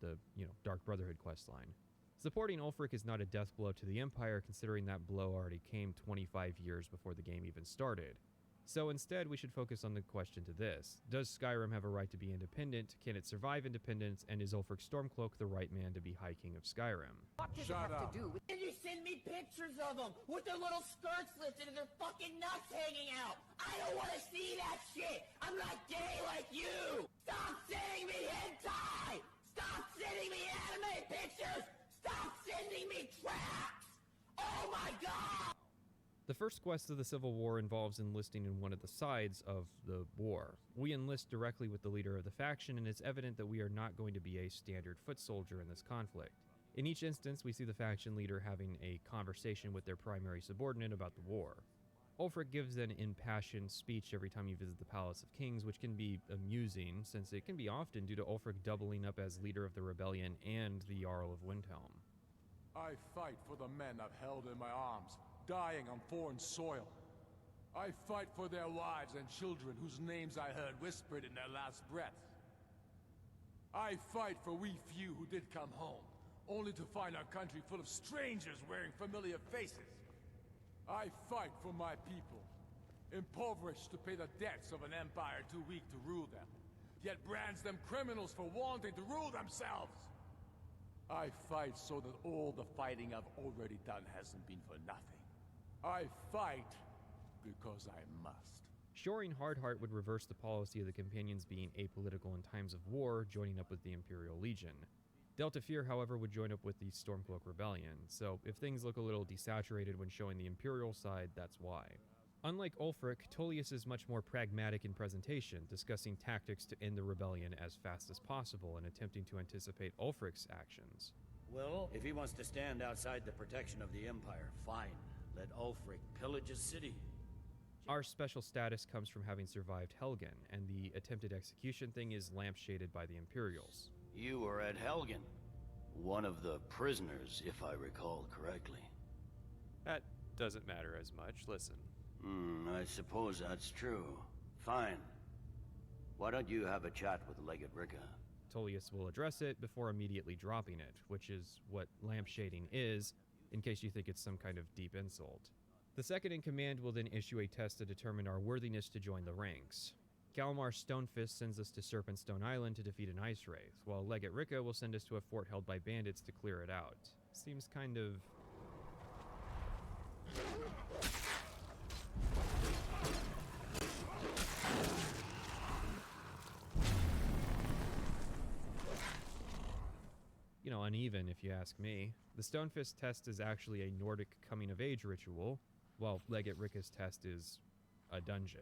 the, Dark Brotherhood questline. Supporting Ulfric is not a death blow to the Empire, considering that blow already came 25 years before the game even started. So instead, we should focus on the question to this. Does Skyrim have a right to be independent? Can it survive independence? And is Ulfric Stormcloak the right man to be High King of Skyrim? What does it have to do with... And you send me pictures of them with their little skirts lifted and their fucking nuts hanging out. I don't want to see that shit. I'm not gay like you. Stop sending me hentai. Stop sending me anime pictures. Stop sending me traps. Oh my god. The first quest of the Civil War involves enlisting in one of the sides of the war. We enlist directly with the leader of the faction, and it's evident that we are not going to be a standard foot soldier in this conflict. In each instance, we see the faction leader having a conversation with their primary subordinate about the war. Ulfric gives an impassioned speech every time you visit the Palace of Kings, which can be amusing, since it can be often due to Ulfric doubling up as leader of the rebellion and the Jarl of Windhelm. I fight for the men I've held in my arms, dying on foreign soil. I fight for their wives and children whose names I heard whispered in their last breath. I fight for we few who did come home, only to find our country full of strangers wearing familiar faces. I fight for my people, impoverished to pay the debts of an empire too weak to rule them, yet brands them criminals for wanting to rule themselves. I fight so that all the fighting I've already done hasn't been for nothing. I fight because I must. Shoring Hardheart would reverse the policy of the Companions being apolitical in times of war, joining up with the Imperial Legion. Delta Fear, however, would join up with the Stormcloak Rebellion, so if things look a little desaturated when showing the Imperial side, that's why. Unlike Ulfric, Tullius is much more pragmatic in presentation, discussing tactics to end the rebellion as fast as possible and attempting to anticipate Ulfric's actions. Well, if he wants to stand outside the protection of the Empire, fine. Let Ulfric pillage his city. Our special status comes from having survived Helgen, and the attempted execution thing is lampshaded by the Imperials. You were at Helgen. One of the prisoners, if I recall correctly. That doesn't matter as much. Listen. I suppose that's true. Fine. Why don't you have a chat with Legate Ricca? Tullius will address it before immediately dropping it, which is what lampshading is, in case you think it's some kind of deep insult. The second in command will then issue a test to determine our worthiness to join the ranks. Galmar Stonefist sends us to Serpentstone Island to defeat an ice wraith, while Legate Ricca will send us to a fort held by bandits to clear it out. Seems kind of... uneven if you ask me. The Stonefist test is actually a Nordic coming-of-age ritual, while Legate Ricca's test is a dungeon.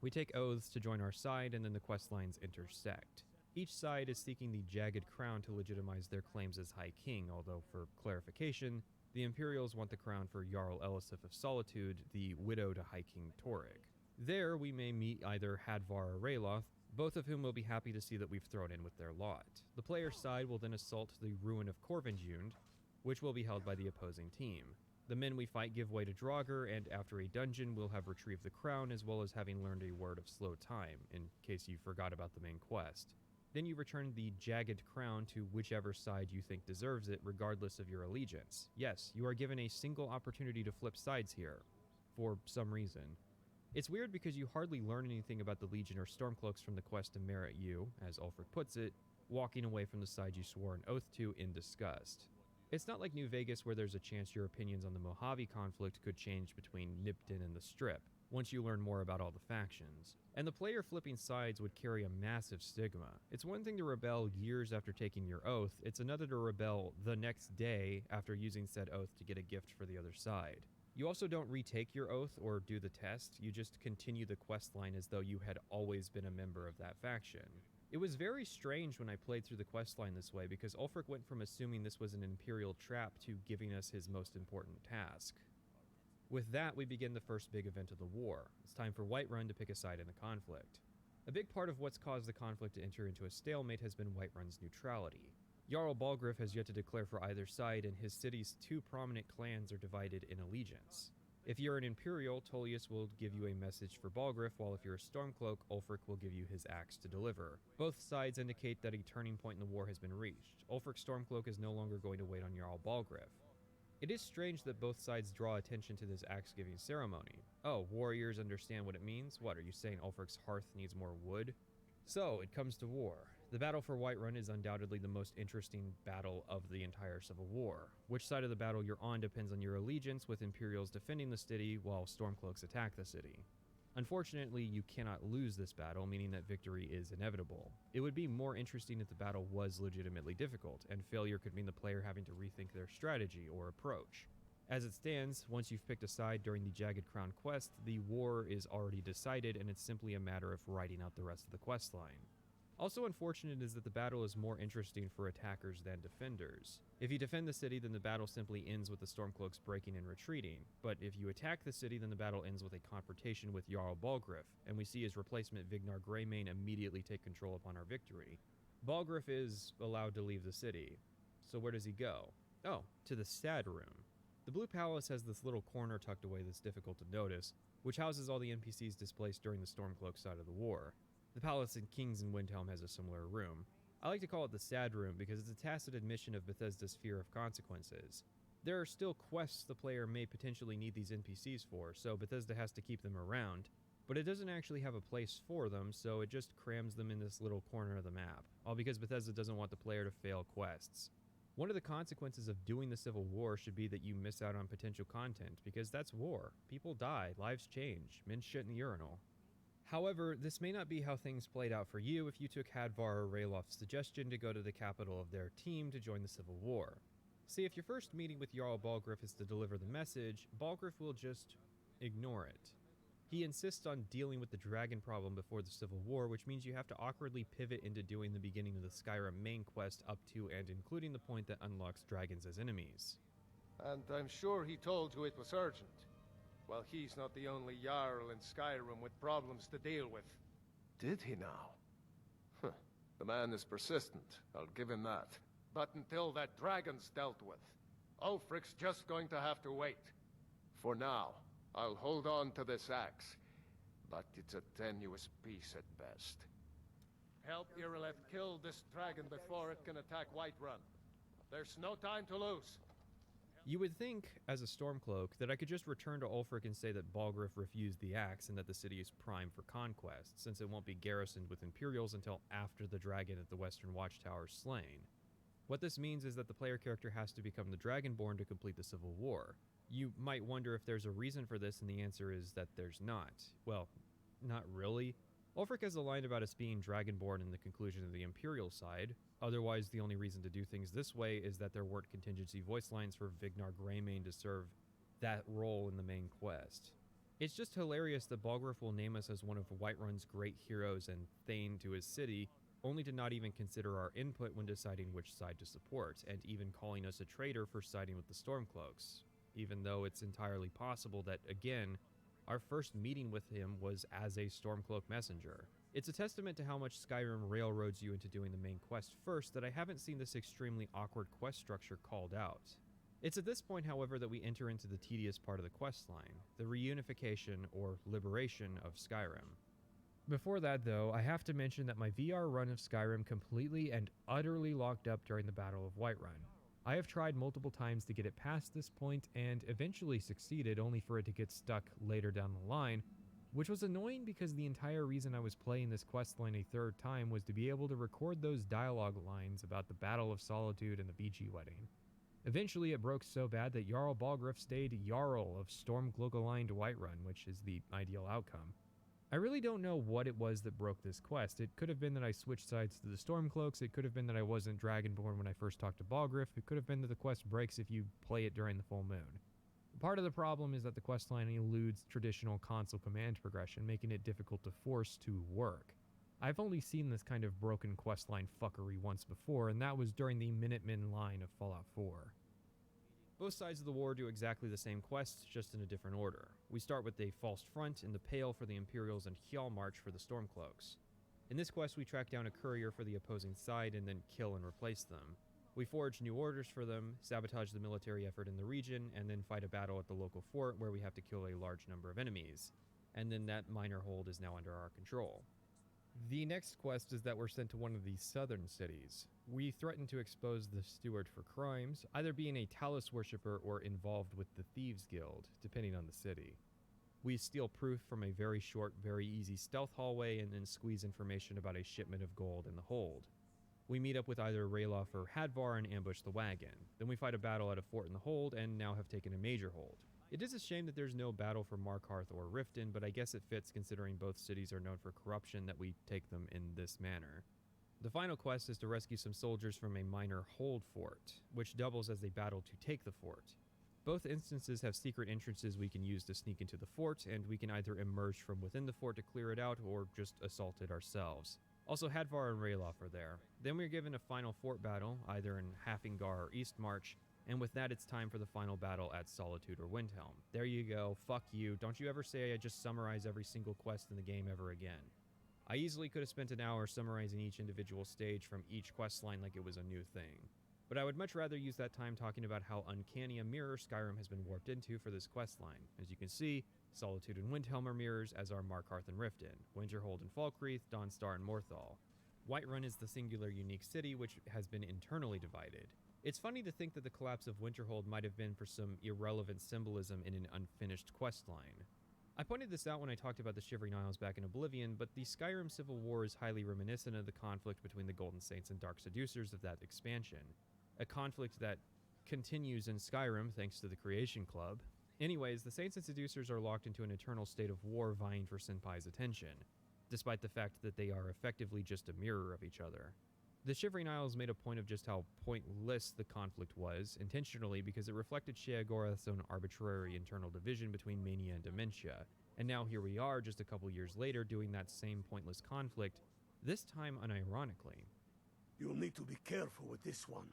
We take oaths to join our side, and then the quest lines intersect. Each side is seeking the Jagged Crown to legitimize their claims as High King, although for clarification, the Imperials want the crown for Jarl Elisif of Solitude, the widow to High King Torygg. There, we may meet either Hadvar or Raloth, both of whom will be happy to see that we've thrown in with their lot. The player's side will then assault the ruin of Corvinjund, which will be held by the opposing team. The men we fight give way to Draugr, and after a dungeon, we'll have retrieved the crown, as well as having learned a word of slow time, in case you forgot about the main quest. Then you return the Jagged Crown to whichever side you think deserves it, regardless of your allegiance. Yes, you are given a single opportunity to flip sides here, for some reason. It's weird because you hardly learn anything about the Legion or Stormcloaks from the quest to merit you, as Ulfric puts it, walking away from the side you swore an oath to in disgust. It's not like New Vegas where there's a chance your opinions on the Mojave conflict could change between Nipton and the Strip, once you learn more about all the factions. And the player flipping sides would carry a massive stigma. It's one thing to rebel years after taking your oath, it's another to rebel the next day after using said oath to get a gift for the other side. You also don't retake your oath or do the test, you just continue the quest line as though you had always been a member of that faction. It was very strange when I played through the questline this way, because Ulfric went from assuming this was an Imperial trap to giving us his most important task. With that, we begin the first big event of the war. It's time for Whiterun to pick a side in the conflict. A big part of what's caused the conflict to enter into a stalemate has been Whiterun's neutrality. Jarl Balgruuf has yet to declare for either side, and his city's two prominent clans are divided in allegiance. If you're an Imperial, Tullius will give you a message for Balgruuf, while if you're a Stormcloak, Ulfric will give you his axe to deliver. Both sides indicate that a turning point in the war has been reached. Ulfric Stormcloak is no longer going to wait on Jarl Balgruuf. It is strange that both sides draw attention to this axe-giving ceremony. Oh, warriors understand what it means? What, are you saying Ulfric's hearth needs more wood? So, it comes to war. The battle for Whiterun is undoubtedly the most interesting battle of the entire Civil War. Which side of the battle you're on depends on your allegiance, with Imperials defending the city while Stormcloaks attack the city. Unfortunately, you cannot lose this battle, meaning that victory is inevitable. It would be more interesting if the battle was legitimately difficult, and failure could mean the player having to rethink their strategy or approach. As it stands, once you've picked a side during the Jagged Crown quest, the war is already decided, and it's simply a matter of writing out the rest of the quest line. Also unfortunate is that the battle is more interesting for attackers than defenders. If you defend the city, then the battle simply ends with the Stormcloaks breaking and retreating, but if you attack the city, then the battle ends with a confrontation with Jarl Balgruuf, and we see his replacement Vignar Greymane immediately take control upon our victory. Balgruuf is allowed to leave the city. So where does he go? Oh, to the Sad Room. The Blue Palace has this little corner tucked away that's difficult to notice, which houses all the NPCs displaced during the Stormcloak side of the war. The palace in King's and Windhelm has a similar room. I like to call it the Sad Room because it's a tacit admission of Bethesda's fear of consequences. There are still quests the player may potentially need these NPCs for, so Bethesda has to keep them around, but it doesn't actually have a place for them, so it just crams them in this little corner of the map, all because Bethesda doesn't want the player to fail quests. One of the consequences of doing the Civil War should be that you miss out on potential content, because that's war. People die, lives change, men shit in the urinal. However, this may not be how things played out for you if you took Hadvar or Raloft's suggestion to go to the capital of their team to join the Civil War. See, if your first meeting with Jarl Balgruuf is to deliver the message, Balgruuf will just ignore it. He insists on dealing with the dragon problem before the Civil War, which means you have to awkwardly pivot into doing the beginning of the Skyrim main quest up to and including the point that unlocks dragons as enemies. And I'm sure he told you it was urgent. Well, he's not the only Jarl in Skyrim with problems to deal with. Did he now? Huh. The man is persistent, I'll give him that. But until that dragon's dealt with, Ulfric's just going to have to wait. For now, I'll hold on to this axe, but it's a tenuous piece at best. Help Irileth kill this dragon before it can attack Whiterun. There's no time to lose. You would think, as a Stormcloak, that I could just return to Ulfric and say that Balgruuf refused the axe and that the city is prime for conquest, since it won't be garrisoned with Imperials until after the dragon at the Western Watchtower is slain. What this means is that the player character has to become the Dragonborn to complete the Civil War. You might wonder if there's a reason for this, and the answer is that there's not. Well, not really. Ulfric has a line about us being Dragonborn in the conclusion of the Imperial side. Otherwise, the only reason to do things this way is that there weren't contingency voice lines for Vignar Greymane to serve that role in the main quest. It's just hilarious that Balgruuf will name us as one of Whiterun's great heroes and Thane to his city, only to not even consider our input when deciding which side to support, and even calling us a traitor for siding with the Stormcloaks, even though it's entirely possible that, again, our first meeting with him was as a Stormcloak messenger. It's a testament to how much Skyrim railroads you into doing the main quest first that I haven't seen this extremely awkward quest structure called out. It's at this point, however, that we enter into the tedious part of the quest line, the reunification or liberation of Skyrim. Before that, though, I have to mention that my VR run of Skyrim completely and utterly locked up during the Battle of Whiterun. I have tried multiple times to get it past this point and eventually succeeded, only for it to get stuck later down the line, which was annoying because the entire reason I was playing this questline a third time was to be able to record those dialogue lines about the Battle of Solitude and the BG wedding. Eventually it broke so bad that Jarl Balgruuf stayed Jarl of Stormcloak-aligned Whiterun, which is the ideal outcome. I really don't know what it was that broke this quest. It could have been that I switched sides to the Stormcloaks, it could have been that I wasn't Dragonborn when I first talked to Balgruuf, it could have been that the quest breaks if you play it during the full moon. Part of the problem is that the questline eludes traditional console command progression, making it difficult to force to work. I've only seen this kind of broken questline fuckery once before, and that was during the Minutemen line of Fallout 4. Both sides of the war do exactly the same quests, just in a different order. We start with a false front in the Pale for the Imperials and Hjalmarch for the Stormcloaks. In this quest, we track down a courier for the opposing side and then kill and replace them. We forge new orders for them, sabotage the military effort in the region, and then fight a battle at the local fort where we have to kill a large number of enemies. And then that minor hold is now under our control. The next quest is that we're sent to one of the southern cities. We threaten to expose the steward for crimes, either being a Talos worshipper or involved with the Thieves Guild, depending on the city. We steal proof from a very short, very easy stealth hallway and then squeeze information about a shipment of gold in the hold. We meet up with either Rayloff or Hadvar and ambush the wagon. Then we fight a battle at a fort in the hold and now have taken a major hold. It is a shame that there's no battle for Markarth or Riften, but I guess it fits considering both cities are known for corruption that we take them in this manner. The final quest is to rescue some soldiers from a minor hold fort, which doubles as a battle to take the fort. Both instances have secret entrances we can use to sneak into the fort, and we can either emerge from within the fort to clear it out or just assault it ourselves. Also, Hadvar and Rayloff are there. Then we're given a final fort battle, either in Hafengar or Eastmarch, and with that it's time for the final battle at Solitude or Windhelm. There you go, fuck you, don't you ever say I just summarize every single quest in the game ever again. I easily could have spent an hour summarizing each individual stage from each questline like it was a new thing. But I would much rather use that time talking about how uncanny a mirror Skyrim has been warped into for this questline. As you can see, Solitude and Windhelm are mirrors, as are Markarth and Riften, Winterhold and Falkreath, Dawnstar and Morthal. Whiterun is the singular unique city which has been internally divided. It's funny to think that the collapse of Winterhold might have been for some irrelevant symbolism in an unfinished questline. I pointed this out when I talked about the Shivering Isles back in Oblivion, but the Skyrim Civil War is highly reminiscent of the conflict between the Golden Saints and Dark Seducers of that expansion. A conflict that continues in Skyrim thanks to the Creation Club. Anyways, the Saints and Seducers are locked into an eternal state of war vying for Senpai's attention, despite the fact that they are effectively just a mirror of each other. The Shivering Isles made a point of just how pointless the conflict was, intentionally because it reflected Sheogorath's own arbitrary internal division between mania and dementia. And now here we are, just a couple years later, doing that same pointless conflict, this time unironically. You'll need to be careful with this one.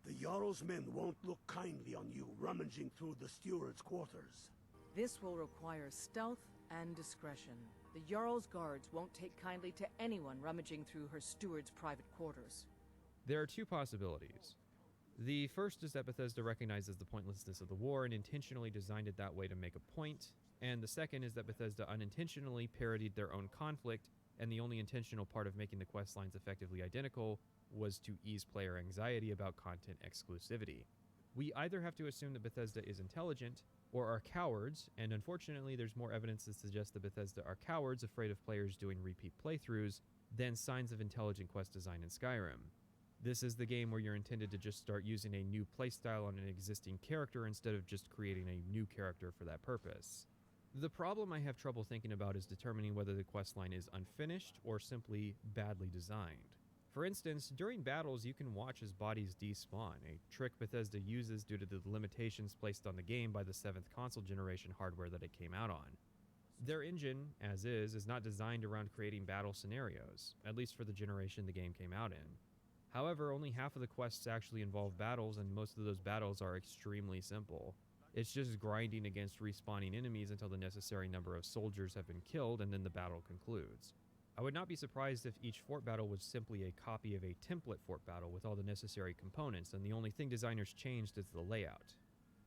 The Jarl's men won't look kindly on you rummaging through the steward's quarters. This will require stealth and discretion. The Jarl's guards won't take kindly to anyone rummaging through her steward's private quarters. There are two possibilities. The first is that Bethesda recognizes the pointlessness of the war and intentionally designed it that way to make a point, and the second is that Bethesda unintentionally parodied their own conflict, and the only intentional part of making the questlines effectively identical was to ease player anxiety about content exclusivity. We either have to assume that Bethesda is intelligent, or are cowards, and unfortunately there's more evidence to suggest that Bethesda are cowards afraid of players doing repeat playthroughs than signs of intelligent quest design in Skyrim. This is the game where you're intended to just start using a new playstyle on an existing character instead of just creating a new character for that purpose. The problem I have trouble thinking about is determining whether the questline is unfinished or simply badly designed. For instance, during battles you can watch as bodies despawn, a trick Bethesda uses due to the limitations placed on the game by the 7th console generation hardware that it came out on. Their engine, as is not designed around creating battle scenarios, at least for the generation the game came out in. However, only half of the quests actually involve battles, and most of those battles are extremely simple. It's just grinding against respawning enemies until the necessary number of soldiers have been killed, and then the battle concludes. I would not be surprised if each fort battle was simply a copy of a template fort battle with all the necessary components, and the only thing designers changed is the layout.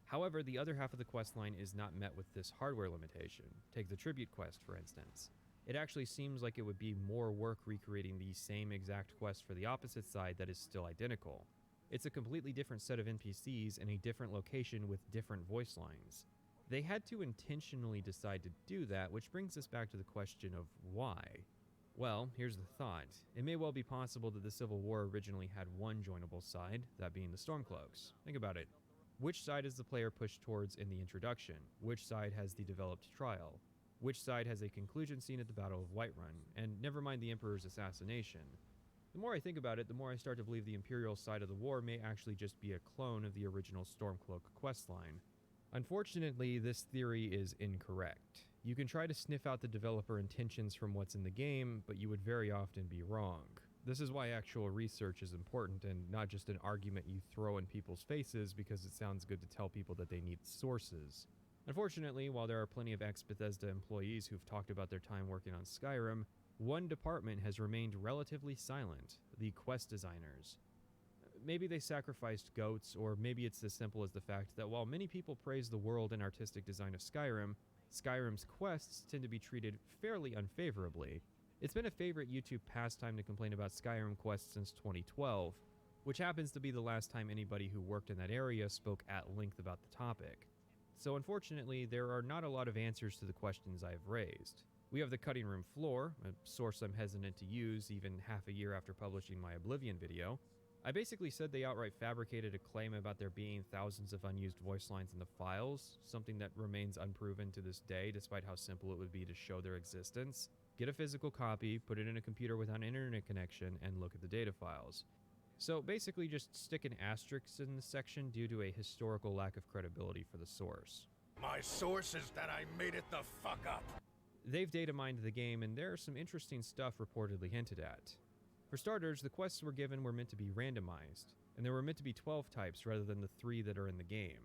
However, the other half of the questline is not met with this hardware limitation. Take the Tribute quest, for instance. It actually seems like it would be more work recreating the same exact quest for the opposite side that is still identical. It's a completely different set of NPCs in a different location with different voice lines. They had to intentionally decide to do that, which brings us back to the question of why. Well, here's the thought. It may well be possible that the Civil War originally had one joinable side, that being the Stormcloaks. Think about it. Which side is the player pushed towards in the introduction? Which side has the developed trial? Which side has a conclusion scene at the Battle of Whiterun? And never mind the Emperor's assassination. The more I think about it, the more I start to believe the Imperial side of the war may actually just be a clone of the original Stormcloak questline. Unfortunately, this theory is incorrect. You can try to sniff out the developer intentions from what's in the game, but you would very often be wrong. This is why actual research is important and not just an argument you throw in people's faces because it sounds good to tell people that they need sources. Unfortunately, while there are plenty of ex-Bethesda employees who've talked about their time working on Skyrim, one department has remained relatively silent: the quest designers. Maybe they sacrificed goats, or maybe it's as simple as the fact that while many people praise the world and artistic design of Skyrim, Skyrim's quests tend to be treated fairly unfavorably. It's been a favorite YouTube pastime to complain about Skyrim quests since 2012, which happens to be the last time anybody who worked in that area spoke at length about the topic. So unfortunately, there are not a lot of answers to the questions I have raised. We have the cutting room floor, a source I'm hesitant to use even half a year after publishing my Oblivion video. I basically said they outright fabricated a claim about there being thousands of unused voice lines in the files, something that remains unproven to this day despite how simple it would be to show their existence. Get a physical copy, put it in a computer without an internet connection, and look at the data files. So basically just stick an asterisk in this section due to a historical lack of credibility for the source. My source is that I made it the fuck up. They've data mined the game, and there's some interesting stuff reportedly hinted at. For starters, the quests were meant to be randomized, and there were meant to be 12 types rather than the 3 that are in the game.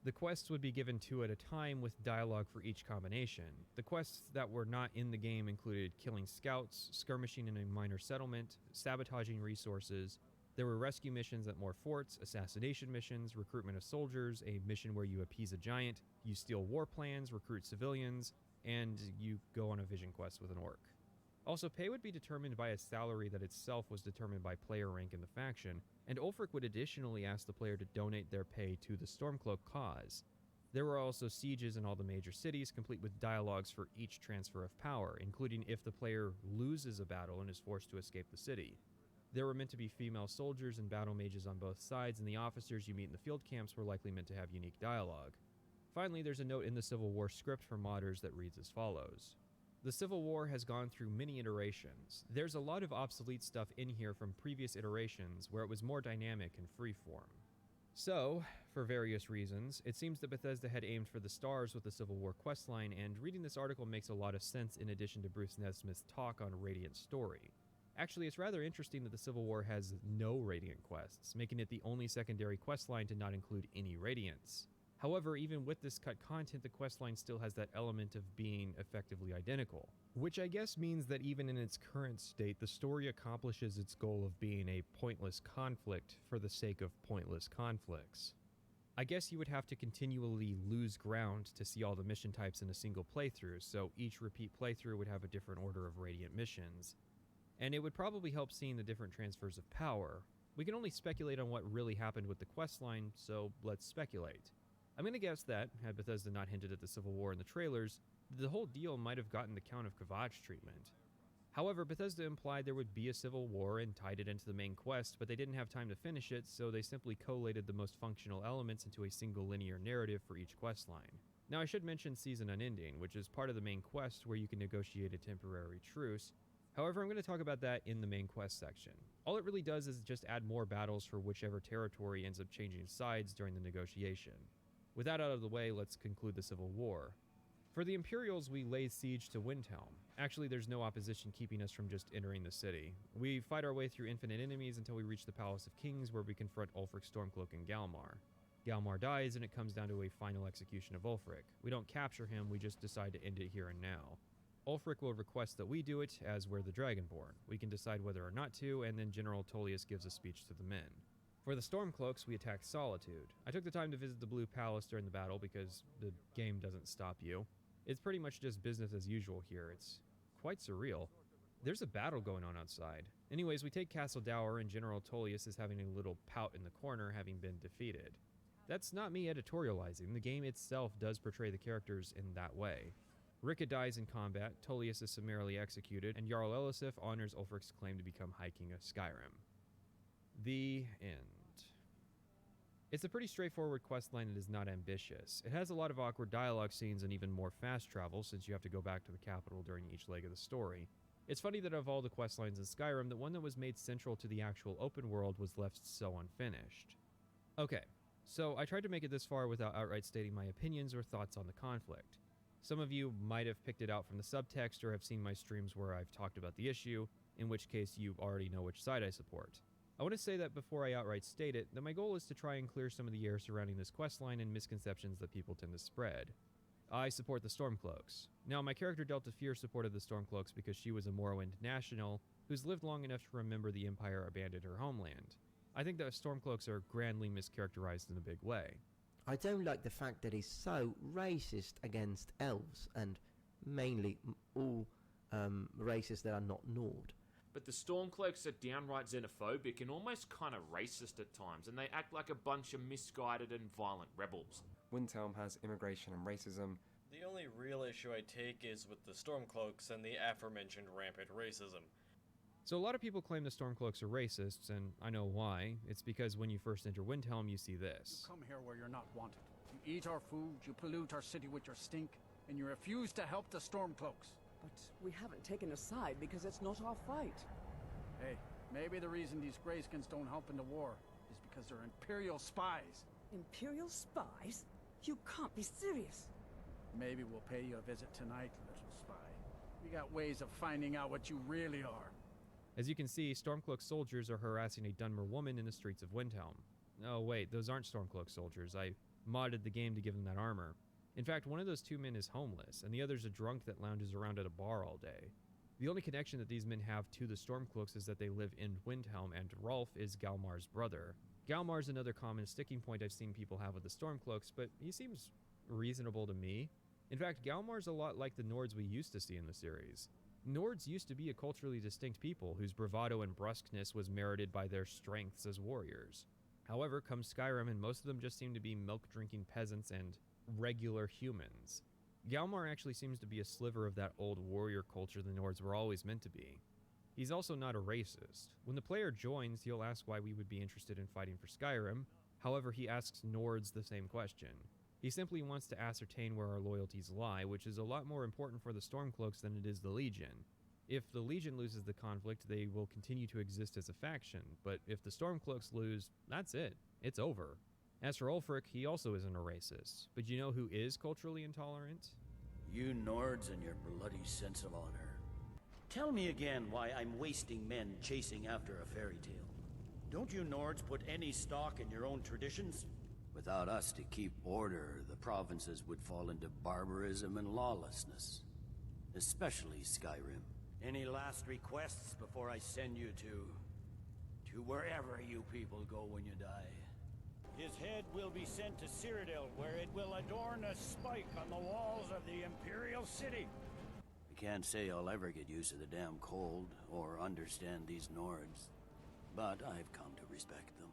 The quests would be given 2 at a time with dialogue for each combination. The quests that were not in the game included killing scouts, skirmishing in a minor settlement, sabotaging resources. There were rescue missions at more forts, assassination missions, recruitment of soldiers, a mission where you appease a giant, you steal war plans, recruit civilians, and you go on a vision quest with an orc. Also, pay would be determined by a salary that itself was determined by player rank in the faction, and Ulfric would additionally ask the player to donate their pay to the Stormcloak cause. There were also sieges in all the major cities, complete with dialogues for each transfer of power, including if the player loses a battle and is forced to escape the city. There were meant to be female soldiers and battle mages on both sides, and the officers you meet in the field camps were likely meant to have unique dialogue. Finally, there's a note in the Civil War script for modders that reads as follows. The Civil War has gone through many iterations. There's a lot of obsolete stuff in here from previous iterations where it was more dynamic and freeform. So, for various reasons, it seems that Bethesda had aimed for the stars with the Civil War questline, and reading this article makes a lot of sense in addition to Bruce Nesmith's talk on Radiant Story. Actually, it's rather interesting that the Civil War has no Radiant quests, making it the only secondary questline to not include any Radiants. However, even with this cut content, the questline still has that element of being effectively identical, which I guess means that even in its current state, the story accomplishes its goal of being a pointless conflict for the sake of pointless conflicts. I guess you would have to continually lose ground to see all the mission types in a single playthrough, so each repeat playthrough would have a different order of Radiant missions. And it would probably help seeing the different transfers of power. We can only speculate on what really happened with the questline, so let's speculate. I'm going to guess that, had Bethesda not hinted at the Civil War in the trailers, the whole deal might have gotten the Count of Kvatch treatment. However, Bethesda implied there would be a Civil War and tied it into the main quest, but they didn't have time to finish it, so they simply collated the most functional elements into a single linear narrative for each questline. Now I should mention Season Unending, which is part of the main quest where you can negotiate a temporary truce. However, I'm going to talk about that in the main quest section. All it really does is just add more battles for whichever territory ends up changing sides during the negotiation. With that out of the way, let's conclude the Civil War. For the Imperials, we lay siege to Windhelm. Actually, there's no opposition keeping us from just entering the city. We fight our way through infinite enemies until we reach the Palace of Kings, where we confront Ulfric Stormcloak and Galmar. Galmar dies, and it comes down to a final execution of Ulfric. We don't capture him, we just decide to end it here and now. Ulfric will request that we do it, as we're the Dragonborn. We can decide whether or not to, and then General Tullius gives a speech to the men. For the Stormcloaks, we attack Solitude. I took the time to visit the Blue Palace during the battle because the game doesn't stop you. It's pretty much just business as usual here. It's quite surreal. There's a battle going on outside. Anyways, we take Castle Dower, and General Tullius is having a little pout in the corner, having been defeated. That's not me editorializing. The game itself does portray the characters in that way. Ricka dies in combat, Tullius is summarily executed, and Jarl Elisif honors Ulfric's claim to become High King of Skyrim. The end. It's a pretty straightforward questline that is not ambitious. It has a lot of awkward dialogue scenes and even more fast travel, since you have to go back to the capital during each leg of the story. It's funny that of all the questlines in Skyrim, the one that was made central to the actual open world was left so unfinished. Okay, so I tried to make it this far without outright stating my opinions or thoughts on the conflict. Some of you might have picked it out from the subtext or have seen my streams where I've talked about the issue, in which case you already know which side I support. I want to say that before I outright state it, that my goal is to try and clear some of the air surrounding this questline and misconceptions that people tend to spread. I support the Stormcloaks. Now, my character Delta Fear supported the Stormcloaks because she was a Morrowind national who's lived long enough to remember the Empire abandoned her homeland. I think that Stormcloaks are grandly mischaracterized in a big way. I don't like the fact that he's so racist against elves, and mainly all races that are not Nord. But the Stormcloaks are downright xenophobic and almost kind of racist at times, and they act like a bunch of misguided and violent rebels. Windhelm has immigration and racism. The only real issue I take is with the Stormcloaks and the aforementioned rampant racism. So a lot of people claim the Stormcloaks are racists, and I know why. It's because when you first enter Windhelm, you see this. You come here where you're not wanted. You eat our food, you pollute our city with your stink, and you refuse to help the Stormcloaks. But we haven't taken a side because it's not our fight. Hey, maybe the reason these Greyskins don't help in the war is because they're Imperial spies. Imperial spies? You can't be serious. Maybe we'll pay you a visit tonight, little spy. We got ways of finding out what you really are. As you can see, Stormcloak soldiers are harassing a Dunmer woman in the streets of Windhelm. Oh wait, those aren't Stormcloak soldiers. I modded the game to give them that armor. In fact, one of those two men is homeless, and the other's a drunk that lounges around at a bar all day. The only connection that these men have to the Stormcloaks is that they live in Windhelm, and Rolf is Galmar's brother. Galmar's another common sticking point I've seen people have with the Stormcloaks, but he seems reasonable to me. In fact, Galmar's a lot like the Nords we used to see in the series. Nords used to be a culturally distinct people whose bravado and brusqueness was merited by their strengths as warriors. However, come Skyrim, and most of them just seem to be milk-drinking peasants and regular humans. Galmar actually seems to be a sliver of that old warrior culture the Nords were always meant to be. He's also not a racist. When the player joins, he'll ask why we would be interested in fighting for Skyrim. However, he asks Nords the same question. He simply wants to ascertain where our loyalties lie, which is a lot more important for the Stormcloaks than it is the Legion. If the Legion loses the conflict, they will continue to exist as a faction, but if the Stormcloaks lose, that's it. It's over. As for Ulfric, he also isn't a racist, but you know who is culturally intolerant? You Nords and your bloody sense of honor. Tell me again why I'm wasting men chasing after a fairy tale. Don't you Nords put any stock in your own traditions? Without us to keep order, the provinces would fall into barbarism and lawlessness. Especially Skyrim. Any last requests before I send you to wherever you people go when you die? His head will be sent to Cyrodiil, where it will adorn a spike on the walls of the Imperial City. I can't say I'll ever get used to the damn cold, or understand these Nords. But I've come to respect them.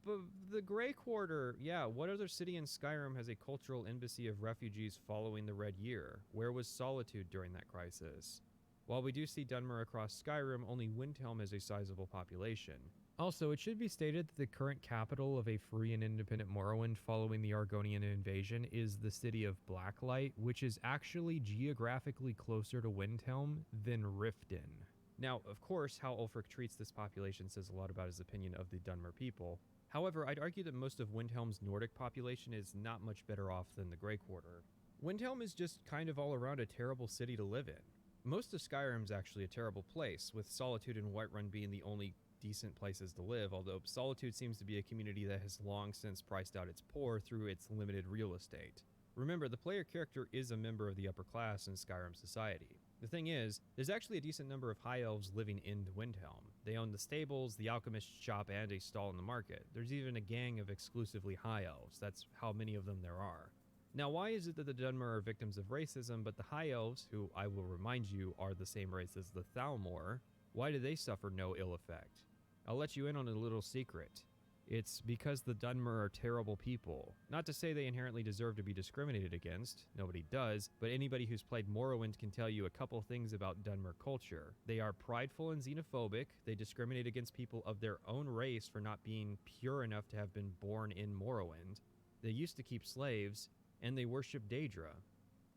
But the Grey Quarter, yeah, what other city in Skyrim has a cultural embassy of refugees following the Red Year? Where was Solitude during that crisis? While we do see Dunmer across Skyrim, only Windhelm has a sizable population. Also, it should be stated that the current capital of a free and independent Morrowind following the Argonian invasion is the city of Blacklight, which is actually geographically closer to Windhelm than Riften. Now, of course, how Ulfric treats this population says a lot about his opinion of the Dunmer people. However, I'd argue that most of Windhelm's Nordic population is not much better off than the Grey Quarter. Windhelm is just kind of all around a terrible city to live in. Most of Skyrim's actually a terrible place, with Solitude and Whiterun being the only decent places to live, although Solitude seems to be a community that has long since priced out its poor through its limited real estate. Remember, the player character is a member of the upper class in Skyrim society. The thing is, there's actually a decent number of high elves living in Windhelm. They own the stables, the alchemist's shop, and a stall in the market. There's even a gang of exclusively high elves. That's how many of them there are. Now, why is it that the Dunmer are victims of racism, but the high elves, who I will remind you are the same race as the Thalmor, why do they suffer no ill effect? I'll let you in on a little secret. It's because the Dunmer are terrible people. Not to say they inherently deserve to be discriminated against, nobody does, but anybody who's played Morrowind can tell you a couple things about Dunmer culture. They are prideful and xenophobic, they discriminate against people of their own race for not being pure enough to have been born in Morrowind. They used to keep slaves, and they worship Daedra.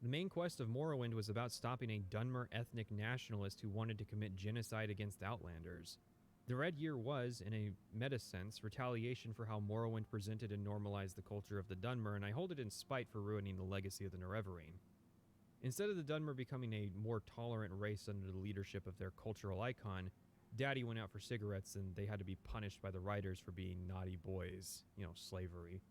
The main quest of Morrowind was about stopping a Dunmer ethnic nationalist who wanted to commit genocide against Outlanders. The Red Year was, in a meta-sense, retaliation for how Morrowind presented and normalized the culture of the Dunmer, and I hold it in spite for ruining the legacy of the Nerevarine. Instead of the Dunmer becoming a more tolerant race under the leadership of their cultural icon, Daddy went out for cigarettes and they had to be punished by the writers for being naughty boys, slavery.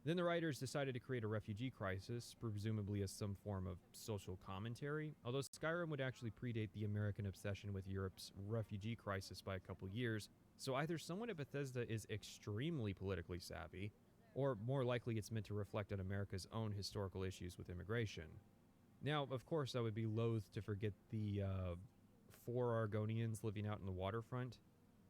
Then the writers decided to create a refugee crisis, presumably as some form of social commentary, although Skyrim would actually predate the American obsession with Europe's refugee crisis by a couple years. So either someone at Bethesda is extremely politically savvy, or more likely it's meant to reflect on America's own historical issues with immigration. Now, of course, I would be loath to forget the 4 Argonians living out in the waterfront.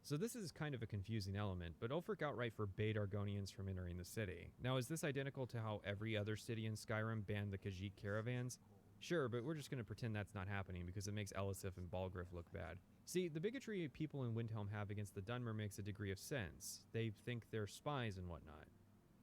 So this is kind of a confusing element, but Ulfric outright forbade Argonians from entering the city. Now, is this identical to how every other city in Skyrim banned the Khajiit caravans? Sure, but we're just going to pretend that's not happening because it makes Elisif and Balgruuf look bad. See, the bigotry people in Windhelm have against the Dunmer makes a degree of sense. They think they're spies and whatnot.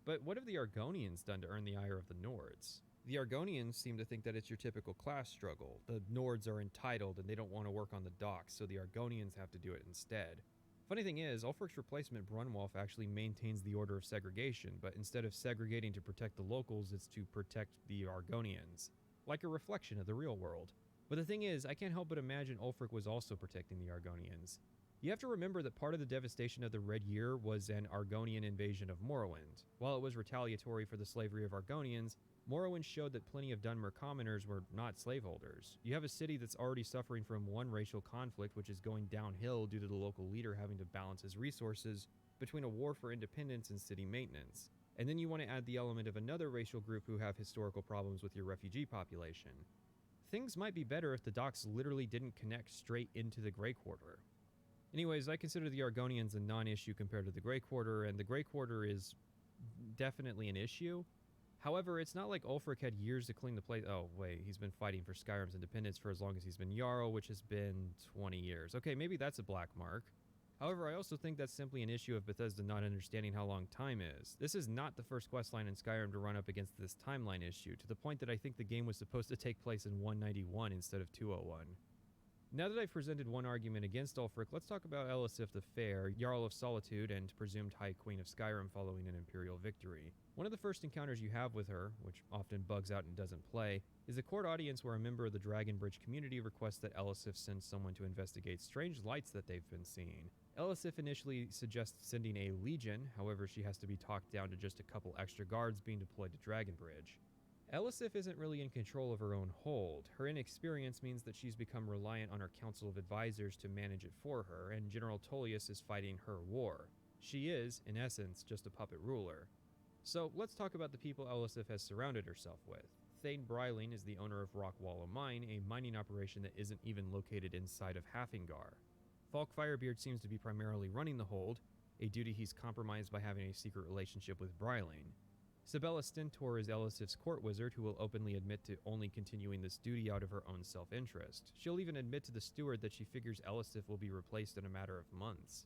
But what have the Argonians done to earn the ire of the Nords? The Argonians seem to think that it's your typical class struggle. The Nords are entitled and they don't want to work on the docks, so the Argonians have to do it instead. Funny thing is, Ulfric's replacement Brunwolf actually maintains the order of segregation, but instead of segregating to protect the locals, it's to protect the Argonians. Like a reflection of the real world. But the thing is, I can't help but imagine Ulfric was also protecting the Argonians. You have to remember that part of the devastation of the Red Year was an Argonian invasion of Morrowind. While it was retaliatory for the slavery of Argonians, Morrowind showed that plenty of Dunmer commoners were not slaveholders. You have a city that's already suffering from one racial conflict, which is going downhill due to the local leader having to balance his resources between a war for independence and city maintenance. And then you want to add the element of another racial group who have historical problems with your refugee population. Things might be better if the docks literally didn't connect straight into the Grey Quarter. Anyways, I consider the Argonians a non-issue compared to the Grey Quarter, and the Grey Quarter is definitely an issue. However, it's not like Ulfric had years to clean the place. Oh, wait, he's been fighting for Skyrim's independence for as long as he's been Jarl, which has been 20 years. Okay, maybe that's a black mark. However, I also think that's simply an issue of Bethesda not understanding how long time is. This is not the first questline in Skyrim to run up against this timeline issue, to the point that I think the game was supposed to take place in 191 instead of 201. Now that I've presented one argument against Ulfric, let's talk about Elisif the Fair, Jarl of Solitude and presumed High Queen of Skyrim following an Imperial victory. One of the first encounters you have with her, which often bugs out and doesn't play, is a court audience where a member of the Dragonbridge community requests that Elisif send someone to investigate strange lights that they've been seeing. Elisif initially suggests sending a legion, however she has to be talked down to just a couple extra guards being deployed to Dragonbridge. Elisif isn't really in control of her own hold. Her inexperience means that she's become reliant on her council of advisors to manage it for her, and General Tullius is fighting her war. She is, in essence, just a puppet ruler. So let's talk about the people Elisif has surrounded herself with. Thane Bryling is the owner of Rockwallow Mine, a mining operation that isn't even located inside of Hafengar. Falk Firebeard seems to be primarily running the hold, a duty he's compromised by having a secret relationship with Bryling. Sabella Stentor is Elisif's court wizard who will openly admit to only continuing this duty out of her own self-interest. She'll even admit to the steward that she figures Elisif will be replaced in a matter of months.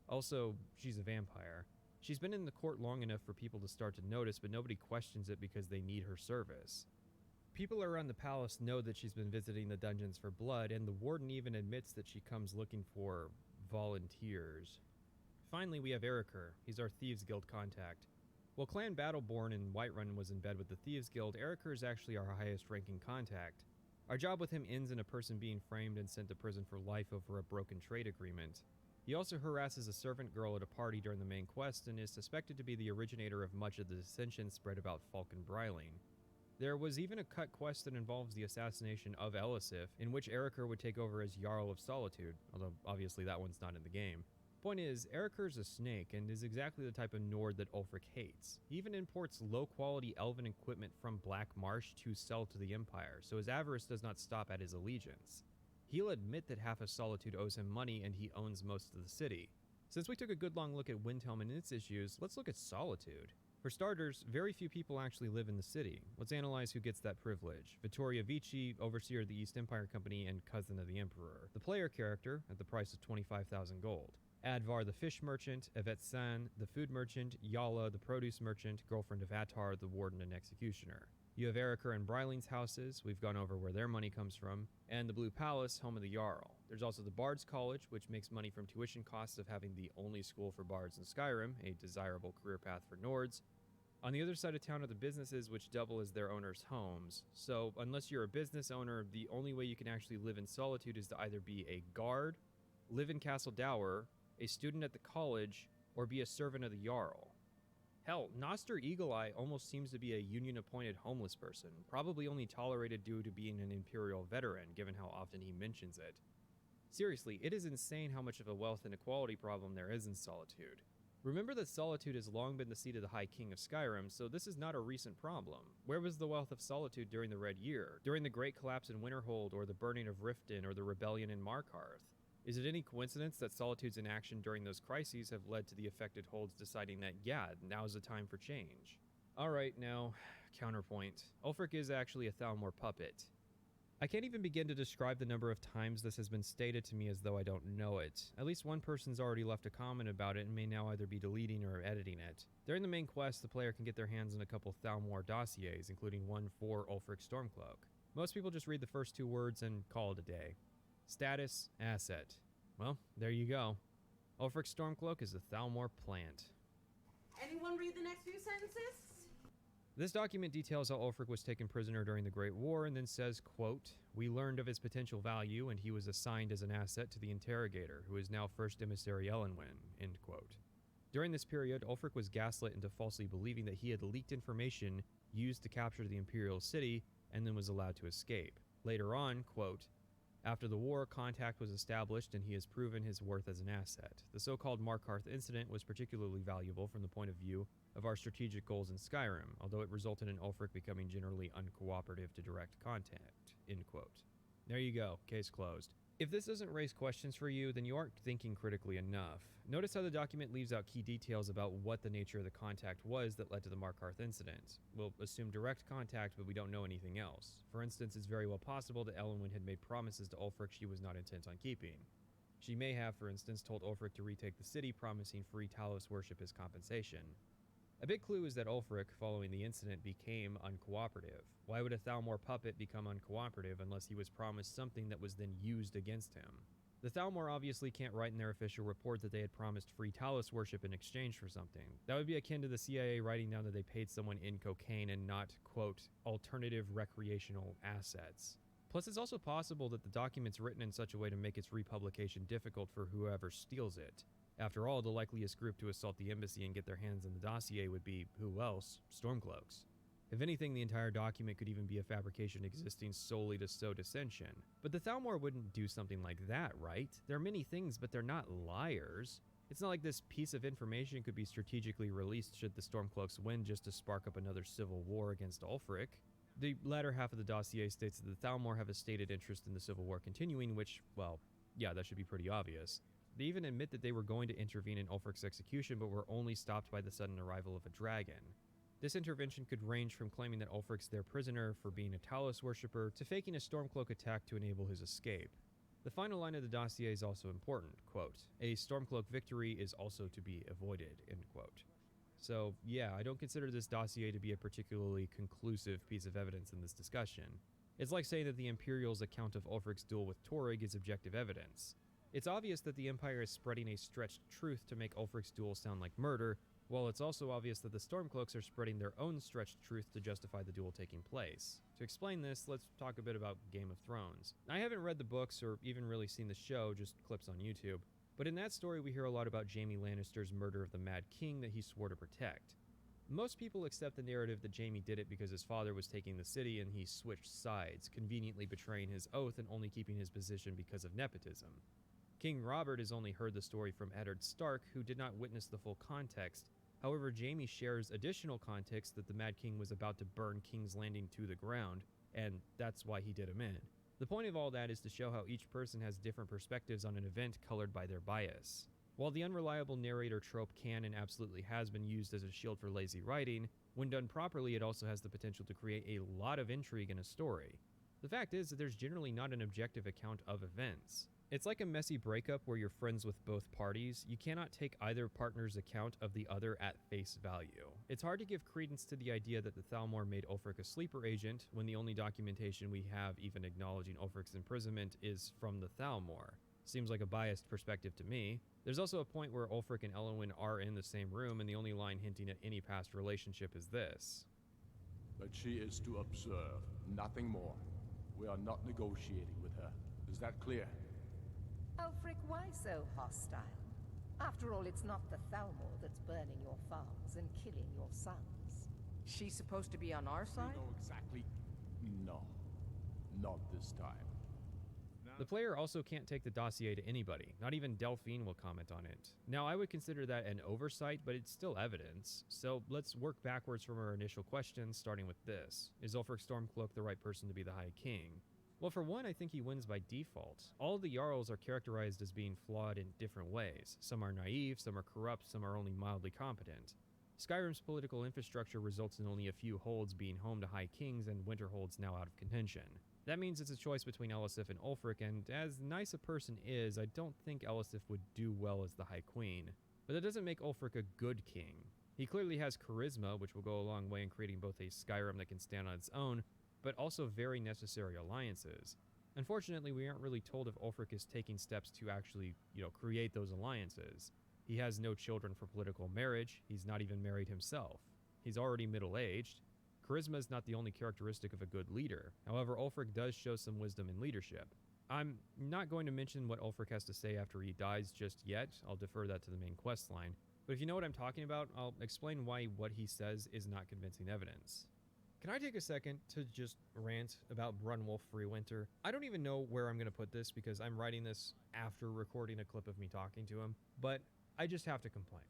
Also, she's a vampire. She's been in the court long enough for people to start to notice, but nobody questions it because they need her service. People around the palace know that she's been visiting the dungeons for blood, and the warden even admits that she comes looking for volunteers. Finally, we have Erikur. He's our Thieves Guild contact. While Clan Battleborn in Whiterun was in bed with the Thieves Guild, Erikur is actually our highest ranking contact. Our job with him ends in a person being framed and sent to prison for life over a broken trade agreement. He also harasses a servant girl at a party during the main quest and is suspected to be the originator of much of the dissension spread about Falcon Bryling. There was even a cut quest that involves the assassination of Elisif, in which Erikur would take over as Jarl of Solitude, although obviously that one's not in the game. Point is, Erikur's a snake and is exactly the type of Nord that Ulfric hates. He even imports low-quality elven equipment from Black Marsh to sell to the Empire, so his avarice does not stop at his allegiance. He'll admit that half of Solitude owes him money and he owns most of the city. Since we took a good long look at Windhelm and its issues, let's look at Solitude. For starters, very few people actually live in the city. Let's analyze who gets that privilege. Vittoria Vici, overseer of the East Empire Company and cousin of the Emperor. The player character, at the price of 25,000 gold. Advar the fish merchant, Yvette San the food merchant, Yala the produce merchant, girlfriend of Attar the warden and executioner. You have Erikur and Bryling's houses, we've gone over where their money comes from, and the Blue Palace, home of the Jarl. There's also the Bard's College, which makes money from tuition costs of having the only school for bards in Skyrim, a desirable career path for Nords. On the other side of town are the businesses which double as their owners' homes. So, unless you're a business owner, the only way you can actually live in Solitude is to either be a guard, live in Castle Dower, a student at the college, or be a servant of the Jarl. Hell, Noster Eagle-Eye almost seems to be a union-appointed homeless person, probably only tolerated due to being an Imperial veteran, given how often he mentions it. Seriously, it is insane how much of a wealth inequality problem there is in Solitude. Remember that Solitude has long been the seat of the High King of Skyrim, so this is not a recent problem. Where was the wealth of Solitude during the Red Year, during the Great Collapse in Winterhold, or the burning of Riften, or the rebellion in Markarth? Is it any coincidence that Solitude's inaction during those crises have led to the affected holds deciding that, yeah, now's the time for change? Alright, now, counterpoint. Ulfric is actually a Thalmor puppet. I can't even begin to describe the number of times this has been stated to me as though I don't know it. At least one person's already left a comment about it and may now either be deleting or editing it. During the main quest, the player can get their hands on a couple Thalmor dossiers, including one for Ulfric Stormcloak. Most people just read the first two words and call it a day. Status, asset. Well, there you go. Ulfric Stormcloak is a Thalmor plant. Anyone read the next few sentences? This document details how Ulfric was taken prisoner during the Great War and then says, quote, "We learned of his potential value and he was assigned as an asset to the interrogator, who is now First Emissary Elenwen," end quote. During this period, Ulfric was gaslit into falsely believing that he had leaked information used to capture the Imperial City and then was allowed to escape. Later on, quote, "After the war, contact was established and he has proven his worth as an asset. The so-called Markarth incident was particularly valuable from the point of view of our strategic goals in Skyrim, although it resulted in Ulfric becoming generally uncooperative to direct contact," end quote. There you go, case closed. If this doesn't raise questions for you, then you aren't thinking critically enough. Notice how the document leaves out key details about what the nature of the contact was that led to the Markarth incident. We'll assume direct contact, but we don't know anything else. For instance, it's very well possible that Elenwen had made promises to Ulfric she was not intent on keeping. She may have, for instance, told Ulfric to retake the city, promising free Talos worship as compensation. A big clue is that Ulfric, following the incident, became uncooperative. Why would a Thalmor puppet become uncooperative unless he was promised something that was then used against him? The Thalmor obviously can't write in their official report that they had promised free Talos worship in exchange for something. That would be akin to the CIA writing down that they paid someone in cocaine and not, quote, alternative recreational assets. Plus, it's also possible that the document's written in such a way to make its republication difficult for whoever steals it. After all, the likeliest group to assault the embassy and get their hands on the dossier would be, who else? Stormcloaks. If anything, the entire document could even be a fabrication existing solely to sow dissension. But the Thalmor wouldn't do something like that, right? There are many things, but they're not liars. It's not like this piece of information could be strategically released should the Stormcloaks win just to spark up another civil war against Ulfric. The latter half of the dossier states that the Thalmor have a stated interest in the civil war continuing, which, well, yeah, that should be pretty obvious. They even admit that they were going to intervene in Ulfric's execution, but were only stopped by the sudden arrival of a dragon. This intervention could range from claiming that Ulfric's their prisoner for being a Talos worshipper, to faking a Stormcloak attack to enable his escape. The final line of the dossier is also important, quote, "A Stormcloak victory is also to be avoided," end quote. So, yeah, I don't consider this dossier to be a particularly conclusive piece of evidence in this discussion. It's like saying that the Imperial's account of Ulfric's duel with Torrig is objective evidence. It's obvious that the Empire is spreading a stretched truth to make Ulfric's duel sound like murder, while it's also obvious that the Stormcloaks are spreading their own stretched truth to justify the duel taking place. To explain this, let's talk a bit about Game of Thrones. I haven't read the books or even really seen the show, just clips on YouTube, but in that story we hear a lot about Jaime Lannister's murder of the Mad King that he swore to protect. Most people accept the narrative that Jaime did it because his father was taking the city and he switched sides, conveniently betraying his oath and only keeping his position because of nepotism. King Robert has only heard the story from Eddard Stark, who did not witness the full context. However, Jaime shares additional context that the Mad King was about to burn King's Landing to the ground, and that's why he did him in. The point of all that is to show how each person has different perspectives on an event colored by their bias. While the unreliable narrator trope can and absolutely has been used as a shield for lazy writing, when done properly it also has the potential to create a lot of intrigue in a story. The fact is that there's generally not an objective account of events. It's like a messy breakup where you're friends with both parties. You cannot take either partner's account of the other at face value. It's hard to give credence to the idea that the Thalmor made Ulfric a sleeper agent when the only documentation we have even acknowledging Ulfric's imprisonment is from the Thalmor. Seems like a biased perspective to me. There's also a point where Ulfric and Elenwen are in the same room, and the only line hinting at any past relationship is this. But she is to observe, nothing more. We are not negotiating with her. Is that clear? Ulfric, why so hostile? After all, it's not the Thalmor that's burning your farms and killing your sons. She's supposed to be on our side? No, exactly. No. Not this time. The player also can't take the dossier to anybody, not even Delphine will comment on it. Now, I would consider that an oversight, but it's still evidence. So let's work backwards from our initial questions, starting with this. Is Ulfric Stormcloak the right person to be the High King? Well, for one, I think he wins by default. All of the Jarls are characterized as being flawed in different ways. Some are naive, some are corrupt, some are only mildly competent. Skyrim's political infrastructure results in only a few holds being home to High Kings and Winterhold's now out of contention. That means it's a choice between Elisif and Ulfric, and as nice a person is, I don't think Elisif would do well as the High Queen. But that doesn't make Ulfric a good king. He clearly has charisma, which will go a long way in creating both a Skyrim that can stand on its own, but also very necessary alliances. Unfortunately, we aren't really told if Ulfric is taking steps to actually, create those alliances. He has no children for political marriage, he's not even married himself. He's already middle-aged. Charisma is not the only characteristic of a good leader. However, Ulfric does show some wisdom in leadership. I'm not going to mention what Ulfric has to say after he dies just yet. I'll defer that to the main quest line. But if you know what I'm talking about, I'll explain why what he says is not convincing evidence. Can I take a second to just rant about Brunwolf Freewinter? I don't even know where I'm going to put this because I'm writing this after recording a clip of me talking to him, but I just have to complain.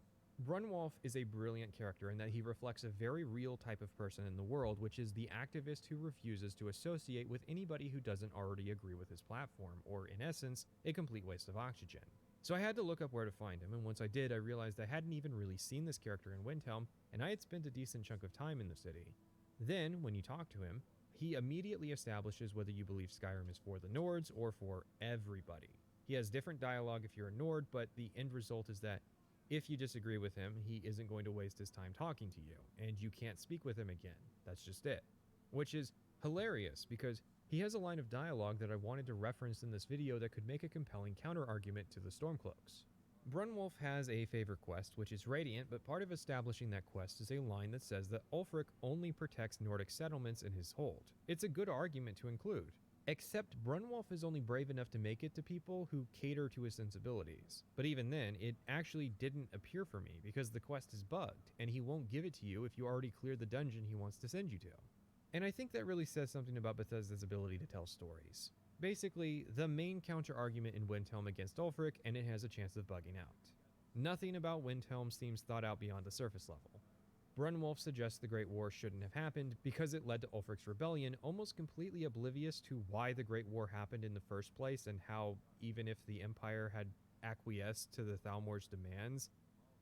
Brunwolf is a brilliant character in that he reflects a very real type of person in the world, which is the activist who refuses to associate with anybody who doesn't already agree with his platform, or in essence, a complete waste of oxygen. So I had to look up where to find him, and once I did, I realized I hadn't even really seen this character in Windhelm, and I had spent a decent chunk of time in the city. Then, when you talk to him, he immediately establishes whether you believe Skyrim is for the Nords or for everybody. He has different dialogue if you're a Nord, but the end result is that if you disagree with him, he isn't going to waste his time talking to you, and you can't speak with him again. That's just it. Which is hilarious, because he has a line of dialogue that I wanted to reference in this video that could make a compelling counter-argument to the Stormcloaks. Brunwolf has a favorite quest, which is Radiant, but part of establishing that quest is a line that says that Ulfric only protects Nordic settlements in his hold. It's a good argument to include. Except Brunwolf is only brave enough to make it to people who cater to his sensibilities. But even then, it actually didn't appear for me because the quest is bugged, and he won't give it to you if you already cleared the dungeon he wants to send you to. And I think that really says something about Bethesda's ability to tell stories. Basically, the main counter-argument in Windhelm against Ulfric, and it has a chance of bugging out. Nothing about Windhelm seems thought out beyond the surface level. Brunwolf suggests the Great War shouldn't have happened because it led to Ulfric's rebellion, almost completely oblivious to why the Great War happened in the first place and how, even if the Empire had acquiesced to the Thalmor's demands,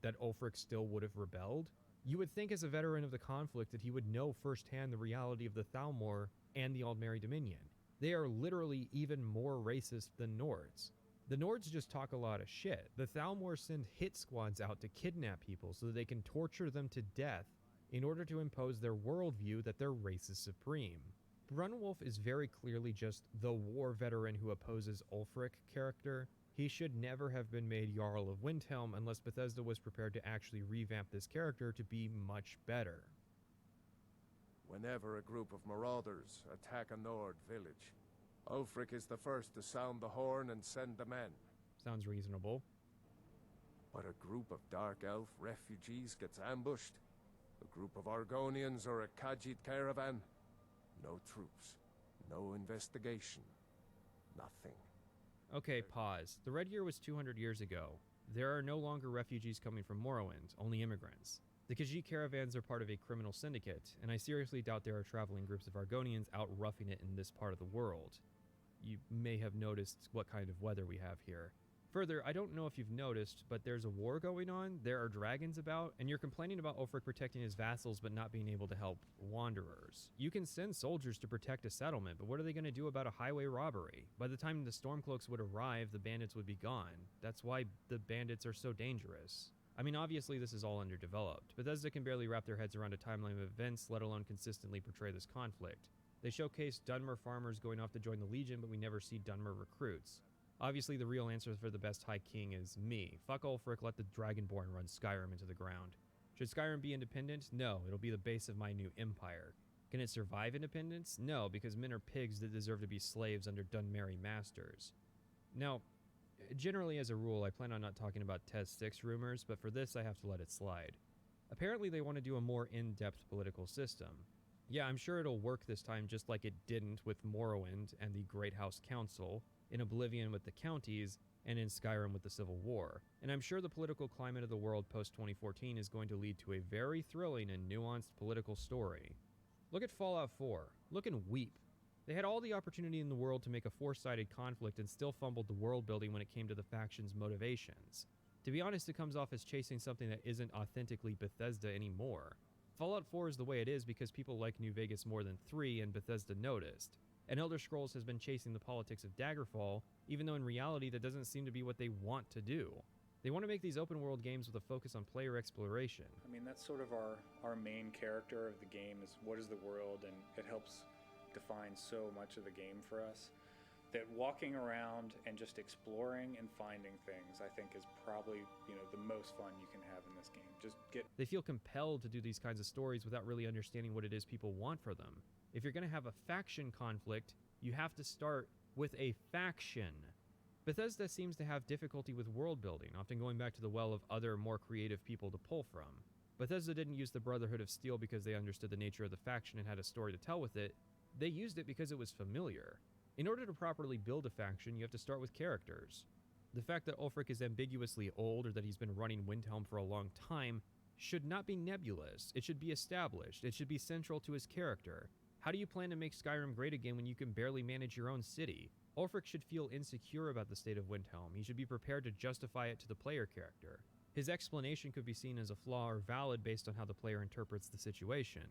that Ulfric still would have rebelled. You would think as a veteran of the conflict that he would know firsthand the reality of the Thalmor and the Aldmeri Dominion. They are literally even more racist than Nords. The Nords just talk a lot of shit. The Thalmor send hit squads out to kidnap people so that they can torture them to death in order to impose their worldview that their race is supreme. Brunwolf is very clearly just the war veteran who opposes Ulfric character. He should never have been made Jarl of Windhelm unless Bethesda was prepared to actually revamp this character to be much better. Whenever a group of marauders attack a Nord village, Ulfric is the first to sound the horn and send the men. Sounds reasonable. But a group of Dark Elf refugees gets ambushed, a group of Argonians or a Khajiit caravan, no troops, no investigation, nothing. Okay, pause. The Red Year was 200 years ago. There are no longer refugees coming from Morrowind, only immigrants. The Khajiit caravans are part of a criminal syndicate, and I seriously doubt there are traveling groups of Argonians out roughing it in this part of the world. You may have noticed what kind of weather we have here. Further, I don't know if you've noticed, but there's a war going on, there are dragons about, and you're complaining about Ulfric protecting his vassals but not being able to help wanderers. You can send soldiers to protect a settlement, but what are they going to do about a highway robbery? By the time the Stormcloaks would arrive, the bandits would be gone. That's why the bandits are so dangerous. I mean, obviously this is all underdeveloped. Bethesda can barely wrap their heads around a timeline of events, let alone consistently portray this conflict. They showcase Dunmer farmers going off to join the Legion, but we never see Dunmer recruits. Obviously, the real answer for the best High King is me. Fuck Ulfric, let the Dragonborn run Skyrim into the ground. Should Skyrim be independent? No, it'll be the base of my new empire. Can it survive independence? No, because men are pigs that deserve to be slaves under Dunmeri masters. Now, generally as a rule, I plan on not talking about Tez 6 rumors, but for this I have to let it slide. Apparently they want to do a more in-depth political system. Yeah, I'm sure it'll work this time just like it didn't with Morrowind and the Great House Council, in Oblivion with the counties, and in Skyrim with the Civil War. And I'm sure the political climate of the world post-2014 is going to lead to a very thrilling and nuanced political story. Look at Fallout 4. Look and weep. They had all the opportunity in the world to make a four-sided conflict and still fumbled the world building when it came to the factions' motivations. To be honest, it comes off as chasing something that isn't authentically Bethesda anymore. Fallout 4 is the way it is because people like New Vegas more than 3 and Bethesda noticed. And Elder Scrolls has been chasing the politics of Daggerfall, even though in reality that doesn't seem to be what they want to do. They want to make these open world games with a focus on player exploration. I mean, that's sort of our main character of the game is what is the world, and it helps define so much of the game for us. That walking around and just exploring and finding things, I think, is probably, the most fun you can have in this game. They feel compelled to do these kinds of stories without really understanding what it is people want for them. If you're going to have a faction conflict, you have to start with a faction. Bethesda seems to have difficulty with world building, often going back to the well of other, more creative people to pull from. Bethesda didn't use the Brotherhood of Steel because they understood the nature of the faction and had a story to tell with it. They used it because it was familiar. In order to properly build a faction, you have to start with characters. The fact that Ulfric is ambiguously old or that he's been running Windhelm for a long time should not be nebulous. It should be established. It should be central to his character. How do you plan to make Skyrim great again when you can barely manage your own city? Ulfric should feel insecure about the state of Windhelm. He should be prepared to justify it to the player character. His explanation could be seen as a flaw or valid based on how the player interprets the situation.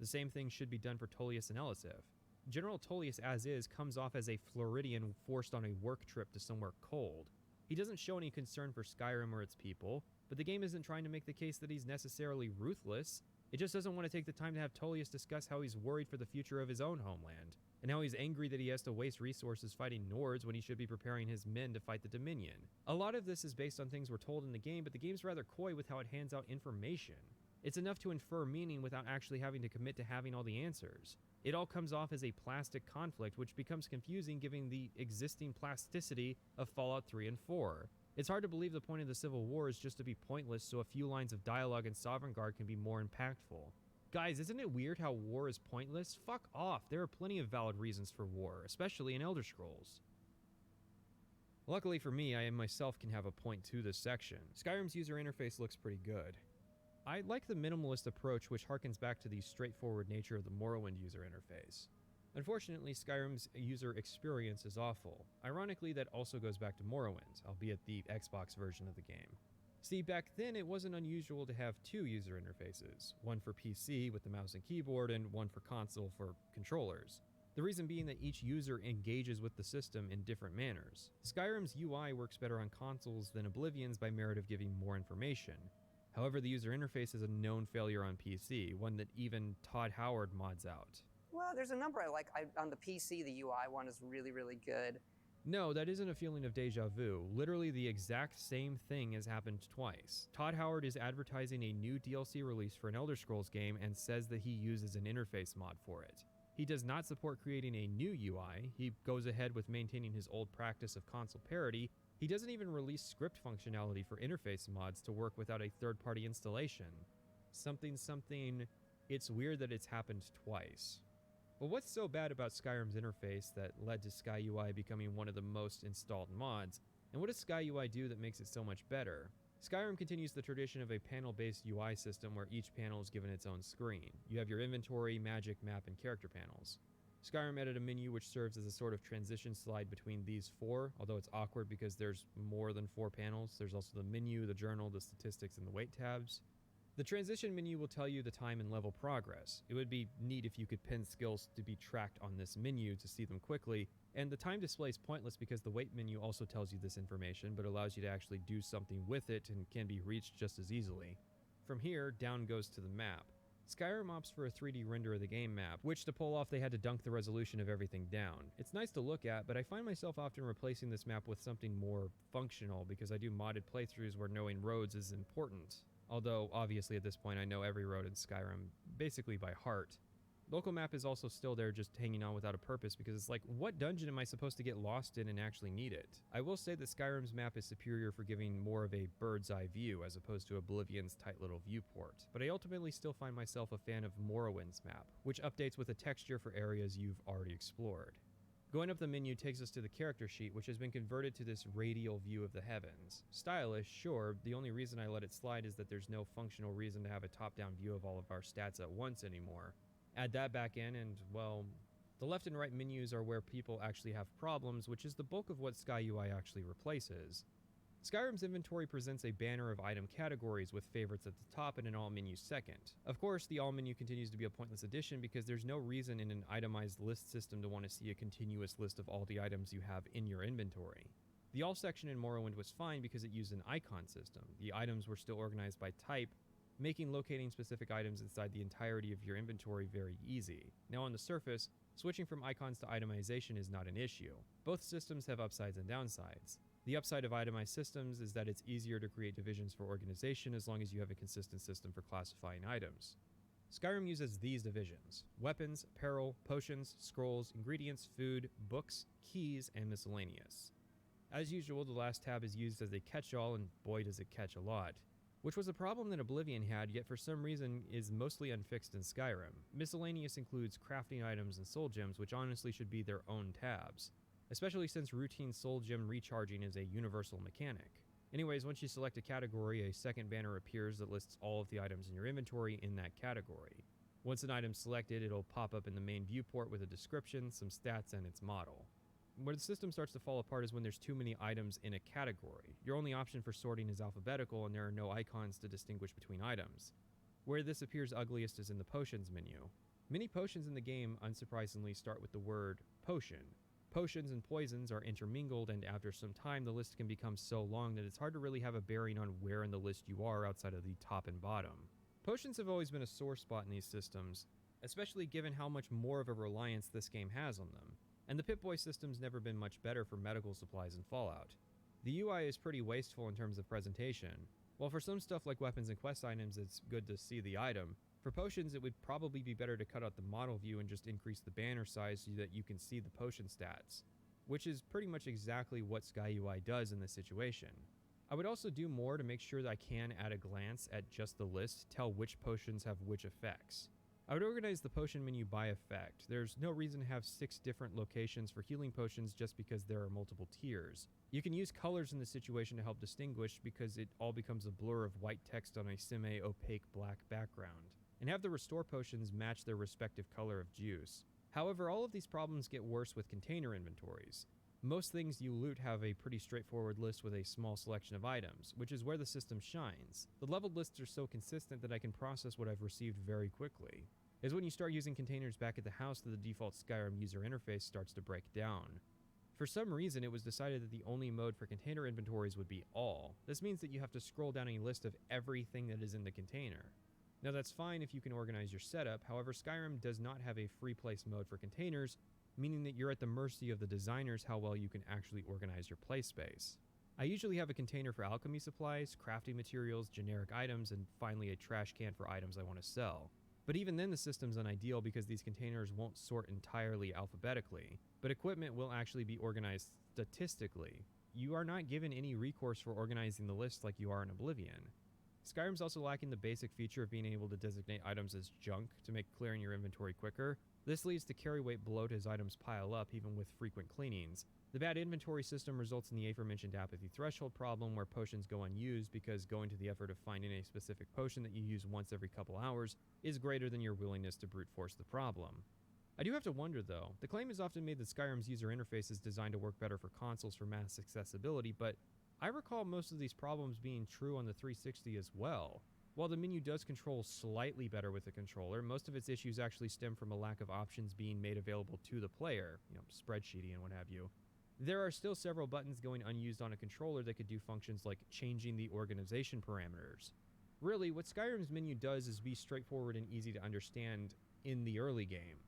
The same thing should be done for Tullius and Elisif. General Tullius as is comes off as a Floridian forced on a work trip to somewhere cold. He doesn't show any concern for Skyrim or its people, but the game isn't trying to make the case that he's necessarily ruthless. It just doesn't want to take the time to have Tullius discuss how he's worried for the future of his own homeland, and how he's angry that he has to waste resources fighting Nords when he should be preparing his men to fight the Dominion. A lot of this is based on things we're told in the game, but the game's rather coy with how it hands out information. It's enough to infer meaning without actually having to commit to having all the answers. It all comes off as a plastic conflict, which becomes confusing given the existing plasticity of Fallout 3 and 4. It's hard to believe the point of the Civil War is just to be pointless so a few lines of dialogue in Sovngarde can be more impactful. Guys, isn't it weird how war is pointless? Fuck off, there are plenty of valid reasons for war, especially in Elder Scrolls. Luckily for me, I myself can have a point to this section. Skyrim's user interface looks pretty good. I like the minimalist approach, which harkens back to the straightforward nature of the Morrowind user interface. Unfortunately, Skyrim's user experience is awful. Ironically, that also goes back to Morrowind, albeit the Xbox version of the game. See, back then it wasn't unusual to have two user interfaces, one for PC with the mouse and keyboard and one for console for controllers. The reason being that each user engages with the system in different manners. Skyrim's UI works better on consoles than Oblivion's by merit of giving more information. However, the user interface is a known failure on PC, one that even Todd Howard mods out. Well, there's a number I like. On the PC, the UI one is really, really good. No, that isn't a feeling of deja vu. Literally the exact same thing has happened twice. Todd Howard is advertising a new DLC release for an Elder Scrolls game and says that he uses an interface mod for it. He does not support creating a new UI. He goes ahead with maintaining his old practice of console parity. He doesn't even release script functionality for interface mods to work without a third-party installation. Something, it's weird that it's happened twice. But what's so bad about Skyrim's interface that led to SkyUI becoming one of the most installed mods? And what does SkyUI do that makes it so much better? Skyrim continues the tradition of a panel-based UI system where each panel is given its own screen. You have your inventory, magic, map, and character panels. Skyrim added a menu which serves as a sort of transition slide between these four, although it's awkward because there's more than 4 panels. There's also the menu, the journal, the statistics, and the weight tabs. The transition menu will tell you the time and level progress. It would be neat if you could pin skills to be tracked on this menu to see them quickly, and the time display is pointless because the weight menu also tells you this information, but allows you to actually do something with it and can be reached just as easily. From here, down goes to the map. Skyrim opts for a 3D render of the game map, which to pull off they had to dunk the resolution of everything down. It's nice to look at, but I find myself often replacing this map with something more functional because I do modded playthroughs where knowing roads is important. Although, obviously at this point I know every road in Skyrim basically by heart. Local map is also still there, just hanging on without a purpose, because it's like, what dungeon am I supposed to get lost in and actually need it? I will say that Skyrim's map is superior for giving more of a bird's eye view as opposed to Oblivion's tight little viewport, but I ultimately still find myself a fan of Morrowind's map, which updates with a texture for areas you've already explored. Going up the menu takes us to the character sheet, which has been converted to this radial view of the heavens. Stylish, sure, the only reason I let it slide is that there's no functional reason to have a top-down view of all of our stats at once anymore. Add that back in and, well, the left and right menus are where people actually have problems, which is the bulk of what SkyUI actually replaces. Skyrim's inventory presents a banner of item categories with favorites at the top and an all menu second. Of course, the all menu continues to be a pointless addition because there's no reason in an itemized list system to want to see a continuous list of all the items you have in your inventory. The all section in Morrowind was fine because it used an icon system. The items were still organized by type, making locating specific items inside the entirety of your inventory very easy. Now on the surface, switching from icons to itemization is not an issue. Both systems have upsides and downsides. The upside of itemized systems is that it's easier to create divisions for organization as long as you have a consistent system for classifying items. Skyrim uses these divisions: weapons, apparel, potions, scrolls, ingredients, food, books, keys, and miscellaneous. As usual, the last tab is used as a catch-all, and boy does it catch a lot. Which was a problem that Oblivion had, yet for some reason is mostly unfixed in Skyrim. Miscellaneous includes crafting items and soul gems, which honestly should be their own tabs, especially since routine soul gem recharging is a universal mechanic. Anyways, once you select a category, a second banner appears that lists all of the items in your inventory in that category. Once an item's selected, it'll pop up in the main viewport with a description, some stats, and its model. Where the system starts to fall apart is when there's too many items in a category. Your only option for sorting is alphabetical, and there are no icons to distinguish between items. Where this appears ugliest is in the potions menu. Many potions in the game, unsurprisingly, start with the word potion. Potions and poisons are intermingled, and after some time the list can become so long that it's hard to really have a bearing on where in the list you are outside of the top and bottom. Potions have always been a sore spot in these systems, especially given how much more of a reliance this game has on them. And the Pip-Boy system's never been much better for medical supplies in Fallout. The UI is pretty wasteful in terms of presentation. While for some stuff like weapons and quest items it's good to see the item, for potions it would probably be better to cut out the model view and just increase the banner size so that you can see the potion stats, which is pretty much exactly what SkyUI does in this situation. I would also do more to make sure that I can, at a glance at just the list, tell which potions have which effects. I would organize the potion menu by effect. There's no reason to have 6 different locations for healing potions just because there are multiple tiers. You can use colors in this situation to help distinguish because it all becomes a blur of white text on a semi-opaque black background, and have the restore potions match their respective color of juice. However, all of these problems get worse with container inventories. Most things you loot have a pretty straightforward list with a small selection of items, which is where the system shines. The leveled lists are so consistent that I can process what I've received very quickly. It's when you start using containers back at the house that the default Skyrim user interface starts to break down. For some reason, it was decided that the only mode for container inventories would be all. This means that you have to scroll down a list of everything that is in the container. Now that's fine if you can organize your setup, however Skyrim does not have a free place mode for containers, meaning that you're at the mercy of the designers how well you can actually organize your play space. I usually have a container for alchemy supplies, crafting materials, generic items, and finally a trash can for items I want to sell. But even then the system's unideal because these containers won't sort entirely alphabetically, but equipment will actually be organized statistically. You are not given any recourse for organizing the list like you are in Oblivion. Skyrim's also lacking the basic feature of being able to designate items as junk to make clearing your inventory quicker. This leads to carry weight bloat as items pile up even with frequent cleanings. The bad inventory system results in the aforementioned apathy threshold problem where potions go unused because going to the effort of finding a specific potion that you use once every couple hours is greater than your willingness to brute force the problem. I do have to wonder though, the claim is often made that Skyrim's user interface is designed to work better for consoles for mass accessibility, but I recall most of these problems being true on the 360 as well. While the menu does control slightly better with the controller, most of its issues actually stem from a lack of options being made available to the player, spreadsheeting and what have you. There are still several buttons going unused on a controller that could do functions like changing the organization parameters. Really, what Skyrim's menu does is be straightforward and easy to understand in the early game.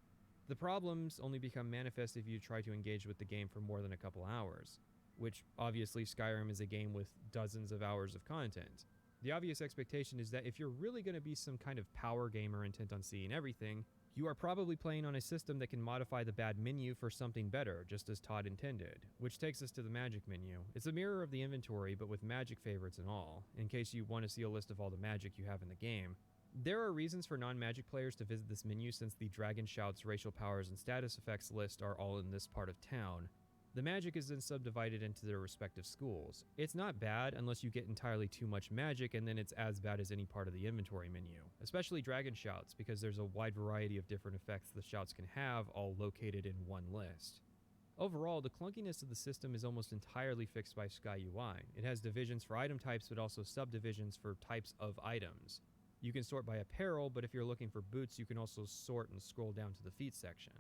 The problems only become manifest if you try to engage with the game for more than a couple hours, which obviously Skyrim is a game with dozens of hours of content. The obvious expectation is that if you're really going to be some kind of power gamer intent on seeing everything, You are probably playing on a system that can modify the bad menu for something better, just as Todd intended. Which takes us to the magic menu. It's a mirror of the inventory, but with magic favorites and all, in case you want to see a list of all the magic you have in the game. There are reasons for non-magic players to visit this menu since the Dragon Shout's racial powers and status effects list are all in this part of town. The magic is then subdivided into their respective schools. It's not bad unless you get entirely too much magic, and then it's as bad as any part of the inventory menu, especially Dragon Shouts, because there's a wide variety of different effects the shouts can have, all located in one list. Overall, the clunkiness of the system is almost entirely fixed by Sky UI. It has divisions for item types, but also subdivisions for types of items. You can sort by apparel, but if you're looking for boots, you can also sort and scroll down to the feet section.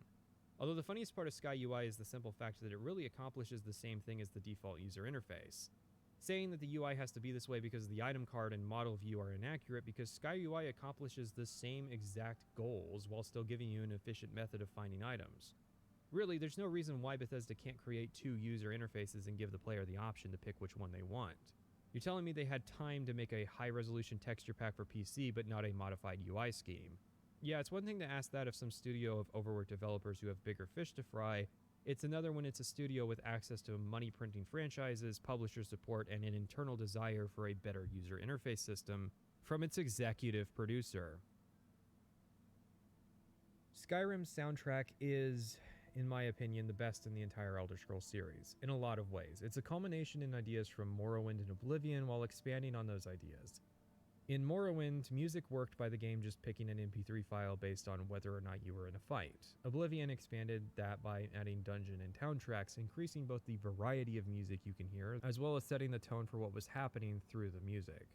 Although the funniest part of Sky UI is the simple fact that it really accomplishes the same thing as the default user interface. Saying that the UI has to be this way because the item card and model view are inaccurate, because Sky UI accomplishes the same exact goals while still giving you an efficient method of finding items. Really, there's no reason why Bethesda can't create two user interfaces and give the player the option to pick which one they want. You're telling me they had time to make a high-resolution texture pack for PC but not a modified UI scheme. Yeah, it's one thing to ask that of some studio of overworked developers who have bigger fish to fry. It's another when it's a studio with access to money-printing franchises, publisher support, and an internal desire for a better user interface system from its executive producer. Skyrim's soundtrack is, in my opinion, the best in the entire Elder Scrolls series, in a lot of ways. It's a culmination in ideas from Morrowind and Oblivion while expanding on those ideas. In Morrowind, music worked by the game just picking an MP3 file based on whether or not you were in a fight. Oblivion expanded that by adding dungeon and town tracks, increasing both the variety of music you can hear, as well as setting the tone for what was happening through the music.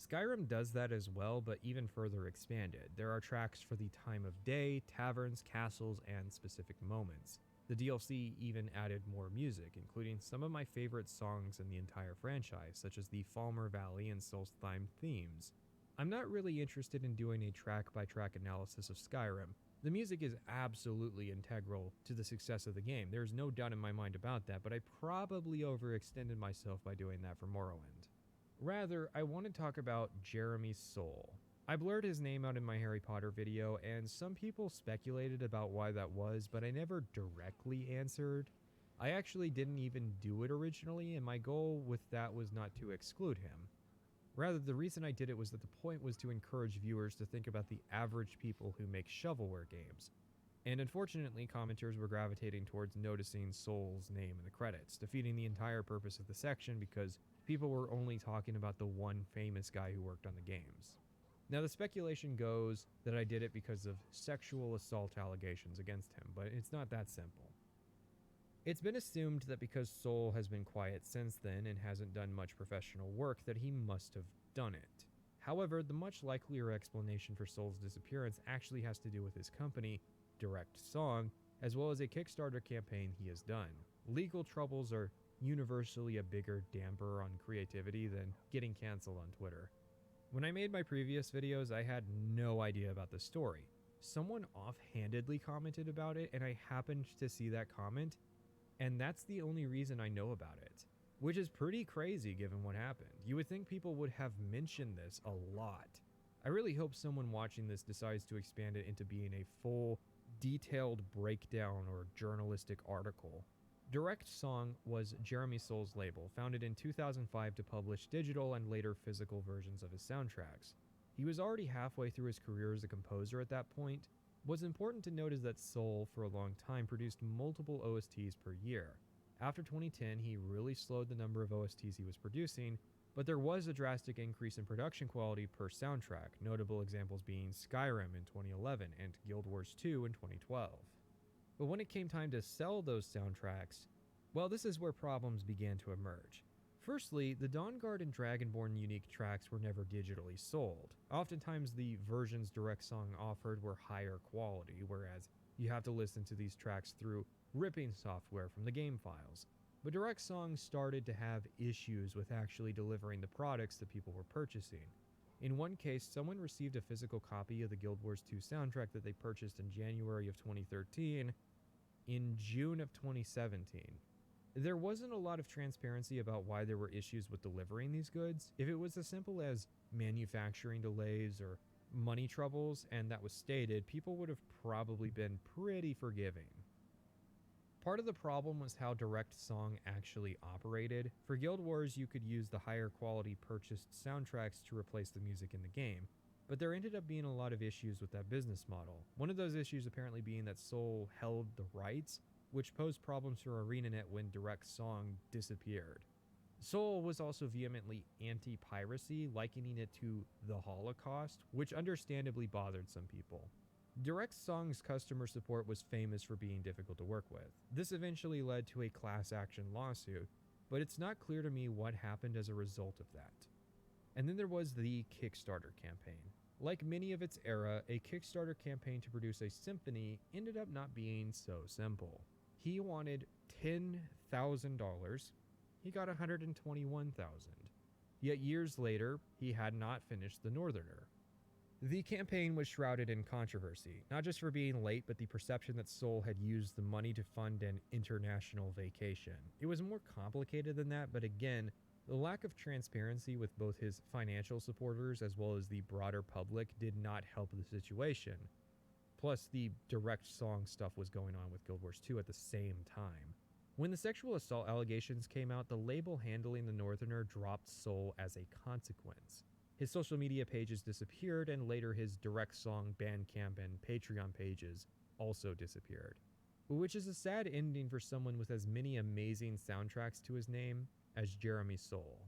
Skyrim does that as well, but even further expanded. There are tracks for the time of day, taverns, castles, and specific moments. The DLC even added more music, including some of my favorite songs in the entire franchise, such as the Falmer Valley and Solstheim themes. I'm not really interested in doing a track-by-track analysis of Skyrim. The music is absolutely integral to the success of the game. There's no doubt in my mind about that, but I probably overextended myself by doing that for Morrowind. Rather, I want to talk about Jeremy's soul. I blurred his name out in my Harry Potter video, and some people speculated about why that was, but I never directly answered. I actually didn't even do it originally, and my goal with that was not to exclude him. Rather, the reason I did it was that the point was to encourage viewers to think about the average people who make shovelware games. And unfortunately, commenters were gravitating towards noticing Soul's name in the credits, defeating the entire purpose of the section because people were only talking about the one famous guy who worked on the games. Now, the speculation goes that I did it because of sexual assault allegations against him, but it's not that simple. It's been assumed that because Soul has been quiet since then and hasn't done much professional work that he must have done it. However, the much likelier explanation for Soul's disappearance actually has to do with his company, Direct Song, as well as a Kickstarter campaign he has done. Legal troubles are universally a bigger damper on creativity than getting canceled on Twitter. When I made my previous videos, I had no idea about the story. Someone offhandedly commented about it, and I happened to see that comment, and that's the only reason I know about it. Which is pretty crazy given what happened. You would think people would have mentioned this a lot. I really hope someone watching this decides to expand it into being a full, detailed breakdown or journalistic article. Direct Song was Jeremy Soul's label, founded in 2005 to publish digital and later physical versions of his soundtracks. He was already halfway through his career as a composer at that point. What's important to note is that Soul, for a long time, produced multiple OSTs per year. After 2010, he really slowed the number of OSTs he was producing, but there was a drastic increase in production quality per soundtrack, notable examples being Skyrim in 2011 and Guild Wars 2 in 2012. But when it came time to sell those soundtracks, well, this is where problems began to emerge. Firstly, the Dawnguard and Dragonborn unique tracks were never digitally sold. Oftentimes, the versions Direct Song offered were higher quality, whereas you have to listen to these tracks through ripping software from the game files. But Direct Song started to have issues with actually delivering the products that people were purchasing. In one case, someone received a physical copy of the Guild Wars 2 soundtrack that they purchased in January of 2013 in June of 2017. There wasn't a lot of transparency about why there were issues with delivering these goods. If it was as simple as manufacturing delays or money troubles and that was stated, people would have probably been pretty forgiving. Part of the problem was how Direct Song actually operated. For Guild Wars, you could use the higher quality purchased soundtracks to replace the music in the game, but there ended up being a lot of issues with that business model. One of those issues apparently being that Soul held the rights, which posed problems for ArenaNet when Direct Song disappeared. Soul was also vehemently anti-piracy, likening it to the Holocaust, which understandably bothered some people. Direct Song's customer support was famous for being difficult to work with. This eventually led to a class action lawsuit, but it's not clear to me what happened as a result of that. And then there was the Kickstarter campaign. Like many of its era, a Kickstarter campaign to produce a symphony ended up not being so simple. He wanted $10,000. He got $121,000. Yet years later, he had not finished The Northerner. The campaign was shrouded in controversy, not just for being late, but the perception that Soul had used the money to fund an international vacation. It was more complicated than that, but again, the lack of transparency with both his financial supporters as well as the broader public did not help the situation. Plus, the Direct Song stuff was going on with Guild Wars 2 at the same time. When the sexual assault allegations came out, the label handling the Northerner dropped Soul as a consequence. His social media pages disappeared, and later his Direct Song Bandcamp and Patreon pages also disappeared. Which is a sad ending for someone with as many amazing soundtracks to his name as Jeremy Soule.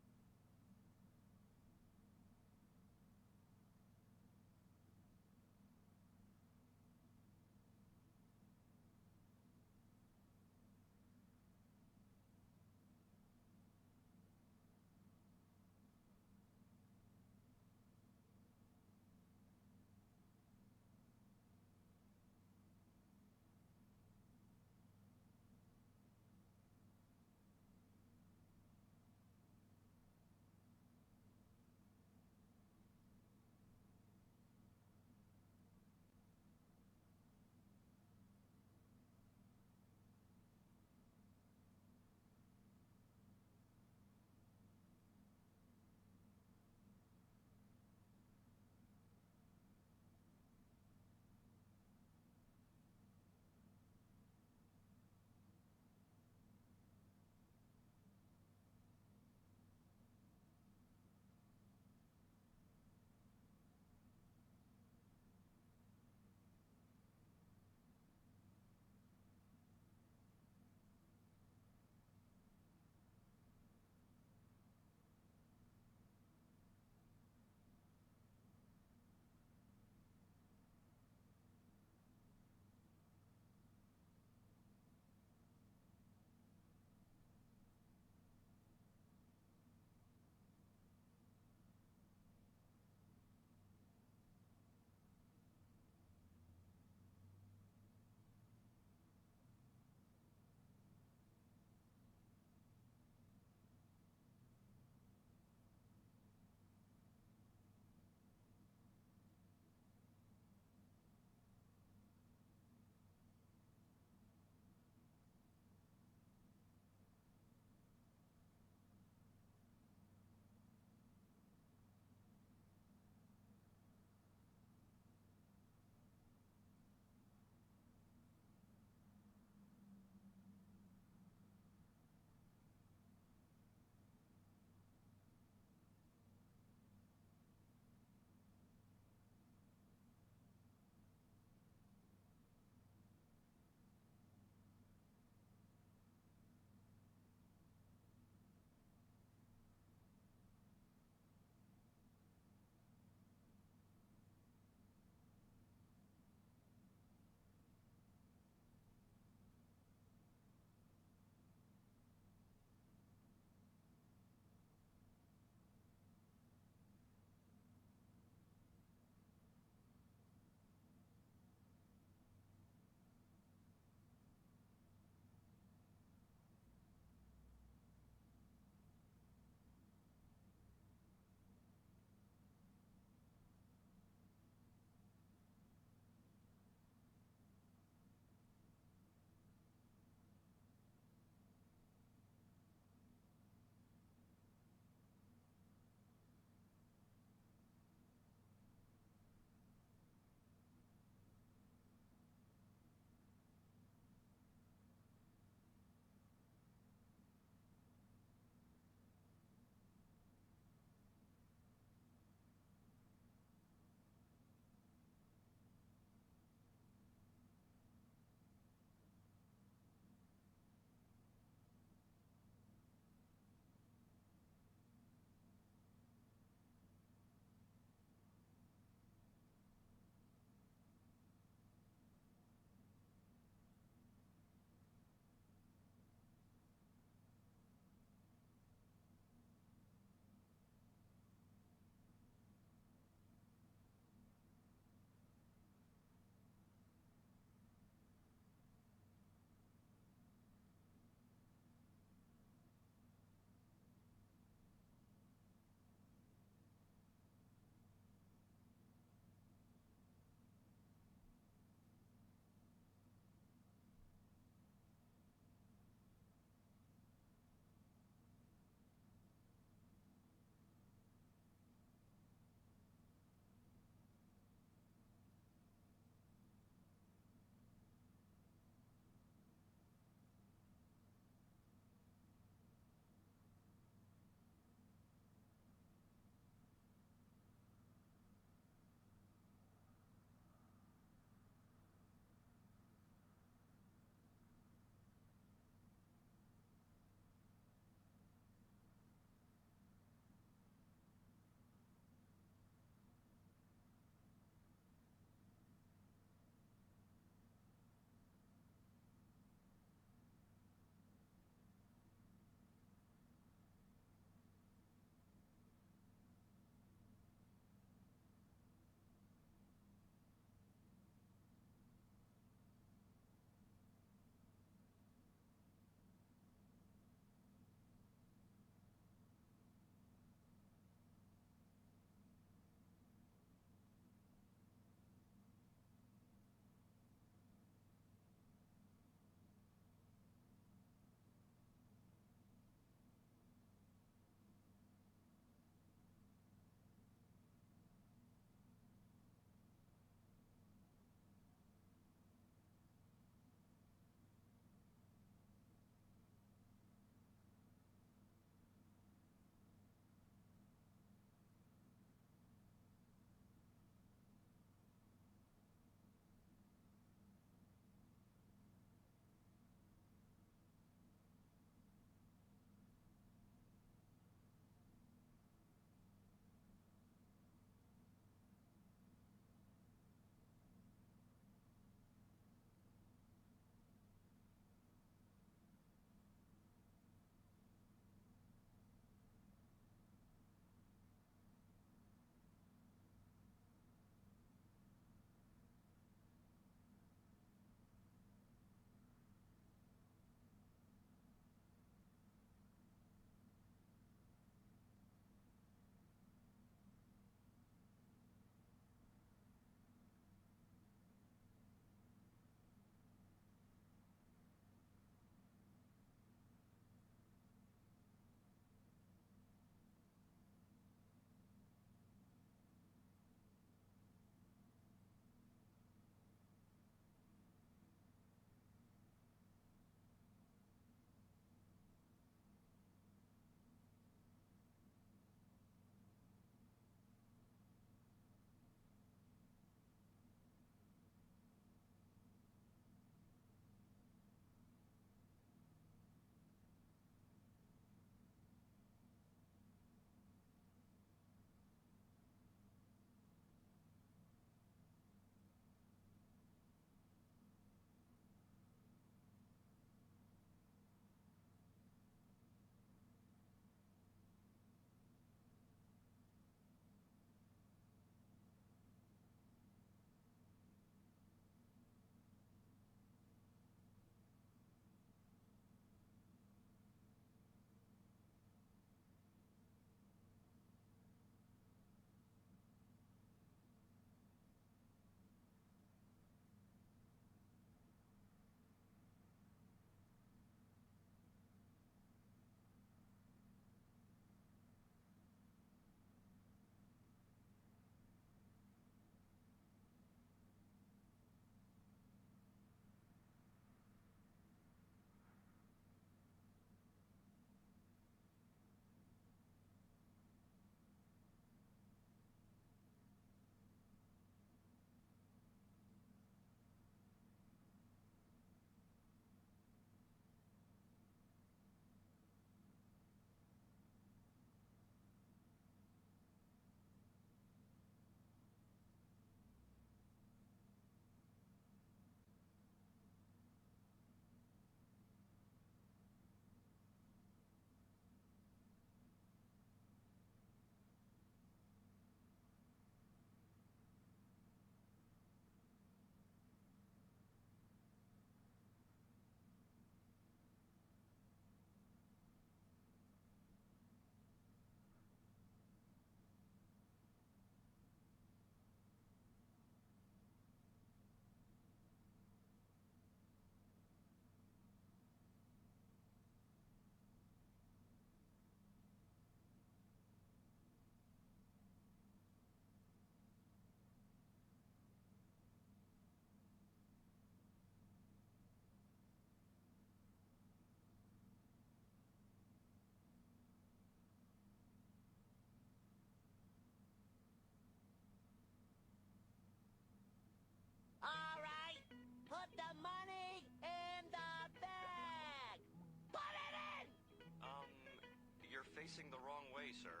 facing the wrong way, sir.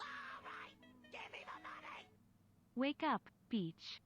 Alright, give me the money! Wake up, Peach.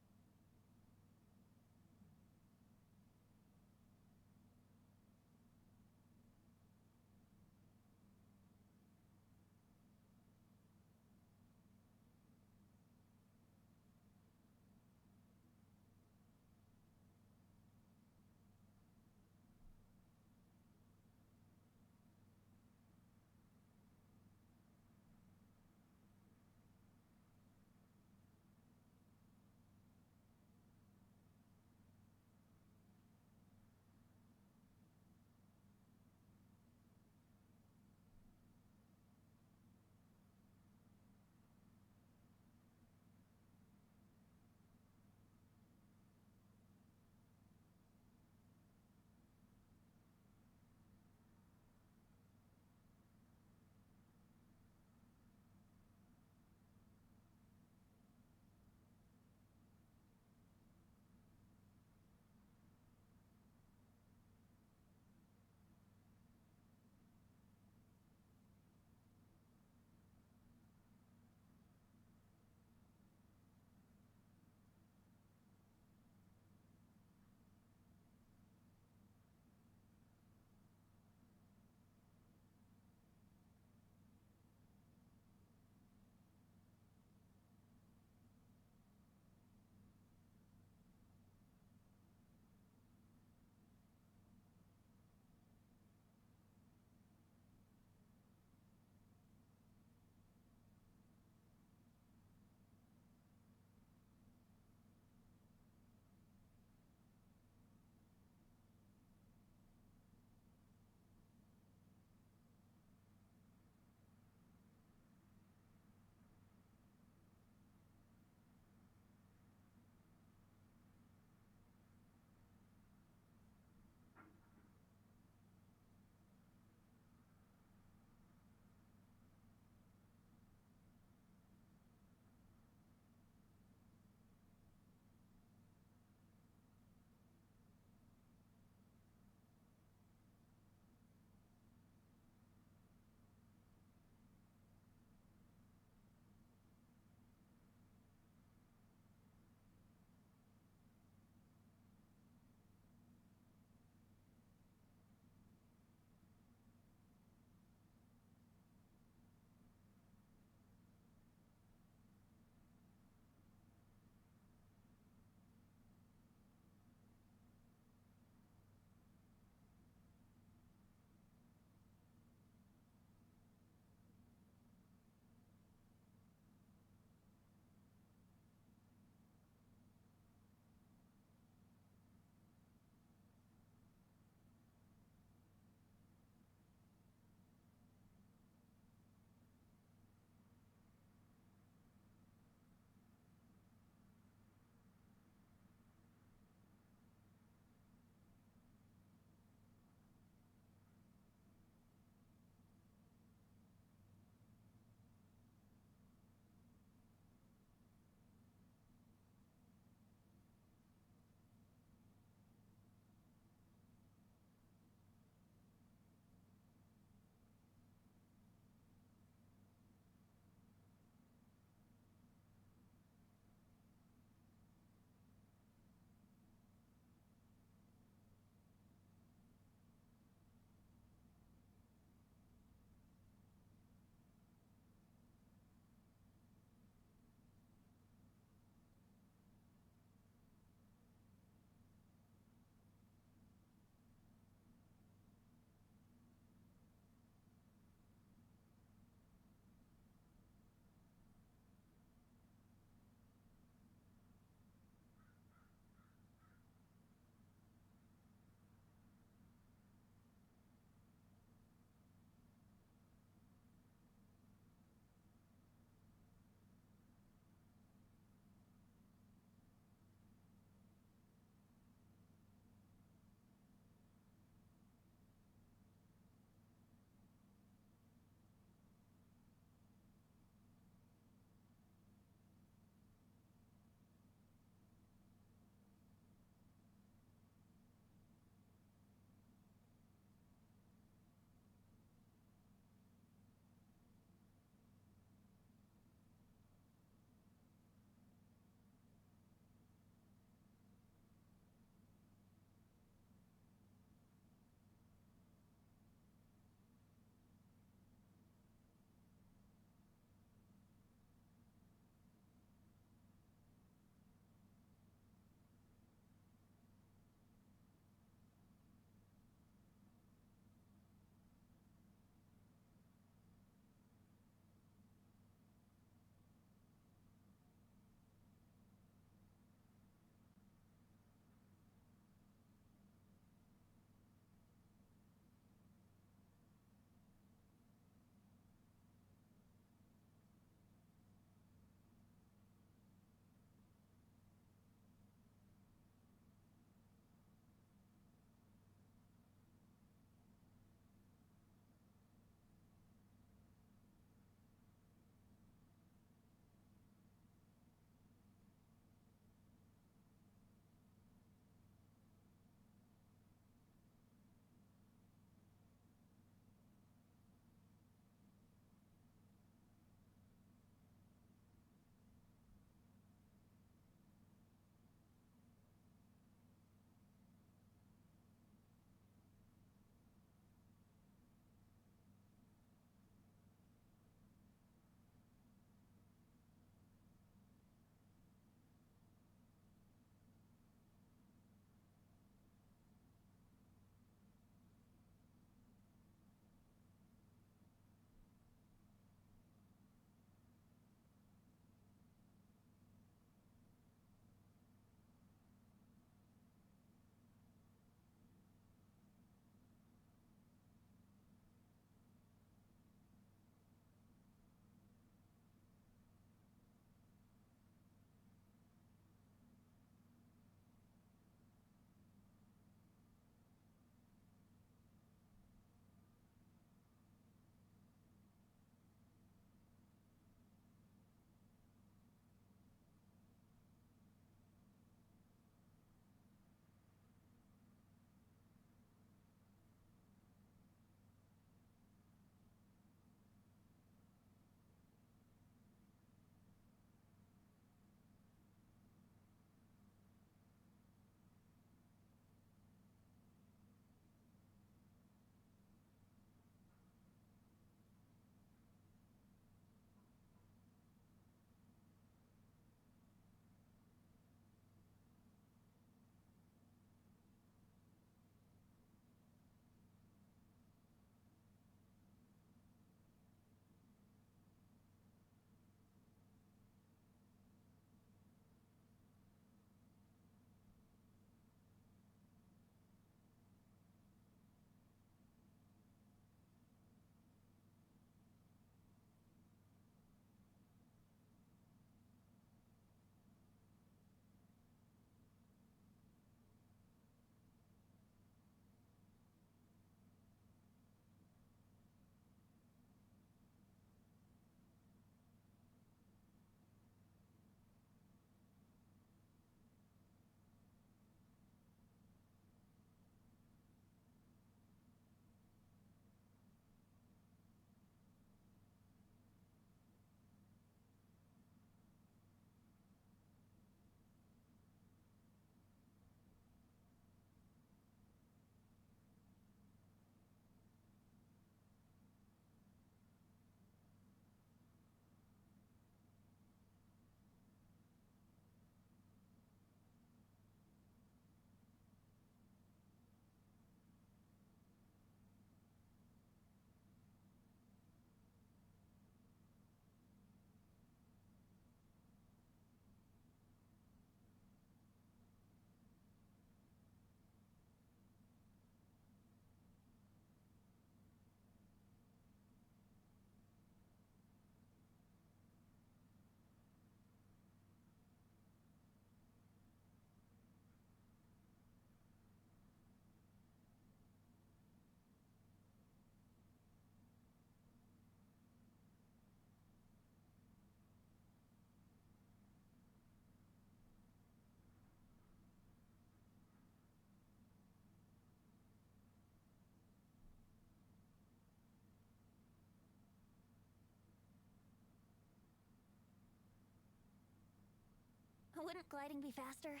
not gliding be faster?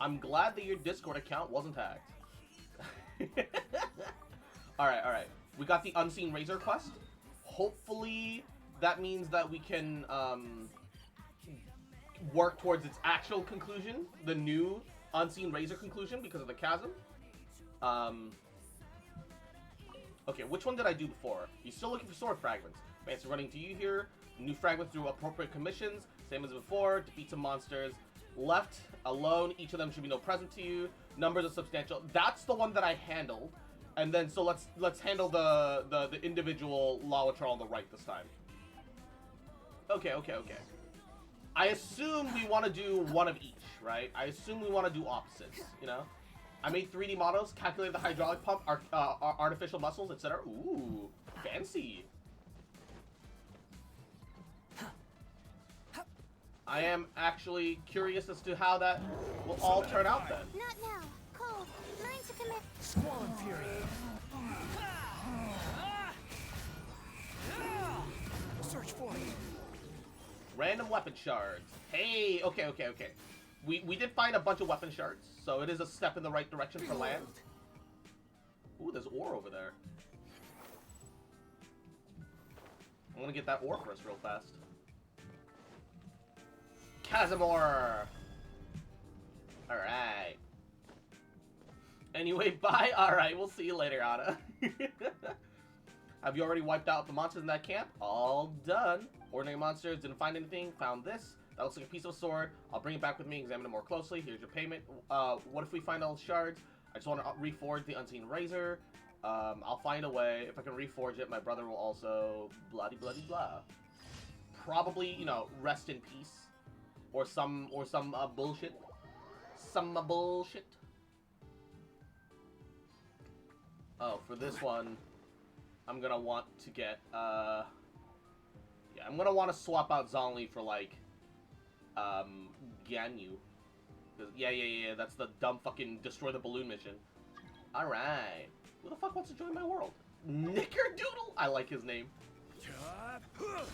I'm glad that your Discord account wasn't hacked. Alright. We got the Unseen Razor quest. Hopefully, that means that we can work towards its actual conclusion. The new Unseen Razor conclusion because of the chasm. Okay, which one did I do before? You're still looking for sword fragments. Fancy running to you here. New fragments through appropriate commissions. Same as before. Defeat some monsters. Left alone. Each of them should be no present to you. Numbers are substantial. That's the one that I handled. And then so let's handle the individual Lawatral on the right this time. Okay. I assume we want to do one of each, right? I assume we want to do opposites, you know? I made 3D models, calculated the hydraulic pump, artificial muscles, etc. Ooh, fancy. I am actually curious as to how that will all turn out then. Not now. Cold. Mine to commit. Squall and Fury. Search for it. Random weapon shards. Hey, okay. We did find a bunch of weapon shards, so it is a step in the right direction for land. Ooh, there's ore over there. I'm gonna get that ore for us real fast. Chasm ore! Alright. Anyway, bye. Alright, we'll see you later, Anna. Have you already wiped out the monsters in that camp? All done. Ordinary monsters, didn't find anything, found this. That looks like a piece of sword. I'll bring it back with me, examine it more closely. Here's your payment. What if we find all the shards? I just want to reforge the Unseen Razor. I'll find a way. If I can reforge it, my brother will also bloody blah. Probably, you know, rest in peace. Or some bullshit. Some bullshit. Oh, for this one, I'm gonna want to get, yeah, I'm gonna want to swap out Zhongli for, like, Ganyu. Yeah, that's the dumb fucking destroy the balloon mission. Alright. Who the fuck wants to join my world? Knickerdoodle? I like his name.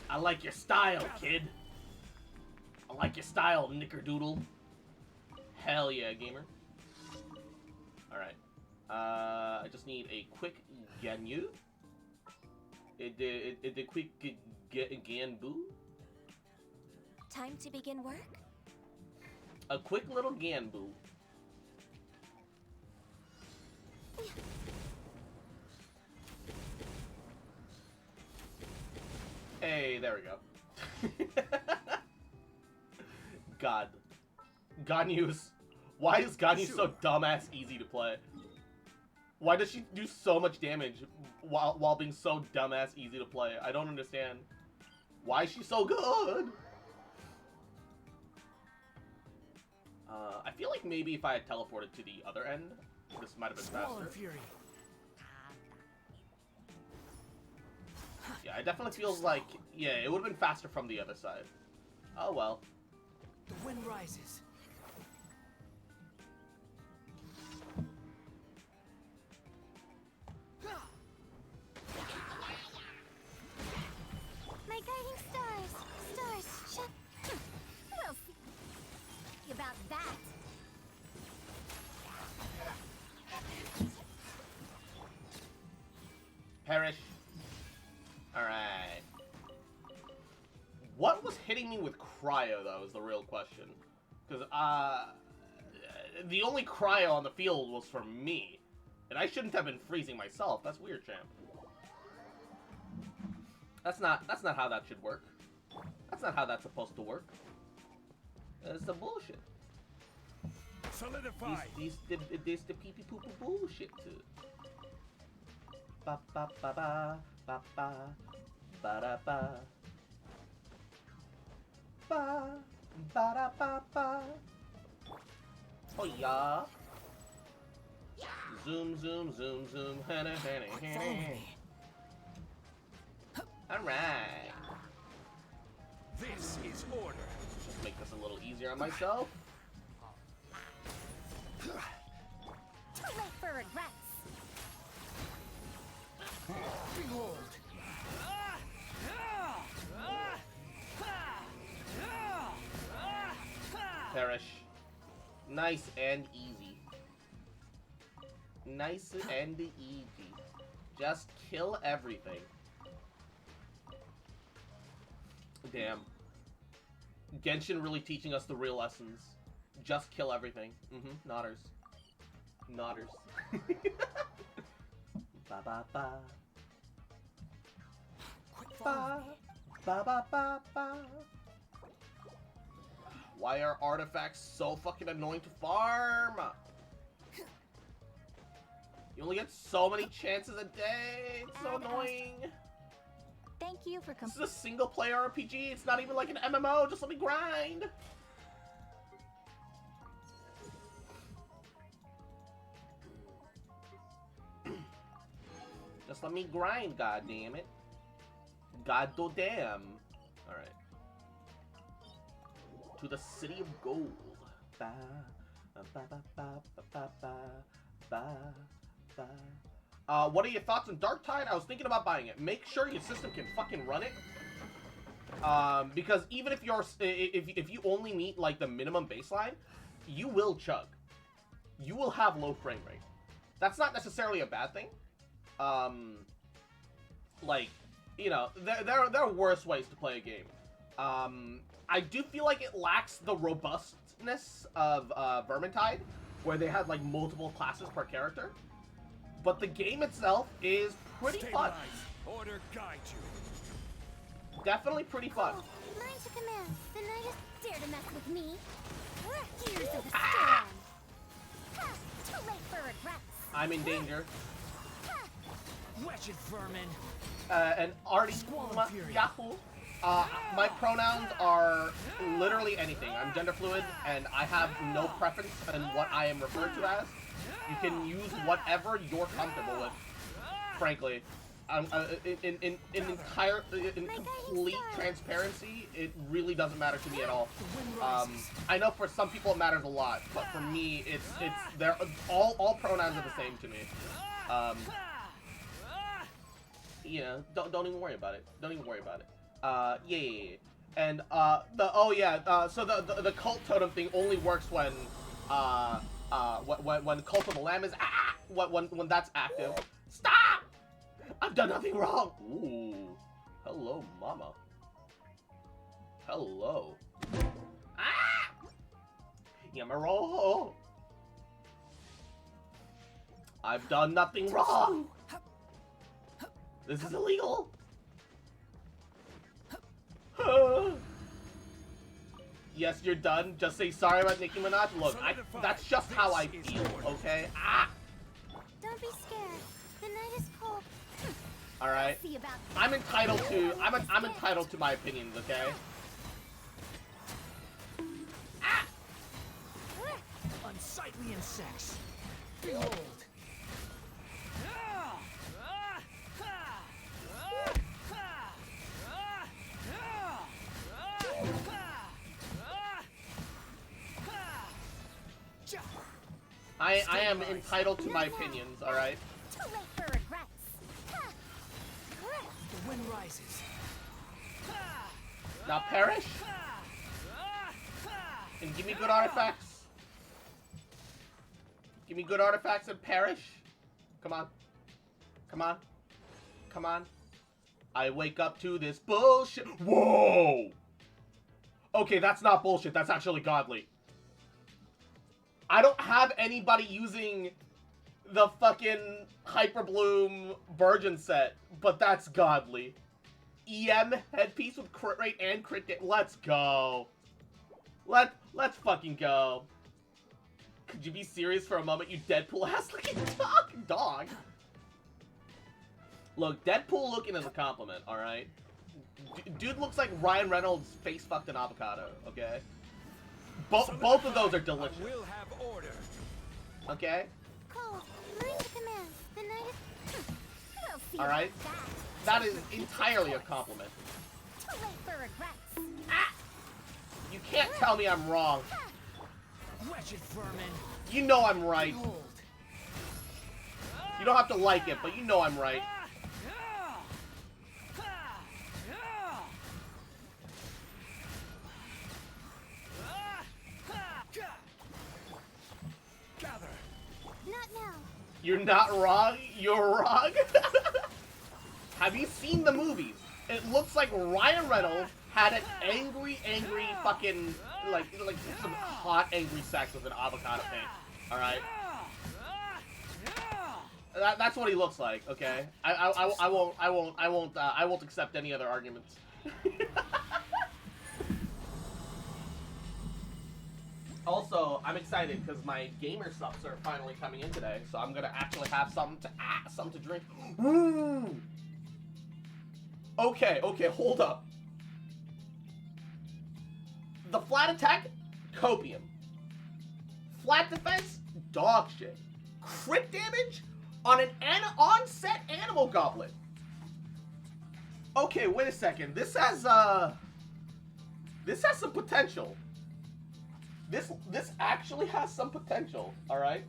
I like your style, kid. I like your style, Knickerdoodle. Hell yeah, gamer. Alright. I just need a quick Ganyu. A quick Ganbu. Time to begin work? A quick little Ganbu. Hey, there we go. God. Ganyu's. Why is Ganyu so dumbass easy to play? Why does she do so much damage while being so dumbass easy to play? I don't understand. Why is she so good? I feel like maybe if I had teleported to the other end, this might have been faster. Yeah, it definitely feels like, yeah, it would have been faster from the other side. Oh well. The wind rises. My guiding stars. Stars, shut. We'll see about that. Perish. Alright. What was hitting me with cryo, though, is the real question. Because, the only cryo on the field was for me. And I shouldn't have been freezing myself. That's weird, champ. That's not how that should work. That's not how that's supposed to work. That's the bullshit. Solidify. This the pee pee poo poo bullshit too. Ba ba ba ba ba ba ba da ba ba ba da ba ba. Oh yeah. Zoom zoom zoom zoom. Hana hana hana. All right. This is order. Just make this a little easier on myself. Too late for regrets. Behold. Perish. Nice and easy. Nice and easy. Just kill everything. Damn. Genshin really teaching us the real lessons. Just kill everything. Nodders. Nodders. Ba ba ba. Ba ba ba ba ba. Why are artifacts so fucking annoying to farm? You only get so many chances a day. It's so annoying. Thank you for This is a single player RPG. It's not even like an MMO. Just let me grind. Just let me grind, god damn it. God damn. Alright. To the city of gold. Ba, ba, ba, ba, ba, ba, ba, ba. What are your thoughts on Darktide? I was thinking about buying it. Make sure your system can fucking run it. Because even if you're if you only meet like the minimum baseline, you will chug. You will have low frame rate. That's not necessarily a bad thing. Like, you know, there are worse ways to play a game. I do feel like it lacks the robustness of Vermintide, where they had like multiple classes per character. But the game itself is pretty fun. Order guide you. Definitely pretty fun. Mine to command. The Nidus dare to mess with me. Gears of the storm. Ha! Too late for regrets. I'm in danger. Wretched vermin. And Artie Yahoo. My pronouns are literally anything. I'm gender fluid, and I have no preference in what I am referred to as. You can use whatever you're comfortable with, frankly. In complete transparency, it really doesn't matter to me at all. I know for some people it matters a lot, but for me, they're all pronouns are the same to me. You know, don't even worry about it. Don't even worry about it. Yeah. And so the cult totem thing only works when Cult of the Lamb is when that's active. Stop! I've done nothing wrong. Ooh. Hello, mama. Hello. Ah! Yamaro. I've done nothing wrong. This is illegal. Yes, you're done. Just say sorry about Nicki Minaj. Look, that's just how I feel, okay? Ah! Don't be scared. The night is cold. Alright. I'm entitled to my opinions, okay? Ah! Unsightly insects. Behold. I am entitled to my opinions, alright? Too late for regrets. The wind rises. Now perish. And give me good artifacts. Give me good artifacts and perish. Come on. Come on. Come on. I wake up to this bullshit. Whoa! Okay, that's not bullshit. That's actually godly. I don't have anybody using the fucking Hyperbloom Virgin set, but that's godly. EM headpiece with crit rate and crit hit. Let's go. Let's fucking go. Could you be serious for a moment, you Deadpool ass looking dog? Look, Deadpool looking is a compliment, alright? Dude looks like Ryan Reynolds face fucked an avocado, okay? Both of those are delicious. I will have order. Okay? Cold. Mine to command. The night is... We'll see Alright? about That is entirely a compliment. Too late for regrets. Ah! You can't tell me I'm wrong. Wretched vermin. You know I'm right. You don't have to like it, but you know I'm right. You're not wrong. You're wrong. Have you seen the movies? It looks like Ryan Reynolds had an angry fucking like some hot angry sex with an avocado paint. All right. That's what he looks like. Okay. I won't accept any other arguments. Also, I'm excited because my gamer subs are finally coming in today, so I'm gonna actually have something to drink. Woo! Okay, hold up. The flat attack, copium. Flat defense, dog shit. Crit damage on an on-set animal goblet. Okay, wait a second. This has some potential. This actually has some potential, alright?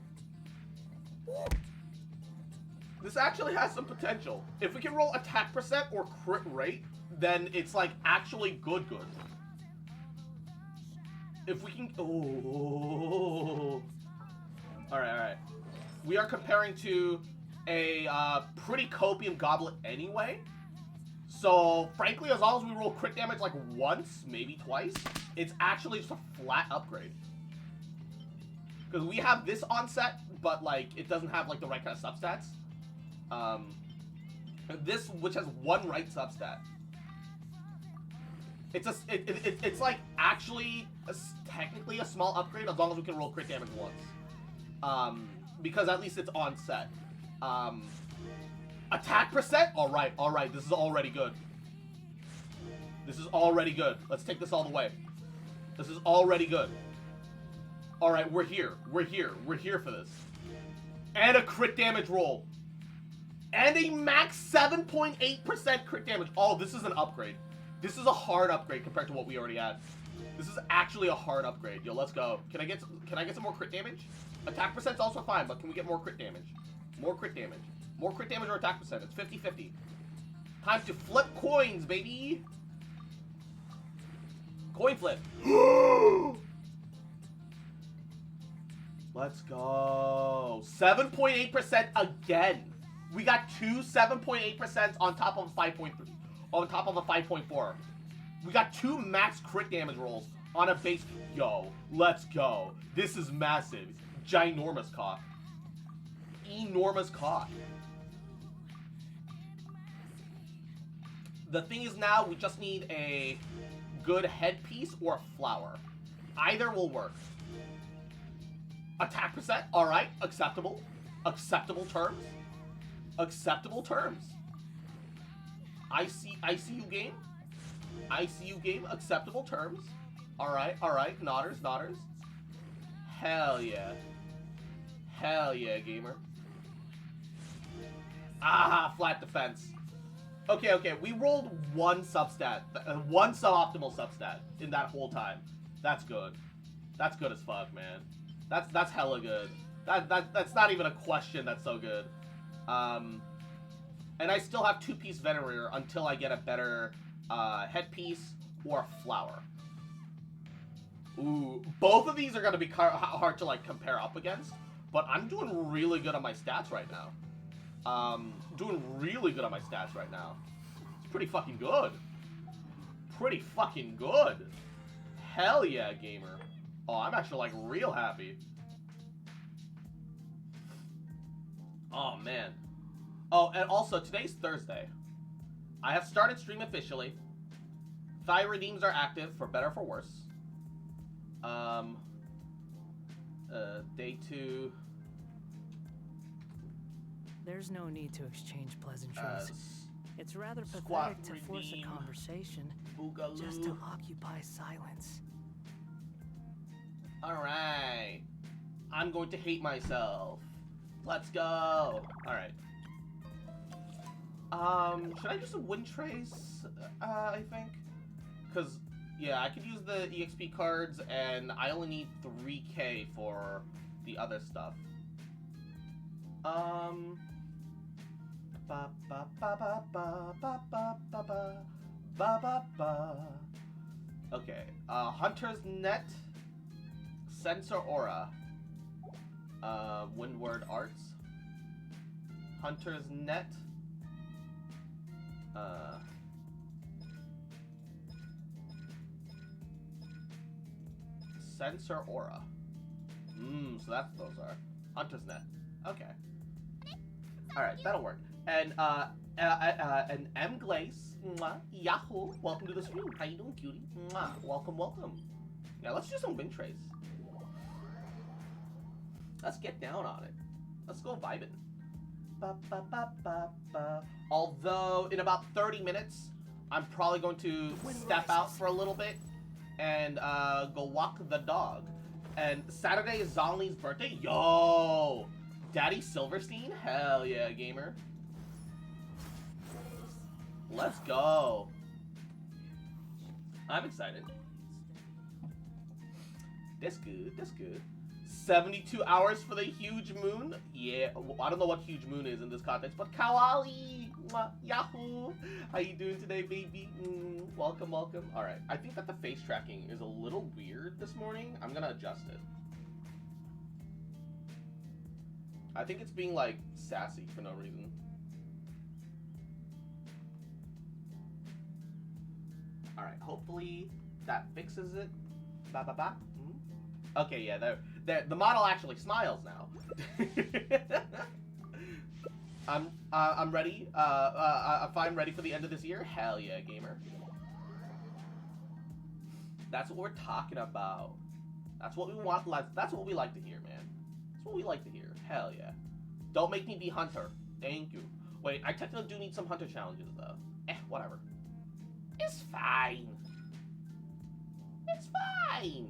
This actually has some potential. If we can roll attack percent or crit rate, then it's like actually good. If we can... Oh. Alright. We are comparing to a pretty copium goblet anyway. So, frankly, as long as we roll crit damage like once, maybe twice, it's actually just a flat upgrade. Because we have this on set, but like it doesn't have like the right kind of substats. This, which has one right substat. It's like actually technically a small upgrade as long as we can roll crit damage once. Because at least it's on set. Attack percent? Alright, this is already good. Let's take this all the way. This is already good. Alright, we're here for this. And a crit damage roll. And a max 7.8% crit damage. Oh, this is an upgrade. This is a hard upgrade compared to what we already had. This is actually a hard upgrade. Yo, let's go. Can I get some more crit damage? Attack percent's also fine, but can we get more crit damage? More crit damage or attack percent. It's 50-50. Time to flip coins, baby. Coin flip. Let's go. 7.8% again. We got two 7.8% on top of a 5.3. On top of a 5.4. We got two max crit damage rolls on a base. Yo, let's go. This is massive. Ginormous cock. Enormous cock. The thing is now we just need a good headpiece or a flower. Either will work. Attack percent, alright, acceptable. Acceptable terms. I see you game. Acceptable terms. Alright, nodders. Hell yeah, gamer. Ah, flat defense. Okay, we rolled one substat, one suboptimal substat in that whole time. That's good. That's good as fuck, man. That's hella good. That's not even a question. That's so good. And I still have two-piece Venereer until I get a better headpiece or a flower. Ooh, both of these are gonna be hard to like compare up against, but I'm doing really good on my stats right now. It's pretty fucking good. Hell yeah, gamer. Oh, I'm actually like real happy. Oh man. Oh, and also today's Thursday. I have started stream officially. Thigh redeems are active for better or for worse. Day 2. There's no need to exchange pleasantries. It's rather Squat pathetic to force a conversation Boogaloo. just to occupy silence. Alright. I'm going to hate myself. Let's go. Alright. Should I do some wind trace? I think? Because, yeah, I could use the EXP cards, and I only need 3k for the other stuff. Okay, Hunter's Net, Sensor Aura, Windward Arts. Hunter's Net. Sensor Aura. So that's what those are. Hunter's Net. Okay. Alright, that'll work. And M Glaze. Mwah, Yahoo. Welcome to the stream. How you doing, cutie? Mwah, welcome, welcome. Yeah, let's do some wind trace. Let's get down on it. Let's go vibing. Ba, ba, ba, ba, ba. Although, in about 30 minutes, I'm probably going to step out for a little bit and go walk the dog. And Saturday is Zonli's birthday. Yo! Daddy Silverstein? Hell yeah, gamer. Let's go. I'm excited. That's good, that's good. 72 hours for the huge moon? Yeah, I don't know what huge moon is in this context, but Kawali! Yahoo! How you doing today, baby? Welcome, welcome. Alright, I think that the face tracking is a little weird this morning. I'm gonna adjust it. I think it's being, like, sassy for no reason. Alright, hopefully that fixes it. Ba ba ba. Okay, yeah, the model actually smiles now. I'm ready. I'm ready for the end of this year. Hell yeah, gamer. That's what we're talking about. That's what we want. That's what we like to hear, man. That's what we like to hear. Hell yeah. Don't make me be Hunter. Thank you. Wait, I technically do need some Hunter challenges though. Whatever. It's fine. It's fine.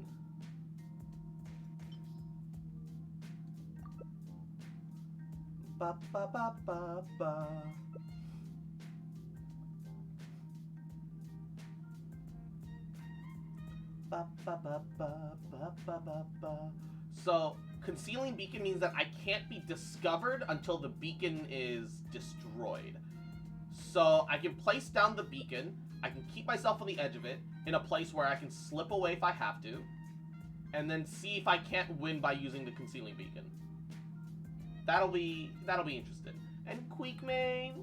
Ba ba ba ba ba. Ba ba ba ba ba ba ba ba. So, concealing beacon means that I can't be discovered until the beacon is destroyed. So, I can place down the beacon, I can keep myself on the edge of it, in a place where I can slip away if I have to, and then see if I can't win by using the concealing beacon. That'll be interesting. And Quickman,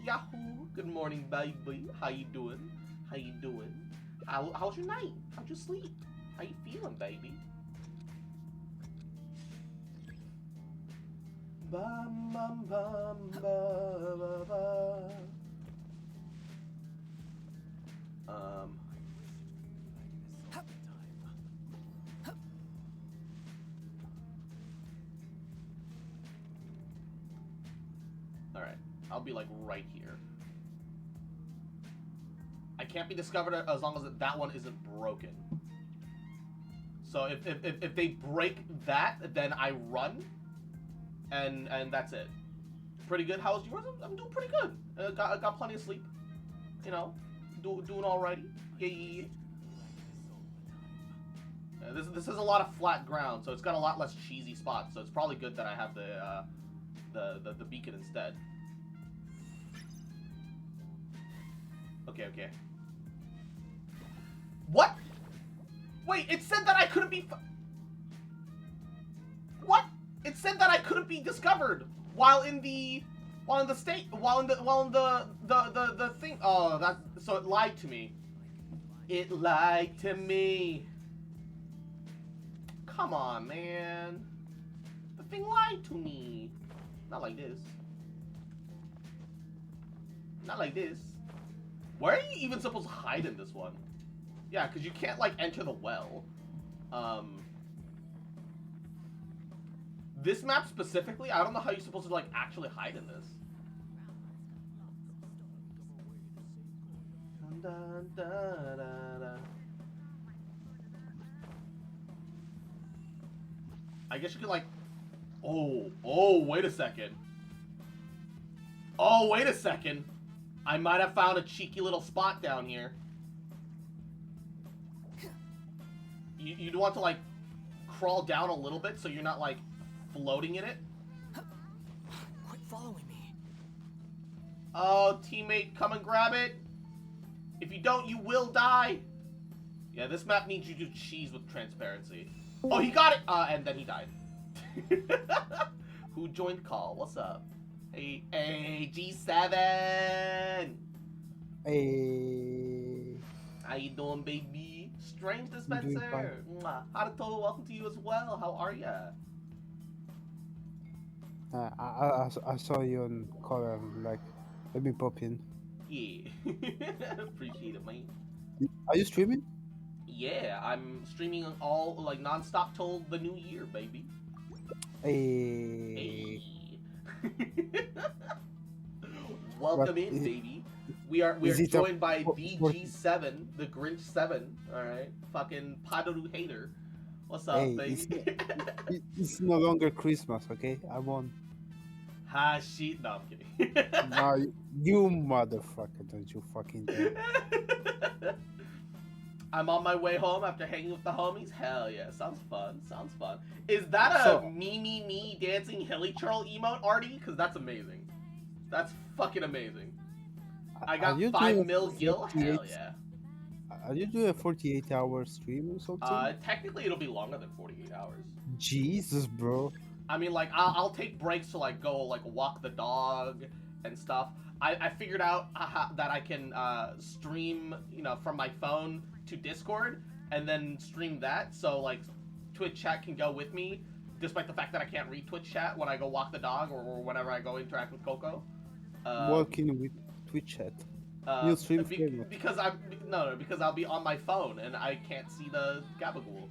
Yahoo, good morning, baby. How you doing? How you doing? How's your night? How'd you sleep? How you feeling, baby? Bum bum bum ba ba ba. Alright, I'll be like right here. I can't be discovered as long as that one isn't broken. So if they break that, then I run, and that's it. Pretty good. How's yours? I'm doing pretty good. Got plenty of sleep. You know, doing alrighty. Yeah. This is a lot of flat ground, so it's got a lot less cheesy spots. So it's probably good that I have the beacon instead. Okay. What? Wait, it said that I couldn't be. What? It said that I couldn't be discovered while in the thing. Oh, that. So it lied to me. It lied to me. Come on, man. The thing lied to me. Not like this. Not like this. Where are you even supposed to hide in this one? Yeah, because you can't, like, enter the well. This map specifically, I don't know how you're supposed to, like, actually hide in this. Dun, dun, dun, dun, dun. I guess you could, like... Oh, wait a second. Oh, wait a second. I might have found a cheeky little spot down here. You'd want to, like, crawl down a little bit so you're not, like, floating in it. Quit following me. Oh, teammate, come and grab it. If you don't, you will die. Yeah, this map needs you to cheese with transparency. Oh, he got it! And then he died. Who joined call? What's up? Hey, G7! Hey. How you doing, baby? Strange I'm doing fine. Dispenser! Mwah. Haruto, welcome to you as well. How are ya? I saw you on call. I'm like, let me pop in. Yeah. Appreciate it, man. Are you streaming? Yeah, I'm streaming all, like, non-stop till the new year, baby. Hey. Welcome in, baby. We are joined by the G7, the Grinch 7, alright? Fucking Padoru Hater. What's up, Hey, baby? it's no longer Christmas, okay? I won. Ha shit. No, I'm kidding. No, you motherfucker, don't you fucking dare. I'm on my way home after hanging with the homies. Hell yeah, sounds fun. Sounds fun. Is that a me dancing hilly churl emote, Artie? Because that's amazing. That's fucking amazing. I got 5 mil gil. Hell yeah. Are you doing a 48-hour stream or something? Technically it'll be longer than 48 hours. Jesus, bro. I mean, like, I'll take breaks to, like, go, like, walk the dog and stuff. I figured out that I can stream, you know, from my phone to Discord and then stream that. So, like, Twitch chat can go with me, despite the fact that I can't read Twitch chat when I go walk the dog or whenever I go interact with Coco. Walking with Twitch chat. New stream because because I'll be on my phone and I can't see the Gabagool.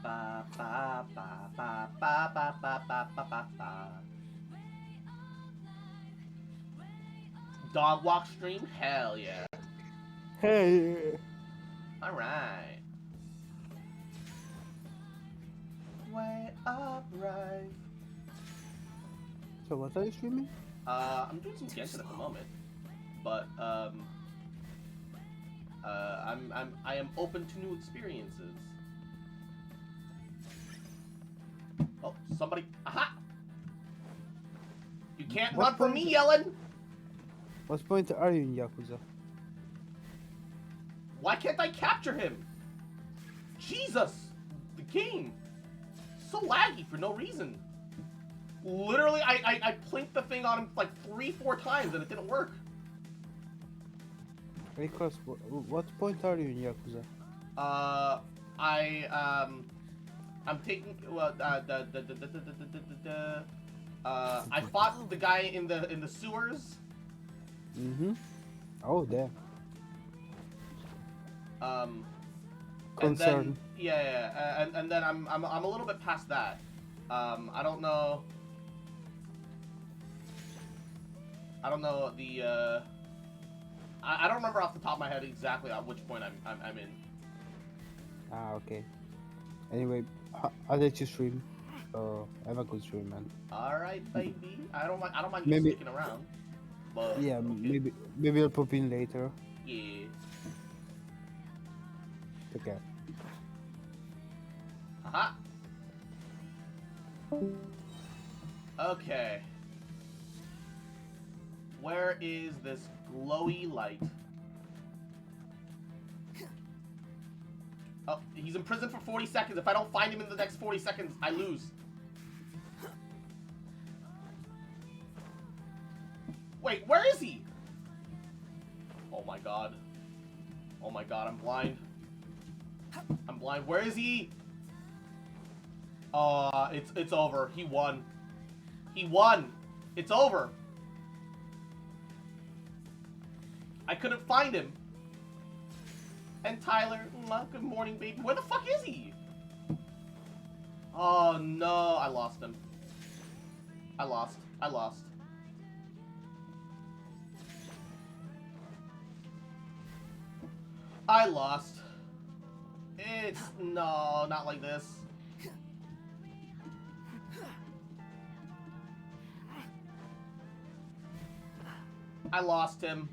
Ba, ba, ba, ba, ba, ba, ba, ba, ba, ba. Dog walk stream? Hell yeah. Hey. Alright. Way up right. So what are you streaming? I'm doing some Genshin at the moment. But I am open to new experiences. Oh, somebody. Aha! You can't run from me, Yellen! What point are you in Yakuza? Why can't I capture him? Jesus! The game! So laggy for no reason. Literally, I plinked the thing on him like 3-4 times and it didn't work. Because what point are you in Yakuza? I'm taking I fought the guy in the sewers. Mm-hmm. Oh damn. And then and then I'm a little bit past that. I don't know the I don't remember off the top of my head exactly at which point I'm in. Ah, okay. Anyway, I'll let you stream. So have a good stream, man. All right, baby. I don't mind you sticking around. But yeah, okay. maybe I'll pop in later. Yeah. Take care. Aha. Okay. Where is this glowy light? Oh, he's in prison for 40 seconds. If I don't find him in the next 40 seconds, I lose. Wait, where is he? Oh my god. Oh my god, I'm blind. I'm blind. Where is he? It's over. He won. He won. It's over. I couldn't find him. And Tyler, good morning, baby. Where the fuck is he? Oh no, I lost him. I lost. It's no, not like this. I lost him.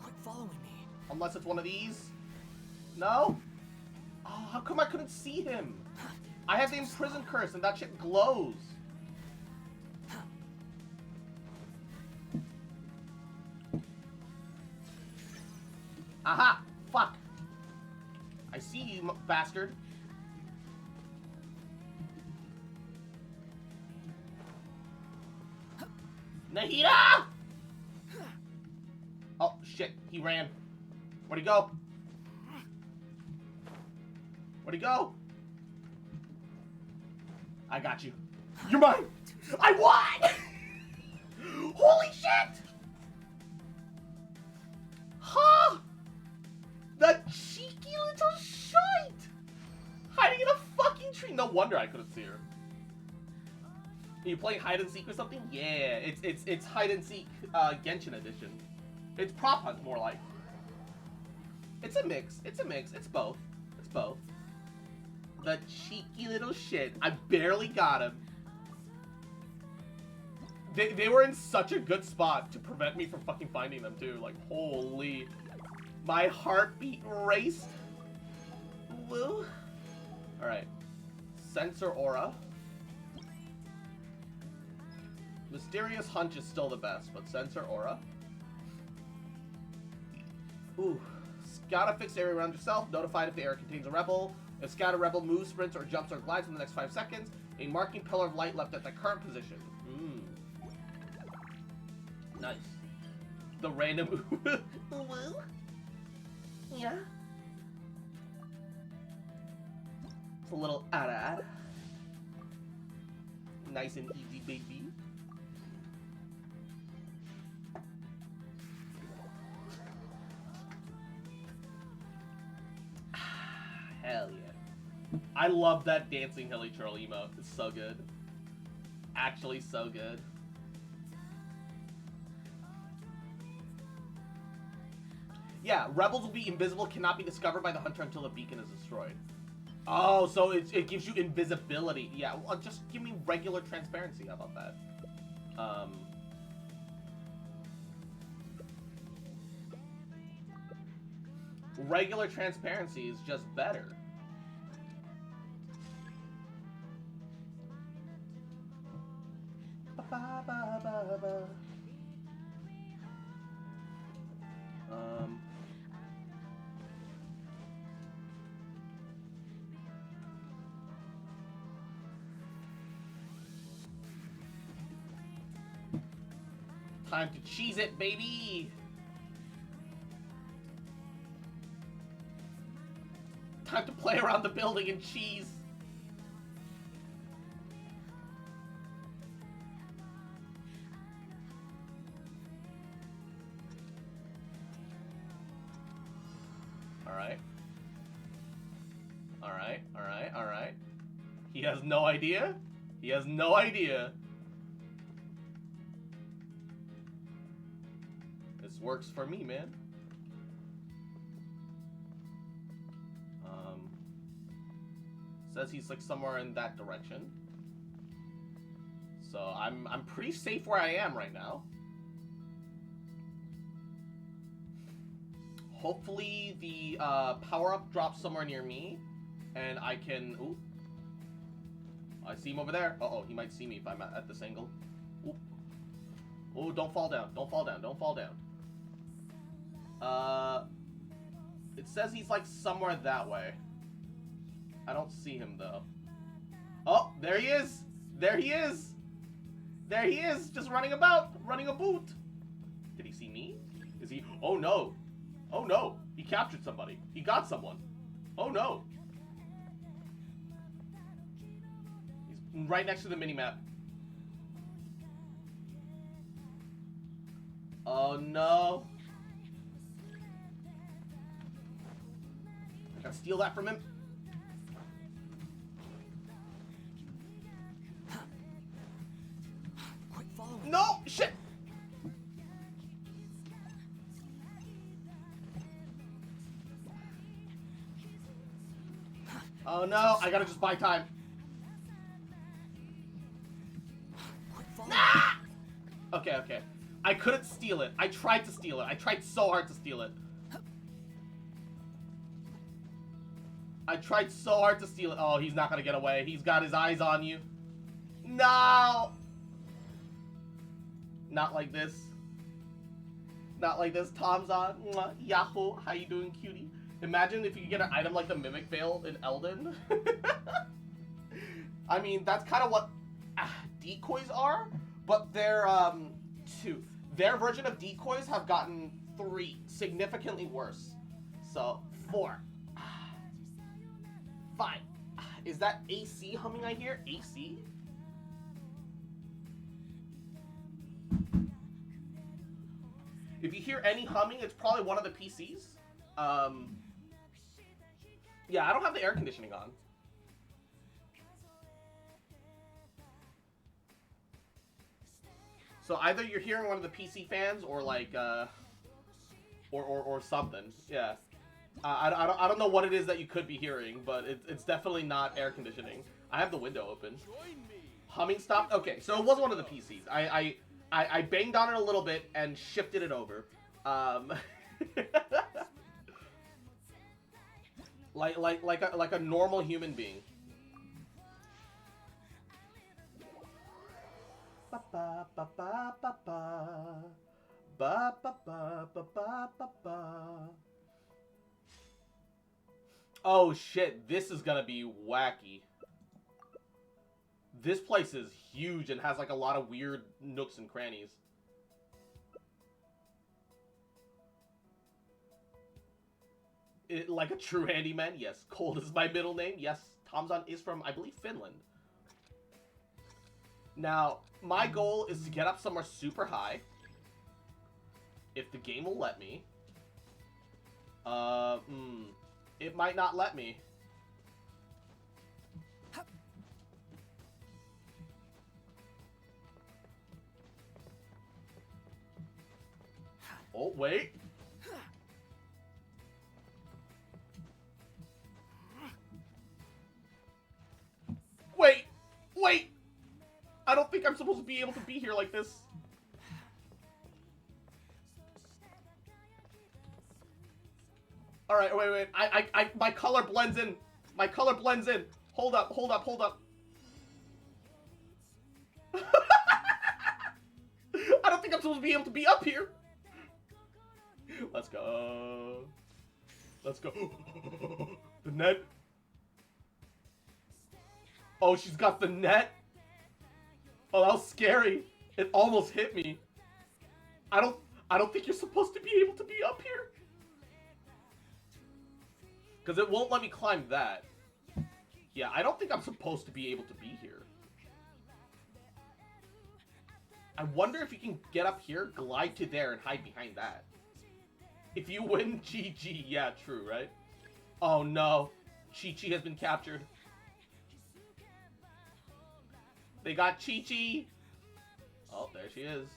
Quit following me. Unless it's one of these. No? Oh, how come I couldn't see him? I have the imprison curse and that shit glows. Aha! Fuck! I see you, bastard. Nahida! Oh, shit. He ran. Where'd he go? Where'd he go? I got you. You're mine! I won! Holy shit! Huh? That cheeky little shite! Hiding in a fucking tree. No wonder I couldn't see her. Are you playing hide and seek or something? Yeah, it's hide and seek Genshin edition. It's prop hunt more like. It's a mix. It's a mix. It's both. It's both. The cheeky little shit. I barely got him. They were in such a good spot to prevent me from fucking finding them too. Like, holy. My heartbeat raced. Woo. Alright. Sensor Aura. Mysterious Hunch is still the best, but Sensor Aura. Ooh. Scout a fixed area around yourself. Notified if the area contains a rebel. If Scout a rebel moves, sprints, or jumps or glides in the next 5 seconds, a marking pillar of light left at the current position. Nice. The random yeah. It's a little ada. Nice and easy, baby. Hell yeah. I love that dancing hilly churl emote. It's so good. Actually so good. Yeah, rebels will be invisible, cannot be discovered by the hunter until the beacon is destroyed. Oh, so it gives you invisibility. Yeah, well, just give me regular transparency. How about that? Regular transparency is just better. Time to cheese it, baby! Time to play around the building and cheese! Alright. Alright, alright, alright. He has no idea? He has no idea. This works for me, man. Says he's like somewhere in that direction. So I'm pretty safe where I am right now. Hopefully the power-up drops somewhere near me, and I can... Ooh. I see him over there. Uh-oh, he might see me if I'm at this angle. Ooh. Oh, don't fall down. Don't fall down. Don't fall down. It says he's like somewhere that way. I don't see him though. Oh, there he is! There he is! There he is! Just running about! Running a boot! Did he see me? Is he... Oh no! Oh no! He captured somebody. He got someone. Oh no! He's right next to the minimap. Oh no! I gotta steal that from him. No! Shit! Oh no, I gotta just buy time. Ah! Okay, okay. I couldn't steal it. I tried to steal it. I tried so hard to steal it. I tried so hard to steal it. Oh, he's not gonna get away. He's got his eyes on you. No! Not like this. Not like this. Tom's on. Mwah. Yahoo. How you doing, cutie? Imagine if you could get an item like the Mimic Veil in Elden. I mean, that's kind of what decoys are, but they're 2. Their version of decoys have gotten 3, significantly worse. So 4, 5. Is that AC humming I hear? AC? If you hear any humming, it's probably one of the PCs. Yeah, I don't have the air conditioning on. So either you're hearing one of the PC fans, or like, or something. Yeah. I don't know what it is that you could be hearing, but it's definitely not air conditioning. I have the window open. Humming stopped. Okay, so it was one of the PCs. I banged on it a little bit and shifted it over. like a normal human being. Ba ba ba ba ba ba ba ba ba ba ba ba ba. Oh shit, this is gonna be wacky. This place is huge and has like a lot of weird nooks and crannies. Like a true handyman? Yes. Cold is my middle name? Yes. Tomzon is from, I believe, Finland. Now, my goal is to get up somewhere super high. If the game will let me. It might not let me. Oh, wait. Wait! I don't think I'm supposed to be able to be here like this. Alright, wait. My color blends in. My color blends in. Hold up. I don't think I'm supposed to be able to be up here. Let's go. The net. Oh, she's got the net. Oh, that was scary. It almost hit me. I don't think you're supposed to be able to be up here. Because it won't let me climb that. Yeah, I don't think I'm supposed to be able to be here. I wonder if you can get up here, glide to there, and hide behind that. If you win, GG. Yeah, true, right? Oh no. Chi-Chi has been captured. They got Chi-Chi. Oh, there she is.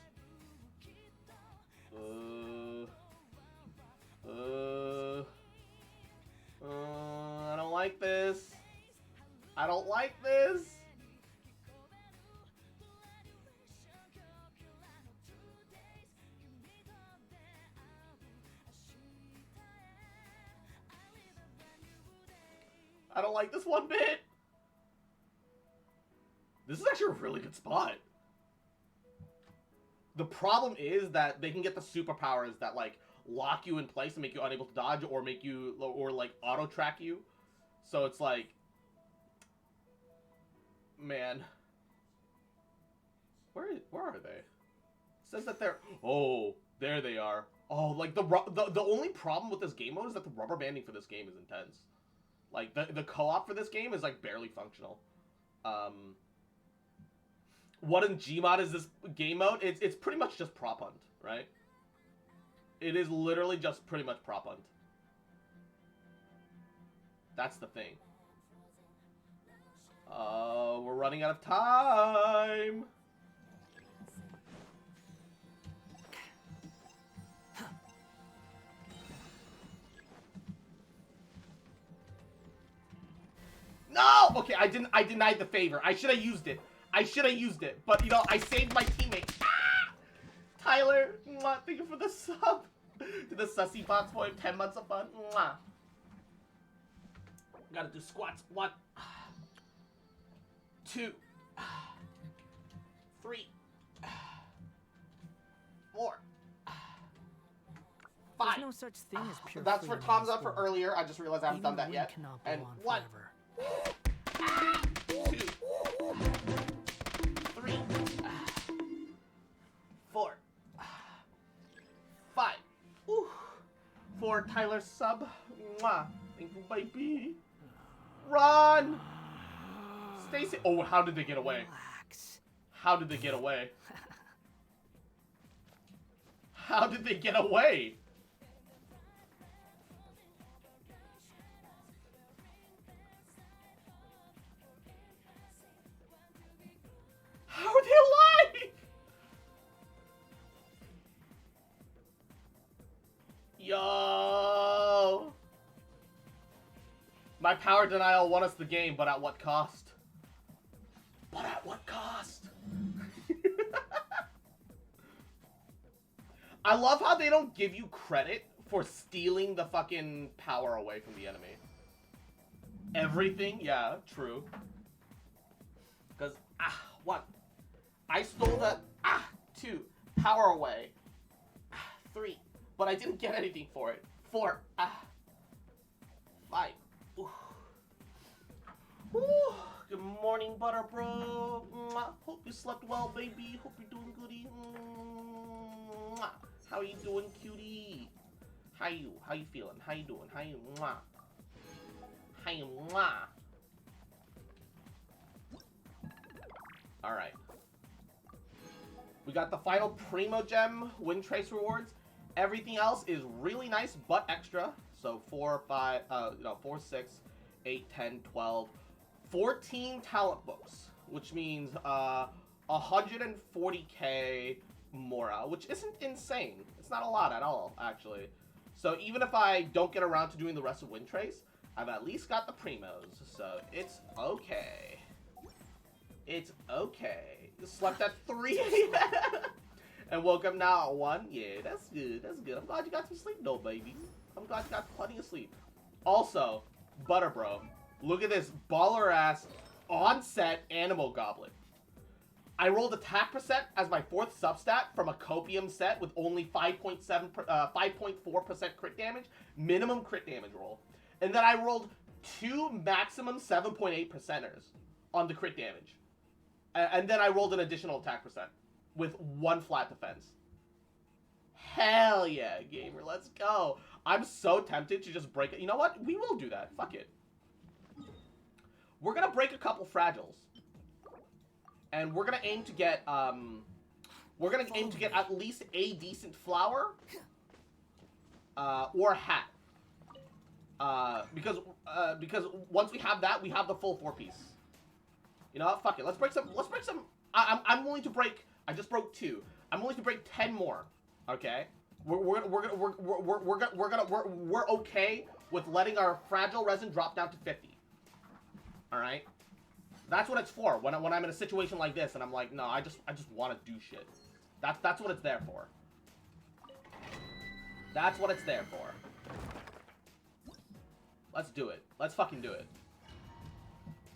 I don't like this. I don't like this. I don't like this one bit. This is actually a really good spot. The problem is that they can get the superpowers that like lock you in place and make you unable to dodge, or make you, or like auto track you. So it's like, man, where are they? It says that they're, oh, there they are. Oh, like the only problem with this game mode is that the rubber banding for this game is intense. Like the co-op for this game is like barely functional. What in Gmod is this game mode? It's pretty much just prop hunt, right? It is literally just pretty much prop hunt. That's the thing. We're running out of time. No! Okay, I denied the favor. I should have used it. But, you know, I saved my teammate. Ah! Tyler, mwah, thank you for the sub. To the Sussy Box Boy, 10 months of fun. Mwah. Gotta do squats. 1, 2, 3, 4, 5. There's no such thing as pure That's for freedom Tom's in up for sport. earlier. I just realized I haven't done that Even yet. we cannot go And on 1, forever. 2, 3, 4, for Tyler's sub. Mwah. Thank you, baby. Run! Stacy. Oh, how did they get away? How did they get away? How did they get away? How are they alive? Yo! My power denial won us the game, but at what cost? But at what cost? I love how they don't give you credit for stealing the fucking power away from the enemy. Everything? Yeah, true. Because, one. I stole the, 2. Power away. 3. But I didn't get anything for it. 4. 5. Ooh. Ooh. Good morning, butter bro. Mwah. Hope you slept well, baby. Hope you're doing goody. Mwah. How you doing, cutie? How you feeling? How you doing? How you? Mwah. How you? Mwah. All right. We got the final Primo Gem Wind Trace rewards. Everything else is really nice, but extra. So 4, 5, 4, 6, 8, 10, 12, 14 talent books, which means 140k Mora, which isn't insane. It's not a lot at all, actually. So even if I don't get around to doing the rest of Wind Trace, I've at least got the Primos, so it's okay. It's okay. Slept at 3 a.m. and woke up now at 1. Yeah, that's good. That's good. I'm glad you got some sleep, though, baby. I'm glad you got plenty of sleep. Also, Butter Bro, look at this baller-ass on-set Animal Goblet. I rolled attack percent as my 4th substat from a Copium set with only 5.4% crit damage, minimum crit damage roll. And then I rolled 2 maximum 7.8 percenters on the crit damage. And then I rolled an additional attack percent with 1 flat defense. Hell yeah, gamer, let's go. I'm so tempted to just break it. You know what? We will do that. Fuck it. We're gonna break a couple fragiles. And we're gonna aim to get, at least a decent flower. Or a hat. Because once we have that, we have the full 4-piece. You know what? Fuck it. Let's break some. I'm willing to break. I just broke 2. I'm willing to break 10 more. Okay. We're okay with letting our fragile resin drop down to 50. All right. That's what it's for. When I'm in a situation like this and I'm like, no, I just want to do shit. That's what it's there for. That's what it's there for. Let's do it. Let's fucking do it.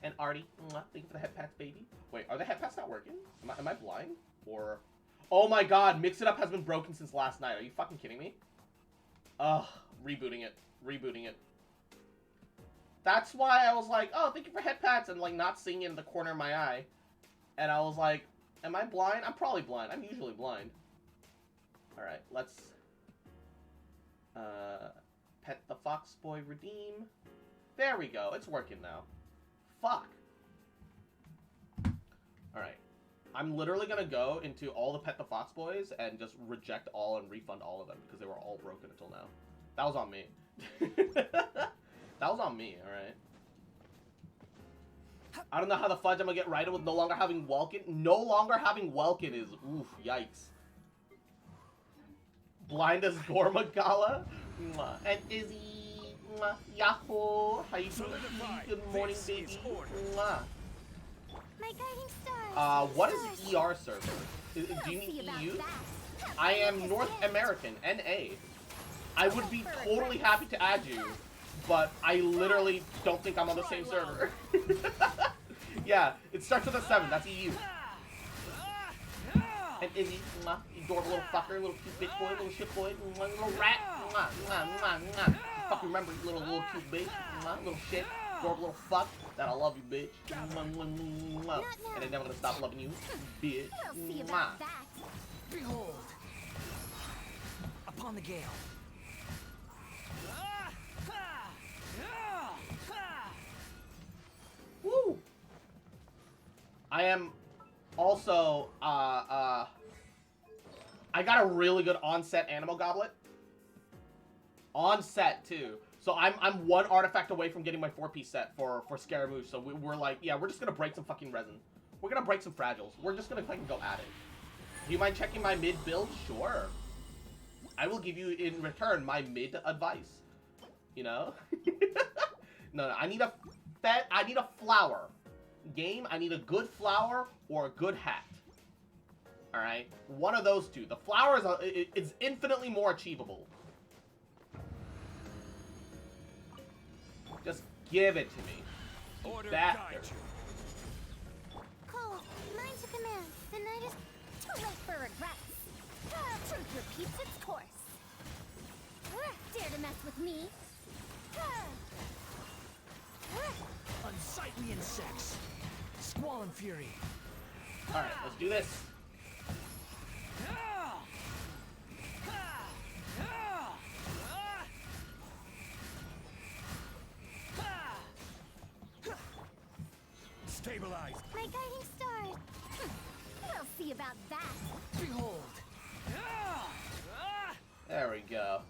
And Artie, thank you for the head pats, baby. Wait, are the head pats not working? Am I blind? Or... Oh my god, Mix It Up has been broken since last night. Are you fucking kidding me? Ugh, rebooting it. Rebooting it. That's why I was like, oh, thank you for head pats, and like not seeing it in the corner of my eye. And I was like, am I blind? I'm probably blind. I'm usually blind. Alright, let's... Pet the Fox Boy redeem. There we go. It's working now. Fuck. Alright. I'm literally gonna go into all the Pet the Fox Boys and just reject all and refund all of them because they were all broken until now. That was on me. That was on me, alright? I don't know how the fudge I'm gonna get righted with no longer having Welkin. No longer having Welkin is, oof, yikes. Blind as Gormagala. And Izzy. Yahoo. How you doing? Good morning, baby. My guiding star. What is ER server? Do you mean EU? I am North American, NA. I would be totally happy to add you, but I literally don't think I'm on the same server. Yeah, it starts with a 7, that's EU. And Izzy, you adorable little fucker, little cute bitch boy, little shit boy, little rat. Fucking remember, you little cute bitch, little shit. Adorable little fuck, that I love you, bitch. And I'm never gonna stop loving you, bitch. We'll see about that. Behold, upon the gale. I am also, I got a really good on-set Animal Goblet. On-set, too. So I'm one artifact away from getting my 4-piece set for Scaramouche. So we're like, yeah, we're just gonna break some fucking resin. We're gonna break some fragiles. We're just gonna fucking go at it. Do you mind checking my mid build? Sure. I will give you in return my mid advice. You know? No, I need a flower. Game, I need a good flower or a good hat. Alright? One of those two. The flower is infinitely more achievable. Just give it to me. Order Bastard. Cole, mine to command. The night is too late for regrets. Truth repeats its course. Dare to mess with me? Unsightly insects. Squall and fury. Alright, let's do this. Stabilize. My guiding star. We'll see about that. Behold. There we go.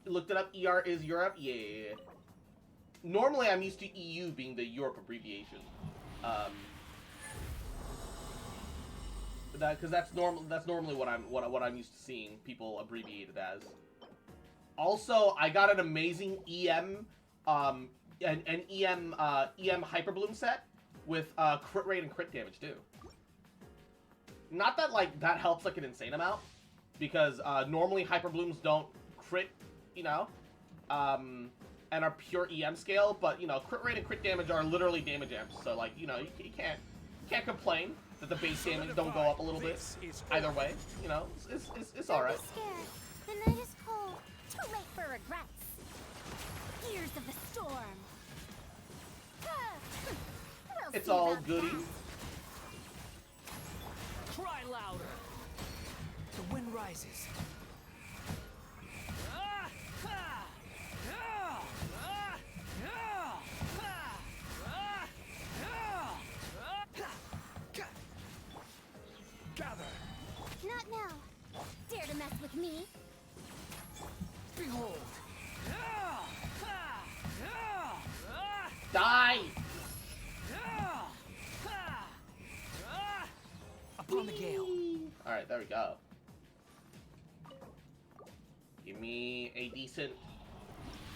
Looked it up. ER is Europe. Yeah. Normally, I'm used to EU being the Europe abbreviation. Because that's normally what I'm used to seeing people abbreviated as. Also, I got an amazing EM EM Hyperbloom set with crit rate and crit damage too. Not that like that helps like an insane amount, because normally Hyperblooms don't crit, you know, and are pure EM scale, but you know, crit rate and crit damage are literally damage amps, so like, you know, you can't complain that the base damage don't go up a little bit either way, you know, it's alright. Don't be scared. The night is cold. Too late for regrets. Gears of the storm. We'll It's see all about goodies. that. Cry louder. The wind rises. Gather. Not now. Dare to mess with me? Behold. Die! Upon the gale. Alright, there we go. Give me a decent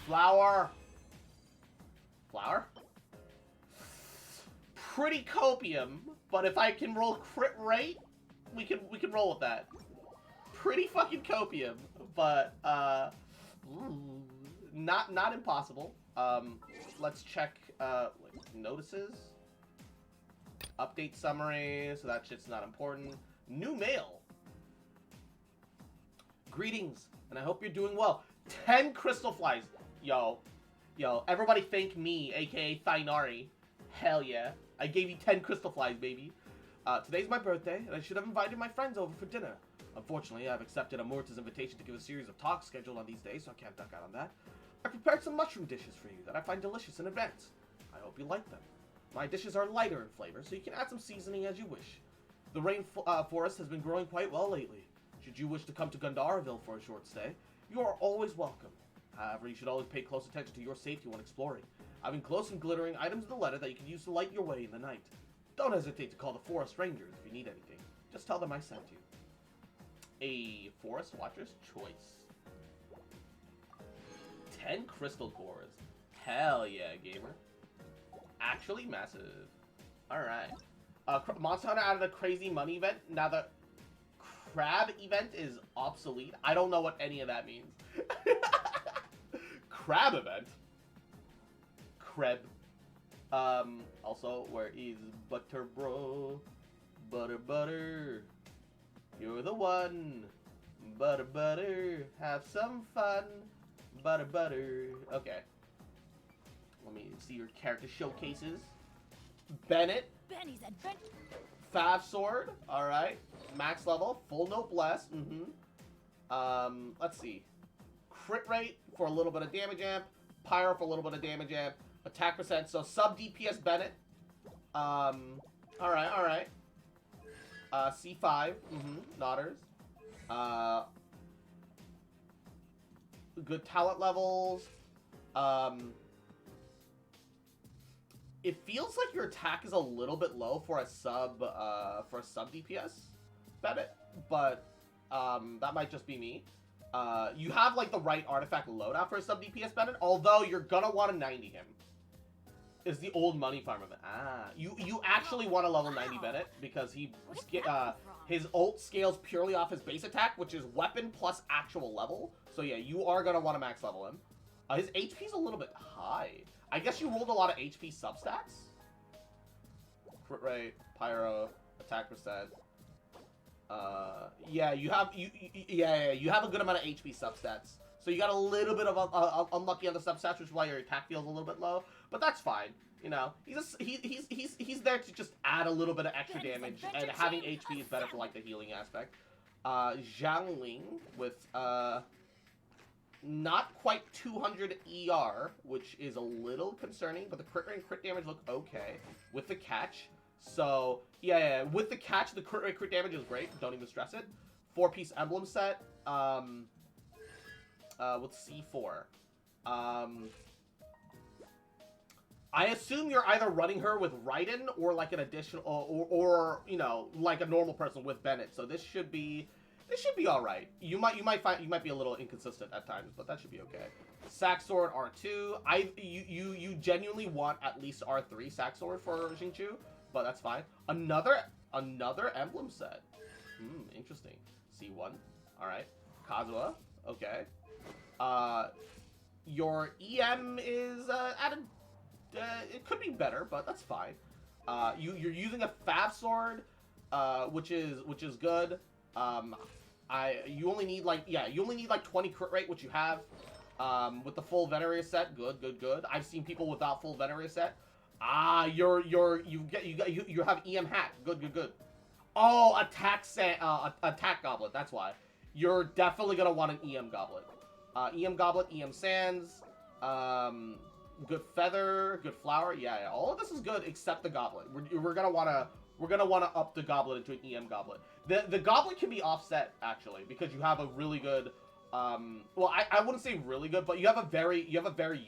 flower. Flower? Pretty copium, but if I can roll crit rate, we can roll with that. Pretty fucking copium, but not impossible. Let's check notices. Update summary, so that shit's not important. New mail. Greetings, and I hope you're doing well. 10 crystal flies. Yo, everybody thank me, aka Thainari. Hell yeah. I gave you 10 crystal flies, baby. Today's my birthday, and I should have invited my friends over for dinner. Unfortunately, I've accepted Amorta's invitation to give a series of talks scheduled on these days, so I can't duck out on that. I prepared some mushroom dishes for you that I find delicious in advance. I hope you like them. My dishes are lighter in flavor, so you can add some seasoning as you wish. The rainforest has been growing quite well lately. Should you wish to come to Gondaraville for a short stay, you are always welcome. However, you should always pay close attention to your safety when exploring. I've enclosed some glittering items in the letter that you can use to light your way in the night. Don't hesitate to call the forest rangers if you need anything. Just tell them I sent you. A forest watcher's choice. 10 crystal cores. Hell yeah, gamer. Actually massive. Alright. Monster Hunter added a crazy money event. Now the crab event is obsolete. I don't know what any of that means. Crab event? Creb. Also, where is Butter Bro? Butter. You're the one. Butter. Have some fun. Butter. Okay. Let me see your character showcases. Bennett. Benny's adventure. Fav Sword. Alright. Max level. Full noblesse. Let's see. Crit rate for a little bit of damage amp. Pyro for a little bit of damage amp. Attack percent. So sub DPS Bennett. Alright. C5. Nodders. Good talent levels. It feels like your attack is a little bit low for a sub DPS Bennett, but that might just be me. You have like the right artifact loadout for a sub DPS Bennett, although you're gonna want to 90 him. Is the old money farmer. You actually want to level 90 Bennett because his ult scales purely off his base attack, which is weapon plus actual level. So yeah, you are gonna want to max level him. His HP is a little bit high. I guess you rolled a lot of HP substats. Crit rate, pyro, attack percent. Yeah, you have a good amount of HP substats. So you got a little bit of unlucky on the substats, which is why your attack feels a little bit low. But that's fine. You know, he's there to just add a little bit of extra damage, and having HP is better for like the healing aspect. Zhang Ling with not quite 200 ER, which is a little concerning, but the crit rate and crit damage look okay with the catch. So yeah, with the catch, the crit rate crit damage is great. Don't even stress it. 4-piece emblem set. With C4. I assume you're either running her with Raiden or like an additional, or you know, like a normal person with Bennett. So this should be all right. You might be a little inconsistent at times, but that should be okay. Sack Sword R2. You genuinely want at least R3 Sack Sword for Xingqiu, but that's fine. Another emblem set. Interesting. C1. All right. Kazuha. Okay. Your EM is added. It could be better, but that's fine. You're using a Fab Sword, which is good. You only need like 20 crit rate, which you have. With the full Venereer set, good. I've seen people without full Venereer set. You have EM hat, good. Oh, attack goblet. That's why. You're definitely gonna want an EM goblet. EM goblet, EM sands, good feather, good flower. Yeah, all of this is good except the goblet. We're gonna wanna up the goblet into an EM goblet. The goblet can be offset actually because you have a really good. Well, I wouldn't say really good, but you have a very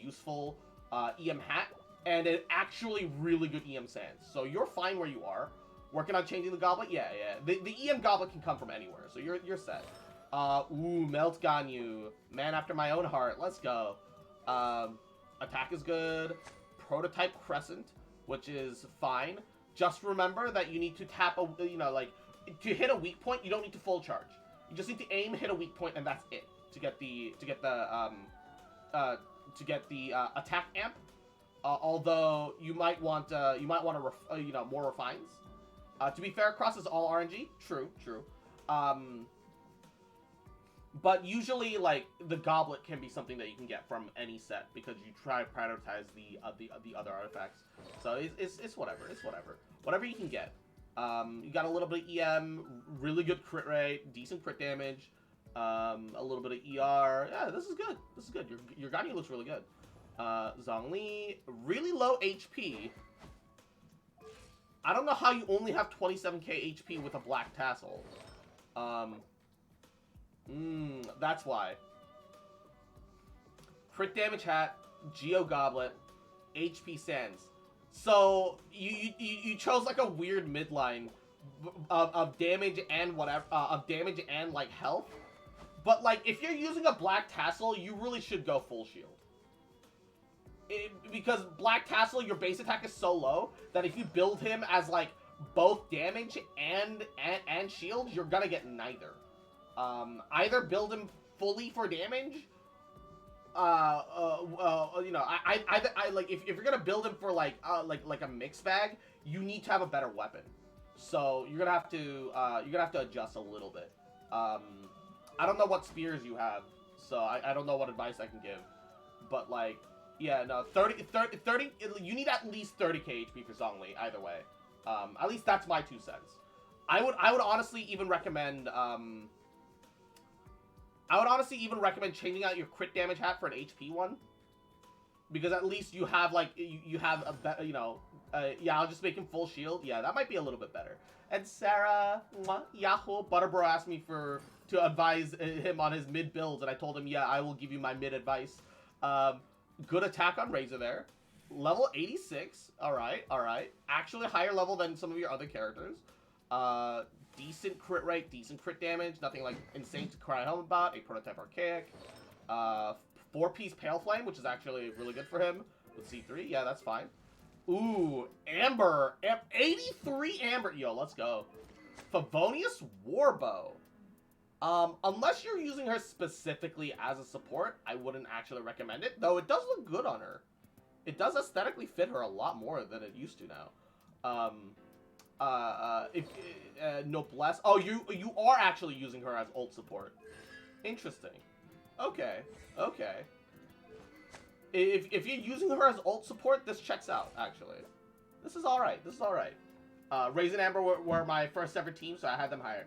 useful EM hat and an actually really good EM sands. So you're fine where you are. Working on changing the goblet, yeah. The EM goblet can come from anywhere, so you're set. Melt Ganyu, man after my own heart. Let's go. Attack is good. Prototype Crescent, which is fine. Just remember that you need to tap to hit a weak point. You don't need to full charge. You just need to aim, hit a weak point, and that's it to get the attack amp. Although you might want more refines. To be fair, Cross is all RNG. True. But usually, like, the goblet can be something that you can get from any set because you try to prioritize the other artifacts. So it's whatever. Whatever you can get. You got a little bit of EM, really good crit rate, decent crit damage, a little bit of ER. Yeah, this is good. Your Ganyu looks really good. Zhongli, really low HP. I don't know how you only have 27k HP with a black tassel. That's why. Crit damage hat, Geo Goblet, HP Sands. So you chose like a weird midline of damage and whatever, like health. But like if you're using a black tassel, you really should go full shield. Because black tassel, your base attack is so low that if you build him as like both damage and shield, you're gonna get neither. Either build him fully for damage. If you're gonna build him for like a mixed bag, you need to have a better weapon. So you're gonna have to adjust a little bit. I don't know what spears you have, so I don't know what advice I can give. But like, yeah, no, 30, you need at least 30k HP for Zhongli, either way. At least that's my 2 cents. I would honestly even recommend, changing out your crit damage hat for an HP one. Because at least you have, like, you have a better, you know, yeah, I'll just make him full shield. Yeah, that might be a little bit better. And Sarah, Yahoo, Butterbro asked me to advise him on his mid builds, and I told him, yeah, I will give you my mid advice. Good attack on Razor there. Level 86. Alright, alright. Actually higher level than some of your other characters. Decent crit rate, decent crit damage. Nothing like insane to cry home about. A prototype archaic. 4-piece Pale Flame, which is actually really good for him. With C3, yeah, that's fine. Ooh, Amber. 83 Amber. Yo, let's go. Favonius Warbow. Unless you're using her specifically as a support, I wouldn't actually recommend it. Though it does look good on her. It does aesthetically fit her a lot more than it used to now. Noblesse. Oh, you are actually using her as ult support. Interesting. Okay. Okay. If you're using her as ult support, this checks out, actually. This is alright. This is alright. Raisin Amber were my first ever team, so I had them higher.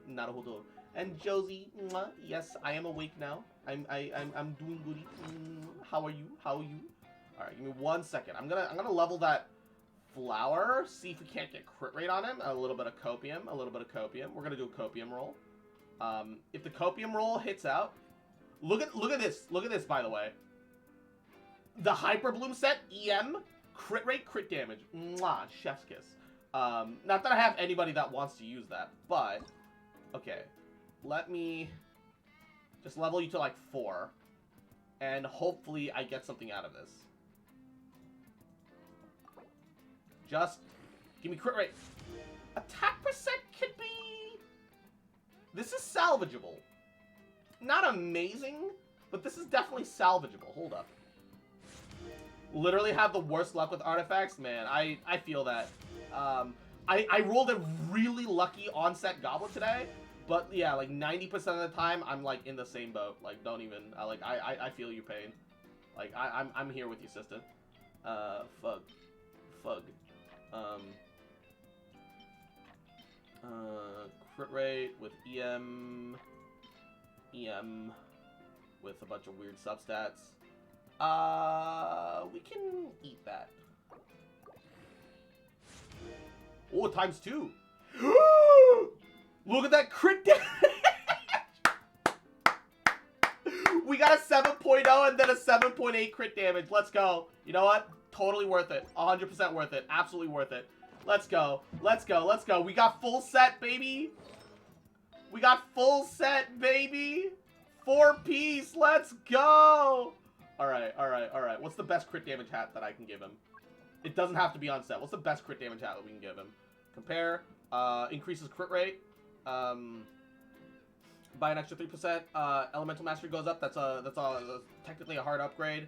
Naruhodo. And Josie, yes, I am awake now. I'm doing goody. How are you? How are you? Alright, give me 1 second. I'm gonna level that flower, see if we can't get crit rate on him. A little bit of copium, a little bit of copium. We're gonna do a copium roll. If the copium roll hits out, look at this. Look at this, by the way. The Hyper Bloom set, EM, crit rate, crit damage. Mwah, chef's kiss. Not that I have anybody that wants to use that, but okay. Let me just level you to like 4, and hopefully I get something out of this. Just give me crit rate. Attack percent could be... This is salvageable. Not amazing, but this is definitely salvageable. Hold up. Literally have the worst luck with artifacts? Man, I feel that. I rolled a really lucky onset goblet today, but yeah, like 90% of the time, I'm like in the same boat. Like, don't even, I feel your pain. Like, I'm here with you, sister. Fug. Crit rate with EM with a bunch of weird substats. We can eat that. Oh, ×2. Look at that crit damage. We got a 7.0 and then a 7.8 crit damage. Let's go. You know what? Totally worth it. 100% worth it. Absolutely worth it. Let's go. Let's go. Let's go. We got full set, baby. We got full set, baby. 4-piece. Let's go. Alright, alright, alright. What's the best crit damage hat that I can give him? It doesn't have to be on set. What's the best crit damage hat that we can give him? Compare. Increases crit rate. By an extra 3%. Elemental Mastery goes up. That's technically a hard upgrade.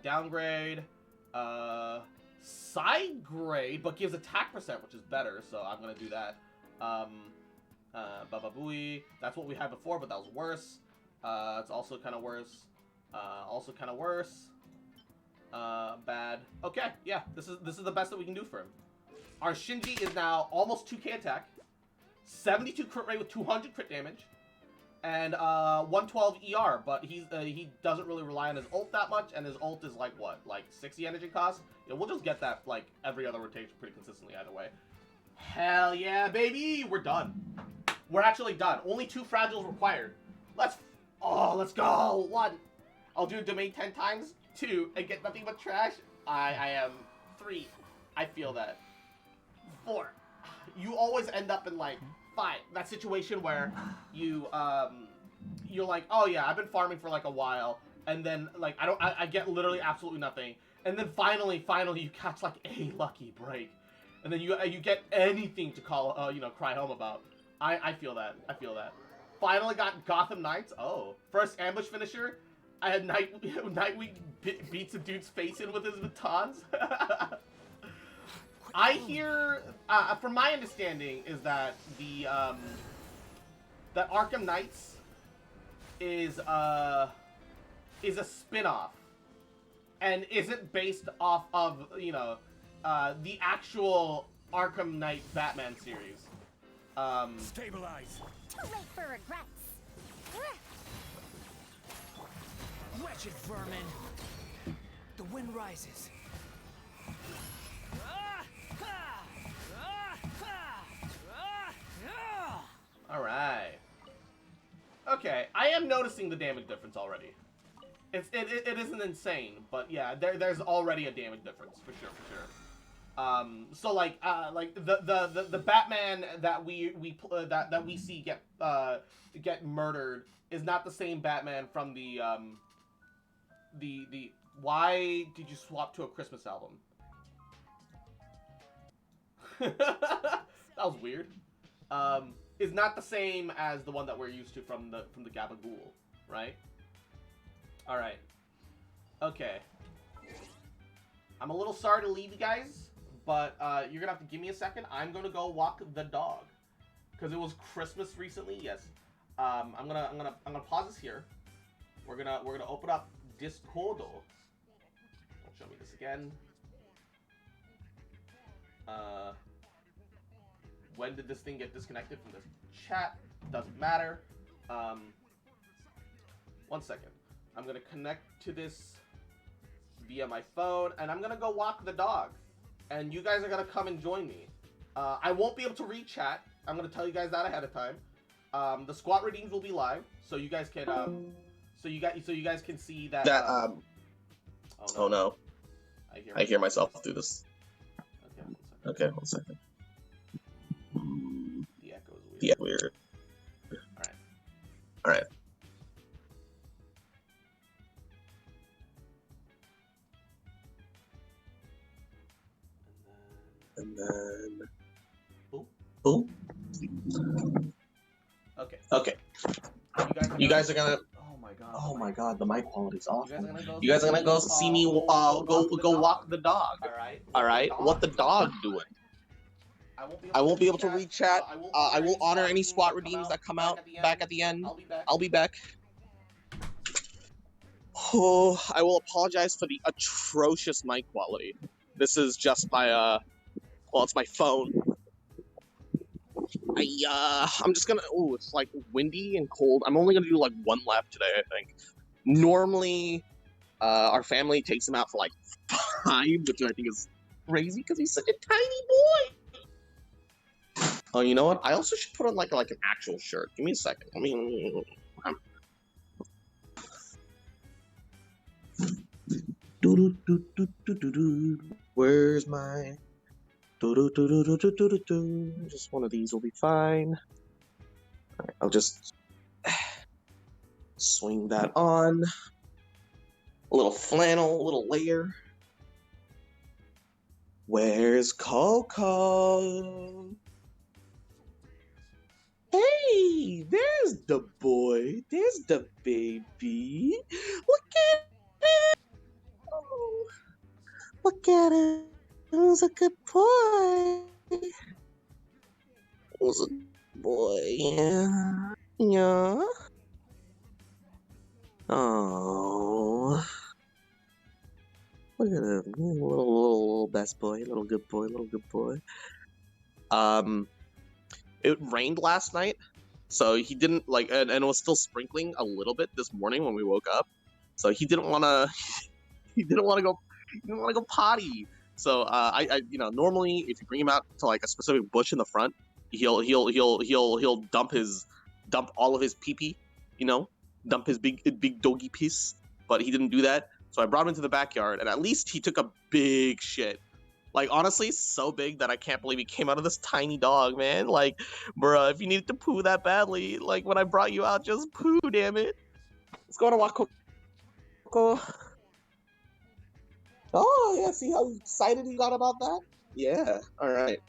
Downgrade. Side grade, but gives attack percent, which is better, so I'm gonna do that. Baba Booey. That's what we had before, but that was worse. It's also kind of worse. Also kind of worse. Bad. Okay, yeah, this is the best that we can do for him. Our Shinji is now almost 2k attack, 72 crit rate with 200 crit damage, and 112 ER. But he doesn't really rely on his ult that much, and his ult is like what, like 60 energy cost. Yeah, we'll just get that like every other rotation pretty consistently either way. Hell yeah, baby, we're done. We're actually done. Only 2 fragiles required. Let's go. 1. I'll do domain 10 times. 2, and get nothing but trash. I am 3. I feel that. 4. You always end up in like 5. That situation where you're like, oh yeah, I've been farming for like a while, and then like I get literally absolutely nothing, and then finally you catch like a lucky break, and then you get anything to call cry home about. I feel that. I feel that. Finally got Gotham Knights. Oh, first ambush finisher. I had Nightwing beats a dude's face in with his batons. I hear, from my understanding, is that that Arkham Knights is a spin-off and isn't based off of the actual Arkham Knight Batman series. Stabilize. Too late for regrets. Wretched vermin. The wind rises. Alright. Okay, I am noticing the damage difference already. It isn't insane, but yeah, there's already a damage difference for sure. So like the Batman that we see get murdered is not the same Batman from the why did you swap to a Christmas album? That was weird. Is not the same as the one that we're used to from the Gabagool, right? All right. Okay. I'm a little sorry to leave you guys, but you're gonna have to give me a second. I'm gonna go walk the dog because it was Christmas recently. Yes. I'm gonna pause this here. We're gonna open up Discord. Don't show me this again. When did this thing get disconnected from this chat? Doesn't matter. 1 second. I'm gonna connect to this via my phone, and I'm gonna go walk the dog. And you guys are gonna come and join me. I won't be able to read chat. I'm gonna tell you guys that ahead of time. The squat redeems will be live, so you guys can so you guys can see that. Oh no. I hear myself through this. Okay, 1 second. The echo is weird. Yeah, weird. All right. And then. Boom. Okay. You guys are gonna. Oh my god, the mic quality's awful. You guys are gonna go see me go walk the dog. All right. What the dog doing? I won't be able to read chat. I will honor any squat redeems that come out back at the end. I'll be back. Oh, I will apologize for the atrocious mic quality. This is just my well, it's my phone. I'm just gonna. Oh, it's like windy and cold. I'm only gonna do like one lap today, I think. Normally, our family takes him out for like 5, which I think is crazy because he's such a tiny boy. Oh, you know what? I also should put on like an actual shirt. Give me a second. I mean, where's my? Just one of these will be fine. All right, I'll just swing that on. A little flannel, a little layer. Where's Coco? Hey, there's the boy. There's the baby. Look at it. Oh, look at it. It was a good boy. It was a boy. Yeah. Yeah. Oh. Look at him. Little best boy. Little good boy. Little good boy. It rained last night, so he didn't like, and it was still sprinkling a little bit this morning when we woke up. So he didn't want to. He didn't want to go potty. So I normally if you bring him out to like a specific bush in the front, he'll dump all of his pee-pee, dump his big doggy piss. But he didn't do that. So I brought him into the backyard, and at least he took a big shit. Like, honestly, so big that I can't believe he came out of this tiny dog, man. Like, bruh, if you needed to poo that badly, like, when I brought you out, just poo, damn it. Let's go on a walk, Coco. Oh, yeah, see how excited he got about that? Yeah, alright.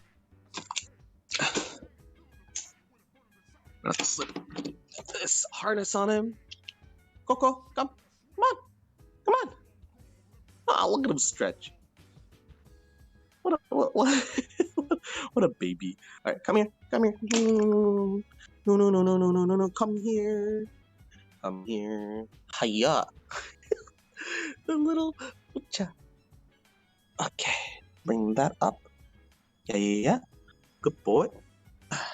Let's slip this harness on him. Coco, come on. Oh, look at him stretch. What a baby. All right, come here. No, come here. Hiya. The little cha. Okay, bring that up. Yeah. Good boy.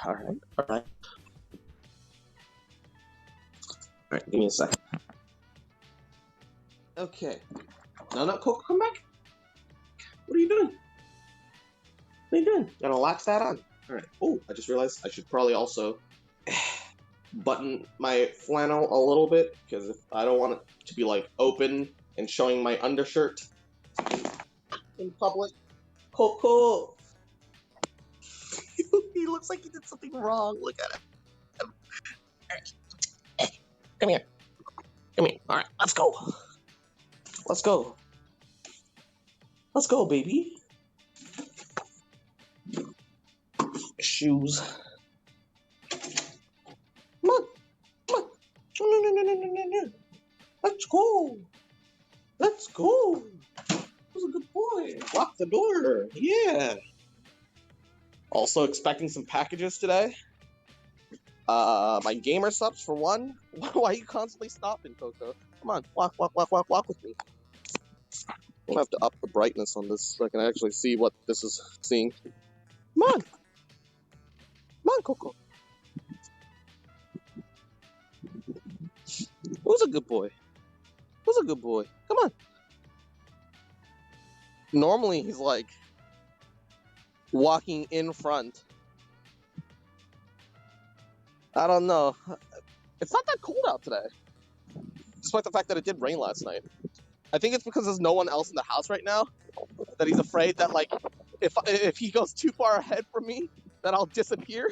All right. All right, give me a sec. Okay. No, Coco, come back. What are you doing? What are you doing? Gotta latch that on. Alright. Oh, I just realized I should probably also button my flannel a little bit, because I don't want it to be, like, open and showing my undershirt in public. Coco! He looks like he did something wrong. Look at him. Come here. Come here. Alright, let's go. Let's go. Let's go, baby. Shoes. Come on. Come on. No. Let's go. Let's go. Who's a good boy? Lock the door. Yeah. Also expecting some packages today. My gamer subs for one. Why are you constantly stopping, Coco? Come on, walk with me. I'm gonna have to up the brightness on this so I can actually see what this is seeing. Come on. Come on, Coco. Who's a good boy? Who's a good boy? Come on. Normally he's like walking in front. I don't know. It's not that cold out today, despite the fact that it did rain last night. I think it's because there's no one else in the house right now, that he's afraid that, like, if he goes too far ahead from me, that I'll disappear.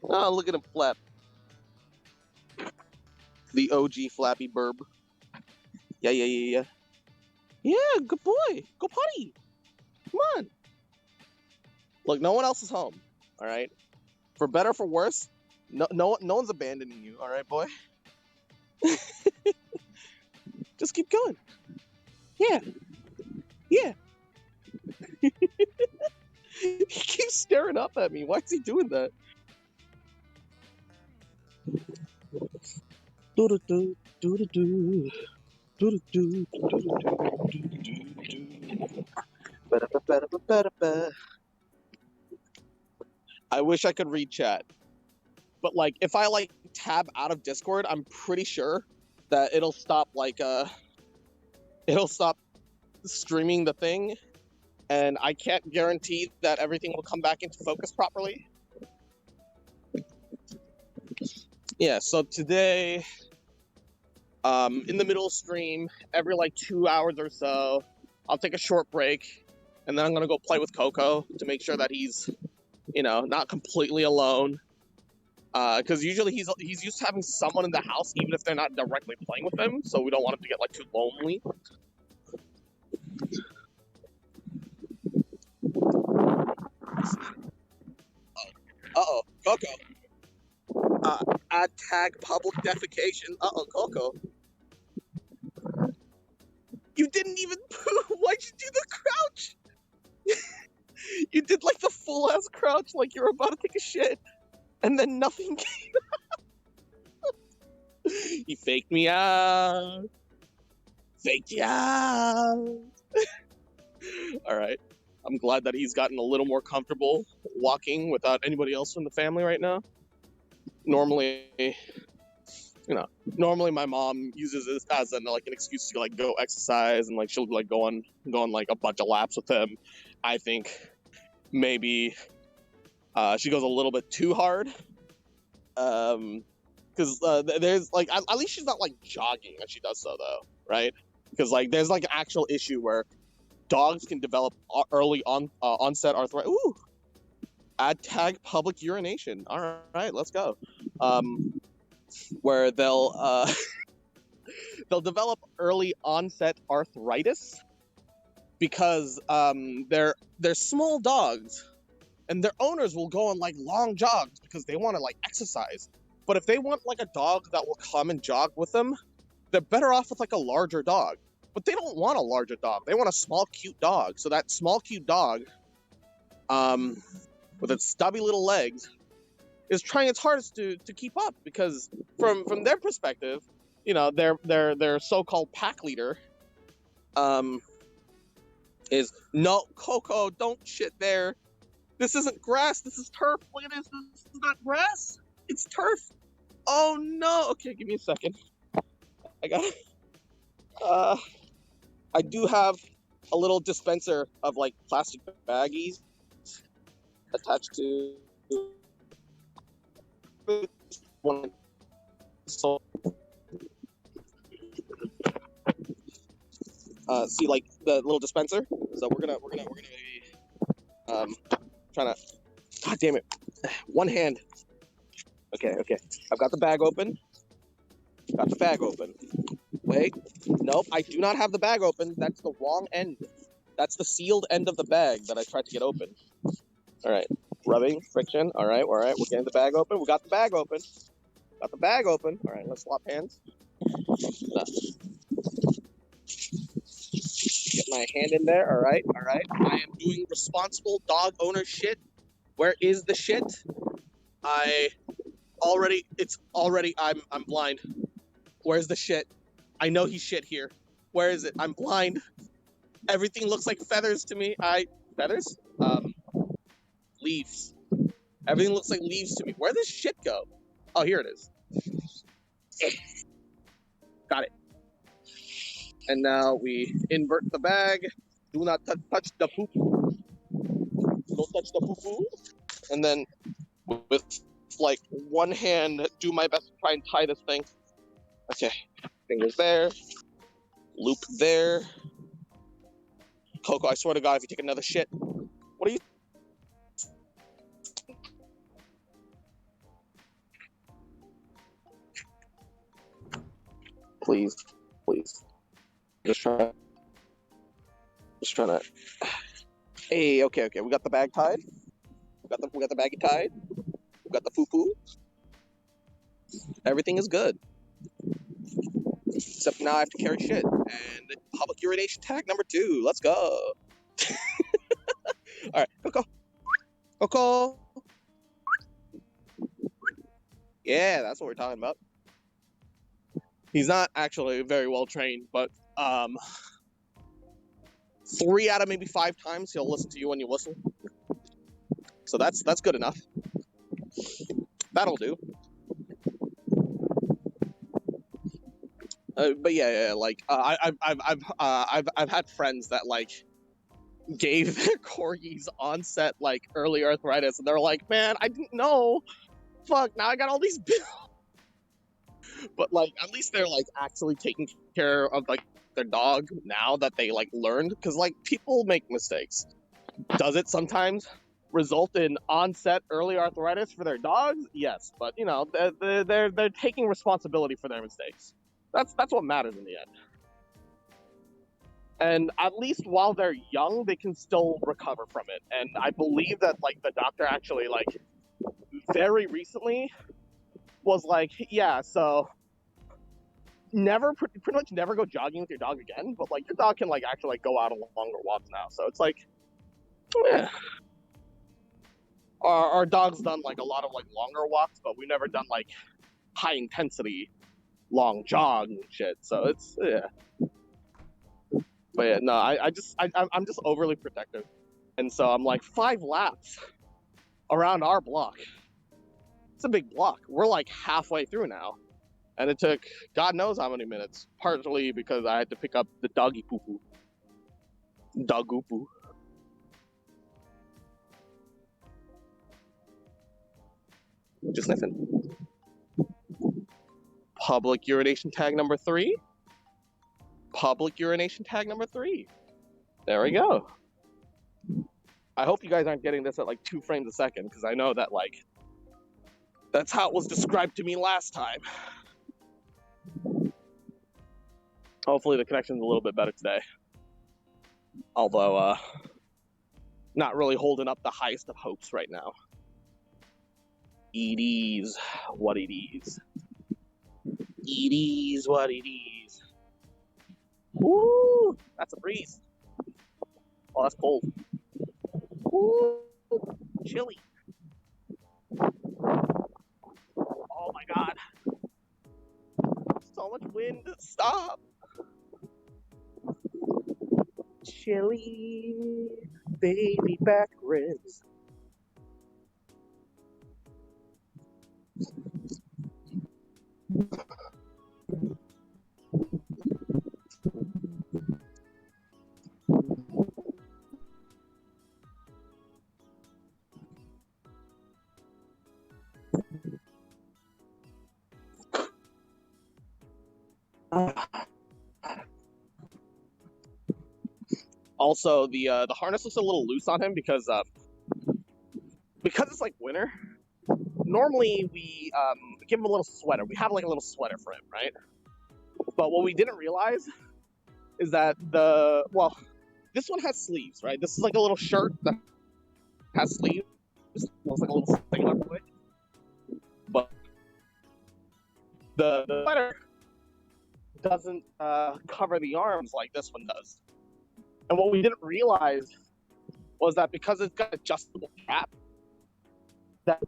Oh, look at him flap. The OG Flappy Burb. Yeah. Yeah, good boy. Go potty. Come on. Look, no one else is home. All right. For better or for worse, no one's abandoning you. All right, boy. Just keep going. Yeah. He keeps staring up at me. Why is he doing that? I wish I could read chat, but like if I like tab out of Discord, I'm pretty sure that it'll stop streaming the thing, and I can't guarantee that everything will come back into focus properly. Yeah, so today, in the middle of stream, every like 2 hours or so, I'll take a short break, and then I'm gonna go play with Coco to make sure that he's, not completely alone. Because usually he's used to having someone in the house, even if they're not directly playing with him, so we don't want him to get like too lonely. Uh-oh, Coco. Add tag public defecation. Uh-oh, Coco. You didn't even poo! Why'd you do the crouch? You did like the full-ass crouch like you're about to take a shit, and then nothing came out. You faked me out. Faked you out. Alright. I'm glad that he's gotten a little more comfortable walking without anybody else from the family right now. Normally my mom uses this as an excuse to like go exercise, and like she'll like go on like a bunch of laps with him. I think maybe she goes a little bit too hard. Because there's like at least she's not like jogging as she does so though, right? Because like there's like an actual issue where dogs can develop early onset arthritis. Ooh, add tag public urination. All right, let's go. Where they'll develop early onset arthritis because they're small dogs, and their owners will go on like long jogs because they want to like exercise. But if they want like a dog that will come and jog with them, they're better off with like a larger dog. But they don't want a larger dog. They want a small, cute dog. So that small, cute dog, with its stubby little legs, is trying its hardest to keep up, because from their perspective, their so-called pack leader, is no, Coco, don't shit there. This isn't grass. This is turf. Look at this. This is not grass. It's turf. Oh no. Okay, give me a second. I got it. I do have a little dispenser of like plastic baggies attached to one. So, see like the little dispenser. So we're gonna be trying to. God damn it! One hand. Okay. I've got the bag open. Got the bag open. Wait. Nope. I do not have the bag open. That's the wrong end. That's the sealed end of the bag that I tried to get open. All right. Rubbing, friction. All right. We're getting the bag open. We got the bag open. Got the bag open. All right. Let's swap hands. Get my hand in there. All right. I am doing responsible dog owner shit. Where is the shit? I'm blind. Where's the shit? I know he's shit here. Where is it? I'm blind. Everything looks like feathers to me. Feathers? Leaves. Everything looks like leaves to me. Where does shit go? Oh, here it is. Got it. And now we invert the bag. Do not touch the poop. Don't touch the poo-poo. And then with like one hand, do my best to try and tie this thing. Okay. Fingers there. Loop there. Coco, I swear to God, if you take another shit, what are you? Please. Just trying to. Hey, okay. We got the bag tied. We got the baggie tied. We got the poo-poo. Everything is good. Except now I have to carry shit. And public urination tag number 2. Let's go. All right, Coco. Yeah, that's what we're talking about. He's not actually very well trained, but 3 out of maybe 5 times he'll listen to you when you whistle. So that's good enough. That'll do. But yeah, like I've had friends that like gave their corgis onset like early arthritis, and they're like, man, I didn't know. Fuck, now I got all these bills. But like, at least they're like actually taking care of like their dog now that they like learned, because like people make mistakes. Does it sometimes result in onset early arthritis for their dogs? Yes, but you know they're taking responsibility for their mistakes. That's what matters in the end. And at least while they're young, they can still recover from it. And I believe that like the doctor actually like very recently was like, yeah, so pretty much never go jogging with your dog again, but like your dog can like actually like go out on longer walks now. So it's like, yeah. Our dog's done like a lot of like longer walks, but we've never done like high intensity long jog and shit. So it's yeah. But yeah, no, I'm just overly protective, and so I'm like 5 laps around our block. It's a big block. We're like halfway through now, and it took God knows how many minutes. Partly because I had to pick up the doggy poo poo, doggy poo. Just sniffing. Public urination tag number 3. Public urination tag number 3. There we go. I hope you guys aren't getting this at like 2 frames a second, because I know that like that's how it was described to me last time. Hopefully the connection's a little bit better today. Although not really holding up the highest of hopes right now. It is what it is. It is what it is. Woo! That's a breeze. Oh, that's cold. Woo! Chilly. Oh my God. So much wind. Stop. Chilly baby back ribs. Also, the harness looks a little loose on him because it's like winter. Normally we give him a little sweater. We have like a little sweater for him, right? But what we didn't realize is that this one has sleeves, right? This is like a little shirt that has sleeves. Looks like a little sailor boy. But the sweater doesn't cover the arms like this one does. And what we didn't realize was that because it's got adjustable strap, that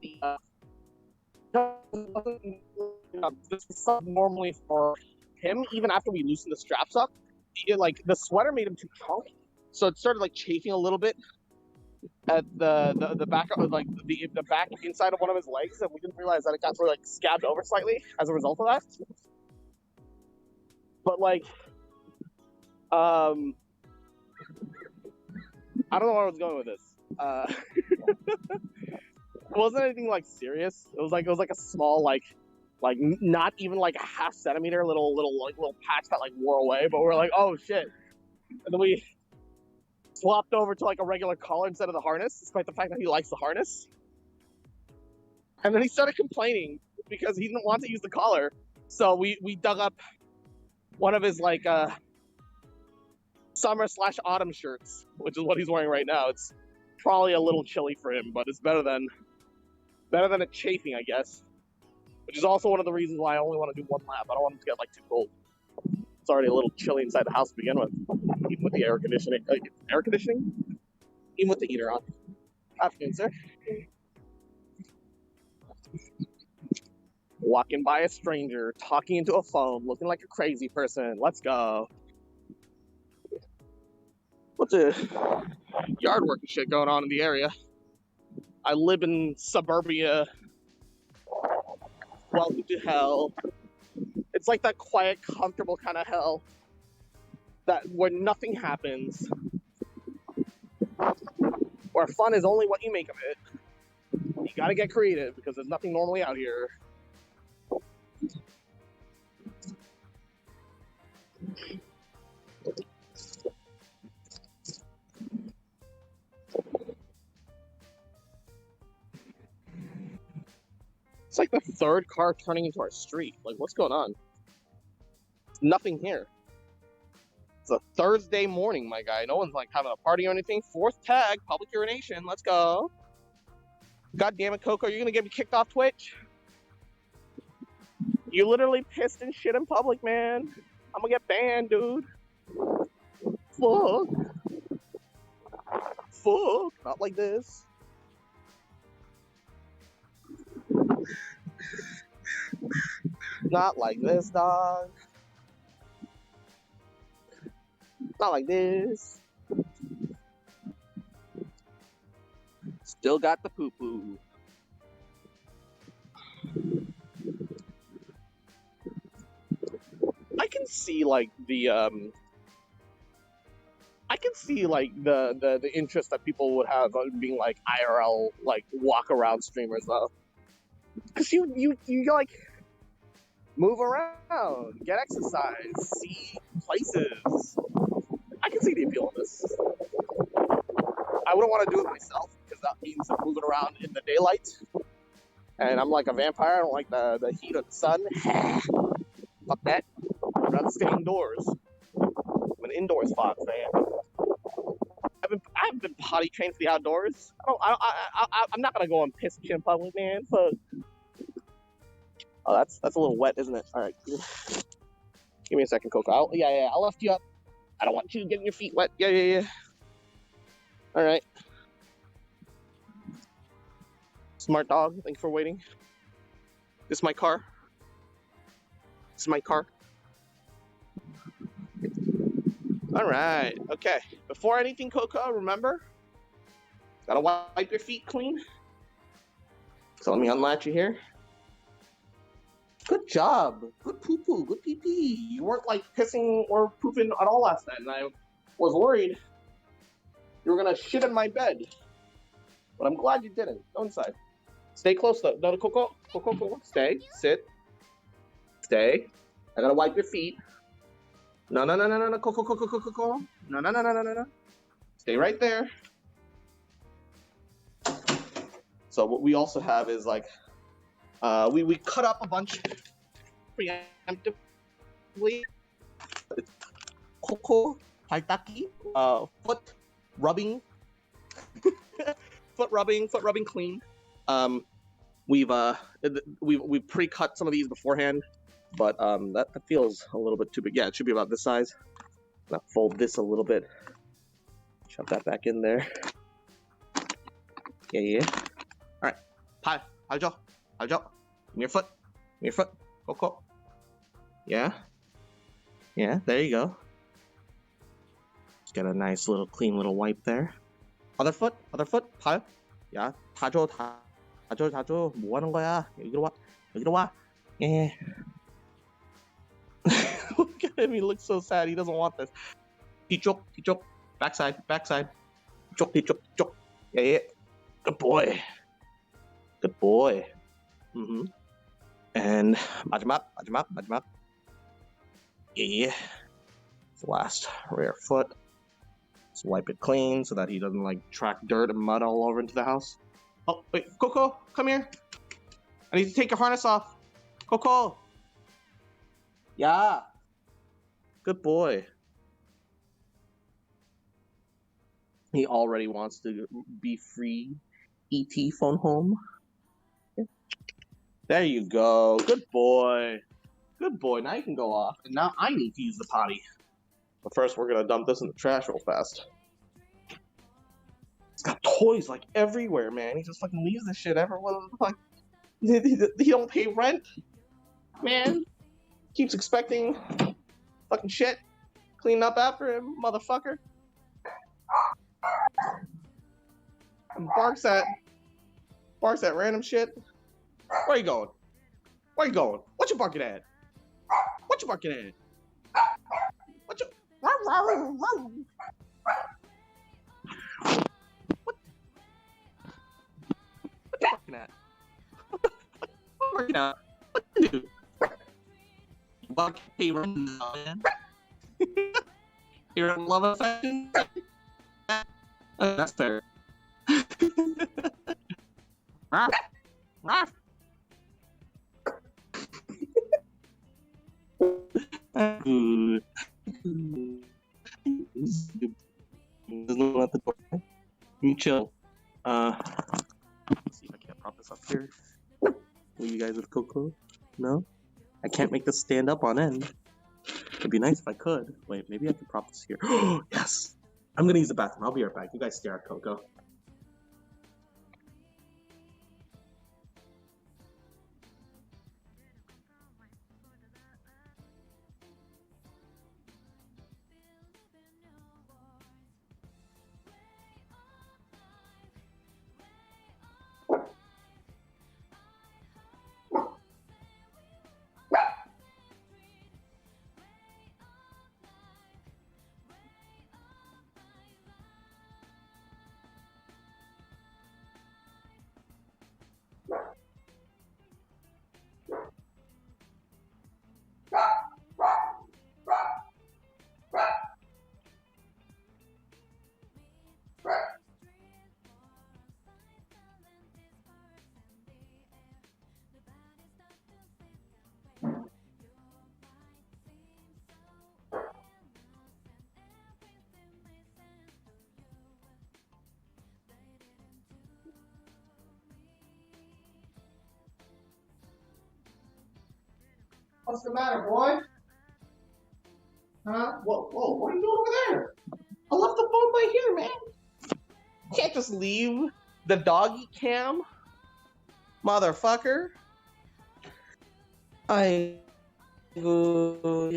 this is normally for him. Even after we loosened the straps up, like the sweater made him too chunky, so it started like chafing a little bit at the back of like the back inside of one of his legs, and we didn't realize that it got sort of like scabbed over slightly as a result of that. But like, I don't know where I was going with this. It wasn't anything like serious. It was like a small like not even like a half centimeter little patch that like wore away. But we're like, oh shit, and then we swapped over to like a regular collar instead of the harness, despite the fact that he likes the harness. And then he started complaining because he didn't want to use the collar. So we dug up one of his like summer/autumn shirts, which is what he's wearing right now. It's probably a little chilly for him, but it's better than it chafing, I guess. Which is also one of the reasons why I only want to do one lap. I don't want it to get like too cold. It's already a little chilly inside the house to begin with, even with the air conditioning. Even with the heater on. Afternoon, sir. Walking by a stranger, talking into a phone, looking like a crazy person. Let's go. What's the yard work and shit going on in the area? I live in suburbia. Welcome to hell. It's like that quiet, comfortable kind of hell where nothing happens. Where fun is only what you make of it. You gotta get creative because there's nothing normally out here. It's like the third car turning into our street. Like, what's going on? There's nothing here. It's a Thursday morning, my guy. No one's like having a party or anything. Fourth tag, public urination. Let's go. God damn it, Coco, you're gonna get me kicked off Twitch? You literally pissed and shit in public, man. I'm gonna get banned, dude. Fuck. Not like this. Not like this, dog. Not like this. Still got the poo-poo. I can see like the interest that people would have on being like IRL like walk around streamers though. Cause you like move around, get exercise, see places. I can see the appeal of this. I wouldn't want to do it myself because that means I'm moving around in the daylight. And I'm like a vampire. I don't like the heat of the sun. Fuck that. I'd rather stay indoors. I'm an indoors fox, man. I've been potty trained for the outdoors. I'm not gonna go and piss and shit in public, man. Fuck. Oh, that's a little wet, isn't it? All right. Give me a second, Coco. I'll lift you up. I don't want you getting your feet wet. Yeah. All right. Smart dog. Thank you for waiting. This is my car. All right. Okay. Before anything, Coco, remember, gotta wipe your feet clean. So let me unlatch you here. Good job. Good poo-poo. Good pee-pee. You weren't like pissing or pooping at all last night, and I was worried you were gonna shit in my bed. But I'm glad you didn't. Go inside. Stay close though. No, Coco. Stay. Sit. Stay. I gotta wipe your feet. No. Coco. No. Stay right there. So what we also have is like, we cut up a bunch preemptively. It's Coco, Haitaki, foot rubbing, foot rubbing clean. We've pre-cut some of these beforehand, but that feels a little bit too big. Yeah, it should be about this size. Now fold this a little bit. Shove that back in there. Yeah. All right. Aljo. Give me your foot. Coco. Yeah. There you go. Just get a nice little clean little wipe there. Other foot. 발. 야, 다 줘. 뭐 하는 거야? 여기로 와. 예. Look at him. He looks so sad. He doesn't want this. 뒤쪽. Backside. 뒤쪽. Yeah. Good boy. And 마지막. Yeah. The last rear foot. Let's wipe it clean so that he doesn't like track dirt and mud all over into the house. Oh, wait, Coco, come here. I need to take your harness off. Coco. Yeah. Good boy. He already wants to be free. ET phone home. There you go. Good boy. Now you can go off. And now I need to use the potty. But first, we're gonna dump this in the trash real fast. He's got toys like everywhere, man. He just fucking leaves this shit everywhere. What the fuck? He don't pay rent, man. Keeps expecting fucking shit cleaned up after him, motherfucker. And barks at random shit. Where you going? What you barking at? What you barking at? What you do? Bark hey run man. You're in love affection? That's fair. There's no one at the door. You chill. Let's see if I can't prop this up here. Will you guys with Coco? No? I can't make this stand up on end. It'd be nice if I could. Wait, maybe I can prop this here. Yes! I'm gonna use the bathroom. I'll be right back. You guys stare at Coco. What's the matter, boy? Huh? Whoa, what are you doing over there? I left the phone right here, man. Can't just leave the doggy cam, motherfucker. 아이고,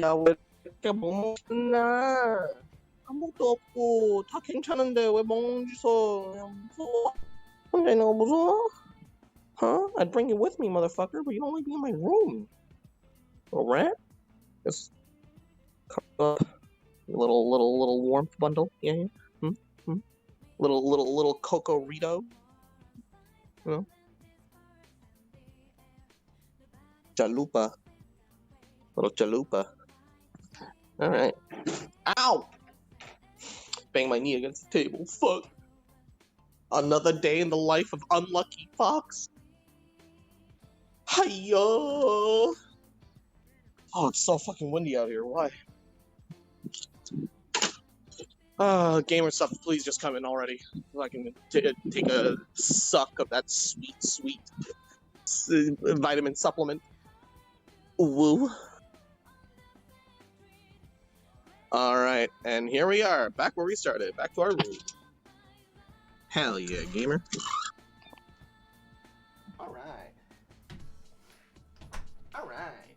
야, 왜 이렇게 못 먹나? 아무것도 없고 다 괜찮은데 왜 먹는 짓어? 무서워. 혼자 있는 거 무서워? Huh? I'd bring you with me, motherfucker, but you don't like being in my room. Little rat? Just cuddle up. Little warmth bundle. Yeah. Little Coco Rito. You know? Chalupa. Little chalupa. Alright. Ow! Bang my knee against the table. Fuck. Another day in the life of Unlucky Fox. Hiya! Oh, it's so fucking windy out here. Why? Gamer stuff, please just come in already. So I can take a suck of that sweet, sweet vitamin supplement. Woo. Alright, and here we are, back where we started, back to our room. Hell yeah, gamer. Alright. Alright.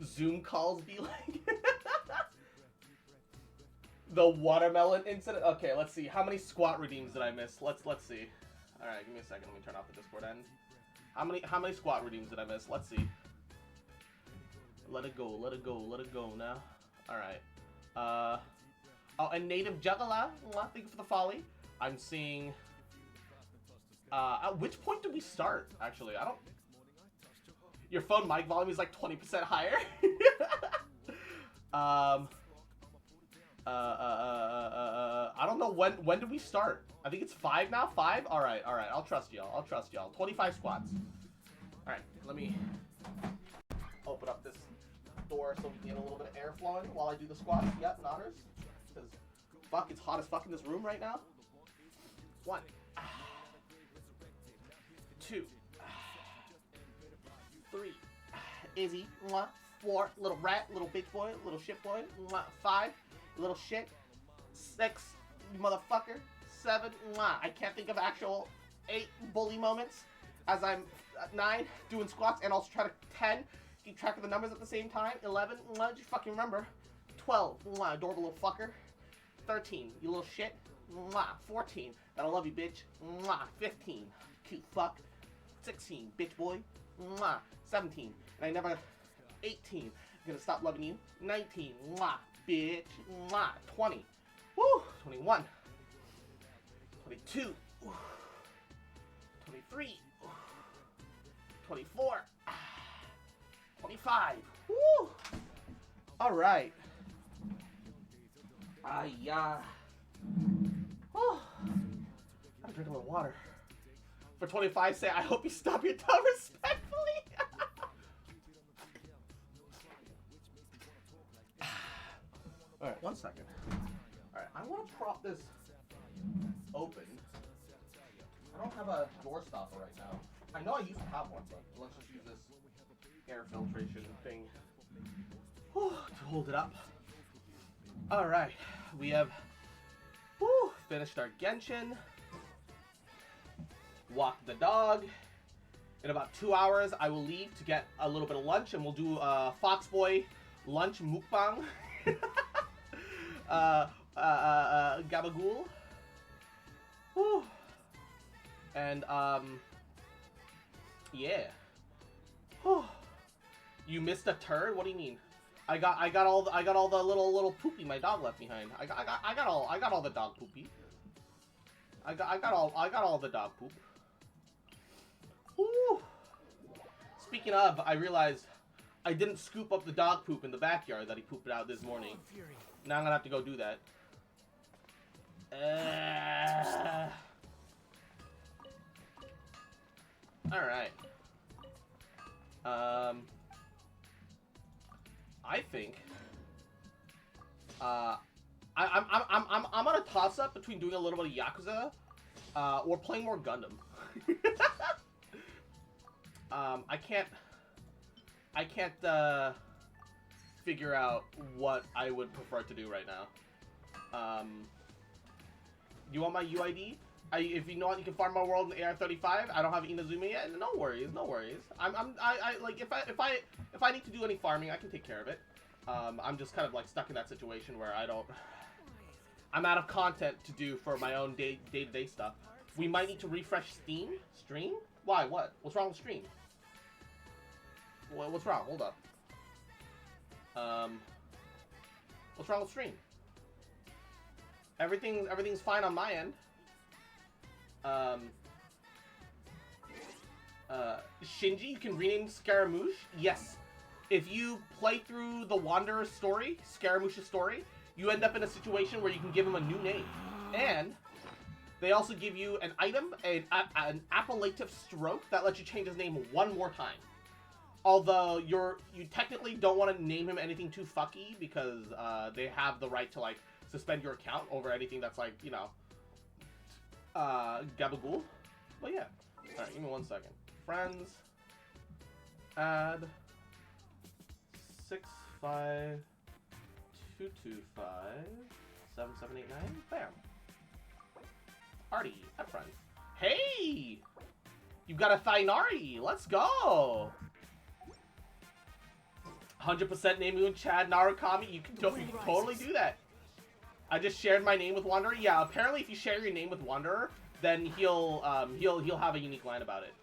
Zoom calls be like... The watermelon incident? Okay, let's see. How many squat redeems did I miss? Let's see. Alright, give me a second. Let me turn off the Discord end. How many squat redeems did I miss? Let's see. Let it go, let it go, let it go now. Alright. Oh, and Native Juggler, thank you for the folly. I'm seeing... at which point did we start, actually? I don't... Your phone mic volume is like 20% higher. I don't know when did we start? I think it's 5 now? 5? Alright, I'll trust y'all. 25 squats. Alright, let me open up this door so we can get a little bit of air flowing while I do the squats. Yep, nodders. Because, fuck, it's hot as fuck in this room right now. 1. 2. 3. Izzy. 4. Little rat, little bitch boy, little shit boy. 5. Little shit. 6. You motherfucker. 7. I can't think of actual 8 bully moments as I'm 9 doing squats and also try to 10 keep track of the numbers at the same time. 11. Just fucking remember. 12. Adorable little fucker. 13. You little shit. 14. I love you, bitch. 15. Cute fuck. 16. Bitch boy. 17. And I never... 18. I'm gonna stop loving you. 19. Bitch. 20. Woo! 21. 22. 23. 24. 25. Woo! Alright. Yeah. Oh. Gotta drink a little water. For 25, say, I hope you stop your tongue respectfully. Alright, 1 second. Alright, I want to prop this open. I don't have a door stopper right now. I know I used to have one, but let's just use this air filtration thing to hold it up. Alright, we have finished our Genshin. Walked the dog. In about 2 hours, I will leave to get a little bit of lunch, and we'll do Foxboy lunch mukbang. Gabagool. Whew. And yeah. Whew. You missed a turd? What do you mean? I got all the little poopy my dog left behind. I got all the dog poopy. I got all the dog poop. Woo. Speaking of, I realized I didn't scoop up the dog poop in the backyard that he pooped out this morning. Now I'm gonna have to go do that. Alright. I think I'm on a toss up between doing a little bit of Yakuza or playing more Gundam. I can't figure out what I would prefer to do right now. You want my UID? If you know what, you can farm my world in the AR-35. I don't have Inazuma yet. No worries, no worries. I like if I need to do any farming, I can take care of it. I'm just kind of like stuck in that situation where I'm out of content to do for my own day-to-day stuff. We might need to refresh stream? Why? What? What's wrong with stream? What's wrong? Hold up. What's wrong with stream? Everything's fine on my end. Shinji, you can rename Scaramouche? Yes. if you play through the Wanderer's story, Scaramouche's story, you end up in a situation where you can give him a new name. And they also give you an item, an appellative stroke that lets you change his name one more time. Although you technically don't want to name him anything too fucky because they have the right to like suspend your account over anything that's like, you know, gabagool. But yeah. Alright, give me 1 second. Friends. Add 652257789. Bam. Artie, add friend. Hey! You got a Thainari! Let's go! 100% name you in Chad Narukami. You can totally do that. I just shared my name with Wanderer. Yeah, apparently if you share your name with Wanderer, then he'll have a unique line about it.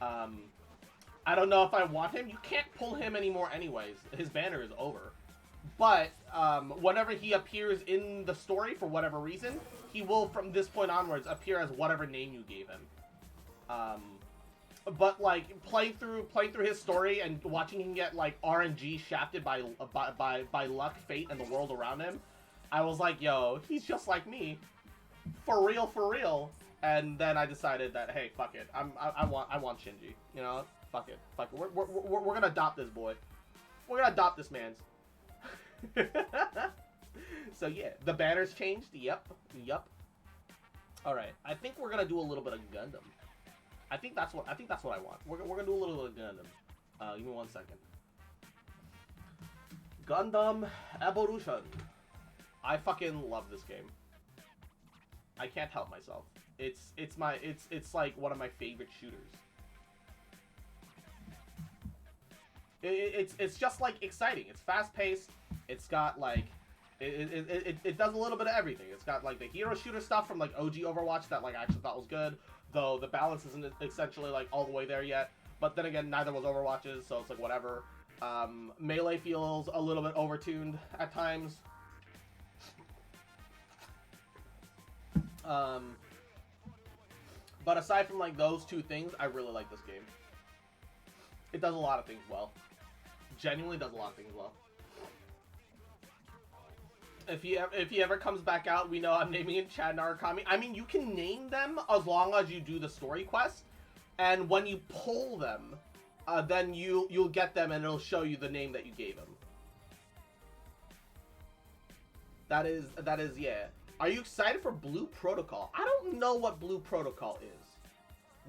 I don't know if I want him. You can't pull him anymore anyways. His banner is over. But whenever he appears in the story for whatever reason, he will from this point onwards appear as whatever name you gave him. But like playing through his story and watching him get like RNG shafted by luck, fate, and the world around him, I was like, yo, he's just like me, for real. And then I decided that, hey, fuck it, I want Shinji, you know, fuck it. We're gonna adopt this boy. We're gonna adopt this man's. So yeah, the banner's changed. Yep. All right, I think we're gonna do a little bit of Gundam. I think that's what I want. We're gonna do a little bit of Gundam. Give me 1 second. Gundam Evolution. I fucking love this game. I can't help myself. It's like one of my favorite shooters. It's just like exciting. It's fast paced. It's got like it does a little bit of everything. It's got like the hero shooter stuff from like OG Overwatch that like I actually thought was good, though the balance isn't essentially like all the way there yet. But then again, neither was Overwatch's, so it's like whatever. Melee feels a little bit overtuned at times. But aside from like those two things, I really like this game. It does a lot of things well. Genuinely does a lot of things well. If he ever comes back out, we know I'm naming it Chad Narukami. I mean, you can name them as long as you do the story quest, and when you pull them, then you'll get them and it'll show you the name that you gave him. That is yeah. Are you excited for Blue Protocol? I don't know what Blue Protocol is.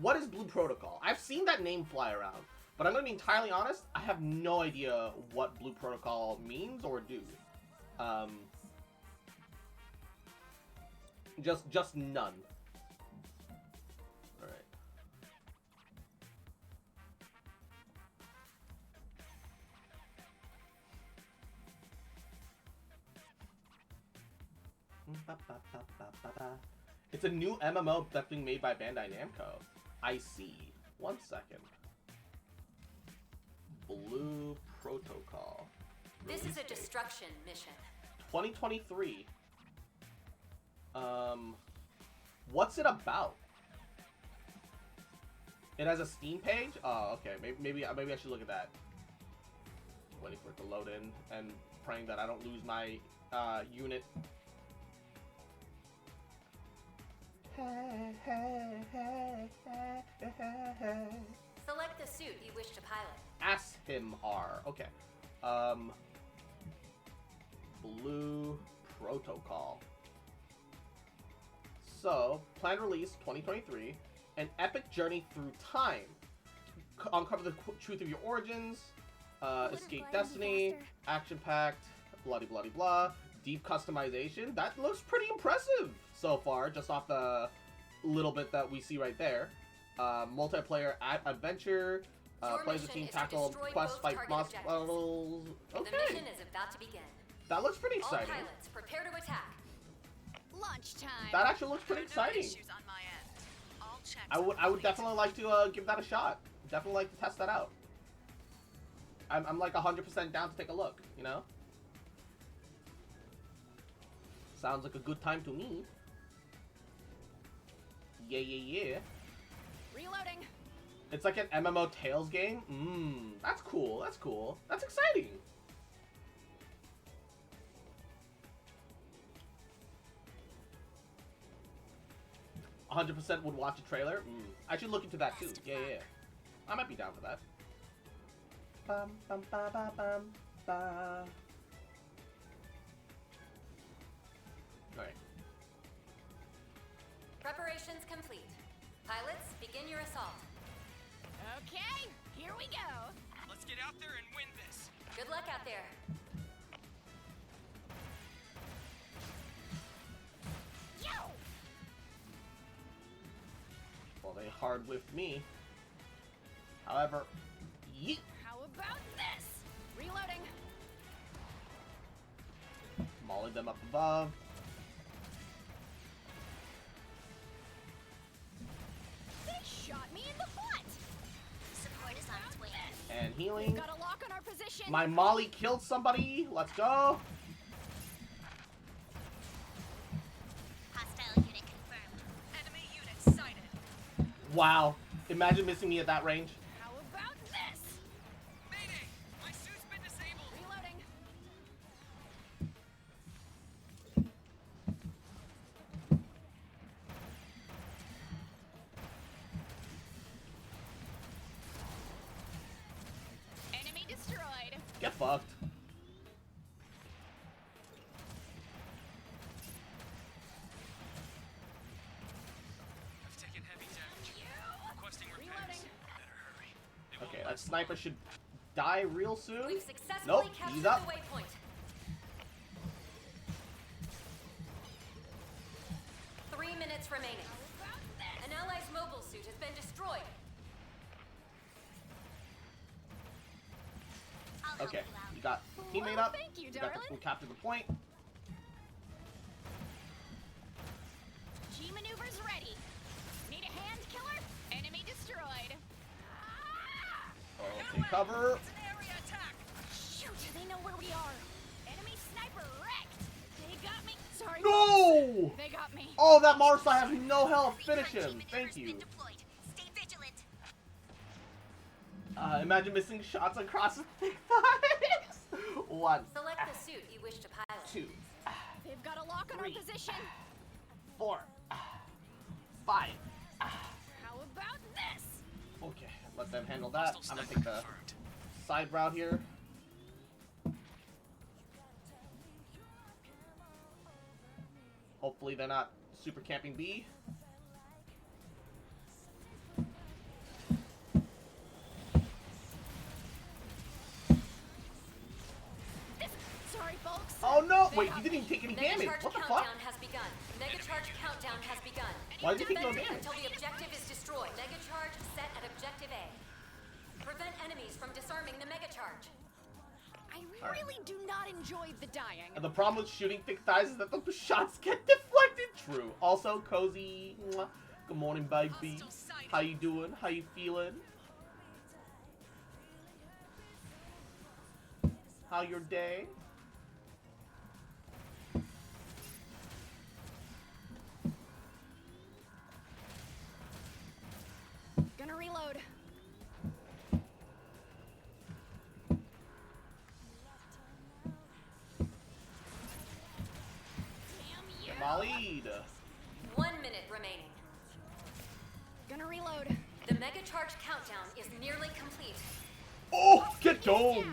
What is Blue Protocol? I've seen that name fly around, but I'm gonna be entirely honest, I have no idea what Blue Protocol means or do. Just none. All right. It's a new MMO that's being made by Bandai Namco. I see. 1 second. Blue Protocol. This is a destruction mission. 2023. What's it about? It has a Steam page? Oh, okay. Maybe I should look at that. Waiting for it to load in and praying that I don't lose my unit. Select the suit you wish to pilot. Ask him R. Okay. Blue Protocol. So, planned release 2023. An epic journey through time. Uncover the truth of your origins. Escape destiny. Action-packed. Bloody bloody blah. Deep customization. That looks pretty impressive so far, just off the little bit that we see right there. Multiplayer adventure. Plays the team tackle quest, fight boss battles. Okay. The mission is about to begin. That looks pretty exciting. All pilots, prepare to attack. Launch time. That actually looks pretty exciting. I would definitely like to give that a shot. Definitely like to test that out. I'm like 100% down to take a look, you know? Sounds like a good time to me. Yeah. Reloading. It's like an MMO Tales game. That's cool. That's cool. That's exciting. %, would watch a trailer. I should look into that too. Yeah. I might be down for that. Bum, bum, ba, ba, bum, ba. Alright. Preparations complete. Pilots, begin your assault. Okay, here we go. Let's get out there and win this. Good luck out there. Yo! Well, they hard whiffed me. However, yeet. How about this? Reloading. Mollied them up above. They shot me in the butt. Support is on its way. And healing. We've got a lock on our position. My molly killed somebody. Let's go. Hostile unit confirmed. Enemy unit sighted. Wow. Imagine missing me at that range. How about this? Mayday! My suit's been disabled. Reloading. Enemy destroyed. Get fucked. I've taken heavy damage. Requesting repairs. Better hurry. They won't Okay, that last sniper should die real soon. We've successfully Nope, captured he's the up. waypoint. 3 minutes remaining. An ally's mobile suit has been destroyed. Okay, you got teammate up. Thank you, You got darling. we captured the point. G maneuvers ready. Need a hand, killer? Enemy destroyed. Okay, cover. It's an area attack. Shoot, they know where we are. Enemy sniper wrecked. They got me. Sorry. No! folks. They got me. Oh, that Marshal has no health. Finish him. Thank you. Stay vigilant. Imagine missing shots across the thighs. 1, Select the suit you wish to pilot. 2, They've got a lock on our 3. position. 4, 5. How about this? Okay, let them handle that. I'm gonna take the side route here. Hopefully they're not super camping B. Sorry, folks. Oh no! Wait, he didn't even take any damage. Megacharge What the fuck? countdown has begun. Megacharge countdown has begun. Why did he take no Defend damage? until the objective is destroyed. Megacharge set at objective A. Prevent enemies from disarming the megacharge. I really do not enjoy the dying. And the problem with shooting thick thighs is that the shots get deflected. True. Also, Cozy. Mwah. Good morning, baby. How you doing? How you feeling? How your day? Gonna reload. Mollied. 1 minute remaining. Gonna reload. The megacharge countdown is nearly complete. Oh, get domed.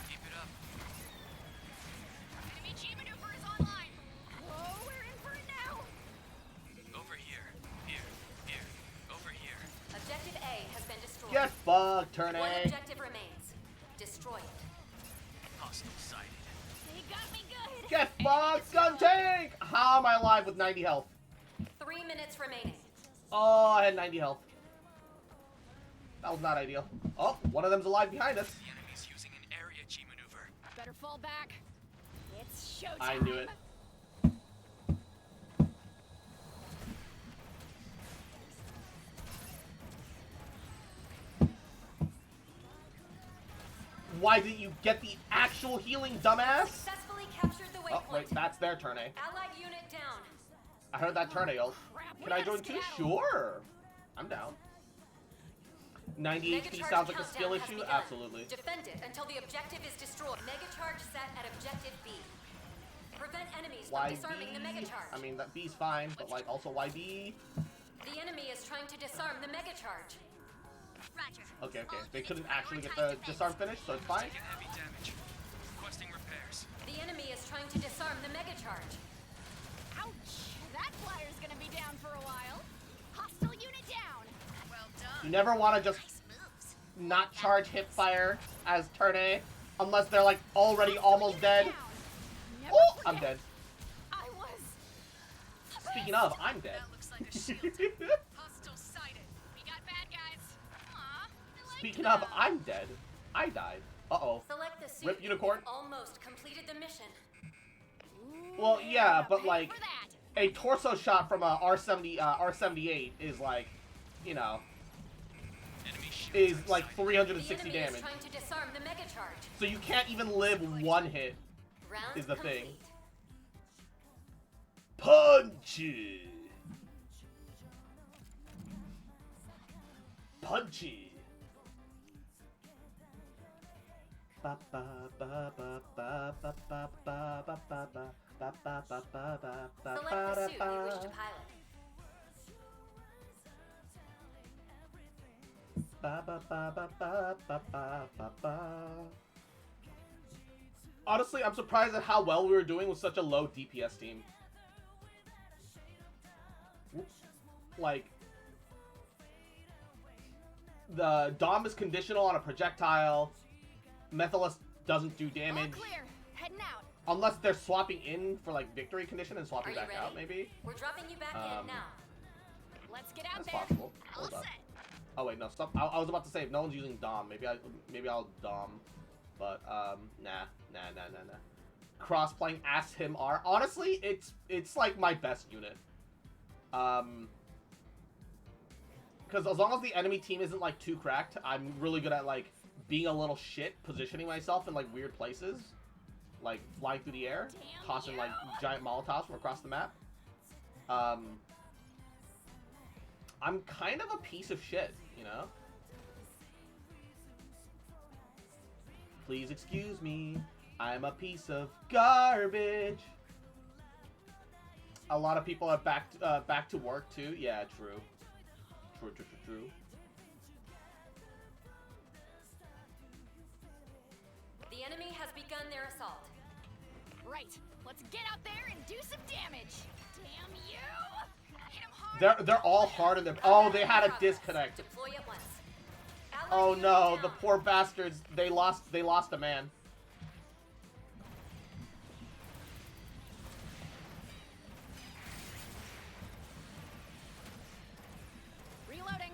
Keep it up. Enemy G maneuver is online. Whoa, we're in for it now. Over here. Here. Over here. Objective A has been destroyed. Get fucked, turn One A. objective remains. Destroy it. Hostile sighted. They got me good. Get fucked, gun tank. How am I alive with 90 health? 3 minutes remaining. Oh, I had 90 health. That was not ideal. Oh, one of them's alive behind us. The enemy's using an area G maneuver. Better fall back. It's showtime. I knew it. Why didn't you get the actual healing, dumbass? Successfully captured the waypoint. Oh, wait, that's their turn, eh? Allied unit down. I heard that turn, ult. Can I join too? Sure. I'm down. 90 Mega HP charge sounds like a skill countdown has issue? begun. Absolutely. Defend it until the objective is destroyed. Mega charge set at objective B. Prevent enemies from Why disarming the mega B? charge. I mean, that B's fine, but like also why B? The enemy is trying to disarm the mega charge. Roger. Okay, okay. They couldn't actually get the disarm finish, so it's fine. Taking heavy damage. Requesting repairs. The enemy is trying to disarm the mega charge. Ouch! That flyer's gonna be down for a while. Hostile unit down. Well done. You never want to just not charge hip fire as turn A unless they're like already almost dead. Oh, I'm dead. I was. Speaking of, I'm dead. That looks like a shield. Hostile sighted. We got bad guys. Aw. Speaking of, I'm dead. I died. Uh-oh. Select the suit. Rip unicorn. You've almost completed the mission. Well, yeah, but like a torso shot from a R78 is like, you know, is like 360 The enemy damage. is trying to disarm the mega charge. So you can't even live one hit. Round Is the complete. thing. Punchy. Punchy. Ba ba ba ba ba ba ba ba ba ba ba ba ba ba ba ba Select the suit you wish to pilot. ba ba ba ba ba ba ba ba ba. Honestly, I'm surprised at how well we were doing with such a low DPS team. Whoops. Like, the Dom is conditional on a projectile. Methalus doesn't do damage. All clear. Heading out. Unless they're swapping in for like victory condition and Are swapping you back ready? out, maybe. We're dropping you back in now. Let's get out That's there. possible. All Hold up. set. Oh wait, no, stop. I was about to say if no one's using Dom, maybe I'll Dom, but nah. Cross playing Ask Him R. Honestly, it's like my best unit. Because as long as the enemy team isn't like too cracked, I'm really good at like being a little shit, positioning myself in like weird places, like flying through the air, tossing like giant Molotovs from across the map. I'm kind of a piece of shit, you know? Please excuse me, I'm a piece of garbage. A lot of people are back to work too. Yeah, true. True. The enemy has begun their assault. Right. Let's get out there and do some damage. Damn you! Hit 'em hard. They're all hard in their. Oh, they had a disconnect. Deploy at once. Oh no, the poor bastards. They lost a man. Reloading.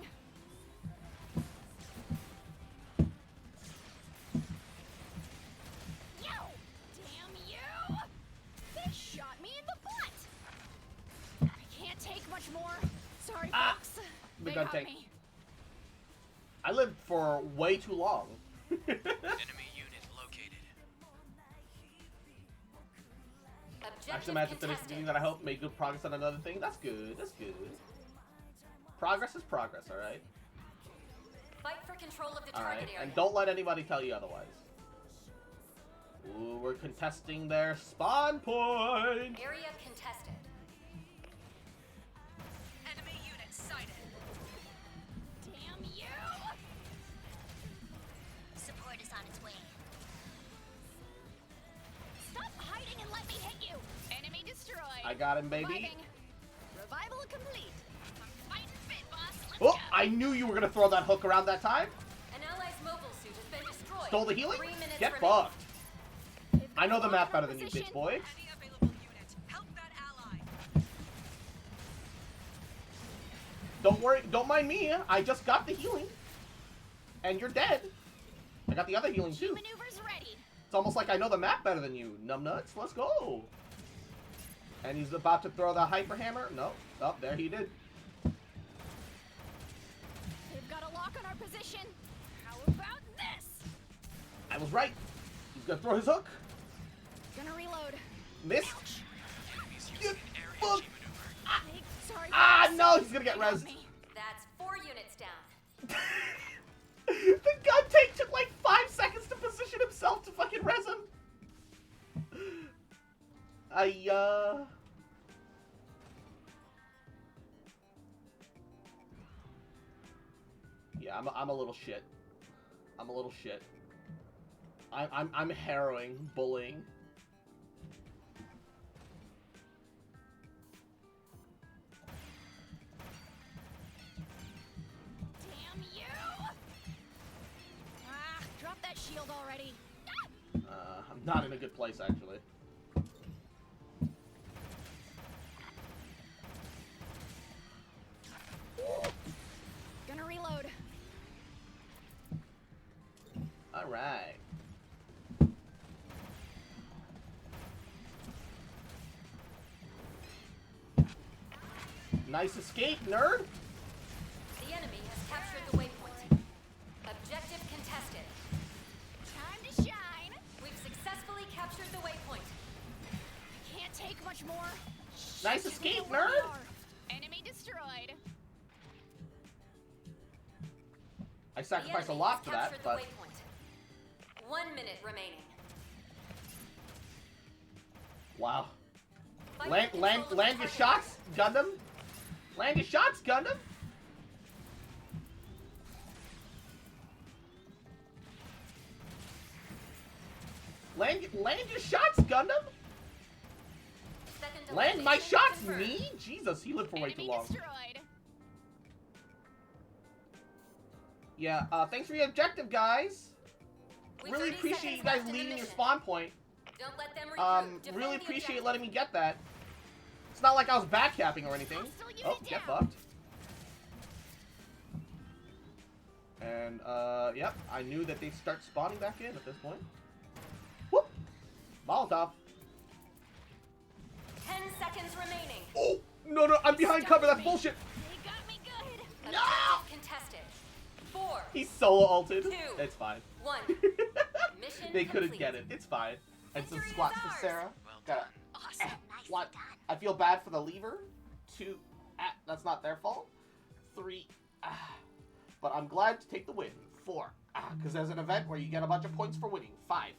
Yo! Damn you! They shot me in the butt. I can't take much more. Sorry, folks. They Gun got tank. me. I lived for way too long. Enemy unit located. Actually, managed to finish the thing that I hope made good progress on another thing. That's good. That's good. Progress is progress, alright? Fight for control of the Alright, target area. and don't let anybody tell you otherwise. Ooh, we're contesting their spawn point! Area contested. Enemy unit sighted. Damn you! Support is on its way. Stop hiding and let me hit you! Enemy destroyed. I got him, baby. Reviving. Revival complete. I'm fighting fit, boss. Let's Oh, go. I knew you were gonna throw that hook around that time. An ally's mobile suit has been destroyed. Stole the healing? 3 minutes Get remaining. fucked. I know the map better than you, bitch boy. Don't worry, don't mind me. I just got the healing. And you're dead. I got the other healing too. Maneuvers ready. It's almost like I know the map better than you, numbnuts. Let's go. And he's about to throw the hyper hammer. No. Oh, there he did. They've got a lock on our position. How about this? I was right. He's gonna throw his hook. Gonna reload. Miss. You fuck. Sorry. Ah, boss. no, he's gonna get They got rezzed. me. That's 4 units down. Yeah, I'm a little shit. I'm a little shit. I'm harrowing, bullying. Damn you! Ah, drop that shield already. I'm not in a good place, actually. Gonna reload. Alright. Nice escape, nerd! The enemy has captured the waypoint. Objective contested. Time to shine. We've successfully captured the waypoint. I can't take much more. Nice Shit, escape, we know where we nerd! are. Enemy destroyed. I sacrificed a lot for that, but... 1 minute remaining. Wow. Land your shots, Gundam! Land your shots, Gundam! Land your shots, Gundam! Land my shots, me? Jesus, he lived for way too long. Destroyed. Yeah, thanks for your objective, guys. Really appreciate you guys leading your spawn point. Don't let them regroup. Really appreciate letting me get that. It's not like I was backcapping or anything. Oh, get fucked. And, yep, I knew that they'd start spawning back in at this point. Whoop! Molotov. 10 seconds remaining. Oh! No, I'm behind cover, that's bullshit! They got me good. No! Contested. 4. He's solo ulted. 2. It's fine. 1. Mission They couldn't complete. get it. It's fine. And some squats for Sarah. Gotta, Awesome. what? I feel bad for the lever. 2. That's not their fault. 3. But I'm glad to take the win. 4. Because there's an event where you get a bunch of points for winning. 5.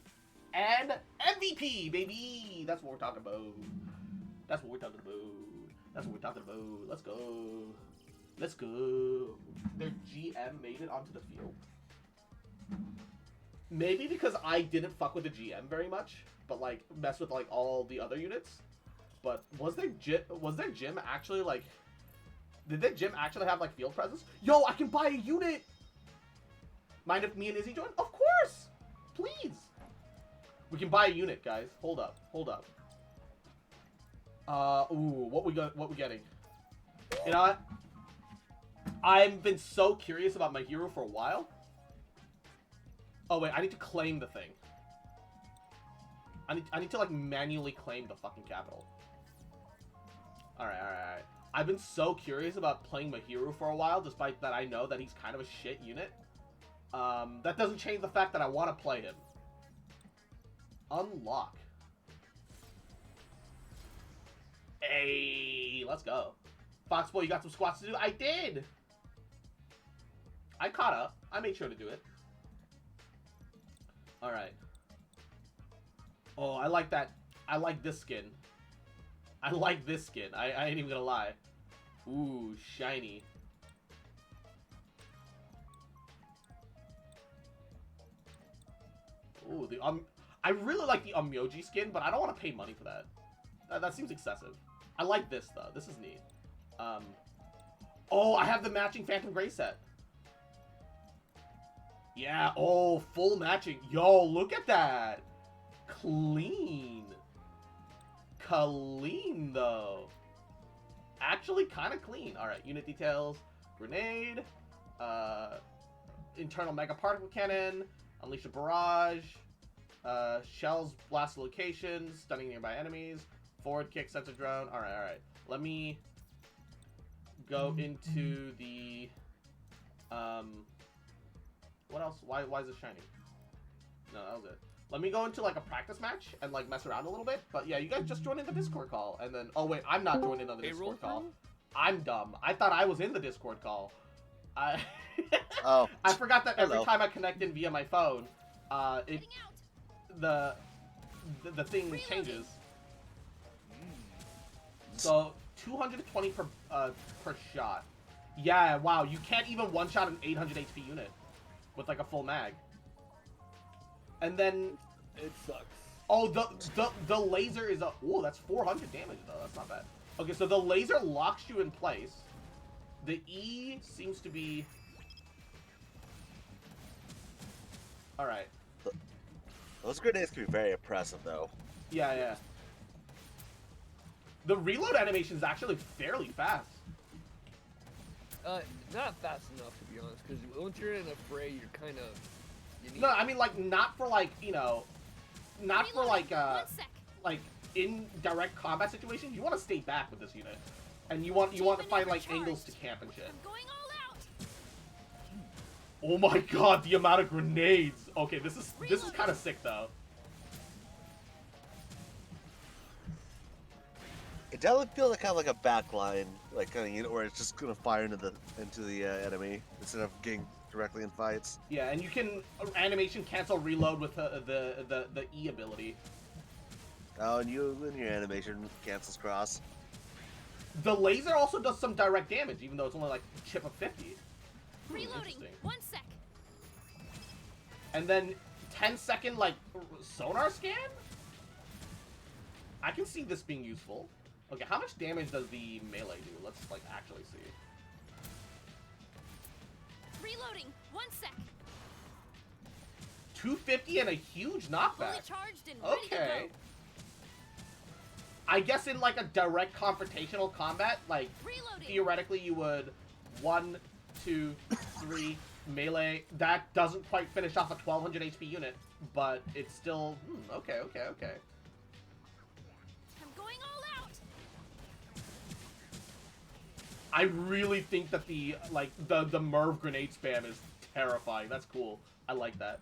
And MVP, baby! That's what we're talking about. That's what we're talking about. That's what we're talking about. Let's go. Let's go. Their GM made it onto the field. Maybe because I didn't fuck with the GM very much, but like mess with like all the other units. But was their gym actually like? Did their gym actually have like field presence? Yo, I can buy a unit. Mind if me and Izzy join? Of course, please. We can buy a unit, guys. Hold up, hold up. Ooh, what we getting? You know what? I've been so curious about my hero for a while. Oh wait, I need to claim the thing. I need to like manually claim the fucking capital. Alright. I've been so curious about playing Mahiru for a while, despite that I know that he's kind of a shit unit. That doesn't change the fact that I want to play him. Unlock. Hey, let's go. Foxboy, you got some squats to do? I did! I caught up. I made sure to do it. Alright. Oh, I like that. I like this skin. I like this skin. I ain't even gonna lie. Ooh, shiny. Ooh, I really like the Umyoji skin, but I don't want to pay money for that. That seems excessive. I like this, though. This is neat. Oh, I have the matching Phantom Gray set. Yeah, oh, full matching. Yo, look at that. Clean. Clean, though. Actually, kind of clean. All right, unit details. Grenade. Internal Mega Particle Cannon. Unleash a Barrage. Shells blast locations. Stunning nearby enemies. Forward kick, sensor drone. All right. Let me go into the... What else? Why is it shining? No, that was it. Let me go into like a practice match and like mess around a little bit. But yeah, you guys just joined in the Discord call. And then, oh wait, I'm not joined in on the Discord call. I'm dumb. I thought I was in the Discord call. Oh. I forgot that every Hello. time I connect in via my phone, the thing changes. So 220 per shot. Yeah, wow, you can't even one-shot an 800 HP unit with like a full mag. And then it sucks. Oh, the laser is a ooh, that's 400 damage though. That's not bad. Okay, so the laser locks you in place. The E seems to be all right. Those grenades can be very impressive, though. Yeah, yeah. The reload animation is actually fairly fast. Not fast enough to be honest, because once you're in a fray, you're kind of. No, I mean like not for like not for like in direct combat situations. You want to stay back with this unit, and you want to find like angles to camp and shit. Oh my god, the amount of grenades! Okay, this is kind of sick though. It definitely feels like kind of like a backline, like kind of unit where it's just gonna fire into the enemy instead of getting directly in fights. Yeah, and you can animation cancel reload with the E ability. Oh, and your animation cancels cross. The laser also does some direct damage, even though it's only like a chip of 50. Reloading. 1 sec. And then 10-second like sonar scan. I can see this being useful. Okay, how much damage does the melee do? Let's like actually see. Reloading. 1 sec. 250 and a huge knockback. Fully charged and ready to Okay. go. I guess in like a direct confrontational combat, like theoretically you would 1, 2, 3 melee. That doesn't quite finish off a 1200 HP unit, but it's still okay. I'm going all out. I really think that the Merv grenade spam is terrifying. That's cool. I like that.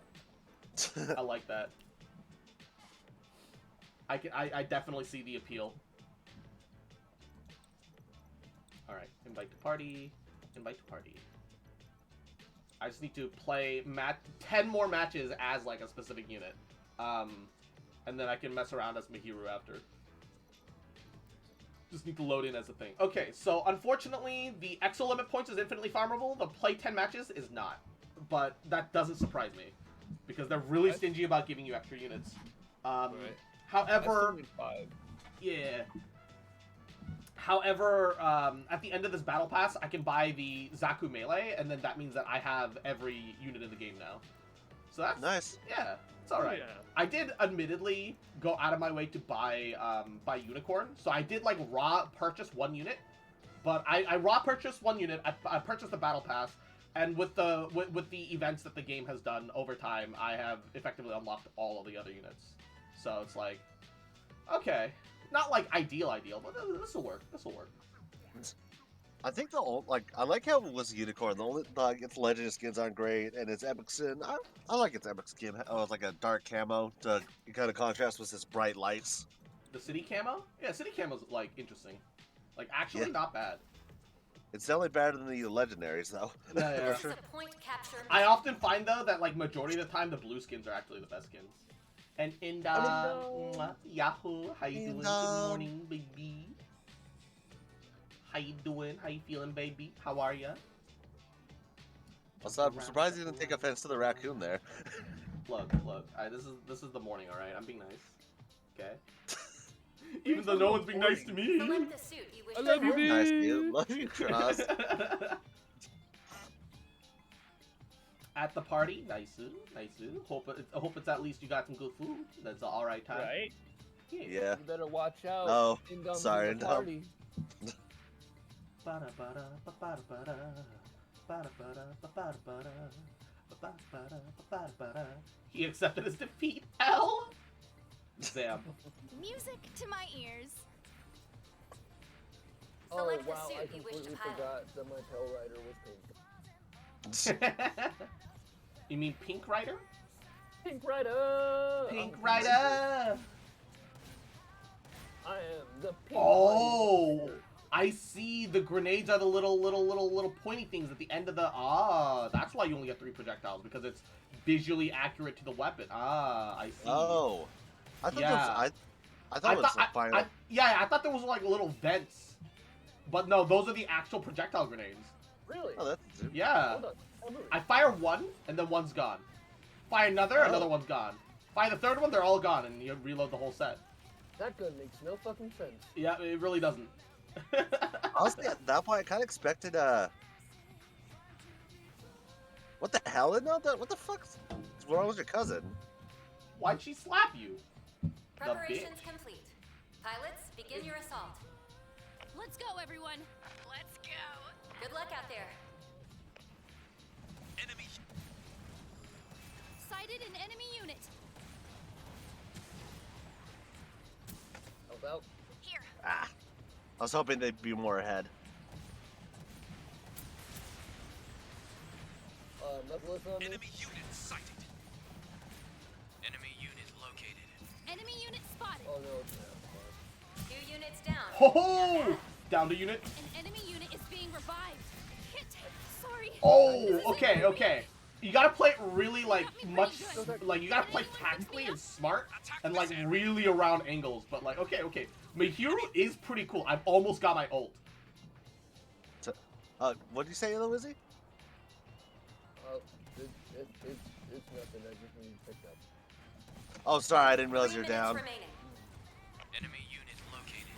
I like that. I definitely see the appeal. Alright, invite to party. Invite to party. I just need to play 10 more matches as like a specific unit. And then I can mess around as Mihiru after. Just need to load in as a thing. Okay, so unfortunately, the Exo limit points is infinitely farmable. The play 10 matches is not. But that doesn't surprise me. Because they're really stingy about giving you extra units. However, yeah. However, at the end of this battle pass, I can buy the Zaku melee, and then that means that I have every unit in the game now. So that's nice. Yeah, it's all right. Yeah. I did admittedly go out of my way to buy Unicorn, so I did like raw purchase 1 unit, but I raw purchased 1 unit. I purchased the battle pass, and with the events that the game has done over time, I have effectively unlocked all of the other units. So it's like, okay, not like ideal, but this will work. This will work. I think I like how it was a unicorn. The only its legendary skins aren't great, and its epic skin. I like its epic skin. Oh, it's like a dark camo to kind of contrast with its bright lights. The city camo? Yeah, city camo's like interesting. Like actually not bad. It's definitely better than the legendaries though. Yeah. For sure. I often find though that like majority of the time the blue skins are actually the best skins. And Yahoo, how you doing? Good morning, baby. How you doing? How you feeling, baby? How are ya? I'm surprised you didn't take offense to the raccoon there. Look. This is the morning, all right? I'm being nice. Okay. Even though no one's being nice to me. I love you, Nice, dude. Love you, Cross. At the party, nice. Hope it's at least you got some good food. That's all right time. Right? Yeah. You better watch out. Oh, Indum's sorry, in the party. He accepted his defeat. L. Zam. Music to my ears. Oh Select the wow, suit I you completely wish to pilot. forgot that my Tail Rider was pink. You mean Pink Rider? Pink Rider! Pink Rider! I am the Pink Oh! Rider. I see. The grenades are the little pointy things at the end of the... that's why you only get 3 projectiles, because it's visually accurate to the weapon. I see. Oh. I thought I thought it was a final... I thought there was like little vents. But no, those are the actual projectile grenades. Really? Oh, that's Yeah. Hold on. Tell me. I fire one, and then one's gone. Fire another, another one's gone. Fire the third one, they're all gone, and you reload the whole set. That gun makes no fucking sense. Yeah, it really doesn't. Honestly, at that point, I kind of expected, what the hell? No, what the fuck's wrong with your cousin? Why'd she slap you? Preparations complete. Pilots, begin your assault. Let's go, everyone. Let's go. Good luck out there. Enemy. Sighted an enemy unit. Help out. Here. I was hoping they'd be more ahead. Nebulous on me. Enemy unit sighted. Enemy unit located. Enemy unit spotted. Oh no, it's not. 2 units down. Ho ho! Down to unit. An enemy unit is being revived. Hit. Sorry. Oh, okay, okay. You gotta play it really, like, you gotta play tactically and smart, and, like, really around angles, but, like, okay. Mihiru is pretty cool. I've almost got my ult. What did you say, Louise? It's nothing. I just need picked up. Oh, sorry, I didn't realize 3 you're minutes down. remaining. Enemy unit located.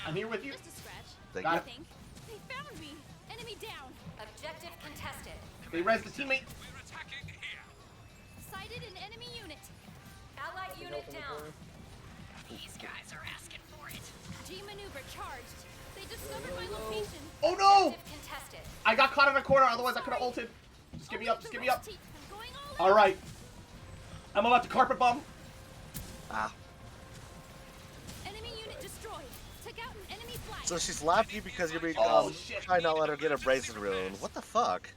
I'm here with you. Just a scratch. Thank Got you. it. I think. They found me. Enemy down. Objective contested. They res the teammate. We're attacking here. Sighted an enemy unit. Allied unit down. These guys are asking for it. G maneuver charged. They discovered my location. Oh no! Objective contested. I got caught in a corner, otherwise I could've ulted. Just give me up, just give me up. Alright. I'm about to carpet bomb. Enemy unit destroyed. Took out an enemy flag. So she slapped you because you're being shit. trying not to let her get a bracelet ruined. What the fuck?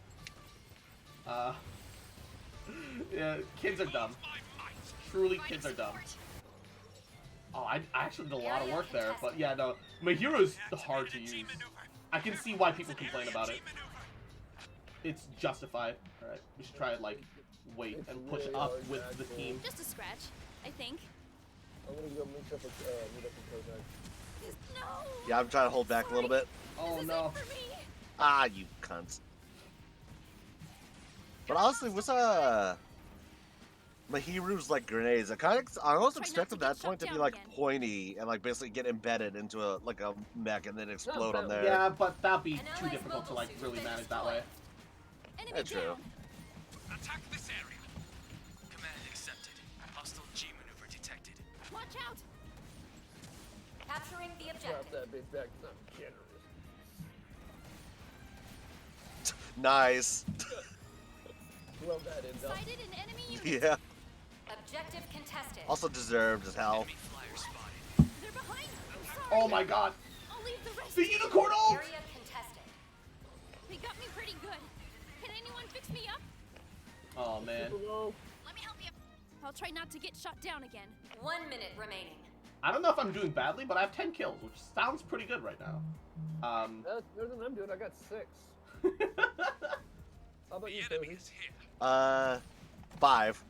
Yeah, kids are dumb. Truly, kids are dumb. Oh, I actually did a lot of work there, but yeah, no. Mihiru's hard to use. I can see why people complain about it. It's justified. Alright, we should try it, like, wait and push up with the team. Just a scratch, I think. I'm gonna go meet up with Kodak. No. Yeah, I'm trying to hold back a little bit. Oh no. Ah, you cunts. But honestly, what's Mahiru's like grenades? I almost expected that point to be like pointy and like basically get embedded into a mech and then explode on there. Yeah, but that'd be too difficult to like really manage that way. That's true. Attack this area. Command accepted. Hostile G maneuver detected. Watch out. Capturing the Drop objective. that bitch back. I'm generous. Nice. Love that intel. Sighted an enemy unit. Yeah. Objective contested. Also deserved as hell. Enemy flyer spotted. They're behind. I'm sorry. Oh my god. I'll leave the rest. The unicorn ult! Area contested. They got me pretty good. Can anyone fix me up? Oh man. Let me help you. I'll try not to get shot down again. 1 minute remaining. I don't know if I'm doing badly, but I have 10 kills, which sounds pretty good right now. That's better than I'm doing. I got 6. How about you, Cozy? 5.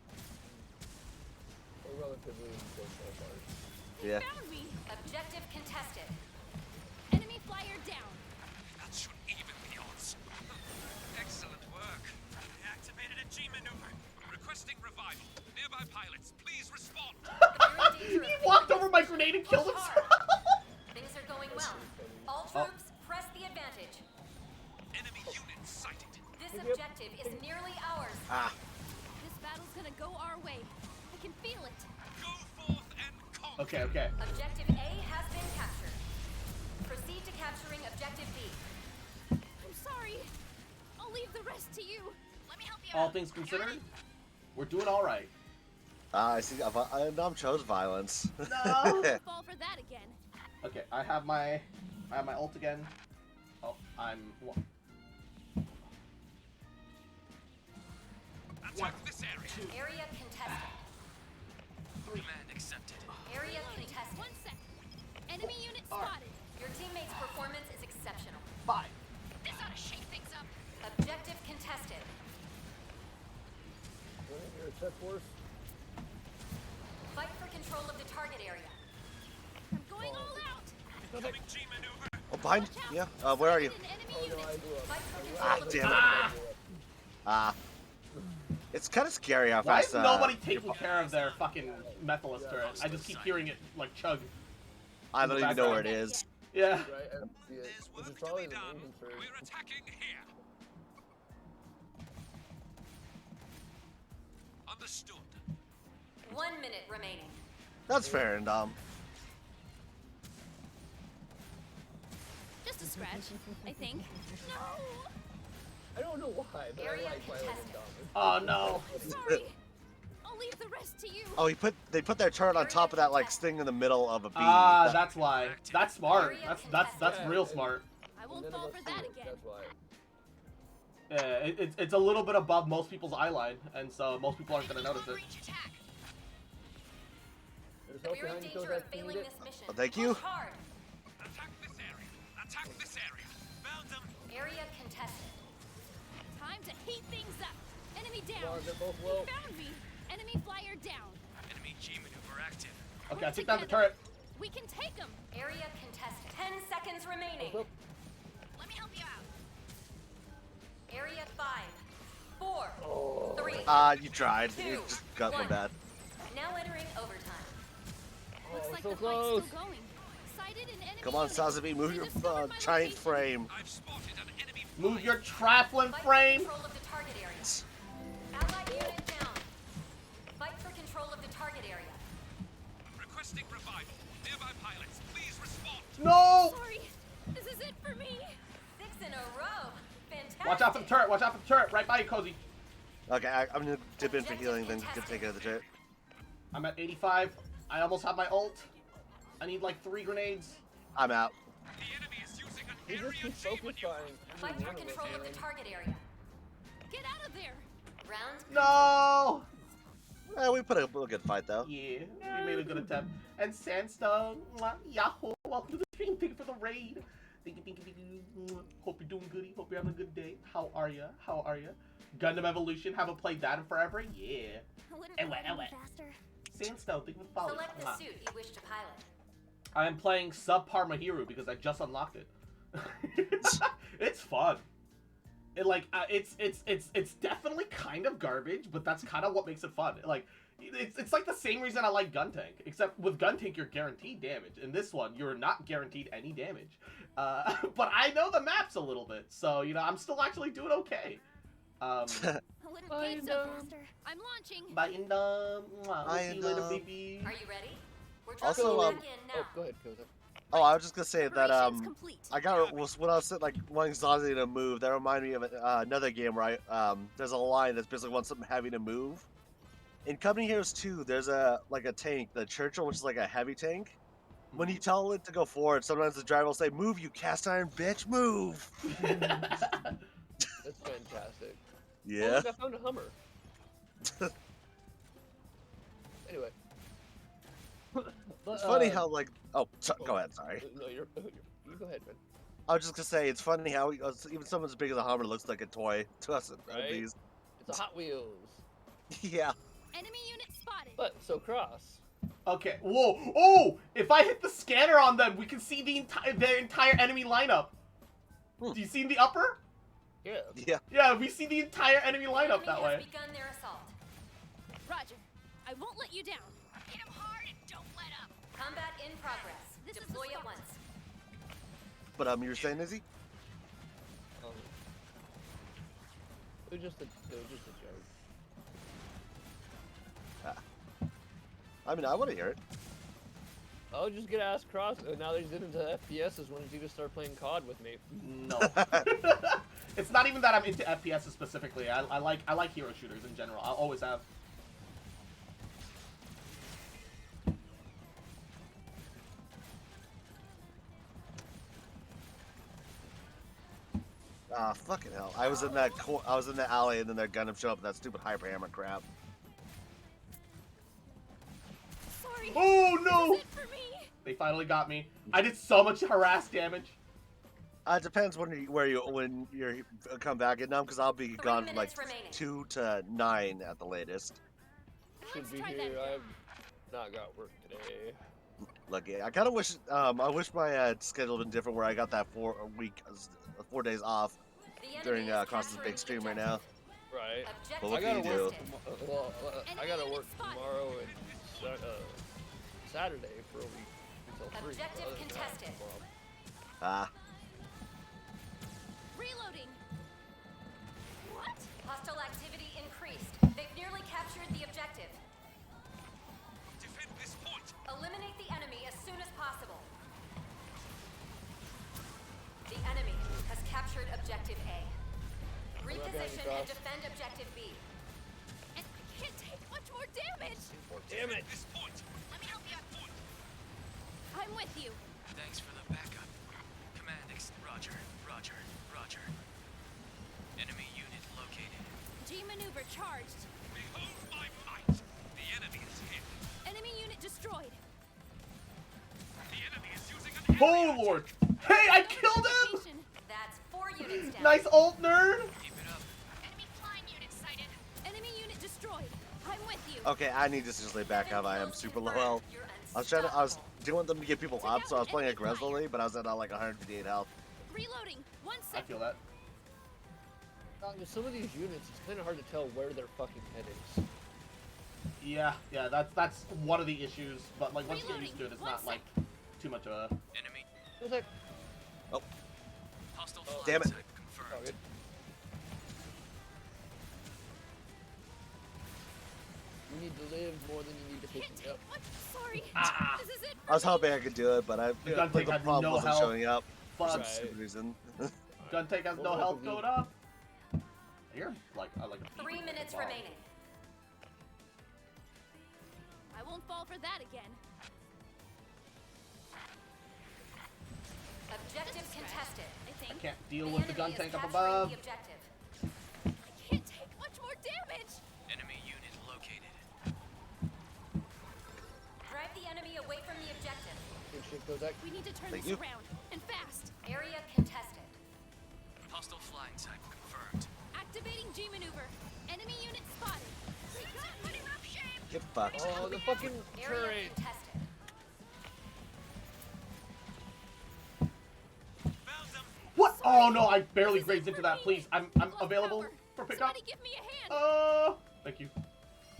We're relatively in the same ballpark. Yeah. Found me. Objective contested. Enemy flyer down. That should even the odds. Excellent work. I activated a G maneuver. Requesting revival. Nearby pilots, please respond. He walked over my grenade and killed himself. Things are going well. All troops, press the advantage. Enemy unit sighted. This objective is nearly ours. This battle's gonna go our way. I can feel it. Go forth and conquer. Okay. Objective A has been captured. Proceed to capturing Objective B. I'm sorry. I'll leave the rest to you. Let me help you All out. things considered, we're doing all right. I see. Nom chose violence. No. Fall for that again. Okay, I have my ult again. Oh, I'm. Attack this area. Area contested. Command accepted. Area contested. 1 sec. Enemy unit spotted. Your teammate's performance is exceptional. 5. This ought to shake things up. Objective contested. You're a set force. Fight for control of the target area. I'm going all out. Incoming G maneuver. Oh, behind. Yeah. Where are you? Oh no, I blew up. Ah, damn it. Ah. It's kind of scary how Why fast. is nobody taking care of their fucking Methalis turret? I just keep hearing it like chug. I don't even know where it is. Yeah. Right, I don't see it. Which is probably the main concern. We're attacking here. Understood. 1 minute remaining. That's fair, and Just a scratch, I think. No! I don't know why, but I like Violet and Dom. Oh no. Sorry. I'll leave the rest to you. oh, they put their turret on top of that like thing in the middle of a bee. Ah, that's why. That's smart. That's real smart. I won't fall for that again. That's why. Yeah, it's a little bit above most people's eye line, and so most people aren't gonna notice it. There's help We're in behind you, danger of Kozac. You failing need it. this mission. Oh, thank you. Push hard. Attack this area. Attack this area. Found them. Area contested. Time to heat things up. Enemy down. Well, they're both low. He found me. Enemy flyer down. Enemy G maneuver active. Okay, I took down the turret. We can take him. Area contested. 10 seconds remaining. Let me help you out. Area 5, 4, 3. You tried. Two, You just got my one. bad. Now entering overtime. Looks like so the close. fight's still going. Sighted an enemy Come on, unit. Sazabi, move They your discovered my giant location. frame. I've spotted an enemy. Move your trifling Fight frame. for control of the target area. Allied unit down. Fight for control of the target area. Requesting revival. Nearby pilots, please respond. No! Sorry. This is it for me. 6 in a row. Fantastic. Watch out for the turret. Watch out for the turret. Right by you, Cozy. Okay, I'm gonna dip in for healing, then get take care of the turret. I'm at 85. I almost have my ult. I need like 3 grenades. I'm out. The enemy is using an He just area keeps G focus maneuver. firing. Fight for control of the target area. Get out of there. Round. No! We put a good fight though. Yeah, we made a good attempt. And Sandstone, mwah, Yahoo! Welcome to the stream. Thank you for the raid. Thank you. Mwah. Hope you're doing goody. Hope you're having a good day. How are ya? How are ya? Gundam Evolution. Haven't played that in forever. Yeah. Faster. Sandstone. Thank you for the follow. Select the Mwah. suit you wish to pilot. I am playing Subpar Mahiru because I just unlocked it. It's fun. It's definitely kind of garbage, but that's kind of what makes it fun. Like, it's like the same reason I like Guntank, except with Guntank you're guaranteed damage. In this one, you're not guaranteed any damage. But I know the maps a little bit, so you know I'm still actually doing okay. I wouldn't be so faster. I'm launching. Bye, see you later, baby. Are you ready? We're Also, dropping back in now. Oh, go ahead, Kozac. Oh, I was just gonna say that Preparations complete. I got when I was like wanting Zazie to move. That reminded me of another game where there's a line that's basically wants something heavy to move. In Company Heroes 2, there's a tank, the Churchill, which is like a heavy tank. When you tell it to go forward, sometimes the driver will say, "Move, you cast iron bitch, move." That's fantastic. Yeah. Oh, look, I found a Hummer. Anyway. It's funny how like go ahead, sorry. No, you go ahead, man. I was just gonna say it's funny how even someone as big as a Hummer looks like a toy to us. Right? These. It's a Hot Wheels. Yeah. Enemy unit spotted. But so cross. Okay. Whoa. Oh! If I hit the scanner on them, we can see their entire enemy lineup. Do you see the upper? Yeah. Yeah. Yeah, we see the entire enemy lineup that Enemy way. has begun their assault. Roger. I won't let you down. Hit him hard and don't let up. Combat in progress. This is Deploy the at spot. once. But you were saying, Izzy? It was just a joke. I mean, I want to hear it. Oh, just get ass cross. Now that he's into FPSs, when did you just start playing COD with me? No. It's not even that I'm into FPSs specifically. I like hero shooters in general. I always have. Ah, fucking hell! I was in that alley, and then their Gundam showed up with that stupid hyper hammer crap. Sorry. Oh no! This is it for me. They finally got me. I did so much harass damage. It depends when you're come back in now, because I'll be gone from like minutes remaining. 2 to 9 at the latest. Should Let's be try here. that again. I've not got work today. Lucky. I kind of wish. I wish my schedule had been different, where I got that 4 days off during Cross's big stream right now. Right. But what I can gotta you do? work. I gotta work tomorrow and Saturday for a week until 3. Objective Other than that, contested. tomorrow. Ah. Reloading. What? Hostile activity increased. They've nearly captured the objective. Defend this point. Eliminate the enemy as soon as possible. The enemy has captured objective A. Reposition and defend objective B. And I can't take much more damage. Damn it. This point. Let me help you. I'm with you. Thanks for the backup. Command Roger. Enemy unit located. G maneuver charged. Behold my might. The enemy is hit. Enemy unit destroyed. The enemy is using an Oh lord! Hey, I killed him! That's 4 units down. Nice ult, nerd! Keep it up. Enemy flying unit sighted. Enemy unit destroyed. I'm with you. Okay, I need to seriously back up. I am super low health. I didn't want them to get people up, so I was playing aggressively, but I was at like 158 health. Reloading. 1 I second. feel that. With some of these units, it's kind of hard to tell where their fucking head is. Yeah, that's one of the issues, but like once you get used to it, it's not like too much of a... Enemy. Oh. Hostile Damn it. flight confirmed. Oh, good. You need to live more than you need to pick me up. Sorry. This is it. I was hoping I could do it, but The gun tank the had problem no wasn't health. showing up for some Fuck. stupid reason. Gun tank has no health going up. You're like, I like. 3 minutes remaining. I won't fall for that again. Objective contested. I think. I can't deal with the gun enemy tank is up capturing above. the objective. I can't take much more damage. Enemy unit located. Drive the enemy away from the objective. Good shit, Kodak. We need to turn Thank this you. around and fast. Area contested. Hostile flying type confirmed. Activating G maneuver. Enemy unit spotted. We got an eruption. Get fucked. Oh, the fucking Area turret. contested. What? Oh no, I barely grazed into that. Please, I'm available for pickup. Somebody give me a hand. Thank you.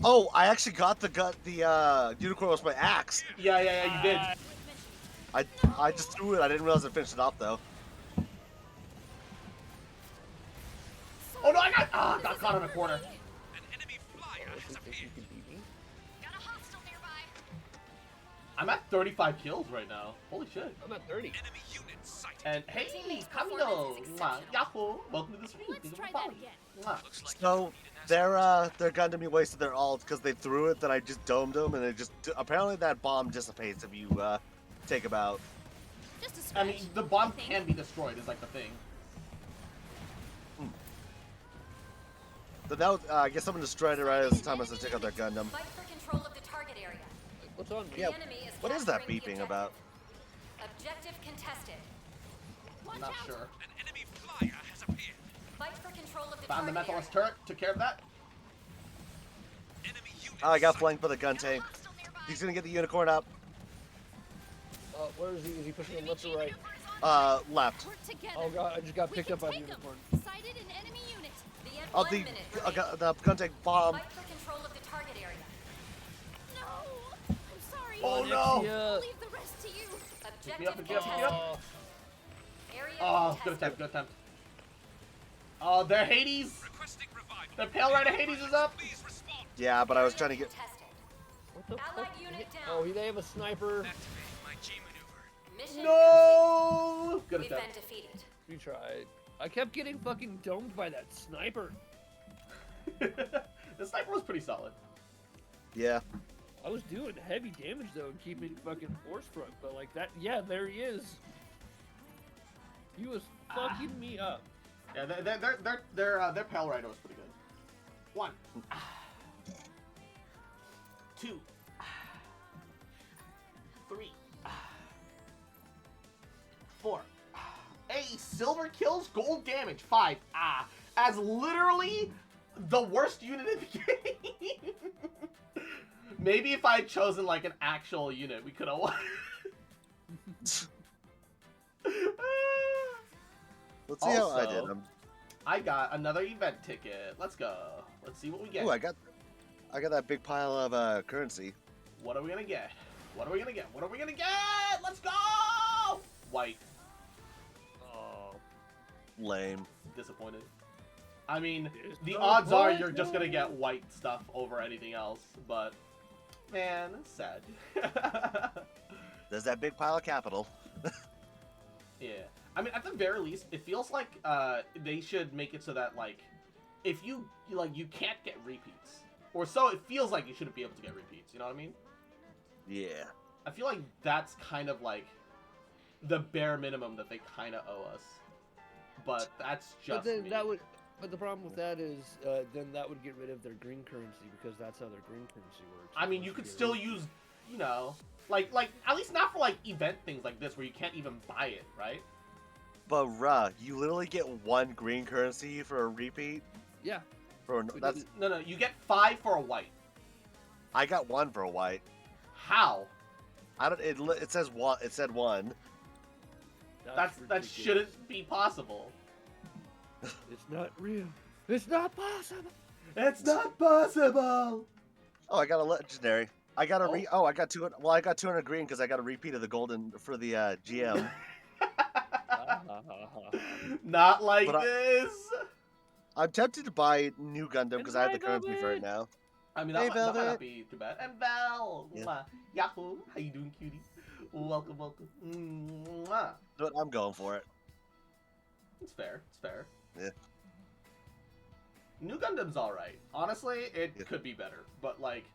Oh, I actually got the unicorn was my axe. Yeah, you did. I just threw it. I didn't realize I finished it off though. Oh no, I got caught in a corner. An enemy flyer has appeared. Got a hostile nearby. I'm at 35 kills right now. Holy shit. I'm at 30. Enemy unit sighted. And hey, Camino, Yahoo! Welcome to the stream. Let's try that again. Looks like So their Gundam wasted their ult because they threw it. Then I just domed them, and it just apparently that bomb dissipates if you take about. Just a I scratch. mean, the bomb can be destroyed. Is like the thing. So now I guess someone destroyed it right as the time I said check out their Gundam. Fight for control of the target area. What's on me? Yeah. The enemy is What is that capturing the beeping objective. about? Objective contested. Watch Not out. sure. an enemy flyer has appeared. Fight for control of the Found the target area. Mentalist turret. Took care of that. Enemy unit Oh, I got sighted. flanked by the gun tank. He's gonna get the unicorn up. Where is he? Is he pushing him left or right? Left. Work together. Oh god, I just got We picked can up by the take 'em. unicorn. Sighted an enemy unit. Oh, 1 the minute remaining. the gun tank bomb. Fight for control of the target area. No. I'm sorry. Oh no! I'll leave the rest to you. Pick me up, Objective pick me up, pick me contested. up. Area Oh, good contested. attempt, good attempt. Oh, they're Hades. Requesting revival. The Pale Rider Hades is up. Please respond. Yeah, but I was trying to get. Contested. What the Allied fuck? unit down. Oh, they have a sniper. Activating my G maneuver. Mission No! Good complete. We've been attempt. defeated. We tried. I kept getting fucking domed by that sniper. The sniper was pretty solid. Yeah. I was doing heavy damage though and keeping fucking force front, but like that, yeah, there he is. He was fucking me up. Yeah, their Pale Rider was pretty good. 1, 2, 3, 4. Hey, silver kills, gold damage, 5. As literally the worst unit in the game. Maybe if I had chosen like an actual unit, we could have won. Let's see how I did. Also, I got another event ticket. Let's go. Let's see what we get. Ooh, I got that big pile of currency. What are we gonna get? What are we gonna get? What are we gonna get? Let's go! White. Oh, lame. Disappointed. I mean, the no odds are point, you're just gonna no. get white stuff over anything else, but man, it's sad. There's that big pile of capital. Yeah. I mean, at the very least, it feels like they should make it so that like, if you can't get repeats, or so it feels like you shouldn't be able to get repeats. You know what I mean? Yeah. I feel like that's kind of like the bare minimum that they kind of owe us. But that's just But then me. But the problem with that is, then that would get rid of their green currency because that's how their green currency works. I mean, you could still use, you know, like at least not for like event things like this where you can't even buy it, right? But you literally get 1 green currency for a repeat. Yeah. That's No, you get 5 for a white. I got 1 for a white. How? I don't. It says 1. It said 1. That shouldn't be possible. It's not real. It's not possible. It's not possible. Oh, I got a legendary. I got a I got 2. Well, I got 200 green because I got a repeat of the golden for the GM. Not like this. I'm tempted to buy new Gundam because I have the currency for it now. I mean, Hey, that might Velvet. not be too bad. And Val, Yeah. mwah. Yahoo, how you doing, cutie? Welcome. Mwah. But I'm going for it. It's fair. It's fair. Yeah. New Gundam's all right. Honestly, it could be better, but like,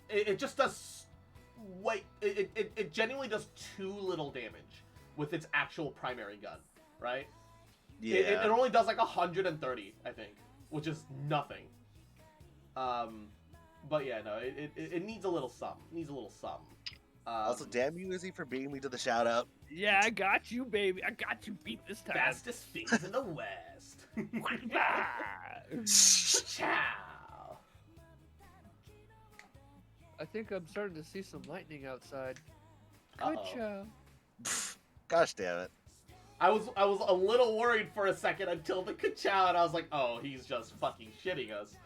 it just does. It genuinely does too little damage with its actual primary gun, right? Yeah. It only does like 130, I think, which is nothing. But yeah, no, it needs a little something. It needs a little something. Also, damn you, Izzy, for beating me to the shout out. Yeah, I got you, baby. I got you beat this time. Fastest things in the West. Ciao. I think I'm starting to see some lightning outside. Uh-oh. Good job. Gosh damn it. I was a little worried for a second until the ka-chow, and I was like, oh, he's just fucking shitting us.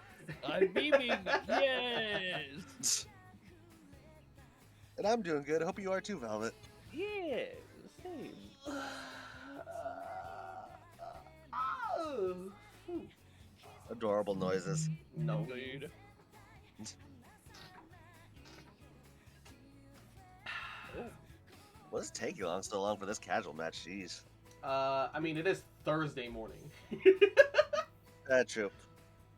I'm beaming. Yes. And I'm doing good. I hope you are too, Velvet. Yeah. Same. Oh. Adorable noises. No. Indeed. What is taking so long for this casual match? Jeez. I mean, it is Thursday morning. That's true.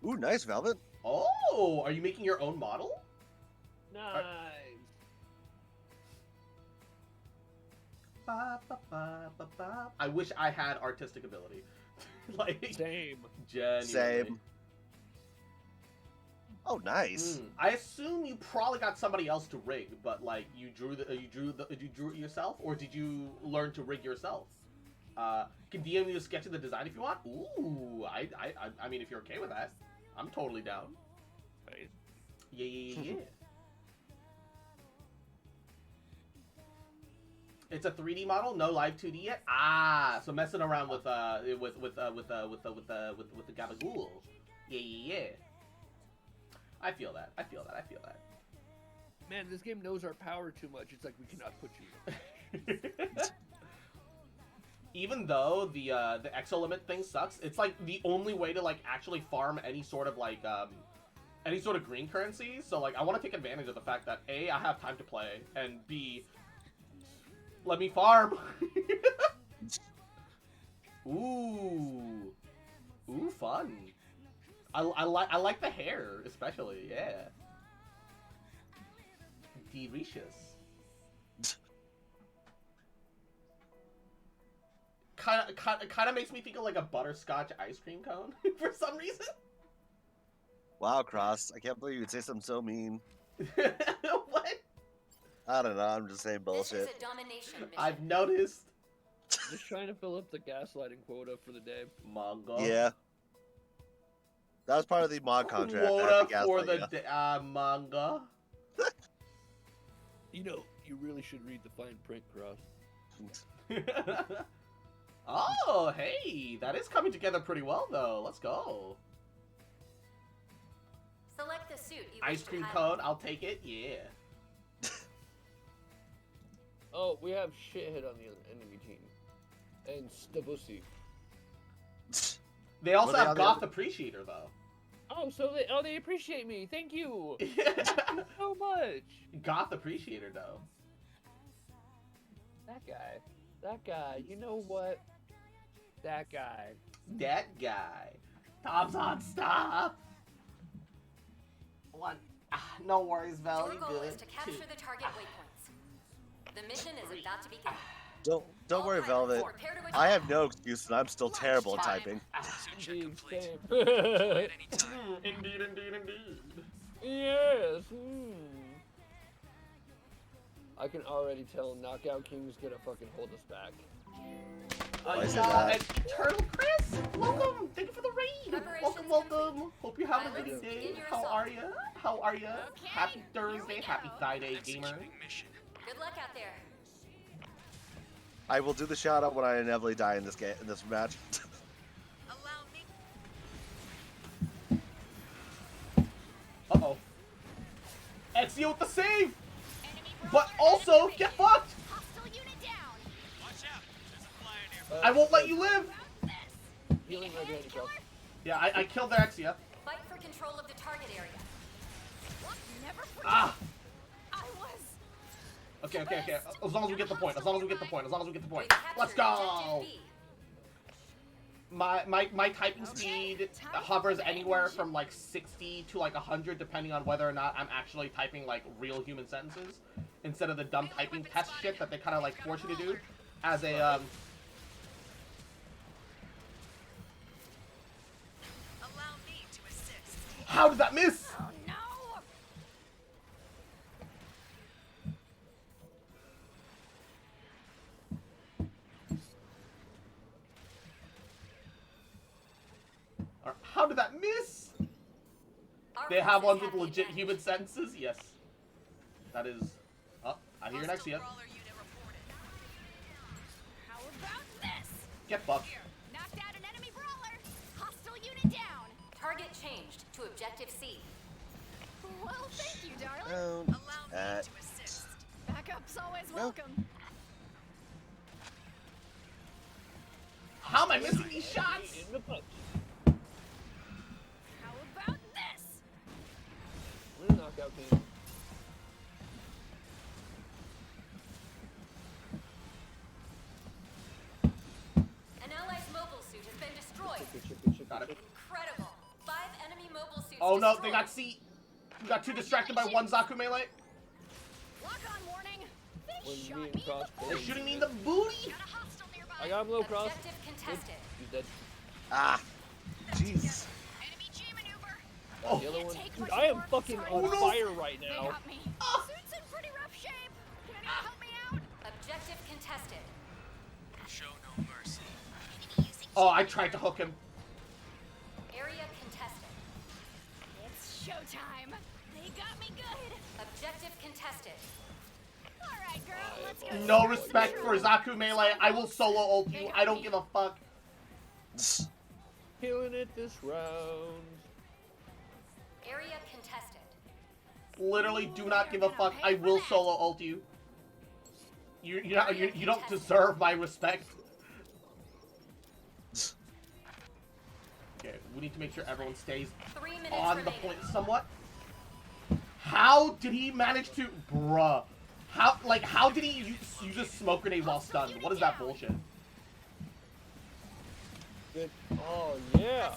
Ooh, nice, Velvet. Oh, are you making your own model? Nice. I wish I had artistic ability. Like Same. Genuinely. Same. Oh, nice. I assume you probably got somebody else to rig, but like you drew it yourself, or did you learn to rig yourself? Can DM you a sketch of the design if you want. Ooh, I mean, if you're okay with that, I'm totally down. Right. Yeah. It's a 3D model, no live 2D yet. Ah, so messing around with the gabagool. Yeah. I feel that. Man, this game knows our power too much. It's like we cannot put you. Even though the exolimit thing sucks, it's like the only way to like actually farm any sort of like green currency. So like I want to take advantage of the fact that A, I have time to play, and B, let me farm. Ooh, fun. I like the hair especially. Yeah. Delicious. Kind of makes me think of like a butterscotch ice cream cone for some reason. Wow, Cross. I can't believe you would say something so mean. What? I don't know. I'm just saying bullshit. This is a domination mission. I've noticed. Just trying to fill up the gaslighting quota for the day. Manga. Yeah. That was part of the mod contract. Quota for the manga. You You really should read the fine print, Cross. Oh, hey, that is coming together pretty well, though. Let's go. Select the suit you wish Ice to cream highlight. code, I'll take it. Yeah. Oh, we have shithead on the enemy team. And Stabusi. They also Well, they have are Goth the- Appreciator, though. Oh, so they appreciate me. Thank you. Thank you so much. Goth Appreciator, though. That guy. You know what? That guy. That guy. Tom's on stop. One. No worries, Val. Your You goal good? is to capture the target waypoints. The mission is about to begin. Don't worry, Velvet. I have no excuse, and I'm still terrible at typing. Indeed, same. Indeed. Yes. I can already tell Knockout King's gonna fucking hold us back. Why is it that? And Turtle Chris, welcome. Thank you for the raid. Welcome. Hope you have a good day. How are you? Happy Thursday. Happy Friday, gamer. Good luck out there. I will do the shout out when I inevitably die in this match. Uh-oh. Ezio with the save! But also, get fucked! I won't let you live! Healing right behind yourself. Yeah, I killed their Exia. Fight for control of the target area. Ah! Okay. As long as we get the point. Let's go! My typing speed hovers anywhere from like 60 to like 100 depending on whether or not I'm actually typing like real human sentences instead of the dumb typing test shit that they kind of like force you to do as a How did that miss? Oh no! How did that miss? They have ones with legit human sentences? Yes. That is... Oh, I hear an Exia. How about this? Get fucked. Knocked out an enemy brawler. Hostile unit down. Target changed to objective C. Well, thank you, darling. Allow me to assist. Backup's always welcome. How am I missing these shots? In the punch. How about this? We're gonna knock out King. An ally's mobile suit has been destroyed. Got it. Incredible. 5 enemy mobile suits Oh no, destroyed. they got C. We got too distracted by one Zaku melee. Lock on warning. They When shot me me and Cross They're shooting me in the booty. Got a hostile nearby. I got him low, Cross. Objective contested. He's dead. Ah, jeez. Enemy G maneuver. Oh. The other one. Take Dude, much I am more. fucking Sorry. on fire right They now. got me. Suit's in pretty rough shape. Can anyone help me out? Objective contested. Show no mercy. Oh, I tried to hook him. Area contested. It's showtime. They got me good. Objective contested. All right, girl. Let's go. No respect for Zaku melee. I will solo ult you. I don't give a fuck. Killing it this round. Area contested. Literally do not give a fuck. I will solo ult you. You don't deserve my respect. Okay, we need to make sure everyone stays 3 minutes on the remaining. point somewhat. How did he manage to... Bruh. How did he use a smoke grenade while stunned? What is that bullshit? Good. Oh, yeah.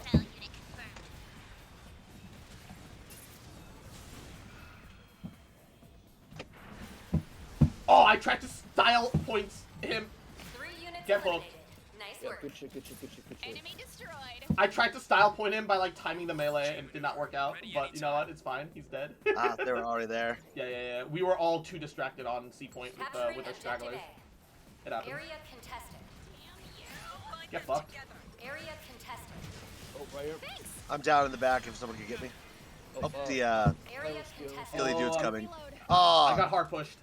Oh, I tried to style points him. 3 units Get eliminated. both. Nice Yeah, work. good shit. Enemy destroyed. I tried to style point him by like timing the melee and it did not work out. But you know what? It's fine. He's dead. Ah, they were already there. Yeah. We were all too distracted on C point with Capturing our objective stragglers. A. It happens. Area contested. Get fucked. Area contested. Oh, right here. Thanks. I'm down in the back if someone can get me. Oh, the Area Gilly contested. dude's I'm- coming. I Oh, got hard pushed.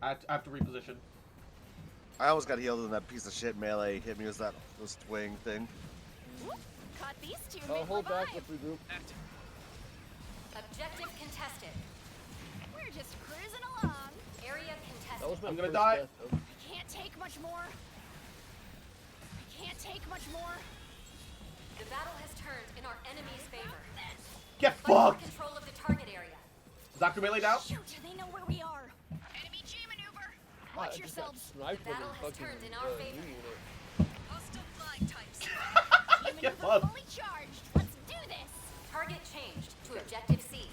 I have to reposition. I almost got healed when that piece of shit melee hit me with that swing thing. Caught these two. Oh, hold back, let's regroup. Objective contested. We're just cruising along. Area That was contested. my I'm gonna first die. death, though. I can't take much more. I can't take much more. The battle has turned in our enemy's favor. Get Fight for fucked! control of the target area. Zaku melee down. Shoot, they know where we are. Enemy G maneuver. Watch yourselves. Sniped The battle with has fucking, turned in our favor. new unit. Hostile flying types. Get Maneuver fucked. fully charged. Let's do this. Target changed to objective C.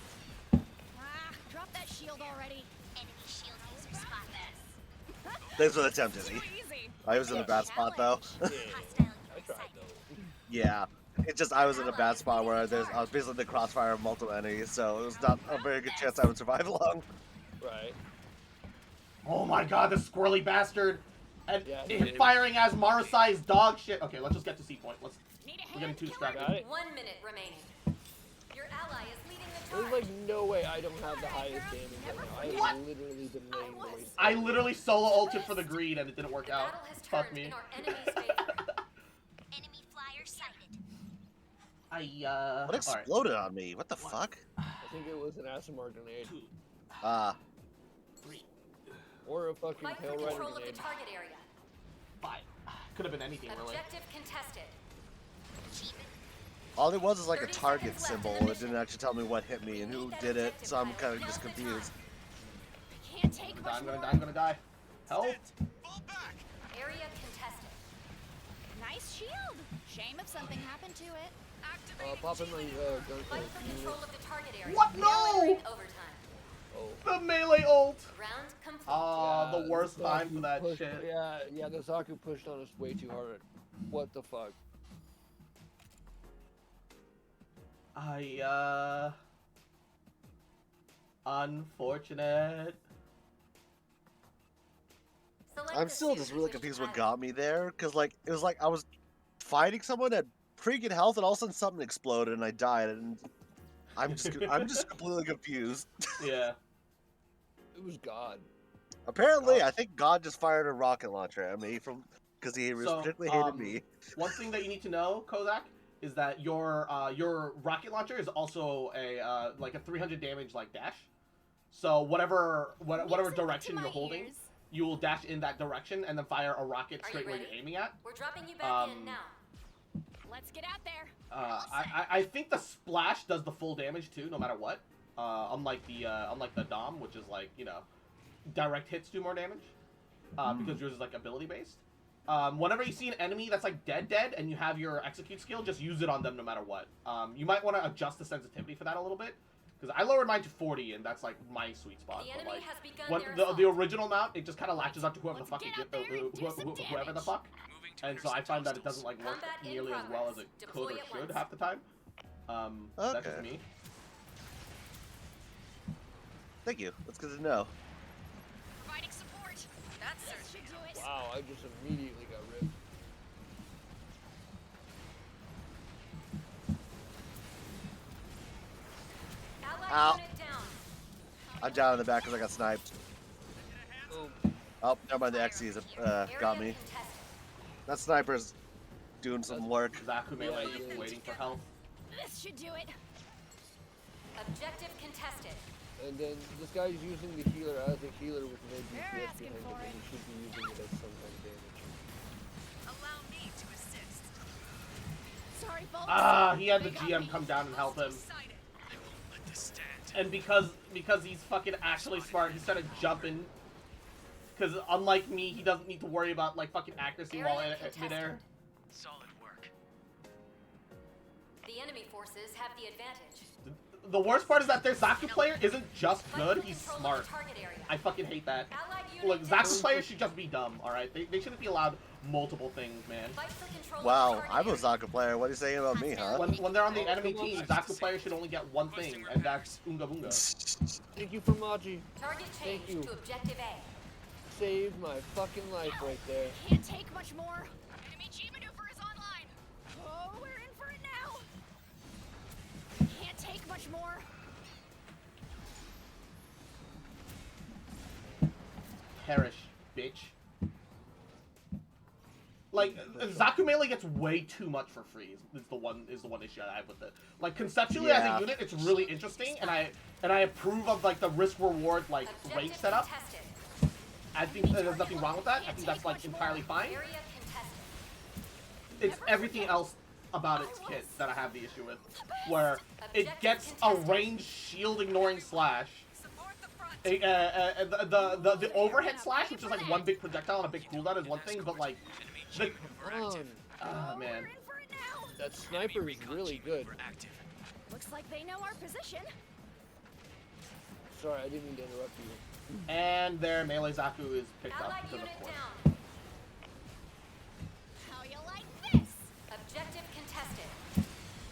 Drop that shield already. Enemy shield user spot this. Thanks for the attempt, Dizzy. Easy. I was in a bad spot though. I tried though. Yeah. It's just I was in a bad spot where I was basically in the crossfire of multiple enemies, so it was not a very good chance I would survive long. Right. Oh my god, this squirrely bastard! And Yeah, firing as Marasai's dog shit. Okay, let's just get to C point. We're getting too distracted. Got it. 1 minute remaining. Your ally is leading the There's charge. like no way I don't have the highest damage right now. I have literally been laying waste. I literally solo ulted for the greed and it didn't work out. Battle has Fuck turned me. in our enemy's favor. Enemy flyer sighted. What exploded on me? What the fuck? I think it was an Asimar grenade. Or a fucking Fight for Pale Rider control of grenade. the target area. Fine. Could have been anything really. Objective contested. All it was like a 30 target seconds left symbol. in the It didn't actually tell me what hit me and who did it, so I'm kind of just confused. Can't take I'm much gonna more. die, I'm gonna die. Help! Area contested. Nice shield. Shame if something happened to it. Pop in my gun Fight for control of the target area. What? Now No! entering overtime. The melee ult! Round complete. Oh, Yeah, the worst the time for Zaku that pushed- shit. Yeah, the Zaku pushed on us way too hard. What the fuck? Unfortunate. I'm still just really confused what got me there, because like it was like I was fighting someone at pretty good health, and all of a sudden something exploded and I died, and I'm just completely confused. Yeah. It was God. Apparently, I think God just fired a rocket launcher at me because he So, particularly hated me. One thing that you need to know, Kozak, is that your rocket launcher is also a like a 300 damage like dash. So whatever direction you're holding, you will dash in that direction and then fire a rocket straight where you're aiming at. We're dropping you back in now. Let's get out there. I think the splash does the full damage too, no matter what. Unlike the Dom, which is like, you know, direct hits do more damage. Because yours is like ability based. Whenever you see an enemy that's like dead, and you have your execute skill, just use it on them no matter what. You might want to adjust the sensitivity for that a little bit, because I lowered mine to 40, and that's like my sweet spot. The But, enemy like, has begun when their the original mount, it just kind of latches onto whoever the fuck you get, whoever the fuck. And so I find that it doesn't like work Combat in nearly as well as it Deploy could or at should once. half the time. That's just me. Thank you. That's good to know. Providing support. That's should do it. Wow, I just immediately got ripped. Ow. I'm down in the back because I got sniped. Oh, never mind. The Xyz got me. That sniper's doing some work. Zaku melee just waiting for health. This should do it. Objective contested. And then this guy's using the healer as a healer with no DPS behind him, and he should be using it as some kind of damage. Allow me to assist. Sorry, folks. He had the GM come down and help him. And because he's fucking actually smart, he started jumping. Because unlike me, he doesn't need to worry about like fucking accuracy while in midair. Solid work. The enemy forces have the advantage. The worst part is that their Zaku player isn't just good, he's smart. I fucking hate that. Look, Zaku players should just be dumb, alright? They shouldn't be allowed multiple things, man. Wow, I'm a Zaku player. What are you saying about me, huh? When they're on the enemy team, Zaku players should only get one thing, and that's Unga Bunga. Thank you for Maji. Target Thank change you. to objective A. Saved my fucking life right there. Can't take much more. Enemy G maneuver is online. Oh, we're in for it now. Can't take much more. perish, bitch. Like, Zaku Melee gets way too much for free. Is the one issue I have with it. Like, conceptually as a unit, it's really interesting, and I approve of like the risk reward like range setup. I think there's nothing wrong with that. I think that's like entirely fine. It's everything else about its kit that I have the issue with, where it gets a range shield ignoring slash. The overhead slash, which is like one big projectile and a big cooldown, is one thing, but like the man, that sniper is really good. Looks like they know our position. Sorry, I didn't mean to interrupt you. And their melee Zaku is picked up because of course. How you like this? Objective contested.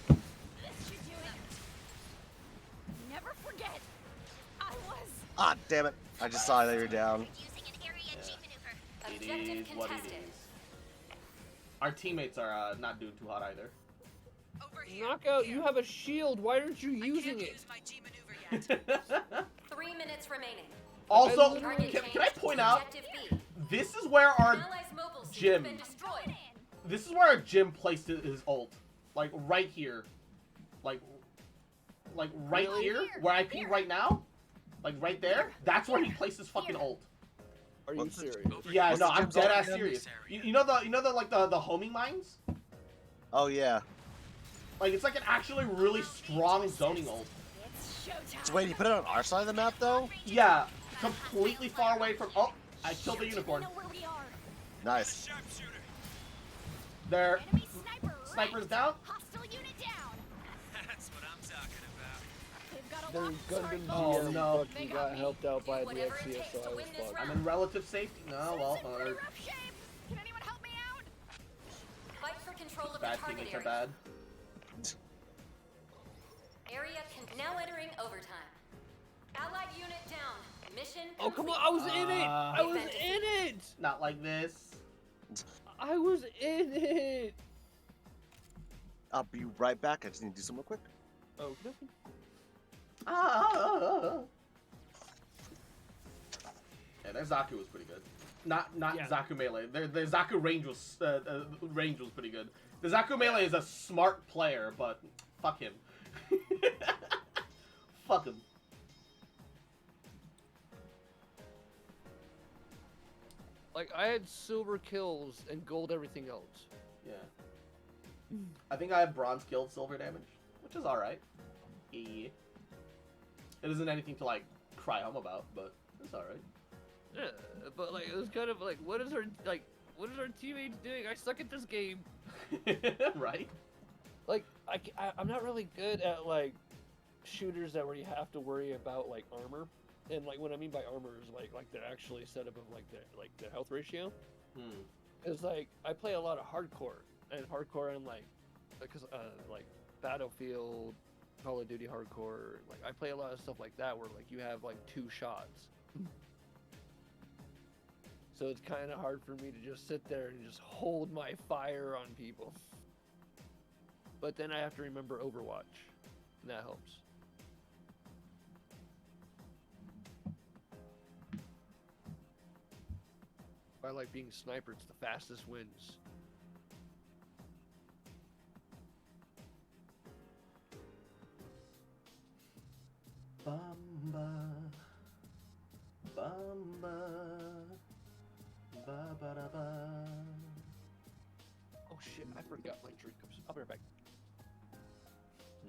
This should do it. Never forget. I was. Ah, damn it! I just saw that you're down. It is what it is. Our teammates are not doing too hot either. Knockout, you have a shield. Why aren't you using it? 3 minutes remaining. Also, can I point out, this is where our gym, placed his ult. Like, right here. Like right here, where I ping right now. Like, right there. That's where he placed his fucking ult. Are you serious? Yeah, no, I'm dead ass serious. You know the homing mines? Oh, yeah. Like, it's like an actually really strong zoning ult. So wait, you put it on our side of the map, though? Yeah, completely far away from... Oh, I killed the unicorn. Nice. Their sniper's down. That's what I'm talking about. Their Gundam Oh, GM no. fucking got helped out by the XCS, so I was fucked. I'm in relative safety. No, well, Can anyone help me out? Fight for control of bad the target teammates are area. bad. Area now entering overtime. Allied unit down. Mission Oh, come on, I was in it! I was in it! Not like this. I was in it! I'll be right back. I just need to do something real quick. Oh, Yeah, their Zaku was pretty good. Not Yeah. Zaku melee. Their Zaku range was pretty good. The Zaku melee is a smart player, but fuck him. Fuck him. Like, I had silver kills and gold everything else. Yeah. I think I have bronze killed silver damage, which is alright. Yeah. It isn't anything to, like, cry home about, but it's alright. Yeah, but like, it was kind of like, what is our teammates doing? I suck at this game. Right? Like, I'm not really good at, like, shooters where you have to worry about, like, armor. And, like, what I mean by armor is, like they're actually set up of, like, the health ratio. It's like, I play a lot of hardcore. And hardcore and, like, because, like, Battlefield, Call of Duty hardcore, like, I play a lot of stuff like that where, like, you have, like, 2 shots. So it's kind of hard for me to just sit there and just hold my fire on people. But then I have to remember Overwatch, and that helps. I like being sniper, it's the fastest wins. Bamba. Bamba. Ba ba da ba. Oh shit, I forgot my drink cups. I'll be right back.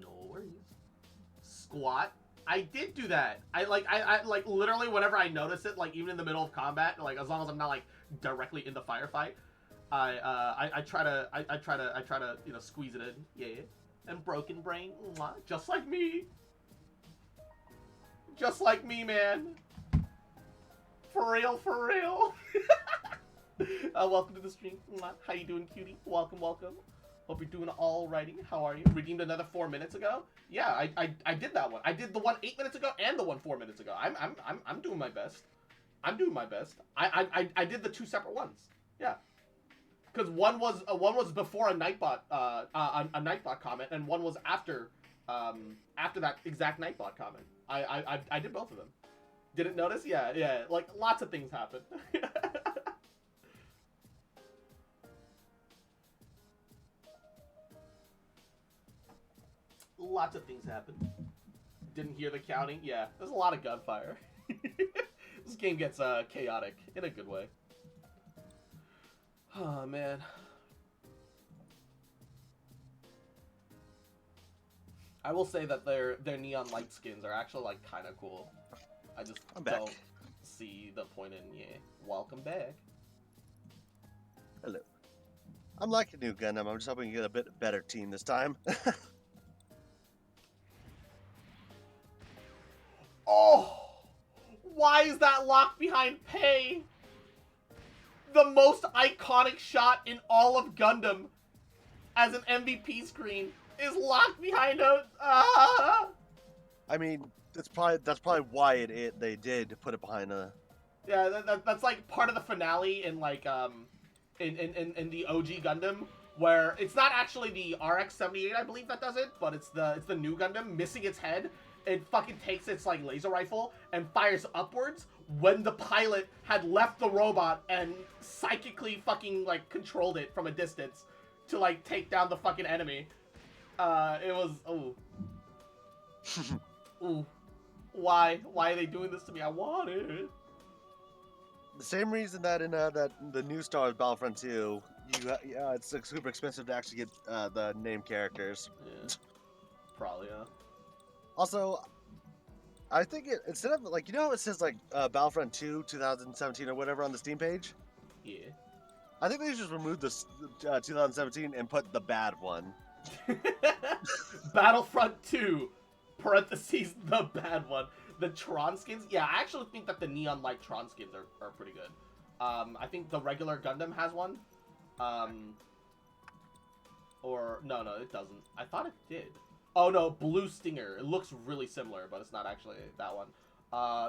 No worries. Squat. I did do that. I like literally whenever I notice it, like even in the middle of combat, like as long as I'm not like directly in the firefight, I try to you know squeeze it in. Yeah. And broken brain, mwah, just like me. Just like me, man. For real, for real. Welcome to the stream. Mwah. How you doing, cutie? Welcome, welcome. Hope you're doing alrighty. How are you? Redeemed another 4 minutes ago. Yeah, I did that one. I did the one 8 minutes ago and the one 4 minutes ago. I'm doing my best. I'm doing my best. I did the 2 separate ones. Yeah. Because one was before a Nightbot a Nightbot comment, and one was after that exact Nightbot comment. I did both of them. Didn't notice? Yeah, yeah. Like, lots of things happen. Lots of things happen. Didn't hear the counting? Yeah, there's a lot of gunfire. This game gets chaotic in a good way. Oh, man. I will say that their neon light skins are actually, like, kind of cool. I just don't see the point in, yeah. Welcome back. Hello. I'm liking New Gundam. I'm just hoping you get a bit better team this time. Oh! Why is that locked behind Pei? The most iconic shot in all of Gundam as an MVP screen is locked behind a... I mean, that's probably why they did put it behind a... Yeah, that's like part of the finale in like in the OG Gundam, where it's not actually the RX-78 I believe that does it, but it's the new Gundam missing its head. It fucking takes its like laser rifle and fires upwards when the pilot had left the robot and psychically fucking like controlled it from a distance to like take down the fucking enemy. It was ooh. Why are they doing this to me? I want it. The same reason that in the new Star Wars Battlefront 2, it's like, super expensive to actually get the name characters. Yeah. Probably, yeah. Also, I think instead of like, you know how it says like Battlefront 2 2017 or whatever on the Steam page? Yeah. I think they should just remove this 2017 and put the bad one. Battlefront 2, parentheses, the bad one. The Tron skins? Yeah, I actually think that the Neon Light Tron skins are pretty good. I think the regular Gundam has one. Or, no, it doesn't. I thought it did. Oh, no, Blue Stinger. It looks really similar, but it's not actually that one.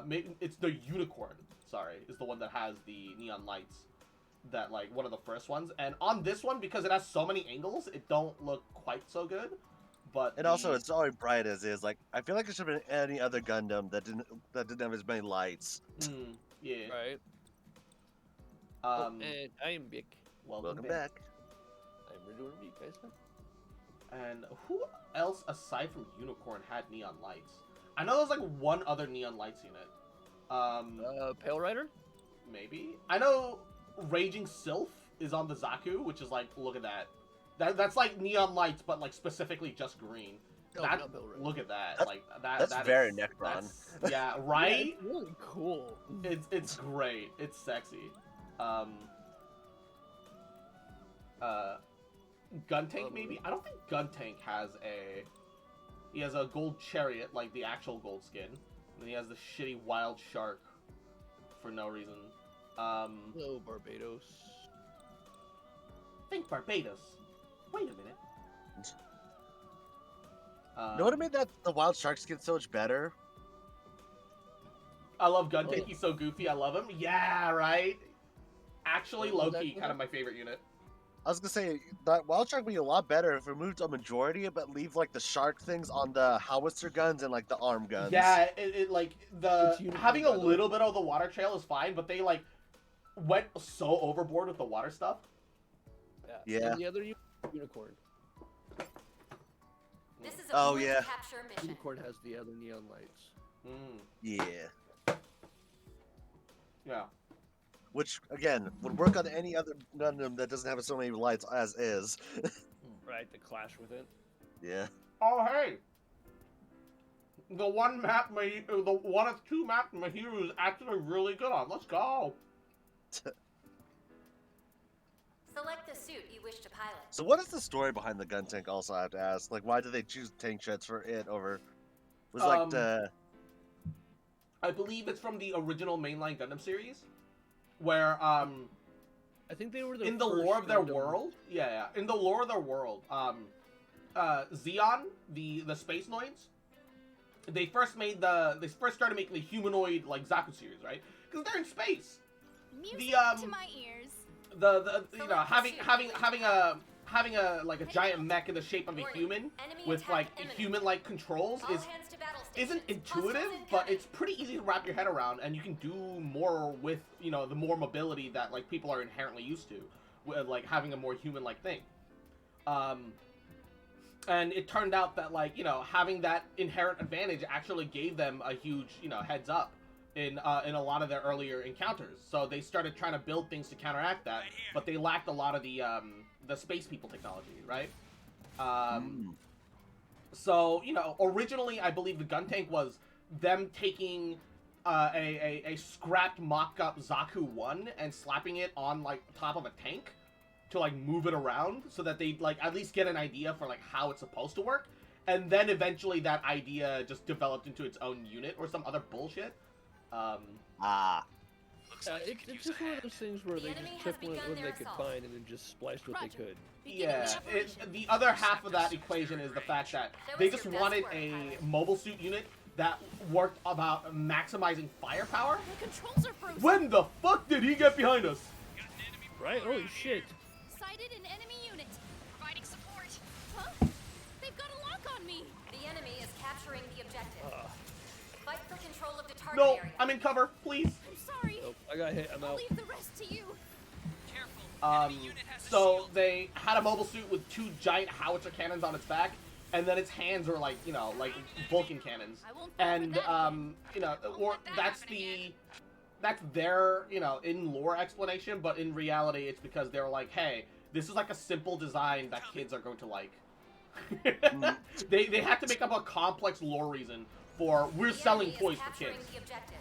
Maybe it's the Unicorn, sorry, is the one that has the neon lights. That, like, one of the first ones. And on this one, because it has so many angles, it don't look quite so good. But and also, it's already bright as is. Like, I feel like it should have been any other Gundam that didn't have as many lights. Yeah. Right. And I am Vic. Welcome back. I'm redoing Vic, guys. And who else aside from Unicorn had neon lights? I know there's like one other neon lights unit. Pale Rider? Maybe. I know Raging Sylph is on the Zaku, which is like, look at that. That's like neon lights, but like specifically just green. Look at that. That's very Necron. Yeah, right? Yeah, it's really cool. It's great. It's sexy. Guntank maybe? I don't think Guntank has a... He has a gold chariot, like the actual gold skin. And he has the shitty wild shark for no reason. Hello, Barbados. Think Barbados. Wait a minute. You know what made the wild shark skin so much better? I love Guntank. He's so goofy. I love him. Yeah, right? Actually, Loki, kind of my favorite unit. I was gonna say that wild shark would be a lot better if we removed a majority, but leave like the shark things on the howitzer guns and like the arm guns. Yeah, it like having a little bit of the water trail is fine, but they like went so overboard with the water stuff. Yeah. And the other Unicorn. This is a yeah. Capture mission. Unicorn has the other neon lights. Yeah. Yeah. Which, again, would work on any other Gundam that doesn't have so many lights as is. Right, the clash with it. Yeah. Oh, hey! The one of two map Mahiru is actually really good on. Let's go! Select the suit you wish to pilot. So what is the story behind the gun tank also, I have to ask? Like, why did they choose tank sheds for it over... Was like the... I believe it's from the original mainline Gundam series. Where, I think they were in the lore of their world, in the lore of their world, Zeon, the Space Noids, they first started making the humanoid, like, Zaku series, right? Because they're in space. Music to my ears. Having a like a giant mech in the shape of a human with like human-like controls isn't intuitive, but it's pretty easy to wrap your head around, and you can do more with, you know, the more mobility that, like, people are inherently used to, with, like, having a more human-like thing. And it turned out that, like, you know, having that inherent advantage actually gave them a huge, you know, heads up in a lot of their earlier encounters. So they started trying to build things to counteract that, but they lacked a lot of the space people technology, right? So, you know, originally I believe the gun tank was them taking a scrapped mock-up Zaku 1 and slapping it on, like, top of a tank to, like, move it around so that they, like, at least get an idea for, like, how it's supposed to work. And then eventually that idea just developed into its own unit or some other bullshit. It's just one of those things where they just took what they could find and then just spliced what they could. Yeah, the other half of that equation is the fact that they just wanted a mobile suit unit that worked about maximizing firepower. The controls are frozen. When the fuck did he get behind us? Right? Holy shit. Sighted an enemy unit. Providing support. Huh? They've got a lock on me. The enemy is capturing the objective. Fight for control of the target No, area. I'm in cover, please. I'm sorry. Nope, I got hit. I'm I'll out. leave the rest to you. So they had a mobile suit with 2 giant howitzer cannons on its back, and then its hands were like, you know, like Vulcan cannons. And, you know, or that's their, you know, in lore explanation, but in reality it's because they were like, hey, this is like a simple design that kids are going to like. They had to make up a complex lore reason for we're selling toys for kids. The objective.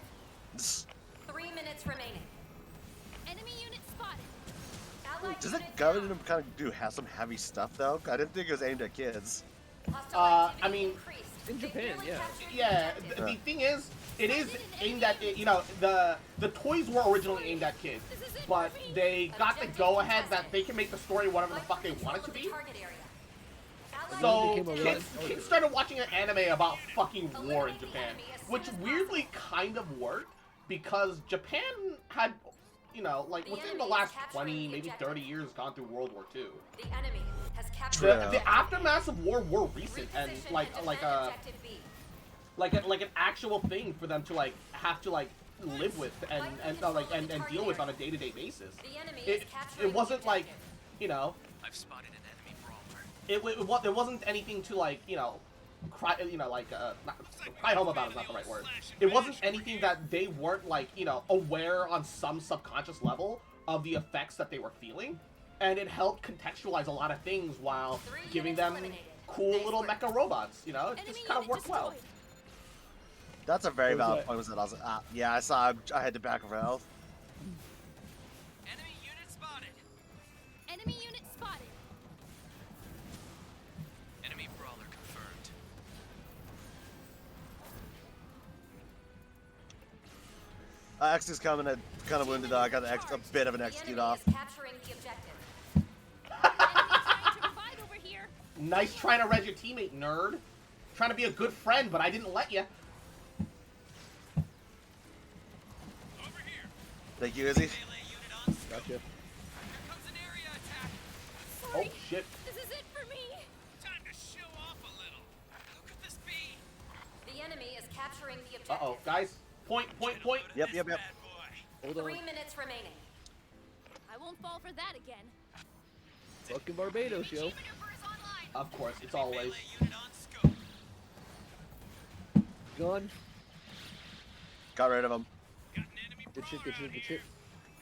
3 minutes remaining. Enemy unit spotted. Does it government kind of do have some heavy stuff though? I didn't think it was aimed at kids. I mean, in Japan, yeah. Yeah, the thing is, it is aimed at, you know, the toys were originally aimed at kids, but they got the go-ahead that they can make the story whatever the fuck they want it to be. So, kids started watching an anime about fucking war in Japan, which weirdly kind of worked, because Japan had, you know, like, within the last 20, maybe 30 years gone through World War II. The enemy has captured The aftermaths of war were recent, and like an actual thing for them to, like, have to, like, live with and deal with on a day-to-day basis. It wasn't like, you know, I've spotted an enemy brawler. it wasn't anything to, like, you know, cry, you know, like, cry home about is not the right word. It wasn't anything that they weren't, like, you know, aware on some subconscious level of the effects that they were feeling, and it helped contextualize a lot of things while giving them cool little mecha robots, you know? It just kind of worked well. That's a very valid point. Was that I was yeah, I saw. I had to back of health. Enemy unit spotted. Enemy unit spotted. Enemy brawler confirmed. X is coming. Kind of wounded. I got a bit of an execute off. capturing the objective. Nice trying to res your teammate, nerd. Trying to be a good friend, but I didn't let you. Thank you, Izzy. Gotcha. Oh shit. This is it for me. Time to show off a little. Who could this be? The enemy is capturing the objective. Uh-oh, guys. Point. Yep. Hold on. 3 minutes remaining. I won't fall for that again. Fucking Barbados, yo. Of course, it's always. Gone. Got rid of him. Good shit.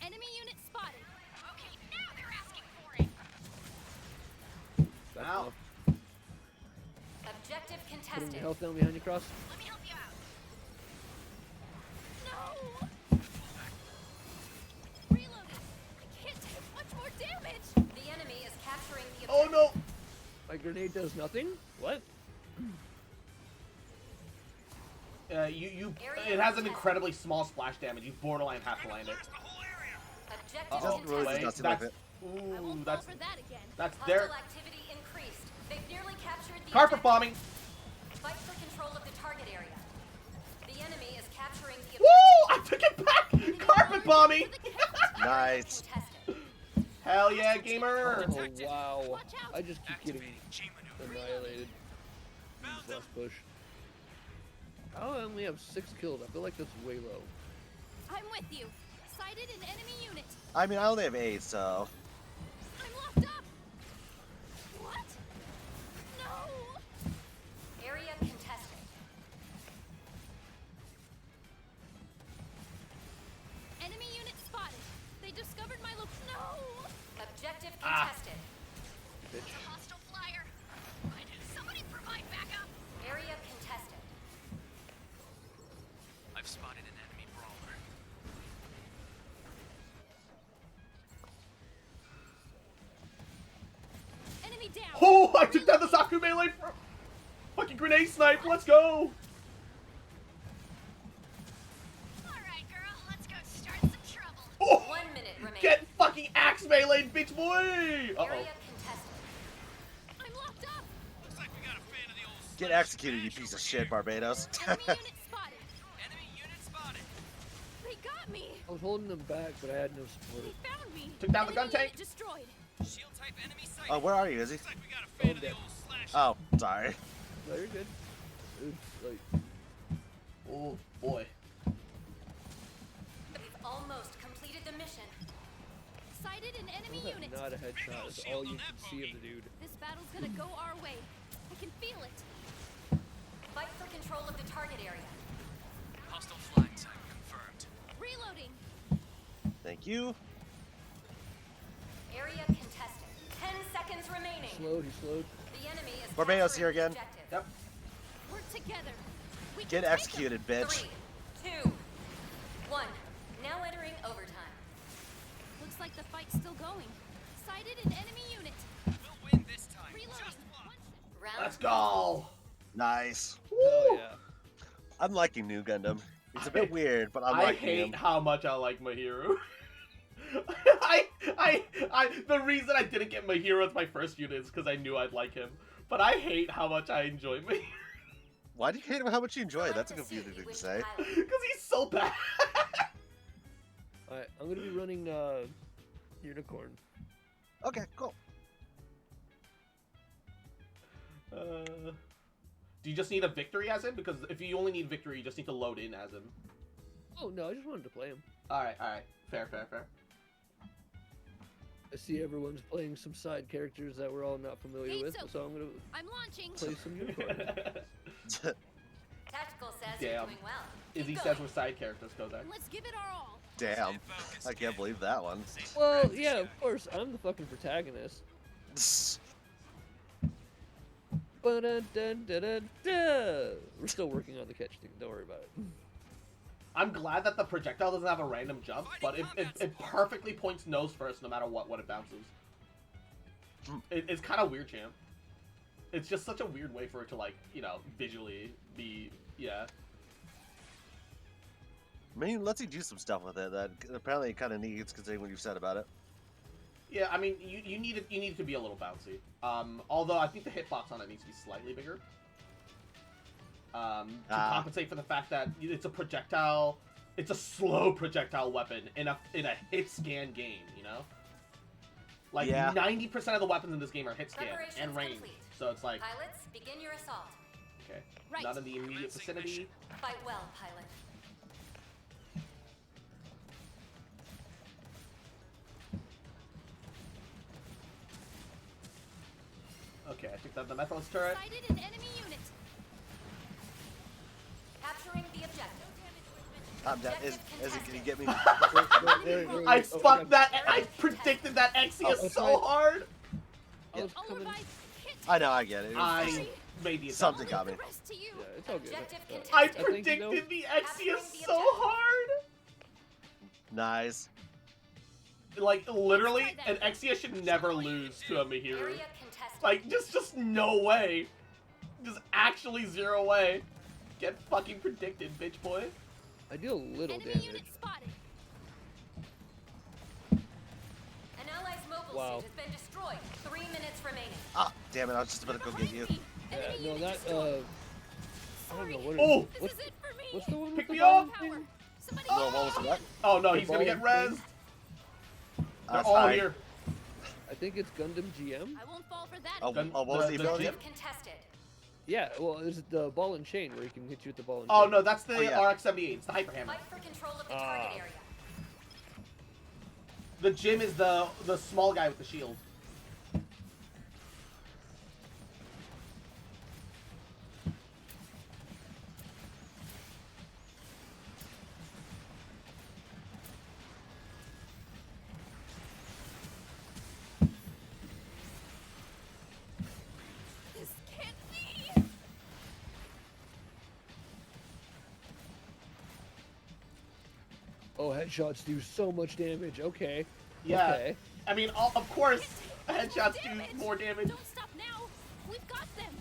Enemy unit spotted. Okay, now they're asking for it. Ow. Objective Putting contested. your health down behind your cross. Let me help you out. No. Reloading. I can't take much more damage. The enemy is capturing the objective. Oh no. My grenade does nothing? What? It has an incredibly small splash damage. You borderline have to land it. Objective contested. Ooh, that's For that again. that's Hostile their activity increased. They've nearly captured the carpet objective. bombing. Fight for control of the target area. The enemy is capturing the Woo! I took it back. Carpet bombing. Nice. Hell yeah, gamer. Oh wow. I just keep getting annihilated. Last push. I only have 6 kills. I feel like that's way low. I'm with you. Sighted an enemy unit. I mean, I only have 8, so. I'm locked up. What? No. Area contested. Enemy unit spotted. They discovered my look. No. Objective contested. It's a hostile flyer. Somebody provide backup. Area contested. I've spotted an enemy brawler. Enemy down. Oh, I took down the Saku melee for fucking grenade snipe. Let's go. All right, girl. Let's go start some trouble. Oh, 1 minute remaining. get fucking axe melee, bitch boy. Uh oh. Area contested. I'm locked up. Looks like we got a fan of the old Get executed, you piece of shit, Barbados. Enemy unit spotted. enemy unit spotted. They got me. I was holding them back, but I had no support. They found me. Took down the gun Enemy tank. unit destroyed. Shield type enemy sighted. Oh, where are you, Izzy? Looks like we got a fan of the old slash. Oh, sorry. No, you're good. It's like, Oh boy. We've almost completed the mission. Sighted an enemy that unit. not a headshot. That's all you can see of the dude. This battle's gonna go our way. I can feel it. Fight for control of the target area. Hostile flying type confirmed. Reloading. Thank you. Area contested. 10 seconds remaining. Slowed, he slowed. The enemy is Barbados capturing here again. the objective. Yep. Work together. We Get can take executed, bitch. 3, 2, 1. Now entering overtime. them. Looks like the fight's still going. Sighted an enemy unit. We'll win this time. Reloading. Just one. Round Let's go. Nice. Hell yeah. I'm liking New Gundam. It's a bit weird, but I'm I liking hate him. how much I like Mahiru. The reason I didn't get Mahiru as my first unit is because I knew I'd like him. But I hate how much I enjoy Mahiru. Why do you hate him? How much you enjoy it? That's a confusing thing to say. Because he's so bad. Alright, I'm gonna be running Unicorn. Okay, cool. Do you just need a victory as him? Because if you only need victory, you just need to load in as him. Oh no, I just wanted to play him. Alright. Fair. I see everyone's playing some side characters that we're all not familiar with, so I'm gonna I'm launching. play some Unicorn. Tactical says you're Damn. doing well. Izzy Keep says going. we're side characters, Kozak. Let's give it our all. Damn. I can't believe that one. Well, yeah, of course, I'm the fucking protagonist. Ba-dun-dun-dun-dun-dun. We're still working on the catch thing, don't worry about it. I'm glad that the projectile doesn't have a random jump, but it perfectly points nose first no matter what it bounces. It's kind of weird, champ. It's just such a weird way for it to, like, you know, visually be, yeah. I mean, lets you do some stuff with it that apparently it kind of needs, considering what you've said about it. Yeah, I mean, you need it to be a little bouncy. Although I think the hitbox on it needs to be slightly bigger. To compensate for the fact that it's a projectile, it's a slow projectile weapon in a hit scan game, you know? Like, Yeah. 90% of the weapons in this game are hit scan Preparations and range. complete. So it's like, Pilots, begin your assault. okay, Right. not in the immediate vicinity. Fight well, pilot. Okay, I took down the Methodist turret. Sighted an enemy unit. Capturing the objective. I'm down. Izzy, can you get me? I fucked that. I predicted that Exia so hard. I was coming. I know, I get it. I made the Something got me. Yeah, it's all good. I think, predicted you know, the Exia so hard. Nice. Like, literally, an Exia should never lose to a Mahiru. Area contested. Like, just no way. Just actually 0 way. Get fucking predicted, bitch boy. I do a little Enemy damage. unit spotted. An ally's mobile Wow. suit has been destroyed. 3 minutes remaining. Ah, damn it! I was just about to go get you. Yeah, Enemy no, unit that destroyed. I don't know what. Oh! What's, This is it for me. what's the one with Pick the me bomb up! thing? Somebody Well, what was that? Oh no, he's gonna ball get res. thing? They're That's all fine. here. I think it's Gundam GM. I won't fall for that. Oh, Gun- what was the the ability? Jeep? Contested. Yeah, well, there's the ball and chain where he can hit you with the ball and Oh chain. no, that's the yeah. RX-78. It's the hyper hammer. Fight for control of the target area. The Jim is the small guy with the shield. This can't be. Oh, headshots do so much damage. Okay. Yeah. Okay. I mean, of course, headshots do more damage. Don't stop now. We've got them.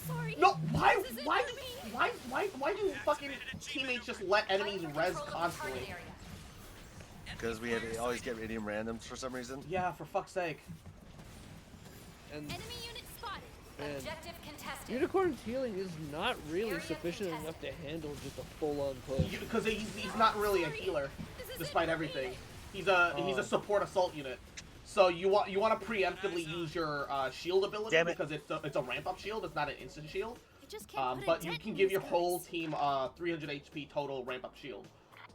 Sorry. No, why This isn't for me. why do fucking teammates just let enemies res constantly? Because we always get radium randoms for some reason. Yeah, for fuck's sake. And Enemy unit spotted. And Objective contested. Unicorn's healing is not really Area sufficient contested. enough to handle just a full-on push. Because he's not really a healer, despite everything. He's a support assault unit. So you want to preemptively use your shield ability Damn it. because it's a ramp up shield. It's not an instant shield. I just can't put a But you dent can in give these your guys. whole team 300 HP total ramp up shield.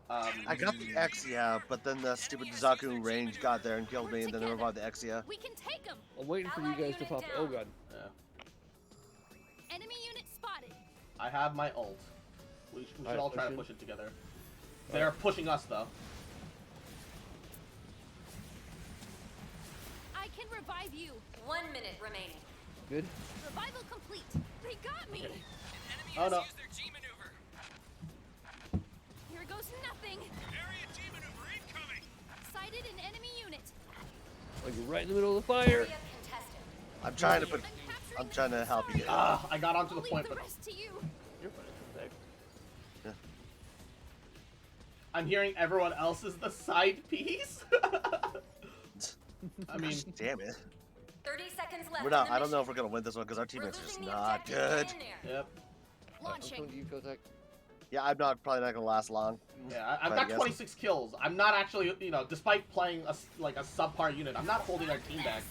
I got the Exia, but then the stupid Zaku range got there and killed me, and then they revived the Exia. We can take them. I'm waiting for you guys to pop. Oh god. Yeah. Enemy unit spotted. I have my ult. We should Alright, all try to push push it together. They're pushing us though. I can revive you. 1 minute remaining. Good. Revival complete. They got me. Oh no. Here goes nothing. Area G maneuver incoming. Sighted an enemy unit. Like right in the middle of the fire. Area contested. I'm trying to help you. I got onto the I'll point, leave the but rest to you. You're fine. Thanks. Yeah. I'm hearing everyone else is the side piece. I mean, Damn it. 30 seconds left. We're not. in the I don't know mission. if we're gonna win this one because our teammates are We're just losing the not objective. good. Get in there. yep. I'm Launching. coming to you, Kotak. Yeah, I'm probably not gonna last long. Yeah, I've But I got guess- 26 kills. I'm not actually, despite playing a subpar unit, I'm not holding our team back.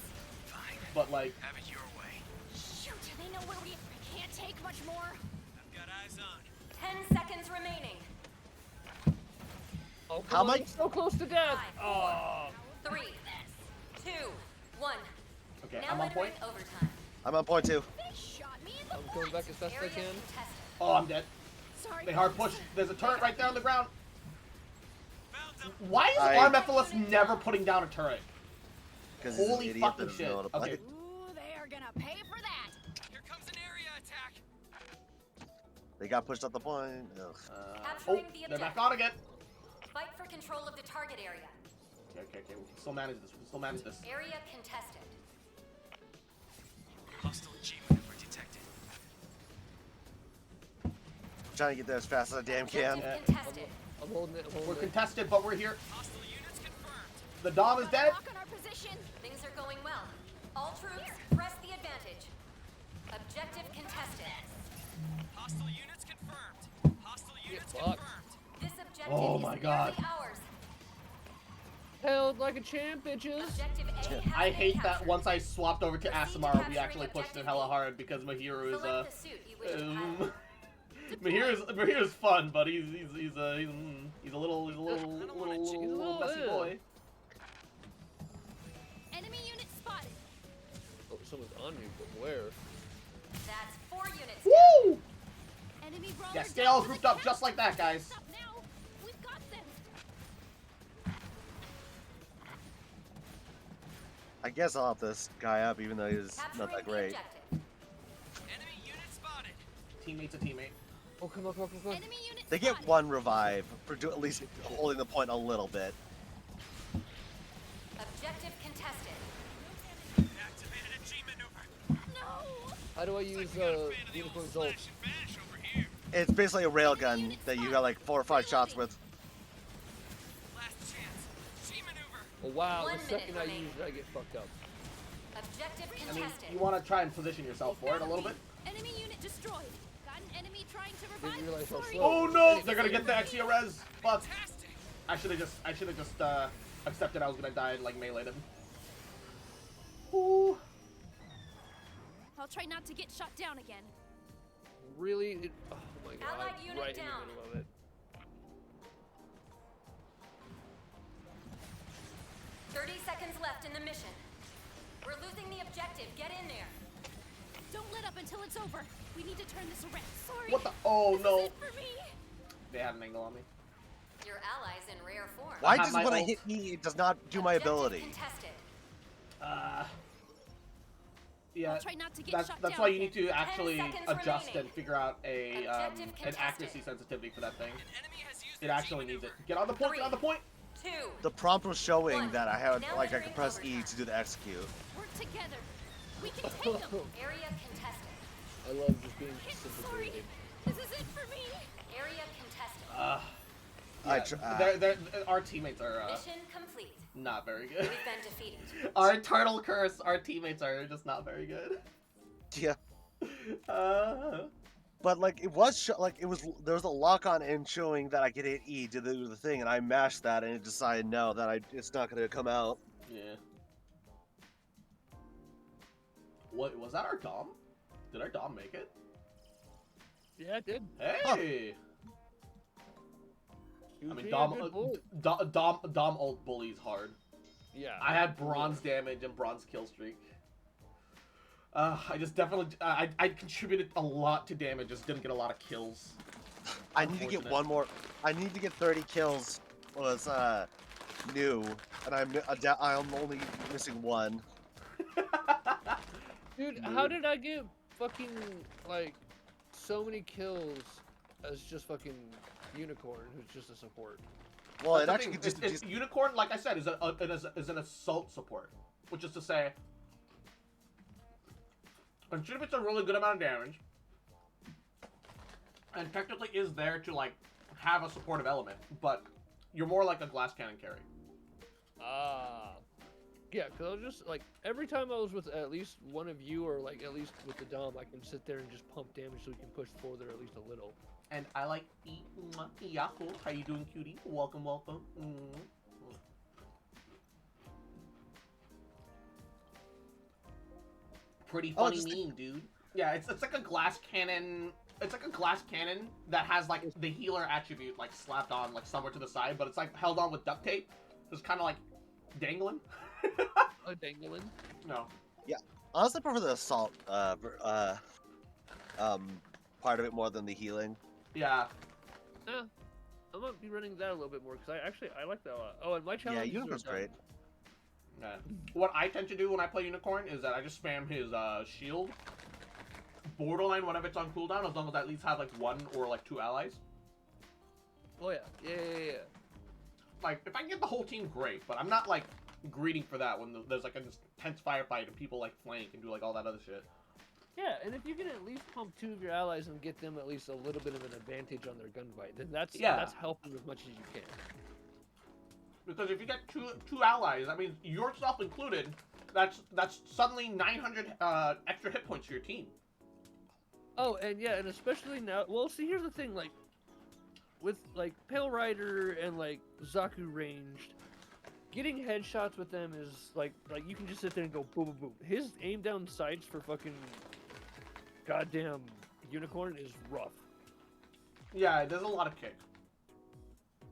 But like, Have it your way. Shoot, they know where we. I can't take much more. I've got eyes on. 10 seconds remaining. Oh, How come on, much? so close to death. 5, Oh. 4, 3, 2, 1. okay, Now I'm on entering point. overtime. I'm on point too. They shot me in the I'm butt. coming back as fast as I Area can. contested. Oh, I'm dead. Sorry. They hard push. There's a turret right there on the ground. Found them. Why is I- Armethylos never putting down a turret? Because he's an Holy idiot fucking that doesn't shit. know how to play. Okay. Ooh, they are gonna pay for that. Here comes an area attack. They got pushed up the point. Ugh. Oh, Capturing the they're back objective. on again. Fight for control of the target area. Okay. We can still manage this. We can still manage this. Area contested. Hostile G maneuver detected. I'm trying to get there as fast as I damn can. Objective contested. I'm holding it. I'm holding We're it. contested, but we're here. Hostile units confirmed. The Dom is dead. Lock on our position. Things are going well. All troops, press the advantage. Objective contested. Hostile units confirmed. Hostile units fucked. confirmed. This objective Oh is my nearly God. ours. Held like a champ, bitches. Objective A has I been hate that captured. once I swapped over to Proceed to Asimar, we capturing actually pushed it objective hella B. hard because Mahiro is Select the suit you wish to pilot. Mahir's fun, but he's a little messy boy. Enemy unit spotted. Oh, someone's on me, but where? That's 4 units. Woo! Enemy brawler Yeah, down scale to grouped the up just like that, guys. Stop now. We've got them. I guess I'll help this guy up, even though he's not Capturing that the great. objective. Enemy unit spotted. Teammate's a teammate. Oh, come on. Enemy unit They get spotted. one revive for at least holding the point a little bit. Objective contested. Activated a G maneuver. No. How do I use Unicorn's ult? Slash and bash over here. It's basically a railgun that you got like 4 or 5 shots with. Last chance. G maneuver. Oh wow, 1 the minute second I remaining. use it, I get fucked up. Objective I mean, contested. you want to try and position yourself for it a little bit. Enemy unit destroyed. Got an enemy trying to revive. Didn't realize how Sorry. slow. Oh no, they're gonna get the Exia res. Fuck. Fantastic. I should have just accepted I was gonna die and like meleeed him. Ooh. I'll try not to get shot down again. really... oh my god, Allied unit right down. in the middle of it. 30 seconds left in the mission. We're losing the objective. Get in there. Don't let up until it's over. We need to turn this around. Sorry. What the? Oh no! This is it for me. They had an angle on me. Your allies in rare form. Why have does my when I ult. hit E, it does not do my ability? Contested. Yeah, I'll try not to get that's shot that's down why you again. need to actually 10 seconds adjust remaining. and figure out a Objective an contested. accuracy sensitivity for that thing. It actually needs it. Get on the point. Get on the point. 2. The prompt was showing One. that I had Now like I entering could press E overtime. to do the execute. Work together. We can take them. Area contested. I love just being Sorry. sympathetic. This is it for me. Area contested. Our teammates are Mission complete. not very good. We've been defeated. Our eternal curse. Our teammates are just not very good. Yeah. Uh, But like it was there was a lock on in showing that I could hit E to do the thing, and I mashed that, and it decided no, that it's not gonna come out. yeah. What was that? Our Dom? Did our Dom make it? Yeah, it did. Hey. You I mean, being a good bully. Dom ult bullies hard. Yeah. I had bronze damage and bronze kill streak. I just definitely I contributed a lot to damage, just didn't get a lot of kills. I need to get one more. I need to get 30 kills. Was new, and I'm only missing one. Dude, how did I get fucking like so many kills as just fucking Unicorn, who's just a support? Well, it That's the actually thing, just it's Unicorn, like I said, is an assault support, which is to say, contributes a really good amount of damage, and technically is there to like have a supportive element, but you're more like a glass cannon carry. Yeah, because I was just like every time I was with at least one of you, or like at least with the Dom, I can sit there and just pump damage so we can push further at least a little. And I like Yahoo. How you doing, cutie? Welcome, welcome. Pretty funny meme, dude. Yeah, it's like a glass cannon. It's like a glass cannon that has like the healer attribute like slapped on like somewhere to the side, but it's like held on with duct tape. So it's kind of like dangling. Oh, dangling? No. Yeah, honestly, I prefer the assault part of it more than the healing. Yeah. I'm gonna be running that a little bit more because I like that a lot. Oh, and my challenge. Yeah, Unicorn's great. Yeah. What I tend to do when I play Unicorn is that I just spam his shield. Borderline whenever it's on cooldown, as long as I at least have like one or like two allies. Oh yeah, yeah. Like if I can get the whole team, great. But I'm not like greeting for that when there's like an intense firefight and people like flank and do like all that other shit. Yeah, and if you can at least pump two of your allies and get them at least a little bit of an advantage on their gunfight, then that's helping as much as you can. Because if you get two allies, I mean yourself included, that's suddenly 900 extra hit points to your team. Oh, and yeah, and especially now. Well, see, here's the thing, like with like Pale Rider and like Zaku ranged, getting headshots with them is like you can just sit there and go boom, boom, boom. His aim down sights for fucking goddamn Unicorn is rough. Yeah, there's a lot of kick.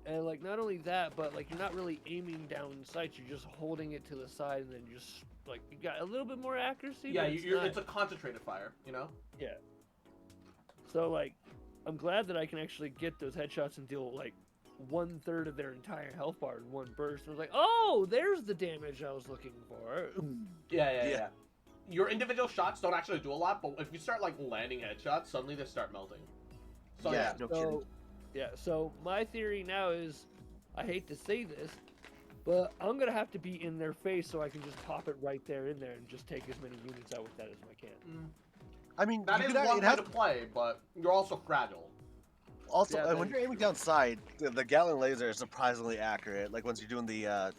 And like not only that, but like you're not really aiming down sights. You're just holding it to the side, and then just like you got a little bit more accuracy. Yeah, but it's a concentrated fire, you know. Yeah. So like, I'm glad that I can actually get those headshots and deal like 1/3 of their entire health bar in one burst. And I was like, oh, there's the damage I was looking for. Yeah. Your individual shots don't actually do a lot, but if you start like landing headshots, suddenly they start melting. So yeah, no kidding. Yeah, so my theory now is, I hate to say this, but I'm gonna have to be in their face so I can just pop it right there in there and just take as many units out with that as I can. I mean, that is one way to play, but you're also fragile. Also, Yeah, when you're aiming down side, the Gatling laser is surprisingly accurate. Like once you're doing the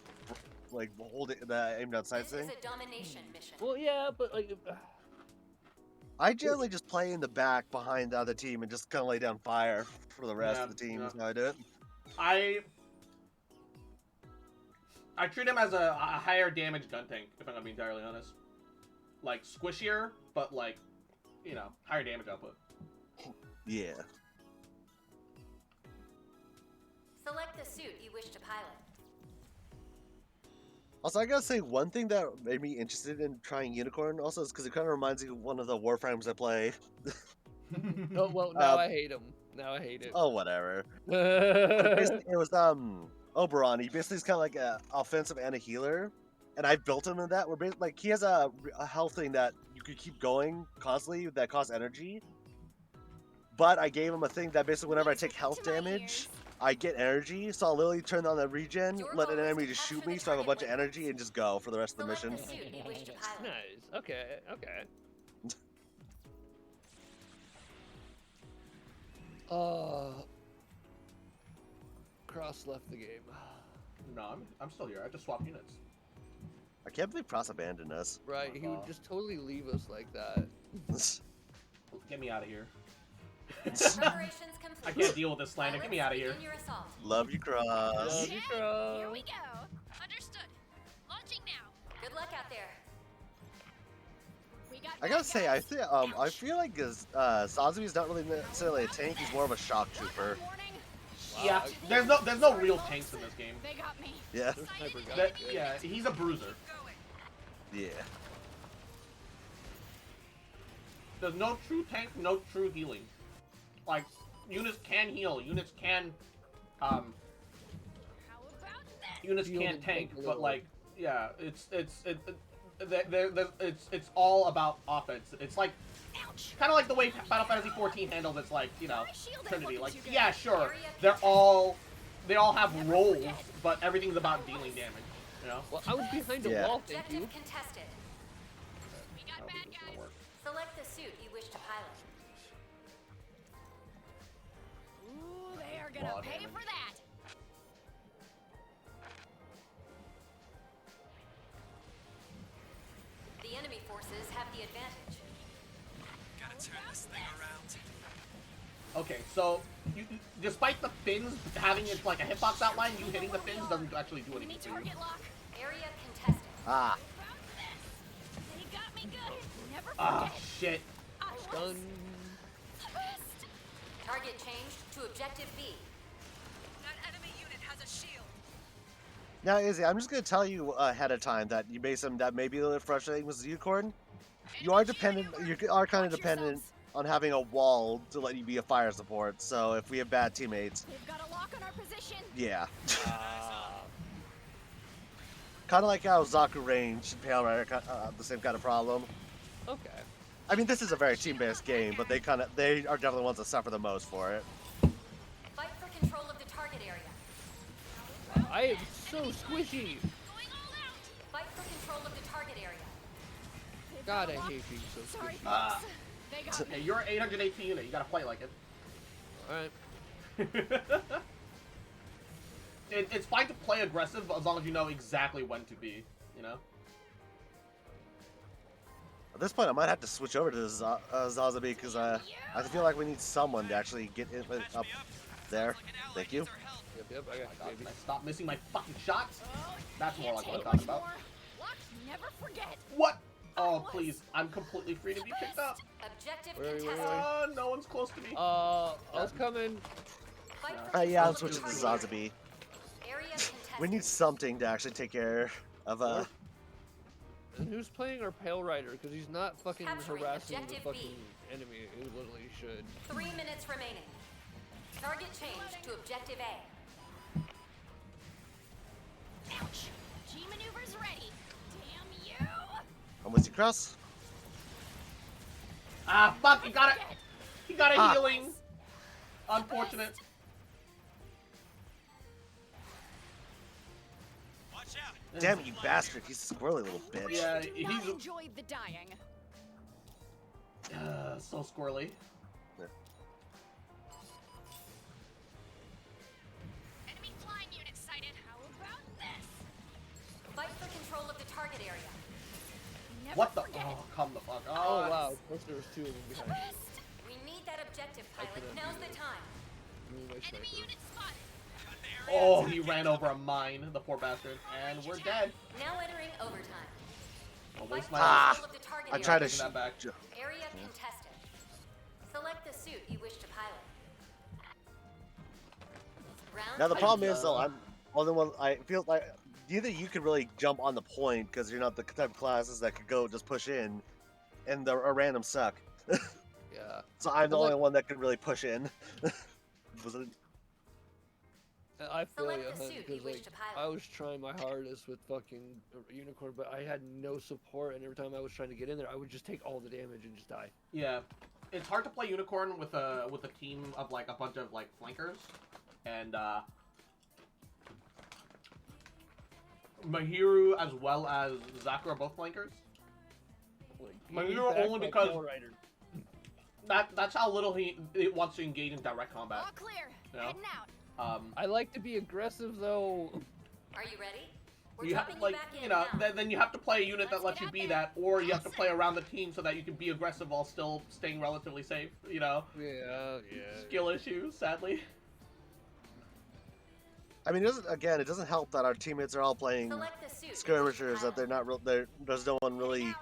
like holding the aim down sight thing. This is a domination mission. Well, yeah, but like. I generally just play in the back behind the other team and just kind of lay down fire for the rest of the team. Is how I do it. I treat him as a higher damage gun tank, if I'm gonna be entirely honest. Like squishier, but like, you know, higher damage output. Yeah. Select the suit you wish to pilot. Also, I gotta say, one thing that made me interested in trying Unicorn also is because it kind of reminds me of one of the Warframes I play. Oh well, now I hate him. Now I hate it. Oh, whatever. Basically, it was Oberon. He basically is kind of like a offensive and a healer, and I built him in that. Where like he has a health thing that you could keep going constantly that costs energy. But I gave him a thing that basically whenever I take health damage, I get energy. So I'll literally turn on the regen, let an enemy just shoot me, so I have a bunch of energy, and just go for the rest of the mission. Nice. Okay. Okay. Cross left the game. No, I'm still here. I just swapped units. I can't believe Cross abandoned us. Right, he would just totally leave us like that. Get me out of here. Preparations complete. I can't deal with this slander. Get me out of here. Love you, Cross. Love you, Cross. Here we go. Understood. Launching now. Good luck out there. We got I gotta say, I feel like Zazubi is not really necessarily a tank. He's more of a shock trooper. Yeah, there's no real tanks in this game. They got me. Yeah. Yeah, he's a bruiser. Yeah. There's no true tank, no true healing. Like, units can heal, units can tank, but like, yeah, it's all about offense. It's like kind of like the way Final Fantasy XIV handled its, like, you know, Trinity. Like, yeah, sure, they all have roles, but everything's about dealing damage. You know. Well, I was behind a wall. Thank you. Contested. We got bad guys. Select the suit you wish to pilot. Ooh, they are gonna pay for that. The enemy forces have the advantage. Gotta turn this thing around. Okay, so despite the fins having it like a hitbox outline, you hitting the fins doesn't actually do anything for you. Area contested. Ah. They got me good. Never forget. Ah, shit. Done. Target changed to objective B. That enemy unit has a shield. Now, Izzy, I'm just gonna tell you ahead of time that you may that may be a little frustrating with the Unicorn. You are dependent. You are kind of dependent on having a wall to let you be a fire support. So if we have bad teammates, They've got a lock on our position. yeah. Kind of like how Zaku range and Pale Rider the same kind of problem. Okay. I mean, this is a very team-based game, but they are definitely the ones that suffer the most for it. Fight for control of the target area. I am so squishy. Fight for control of the target area. God, I hate being so squishy. Hey, you're an 800 AP unit. You gotta play like it. Alright. It's fine to play aggressive as long as you know exactly when to be, you know? At this point, I might have to switch over to Zazubi because I feel like we need someone to actually get in, up there. Thank you. Yep, I got you, baby. Stop missing my fucking shots. That's more like what I'm talking about. Never forget. What? Oh, please. I'm completely free to be picked up. Objective Where are you, contested. No one's close to me. I was coming. Fight for Yeah, I'm control switching of to the target Zazubi. area contested. We need something to actually take care of And who's playing our Pale Rider? Because he's not fucking Capturing harassing the objective fucking B. enemy. He literally should. 3 minutes remaining. Target changed to objective A. Ouch. G maneuvers ready. Damn you. I'm with you, Cross. Ah, fuck! He got it. He got a healing. Unfortunate. Watch out. Damn it, you bastard! He's a squirrely little bitch. Yeah, Not he's enjoyed the dying. so squirrely. Enemy flying unit sighted. How about this? Fight for control of the target area. Never What the? forget. Oh, come the fuck. Oh, wow. Of course there was two of them behind me. We need that objective, pilot. could've Now's the used time. My Enemy sniper. unit spotted. Oh, he ran over a mine, the poor bastard. And we're dead. Now entering overtime. I'll waste Fight my for control of the target I area. tried to Taking that back. Area contested. Select the suit you wish to pilot. Round Now the two. problem is though, I'm only one. I feel like neither you could really jump on the point because you're not the type of classes that could go just push in, and they're a random suck. Yeah. So I'm the But, only one that can really push in. I feel Select you, the hun, suit you because wish like to pilot. I was trying my hardest with fucking Unicorn, but I had no support, and every time I was trying to get in there, I would just take all the damage and just die. Yeah, it's hard to play Unicorn with a team of like a bunch of like flankers, and Mahiru as well as Zaku are both flankers. Mahiru only because that's how little he wants to engage in direct combat. All clear. You know? Heading out. I like to be aggressive though. Are you ready? We're You have dropping like you back in you know now. then you have to play a unit that lets you be that, or you have to play around the team so that you can be aggressive while still staying relatively safe. You know. Yeah. Skill issues, sadly. I mean, it doesn't help that our teammates are all playing Select the suit. skirmishers. That they're not real. There's no one really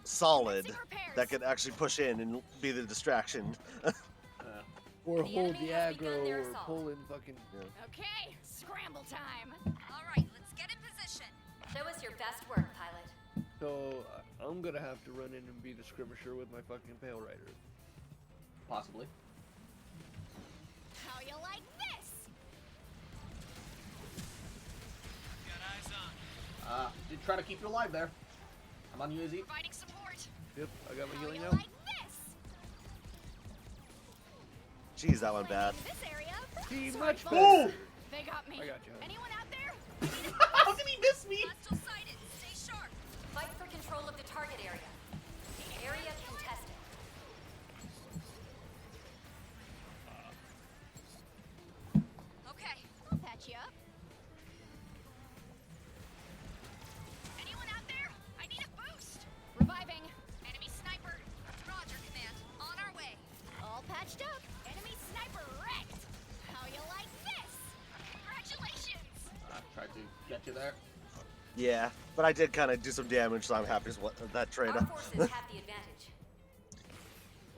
solid that could actually push in and be the distraction. Or The hold enemy the has begun aggro, their or assault. pull in fucking. Okay, scramble time. All right, let's get in position. Show us your best work, pilot. So I'm gonna have to run in and be the skirmisher with my fucking Pale Rider. Possibly. How you like this? Got eyes on. Did try to keep you alive there. I'm on UAZ. Providing support. Yep, I got my How healing you now. like this? Jeez, that one bad. This area. See, much Ooh! better. They got me. I got you. Anyone out there? How did he miss me? Hostile sighted. Stay sharp. Fight for control of the target area. Area contested. Okay, I'll patch you up. Anyone out there? I need a boost. Reviving. Enemy sniper. Roger, command. On our way. All patched up. Enemy sniper wrecked. How you like this? Congratulations. I tried to get you there. Yeah, but I did kind of do some damage, so I'm happy with that trade. Our forces have the advantage.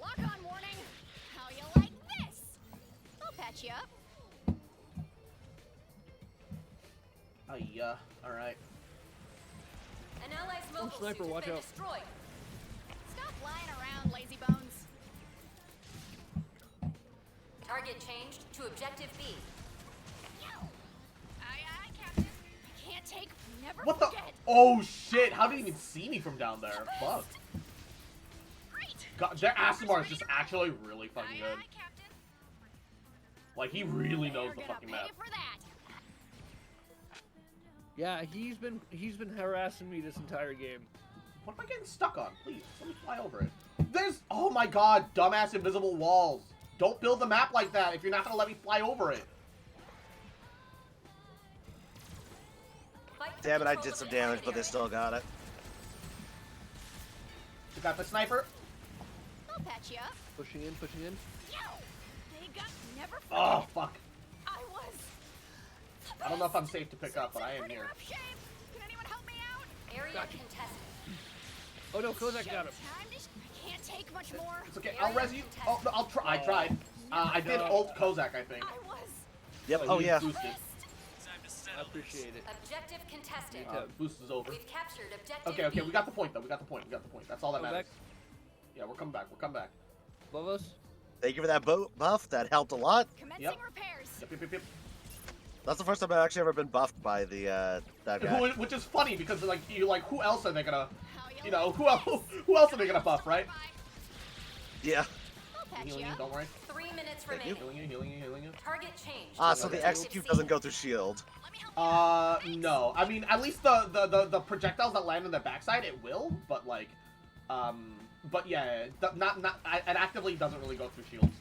Lock on warning. How you like this? I'll patch you up. Alright. An ally's mobile sniper, suit has watch been out. destroyed. Stop lying around, lazy bones. Target changed to objective B. Aye, Captain. I can't take. Never What the? forget. Oh shit! How did he even see me from down there? Fuck. Great. God, their Asimar is just actually really fucking good. Aye, Captain. Like he really knows You're the gonna fucking pay map. for that. Yeah, he's been harassing me this entire game. What am I getting stuck on? Please, let me fly over it. There's, oh my god, dumbass invisible walls. Don't build the map like that if you're not gonna let me fly over it. Fight for Damn it, I control did of some the damage, target but they area. still got it. You got the sniper? I'll patch you up. Pushing in. Yo, they got. Never forget. Oh, fuck. I was. I don't know if I'm safe to pick up, but I am Pretty here. rough shape. Can anyone help me out? Area contested. Oh no, Kozak got him. Time to. I can't take much more. It's okay, I'll res you. Oh, no, I'll try. I tried. I did ult Kozak, I think. I was. Yep. Oh he yeah. boosted. Time to I Oh, settle appreciate it. Objective contested. Boost is over. We've captured objective Okay, B. we got the point though. We got the point. That's all that Go matters. back. Yeah, we're coming back. Above us. Thank you for that buff. That helped a lot. Commencing Yep. repairs. Yep. That's the first time I've actually ever been buffed by the that guy. Which is funny because like you're like, who else are they gonna, How you know, who else are they gonna buff, right? Yeah. I'll patch Healing you you, up. don't worry. 3 minutes Thank you. remaining. Healing you. Target changed. Ah, so to the objective execute C. doesn't go through shield. Let me help you. No. I mean, at least the projectiles that land on the backside, it will, but like, but yeah, it actively doesn't really go through shields.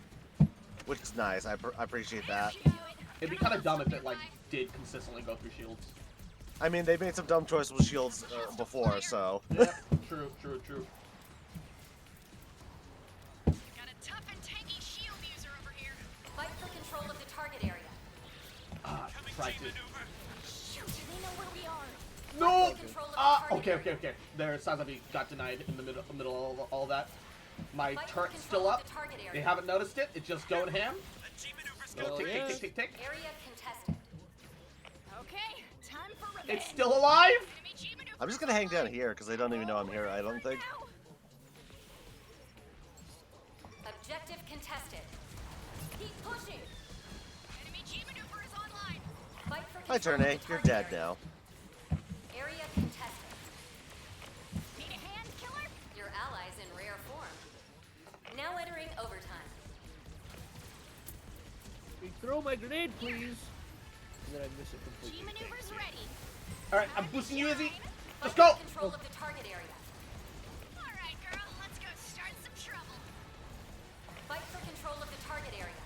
Which is nice. I appreciate that. It'd be kind of dumb if it like did consistently go through shields. I mean, they made some dumb choices with shields before, so. Yeah, true. Got a tough and tanky shield user over here. Fight for control of the target area. Try to. Shoot, they know where we are. No! Control of the target Okay. There, it sounds like we got denied in the middle of all that. My turret's still up. They haven't noticed it. It's just going ham. Go tick, tick, tick, tick, tick. Area contested. Okay, time for revenge. It's still alive. I'm just gonna hang down here because they don't even know I'm here. I don't think. Objective contested. Keep pushing. Enemy G maneuver is online. Fight for Hi, control Turn of A. the You're target dead area. now. Area contested. Need a hand, killer? Your allies in rare form. Now entering overtime. Throw my grenade, please. And then I miss it completely. G maneuver's ready. All right, I'm boosting you, Izzy. Let's go. Control of the target area. All right, girl, let's go start some trouble. Fight for control of the target area.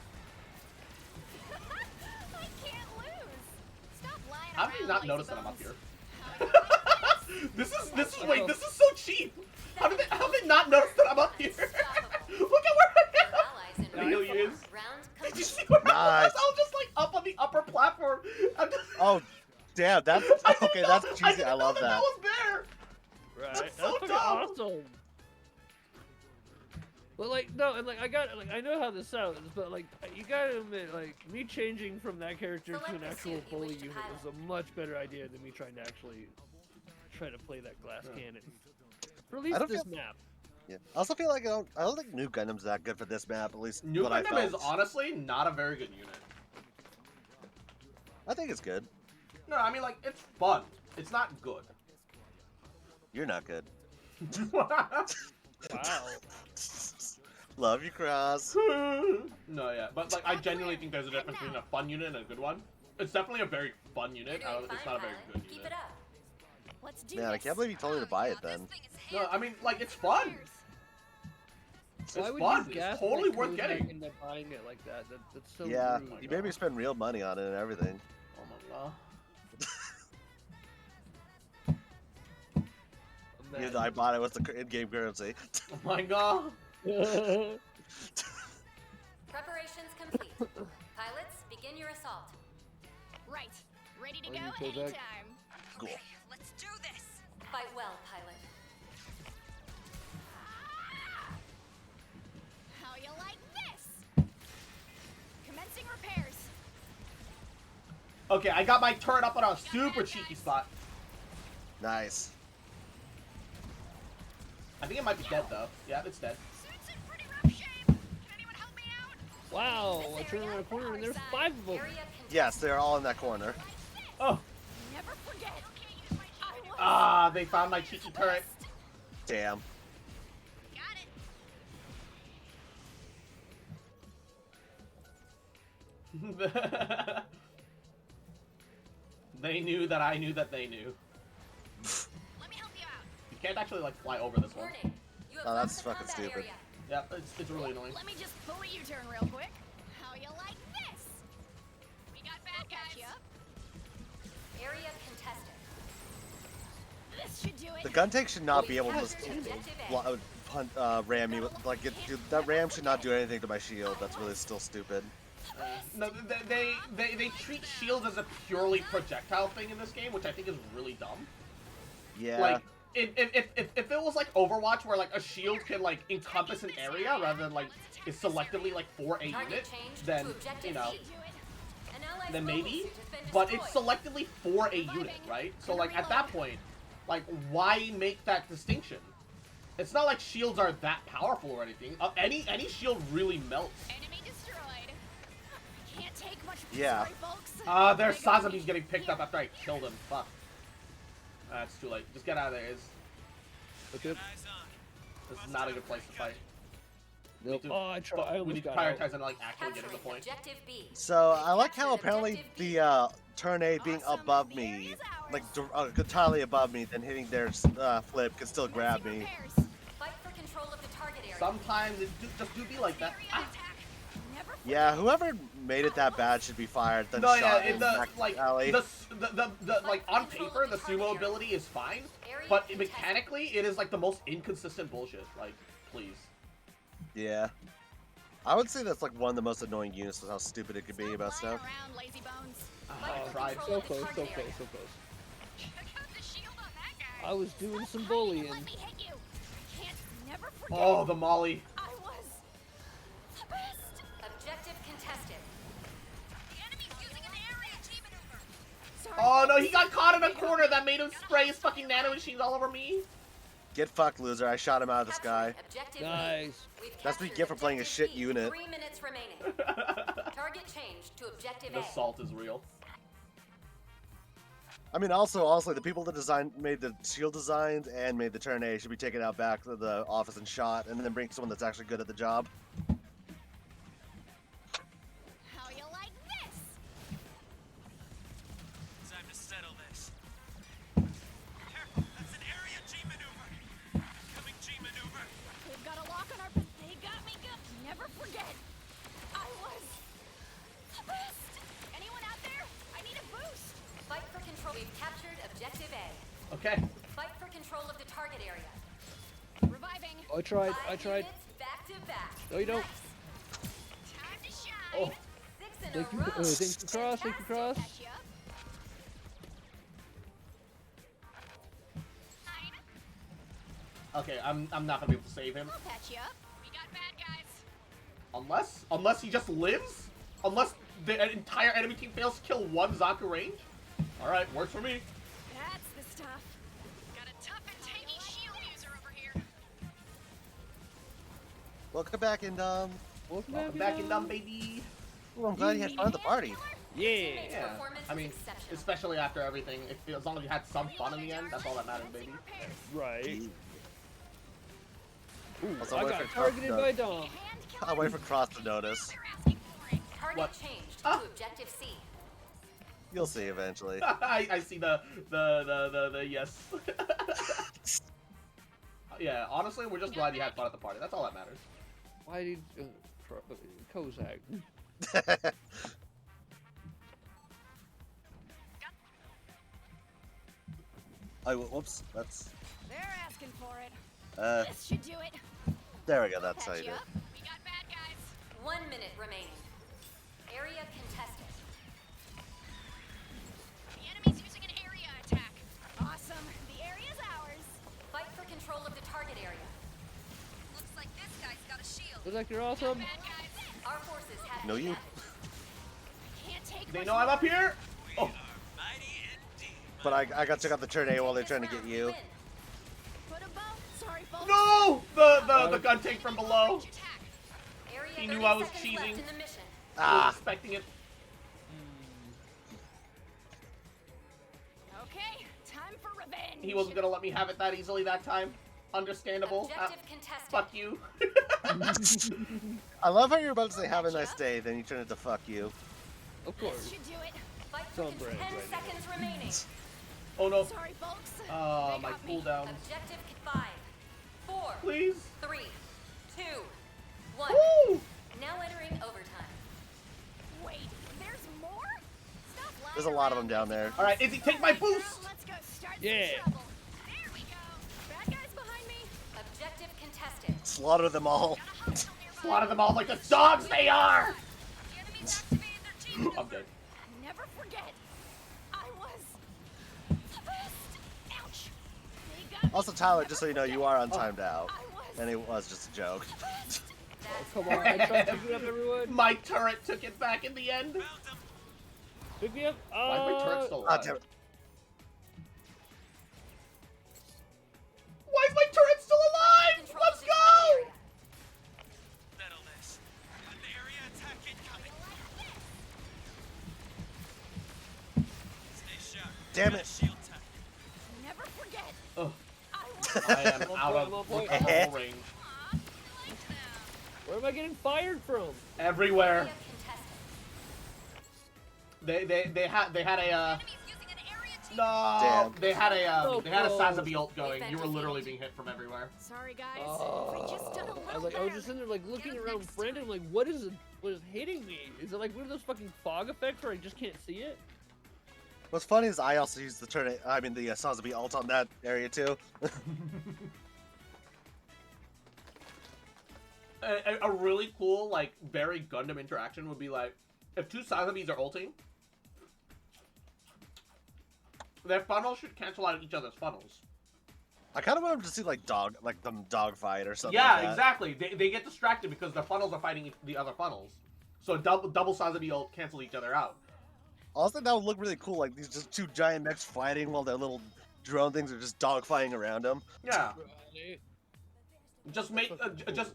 I can't lose. Stop lying How around. did you not lazy notice that I'm up bones. here? This is so cheap. How did they not notice that I'm up here? Look at where I am. I know you is. Did you see where I was? I was just like up on the upper platform. I'm just... Oh, damn. That's okay. That's cheesy. I love that. That was there. Right. That's so fucking dumb. awesome. But like no, and like I know how this sounds, but like you gotta admit, like me changing from that character to an actual bully unit is a much better idea than me trying to actually try to play that glass cannon. For at least this map. Yeah. I also feel like I don't think New Gundam's that good for this map. At least New what I Gundam felt. is honestly not a very good unit. I think it's good. No, I mean like it's fun. It's not good. You're not good. Wow. Love you, Cross. No, yeah, but like I genuinely think there's a difference between a fun unit and a good one. It's definitely a very fun unit. It's not a very good unit. Let's do Man, I can't believe you told me to buy it then. No, I mean like it's fun. It's Why would fun. you gas It's totally my worth code getting. and end up buying it like that? That's so Yeah, rude. you made me spend real money on it and everything. Oh my god. Even though I bought it with the in-game currency. Oh my god. Preparations complete. Pilots, begin your assault. Right. Ready to Are go you pulled back? anytime. Cool. Okay, let's do this. Fight well, pilot. How you like this? Commencing repairs. Okay, I got my turret up on a super cheeky spot. Nice. I think it might be dead though. Yeah, it's dead. Suit's in pretty rough shape. Can anyone help me out? Wow, I turned around a corner and there's 5 of them. Yes, they're all in that corner. Oh. Never forget. Okay, I was Ah, they found my cheeky turret. Damn. They knew that I knew that they knew. Let me help you out. You can't actually like fly over this one. Oh, that's fucking stupid. Yeah, it's really annoying. Let me just bully you turn real quick. How you like this? We got bad guys. Area contested. This should do it. The gun tank should not be able to ram me with like that ram should not do anything to my shield. That's really still stupid. No, they treat shields as a purely projectile thing in this game, which I think is really dumb. Yeah. Like, if it was like Overwatch, where like a shield can like encompass an area rather than like is selectively like for a unit, then you know, then maybe. But it's selectively for a unit, right? So like at that point, like why make that distinction? It's not like shields are that powerful or anything. Any shield really melts. Enemy destroyed. Can't take much. Yeah. Sorry, folks. There's Sazami's getting picked up after I killed him. Fuck. It's too late. Just get out of there, Iz. Okay. This is not a good place to fight. Nope. We need to prioritize and like actually getting the point. So I like how apparently the turn A being above me, like entirely above me, then hitting their flip can still grab me. Fight for control of the target area. Sometimes it just do be like that. Ah. Yeah, whoever made it that bad should be fired. Then No, shot yeah, in the back like alley. the like on paper the sumo ability is fine, but mechanically it is like the most inconsistent bullshit. Like, please. Yeah. I would say that's like one of the most annoying units with how stupid it could be about stuff. Around, lazy bones. I tried. So close, so close, so close. I was doing some bullying. Let me hit you. Never forget. Oh, the molly. I was the best. Objective contested. The enemy's using an area G maneuver. Sorry, Oh no, folks. he got caught in a corner that made him spray his fucking nano machines all over me. Get fucked, loser. I shot him out of the sky. Objective Nice. We've That's what you captured get for playing a objective shit B. unit. 3 minutes remaining. Target changed to objective The A. salt is real. I mean, also, the people that made the shield designs and made the turn A should be taken out back to the office and shot, and then bring someone that's actually good at the job. How you like this? Time to settle this. Careful, that's an area G maneuver. Coming G maneuver. They've got a lock on our. They got me good. Never forget. I was the best. Anyone out there? I need a boost. Fight for control. We've captured objective A. Okay. Fight for control of the target area. Reviving. I tried. 5 units back to back. No, you don't. Nice. Time to shine. Oh. 6 in a row. Thank you, Cross. Thank you, Cross. Patch you up. Okay, I'm not gonna be able to save him. I'll patch you up. We got bad guys. Unless he just lives? Unless the entire enemy team fails to kill one Zaku range? Alright, works for me. That's the stuff. Got a tough and tanky shield user over here. Welcome back, Indom. Welcome back in dumb, baby. Well, I'm glad you had fun at the party. Yeah. I mean, especially after everything, as long as you had some fun in the end, that's all that matters, baby. Right. Ooh, Also, I wait got for Cross targeted to- by Dom. I'll wait for Cross to notice. Target What? changed Ah. to objective C. You'll see eventually. I see the yes. Yeah, honestly, we're just glad you had fun at the party. That's all that matters. Why did Kozak? Oh, whoops. That's. They're asking for it. This should do it. There we go. That's how Patch you you do it. up. We got bad guys. 1 minute remaining. Area contested. The enemy's using an area attack. Awesome. The area's ours. Fight for control of the target area. Looks like this guy's got a shield. Kozak, you're awesome. Bad guys. Our forces have No, you. Can't take They much know I'm more. up here? Oh. But I got to check out the turn A while they're trying to get you. Put a bow. Sorry, folks. No! The gun tank from below. Area He knew 30 I was seconds cheesing. left in the mission. I was expecting it. Okay, time for revenge. He wasn't gonna let me have it that easily that time. Understandable. Objective contested. Fuck you. I love how you're about to say have a nice day, then you turn it to fuck you. Of This course. should do it. Fight for Some brand 10 right now. seconds remaining. Oh no. Sorry, folks. Oh, They my got me. cooldown. Objective 5, 4, Please. 3, 2, 1. Woo! Now entering overtime. Wait, there's more? Stop lying There's a lot of them around, down there. All right, Izzy, take my boost. Let's go start Yeah. some trouble. There we go. Bad guys behind me. Objective contested. Slaughter them all. Slaughter them all like the dogs they are. The enemy's activated their G maneuver. I'm dead. Never forget. I was the best. Ouch. They got me. Also, Tyler, just so you know, you are untimed out. I was And it was just a joke. the best. Come on, I tried to pick it up, everyone. My turret took it back in the end. Pick me up. Why is my turret still Ah, alive? damn it. Why is my turret still alive? Control Let's of the target go! area. Settle this. An area attack incoming. Stay sharp. Damn Got a it. shield tech. Never forget. Ugh. I was I am out of One point. recoverable range. Aw, I liked them. Where am I getting fired from? Everywhere. Area contested. They had a Enemy's using an area G. no. Damn. They had a Oh, Sazabi ult going. Defend You were defeated. literally being hit from everywhere. Sorry, guys. If we just done a I little was better. just sitting there like looking Get 'em around next Brandon, time. like what is hitting me? Is it like one of those fucking fog effects where I just can't see it? What's funny is I also used the turn A, I mean the Sazabi ult on that area too. A really cool, like, very Gundam interaction would be like, if two Sazabis are ulting, their funnels should cancel out each other's funnels. I kind of want them to see like them dog fight or something. Yeah, like that. exactly. They get distracted because their funnels are fighting the other funnels. So double sides of the cancel each other out. Also, that would look really cool. Like these just two giant mechs fighting while their little drone things are just dog fighting around them. Yeah. Just make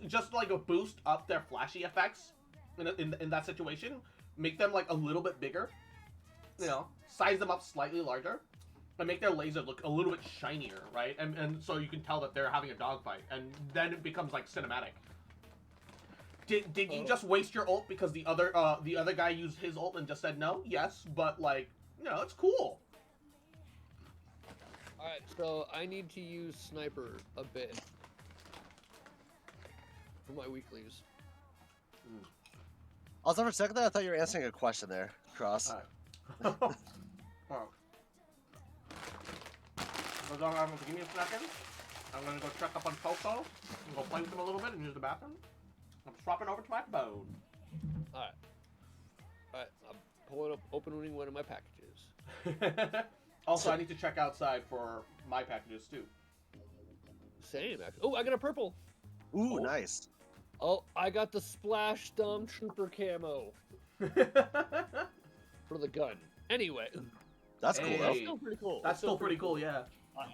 just like a boost up their flashy effects in that situation. Make them like a little bit bigger. You know, size them up slightly larger, and make their laser look a little bit shinier, right? And so you can tell that they're having a dogfight, and then it becomes like cinematic. Did you just waste your ult because the other guy used his ult and just said no? Yes, but like, you know, it's cool. Alright, so I need to use sniper a bit for my weeklies. Also, for a second there, I thought you were answering a question there, Cross. Alright. Give me a second. I'm gonna go check up on Coco and go play with him a little bit and use the bathroom. I'm swapping over to my phone. Alright. Alright, I'm opening one of my packages. Also, I need to check outside for my packages too. Same, actually. Oh, I got a purple. Ooh, nice. Oh, I got the Splash Stormtrooper camo. For the gun. Anyway. That's cool, though. That's still pretty cool. That's still pretty cool, yeah.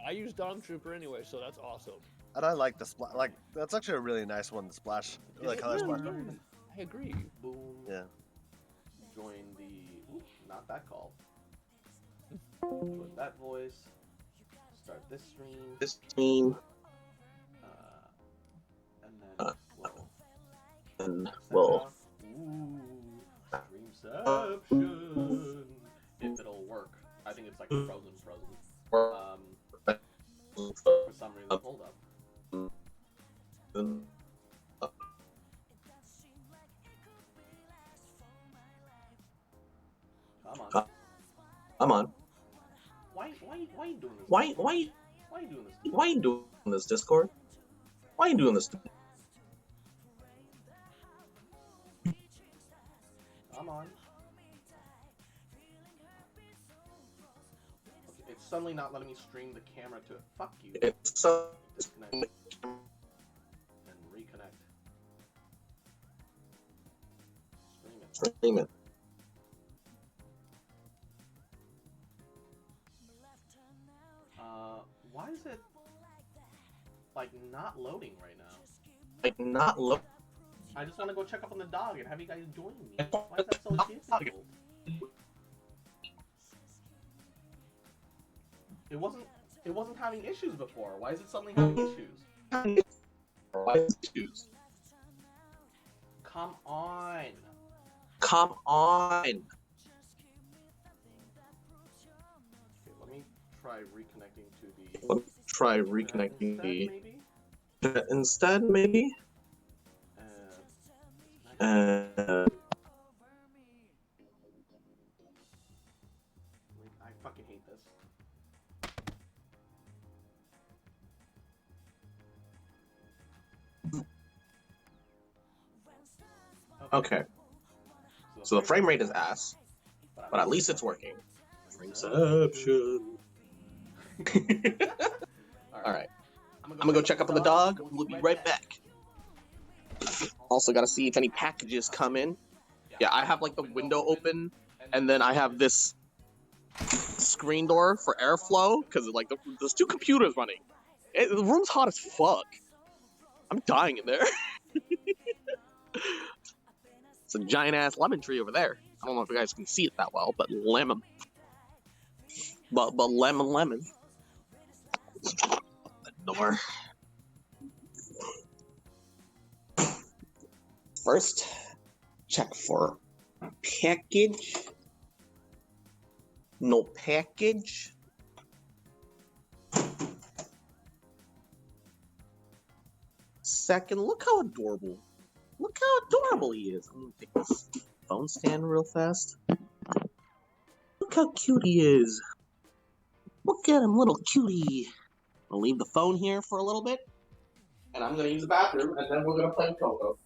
I use Stormtrooper anyway, so that's awesome. And I like the splash. Like, that's actually a really nice one, the splash. Like, color splash. I agree. Boom. Yeah. Join the... Ooh, not that call. Join that voice. Start this stream. This stream. And then we'll... Ooh, Streamception. If it'll work. I think it's like frozen. For some reason, hold up. Come on. Why are you doing this? Why are you doing this? Why are you doing this, Discord? Why are you doing this? Come on. Okay, it's suddenly not letting me stream the camera to it. Fuck you. It's so... Disconnect. And reconnect. Stream it. Why is it like not loading right now? Like not load. I just want to go check up on the dog and have you guys join me. Why is that so difficult? It wasn't having issues before. Why is it suddenly having issues? Why is it issues? Come on. Come on. Okay, let me try reconnecting to the... Let me try reconnecting the... Instead, maybe? I fucking hate this. Okay. So the frame rate is ass, but at least it's working. Frameception. Alright. I'm gonna go check up on the dog. We'll be right back. Also gotta see if any packages come in. Yeah, I have like the window open, and then I have this screen door for airflow, because like there's two computers running. The room's hot as fuck. I'm dying in there. It's a giant ass lemon tree over there. I don't know if you guys can see it that well, but lemon. But lemon. The door. First, check for package. No package. Second, look how adorable. Look how adorable he is. I'm gonna take this phone stand real fast. Look how cute he is. Look at him, little cutie. I'll leave the phone here for a little bit. And I'm gonna use the bathroom, and then we're gonna play Coco.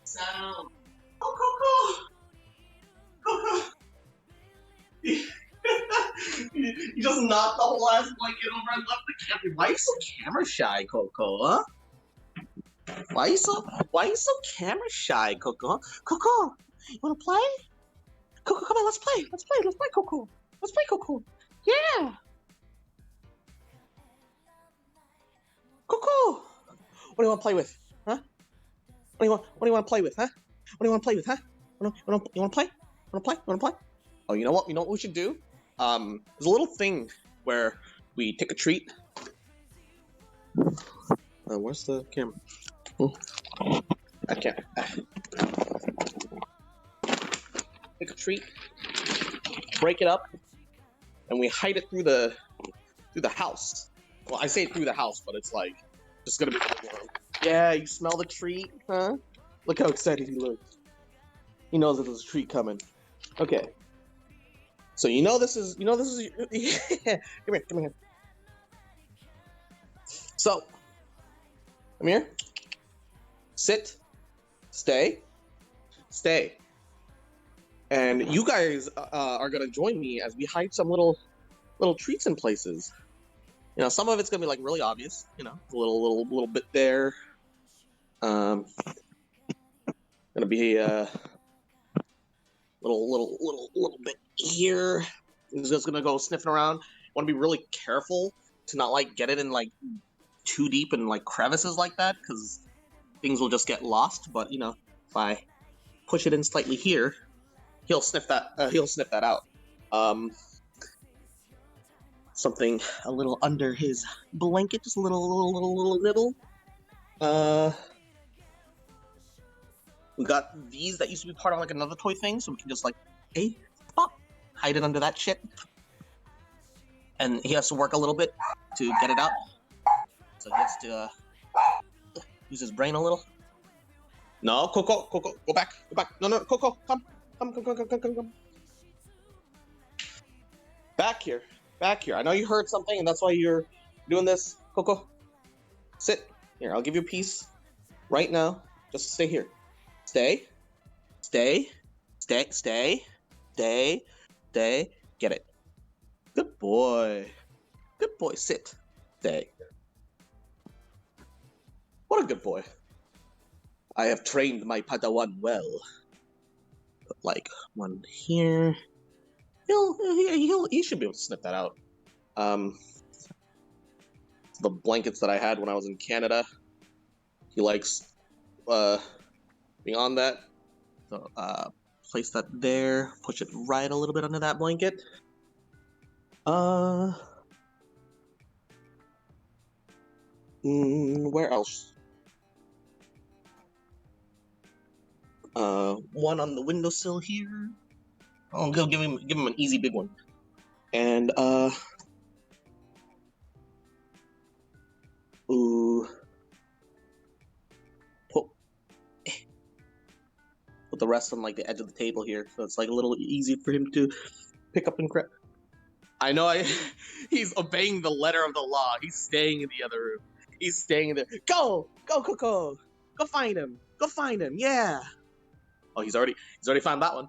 Sound. Oh, Coco. You just knocked the whole ass blanket over and left the camera. Why are you so camera shy, Coco? Huh? Why are you so camera shy, Coco? Huh? Coco, you wanna play? Coco, come on, let's play, Coco. Let's play, Coco. Yeah. Coco. What do you want to play with? Huh? What do you want to play with? Huh? What do you want to play with? Huh? You want to play? Want to play? Oh, you know what? You know what we should do? There's a little thing where we take a treat. Where's the camera? I can't. Take a treat, break it up, and we hide it through the house. Well, I say through the house, but it's like just gonna be warm. Yeah, you smell the treat, huh? Look how excited he looks. He knows that there's a treat coming. Okay. So this is yeah. Come here. So, come here. Sit. Stay. And you guys are gonna join me as we hide some little treats in places. You know, some of it's gonna be like really obvious. You know, a little bit there. Gonna be little bit here. He's just gonna go sniffing around. Want to be really careful to not like get it in like too deep in like crevices like that, because things will just get lost. But you know, if I push it in slightly here, he'll sniff that. He'll sniff that out. Something a little under his blanket, just a little. We got these that used to be part of like another toy thing, so we can just like, hey, pop, hide it under that shit. And he has to work a little bit to get it out. So he has to use his brain a little. No, Coco, go back. No, Coco, come. Back here. I know you heard something, and that's why you're doing this. Coco, sit. Here, I'll give you a piece right now. Just stay here. Stay. Get it. Good boy. Sit. Stay. What a good boy. I have trained my Padawan well. Put like one here. He should be able to sniff that out. The blankets that I had when I was in Canada. He likes being on that. So place that there. Push it right a little bit under that blanket. Where else? One on the windowsill here. I'll give him an easy big one. And put the rest on like the edge of the table here, so it's like a little easy for him to pick up and grab. I know he's obeying the letter of the law. He's staying in the other room. He's staying in there. Go, Coco. Go find him. Yeah. Oh, he's already found that one.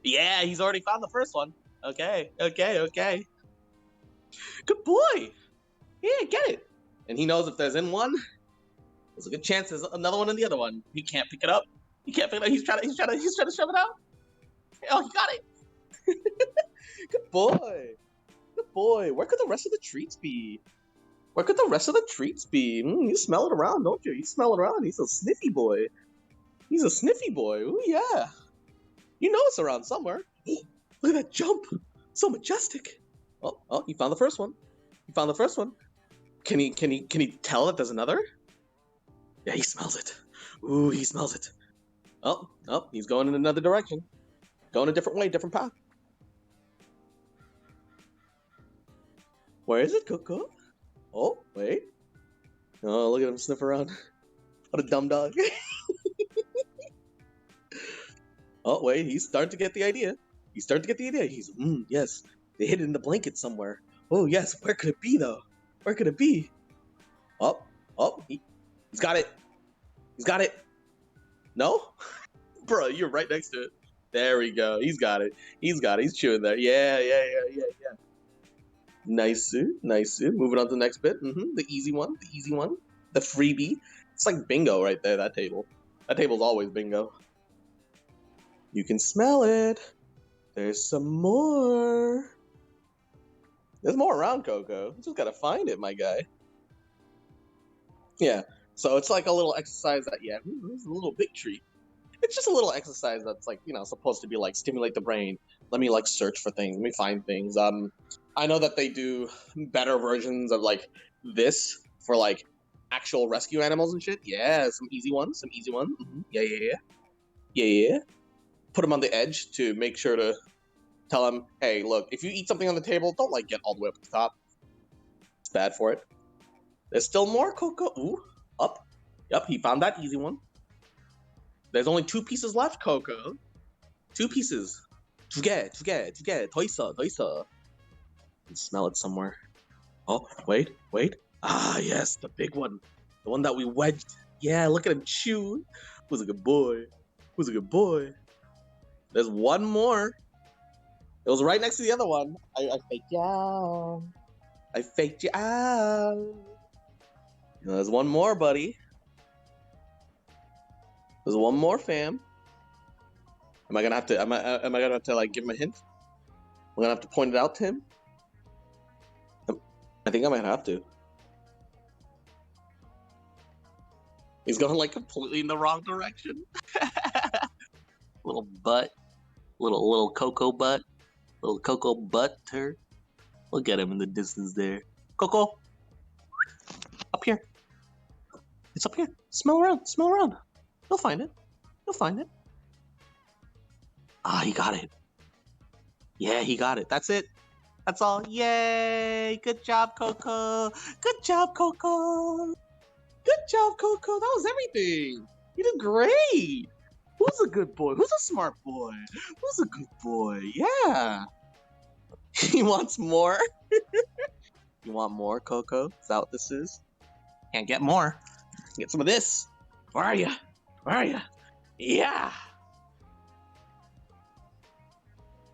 Yeah, he's already found the first one. Okay. Good boy. Yeah, get it. And he knows if there's in one, there's a good chance there's another one in the other one. He can't pick it up. He's trying to shove it out. Oh, he got it. Good boy. Where could the rest of the treats be? You smell it around, don't you? He's a sniffy boy. Ooh, yeah. You know it's around somewhere. Oh, look at that jump. So majestic. Oh, he found the first one. Can he tell that there's another? Yeah, he smells it. Ooh, he smells it. Oh, he's going in another direction. Going a different way, different path. Where is it, Coco? Oh, wait. Oh, look at him sniff around. What a dumb dog. Oh, wait, he's starting to get the idea. He's, yes, they hid it in the blanket somewhere. Oh, yes, where could it be, though? Oh, he's got it. No? Bro, you're right next to it. There we go. He's got it. He's got it. He's chewing there. Yeah. Nice. Moving on to the next bit. The easy one. The freebie. It's like bingo right there, that table. That table's always bingo. You can smell it. There's some more. There's more around, Coco. You just gotta find it, my guy. Yeah. So it's like a little exercise that, yeah, this is a little big treat. It's just a little exercise that's like, supposed to be like stimulate the brain. Let me like search for things. Let me find things. I know that they do better versions of like this for like actual rescue animals and shit. Yeah, some easy ones. Yeah. Put them on the edge to make sure to tell them, hey, look, if you eat something on the table, don't like get all the way up to the top. It's bad for it. There's still more, Coco. Ooh, up. Yep, he found that easy one. There's only 2 pieces left, Coco. 2 pieces. Toisa. Can smell it somewhere. Oh, wait. Ah, yes, the big one. The one that we wedged. Yeah, look at him chew. Who's a good boy? There's one more. It was right next to the other one. I faked you out. There's one more, buddy. There's one more, fam. Am I gonna have to like give him a hint? I'm gonna have to point it out to him. I think I might have to. He's going like completely in the wrong direction. Little butt, little Coco butt, little Coco butter. Look at him in the distance there. Coco, up here. It's up here. Smell around. You'll find it. Ah, he got it. Yeah, he got it. That's it. That's all. Yay! Good job, Coco. That was everything. You did great. Who's a good boy? Who's a smart boy? Who's a good boy? Yeah. He wants more. You want more, Coco? Is that what this is? Can't get more. Get some of this. Where are you? Yeah.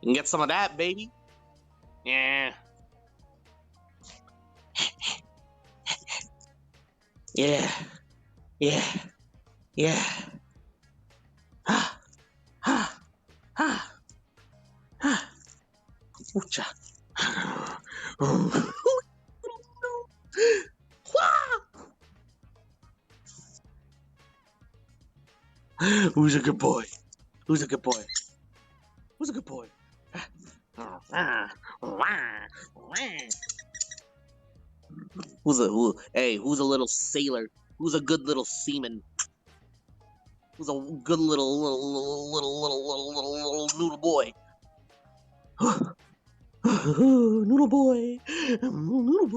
You can get some of that, baby. Yeah. Yeah. Oocha. Who's a good boy? Who's a good boy? Who's a little sailor? Who's a good little seaman? Who's a good little noodle boy? Noodle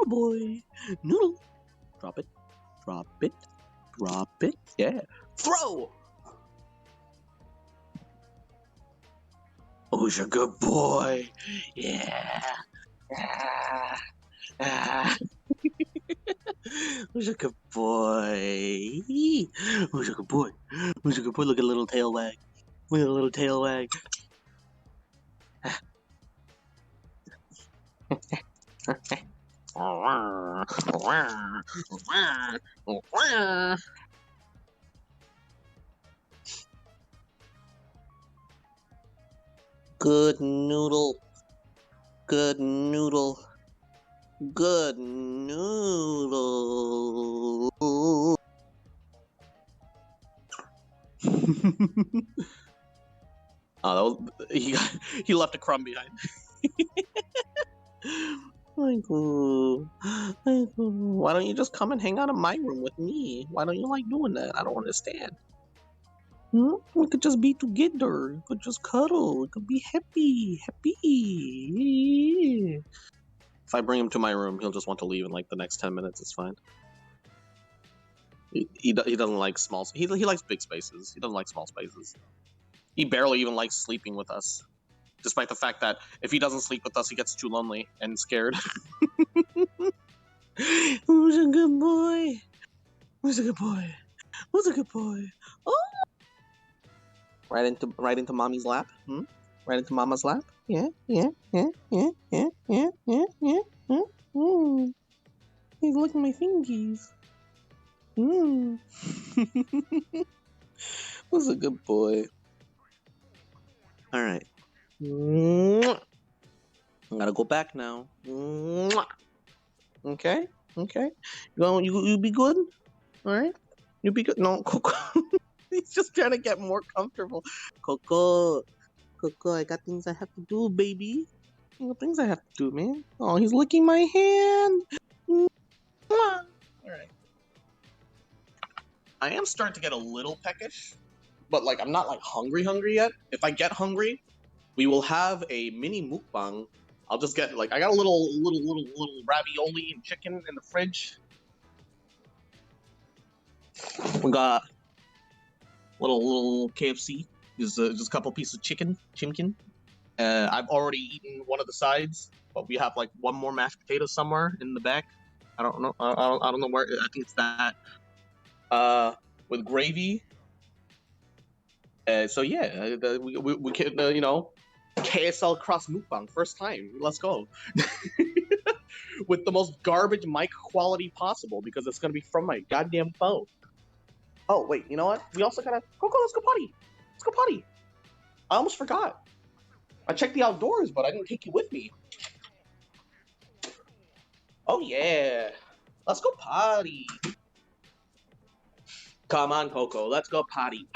boy. Noodle. Drop it. Yeah. Throw. Who's a good boy? Yeah. Who's a good boy? Look at a little tail wag. Good noodle. Oh, he left a crumb behind. Michael, why don't you just come and hang out in my room with me? Why don't you like doing that? I don't understand. We could just be together. We could just cuddle. We could be happy. If I bring him to my room, he'll just want to leave in like the next 10 minutes. It's fine. He doesn't like small. He likes big spaces. He doesn't like small spaces. He barely even likes sleeping with us, despite the fact that if he doesn't sleep with us, he gets too lonely and scared. Who's a good boy? Who's a good boy? Oh! Right into mommy's lap? Hmm? Right into mama's lap? Yeah. He's licking my fingies. Who's a good boy? Alright. I gotta go back now. Okay? You be good? Alright? You be good? No, Coco. He's just trying to get more comfortable. Coco, I got things I have to do, baby. I got things I have to do, man. Oh, he's licking my hand. Alright. I am starting to get a little peckish, but like I'm not like hungry yet. If I get hungry, we will have a mini mukbang. I'll just get like I got a little ravioli and chicken in the fridge. We got little KFC. Just a couple pieces of chimkin. I've already eaten one of the sides, but we have like one more mashed potato somewhere in the back. I don't know. I don't know where. I think it's that. With gravy. So yeah, we can KSL cross mukbang first time. Let's go. With the most garbage mic quality possible because it's gonna be from my goddamn phone. Oh wait, you know what? We also gotta Coco. Let's go potty. Let's go potty. I almost forgot. I checked the outdoors, but I didn't take you with me. Oh yeah, let's go potty. Come on, Coco. Let's go potty.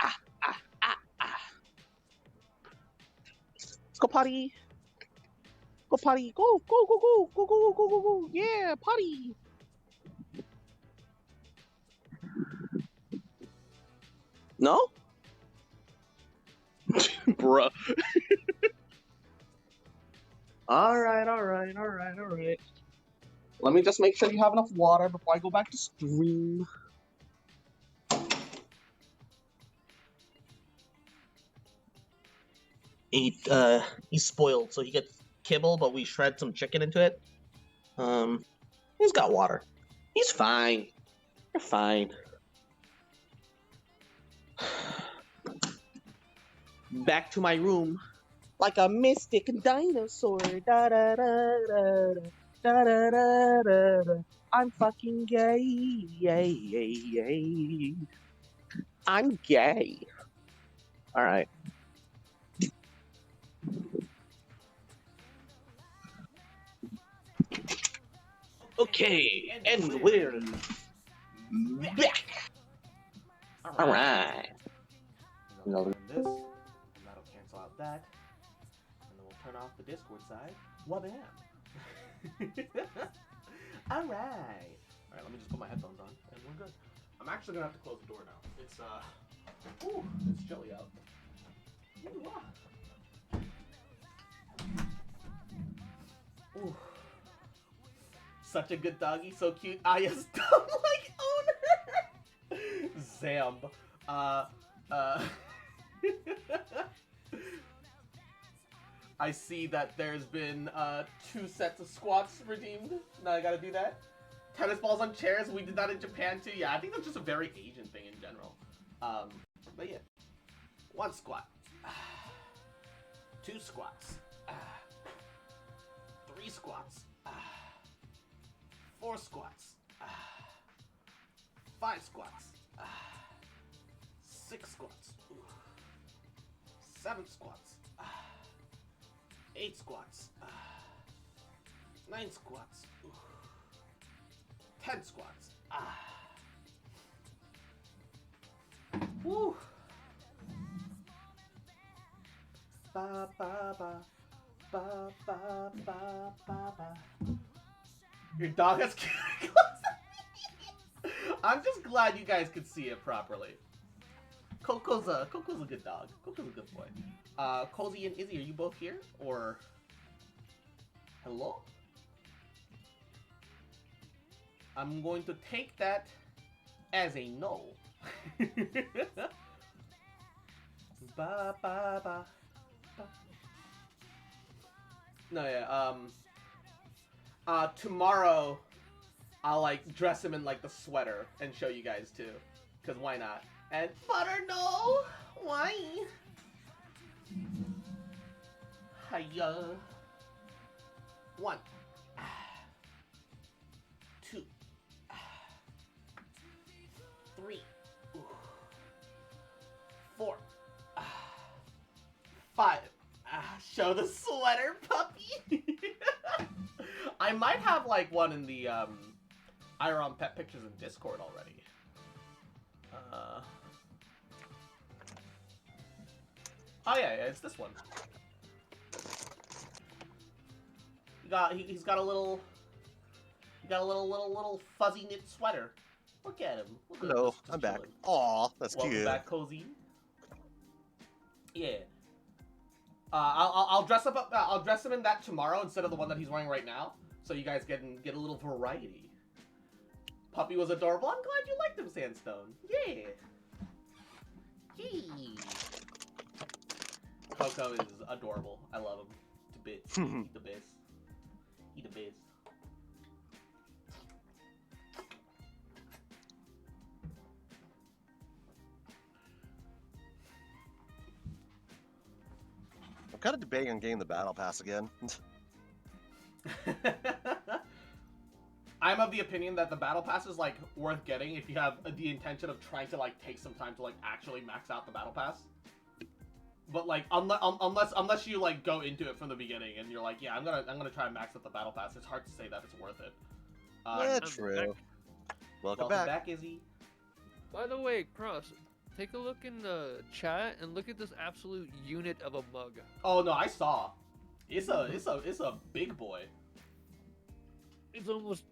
Let's go potty. Go potty. Go. Yeah, potty. No? Bruh. Alright. Let me just make sure you have enough water before I go back to stream. He's spoiled, so he gets kibble, but we shred some chicken into it. He's got water. He's fine. You're fine. Back to my room. Like a mystic dinosaur. Da da da da da da da da. I'm fucking gay. Yay. I'm gay. Alright. Okay, and we're back. Alright. We'll run this, and that'll cancel out that. And then we'll turn off the Discord side. Wabam! Alright, let me just put my headphones on, and we're good. I'm actually gonna have to close the door now. It's chilly out. Ooh. Such a good doggy, so cute. Aya's dumb-like owner! Zamb. I see that there's been 2 sets of squats redeemed. Now I gotta do that. Tennis balls on chairs, we did that in Japan too. Yeah, I think that's just a very Asian thing in general. But yeah. 1 squat. 2 squats. 3 squats. 4 squats. 5 squats. 6 squats. 7 squats. 8 squats. 9 squats. 10 squats. Woo! Ba ba ba ba ba ba ba ba. Your dog has cuticles. I'm just glad you guys could see it properly. Coco's a good dog. Coco's a good boy. Cozy and Izzy, are you both here? Or hello? I'm going to take that as a no. Ba ba ba. No, yeah, tomorrow I'll like dress him in like the sweater and show you guys too. Because why not? And butter, no! Why? Hiya. 1. 2. 3. 4. 5. Show the sweater, puppy! I might have, like, one in the, Iron Pet Pictures in Discord already. Oh, yeah, it's this one. He's got a little... He got a little fuzzy knit sweater. Look at him. Look at him, Hello, just I'm back. chilling. Aw, that's Welcome cute. back, Cozy. Yeah. I'll dress up. I'll dress him in that tomorrow instead of the one that he's wearing right now, so you guys get a little variety. Puppy was adorable. I'm glad you liked him, Sandstone. Yeah. Yee. Coco is adorable. I love him to bits. He's the best. He the best. I'm kind of debating on getting the battle pass again. I'm of the opinion that the battle pass is like worth getting if you have the intention of trying to like take some time to like actually max out the battle pass. But like unless you like go into it from the beginning and you're like, yeah, I'm gonna try and max out the battle pass. It's hard to say that it's worth it. Yeah, true. Welcome back, Izzy. By the way, Cross, take a look in the chat and look at this absolute unit of a mug. Oh no, I saw. It's a big boy. It's almost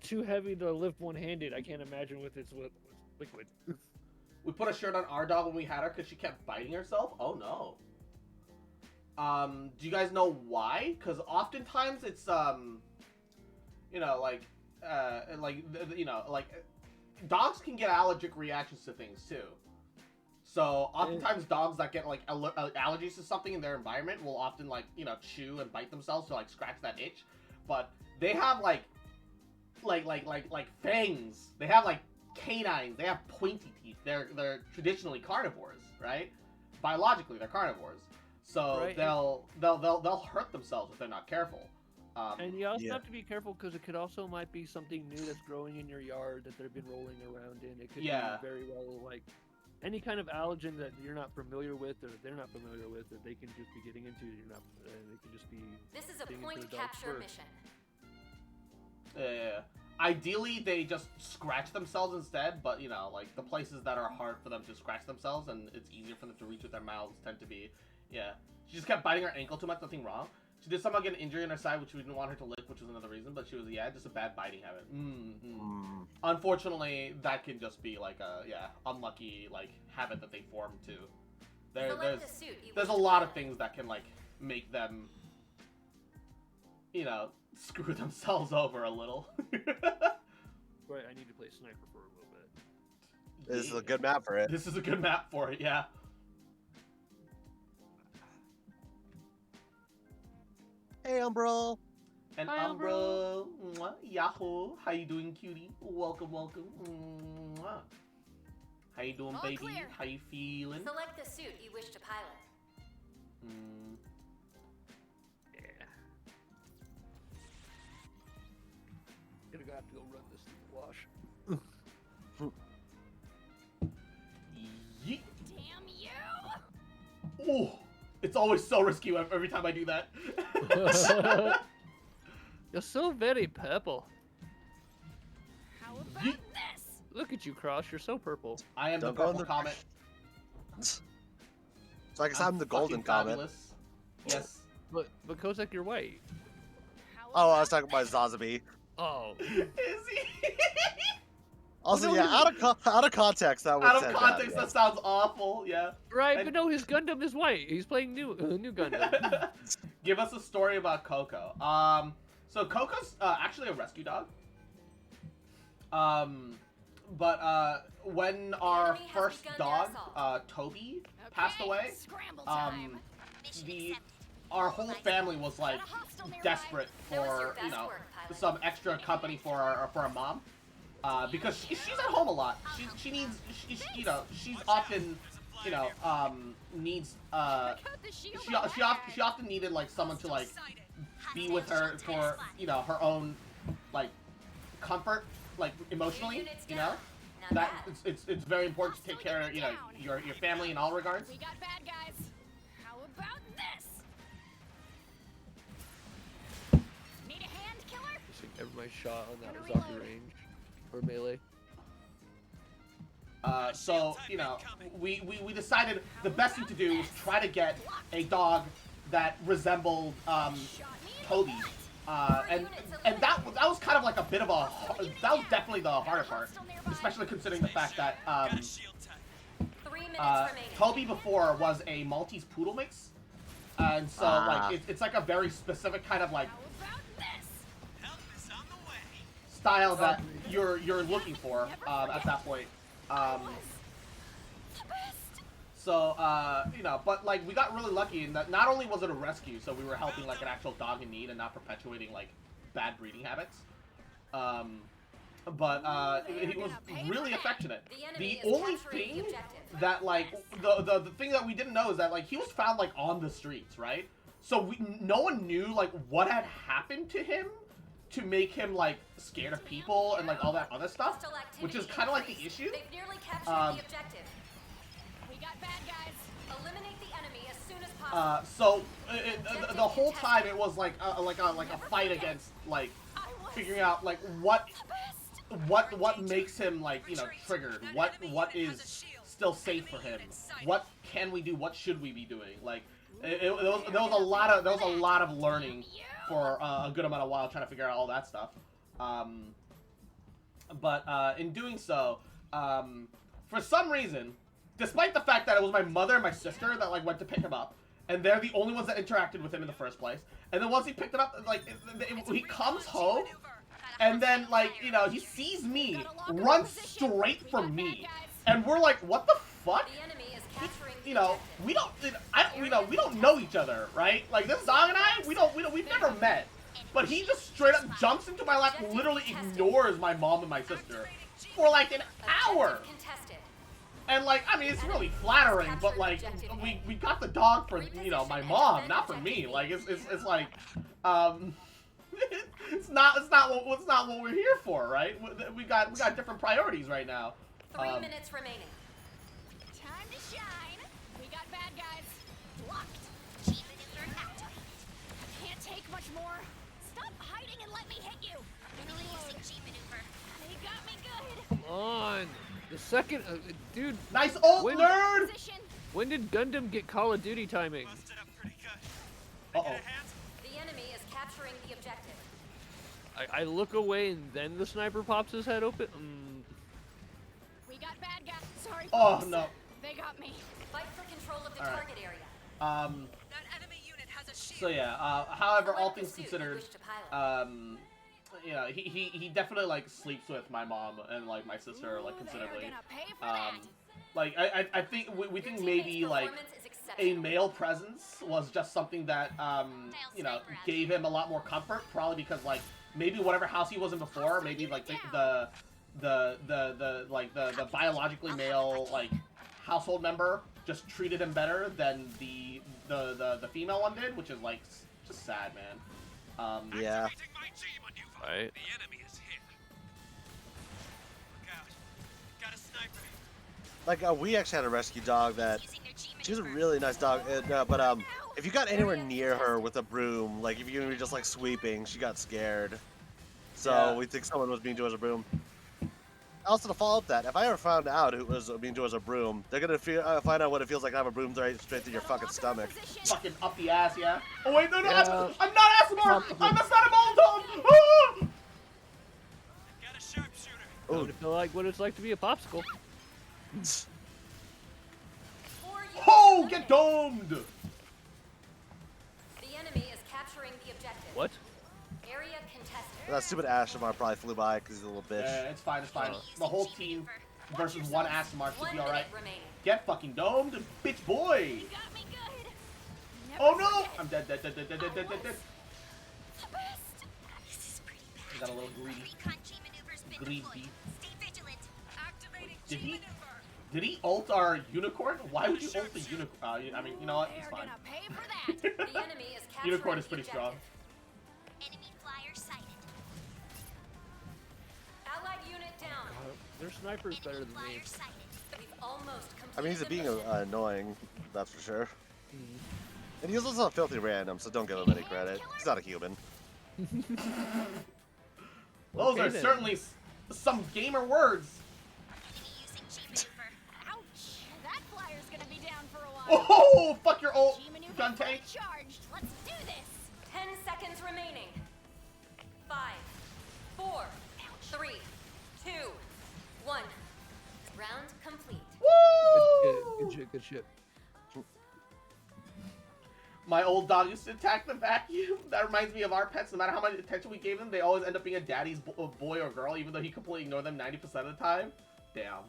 too heavy to lift one-handed. I can't imagine with its liquid. We put a shirt on our dog when we had her because she kept biting herself. Oh no. Do you guys know why? Because oftentimes it's you know, like dogs can get allergic reactions to things too. So oftentimes dogs that get like allergies to something in their environment will often like, you know, chew and bite themselves to like scratch that itch. But they have like fangs. They have like canines. They have pointy teeth. They're traditionally carnivores, right? Biologically, they're carnivores. So Right. they'll hurt themselves if they're not careful. And you also have to be careful because it could also might be something new that's growing in your yard that they've been rolling around in. It could be very well like any kind of allergen that you're not familiar with or they're not familiar with that they can just be getting into. You're not. They can just be. This is a digging point into the dog's capture fur. mission. Ideally, they just scratch themselves instead, but, you know, like, the places that are hard for them to scratch themselves and it's easier for them to reach with their mouths tend to be, yeah. She just kept biting her ankle too much, nothing wrong. She did somehow get an injury on her side, which we didn't want her to lick, which was another reason, but she was, just a bad biting habit. Unfortunately, that can just be, like, a, unlucky, like, habit that they form, too. There's a lot of things that can, like, make them, you know, screw themselves over a little. Right, I need to play sniper for a little bit. This is a good map for it. This is a good map for it, yeah. Hey, Umbro. And Hi, Umbro. Mwah, Yahoo. How you doing, cutie? Welcome. Mwah. How you doing, All baby? clear. How you feeling? Select the suit you wish to pilot. Yeah. Gonna have to go run this through the wash. Yeet. Damn you! Oh, it's always so risky every time I do that. You're so very purple. How about Yeet. this? Look at you, Cross. You're so purple. I am Don't the go on purple the- comet. So I guess I'm the golden fucking comet. fabulous. Yes. But Kozak, you're white. Oh, I was talking about Zazabi. Oh. Is he? Also, Oh, no, yeah, out of context, that was Out of context, that sounds awful. Yeah. Right, And- but no, his Gundam is white. He's playing new Gundam. Give us a story about Coco. So Coco's actually a rescue dog. But when our enemy has first begun dog, their assault. Toby, passed away, Scramble time. our whole family was like desperate That was your for best you know work, pilot. some extra company for our mom. because she's at home a lot. She needs, you know, she's often, you know, needs, she often needed, like, someone to, like, be with her for, you know, her own, like, comfort, like, emotionally, you know? That, it's very important to take care of, you know, your family in all regards. We got bad guys. How about this? Need a hand, killer? Just like every shot on that was off the range or melee. So, you know, we decided the best thing to do was try to get a dog that resembled Toby. And that was kind of like a bit of a, that was definitely the harder part, especially considering the fact that Toby before was a Maltese poodle mix, and so like it's like a very specific kind of like style that you're looking for at that point. So, you know, but, like, we got really lucky in that not only was it a rescue, so we were helping, like, an actual dog in need and not perpetuating, like, bad breeding habits. But he was really affectionate. The only thing that, like, the thing that we didn't know is that, like, he was found, like, on the streets, right? So no one knew, like, what had happened to him to make him, like, scared of people and, like, all that other stuff, which is kind of, like, the issue. They've nearly captured the objective. We got bad guys. Eliminate the enemy as soon as possible. So the whole time it was like a fight against, like, figuring out, like, what makes him, like, you know, triggered. What is still safe for him? What can we do? What should we be doing? Like, there was a lot of learning for a good amount of while trying to figure out all that stuff. But in doing so, for some reason, despite the fact that it was my mother and my sister that, like, went to pick him up, and they're the only ones that interacted with him in the first place, and then once he picked it up, like, he comes home, and then, like, you know, he sees me, runs straight for me, and we're like, what the fuck? You know, we don't know each other, right? Like, this Zong and I, we've never met, but he just straight up jumps into my lap, literally ignores my mom and my sister for, like, an hour. And, like, I mean, it's really flattering, but, like, we got the dog for, you know, my mom, not for me. Like, it's like, it's not what we're here for, right? We got different priorities right now. 3 minutes remaining. Time to shine. We got bad guys. Blocked. G maneuver activated. Can't take much more. Stop hiding and let me hit you. Enemy using G maneuver. They got me good. Come on. The second, dude. Nice ult, nerd! When did Gundam get Call of Duty timing? Uh-oh. The enemy is capturing the objective. I look away and then the sniper pops his head open. We got bad guys. Sorry. Oh, folks. no. They got me. Fight for control of the All right. target area. That enemy unit has a shield. So yeah, however, all things considered, you know, he definitely, like, sleeps with my mom and, like, my sister, like, considerably. Like, I think we think maybe, like, a male presence was just something that you know, gave him a lot more comfort, probably because, like, maybe whatever house he was in before, maybe, like, the biologically male, like, household member just treated him better than the female one did, which is, like, just sad, man. Yeah. Right. The enemy is here. Look out. Got a sniper. Like, we actually had a rescue dog that, she was a really nice dog, but if you got anywhere near her with a broom, like, if you were just, like, sweeping, she got scared. So we think someone was being doing as a broom. Also, to follow up that, if I ever found out who was being doing as a broom, they're gonna find out what it feels like to have a broom straight through your fucking stomach. Fucking up the ass, yeah? Oh wait, no, Yeah. I'm not ASMR! I'm not a Molotov! Ah! Got a sharpshooter. Oh, to feel like what it's like to be a popsicle. Oh, get domed! The enemy is capturing the objective. What? Area contested. That stupid Ashimar probably flew by because he's a little bitch. Yeah, it's fine, it's fine. The whole team versus one ASMR should be alright. Remaining. Get fucking domed, bitch boy! Oh no! I'm dead. I got a little greedy. Greedy. Did he ult our unicorn? Why would you ult the unicorn? I mean, you know what? It's fine. The enemy is capturing Unicorn is the pretty strong. objective. Enemy flyer sighted. Allied unit down. Their sniper's better than me. We've almost I mean, he's completed being the mission. annoying, that's for sure. And he's also a filthy random, so don't give him any credit. He's not a human. Those Okay, are then. certainly some gamer words. Ouch! That flyer's gonna be down for a while. Oh, fuck your ult, G maneuver gun fully tank. charged. Let's do this. 10 seconds remaining. 5, 4, 3, 2, 1. Round complete. Good shit, good shit. My old dog used to attack the vacuum. That reminds me of our pets. No matter how much attention we gave them, they always end up being a daddy's boy or girl, even though he completely ignored them 90% of the time. Damn.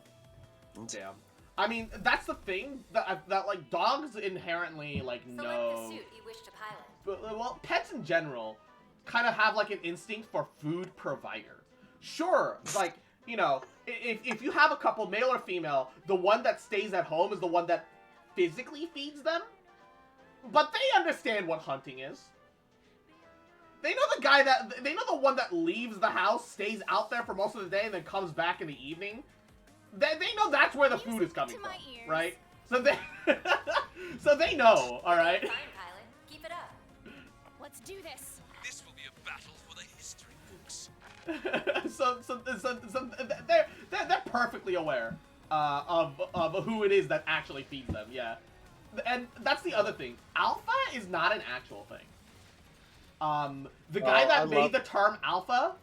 Damn. I mean, that's the thing that like dogs inherently like Select the know. suit you wish to pilot. But, well, pets in general kind of have like an instinct for food provider. Sure, like, you know, if you have a couple, male or female, the one that stays at home is the one that physically feeds them. But they understand what hunting is. They know they know the one that leaves the house, stays out there for most of the day, and then comes back in the evening. They know that's where the food is coming from, right? So they so they know, all right. Fine, pilot. Keep it up. Let's do this. This will be a battle for the history books. so they're perfectly aware of who it is that actually feeds them. Yeah. And that's the other thing. Alpha is not an actual thing. The guy that made the term alpha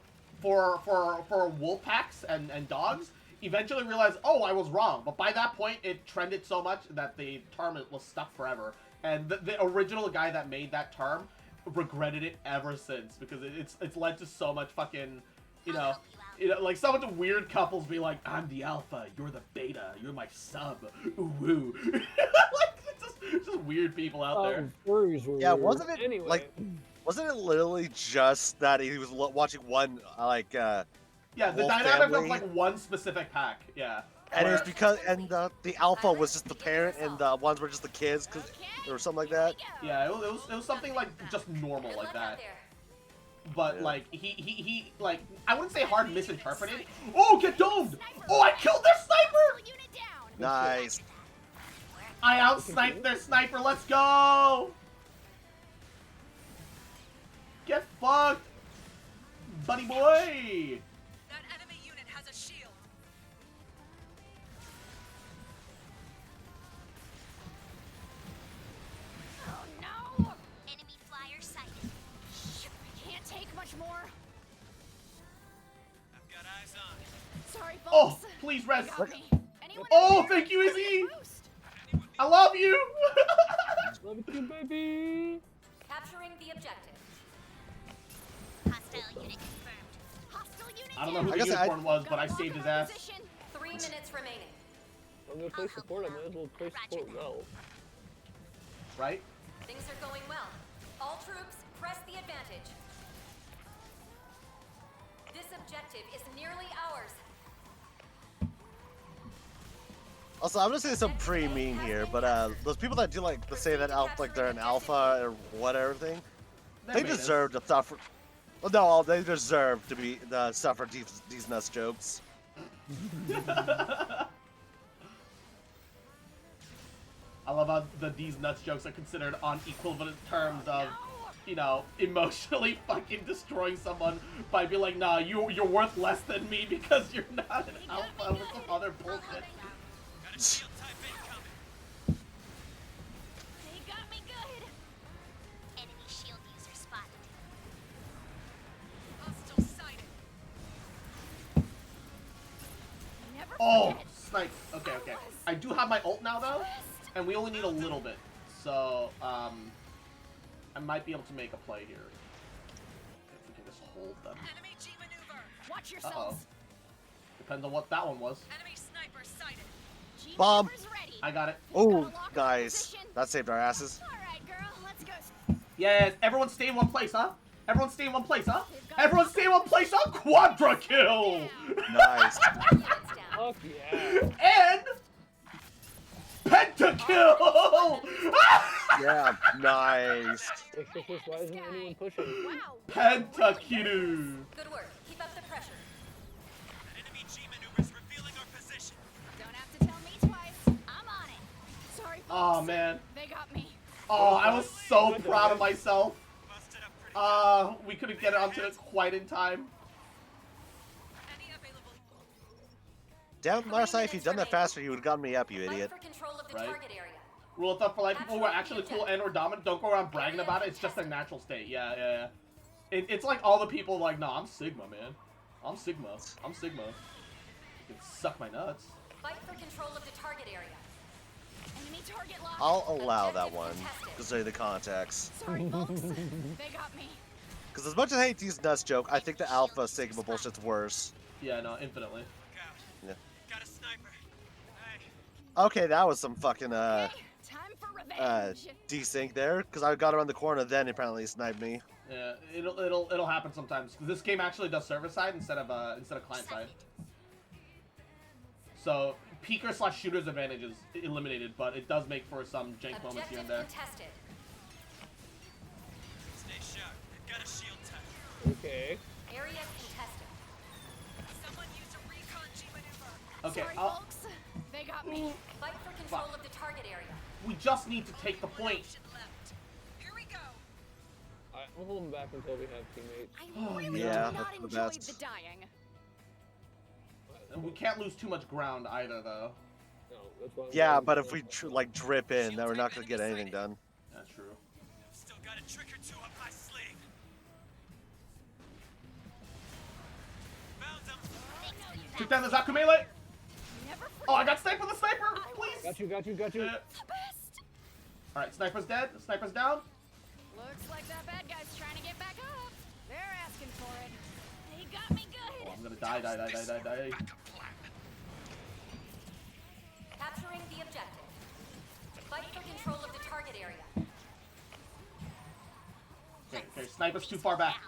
for wolf packs and dogs eventually realized, oh, I was wrong. But by that point, it trended so much that the term was stuck forever. And the original guy that made that term regretted it ever since because it's led to so much fucking, you know, like so much weird couples be like, I'm the alpha, you're the beta, you're my sub, ooh woo. Like, it's just weird people out there. Yeah, wasn't it Anyway. like? Wasn't it literally just that he was watching one like? Yeah, the wolf dynamic of family? like one specific pack. Yeah. And it was Where- because the alpha was just the parent and the ones were just the kids, or something like that. Yeah, it was something like just normal like that. But Yeah. like he like I wouldn't say hard misinterpreted. Oh, get domed! Oh, I killed their sniper! Nice. I out-sniped their sniper. Let's go! Get fucked, buddy boy! That enemy unit has a shield. Oh no! Enemy flyer sighted. I can't take much more. I've got eyes on. Sorry, folks. Oh, please rest. Oh, thank you, Izzy. I love you. Love you, baby. Capturing the objective. Hostile unit confirmed. Hostile unit I don't know who I the guess unicorn was, but I saved his ass. 3 minutes remaining. I'm gonna play support. I might as well play support well. Right? Things are going well. All troops, press the advantage. This objective is nearly ours. Also, I'm gonna say something pretty mean here, but those people that do like to say that like they're an alpha or whatever thing, they betas. deserve to suffer. Well, no, they deserve to be suffer these nuts jokes. I love how these nuts jokes are considered on equivalent terms of, you know, emotionally fucking destroying someone by being like, nah, you're worth less than me because you're not an alpha with some other bullshit. Got a shield type incoming. They got me good. Enemy shield user spotted. Hostile sighted. Never Oh, forget. snipe. Okay, okay. I do have my ult now though, and we only need a little bit. So, I might be able to make a play here. If we can just hold them. Enemy G maneuver. Watch Uh-oh. yourselves. Depends on what that one was. Enemy sniper sighted. G Bomb. maneuvers ready. I got it. Oh, guys, that saved our asses. All right, girl, let's go. Yes, everyone stay in one place, huh? Everyone stay in one place, huh? Everyone stay in one place, huh? Quadra kill! Nice. Fuck yeah. And pentakill! Yeah, nice. Why isn't anyone pushing? Wow. Pentakill! Good work. Keep up the pressure. Enemy G maneuvers revealing our position. Don't have to tell me twice. I'm on it. Sorry, folks. Oh man. They got me. Oh, I was so proud of myself. We couldn't get onto it quite in time. Damn, Marsai, if you'd done that faster, you would have gotten me up, you idiot. For control of the Right. target area. Rule of thumb for like people who are actually cool and or dominant, don't go around bragging about it. It's just their natural state. Yeah. It's like all the people like, nah, I'm Sigma, man. I'm Sigma. You can suck my nuts. Fight for control of the target area. Enemy target locked. I'll allow that one, considering the context. Sorry, folks. They got me. Because as much as I hate to use nuts joke, I think the Alpha Sigma bullshit's worse. Yeah, no, infinitely. Yeah. Got a sniper. Okay, that was some fucking Time for revenge. desync there, because I got around the corner, then he apparently sniped me. Yeah, it'll happen sometimes. This game actually does server side instead of client side. So peeker / shooter's advantage is eliminated, but it does make for some jank moments here and there. Contested. Stay sharp. They've got a shield tag. Okay. Area contested. Someone used a recon G maneuver. Okay, Sorry, folks. They got me. Fight for control of the target area. We just need to take the point. Here we go. I'm holding back until we have teammates. Oh, Really yeah, do not that's the enjoy best. the dying. And we can't lose too much ground either, though. No, that's why. Yeah, but if we like drip in, then we're not gonna get anything done. That's true. Still got a trick or two up my sleeve. Found them. Took down the Zaku melee. Never Oh, I got sniped with a sniper. Please. Got you. Yeah. All right, sniper's dead. Sniper's down. Looks like that bad guy's trying to get back up. They're asking for it. They got me good. Oh, I'm gonna die. Capturing the objective. Fight for control of the target area. Okay, sniper's too far back.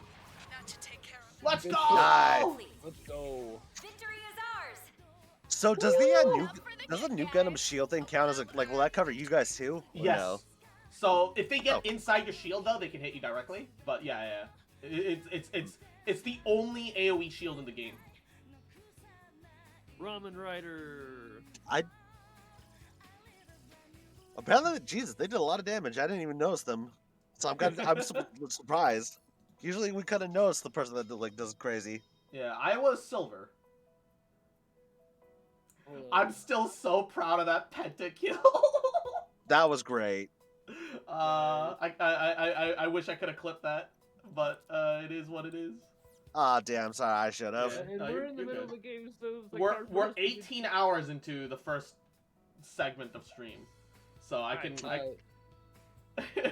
Not to take care of. Let's go! Nice. Let's go. Victory is ours. So does the new Gundam shield thing count as a will that cover you guys too? Or Yes. no? So if they get inside your shield though, they can hit you directly. But yeah. It's the only AOE shield in the game. Ramen Rider. Apparently, Jesus, they did a lot of damage. I didn't even notice them, so I'm surprised. Usually, we kind of notice the person that does crazy. Yeah, I was silver. I'm still so proud of that pentakill. That was great. I wish I could have clipped that, but it is what it is. Ah, damn. Sorry, I should have. Yeah. And No, we're you're in the middle of the game, so it's like We're 18 hours into the first segment of stream, so I can.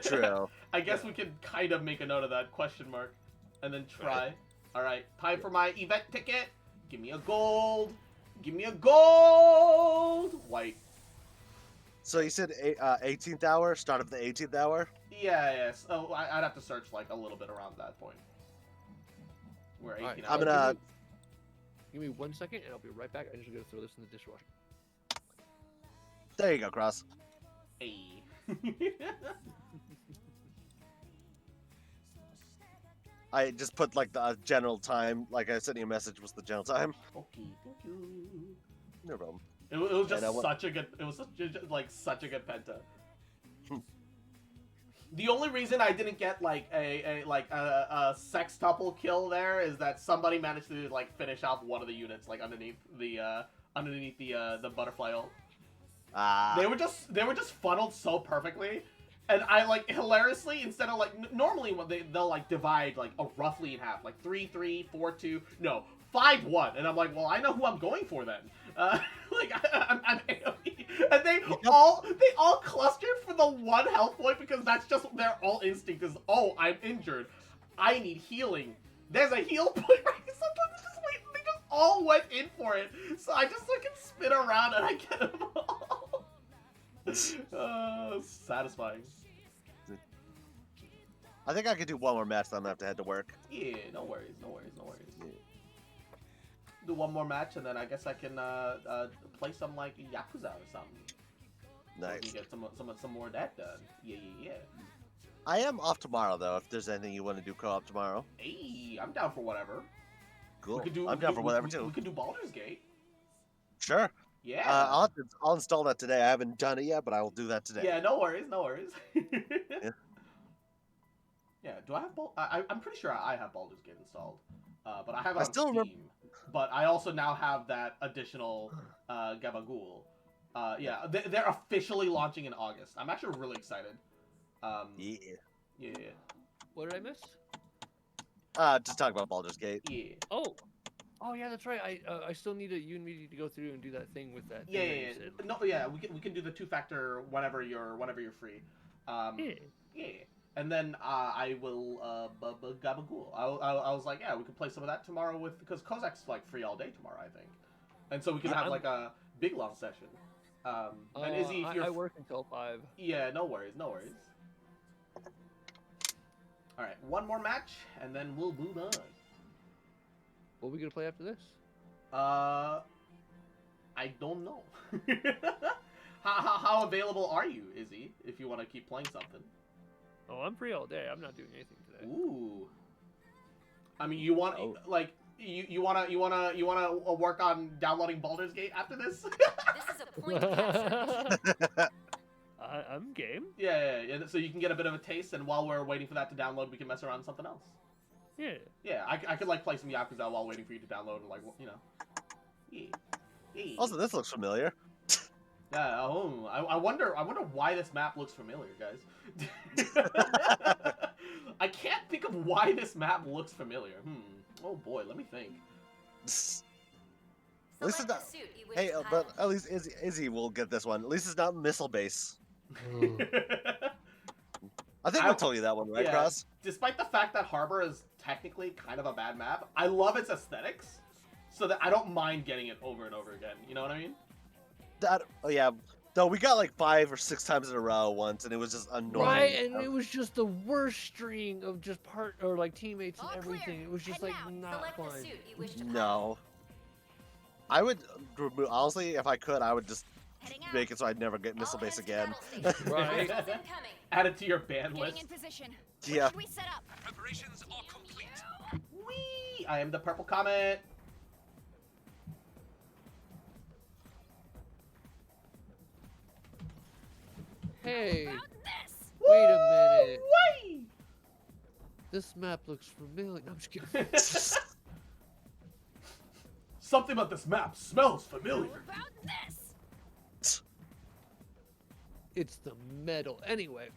True. I guess we can kind of make a note of that question mark, and then try. All right, time for my event ticket. Give me a gold. Give me a gold. White. So you said 18th hour, start of the 18th hour? Yeah. So I'd have to search like a little bit around that point. We're 18 hours. I'm gonna. Give me 1 second, and I'll be right back. I just gotta throw this in the dishwasher. There you go, Cross. Hey. I just put like the general time, like I sent you a message was the general time. Okay, thank you. No problem. It was just And such a good. It was such a good penta. The only reason I didn't get like a sextuple kill there is that somebody managed to like finish off one of the units like underneath the butterfly ult. They were just funneled so perfectly. And I like hilariously instead of like normally when they'll like divide like roughly in half, like 3-3, 4-2, no 5-1, and I'm like, well, I know who I'm going for then. Like I'm AOE, and they all clustered for the one health point because that's just their all instinct is, oh, I'm injured, I need healing. There's a heal point right. Sometimes they just all went in for it. So I just fucking spin around and I get them all. Satisfying. I think I could do one more match, then I'm gonna have to head to work. Yeah, no worries. do one more match, and then I guess I can play some like Yakuza or something. Nice. So get some more of that done. Yeah. I am off tomorrow though. If there's anything you want to do co-op tomorrow. Hey, I'm down for whatever. Cool. We could I'm down for whatever too. We could do Baldur's Gate. Sure. Yeah. I'll install that today. I haven't done it yet, but I will do that today. Yeah, no worries. Yeah. Yeah, do I have I'm pretty sure I have Baldur's Gate installed. But I have it I on still Steam. remember... But I also now have that additional Gabagool. Yeah, they're officially launching in August. I'm actually really excited. Yeah. What did I miss? Just talk about Baldur's Gate. Yeah. Oh yeah, that's right. I still need you and me to go through and do that thing with that. Yeah. No, yeah, we can do the 2-factor whenever you're free. Yeah. And then I will Gabagool. I was like, yeah, we could play some of that tomorrow because Kozak's like free all day tomorrow, I think. And so we can have like a big long session. And Izzy, if you're I work until 5. Yeah, no worries. All right, one more match, and then we'll move on. What are we gonna play after this? I don't know. How available are you, Izzy? If you want to keep playing something. Oh, I'm free all day. I'm not doing anything today. Ooh. I mean, you want like you wanna work on downloading Baldur's Gate after this? This is a point capture. I'm game. Yeah. So you can get a bit of a taste, and while we're waiting for that to download, we can mess around with something else. Yeah. Yeah, I could like play some Yakuza while waiting for you to download, and like Yeah. Also, this looks familiar. Yeah. Oh, I wonder why this map looks familiar, guys. I can't think of why this map looks familiar. Oh boy, let me think. At least it's not... Hey, but at least Izzy will get this one. At least it's not Missile Base. I think I told you that one, right, Cross? Despite the fact that Harbor is technically kind of a bad map, I love its aesthetics, so that I don't mind getting it over and over again. You know what I mean? Oh yeah. No, we got like 5 or 6 times in a row once, and it was just annoying. Right, and it was just the worst string of just teammates and everything. It was just like not fun. No. I would honestly, if I could, I would just make it so I'd never get Missile Base again. Right. Add it to your ban list. Yeah. We set up. Preparations are complete. Whee! I am the purple comet. Hey, wait a minute. Wait. This map looks familiar. No, I'm just kidding. Something about this map smells familiar. It's the metal. Anyway.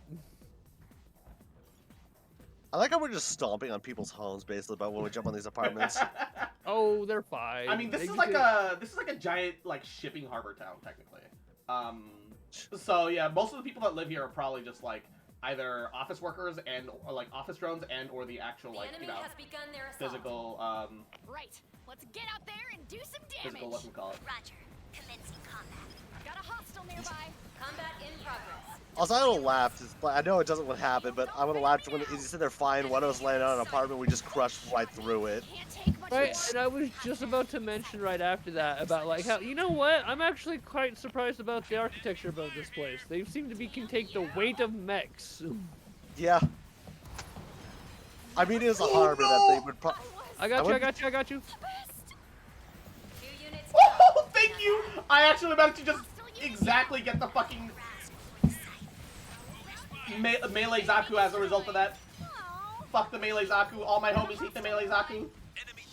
I like how we're just stomping on people's homes basically about when we jump on these apartments. Oh, they're fine. I mean, this is like a giant like shipping harbor town technically. So yeah, most of the people that live here are probably just like either office workers or like office drones or the actual like physical Right. Let's get out there and do some damage. physical whatchamacallit. Roger. Commencing combat. Got a hostile nearby. Combat in progress. Also, I don't laugh. I know it doesn't happen, but I want to laugh when he's sitting there fine. One of us landed on an apartment, we just crushed right through it. Right, and I was just about to mention right after that about like how, you know what? I'm actually quite surprised about the architecture about this place. They seem to can take the weight of mechs. Yeah. I mean, it is a harbor that they would probably... I got you. Oh, thank you! I actually managed to just exactly get the fucking melee Zaku as a result of that. Fuck the melee Zaku. All my homies hate the melee Zaku.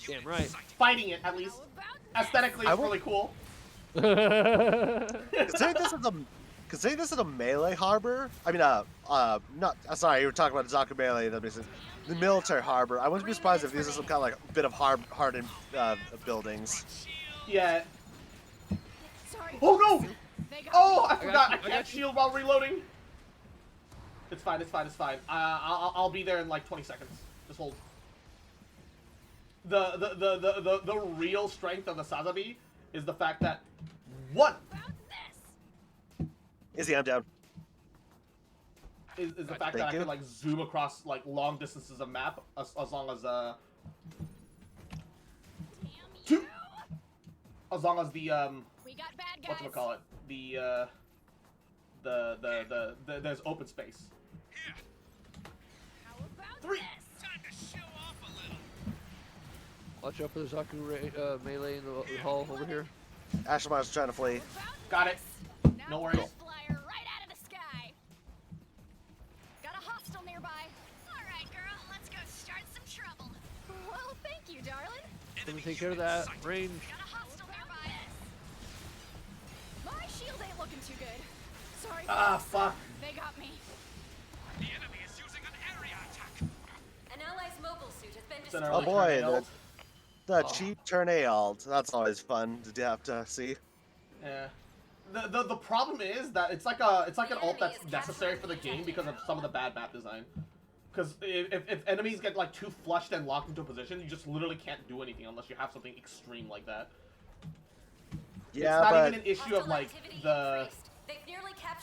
Damn right. Fighting it, at least. Aesthetically, it's really cool. Considering this is a melee harbor, I mean, sorry, you were talking about Zaku melee, that makes sense. The military harbor, I wouldn't be surprised if these are some kind of like bit of hardened buildings. Yeah. Oh no! Oh, I forgot. I can't shield while reloading. It's fine. I'll be there in like 20 seconds. Just hold. The real strength of the Sazabi is the fact that Izzy, I'm down. Is the fact that I can like zoom across like long distances of map as long as 2. as long as the We got bad guys. whatchamacallit, there's open space. How about 3. Time to show off a little. Watch out for the Zaku melee in the hall over here. Astromar's trying to flee. Got it. No worries. Flyer right out of the sky. Got a hostile nearby. All right, girl, let's go start some trouble. Well, thank you, darling. Let me take care of that range. Got a hostile nearby. My shield ain't looking too good. Sorry. Ah, folks. fuck. They got me. The enemy is using an area attack. An ally's mobile suit has been Then destroyed. Oh boy, Turn the cheap turn A alt. That's always fun to have to see. Yeah. The problem is that it's like an ult that's necessary for the game because of some of the bad map design. Because if enemies get like too flushed and locked into a position, you just literally can't do anything unless you have something extreme like that. Yeah, it's not but even an issue of like the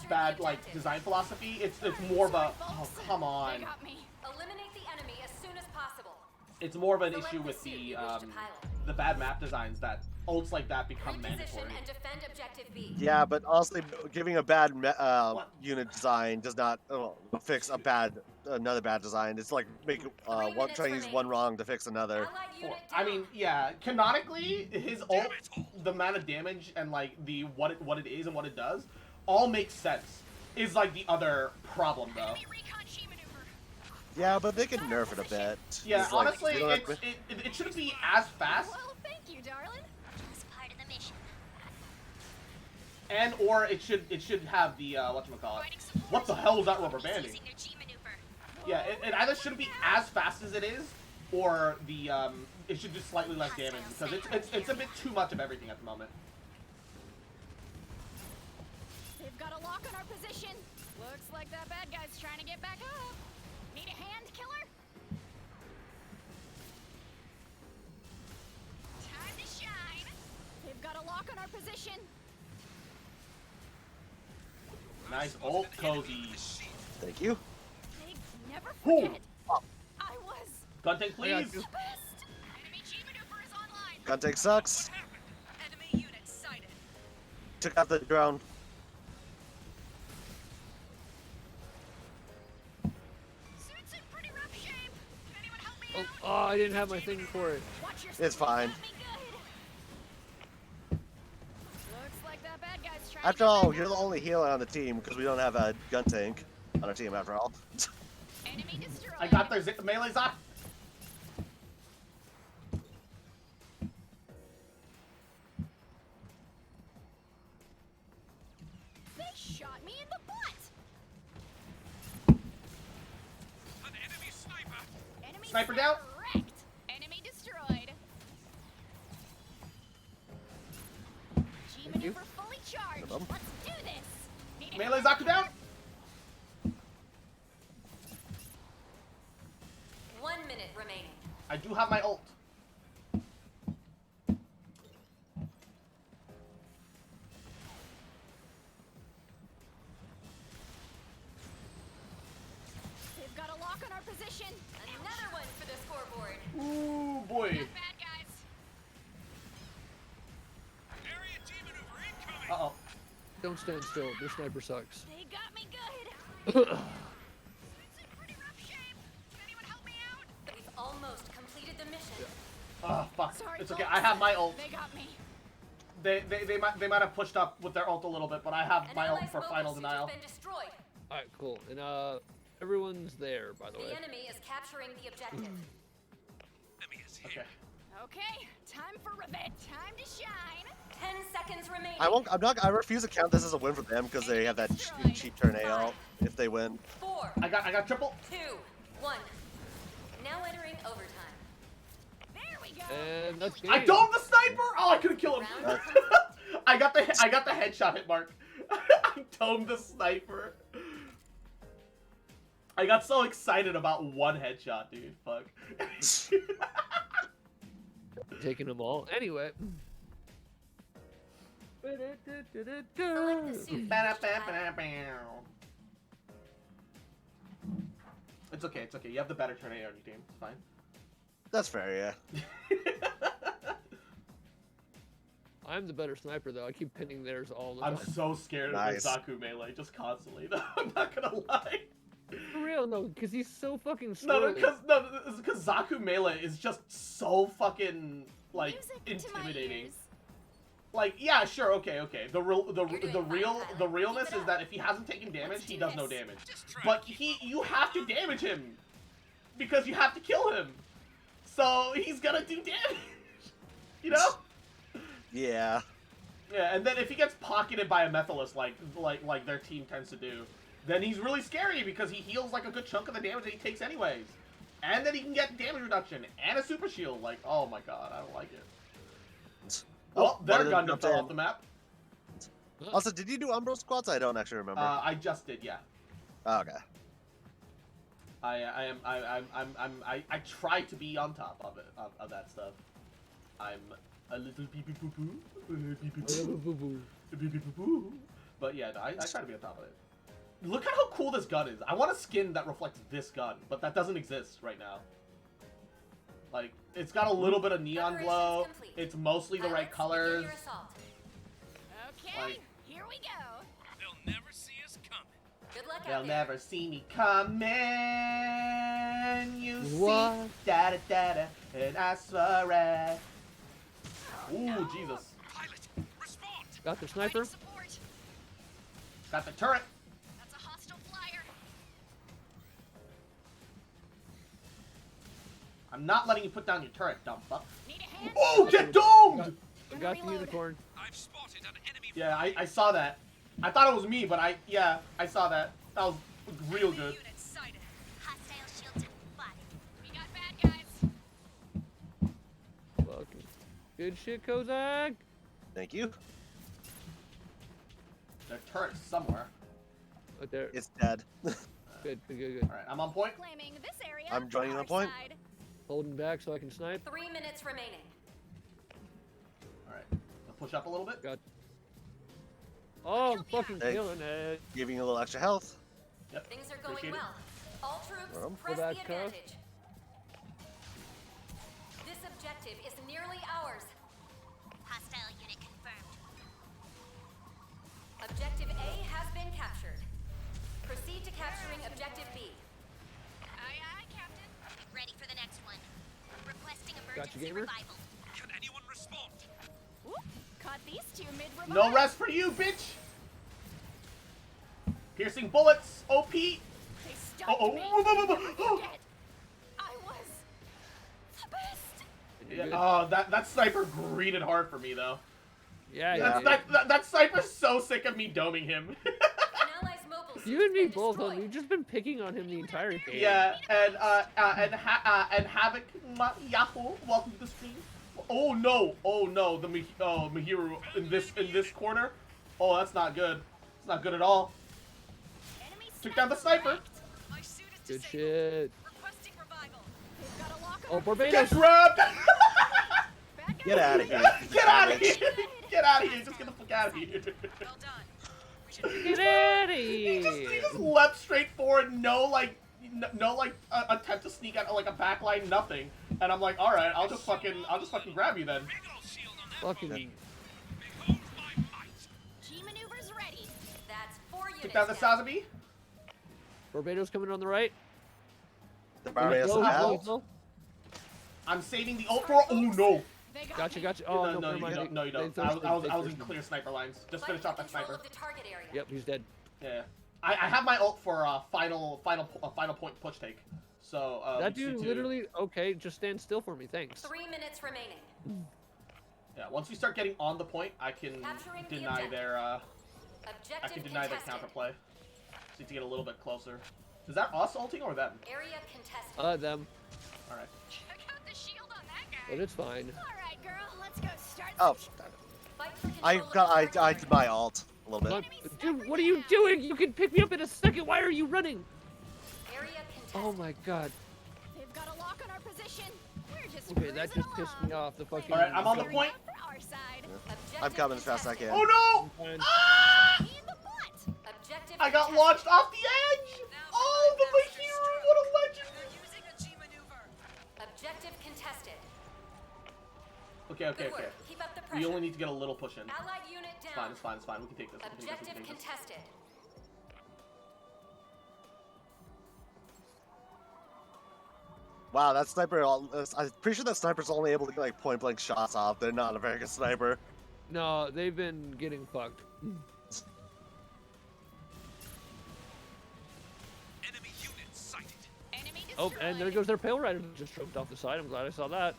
bad like design philosophy. It's more of a oh come on. Eliminate the enemy as soon as possible. It's more of an issue with the bad map designs that ults like that become mandatory. And defend objective B. yeah, but honestly, giving a bad unit design does not fix another bad design. It's like trying to use one wrong to fix another. I mean, yeah, canonically, his ult, the amount of damage and like what it is and what it does, all makes sense. Is like the other problem though. Yeah, but they can nerf it a bit. Yeah, It's like, honestly, you don't have to- it shouldn't be as fast. Well, thank you, darling. Just part of the mission. And or it should have the whatchamacallit. What the hell is that rubber banding? Using their G maneuver. Yeah, it either shouldn't be as fast as it is, or the it should do slightly less damage because it's a bit too much of everything at the moment. They've got a lock on our position. Looks like that bad guy's trying to get back up. Need a hand, killer? Time to shine. They've got a lock on our position. Nice ult, Cozy. Thank you. They never Ooh. forget. I was Gun tank, please. the best. Enemy G maneuver is online. Gun tank sucks. Enemy unit sighted. Took out the drone. Suit's in pretty rough shape. Can anyone help me Oh, I didn't have my thing for it. Watch your It's fine. Looks like that bad guy's trying After all, you're the only healer on the team because we don't have a gun tank on our team after all. Enemy destroyed. I got their melee Zach. They shot me in the butt. An enemy sniper. Enemy Sniper down. wrecked. Enemy destroyed. G maneuver fully charged. Hello. Let's do this. Need a Melee hand, Zaku down. 1 minute remaining. I do have my ult. They've got a lock on our position. Another one for the scoreboard. Ooh boy. Bad guys. Area G maneuver incoming. Uh oh. Don't stand still. This sniper sucks. They got me good. Suit's in pretty rough shape. Can anyone help me out? We've almost completed the mission. Oh fuck. Sorry, It's okay. folks. I have my ult. They got me. They might have pushed up with their ult a little bit, but I have An my ult ally's for mobile final suit denial. has been destroyed. Alright, cool. And everyone's there, by the way. The enemy is capturing the objective. Enemy is here. Okay. Okay, time for revenge. Time to shine. 10 seconds remaining. I refuse to count this as a win for them because they have that cheap turn A alt if they win. 4, I got triple. 2, 1. Now entering overtime. There we go. And that's I game. domed the sniper. Oh, I couldn't kill him. Round I got the headshot hit mark. I domed the sniper. I got so excited about one headshot, dude. Fuck. Taking them all. Anyway. Select the suit. It's okay, it's okay. You have the better turn A on your team. It's fine. That's fair, yeah. I'm the better sniper though. I keep pinning theirs all the I'm time. so scared of the Zaku melee, just constantly. Though I'm not gonna lie. For real, no, because he's so fucking No, slow. because Zaku melee is just so fucking like intimidating. Like, yeah, sure, okay. The realness is that if he hasn't taken damage, he does no damage. But you have to damage him because you have to kill him. So he's gonna do damage. You know? Yeah. Yeah, and then if he gets pocketed by a Methodist like their team tends to do, then he's really scary because he heals like a good chunk of the damage that he takes anyways. And then he can get damage reduction and a super shield. Like, oh my god, I don't like it. Well, their gun fell off the map. Also, did you do Umbro squats? I don't actually remember. I just did, yeah. Oh, okay. I try to be on top of it, of that stuff. I'm a little pee-pee-poo-poo. But yeah, no, I try to be on top of it. Look at how cool this gun is. I want a skin that reflects this gun, but that doesn't exist right now. Like, it's got a little bit of neon glow. It's mostly the right colors. Okay, Like, here we go. They'll never see us coming. Good luck they'll out there. never see me coming. You What? see, da-da-da-da, and I swear it. Ooh, Jesus. Got the sniper. Got the turret. That's a hostile flyer. I'm not letting you put down your turret, dumb fuck. Need a hand? Oh, get domed! Got the unicorn. I've spotted an enemy. Yeah, I saw that. I thought it was me, but I saw that. That was real good. Unit sighted. Hostile shields spotted. We got bad guys. Fucking good shit, Kozak. Thank you. Their turret's somewhere. Right there. It's dead. Good. Alright, I'm on point. Claiming this area. I'm joining you on point. Side. Holding back so I can snipe. 3 minutes remaining. Alright, I'll push up a little bit. Got. Oh, I'm fucking Hey. killing it. Giving you a little extra health. Yep. Things are going Appreciate it. well. All troops, Well, press for the that cuff. advantage. This objective is nearly ours. Hostile unit confirmed. Objective A has been captured. Proceed to capturing Objective B. Aye, aye, Captain. Ready for the next one. Requesting Gotcha, emergency gamer. revival. Can anyone respond? Whoop. Caught these two mid-revival. No rest for you, bitch! Piercing bullets, OP! They stopped me. Oh. Forget. I was the best. Yeah, that sniper greeted hard for me, though. Yeah. That sniper's so sick of me doming him. An ally's mobile suit You and me has been both. destroyed. You've just been picking on him the entire game. Yeah, and Havoc Yahoo, welcome to the stream. Oh no, the Mihiru in this corner. Oh, that's not good. It's not good at all. Enemy Took down the sniper. wrecked. My suit is Good disabled. shit. Requesting revival. They've got a lock on Oh, our Barbados. Get grabbed! Bad guys. Get out of here. Get out of here! Get out of here! Just get the fuck out of here! Well done. We should Get out of He here. just leapt straight forward, no attempt to sneak out like a backline, nothing. And I'm like, all right, I'll just fucking grab you then. Fucking. Behold my might. G maneuvers ready. That's 4 units Took down the down. Sazabi. Barbados coming on the right. The Barbados Go, have. go, go. I'm saving the ult for. Oh no! They got Gotcha. no, Oh, no, you never mind. don't. No, you don't. They I thirsty, was they in thirsty. clear sniper lines. Just Fight finish for off that control sniper. of the target area. Yep, he's dead. Yeah. I have my ult for final point push take. So That you dude two- literally. Okay, just stand still for me, thanks. 3 minutes remaining. Yeah. Once we start getting on the point, I can Capturing the deny objective. their I Objective can deny their contested. counterplay. Just need to get a little bit closer. Is that us ulting or them? Area contested. Them. All right. Check out the shield on that guy. But it's fine. All right, girl. Let's go start. Oh, Fight for control I of the got target I area. did my alt a little But, bit. dude, what are you doing? You can pick me up in a second. Why are you running? Area contested. Oh my god. They've got a lock on our position. We're just Okay, that cruising just pissed me along. off. The fucking. All right, I'm on the Area point. for our side. Objective I'm coming as fast as I contested. can. Oh no! Fine. Ah! In the butt. Objective I got contested. launched off the edge! Oh, the Mahiru, what a legend! Objective contested. Okay. Good work. Keep Keep up the We pressure. only need to get a little push in. Allied unit It's down. fine, it's fine, it's fine. We can take this. We can take this. Objective We can take this. contested. Wow, that sniper. I'm pretty sure that sniper's only able to get like point blank shots off. They're not a very good sniper. No, they've been getting fucked. Enemy unit sighted. Enemy Oh, destroyed. and there goes their Pale Rider. Just choked off the side. I'm glad I saw that.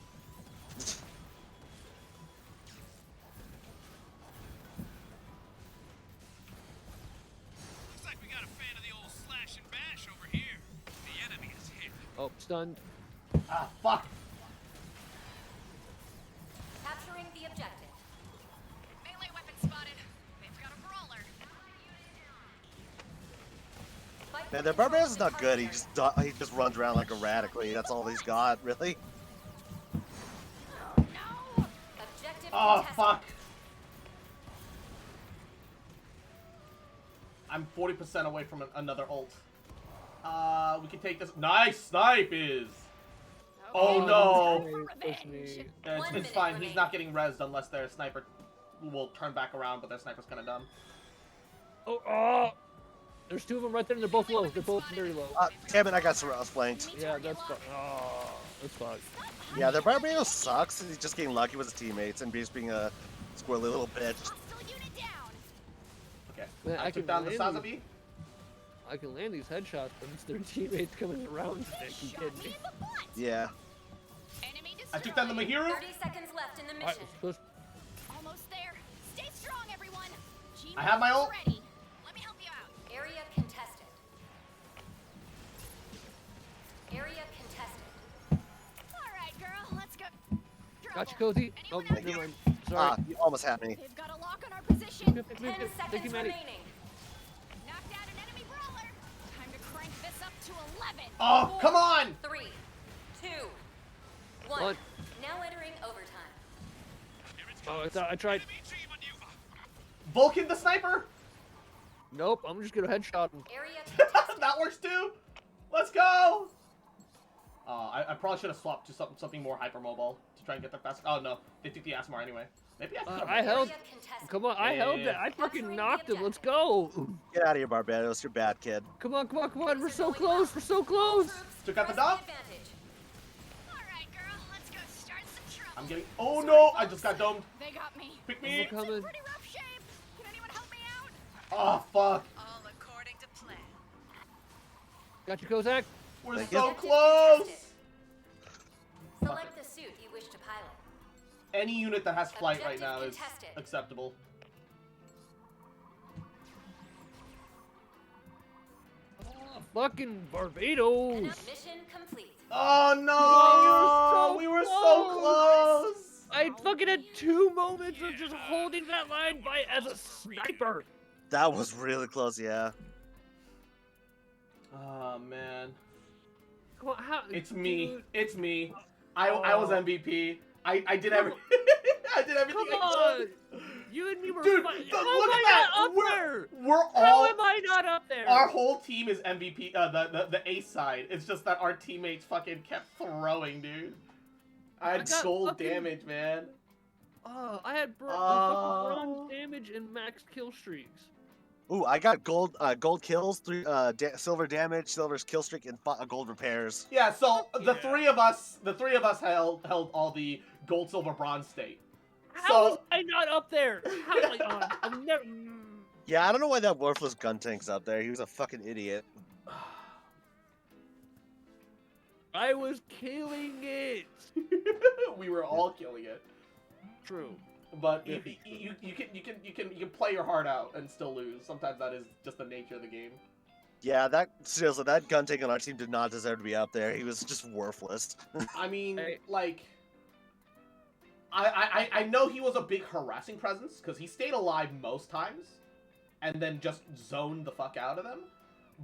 Looks like we got a fan of the old slash and bash over here. The enemy is hit. Oh, stunned. Ah, fuck. Capturing the objective. Melee weapon spotted. They've got a brawler. Fight Man, for the control Barbarian's of the not good. He target just runs around like erratically. That's all he's got, really. Objective Oh, contested. fuck. I'm 40% away from another ult. We can take this. Nice snipe is. Oh no. It's fine. He's not getting rezzed unless their sniper will turn back around, but their sniper's kind of dumb. Oh, there's two of them right there, and they're both low. They're both very low. Damn it, I got flanked. Yeah, that's fucked. Oh, that's fucked. Yeah, the Barbarian sucks. He's just getting lucky with his teammates and just being a squirrely little bitch. Okay. Man, I took down the land Sazabi. I can land these headshots, but it's their teammates coming around. They keep hitting me. Yeah. I took down the Mahiru. 30 seconds left in the mission. Almost there. Stay strong, everyone. I have my ult. Ready. Let me help you out. Area contested. Area contested. All right, girl. Let's go. Gotcha, Cozy. Oh, never mind. Sorry. Ah, you almost had me. They've got a lock on our position. 10 seconds remaining. Knocked out an enemy brawler. Time to crank this up to 11. Oh, come on! 3, 2, 1. What? Now entering overtime. Oh, I tried. Vulcan the sniper. Nope, I'm just gonna headshot him. Area That works too. Let's go. I probably should have swapped to something more hypermobile to try and get the fast. Oh no, they took the Asmar anyway. Maybe I could. I held. Come on, I held it. I fucking knocked him. Let's go. Get out of here, Barbados. You're bad, kid. Come on, come on, come on. We're so close. We're so close. Took out the dog. All right, girl. Let's go start some trouble. I'm getting. Oh no! I just got domed. They got me. Pick me. I'm coming. Pretty rough shape. Can anyone help me out? Oh fuck! All according to plan. Got you, Kozak. We're Thank so you. close. Select the suit you wish to pilot. Any unit that has flight right now is contested. acceptable. Fucking Barbados. Mission complete. Oh no! We were so close. I fucking had 2 moments of just holding that line by as a sniper. That was really close, yeah. Oh man. Come on, how? It's me. Dude. It's me. I was MVP. I did every. I did everything. Come I on. could. You and me were Dude, fighting. look How at am I that. not up there? We're How all. am I not up there? Our whole team is MVP. The ace side. It's just that our teammates fucking kept throwing, dude. I had got gold fucking- damage, man. Oh, I had fucking bronze damage and max kill streaks. Ooh, I got gold kills, silver damage, silver kill streak, and gold repairs. Yeah. So the three of us held all the gold, silver, bronze state. How was I not up there? How am I on? I'm never. Yeah, I don't know why that worthless gun tank's up there. He was a fucking idiot. I was killing it. We were all killing it. True. But you can play your heart out and still lose. Sometimes that is just the nature of the game. Yeah, seriously, that gun tank on our team did not deserve to be up there. He was just worthless. I mean, like, I know he was a big harassing presence because he stayed alive most times, and then just zoned the fuck out of them.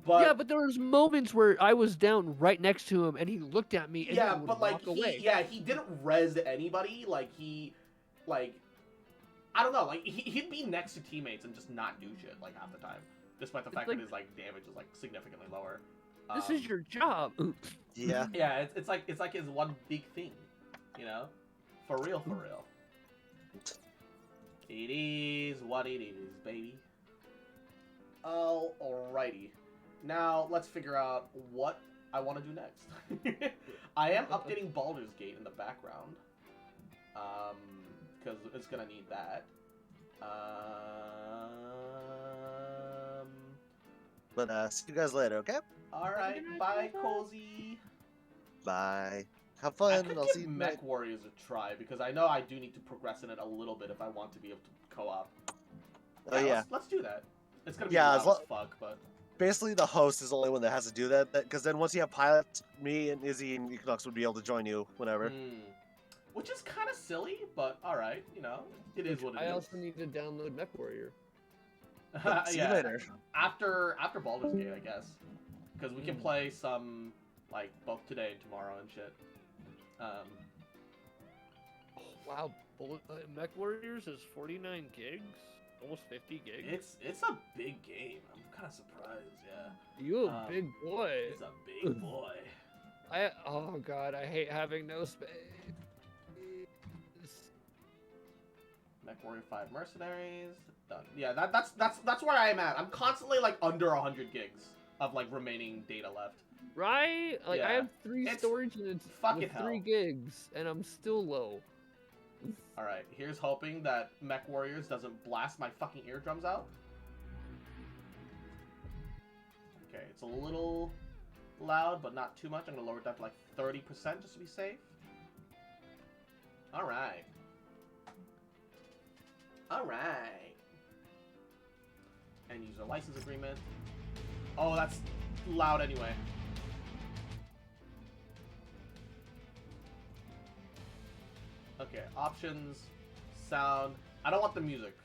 But yeah, but there was moments where I was down right next to him, and he looked at me, and yeah, he would but like walk away. he didn't res anybody. Like I don't know, like he'd be next to teammates and just not do shit like half the time, despite the fact that his like damage is like significantly lower. This is your job. Yeah. Yeah, it's like his one big thing, you know, for real. It is what it is, baby. Alrighty. Now, let's figure out what I want to do next. I am updating Baldur's Gate in the background. Because it's gonna need that. But see you guys later, okay? Alright, bye, Cozy. Bye. Have I fun. could I'll give see you Mech tonight. Warriors a try, because I know I do need to progress in it a little bit if I want to be able to co-op. Oh yeah. Let's do that. It's gonna be Yeah, loud as fuck, but... basically the host is the only one that has to do that. Because then once you have pilots, me and Izzy and Equinox would be able to join you whenever. Which is kind of silly, but alright, you know. It is what it is. I also need to download MechWarrior. See you later. After Baldur's Gate, I guess. Because we can play some, like, both today and tomorrow and shit. Wow, MechWarriors is 49 gigs? Almost 50 gigs? It's a big game. I'm kind of surprised, yeah. You a big boy. It's a big boy. Oh god, I hate having no space. MechWarrior 5 Mercenaries. Done. Yeah, that's where I am at. I'm constantly like under 100 gigs of like remaining data left. Right? Like I Yeah. have 3 storage and it's fucking with 3 hell. gigs and I'm still low. Alright, here's hoping that Mech Warriors doesn't blast my fucking eardrums out. Okay, it's a little loud, but not too much. I'm gonna lower it down to like 30% just to be safe. Alright. Alright. End user license agreement. Oh, that's loud anyway. Okay, options, sound. I don't want the music.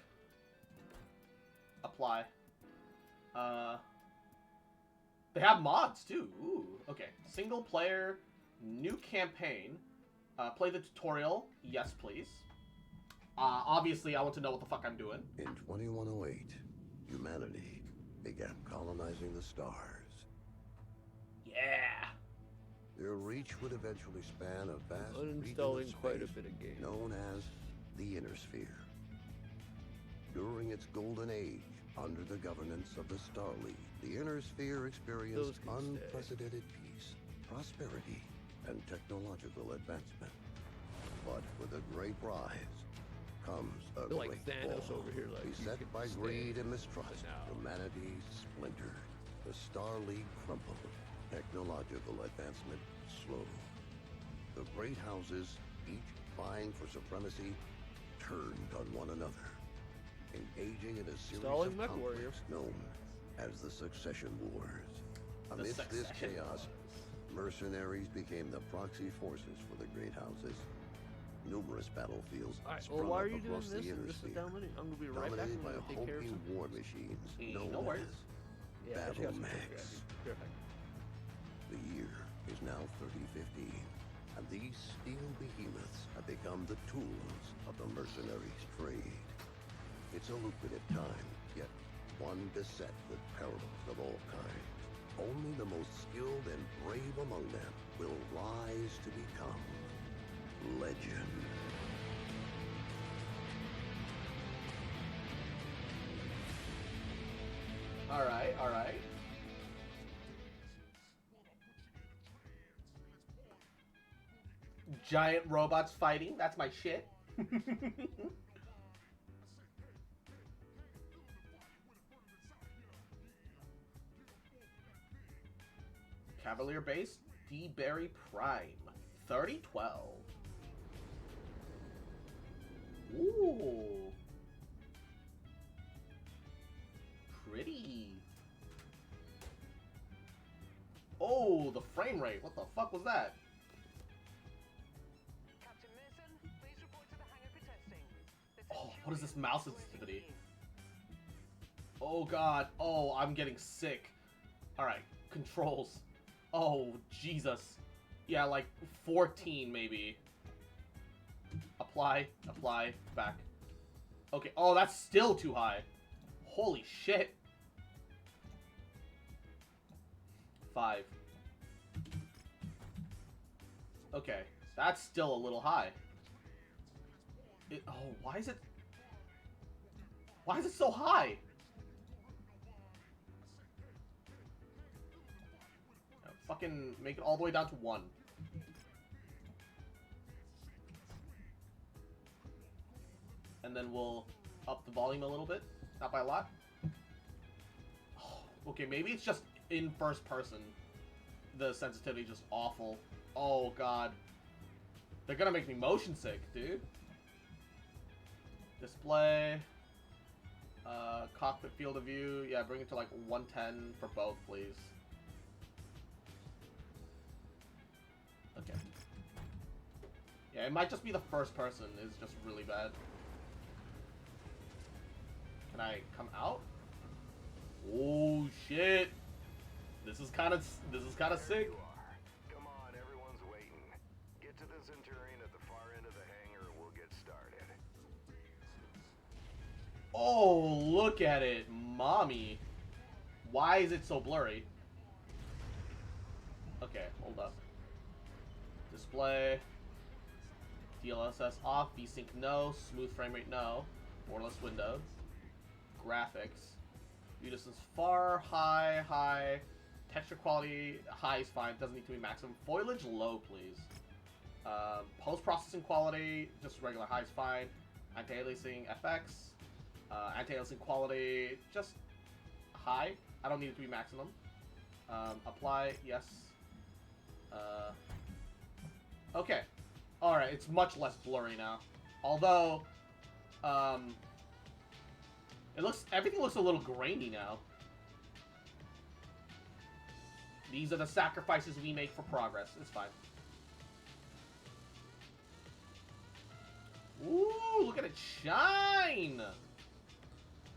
Apply. They have mods too. Ooh, okay. Single player, new campaign. Play the tutorial. Yes, please. Obviously, I want to know what the fuck I'm doing. In 2108, humanity began colonizing the stars. Yeah. Their reach would eventually span a vast region Uninstalling of quite a space bit of game. known as the Inner Sphere. During its golden age, under the governance of the Star League, the Inner Sphere experienced unprecedented peace, prosperity, and technological advancement. But with a great rise comes a They're like great Thanos fall. over here, like, you Beset can by stay greed and mistrust, for now. humanity splintered. The Star League crumbled. Technological advancement slowed. The great houses, each vying for supremacy, turned on one another, engaging in a series Stalling of MechWarrior. conflicts known as the Succession Wars. Amidst this Succession chaos, mercenaries became the proxy forces for the great houses. Numerous battlefields Alright, sprung well, why are up you doing across the this? Inner This is Sphere, dominating. I'm gonna be right back. dominated I'm by gonna take care of hulking some. war machines known no worries. as Yeah, I just got battle some mechs. Be right back. The year is now 3015, and these steel behemoths have become the tools of the mercenaries' trade. It's a lucrative time, yet one beset with perils of all kinds. Only the most skilled and brave among them will rise to become legend. Alright, alright. Giant robots fighting, that's my shit. Cavalier base, D-Berry Prime, 3012. Ooh. Pretty. Oh, the frame rate. What the fuck was that? Oh, what is this mouse sensitivity? Oh god. Oh, I'm getting sick. Alright, controls. Oh, Jesus. Yeah, like 14 maybe. Apply, apply, back. Okay, oh, that's still too high. Holy shit. 5. Okay, that's still a little high. Oh, why is it so high? Fucking make it all the way down to 1. And then we'll up the volume a little bit. Not by a lot. Oh, okay, maybe it's just in first person. The sensitivity is just awful. Oh, God. They're gonna make me motion sick, dude. Display. Cockpit field of view. Yeah, bring it to like 110 for both, please. Okay. Yeah, it might just be the first person is just really bad. Can I come out? Oh shit! This is kind of sick. Come on, everyone's waiting. Get to the Centurion at the far end of the hangar and we'll get started. Oh, look at it, mommy. Why is it so blurry? Okay, hold up. Display. DLSS off, VSync no, smooth frame rate no, borderless window. Graphics. View distance far, high, high. Texture quality, high is fine, doesn't need to be maximum. Foliage low, please. Post-processing quality, just regular high is fine. Anti-aliasing FX. Anti-aliasing quality, just high. I don't need it to be maximum. Apply, yes. Okay. Alright, it's much less blurry now. Although, everything looks a little grainy now. These are the sacrifices we make for progress. It's fine. Ooh, look at it shine!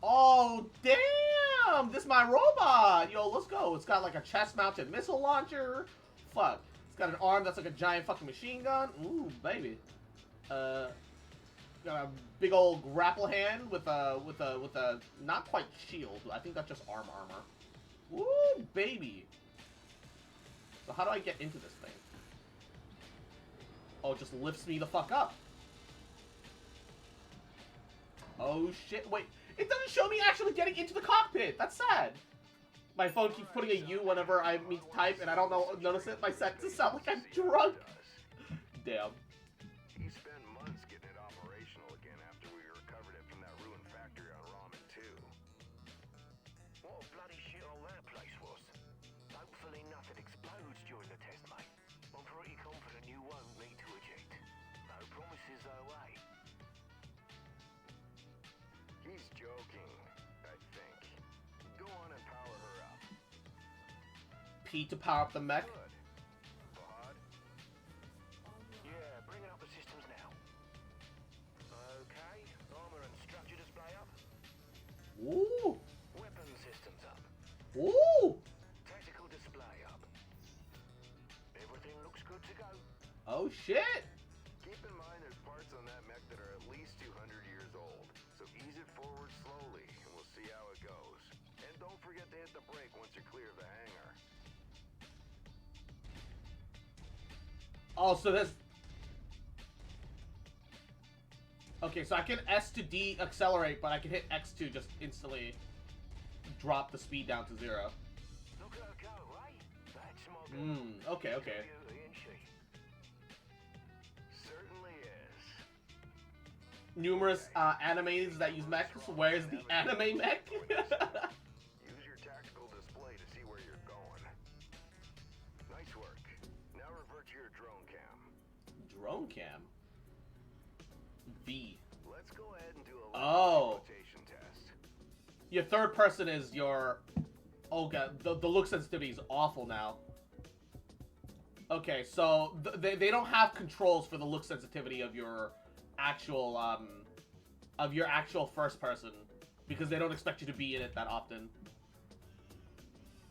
Oh, damn! This is my robot! Yo, let's go. It's got like a chest-mounted missile launcher. Fuck. It's got an arm that's like a giant fucking machine gun. Ooh, baby. Got a big old grapple hand with a not quite shield. I think that's just armor. Ooh, baby. So how do I get into this thing? Oh, it just lifts me the fuck up. Oh shit, wait. It doesn't show me actually getting into the cockpit. That's sad. My phone keeps putting a U whenever I mean to type, and I don't notice it. My sentences sound like I'm drunk. Damn. He spent months getting it operational again after we recovered it from that ruined factory on Ramen 2. What a bloody shithole that place was. Hopefully nothing explodes during the test, mate. I'm pretty confident you won't need to eject. No promises though, eh? He's joking, I think. Go on and power her up. P to power up the mech. Fahad? Yeah, bringing up the systems now. Okay, armor and structure display up. Ooh. Weapon systems up. Ooh. Tactical display up. Everything looks good to go. Oh shit. Keep in mind there's parts on that mech that are at least 200 years old, so ease it forward slowly and we'll see how it goes. And don't forget to hit the brake once you're clear of the hangar. Oh, so that's... Okay, so I can S to D accelerate, but I can hit X to just instantly drop the speed down to 0. Look at her go, right? That's my girl. Okay. Beauty, isn't she? Certainly is. Numerous animes that use mechs. Where's the anime mech? Use your tactical display to see where you're going. Nice work. Now revert to your drone cam. Drone cam? V. Let's go ahead and do a rotation test. Your third person is your... Oh god, the look sensitivity is awful now. Okay, so they don't have controls for the look sensitivity of your actual first person because they don't expect you to be in it that often.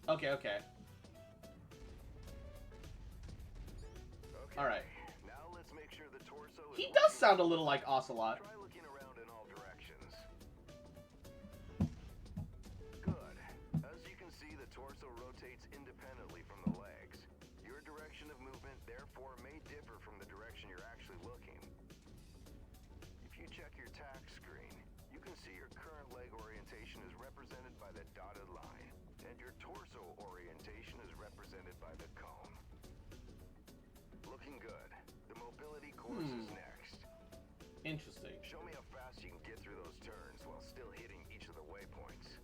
Okay. Alright. Now let's make sure the torso is... He does sound a little like Ocelot. Try looking around in all directions. Good. As you can see, the torso rotates independently from the legs. Your direction of movement, therefore, may differ from the direction you're actually looking. If you check your tack screen, you can see your current leg orientation is represented by the dotted line, and your torso orientation is represented by the cone. Looking good. The mobility course is next. Interesting. Show me how fast you can get through those turns while still hitting each of the waypoints.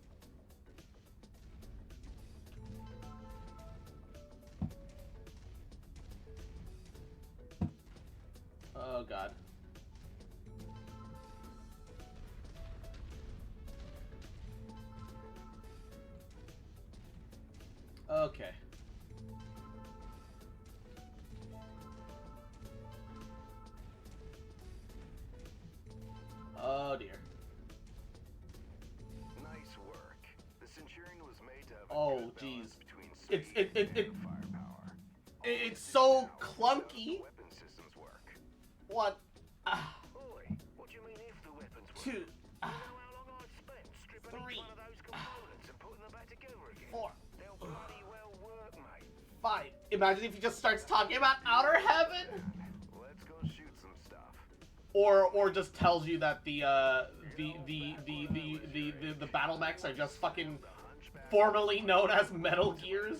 Oh god. Okay. Oh dear. Nice work. The Centurion was made to have Oh good jeez. balance between speed It's and firepower. it's so clunky. Weapon systems work. What? Oi, what do you mean if the weapons work? 2, You know how long I'd spent stripping each one of those components and putting them back together again? 4, They'll bloody well work, mate. 5. Imagine if he just starts talking about Outer Heaven, Let's go shoot some stuff. or just tells you that the battle mechs are just fucking formerly known as Metal Gears.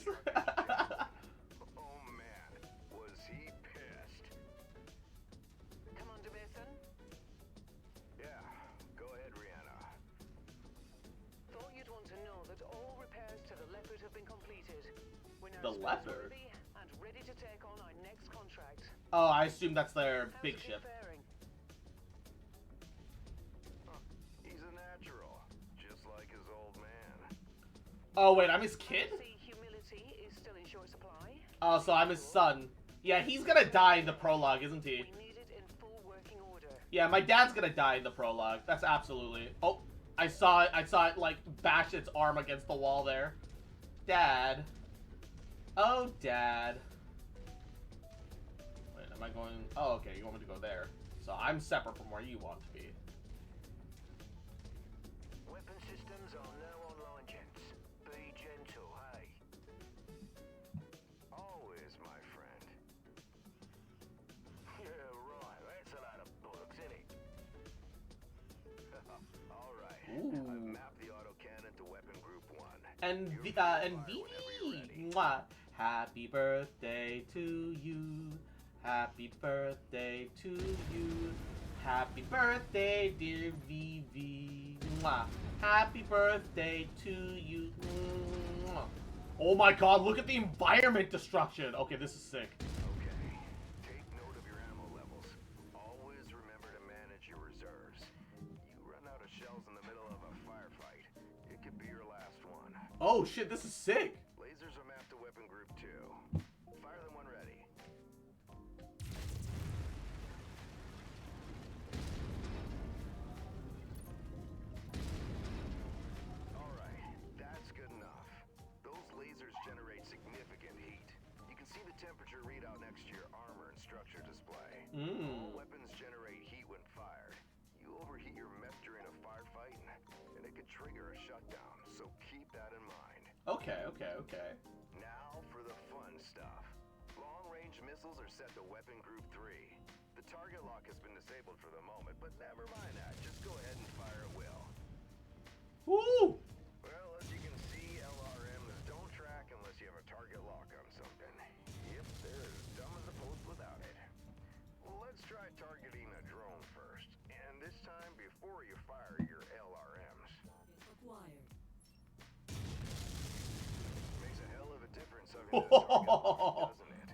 Oh man, was he pissed. Commander Mason? Yeah, go ahead, Rihanna. Thought you'd want to know that all repairs to the Leopard have been completed. We're now The Leopard? space-worthy and ready to take on our next contract. Oh, I assume that's their How's big it ship. faring? He's a natural, just like his old man. Oh wait, I'm his kid? See, humility is still in short supply. Oh, so I'm his son. Yeah, he's gonna die in the prologue, isn't he? We need it in full working order. Yeah, my dad's gonna die in the prologue. That's absolutely. Oh, I saw it like bash its arm against the wall there. Dad. Oh, Dad. Wait, am I going? Oh, okay, you want me to go there. So I'm separate from where you want to be. Weapon systems are now online, gents. Be gentle, hey? Always, my friend. Yeah, right. That's a lot of books, isn't it? All right. Ooh. I've mapped the autocannon to weapon group 1. And Vivi, mwah. Happy birthday to you. Happy birthday to you. Happy birthday, dear Vivi. Mwah. Happy birthday to you. Mwah. Oh my god, look at the environment destruction. Okay, this is sick. Okay. Take note of your ammo levels. Always remember to manage your reserves. You run out of shells in the middle of a firefight, it could be your last one. Oh shit, this is sick. Lasers are mapped to weapon group 2. Fire them when ready. Alright, that's good enough. Those lasers generate significant heat. You can see the temperature readout next to your armor and structure display. All weapons generate heat when fired. You overheat your mech during a firefight, and it could trigger a shutdown, so keep that in mind. Okay. Now for the fun stuff. Long-range missiles are set to weapon group 3. The target lock has been disabled for the moment, but never mind that. Just go ahead and fire at will. Woo! Well, as you can see, LRMs don't track unless you have a target lock on something. Yep, they're as dumb as a post without it. Well, let's try targeting a drone first, and this time before you fire your LRMs. Makes a hell of a difference having that target lock, doesn't it?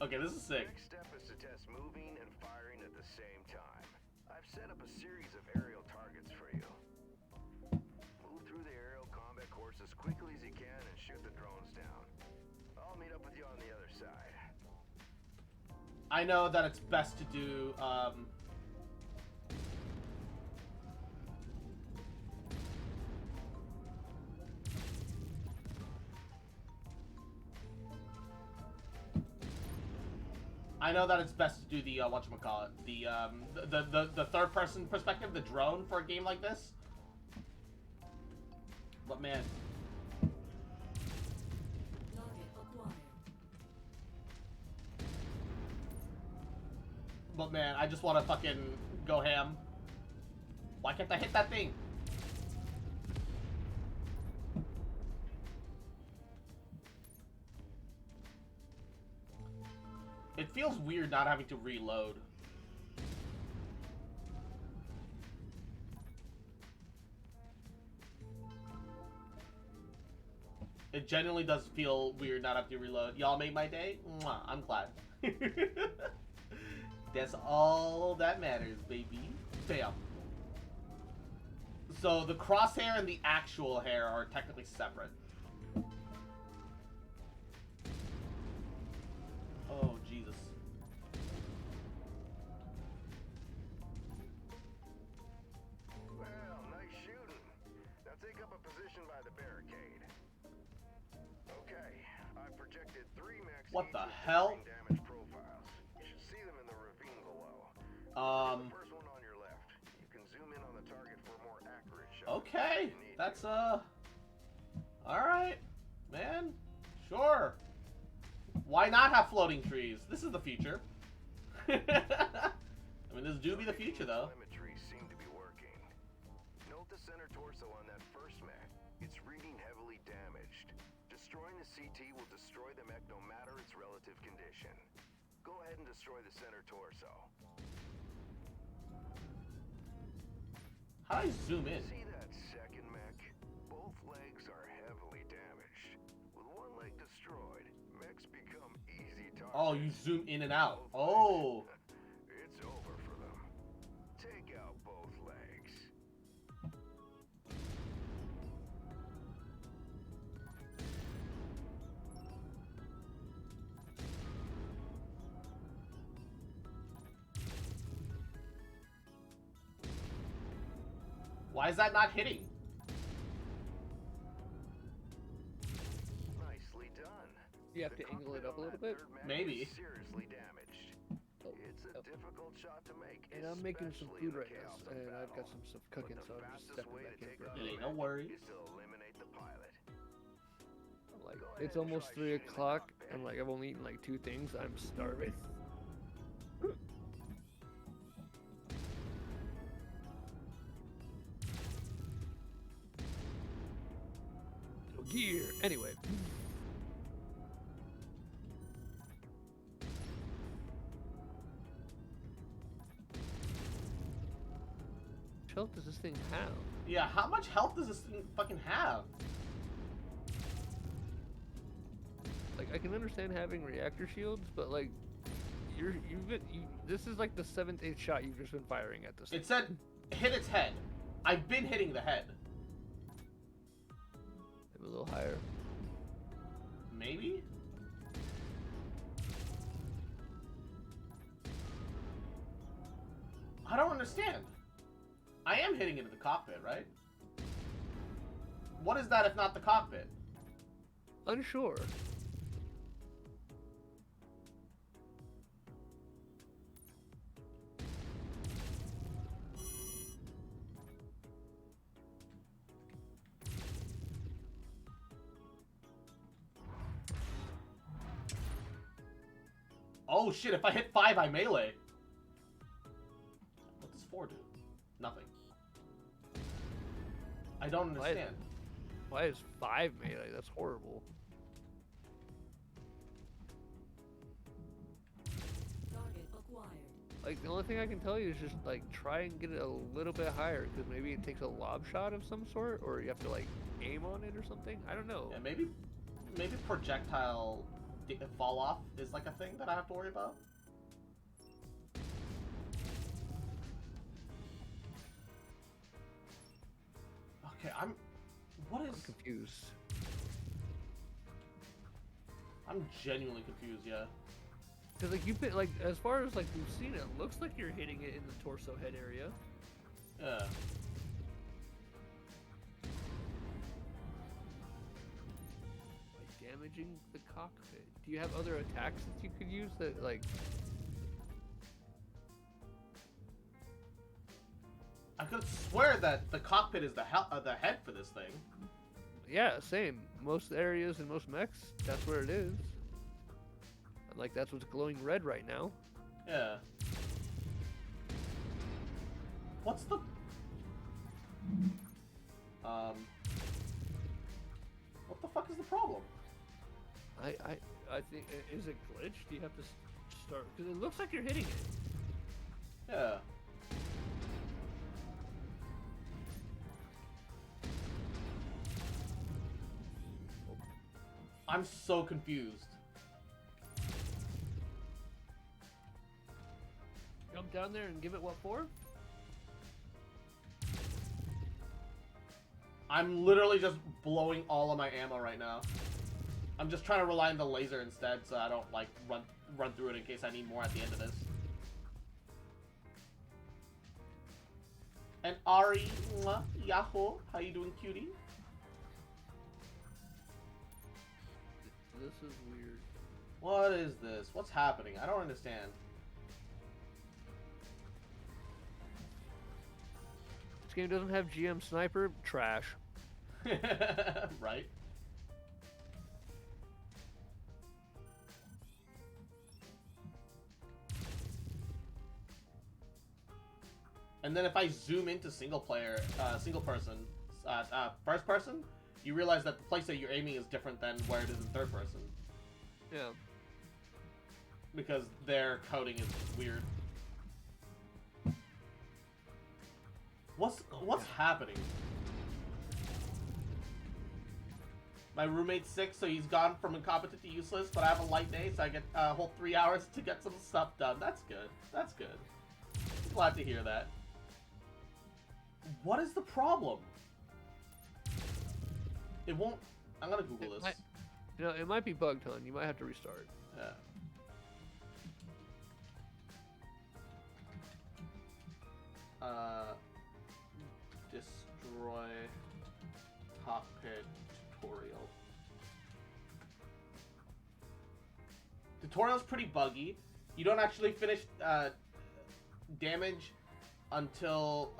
Okay, this is sick. Next step is to test moving and firing at the same time. I've set up a series of aerial targets for you. Move through the aerial combat course as quickly as you can and shoot the drones down. I'll meet up with you on the other side. I know that it's best to do, I know that it's best to do the, whatchamacallit, the third-person perspective, the drone, for a game like this. But man. But man, I just want to fucking go ham. Why can't I hit that thing? It feels weird not having to reload. It genuinely does feel weird not having to reload. Y'all made my day? Mwah, I'm glad. That's all that matters, baby. Bam. So the crosshair and the actual hair are technically separate. Oh, Jesus. Well, nice shooting. Now take up a position by the barricade. Okay, I've projected 3 mechs. What the each with hell? varying damage profiles. You should see them in the ravine below. The first one on your left. You can zoom in on the target for a more accurate shot. Okay. That's, alright. Man. Sure. Why not have floating trees? This is the future. I mean, this do be the future, though. Telemetry seem to be working. Note the center torso on that first mech. It's reading heavily damaged. Destroying the CT will destroy the mech no matter its relative condition. Go ahead and destroy the center torso. How do I zoom in? See that second mech? Both legs are heavily damaged. With one leg destroyed, mechs become easy targets. Oh, you zoom in and out. Oh. It's over for them. Take out both legs. Why is that not hitting? Nicely done. You have to angle it up a little bit? Maybe. Seriously damaged. It's a difficult shot to make. And I'm making some especially in food the right now, chaos of and I've got battle. some stuff cooking, so I'm just stepping back in for a It ain't minute. no worries. Is to eliminate the pilot. Like, it's almost 3 o'clock, and like I've only eaten like 2 things. I'm starving. Gear. Anyway. How much health does this thing have? Yeah, how much health does this thing fucking have? Like, I can understand having reactor shields, but like, this is like the 7th, 8th shot you've just been firing at this thing. It said hit its head. I've been hitting the head. Maybe a little higher. Maybe? I don't understand. I am hitting it in the cockpit, right? What is that if not the cockpit? Unsure. Oh shit, if I hit 5, I melee. What does 4 do? Nothing. I don't understand. Why is 5 melee? That's horrible. Like, the only thing I can tell you is just, like, try and get it a little bit higher, because maybe it takes a lob shot of some sort, or you have to, like, aim on it or something. I don't know. Yeah, maybe projectile fall off is like a thing that I have to worry about. Okay, I'm confused. I'm genuinely confused, yeah. Because, like, like, as far as, like, we've seen it, looks like you're hitting it in the torso head area. Yeah. Like, damaging the cockpit. Do you have other attacks that you could use that, like... I could swear that the cockpit is the head for this thing. Yeah, same. Most areas and most mechs, that's where it is. And, like, that's what's glowing red right now. Yeah. What's the... What the fuck is the problem? I think, is it glitched? Do you have to start? Because it looks like you're hitting it. Yeah. I'm so confused. Jump down there and give it what for? I'm literally just blowing all of my ammo right now. I'm just trying to rely on the laser instead, so I don't like run through it in case I need more at the end of this. And Ari, mwah, Yahoo, how you doing, cutie? This is weird. What is this? What's happening? I don't understand. This game doesn't have GM Sniper? Trash. Right? And then if I zoom into single person, first person, you realize that the place that you're aiming is different than where it is in third person. Yeah. Because their coding is weird. What's happening? My roommate's sick, so he's gone from incompetent to useless, but I have a light day, so I get a whole 3 hours to get some stuff done. That's good. That's good. Glad to hear that. What is the problem? It won't... I'm gonna Google this. You know, it might be bugged, hon. You might have to restart. Yeah. Destroy cockpit tutorial. Tutorial's pretty buggy. You don't actually finish damage until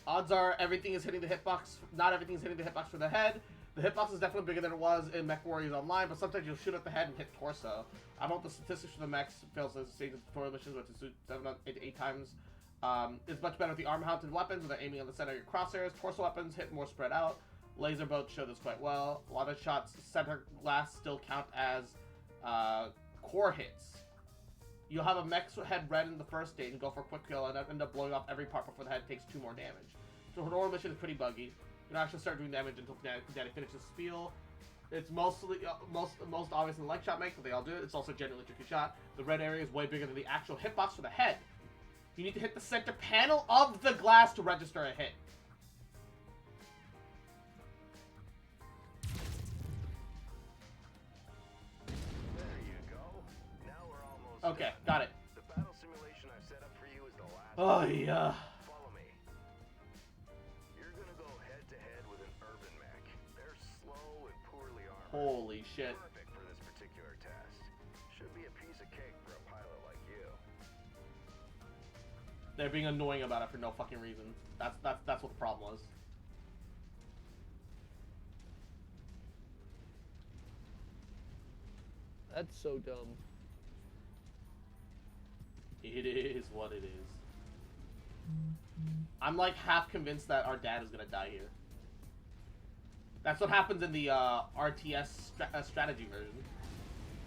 odds are everything is hitting the hitbox. Not everything is hitting the hitbox for the head. The hitbox is definitely bigger than it was in Mech Warriors Online, but sometimes you'll shoot at the head and hit torso. I don't know what the statistics for the mechs fails to stage the tutorial missions, which is 7 to 8 times. It's much better with the arm-mounted weapons, where they're aiming on the center of your crosshairs. Torso weapons hit more spread out. Laser boats show this quite well. A lot of shots center glass still count as core hits. You'll have a mech's head red in the first stage and go for a quick kill and end up blowing off every part before the head takes 2 more damage. So the tutorial mission is pretty buggy. You don't actually start doing damage until Daddy finishes spiel. It's mostly most obvious in the leg shot make, but they all do it. It's also a genuinely tricky shot. The red area is way bigger than the actual hitbox for the head. You need to hit the center panel of the glass to register a hit. There you go. Now we're almost Okay, done. got it. The battle simulation I've set up for you is the last Oh, one. yeah. Follow me. You're gonna go head to head with an urban mech. They're slow and poorly armored. Holy shit. Perfect for this particular test. Should be a piece of cake for a pilot like you. They're being annoying about it for no fucking reason. That's what the problem was. That's so dumb. It is what it is. I'm like half convinced that our dad is gonna die here. That's what happens in the RTS strategy version.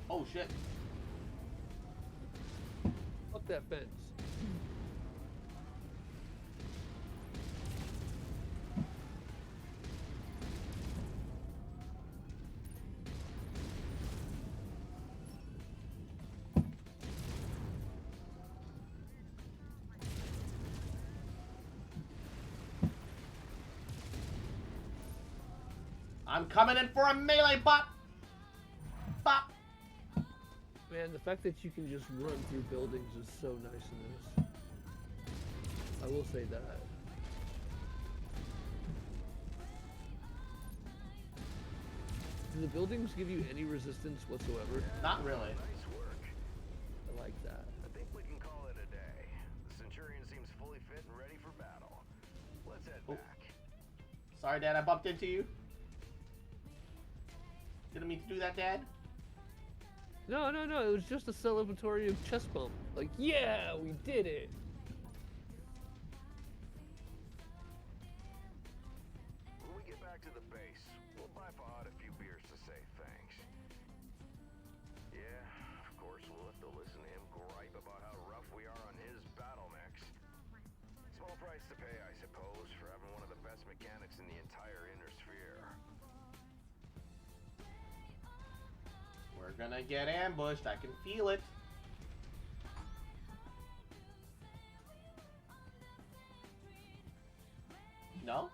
Oh shit. Fuck that fence. I'm coming in for a melee bot. Bop. Man, the fact that you can just run through buildings is so nice in this. I will say that. Do the buildings give you any resistance whatsoever? Not really. Nice work. I like that. I think we can call it a day. The Centurion seems fully fit and ready for battle. Let's head back. Sorry, Dad, I bumped into you. Didn't mean to do that, Dad. No, no, no. It was just a celebratory of chest bump. Like, yeah, we did it. back to the base. We'll buy Fahad a few beers to say thanks. Yeah, of course, we'll have to listen to him gripe about how rough we are on his battle mechs. Small price to pay, I suppose, for having one of the best mechanics in the entire Inner Sphere. We're gonna get ambushed. I can feel it. No?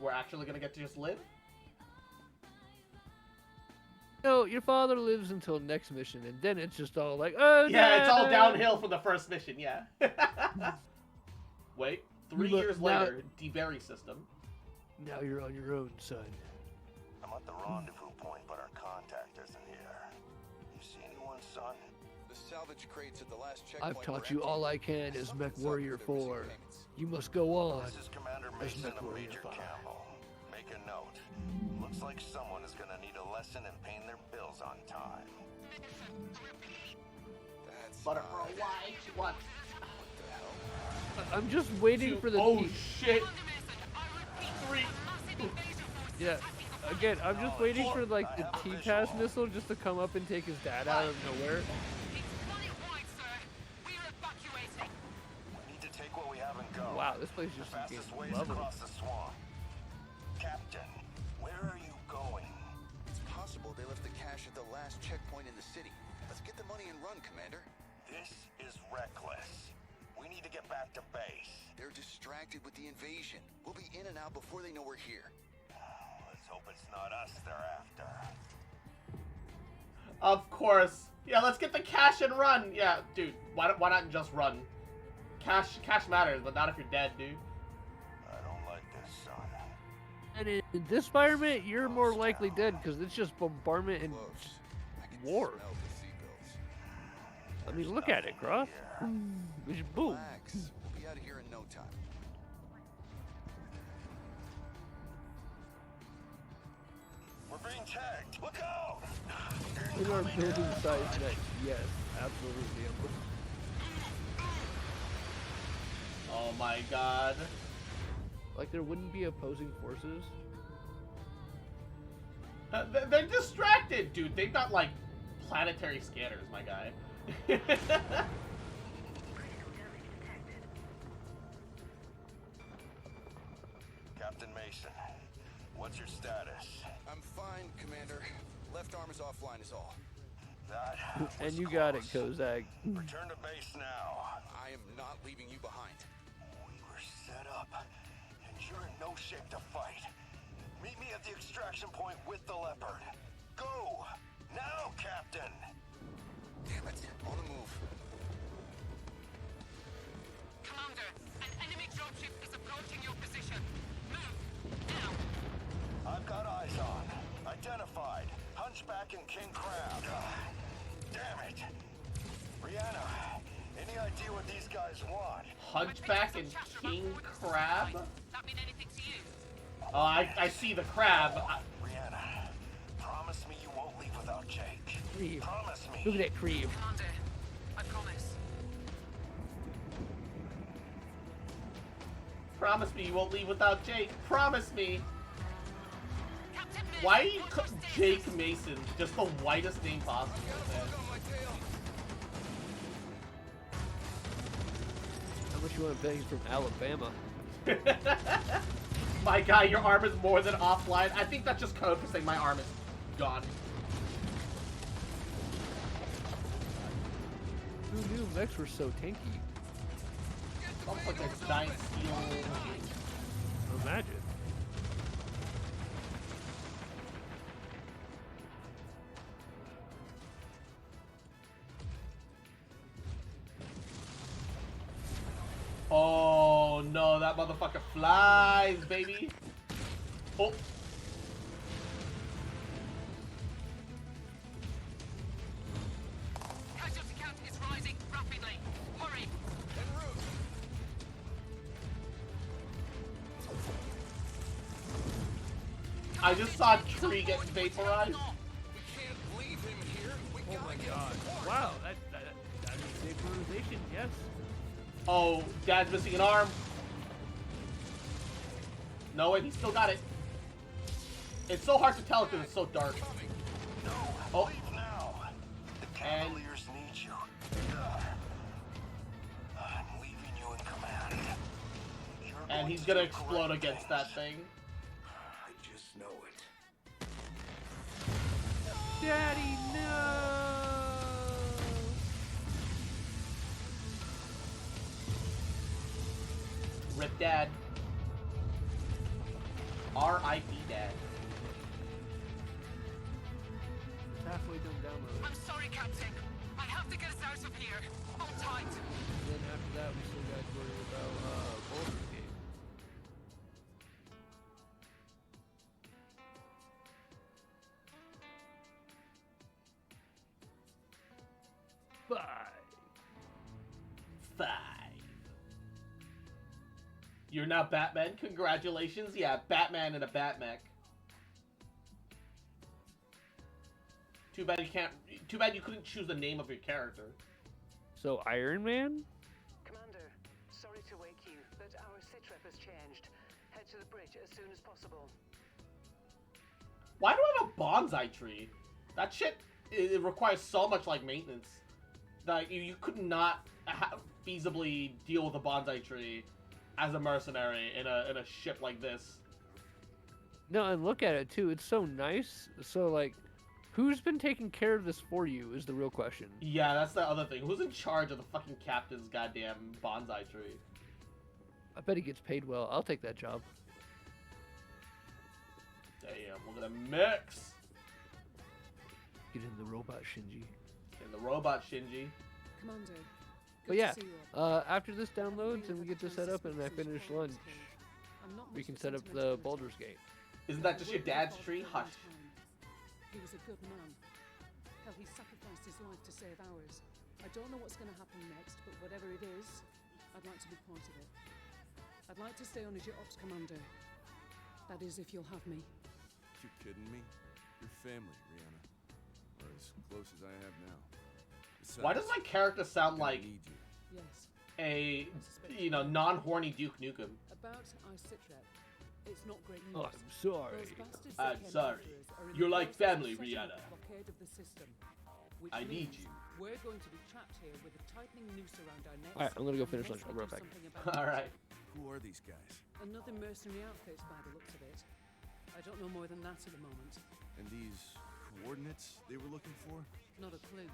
We're actually gonna get to just live? No, your father lives until next mission, and then it's just all like, oh Yeah, no! it's all downhill from the first mission, yeah. Wait, 3 You years now- later, debury system. Now you're on your own, son. I'm at the rendezvous point, but our contact isn't here. You see anyone, son? The salvage crates at the last checkpoint. I've taught you all I can as Mech Warrior 4. You must go on This is Commander as Mason Mech and Warrior Major 5. Campbell. Make a note. Looks like someone is gonna need a lesson in paying their bills on time. That's Butterbro, why? What? I'm just waiting for the Oh shit! 3. Yeah, again, I'm just waiting for like the T-Tass missile just to come up and take his dad out of nowhere. We need to take what we have and go. Wow, this place just The fastest became way is lovely. across the swamp. Captain, where are you going? It's possible they left the cash at the last checkpoint in the city. Let's get the money and run, Commander. This is reckless. We need to get back to base. They're distracted with the invasion. We'll be in and out before they know we're here. Let's hope it's not us they're after. Of course. Yeah, let's get the cash and run. Yeah, dude, why not just run? Cash matters, but not if you're dead, dude. I don't like this, son. And in this environment, you're more likely dead because it's just bombardment and war. I mean, look at it, Cross. Just boom. Relax. We'll be out of here in no time. We're being tagged. Look out! In our building size next, yes, absolutely. Oh my god. Like there wouldn't be opposing forces. They're distracted, dude. They've got like planetary scanners, my guy. Captain Mason, what's your status? I'm fine, Commander. Left arm is offline is all. That And you got it, Kozak. Return to base now. I am not leaving you behind. We were set up, and you're in no shape to fight. Meet me at the extraction point with the Leopard. Go! Now, Captain! Damn it, on the move. Commander, an enemy dropship is approaching your position. Move, now. I've got eyes on. Identified. Hunchback and King Crab. Damn it. Rihanna, any idea what these guys want? Hunchback and King Crab? That mean anything to you? Oh, I see the crab. Rihanna, promise me you won't leave without Jake. Creep. Promise me. Look at that creep. Commander, I promise. Promise me you won't leave without Jake. Promise me. Why you Jake Mason? Just the whitest name possible, man. How much you want to beg from Alabama? My guy, your arm is more than offline. I think that's just code for saying my arm is gone. Who knew mechs were so tanky? Almost like a giant steel. Imagine. Oh no, that motherfucker flies, baby. Oh. Casualty count is rising rapidly. Hurry. En route. I just saw a tree get vaporized. Oh my god. Wow, that is vaporization, yes. Oh, Dad's missing an arm. No way, he still got it. It's so hard to tell because it's so dark. Oh. Leave now. The Cavaliers need you. I'm leaving you in command. And he's gonna explode against that thing. I just know it. Daddy, no! Rip Dad. R.I.P. Dad. Halfway done downloading. I'm sorry, Captain. I have to get us out of here. Hold tight. And then after that, we still got to worry about Baldur's Gate. Five. You're now Batman? Congratulations. Yeah, Batman in a Batmech. Too bad you can't... Too bad you couldn't choose the name of your character. So, Iron Man? Commander, sorry to wake you, but our sitrep has changed. Head to the bridge as soon as possible. Why do I have a bonsai tree? That shit, it requires so much, like, maintenance. That you could not feasibly deal with a bonsai tree as a mercenary in a ship like this. No, and look at it, too. It's so nice. So, like, who's been taking care of this for you is the real question. Yeah, that's the other thing. Who's in charge of the fucking captain's goddamn bonsai tree? I bet he gets paid well. I'll take that job. Damn, look at the mix. Get in the robot, Shinji. In the robot, Shinji. Commander. But yeah, after this downloads and we get this set up and I finish lunch, we can set up the Baldur's Gate. Isn't that just your dad's tree? Hush. He was a good man. Hell, he sacrificed his life to save ours. I don't know what's going to happen next, but whatever it is, I'd like to be part of it. I'd like to stay on as your ops commander. That is, if you'll have me. You kidding me? Your family, Rihanna. Or as close as I have now. Besides, Why does my character sound like Yes. a, non-horny Duke Nukem? About our sitrep, it's not great news. Oh, I'm sorry. Those bastards I'm that came sorry. after us are in You're the like process of family, setting up Rihanna. a blockade of the system, which I need means you. We're going to be trapped here with a tightening noose around our necks. Alright, I'm gonna go finish unless lunch. I'll be we right do back. something about it. Alright. Who are these guys? Another mercenary outfit by the looks of it. I don't know more than that at the moment. And these coordinates they were looking for? Not a clue,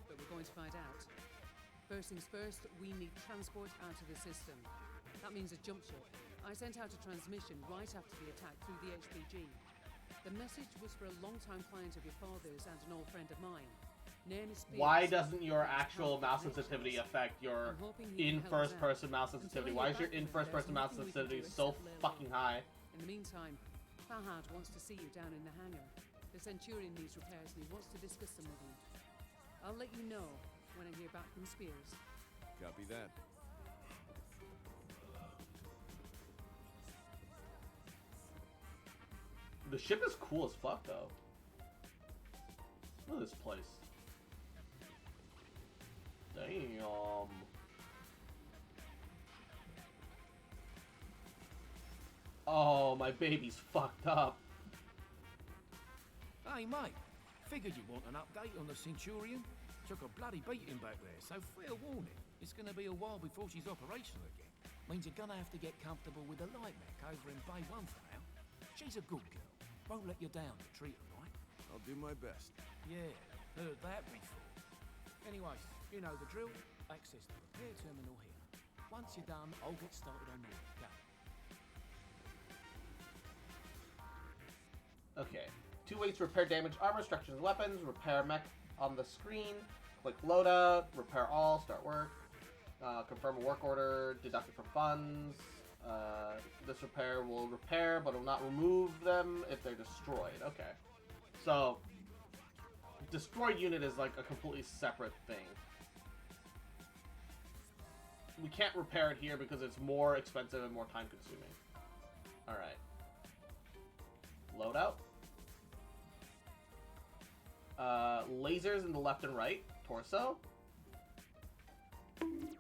but we're going to find out. First things first, we need transport out of the system. That means a jump ship. I sent out a transmission right after the attack through the HPG. The message was for a long-time client of your father's and an old friend of mine. Why doesn't your actual mouse sensitivity affect your in-first-person mouse sensitivity? Why is your in-first-person mouse sensitivity so fucking high? In the meantime, Fahad wants to see you down in the hangar. The Centurion needs repairs and he wants to discuss them with you. I'll let you know when I hear back from Spears. Copy that. The ship is cool as fuck, though. Look at this place. Damn. Oh, my baby's fucked up. Hey, mate. Figured you want an update on the Centurion. Took a bloody beating back there, so fair warning. It's gonna be a while before she's operational again. Means you're gonna have to get comfortable with the light mech over in Bay 1 for now. She's a good girl. Won't let you down to treat her right. I'll do my best. Yeah, heard that before. Anyways, you know the drill. Access the repair terminal here. Once you're done, I'll get started on the work. Go. Okay. 2 ways to repair damaged armor, structures, and weapons. Repair mech on the screen. Click loadout. Repair all. Start work. Confirm a work order. Deduct it from funds. This repair will repair, but will not remove them if they're destroyed. Okay. So, destroyed unit is like a completely separate thing. We can't repair it here because it's more expensive and more time consuming. Alright. Loadout. Lasers in the left and right. Torso.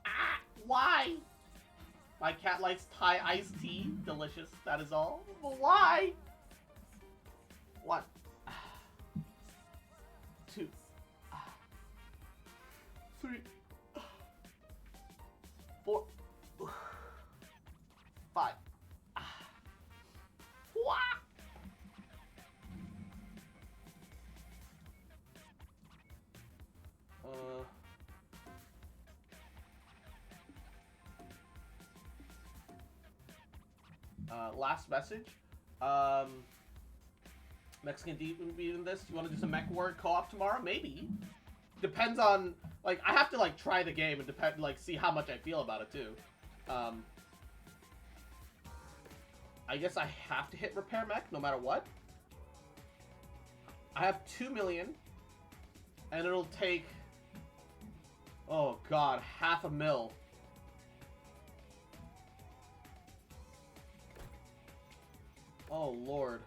Ah! Why? My cat likes Thai iced tea. Delicious. That is all. But why? Last message. Mexican deep in this. You want to do some mech word co-op tomorrow? Maybe. Depends on, like, I have to, like, try the game and see how much I feel about it, too. I guess I have to hit repair mech no matter what. I have 2 million. And it'll take, oh god, $500,000. Oh lord.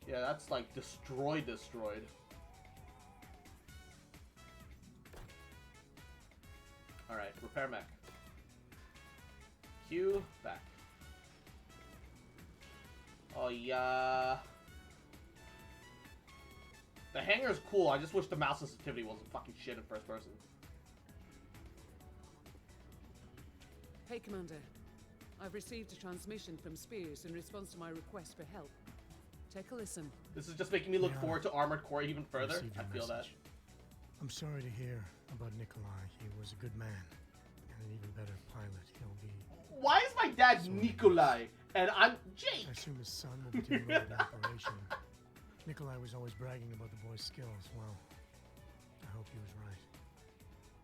Yeah, that's like destroyed. Alright, repair mech. Q, back. Oh yeah. The hangar is cool, I just wish the mouse sensitivity wasn't fucking shit in first person. Hey, Commander. I've received a transmission from Spears in response to my request for help. Take a listen. This is just making me look forward to Armored Core even further. I feel that. I'm sorry to hear about Nikolai. He was a good man. And an even better pilot. He'll be... Why is my dad Nikolai? And I'm Jake! I assume his son will be doing the operation. Nikolai was always bragging about the boy's skills. Well, I hope he was right.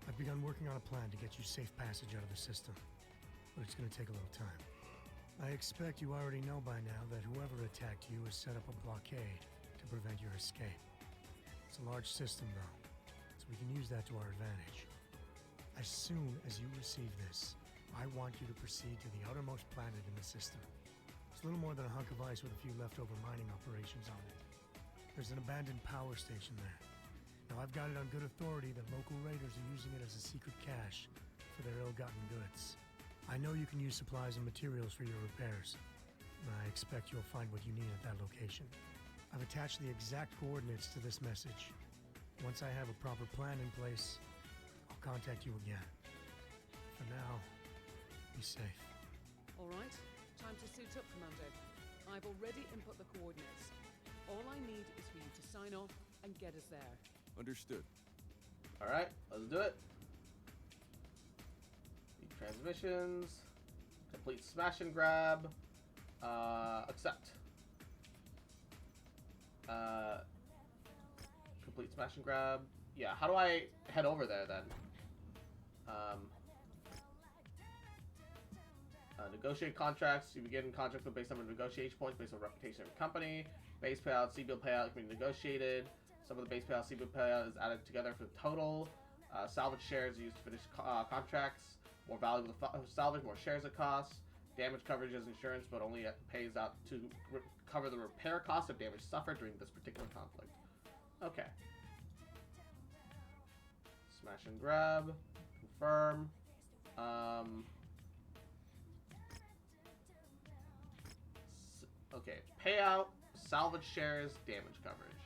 I've begun working on a plan to get you safe passage out of the system. But it's going to take a little time. I expect you already know by now that whoever attacked you has set up a blockade to prevent your escape. It's a large system, though, so we can use that to our advantage. As soon as you receive this, I want you to proceed to the outermost planet in the system. It's a little more than a hunk of ice with a few leftover mining operations on it. There's an abandoned power station there. Now, I've got it on good authority that local raiders are using it as a secret cache for their ill-gotten goods. I know you can use supplies and materials for your repairs. I expect you'll find what you need at that location. I've attached the exact coordinates to this message. Once I have a proper plan in place, I'll contact you again. For now, be safe. All right, time to suit up, Commander. I've already input the coordinates. All I need is for you to sign off and get us there. Understood. All right, let's do it. Transmissions, complete smash and grab, accept. Complete smash and grab. Yeah, how do I head over there then? Negotiate contracts. You begin contracts based on negotiation points based on reputation of your company. Base payout, C-bill payout can be negotiated. Some of the base payout, C-bill payout is added together for the total. Salvage shares used to finish contracts. More valuable salvage, more shares it costs. Damage coverage is insurance, but only pays out to cover the repair cost of damage suffered during this particular conflict. Okay. Smash and grab. Confirm. Okay. Payout, salvage shares, damage coverage.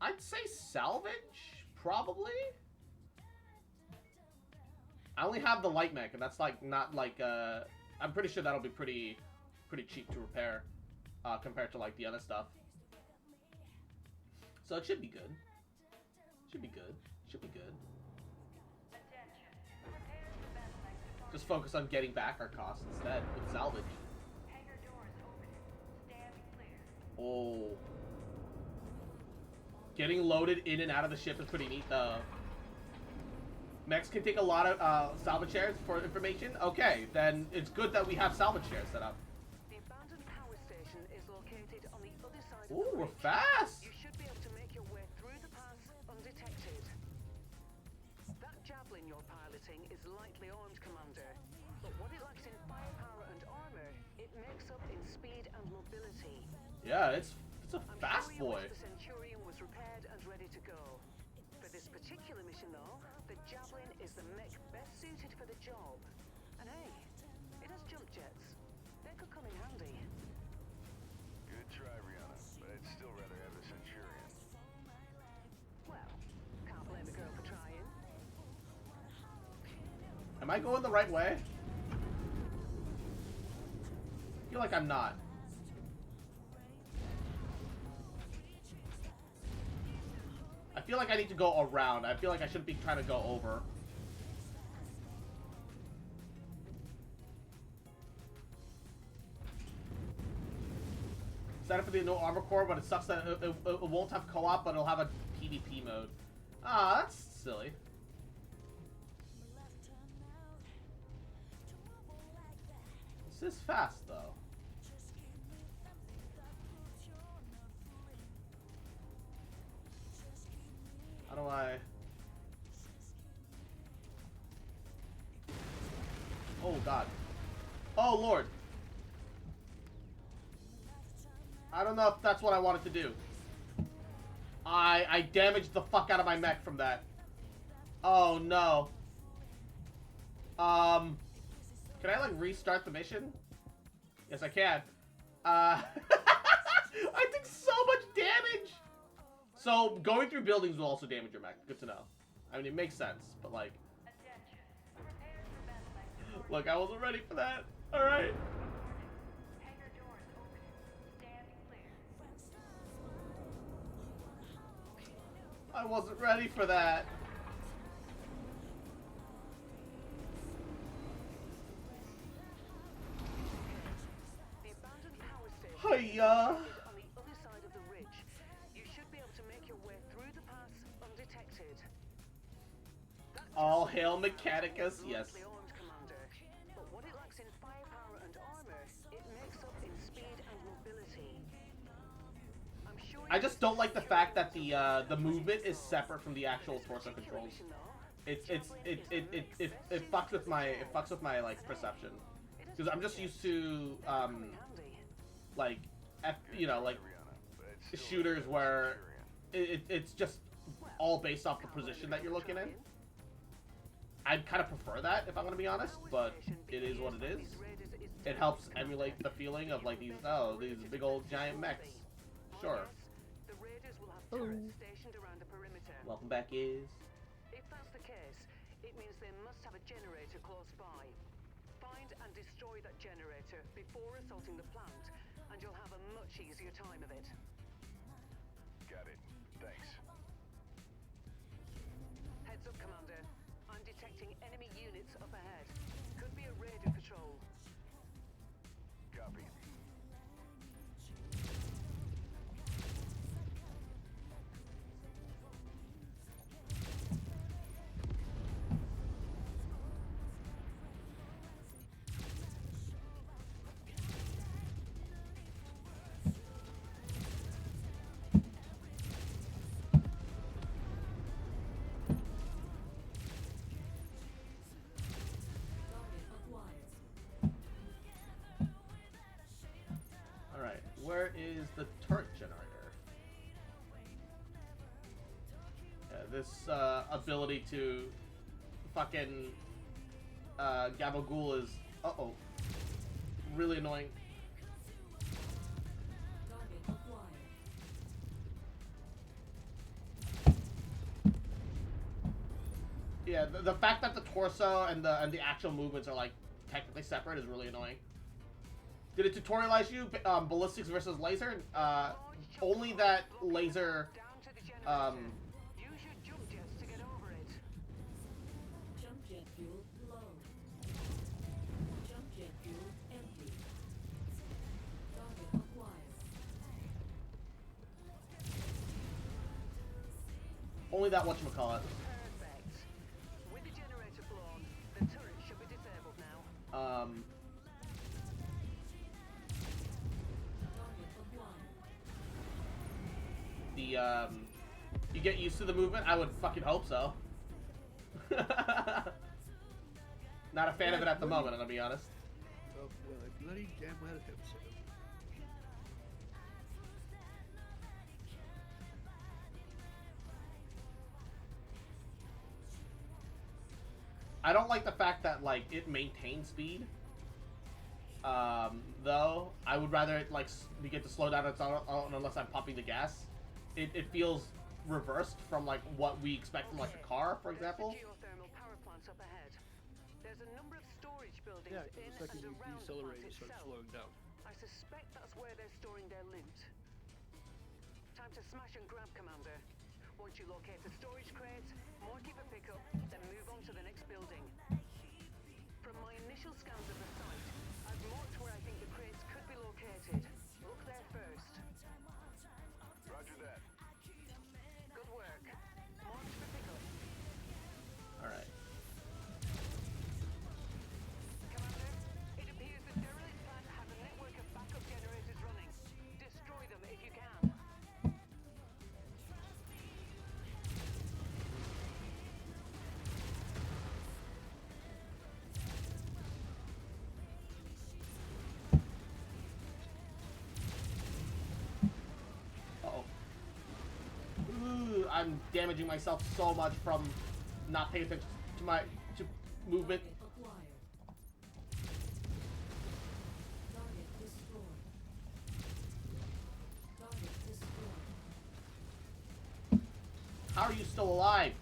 I'd say salvage, probably. I only have the light mech, and that's like not like I'm pretty sure that'll be pretty cheap to repair compared to like the other stuff. So it should be good. Should be good. Should be good. Just focus on getting back our costs instead with salvage. Oh. Getting loaded in and out of the ship is pretty neat though. Mechs can take a lot of salvage shares for information. Okay, then it's good that we have salvage shares set up. The abandoned power station is located on the other side of Ooh, the we're bridge. fast. You should be able to make your way through the pass undetected. That javelin you're piloting is lightly armed, Commander. But what it lacks in firepower and armor, it makes up in speed and mobility. Yeah, it's a fast boy. The Centurion was repaired and ready to go. For this particular mission, though, the Javelin is the mech best suited for the job. And hey, it has jump jets. They could come in handy. Good try, Rihanna, but I'd still rather have the Centurion. Well, can't blame the girl for trying. Am I going the right way? I feel like I'm not. I feel like I need to go around. I feel like I shouldn't be trying to go over. Set up for the no armor core, but it sucks that it won't have co-op, but it'll have a PvP mode. Ah, that's silly. This is fast, though. How do I... Oh, God. Oh, Lord. I don't know if that's what I wanted to do. I damaged the fuck out of my mech from that. Oh, no. Can I, like, restart the mission? Yes, I can. I took so much damage! So, going through buildings will also damage your mech. Good to know. I mean, it makes sense, but, like... Look, I wasn't ready for that. Alright. I wasn't ready for that. Hiya! On the other side of the ridge, you should be able to make your way through the pass undetected. All hail Mechanicus, yes. But what it lacks in firepower and armor, it makes up in speed and mobility. I'm sure I just don't like the fact that the movement is separate from the actual torso controls. It fucks with my like perception, because I'm just used to like like shooters where it's just all based off the position that you're looking in. I'd kind of prefer that, if I'm gonna be honest, but it is what it is. It helps emulate the feeling of like these big old giant mechs. Sure. Welcome back, is. If that's the case, it means they must have a generator close by. Find and destroy that generator before assaulting the plant, and you'll have a much easier time of it. Got it. Thanks. Heads up, Commander. I'm detecting enemy units up ahead. Could be a raider patrol. Copy. Where is the turret generator? Yeah, this ability to fucking Gabagool is really annoying. Yeah, the fact that the torso and the actual movements are like technically separate is really annoying. Did it tutorialize you ballistics versus laser? Only that laser. Use your jump jets to get over it. Jump jet fuel low. Jump jet fuel empty. Target acquired. Only that whatchamacallit. Perfect. With the generator blown, the turret should be disabled now. You get used to the movement? I would fucking hope so. Not a fan of it at the moment, I'm gonna be honest. Oh, well, I bloody damn well hope so. I don't like the fact that, like, it maintains speed. Though, I would rather it, like, begin to slow down its own unless I'm pumping the gas. It feels reversed from, like, what we expect from, like, a car, for example. Geothermal power plants up ahead. There's a number of storage buildings in it's like and you around the decelerate, plant you start itself. slowing down. I suspect that's where they're storing their loot. Time to smash and grab, Commander. Once you locate the storage crate, mark it for pickup, then move on to the next building. From my initial scans of the site, I've marked where I think the crates could be located. Look there first. Roger that. Good work. Marked for pickup. Alright. Commander, it appears the derelict plant has a network of backup generators running. Destroy them if you can. Uh-oh. Ooh, I'm damaging myself so much from not paying attention to my movement. Acquired. Target destroyed. Target destroyed. How are you still alive?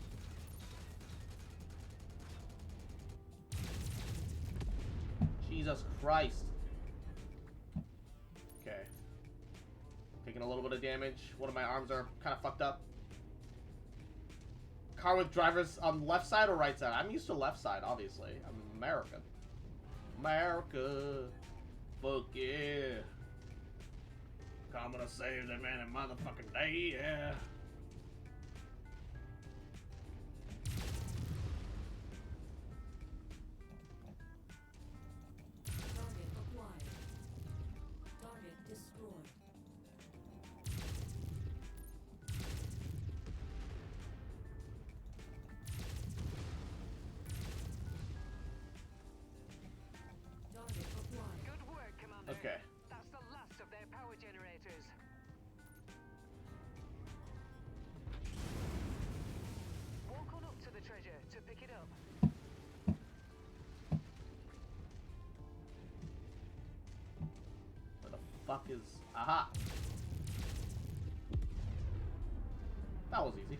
Jesus Christ. Okay. Taking a little bit of damage. One of my arms are kind of fucked up. Car with drivers on the left side or right side? I'm used to left side, obviously. I'm American. America. Fuck yeah. Coming to save the man in motherfucking day, yeah. Target acquired. Target destroyed. Target acquired. Good work, Commander. Okay. That's the last of their power generators. Walk on up to the treasure to pick it up. Where the fuck is... Aha! That was easy.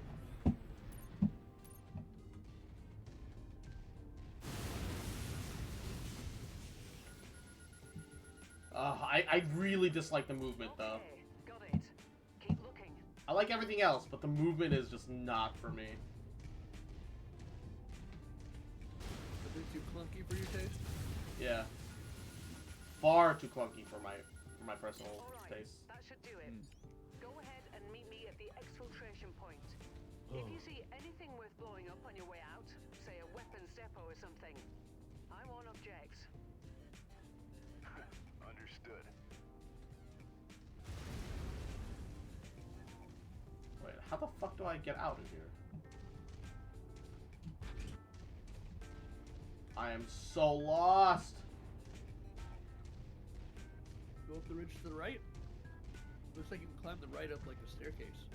I really dislike the movement, though. Got it. Keep looking. I like everything else, but the movement is just not for me. A bit too clunky for your taste? Yeah. Far too clunky for my personal taste. That should do it. Go ahead and meet me at the exfiltration point. If you see anything worth blowing up on your way out, say a weapons depot or something, I won't object. Understood. Wait, how the fuck do I get out of here? I am so lost. Go up the ridge to the right. Looks like you can climb the right up like a staircase.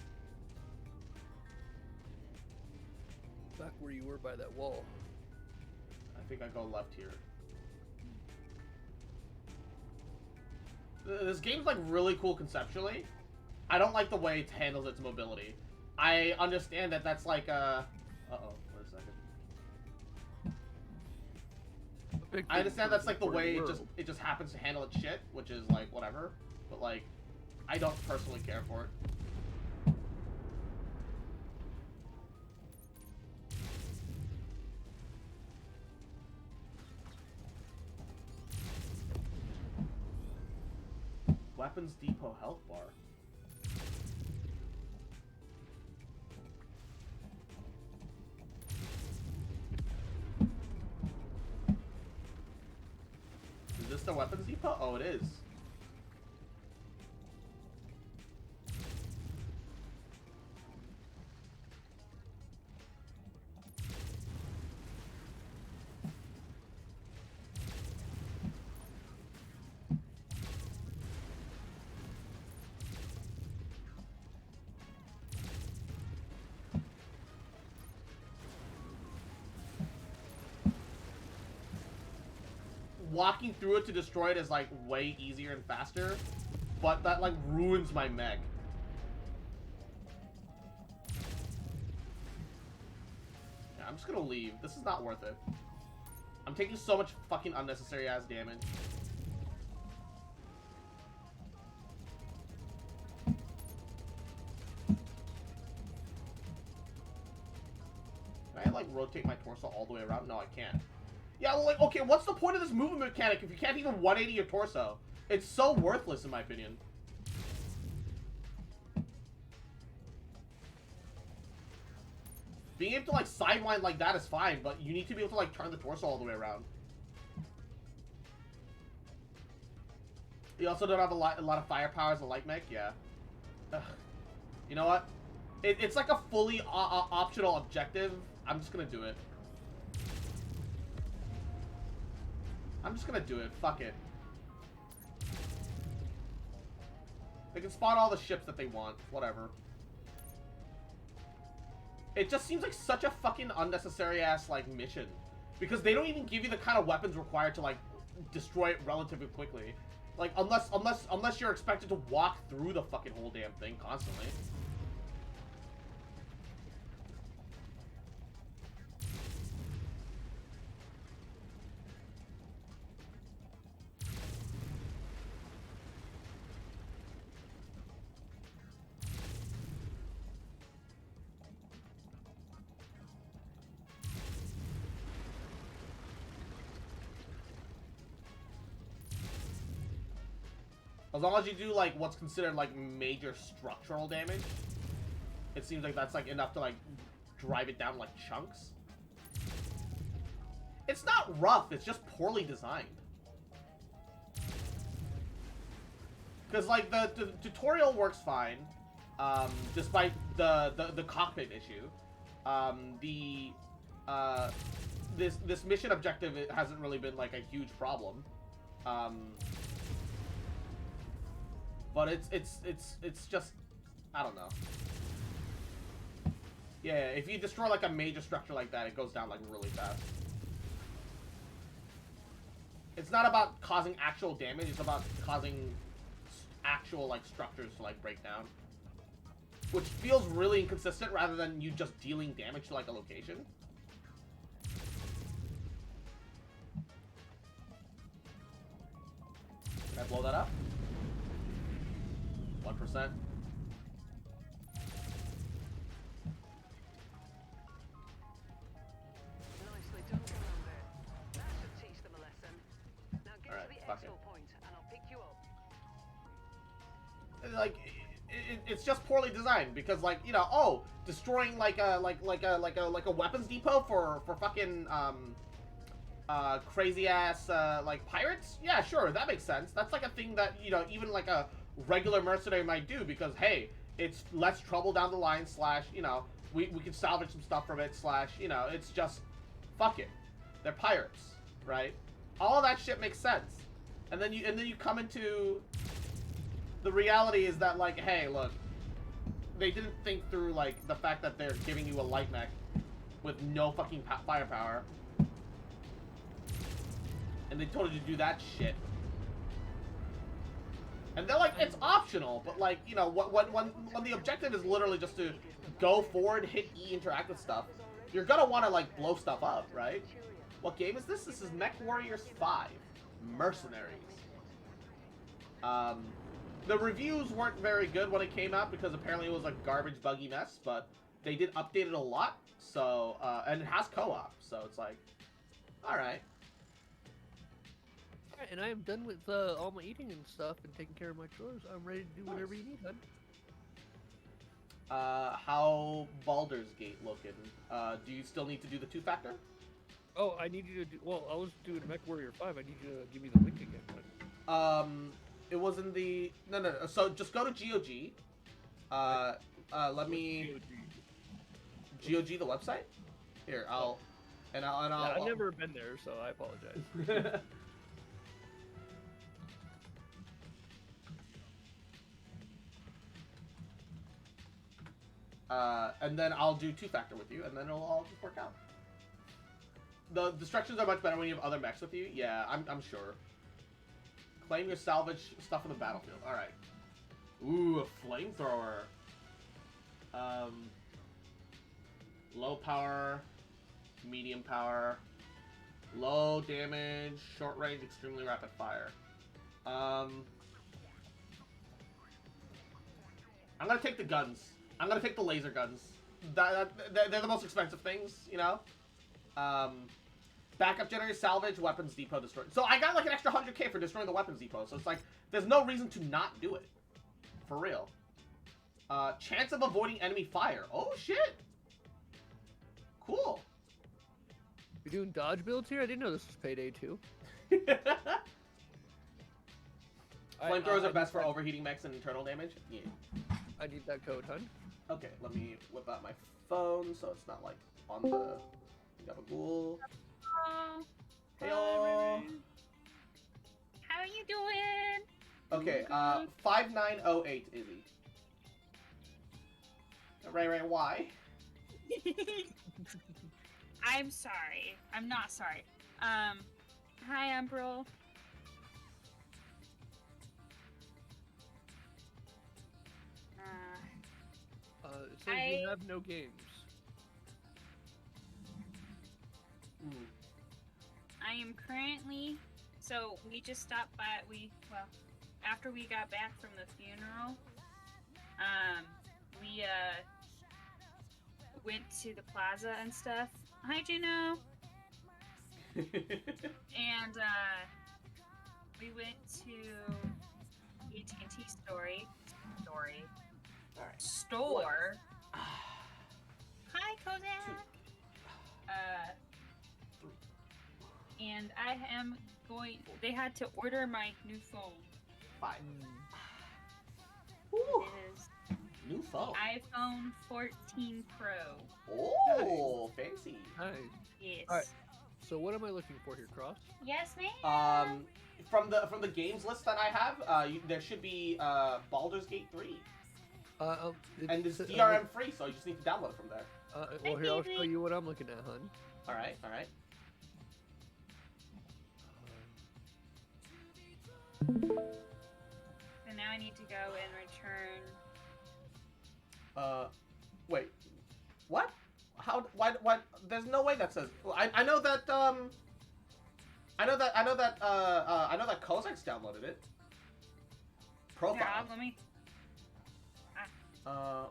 Back where you were by that wall. I think I go left here. This game's like really cool conceptually. I don't like the way it handles its mobility. I understand that that's like uh-oh, wait a second. I understand that's like the way it just happens to handle its shit, which is like whatever. But like, I don't personally care for it. Weapons Depot health bar. Is this the weapons depot? Oh, it is. Walking through it to destroy it is like way easier and faster, but that like ruins my mech. Yeah, I'm just gonna leave. This is not worth it. I'm taking so much fucking unnecessary ass damage. like rotate my torso all the way around? No, I can't. Yeah, well, like, okay, what's the point of this movement mechanic if you can't even 180 your torso? It's so worthless in my opinion. Being able to like sidewind like that is fine, but you need to be able to like turn the torso all the way around. You also don't have a lot of firepower as a light mech, yeah. Ugh. You know what? It's like a fully optional objective. I'm just gonna do it. I'm just gonna do it. Fuck it. They can spawn all the ships that they want. Whatever. It just seems like such a fucking unnecessary ass like mission, because they don't even give you the kind of weapons required to like destroy it relatively quickly. Like unless you're expected to walk through the fucking whole damn thing constantly. As long as you do like what's considered like major structural damage, it seems like that's like enough to like drive it down like chunks. It's not rough, it's just poorly designed. Because like the tutorial works fine, despite the cockpit issue. This mission objective, it hasn't really been like a huge problem. But it's just, I don't know. Yeah, if you destroy like a major structure like that, it goes down like really fast. It's not about causing actual damage, it's about causing actual like structures to like break down. Which feels really inconsistent rather than you just dealing damage to like a location. Can I blow that up? 1%. Nicely done, Commander. That should teach them a lesson. Now get to the exfil point, and I'll pick you up. Like, it's just poorly designed because, like, you know, oh, destroying like a weapons depot for fucking crazy ass like pirates. Yeah, sure, that makes sense. That's like a thing that, you know, even like a regular mercenary might do because, hey, it's less trouble down the line, slash, you know, we can salvage some stuff from it, slash, you know, it's just, fuck it. They're pirates, right? All of that shit makes sense. And then you come into the reality is that, like, hey, look, they didn't think through, like, the fact that they're giving you a light mech with no fucking firepower. And they told you to do that shit. And they're like, it's optional, but like, you know, when the objective is literally just to go forward, hit E, interact with stuff, you're gonna want to like blow stuff up, right? What game is this? This is Mech Warriors 5, Mercenaries. The reviews weren't very good when it came out because apparently it was a garbage, buggy mess, but they did update it a lot, so, and it has co-op, so it's like, alright. Alright, and I am done with all my eating and stuff and taking care of my chores. I'm ready to do whatever you need, bud. How Baldur's Gate looking? Do you still need to do the 2-factor? Oh, I need you to do, well, I was doing Mech Warrior 5, I need you to give me the link again, bud. It was in the, no, so just go to GOG. Let me, GOG the website? Here, I'll, yeah, I've never been there, so I apologize. And then I'll do 2-factor with you, and then it'll all just work out. The instructions are much better when you have other mechs with you. Yeah, I'm sure. Claim your salvage stuff on the battlefield. All right. Ooh, a flamethrower. Low power, medium power, low damage, short range, extremely rapid fire. I'm gonna take the guns. I'm gonna take the laser guns. They're the most expensive things, you know? Backup generator, salvage, weapons depot destroyed. So I got like an extra 100k for destroying the weapons depot. So it's like, there's no reason to not do it. For real. Chance of avoiding enemy fire. Oh, shit. Cool. You're doing dodge builds here? I didn't know this was payday 2. Flamethrowers are best for overheating mechs and internal damage. Yeah. I need that code, hun. Okay, let me whip out my phone so it's not like on the Gabagool. Heyo. How are you doing? Okay, 5908 Izzy. Ray, why? I'm sorry. I'm not sorry. Hi, Umbral. It says you have no games. I am currently, so we just stopped by, after we got back from the funeral, we, went to the plaza and stuff. Hi, Juno! And, we went to AT&T store. Hi, Kodak! And I am going, they had to order my new phone. Fine. It is New phone. iPhone 14 Pro. Oh, fancy. Nice. Yes. Alright, so what am I looking for here, Cross? Yes, ma'am. From the games list that I have, there should be Baldur's Gate 3. And it's DRM free, so you just need to download it from there. Well, here, I'll show you what I'm looking at, hun. Alright. So now I need to go and return. Wait. What? How? Why? There's no way that says. I know that. I know that Kozak's downloaded it. Profile. Yeah, let me.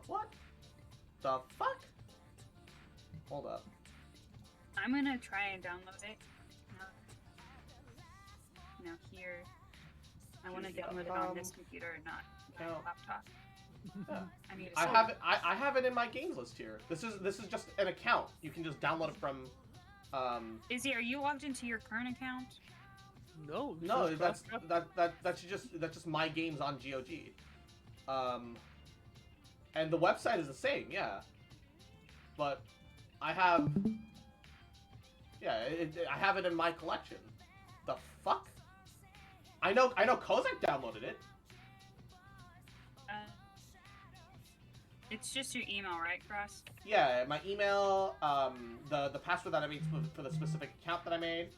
What? The fuck? Hold up. I'm gonna try and download it. Now here. I want to download it on this computer, not my laptop. Yeah. I have it in my games list here. This is just an account. You can just download it from. Izzy, are you logged into your current account? No. No, that's just my games on GOG. And the website is the same, yeah. But I have. Yeah, I have it in my collection. The fuck? I know Kozak downloaded it. It's just your email, right, Cross? Yeah, my email, the password that I made for the specific account that I made.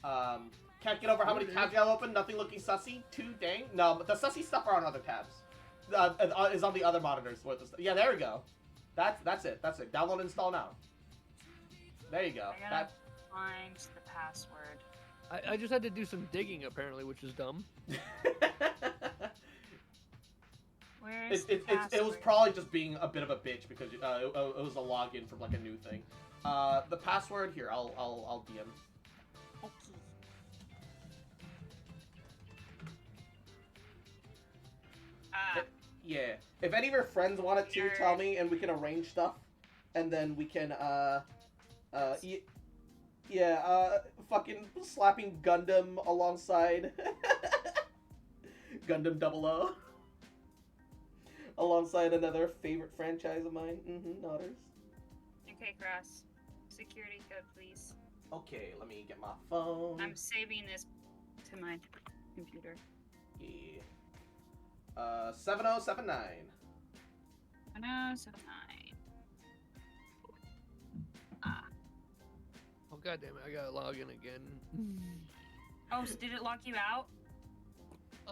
Can't get over how many tabs you have open. Nothing looking sussy. Too dang. No, but the sussy stuff are on other tabs. Is on the other monitors. Yeah, there we go. That's it. Download and install now. There you go. I gotta find the password. I just had to do some digging apparently, which is dumb. Where's it was probably just being a bit of a bitch because it was a login from like a new thing. The password here, I'll DM. Okay. Yeah. If any of your friends want it to, tell me, and we can arrange stuff, and then we can fucking slapping Gundam alongside Gundam 00. Alongside another favorite franchise of mine. Nodders. Okay, Cross. Security code, please. Okay, let me get my phone. I'm saving this to my computer. Yeah. 7079. 7079. Oh god damn it! I gotta log in again. Oh, so did it lock you out?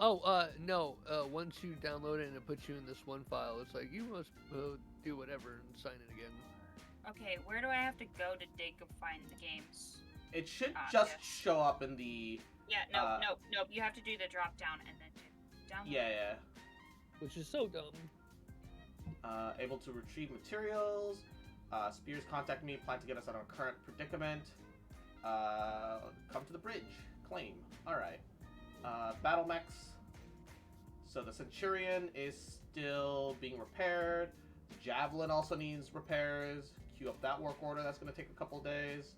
Oh, no. Once you download it and it puts you in this one file, it's like, you must do whatever and sign in again. Okay, where do I have to go to dig and find the games? It should just show up in the... Yeah, nope. You have to do the drop down and then download. Yeah. Which is so dumb. Able to retrieve materials. Spears contacted me, plan to get us out of our current predicament. Come to the bridge. Claim. Alright. Battle mechs. So the Centurion is still being repaired. Javelin also needs repairs. Queue up that work order. That's going to take a couple days.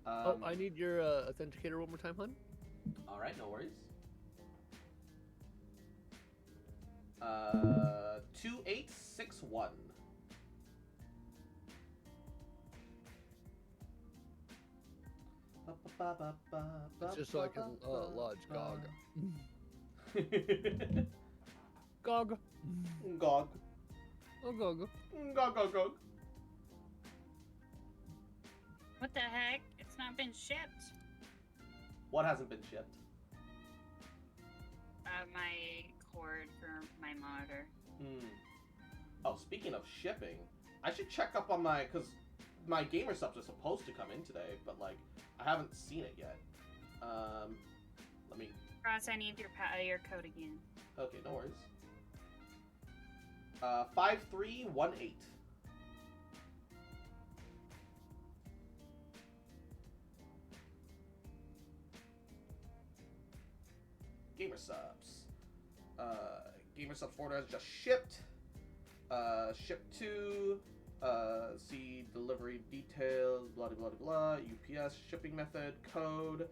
Oh, I need your authenticator one more time, hon. Alright, no worries. 2861. It's just so I can lodge GOG. GOG. GOG. Oh, GOG. GOG. What the heck? It's not been shipped. What hasn't been shipped? My cord for my monitor. Oh, speaking of shipping, I should check up on my, because my gamer subs are supposed to come in today, but like, I haven't seen it yet. Let me... Ross, I need your code again. Okay, no worries. 5318. Gamer subs. Gamer subs order has just shipped. Shipped to. See delivery details. Blah blah blah blah. UPS shipping method code.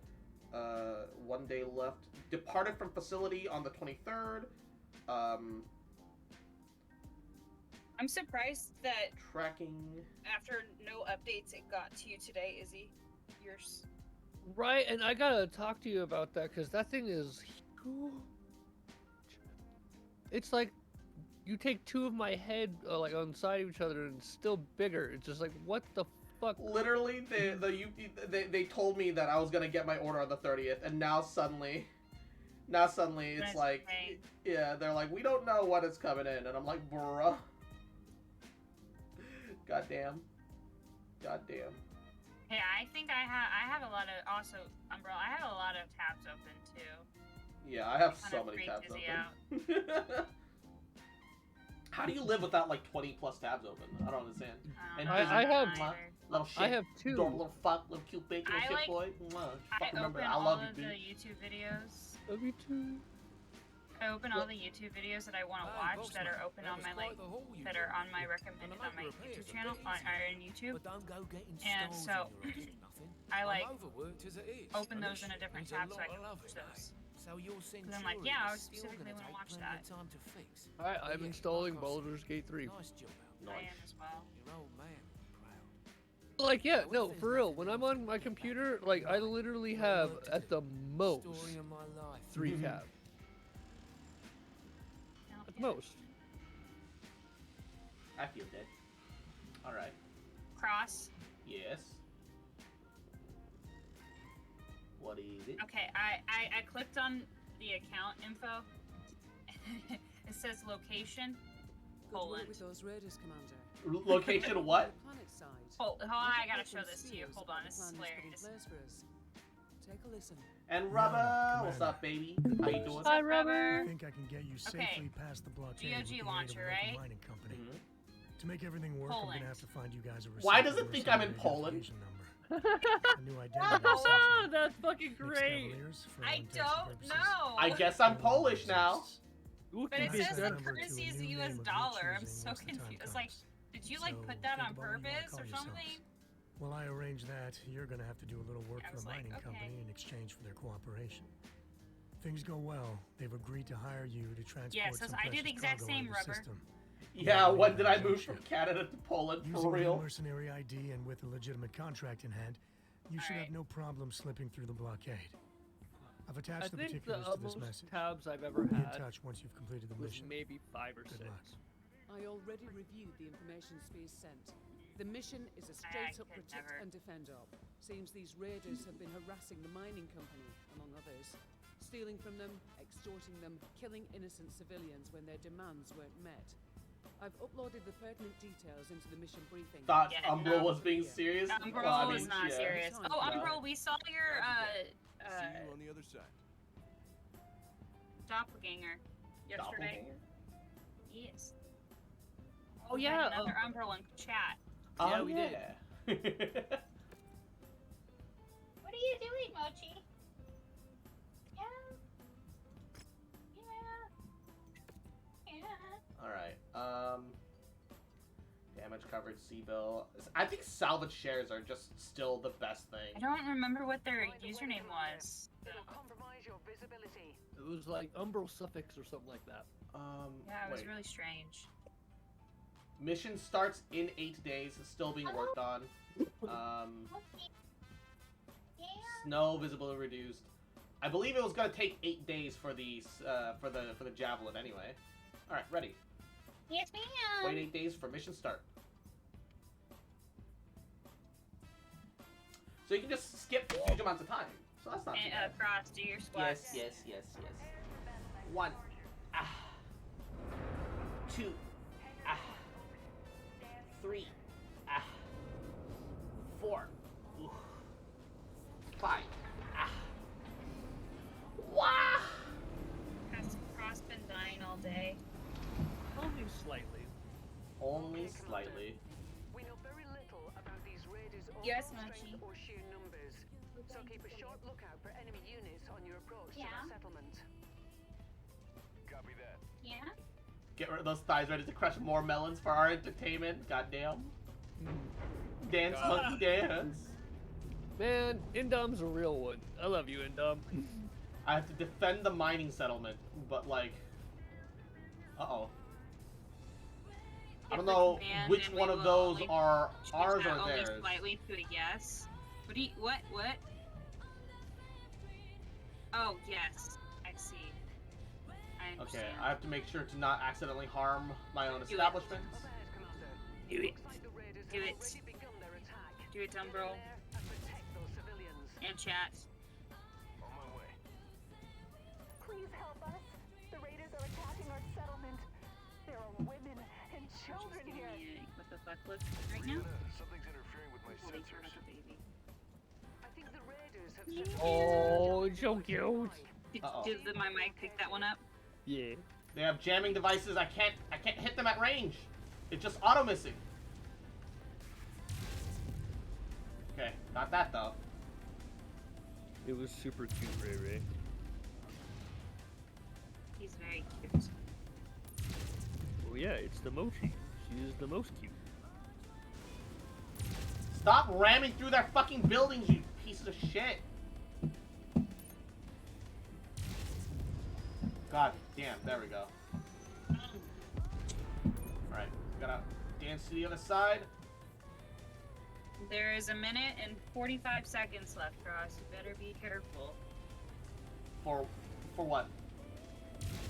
1 day left. Departed from facility on the 23rd. I'm surprised that tracking after no updates it got to you today, Izzy. Yours. Right, and I gotta talk to you about that because that thing is huge. It's like you take two of my head like on the side of each other and it's still bigger. It's just like what the fuck. Literally, they told me that I was gonna get my order on the 30th, and now suddenly it's like, yeah, they're like, we don't know what is coming in, and I'm like, bruh. Goddamn. Hey, I think I have a lot of Umbrella. I have a lot of tabs open too. Yeah, I have so many tabs open. How do you live without like 20 plus tabs open? I don't understand. And I have little shit, I have two. Little fuck, little cute bitch, little shit boy. I Remember, open I all love of you, the bitch. YouTube videos. Love you too. I open all the YouTube videos that I want to watch that are open on my that are on my recommended on my YouTube channel on YouTube. And so I like open those in a different tab so I can watch those. And I'm like, yeah, I specifically want to watch that. Alright, I'm installing Baldur's Gate 3. I am as well. Like, yeah, no, for real. When I'm on my computer, like, I literally have, at the most, 3 tabs. At most. I feel dead. Alright. Cross. Yes. What is it? Okay, I clicked on the account info. It says location, Poland. With those raiders, Commander. Location what? Planet side. Hold on, I gotta show this to you. Hold on, this is hilarious. Take a listen. And Rubber, what's up, baby? How you doing? Hi, Rubber. I think I can get you safely past the blockade with the aid of a launcher, local right? mining company. To make everything work, I'm gonna have to find you guys a Why does reciprocal it think I'm in Poland? identification number. A new identity Oh, that's fucking great. I don't know. I guess I'm Polish now. But it says the currency is the US dollar. I'm so confused. Like, did you like put that on purpose or something? While I arrange that, you're gonna have to do a little work for the like, mining okay. company in exchange for their cooperation. Things go well, they've agreed to hire you to transport Yeah, so some I do the precious exact cargo same, into the Rubber. system. Yeah, when did I move from Canada to Poland, Using for real? your mercenary ID and with a legitimate contract in hand, you should have no problem slipping through the blockade. I've attached the I think the particulars to this most message. tabs I've ever Be in had touch once you've completed the was mission. maybe 5 or Good 6. luck. I already reviewed the information Spears sent. The mission is a straight-up protect and defend op. Seems these raiders have been harassing the mining company, among others. Stealing from them, extorting them, killing innocent civilians when their demands weren't met. I've uploaded the pertinent details into the mission briefing. Thought Umbro was being serious? Umbro was not serious. Oh, Umbro, we saw your, See you on the other side. doppelganger yesterday. Doppelganger? Yes. Oh, We yeah, had another Umbro in chat. Yeah, we did. What are you doing, Mochi? Yeah. All right. Damage coverage, C-bill. I think salvage shares are just still the best thing. I don't remember what their username was. It was like umbral suffix or something like that. Yeah, it was wait. really strange. Mission starts in 8 days. It's still being worked on. Snow visibility reduced. I believe it was gonna take 8 days for these for the javelin anyway. All right, ready. Yes, ma'am. Wait 8 days for mission start. So you can just skip huge amounts of time. So that's not too bad. Frost, do your squats. Yes. 1. 2. 3. 4. 5. Wah! Has Frost been dying all day? Only slightly. Only slightly. We know very little about these raiders' Yes, overall Mochi. strength or sheer numbers. So keep a sharp lookout for enemy units on your approach to the settlement. Copy that. Yeah? Get rid of those thighs ready to crush more melons for our entertainment. Goddamn. Dance, monkey, dance. Man, Indom's a real one. I love you, Indom. I have to defend the mining settlement, but like... Uh-oh. I don't know which one of those are ours or only theirs. slightly to a yes. What do you, what? Oh, yes. I see. I Okay, understand. I have to make sure to not accidentally harm my own Do it. establishments. Do it. Do it. Do it, Umbro. And chat. On my way. Please help us. The raiders are attacking our settlement. There are women and children here. What the fuck? Look right now? Something's interfering with my Holy turn sensors. up a baby. I think the raiders have Oh, so cute. Did my mic pick that one up? Yeah. They have jamming devices. I can't hit them at range. It's just auto missing. Okay, not that though. It was super cute, Ray Ray. He's very cute. Oh yeah, it's the Mochi. She is the most cute. Stop ramming through their fucking buildings, you pieces of shit. God damn, there we go. Alright, gotta dance to the other side. There is 1 minute and 45 seconds left, Cross. You better be careful. For what?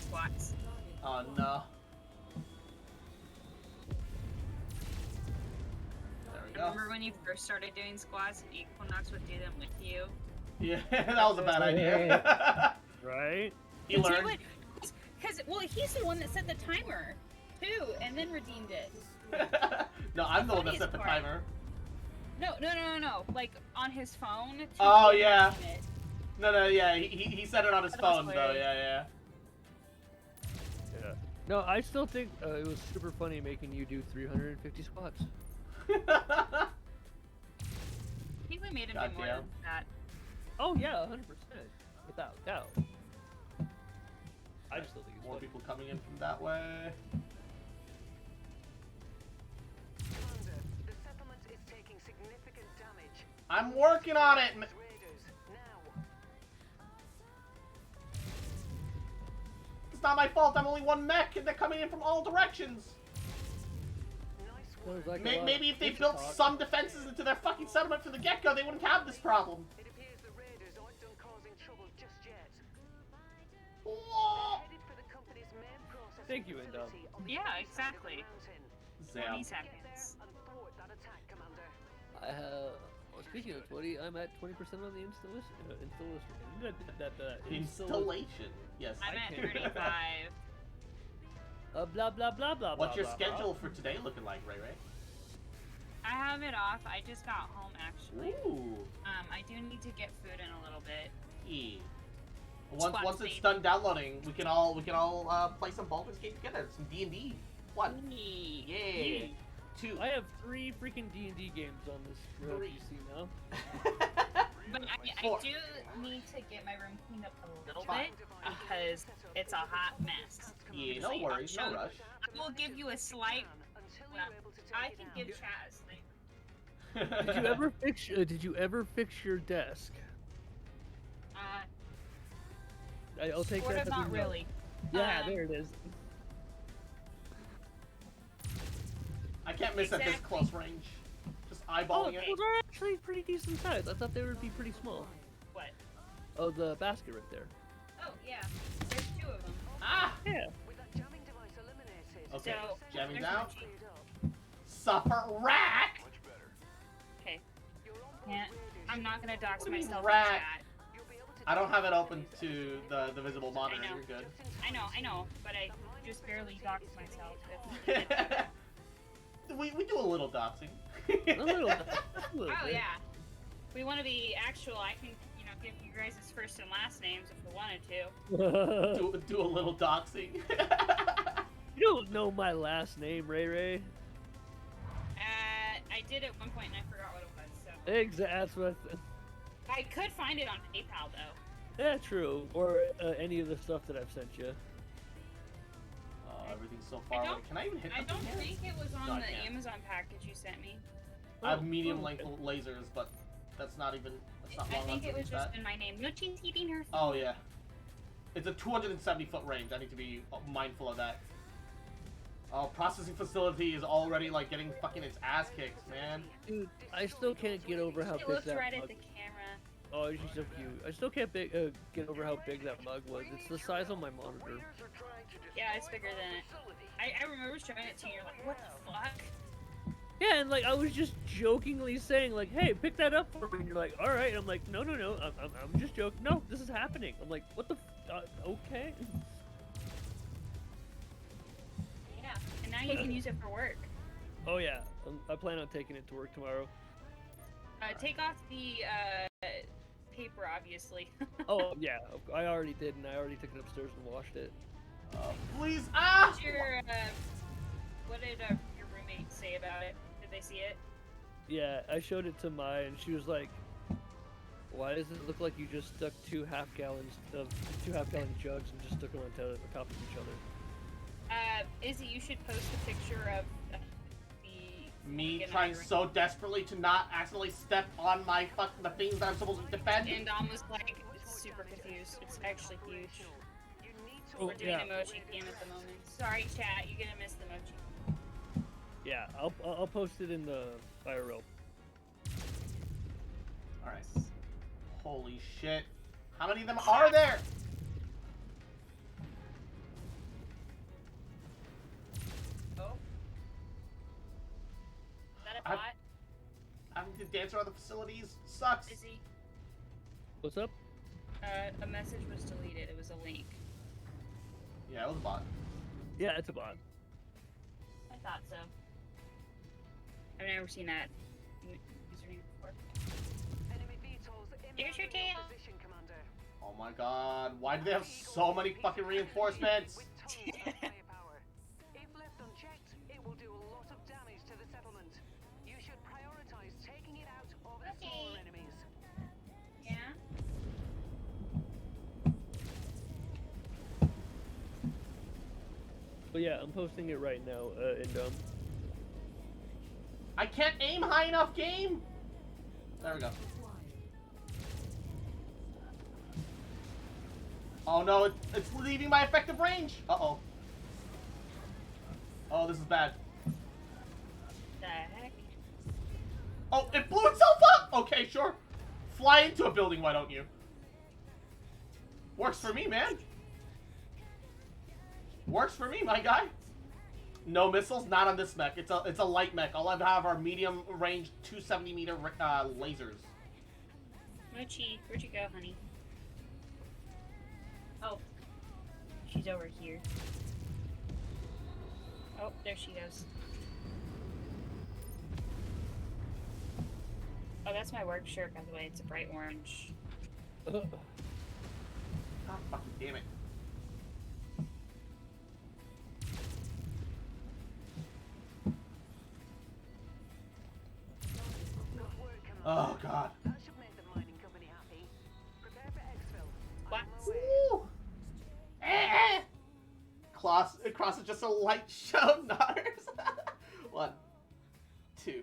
Squats. Oh no. There we go. Remember when you first started doing squats and Equinox would do them with you? Yeah, that was a bad idea. Right? He learned. Well, he's the one that set the timer, too, and then redeemed it. No, I'm the one that funniest set the part. timer. No. Like, on his phone. to Oh, redeem yeah. it. No, yeah, he set it on his That was phone, though, hilarious. Yeah. No, I still think it was super funny making you do 350 squats. I think we made him do more Goddamn. than that. Oh yeah, 100%, without doubt. I just don't think it's More funny. people coming in from that way. Commander, the settlement is taking significant damage. I'm working on it! Raiders, now. It's not my fault, I'm only one mech, and they're coming in from all directions! Sounds like a lot Maybe of if they bitch built talk. some defenses into their fucking settlement from the get-go, they wouldn't have this problem. It appears the raiders aren't done causing trouble just yet. Whoa. They're headed for the company's main processing Thank you, Indom. facility on the Yeah, other side of the exactly. mountain. 20 Zam. Get there seconds. and thwart that attack, Commander. I have. Well, speaking of 20, I'm at 20% on the Installation. Yes. I'm I at can't- 35. Blah blah blah blah. What's blah, your blah, schedule blah. for today looking like, Ray Ray? I have it off. I just got home, actually. Ooh. I do need to get food in a little bit. Yeah. Squats, Once it's babe. done downloading, we can all play some Baldur's Gate together. Some D&D. What? Yeah. Yeah. 2. I have 3 freaking D&D games on this PC now. But I do need to get my room cleaned up a little bit because it's a hot mess. Yeah, no worries, no rush. I will give you a slight. Well, I can give chat a slight. Did you ever fix your desk? I'll take sort that. of, not really. Yeah, there it is. I can't miss at this close range. Just eyeballing it. Those are actually pretty decent size. I thought they would be pretty small. What? Oh, the basket right there. Oh yeah, there's 2 of them. Ah! Yeah. Okay, So, jamming there's down. Mochi. Suffer rack! Okay. Can't. I'm not gonna dox myself in Rack. chat. I don't have it open to the visible monitor. I know. You're good. I know, but I just barely doxed myself. We do a little doxing. A little. Oh yeah. We want to be actual. I can, give you guys' first and last names if we wanted to. do a little doxing. You don't know my last name, Ray Ray. I did at one point and I forgot what it was. So. Exactly. That's what. I could find it on PayPal though. Yeah, true. Or any of the stuff that I've sent you. Everything's so far away. Can I even hit I don't think it was on No, I the can't. Amazon package you sent me. I have medium length lasers, but that's not even. That's not I long enough think to it was reach just that. in my name. No cheating, eating her. Oh yeah. It's a 270-foot range. I need to be mindful of that. Oh, processing facility is already like getting fucking its ass kicked, man. Dude, I still can't get over how It big looks that right mug. at the camera. Oh, she's so cute. I still can't get over how big that mug was. It's the size of my monitor. Yeah, it's bigger than it. I remember showing it to you. You're like, what the fuck? Yeah, and like I was just jokingly saying like, "Hey, pick that up for me." And you're like, "All right." I'm like, "No, I'm just joking. No, this is happening." I'm like, "What the? Okay." Yeah, and now you can use it for work. Oh yeah, I plan on taking it to work tomorrow. Take off the paper, obviously. Oh yeah, I already did, and I already took it upstairs and washed it. Please, What did your roommate say about it? Did they see it? Yeah, I showed it to Mai, and she was like, "Why does it look like you just stuck two half-gallon jugs and just stuck them on top of each other?" Izzy, you should post a picture of me trying so desperately to not accidentally step on the things that I'm supposed to defend. And Dom was like super confused. It's actually huge. Oh, We're doing yeah. emoji game at the moment. Sorry, chat, you're gonna miss the emoji. Yeah, I'll post it in the IRL. Alright. Holy shit. How many of them are there? Oh. Is that a bot? Having to dance around the facilities sucks. Izzy? What's up? A message was deleted. It was a link. Yeah, it was a bot. Yeah, it's a bot. I thought so. I've never seen that username before. Here's your tail. Oh my god, why do they have so many fucking reinforcements? If left unchecked, it will do a lot of damage to the settlement. You should prioritize taking it out of its smaller enemies. Yeah? But yeah, I'm posting it right now, in I can't aim high enough, game! There we go. Oh no, it's leaving my effective range! Uh-oh. Oh, this is bad. The heck? Oh, it blew itself up! Okay, sure. Fly into a building, why don't you? Works for me, man. Works for me, my guy. No missiles, not on this mech. It's a light mech. All I have are medium range 270 meter lasers. Mochi, where'd you go, honey? Oh. She's over here. Oh, there she goes. Oh, that's my work shirt, by the way. It's a bright orange. God fucking damn it. Woo! Cross is just a light show, Nodders. 1, 2,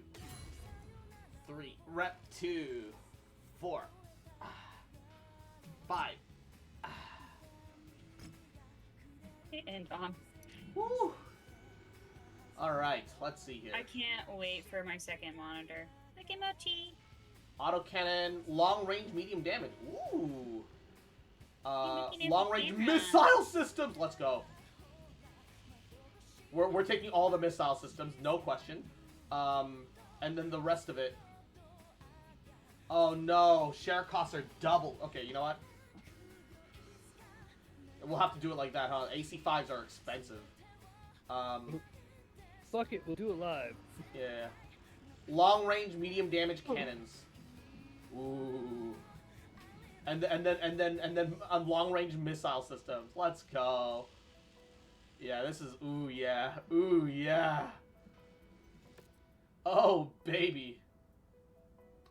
3. Rep 2, 4, 5. And on. Woo! Alright, let's see here. I can't wait for my second monitor. Look at Mochi. Autocannon, long range, medium damage. Ooh. making it Long range camera. missile systems. Let's go. We're taking all the missile systems, no question. And then the rest of it. Oh no, share costs are double. Okay, you know what? We'll have to do it like that, huh? AC5s are expensive. Fuck it, we'll do it live. Yeah. Long range, medium damage cannons. Ooh. And then long range missile systems. Let's go. Yeah, this is ooh yeah. Ooh yeah. Oh baby.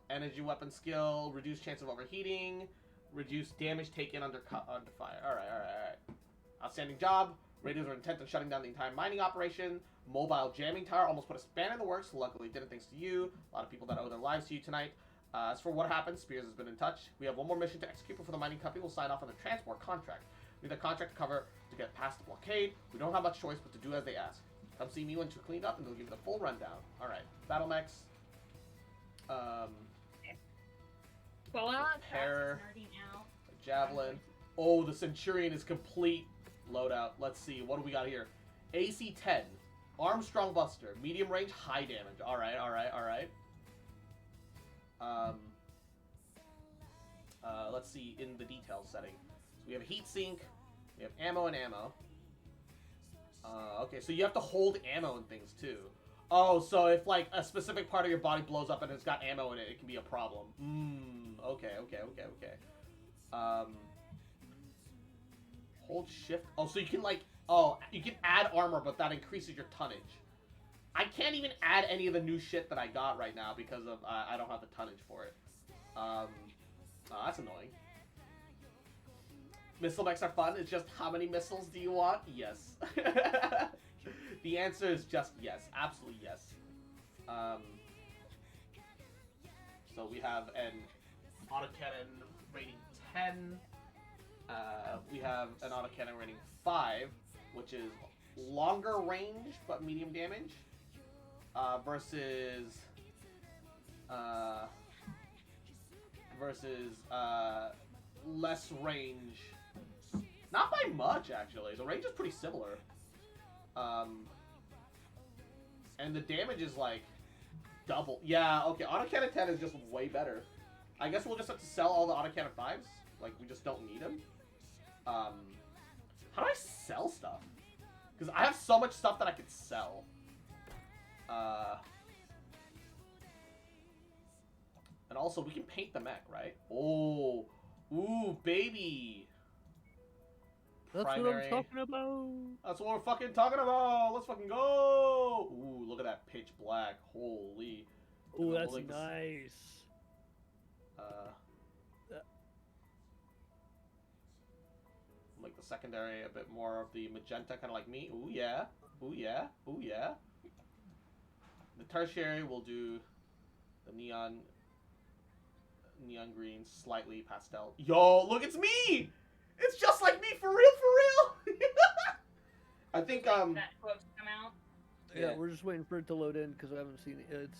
Energy weapon skill, reduced chance of overheating, reduced damage taken under fire. Alright. Outstanding job. Radios are intent on shutting down the entire mining operation. Mobile jamming tower almost put a spanner in the works. Luckily didn't, thanks to you. A lot of people that owe their lives to you tonight. As for what happened, Spears has been in touch. We have one more mission to execute before the mining company will sign off on the transport contract. We need the contract to cover to get past the blockade. We don't have much choice but to do as they ask. Come see me once you're cleaned up and they'll give you the full rundown. Alright. Battle mechs. Repair. Javelin. Oh, the Centurion is complete. Loadout. Let's see. What do we got here? AC-10. Armstrong Buster. Medium range, high damage. Alright. Let's see in the details setting. So we have a heat sink. We have ammo and ammo. Okay, so you have to hold ammo and things too. Oh, so if like a specific part of your body blows up and it's got ammo in it, it can be a problem. Okay. Hold shift. Oh, so you can like, you can add armor, but that increases your tonnage. I can't even add any of the new shit that I got right now because of I don't have the tonnage for it. That's annoying. Missile mechs are fun. It's just how many missiles do you want? Yes. The answer is just yes. Absolutely yes. So we have an autocannon rating 10. We have an autocannon rating 5, which is longer range but medium damage. Versus less range. Not by much, actually. The range is pretty similar. And the damage is like double. Yeah, okay. Autocannon 10 is just way better. I guess we'll just have to sell all the autocannon 5s. Like, we just don't need them. How do I sell stuff? Because I have so much stuff that I could sell. And also, we can paint the mech, right? Oh. Ooh, baby. That's Primary. what I'm talking about. That's what we're fucking talking about. Let's fucking go. Ooh, look at that pitch black. Holy. Ooh, that's nice. Like the secondary, a bit more of the magenta, kind of like me. Ooh, yeah. Ooh, yeah. Ooh, yeah. The tertiary will do the neon green, slightly pastel. Yo, look, it's me! It's just like me, for real! I think, that quote's come out. Yeah, we're just waiting for it to load in because I haven't seen it. It's...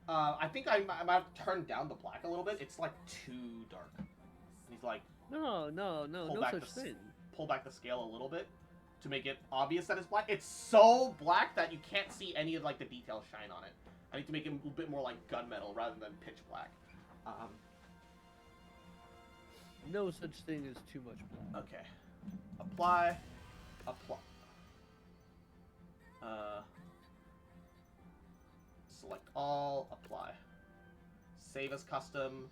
I think I might have to turn down the black a little bit. It's like too dark. He's like, no such thing. Pull back the scale a little bit to make it obvious that it's black. It's so black that you can't see any of like the details shine on it. I need to make it a bit more like gunmetal rather than pitch black. No such thing as too much black. Okay. Apply. Select all. Apply. Save as custom.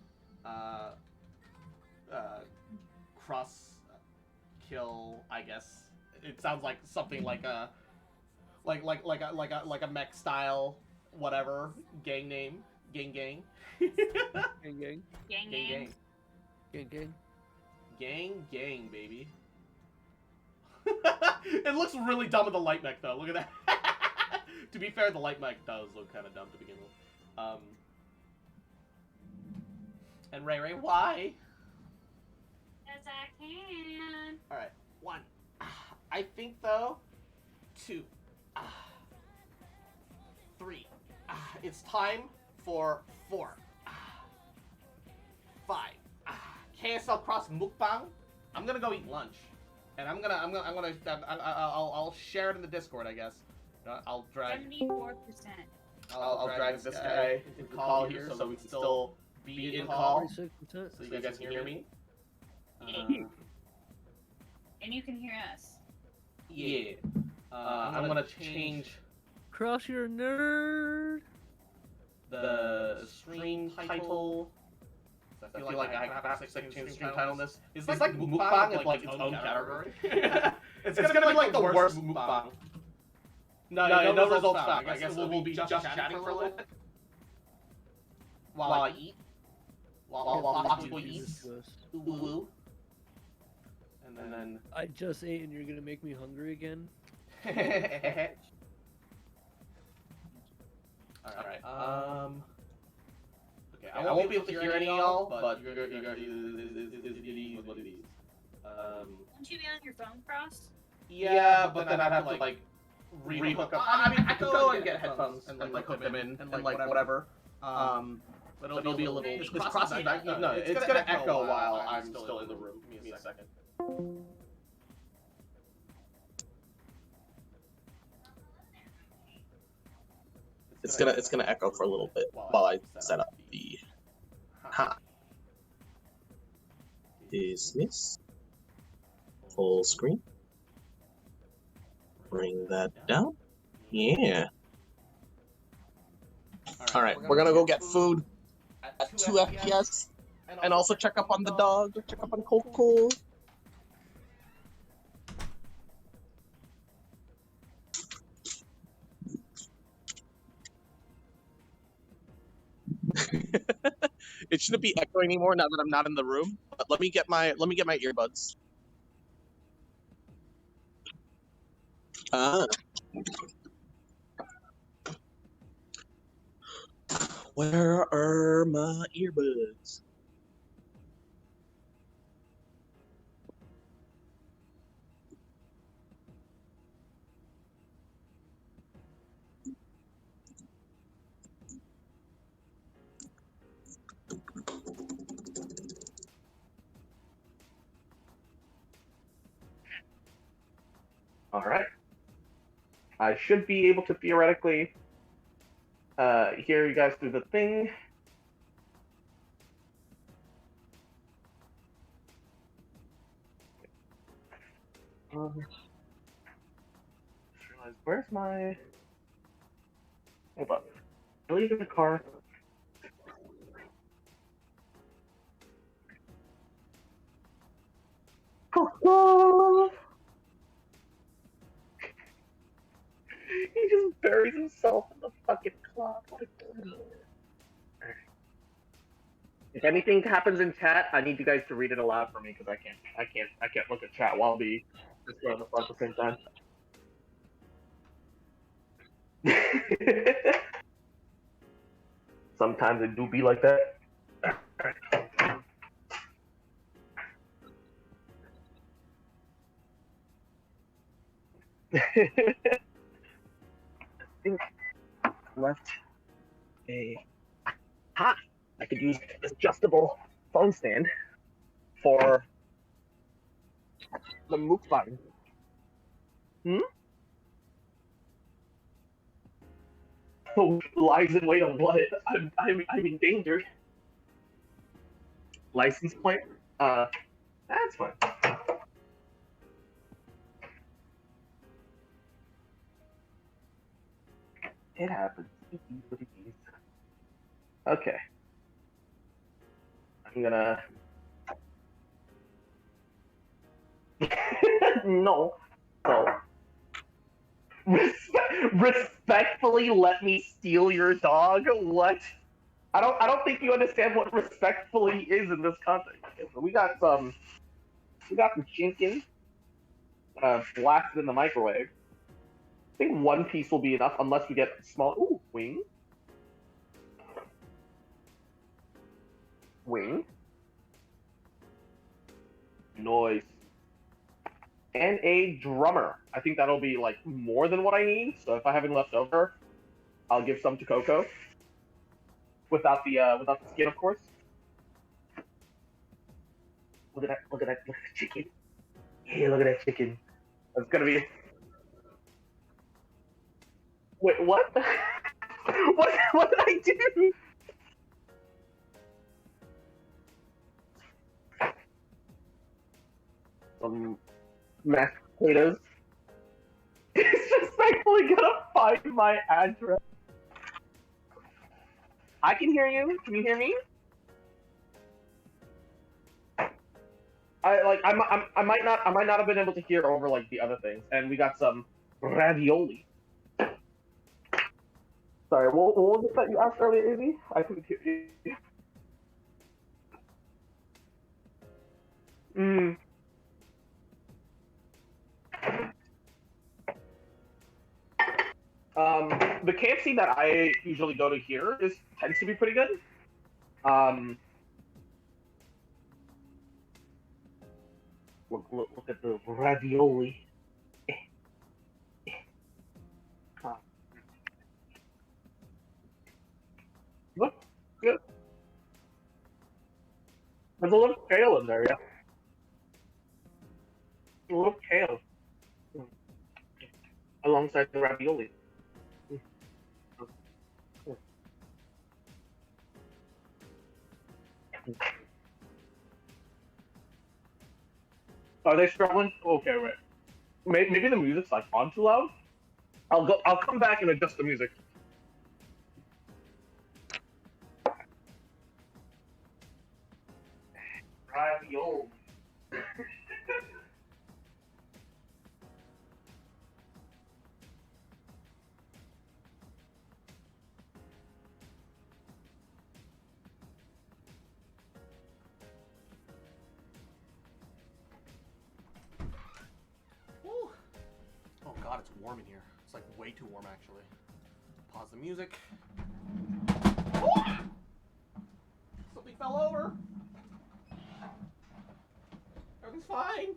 Cross kill. I guess it sounds like something like a like a mech style whatever gang name. Gang. Gang. Gang, baby. It looks really dumb with the light mech, though. Look at that. To be fair, the light mech does look kind of dumb to begin with. And Ray, why? Yes, I can. Alright, 1. I think, though, 2. 3. It's time for 4. 5. KSL cross mukbang. I'm gonna go eat lunch, and I'll share it in the Discord, I guess. I'll drag. 74%. I'll drag this guy into call here, so we can still be in call, so you guys can hear me. And you can hear us. Yeah. I'm gonna change Cross your nerd. the stream title. I feel like I have to change the stream title on this. Is like mukbang is like its own category? It's gonna be like the worst mukbang. No results found. I guess we'll be just chatting for a little bit. While I eat. While Foxboy eats. Ooh. And then... I just ate and you're gonna make me hungry again? Alright, okay, I won't be able to hear any of y'all, but it is what it is. Won't you be on your phone, Frost? Yeah, but then I'd have to, like, re-hook up. I mean, I could go and get headphones and, like, hook them in and, like, whatever. But it'll be a little... It's crossing back... No, it's gonna echo while I'm still in the room. Give me a second. It's gonna echo for a little bit while I set up the dismiss full screen. Bring that down. Yeah. All right, we're gonna go get food at 2 FPS, and also check up on the dog. Check up on Coco. It shouldn't be echoing anymore now that I'm not in the room. But let me get my earbuds. Where are my earbuds? Alright. I should be able to theoretically hear you guys through the thing. Just realized, where's my... Hold on. I leave in the car. He just buries himself in the fucking clock. What a dirty. If anything happens in chat, I need you guys to read it aloud for me because I can't look at chat while be just on the phone at the same time. Sometimes it do be like that. I think I left a I could use this adjustable phone stand for the mukbang. Oh, lies in wait on what? I'm in danger. License plate? That's fine. It happens. Okay. I'm gonna... No. So... Respectfully let me steal your dog? What? I don't think you understand what respectfully is in this context. Okay, so we got some We got some chicken blasted in the microwave. I think one piece will be enough unless we get small. Ooh, wing. Wing. Noise. And a drummer. I think that'll be like more than what I need. So if I have any left over, I'll give some to Coco. Without the skin, of course. Look at that! Look at that! Look at the chicken. Hey, look at that chicken. That's gonna be. Wait, what? What did I do? Some mashed potatoes. It's just actually gonna find my address. I can hear you. Can you hear me? I might not have been able to hear over like the other things. And we got some ravioli. Sorry, what was it that you asked earlier, Izzy? I couldn't hear you. The KFC that I usually go to here tends to be pretty good. Look at the ravioli. Look good. There's a little kale in there, yeah. A little kale alongside the ravioli. Are they struggling? Okay, wait. Maybe the music's like on too loud. I'll come back and adjust the music. Ravioli. Woo. Oh god, it's warm in here. It's like way too warm actually. Pause the music. Something fell over. Everything's fine.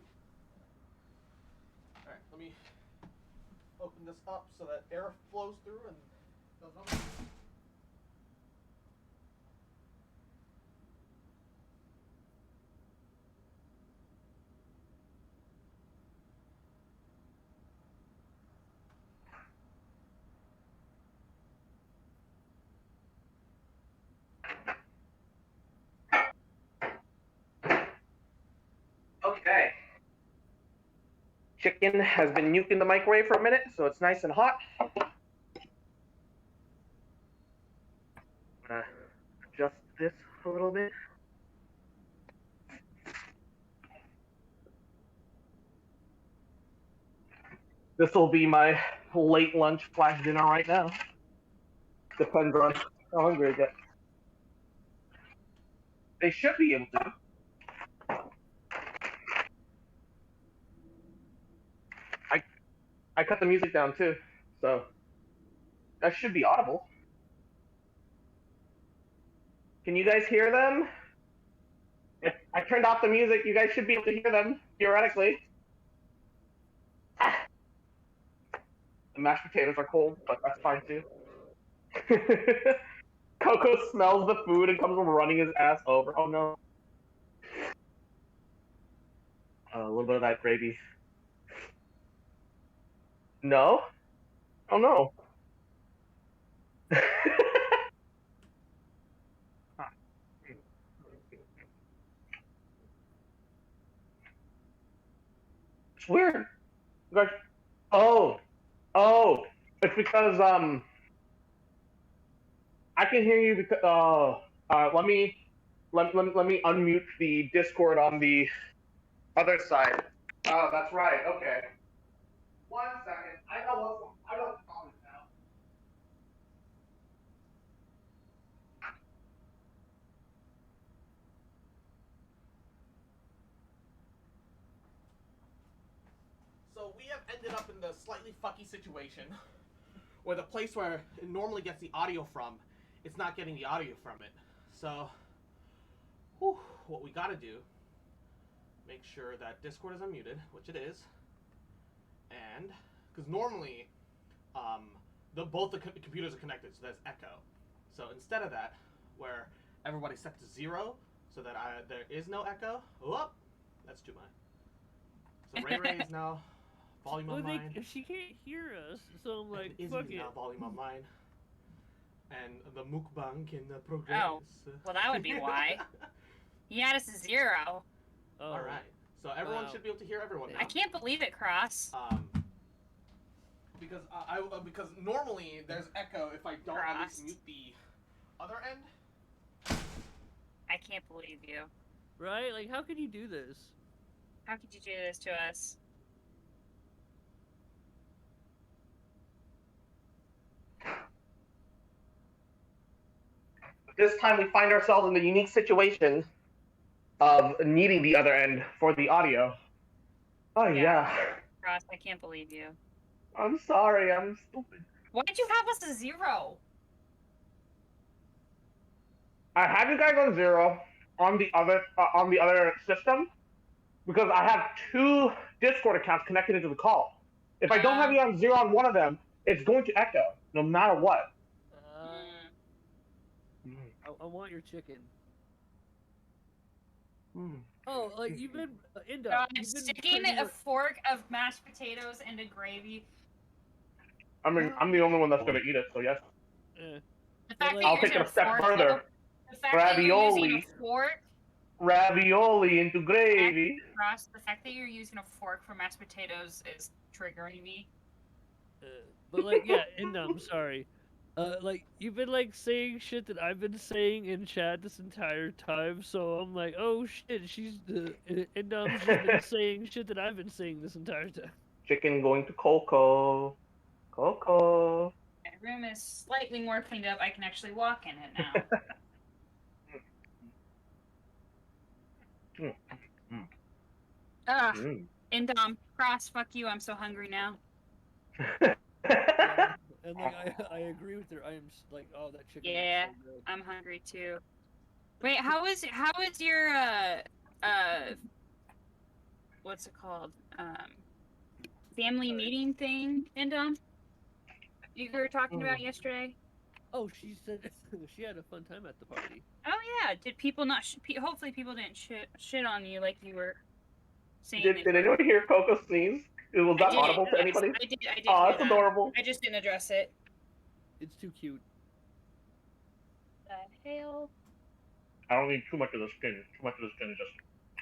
Alright, let me open this up so that air flows through and does nothing. Okay. Chicken has been nuked in the microwave for a minute, so it's nice and hot. I'm gonna adjust this a little bit. This will be my late lunch / dinner right now. Depends on how hungry I get. They should be able to. I cut the music down too, so that should be audible. Can you guys hear them? If I turned off the music, you guys should be able to hear them, theoretically. The mashed potatoes are cold, but that's fine too. Coco smells the food and comes running his ass over. Oh no. A little bit of that gravy. No? Oh no. It's weird. Oh. It's because I can hear you because let me unmute the Discord on the other side. Oh, that's right. Okay. 1 second. I know the comment now. we have ended up in the slightly fucky situation where the place where it normally gets the audio from, it's not getting the audio from it. So, what we gotta do, make sure that Discord is unmuted, which it is, and, because normally, both the computers are connected, so there's echo. So instead of that, where everybody's set to 0, so that there is no echo, that's too much. So Ray is now volume on mine. She can't hear us, so I'm like, Izzy fuck is it. now volume on mine. And the mukbang can progress. Oh, well that would be why. He had us to 0. Oh. Alright, so everyone should be able to hear everyone now. I can't believe it, Cross. Because normally there's echo if I don't at least mute the other end. I can't believe you. Right? Like, how could you do this? How could you do this to us? This time we find ourselves in the unique situation of needing the other end for the audio. Oh yeah. Cross, I can't believe you. I'm sorry, I'm stupid. Why did you have us to 0? I have you guys on 0 on the other system because I have 2 Discord accounts connected into the call. If I don't have you on 0 on one of them, it's going to echo no matter what. I want your chicken. Oh, like you've been sticking a fork of mashed potatoes into gravy. I mean, I'm the only one that's gonna eat it, so yes. The fact that I'll you're take it using a step fork, further. the fact that you're Ravioli. using a fork, Ravioli into gravy. Cross, the fact that you're using a fork for mashed potatoes is triggering me. But like, yeah, and I'm sorry. Like you've been like saying shit that I've been saying in chat this entire time, so I'm like, oh shit, she's and just been saying shit that I've been saying this entire time. Chicken going to Coco. Coco. My room is slightly more cleaned up. I can actually walk in it now. Indom, Cross, fuck you. I'm so hungry now. And like I agree with her. I am like, oh, that chicken. Yeah, is so good. I'm hungry too. Wait, how is your what's it called? Family meeting thing, Indom? You were talking about yesterday? Oh, she said she had a fun time at the party. Oh yeah, did people not? Hopefully, people didn't shit on you like you were saying. Did anyone hear Coco sneeze? Was that audible to anybody? I did. Oh, hear that's that. adorable. I just didn't address it. It's too cute. The hell? I don't need too much of the skin. Too much of the skin is just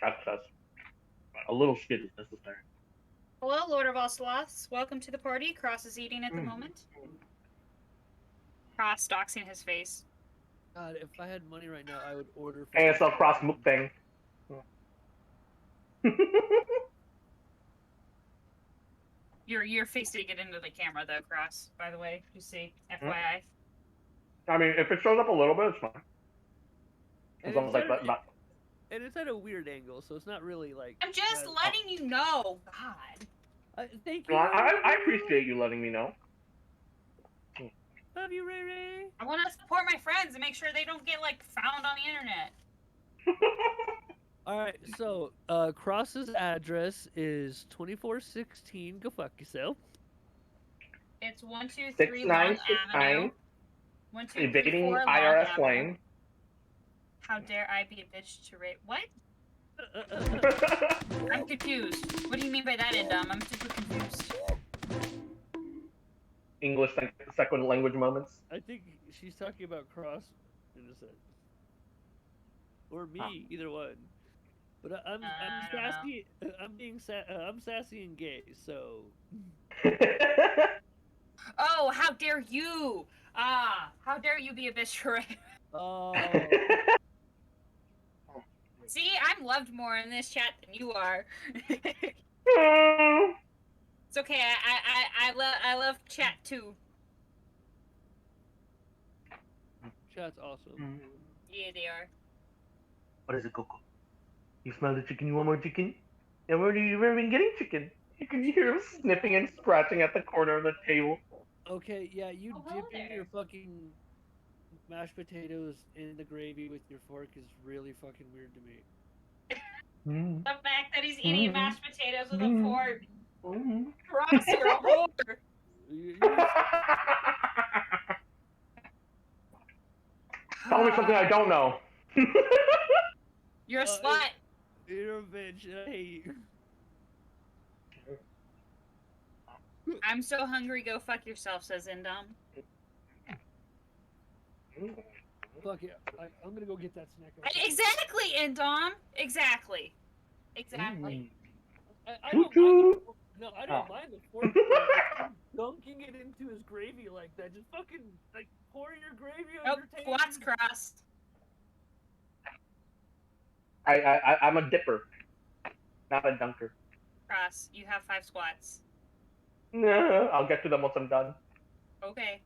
excess. A little skin is necessary. Hello, Lord of all Sloths. Welcome to the party. Cross is eating at the moment. Cross doxing his face. God, if I had money right now, I would order. ASL Cross mukbang. Your face did get into the camera though, Cross, by the way. You see, FYI. I mean, if it shows up a little bit, it's fine. As long as And it's at a weird angle, so it's not really like. I'm just letting you know. God. Thank you. I appreciate you letting me know. Love you, Ray Ray. I want to support my friends and make sure they don't get like found on the internet. All right, so Cross's address is 2416. Go fuck yourself. It's 123 Long Avenue. 123 Evading Long IRS Avenue. lane. How dare I be a bitch to rape? What? I'm confused. What do you mean by that, Indom? I'm super confused. English second language moments. I think she's talking about Cross in a sense, or me, either one. But I'm sassy. I'm sassy and gay. So. Oh, how dare you! How dare you be a bitch to rape? Oh. See, I'm loved more in this chat than you are. It's okay. I love chat too. Chat's awesome. Yeah, they are. What is it, Coco? You smell the chicken? You want more chicken? Yeah, where have you been getting chicken? You can hear him sniffing and scratching at the corner of the table. Okay, yeah, you Oh, hello dipping there. your fucking mashed potatoes in the gravy with your fork is really fucking weird to me. Mm. The fact that he's eating mashed potatoes with a fork. Mm. Cross, you're a whore. Tell me something I don't know. You're a slut. You're a bitch. I hate you. I'm so hungry, go fuck yourself, says Indom. Fuck it. I'm gonna go get that snack. Exactly, Indom. Exactly. Exactly. I don't mind the, no, I don't mind the fork. Dunking it into his gravy like that. Just fucking like pour your gravy on your table. Squats cross. I'm a dipper, not a dunker. Cross, you have 5 squats. No, I'll get to them once I'm done. Okay.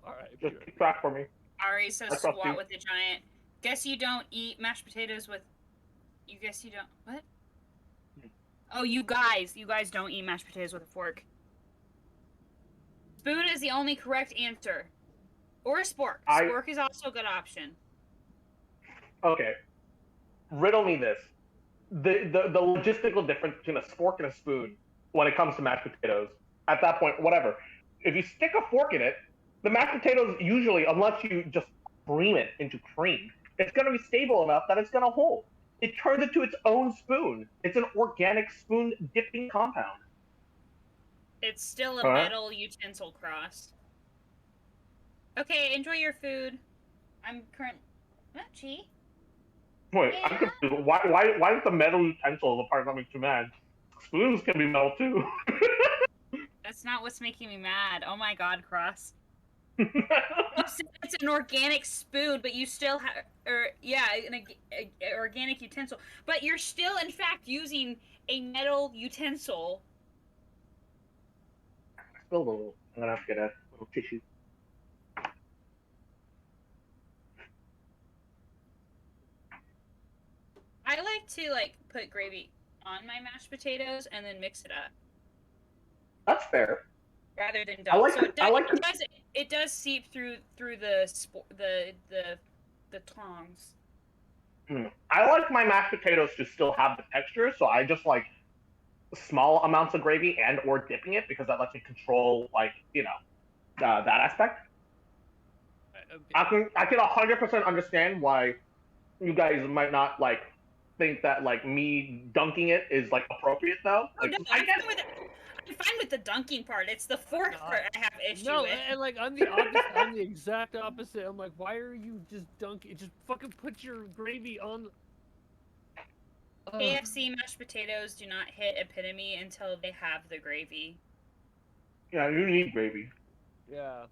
Alright. Just keep track for me. Ari says I trust squat you. with the giant. Guess you don't eat mashed potatoes with... You guess you don't... What? Oh, you guys don't eat mashed potatoes with a fork. Spoon is the only correct answer. Or a spork. Spork is also a good option. Okay. Riddle me this. The logistical difference between a fork and a spoon when it comes to mashed potatoes. At that point, whatever. If you stick a fork in it, the mashed potatoes usually, unless you just cream it into cream, it's going to be stable enough that it's going to hold. It turns into its own spoon. It's an organic spoon dipping compound. It's still a metal utensil cross. Okay, enjoy your food. I'm current... What, Chi? Wait, I'm confused. Why is the metal utensil the part that makes you mad? Spoons can be metal too. That's not what's making me mad. Oh my god, Cross. You said it's an organic spoon, but you still have... an organic utensil. But you're still, in fact, using a metal utensil. Spilled a little. I'm gonna have to get a little tissue. I like to, put gravy on my mashed potatoes and then mix it up. That's fair. Rather than dunk. It does seep through the tongs. I like my mashed potatoes to still have the texture, so I just like small amounts of gravy and or dipping it because that lets me control that aspect. I can 100% understand why you guys might not think that me dunking it is appropriate though. I'm fine with the dunking part. It's the fork part I have issue with. And I'm the opposite. I'm the exact opposite. I'm like, why are you just dunking? Just fucking put your gravy on. KFC mashed potatoes do not hit epitome until they have the gravy. Yeah, you need gravy. Yeah.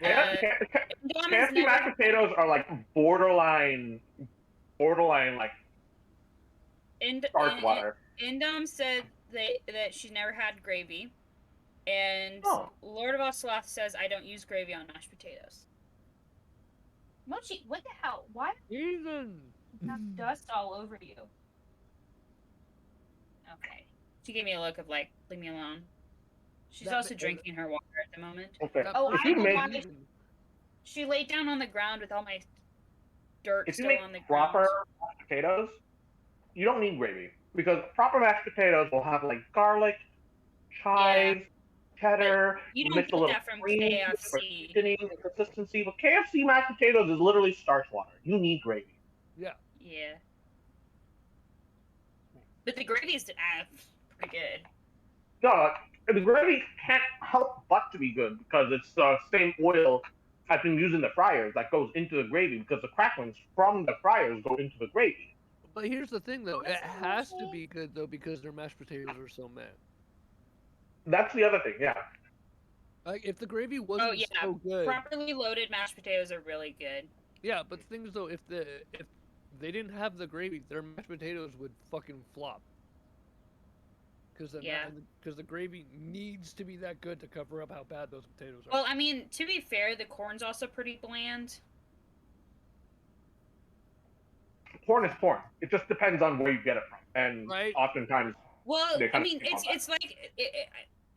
KFC mashed potatoes are borderline starch water. Indom said that she's never had gravy, and Lord of Oceloth says I don't use gravy on mashed potatoes. Mochi, what the hell? Why? Ethan! You have dust all over you. Okay. She gave me a look of leave me alone. She's also drinking her water at the moment. Okay. Oh, she laid down on the ground with all my dirt still on the ground. Proper mashed potatoes, you don't need gravy because proper mashed potatoes will have garlic, chives, cheddar. You don't get that from KFC. And consistency, but KFC mashed potatoes is literally starch water. You need gravy. Yeah. Yeah. But the gravy is pretty good. No, the gravy can't help but to be good because it's the same oil I've been using the fryers that goes into the gravy because the cracklings from the fryers go into the gravy. But here's the thing, though. It has to be good, though, because their mashed potatoes are so mad. That's the other thing, yeah. If the gravy wasn't so good... Properly loaded mashed potatoes are really good. Yeah, but the thing is, though, if they didn't have the gravy, their mashed potatoes would fucking flop. Because the gravy needs to be that good to cover up how bad those potatoes are. Well, I mean, to be fair, the corn's also pretty bland. Corn is corn. It just depends on where you get it from. And oftentimes, Well, They I kind of mean, skip on it's like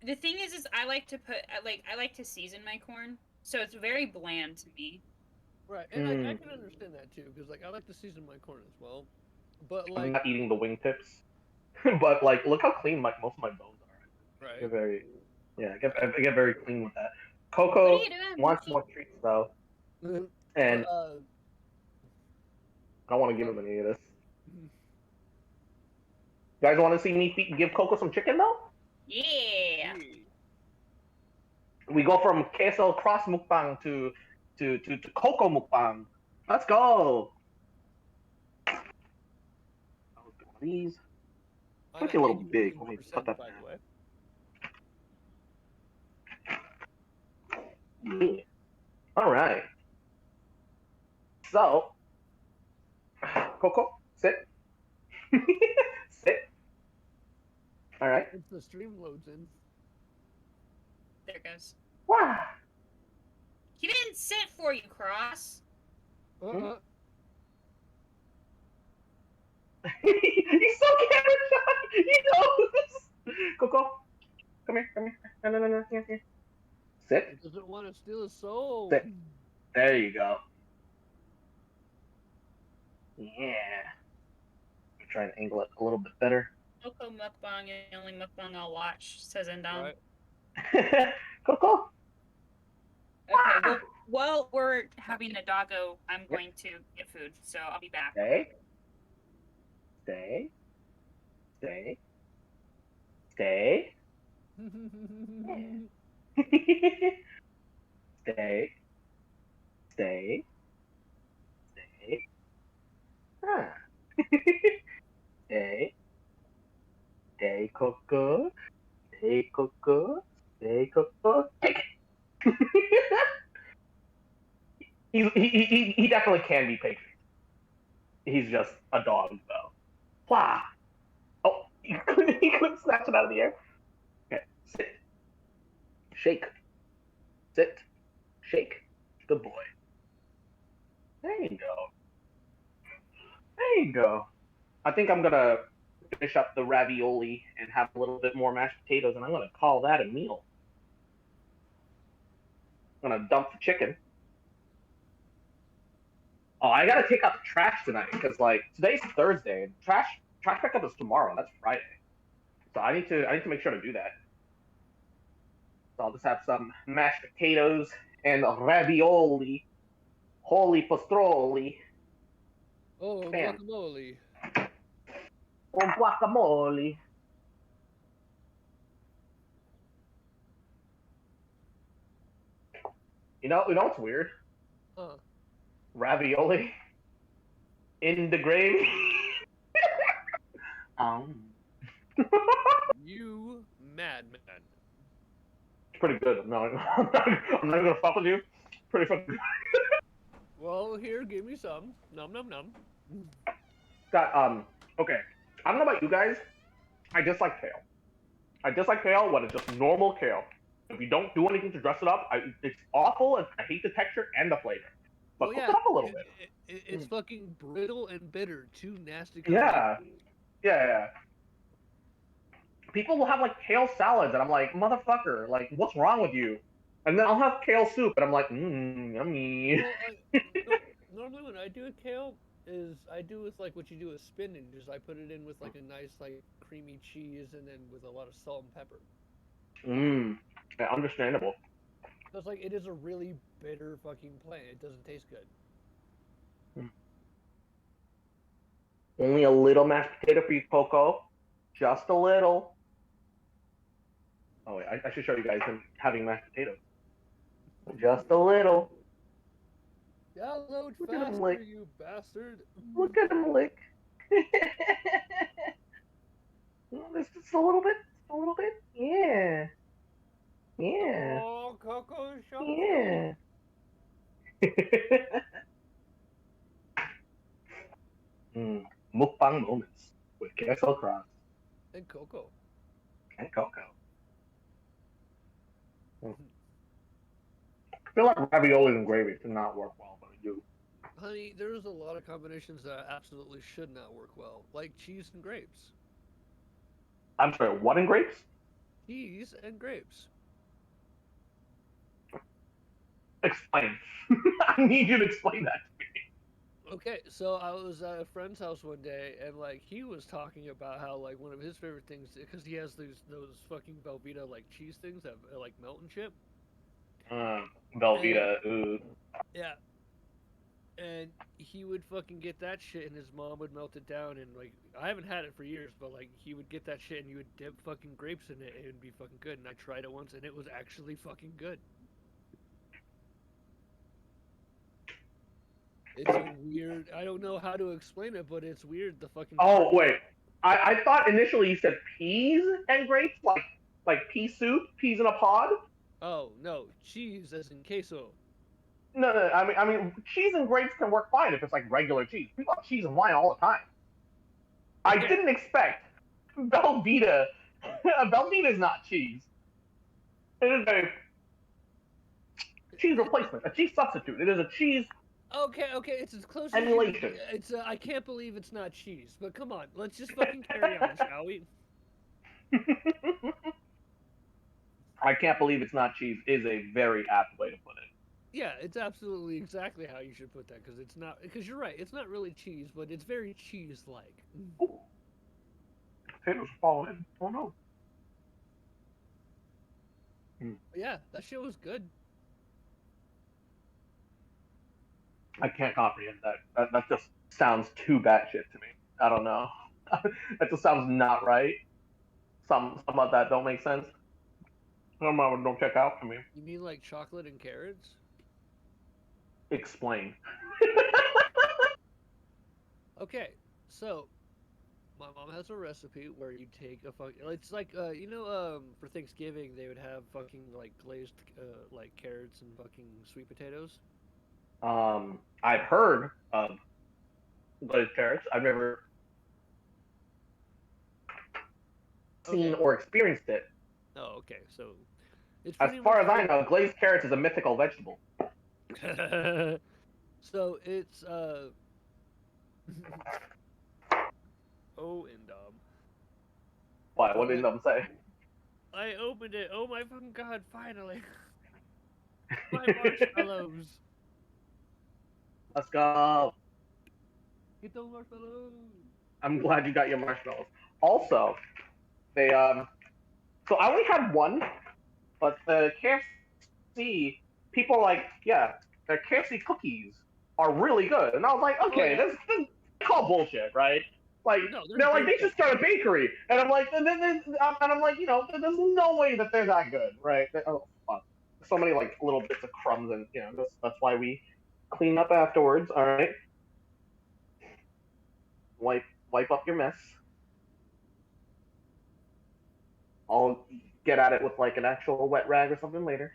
the thing is I like to put I like to season my corn, so it's very bland to me. Right, and I can understand that too, because like I like to season my corn as well, but I'm like not eating the wingtips, but like, look how clean most of my bones are. I right. get very, yeah, I get very clean with that. What are Coco you doing, wants Moochie? more treats though, But and I don't want to give him any of this. You guys want to see me give Coco some chicken though? Yeah. We go from queso cross mukbang to Coco mukbang. Let's go. These. I'm Might at be a little big. Let me 81%, cut that by the way. Yeah. All right. So, Coco, sit. Sit. All right. Once the stream loads in. There it goes. Wow. He didn't sit for you, Cross. He's so camera shy. He knows. Coco, come here. Come here. No. Here. Sit. He doesn't want to steal his soul. Sit. There you go. Yeah. Try and angle it a little bit better. Coco mukbang, the only mukbang I'll watch, says Endon. Right. Coco. Okay, well, while we're having a doggo, I'm going to get food, so I'll be back. Stay. Stay. Stay. Stay. Stay. Stay. Stay. Ah. Stay. Stay, Coco. Stay, Coco. Stay, Coco. He definitely can be patient. He's just a dog, though. Wah! Oh, he couldn't snatch it out of the air. Okay, sit. Shake. Sit. Shake. Good boy. There you go. There you go. I think I'm gonna finish up the ravioli and have a little bit more mashed potatoes, and I'm gonna call that a meal. I'm gonna dump the chicken. Oh, I gotta take out the trash tonight because like today's Thursday and trash pickup is tomorrow. That's Friday, so I need to make sure to do that. So I'll just have some mashed potatoes and ravioli, holy pastroli. Oh, Bam. guacamole. Oh, guacamole. You know what's weird? Huh. Ravioli in the gravy. You madman. It's pretty good. I'm not gonna fuck with you. Pretty fucking good. Well, here, give me some. Num num num. Got okay. I don't know about you guys. I dislike kale. I dislike kale when it's just normal kale. If you don't do anything to dress it up, it's awful. And I hate the texture and the flavor. But cook it up a little bit. It's fucking brittle and bitter. Two nasty. Yeah. People will have like kale salads, and I'm like, motherfucker, like, what's wrong with you? And then I'll have kale soup, and I'm like, yummy. Well, normally when I do a kale, I do with like what you do with spinach. Is I put it in with like a nice like creamy cheese, and then with a lot of salt and pepper. Yeah, understandable. So it's like it is a really bitter fucking plant. It doesn't taste good. Only a little mashed potato for you, Coco. Just a little. Oh wait, I should show you guys him having mashed potatoes. Just a little. Download Look at him faster, lick. you bastard. Look at him lick. Just a little bit. Just a little bit. Yeah. Yeah. Oh, Coco shot. Yeah. Mukbang moments with KSL Cross And Coco. and Coco. I feel like ravioli and gravy should not work well, but I do. Honey, there's a lot of combinations that absolutely should not work well, like cheese and grapes. I'm sorry, what in grapes? Cheese and grapes. Explain. I need you to explain that to me. Okay, so I was at a friend's house one day, and like he was talking about how like one of his favorite things, because he has those fucking Velveeta like cheese things that like melt and shit. Velveeta. Ooh. Yeah, and he would fucking get that shit, and his mom would melt it down, and like I haven't had it for years, but like he would get that shit, and you would dip fucking grapes in it, and it'd be fucking good. And I tried it once, and it was actually fucking good. It's a weird. I don't know how to explain it, but it's weird. The fucking. Oh wait, I thought initially you said peas and grapes, like pea soup, peas in a pod. Oh no, cheese as in queso. No, no, I mean, cheese and grapes can work fine if it's like regular cheese. People have cheese and wine all the time. I didn't expect Velveeta. Velveeta is not cheese. It is a cheese replacement, a cheese substitute. It is a cheese. Okay, it's as close emulation. as it's. I can't believe it's not cheese. But come on, let's just fucking carry on, shall we? I can't believe it's not cheese is a very apt way to put it. Yeah, it's absolutely exactly how you should put that, because it's not. Because you're right, it's not really cheese, but it's very cheese-like. Potatoes fall in. Oh no. Yeah, that shit was good. I can't comprehend that. That just sounds too batshit to me. I don't know. That just sounds not right. Some of that don't make sense. Some of them don't check out to me. You mean like chocolate and carrots? Explain. Okay, so my mom has a recipe where you take a fucking. It's like for Thanksgiving they would have fucking like glazed like carrots and fucking sweet potatoes. I've heard of glazed carrots. I've never seen or experienced it. Oh, okay. So, it's as far as I know, glazed carrots is a mythical vegetable. So it's oh, and Why? What did Indom say? I opened it. Oh my fucking god! Finally, my marshmallows. Let's go. Get those marshmallows. I'm glad you got your marshmallows. Also, they so I only had one, but the KFC people are like, yeah, the KFC cookies are really good, and I was like, okay, this is called bullshit, right? Like they're like they should start a bakery, and I'm like, and I'm like, you know, there's no way that they're that good, right? Oh fuck, so many like little bits of crumbs, and you know, that's why we clean up afterwards. All right, wipe up your mess. I'll get at it with like an actual wet rag or something later.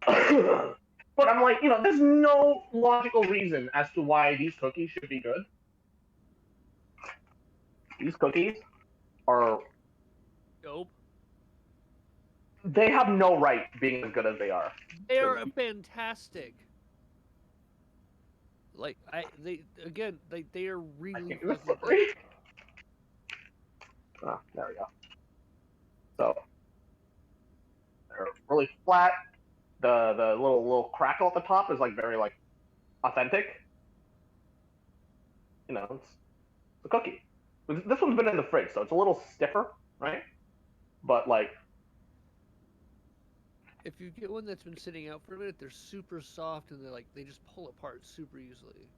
But I'm like, you know, there's no logical reason as to why these cookies should be good. These cookies are dope. They have no right being as good as they are. They are fantastic. Like they are really. Oh, there we go. So they're really flat. The little crackle at the top is like very like authentic. You know, it's a cookie. This one's been in the fridge, so it's a little stiffer, right? But like, if you get one that's been sitting out for a minute, they're super soft and they just pull apart super easily.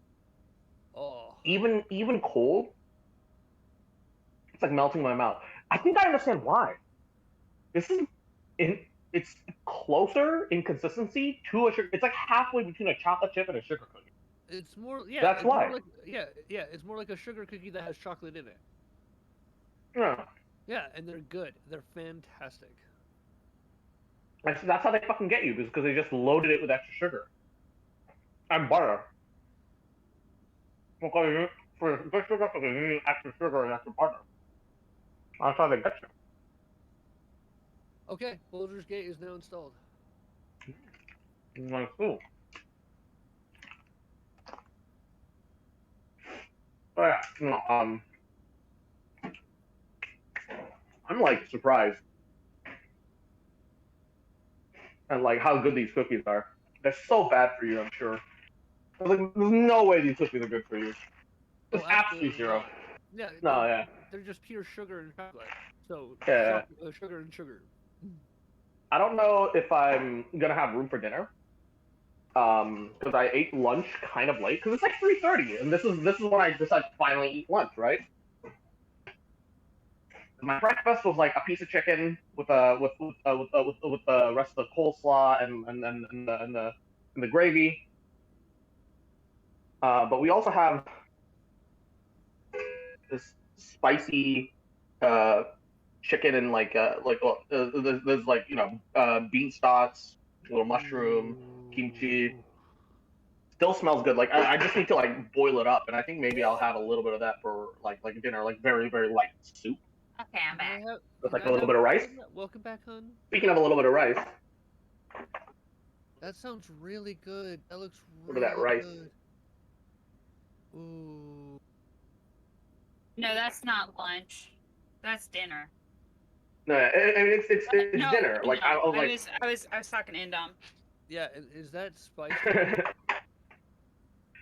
Oh. Even cold, it's like melting in my mouth. I think I understand why. It's closer in consistency to a sugar. It's like halfway between a chocolate chip and a sugar cookie. It's more, yeah. That's why. It's more like a sugar cookie that has chocolate in it. Yeah. Yeah, and they're good. They're fantastic. That's how they fucking get you, because they just loaded it with extra sugar and butter. Okay, for good sugar cookies, you need extra sugar and extra butter. That's how they get you. Okay, Baldur's Gate is now installed. Like, cool. Oh yeah, no, I'm like surprised at like how good these cookies are. They're so bad for you, I'm sure. There's no way these cookies are good for you. There's absolutely zero. Not. Yeah. No, yeah. They're just pure sugar and chocolate. So Yeah. sugar and sugar. I don't know if I'm gonna have room for dinner. Because I ate lunch kind of late. Because it's like 3:30, and this is when I decided to finally eat lunch, right? My breakfast was like a piece of chicken with the rest of the coleslaw and the gravy. But we also have this spicy chicken and there's like bean stalks, little mushroom, kimchi. Still smells good. Like I just need to like boil it up, and I think maybe I'll have a little bit of that for like dinner, like very light soup. Okay, I'm back. With like a little bit of rice. Welcome back, hon. Speaking of a little bit of rice. That sounds really good. That looks Look really at that rice. good. Ooh. No, that's not lunch. That's dinner. No, I mean it's No, dinner. Like no, I was like, I was talking to Indom. Yeah, is that spicy?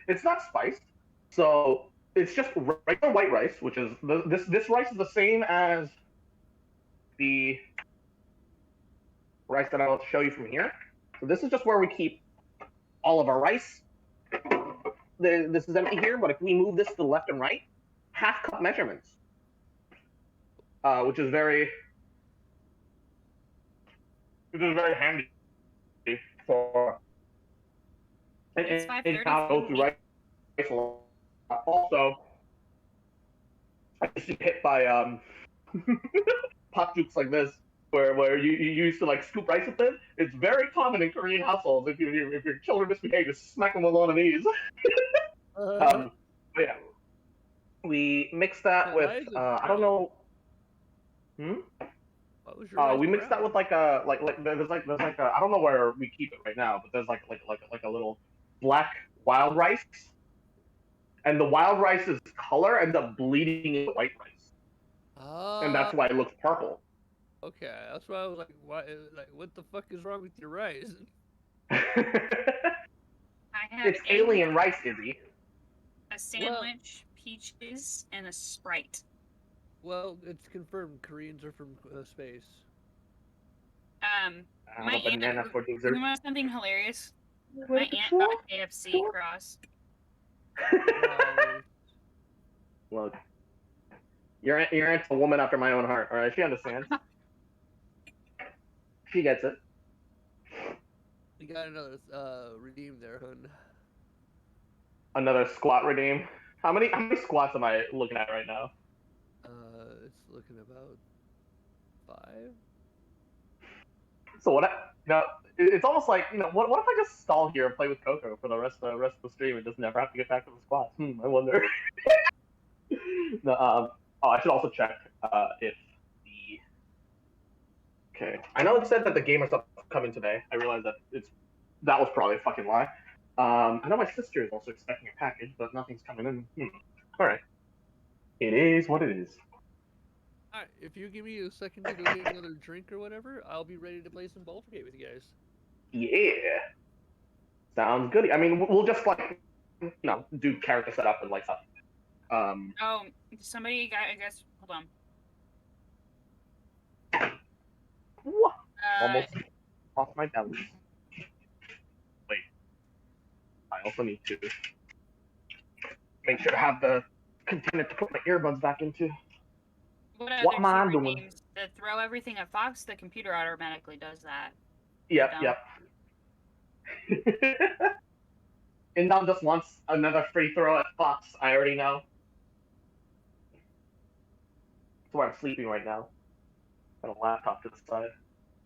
It's not spiced, so it's just regular white rice, which is this rice is the same as the rice that I'll show you from here. So this is just where we keep all of our rice. This is empty here, but if we move this to the left and right, half cup measurements, which is very handy for. It's 5:30. Go through rice. Also, I used to get hit by pot jukes like this, where you used to like scoop rice with it. It's very common in Korean households. If your children misbehave, just smack them with one of these. But yeah, we mix that with I don't know. We mix that with like a there's like a, I don't know where we keep it right now, but there's like a little black wild rice. And the wild rice's color ends up bleeding into white rice, and that's why it looks purple. Okay, that's why I was like, "Why? Like, what the fuck is wrong with your rice?" It's alien rice, Izzy. A sandwich, peaches, and a Sprite. Well, it's confirmed Koreans are from space. My aunt. For dessert. You want something hilarious? My aunt got a KFC cross. Look, your aunt's a woman after my own heart. All right, she understands. She gets it. You got another redeem there, hun. Another squat redeem. How many squats am I looking at right now? It's looking about 5. So what? It's almost like what if I just stall here and play with Coco for the rest of the stream and just never have to get back to the squats? I wonder. No, I should also check if the. Okay, I know it said that the gamer stuff is coming today. I realized that that was probably a fucking lie. I know my sister is also expecting a package, but nothing's coming in. All right, it is what it is. Alright, if you give me a second to go get another drink or whatever, I'll be ready to play some Baltergate with you guys. Yeah. Sounds good. I mean, we'll just like, do character setup and like stuff. Oh, somebody got, I guess, hold on. What? Almost off my belly. Wait. I also need to make sure to have the container to put my earbuds back into. What am I doing? To throw everything at Fox, the computer automatically does that. Yep. Indom just wants another free throw at Fox. I already know. That's why I'm sleeping right now. Got a laptop to the side.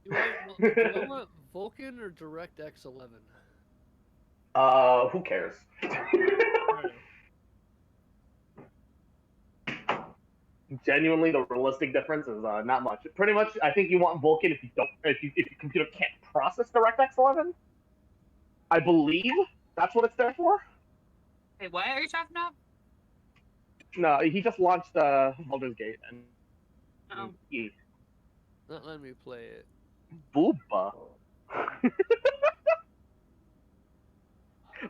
Do I want Vulcan or DirectX 11? Who cares? Genuinely, the realistic difference is not much. Pretty much, I think you want Vulcan if your computer can't process DirectX 11. I believe that's what it's there for. Wait, what are you talking about? No, he just launched Baldur's Gate, and Not letting me play it. Booba.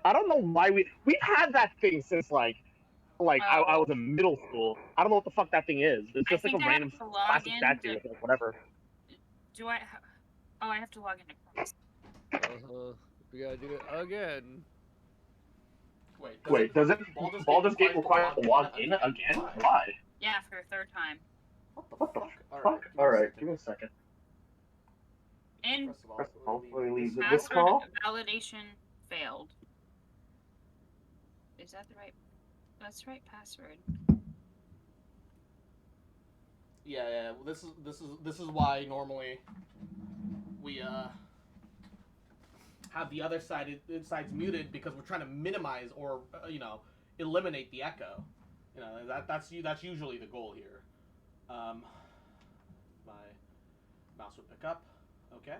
I don't know why we've had that thing since like I was in middle school. I don't know what the fuck that thing is. It's just like a think I have random to log plastic in statue. to- Like, whatever. Do I? Oh, I have to log into Chrome. We gotta do it again. Wait, does it Baldur's Gate require to log in again? Why? Yeah, for a third time. What the fuck? Alright, give me a second. And First of all, let me leave this password call. validation failed. Is that the right? That's the right password. Yeah. Well, this is why normally we have the other sides muted, because we're trying to minimize or eliminate the echo. That's usually the goal here. My mouse will pick up. Okay,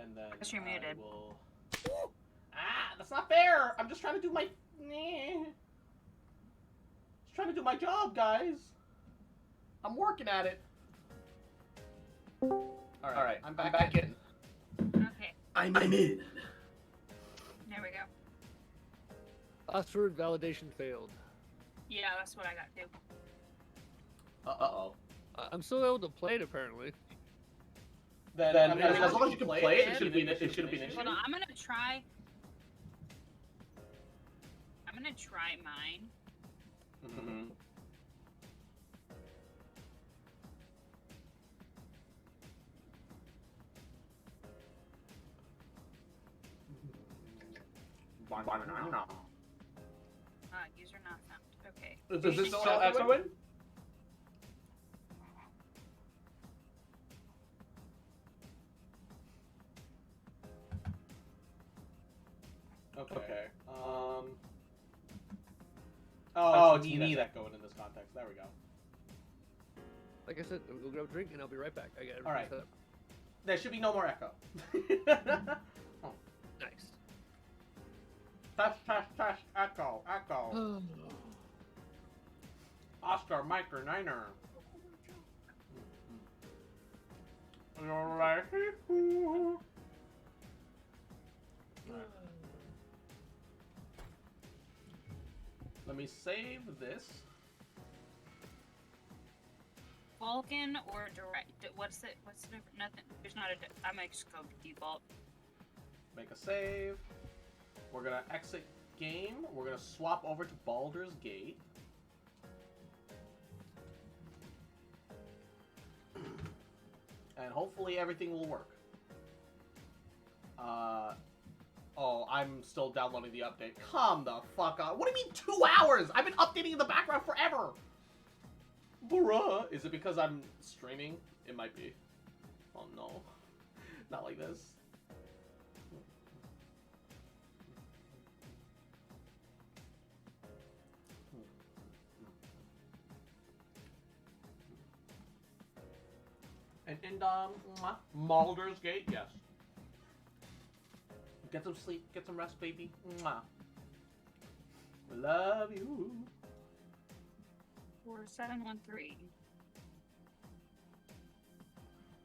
and then Yes, you're muted. will. That's not fair. I'm just trying to do my. Just trying to do my job, guys. I'm working at it. All right. I'm back in. Okay. I'm in. There we go. Password validation failed. Yeah, that's what I got too. Uh-oh. I'm still able to play it apparently. Then as long as you can play it, it shouldn't be an issue. Hold on, I'm gonna try mine. Mm-hmm. User not found. Okay. Does this still echoing? Okay. Oh, it's me that going in this context. There we go. Like I said, we'll grab a drink and I'll be right back. I got everything All right. set up. There should be no more echo. Nice. Test, echo. Oscar, Micro, Niner. Let me save this. Vulcan or direct? What's the difference? Nothing. There's not a. I might just go default. Make a save. We're gonna exit game. We're gonna swap over to Baldur's Gate. And hopefully everything will work. Oh, I'm still downloading the update. Come the fuck on. What do you mean 2 hours? I've been updating in the background forever. Bruh. Is it because I'm streaming? It might be. Oh no. Not like this. And Baldur's Gate, yes. Get some sleep, get some rest, baby. Mwah. Love you. 4713.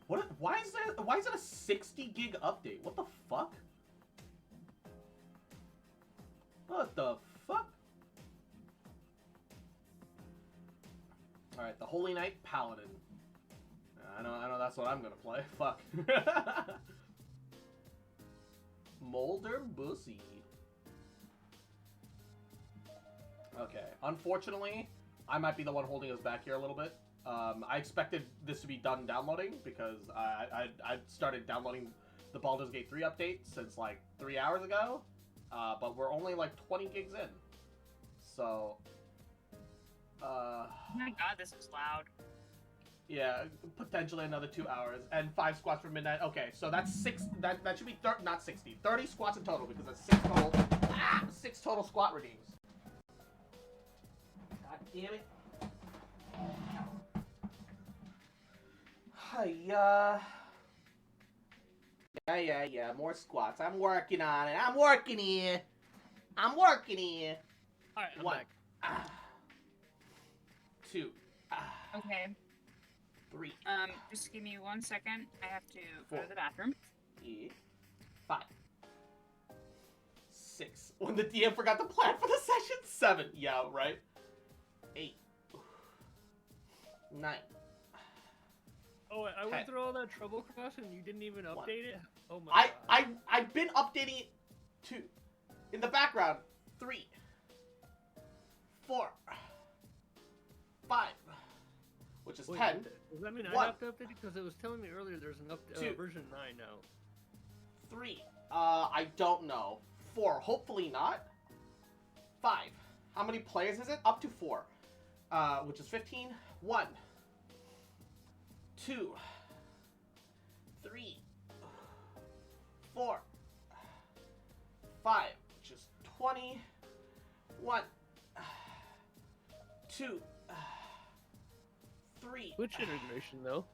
What? Why is it a 60 gig update? What the fuck? What the fuck? All right, the Holy Knight Paladin. I know that's what I'm gonna play. Fuck. Molder Bussy. Okay. Unfortunately, I might be the one holding us back here a little bit. I expected this to be done downloading because I started downloading the Baldur's Gate 3 update since like 3 hours ago, but we're only like 20 gigs in. So. Oh my god, this is loud. Yeah, potentially another 2 hours and 5 squats for midnight. Okay, so that's 6. That should be not 60. 30 squats in total because that's 6 total. 6 total squat redeems. God damn it. Hiya. Yeah. More squats. I'm working on it. I'm working here. Alright, I'm 1. back. 2. Okay. 3. Just give me 1 second. I have to go to the bathroom. 5. 6. When the DM forgot to plan for the session. 7. Yeah, right. 8. 9. Oh, I 10. went through all that trouble, Cross, and you didn't even update it? Oh my god. I've been updating it 2. In the background. 3. 4. 5. Which is Wait, 10. Does that mean I 1. have to update it? Because it was telling me earlier there's an 2. version 9 now. 3. I don't know. 4. Hopefully not. 5. How many players is it? Up to 4. Which is 15. 1. 2. 3. 4. 5. Which is 20. 1. 2. 3. Which integration, though?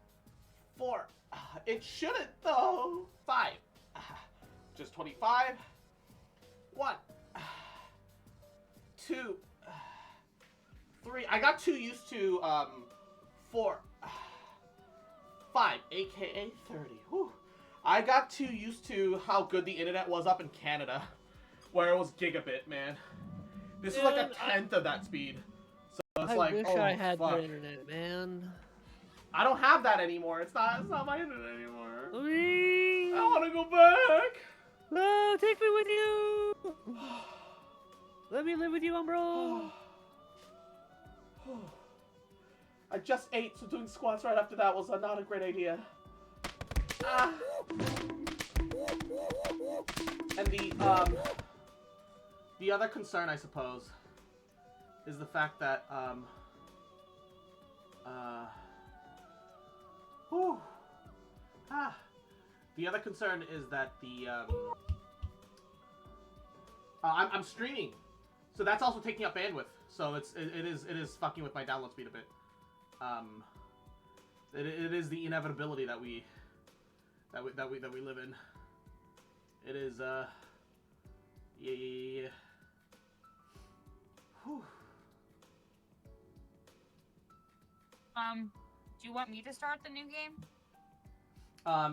4. It shouldn't, though. 5. Which is 25. 1. 2. 3. I got too used to 4. 5. AKA 30. Whew. I got too used to how good the internet was up in Canada, where it was gigabit, man. This is like a tenth of that speed. So it's I like, wish oh, I had fuck. the internet, man. I don't have that anymore. It's not my internet anymore. Whee! I want to go back. No, take me with you. Let me live with you, Umbro. I just ate, so doing squats right after that was not a great idea. Ah. And the other concern, I suppose, is the fact that the other concern is that I'm streaming, so that's also taking up bandwidth. So it is fucking with my download speed a bit. It is the inevitability that we live in. It is yeah. Whew. Do you want me to start the new game?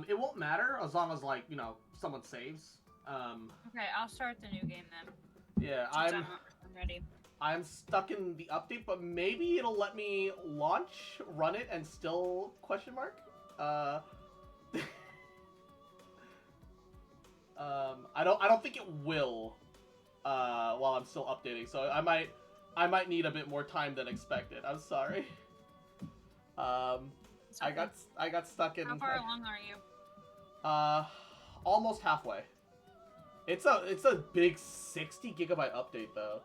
It won't matter as long as, like, you know, someone saves. Okay, I'll start the new game then. Yeah, Since I'm ready. I'm stuck in the update, but maybe it'll let me launch, run it, and still question mark. I don't think it will. While I'm still updating, so I might need a bit more time than expected. I'm sorry. I got stuck in. How far along are you? Almost halfway. It's a big 60 gigabyte update though.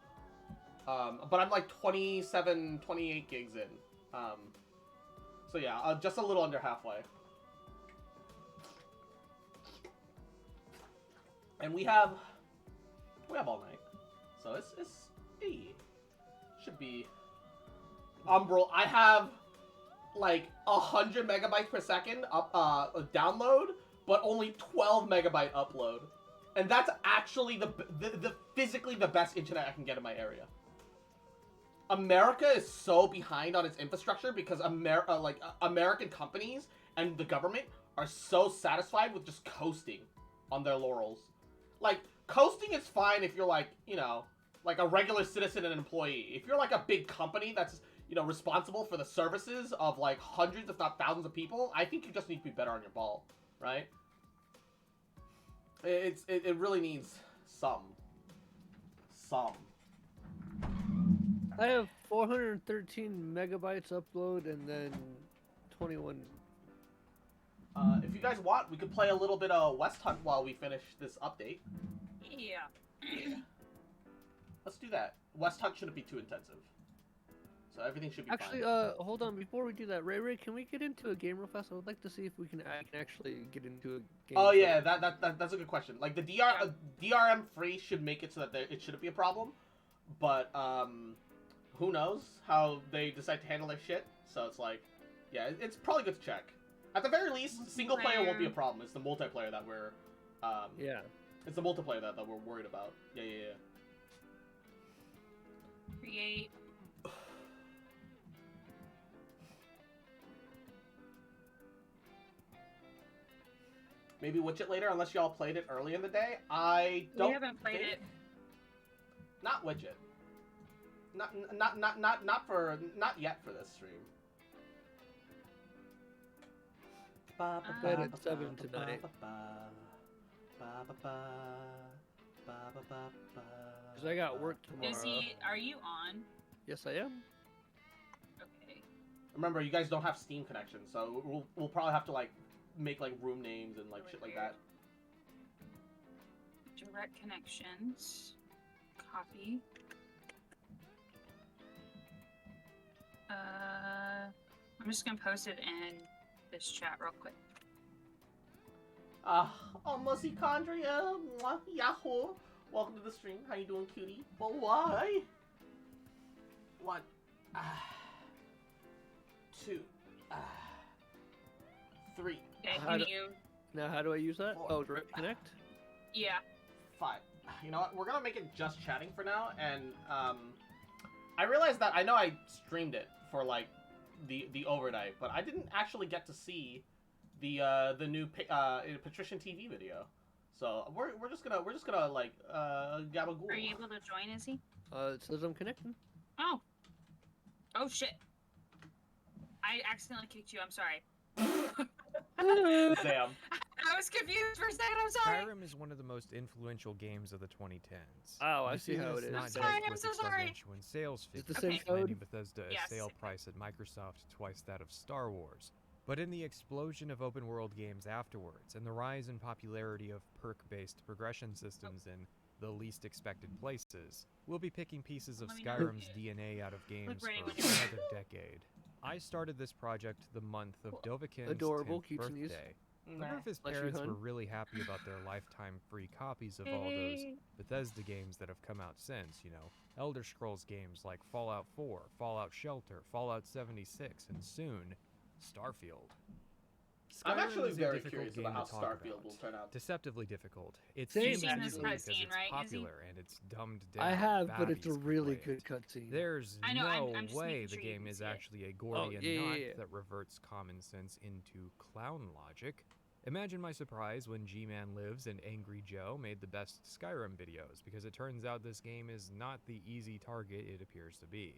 But I'm like 27, 28 gigs in. So yeah, just a little under halfway. And we have all night, so it's should be. Umbral, I have like 100 megabytes per second download, but only 12 megabyte upload, and that's actually the physically the best internet I can get in my area. America is so behind on its infrastructure because American companies and the government are so satisfied with just coasting on their laurels. Like, coasting is fine if you're like, you know, like a regular citizen and an employee. If you're like a big company that's, you know, responsible for the services of like hundreds if not thousands of people, I think you just need to be better on your ball, right? It really needs some. I have 413 megabytes upload and then 21. If you guys want, we could play a little bit of West Hunt while we finish this update. Yeah. Let's do that. West Hunt shouldn't be too intensive. So everything should be Actually, fine. hold on. Before we do that, Ray, can we get into a game real fast? I would like to see if I can actually get into a game. Oh yeah, that's a good question. Like the DRM free should make it so that it shouldn't be a problem, but who knows how they decide to handle their shit. So it's like, yeah, it's probably good to check. At the very least, single player won't be a problem. It's the multiplayer that we're yeah. It's the multiplayer that we're worried about. Yeah. Create. Maybe Witch It later, unless y'all played it early in the day. I don't. We haven't played it. Not Witch It. Not yet for this stream. Played at 7 tonight. Because I got work tomorrow. Are you on? Yes, I am. Okay. Remember, you guys don't have Steam connection, so we'll probably have to like make like room names and like shit like that. Direct connections. Copy. I'm just gonna post it in this chat real quick. Oh, Musicondria, Yahoo! Welcome to the stream. How you doing, cutie? But why? 1, 2, 3. Now, how do I use that? 4, Oh, direct connect? Yeah. 5. You know what? We're gonna make it just chatting for now, and I realized that I know I streamed it for like the overnight, but I didn't actually get to see the new Patrician TV video. So we're just gonna like gabagool. Are you able to join, is he? It says I'm connecting. Oh. Oh shit. I accidentally kicked you. I'm sorry. Damn. I was confused for a second. I'm sorry. Skyrim is one of the most influential games of the 2010s. Oh, I You see how this it is. not I'm just sorry, I'm with so its sorry. gargantuan sales Is it the figures, same landing code? Bethesda a Yes. sale price at Microsoft twice that of Star Wars, but in the explosion of open-world games afterwards and the rise in popularity of perk-based progression systems in the least expected places, we'll be picking pieces of Let me know. Skyrim's DNA out of games ready for when you're another decade. I started this project the month of Dovahkiin's Adorable, 10th cute sneeze. birthday. I wonder if his Bless you, parents hun. were really happy about their lifetime free copies of all those Bethesda games that have come out since, you know, Elder Scrolls games like Fallout 4, Fallout Shelter, Fallout 76, and soon, Starfield. I'm Skyrim actually is a very difficult curious game about to how talk Starfield about. will turn out. Deceptively difficult. It's Same easy as because you. it's Cutscene, right, Izzy? popular and it's dumbed down. I have, but it's a baddies can really play it. good cutscene. There's I know, no I'm just way making the sure you game can is see it. actually a Gordian yeah, knot yeah. that reverts common sense into clown logic. Imagine my surprise when G-Man Lives and Angry Joe made the best Skyrim videos, because it turns out this game is not the easy target it appears to be.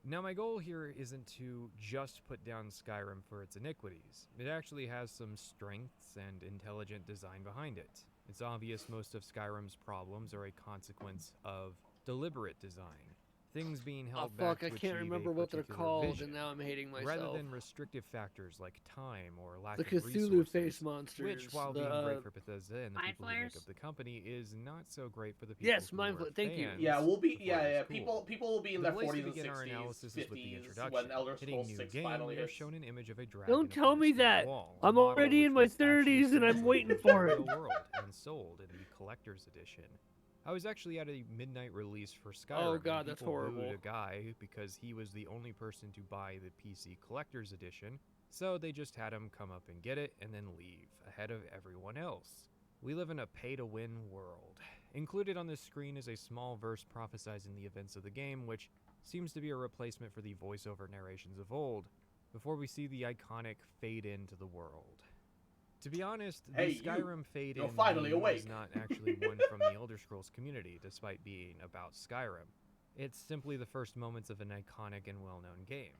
Now, my goal here isn't to just put down Skyrim for its iniquities. It actually has some strengths and intelligent design behind it. It's obvious most of Skyrim's problems are a consequence of deliberate design. Things being Oh held back fuck, I to can't achieve remember a what they're particular called, vision, and now I'm hating myself. rather than restrictive factors like time or lack The of Cthulhu resources, face monsters. which, while the, being great for Bethesda and the Mind people who make flayers? up the company, is not so great for the people Yes, who mind are fla- thank you. fans Yeah, we'll be. of what Yeah, is yeah. cool. People will be in The their place to 40s and begin our 60s, analysis is with the 50s introduction. when Elder Hitting Scrolls new 6 game, finally we are hits. shown an image of a dragon Don't tell upon a me stone that. wall, a I'm model already in which my was actually 30s and I'm translated waiting into for the it. real world and sold in the collector's edition. I was actually at a midnight release for Skyrim. Oh and god, that's people horrible. booed a guy because he was the only person to buy the PC collector's edition, so they just had him come up and get it and then leave, ahead of everyone else. We live in a pay-to-win world. Included on this screen is a small verse prophesizing the events of the game, which seems to be a replacement for the voiceover narrations of old, before we see the iconic fade into the world. To be honest, the Hey, you. Skyrim fade You're in finally meme awake. is not actually one from the Elder Scrolls community, despite being about Skyrim. It's simply the first moments of an iconic and well-known game.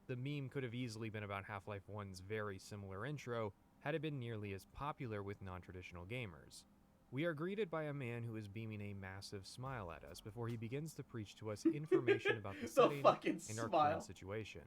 The meme could have easily been about Half-Life 1's very similar intro, had it been nearly as popular with non-traditional gamers. We are greeted by a man who is beaming a massive smile at us before he begins to preach to us information about the The setting fucking and our smile. current situation.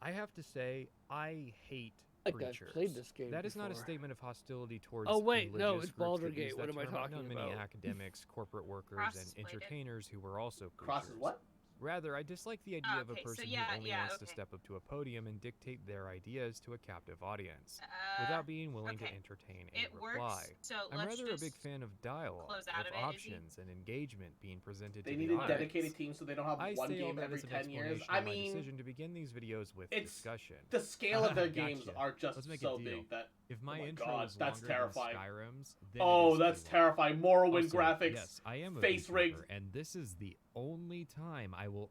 I have to say, I hate Like I've preachers. played this game That is not a before. statement of hostility towards Oh, wait, no, religious it's groups that Baldur's use Gate. What that am I term. talking Not many about? academics, corporate workers, Cross and is slated. entertainers who were also Cross is preachers. what? Rather, I dislike the idea of a Okay, so person yeah, who only yeah, wants to okay. step up to a podium and dictate their ideas to a captive audience, without being willing to okay. entertain a It works, reply. so I'm let's rather a big just fan of dialogue, close out of of it, Izzy. options, and engagement being presented They to need the a audience. dedicated team so they don't have I one say all game that every as an 10 years. explanation I of my mean, decision to begin these videos with it's discussion. the scale of their Gotcha. games are just Let's make so a deal. big that. If my oh my intro God, is that's longer terrifying. than Skyrim's, then it Oh, is that's too long. terrifying. Morrowind Also, graphics. Yes, I am a face VTuber, rigged. and this is the only time I will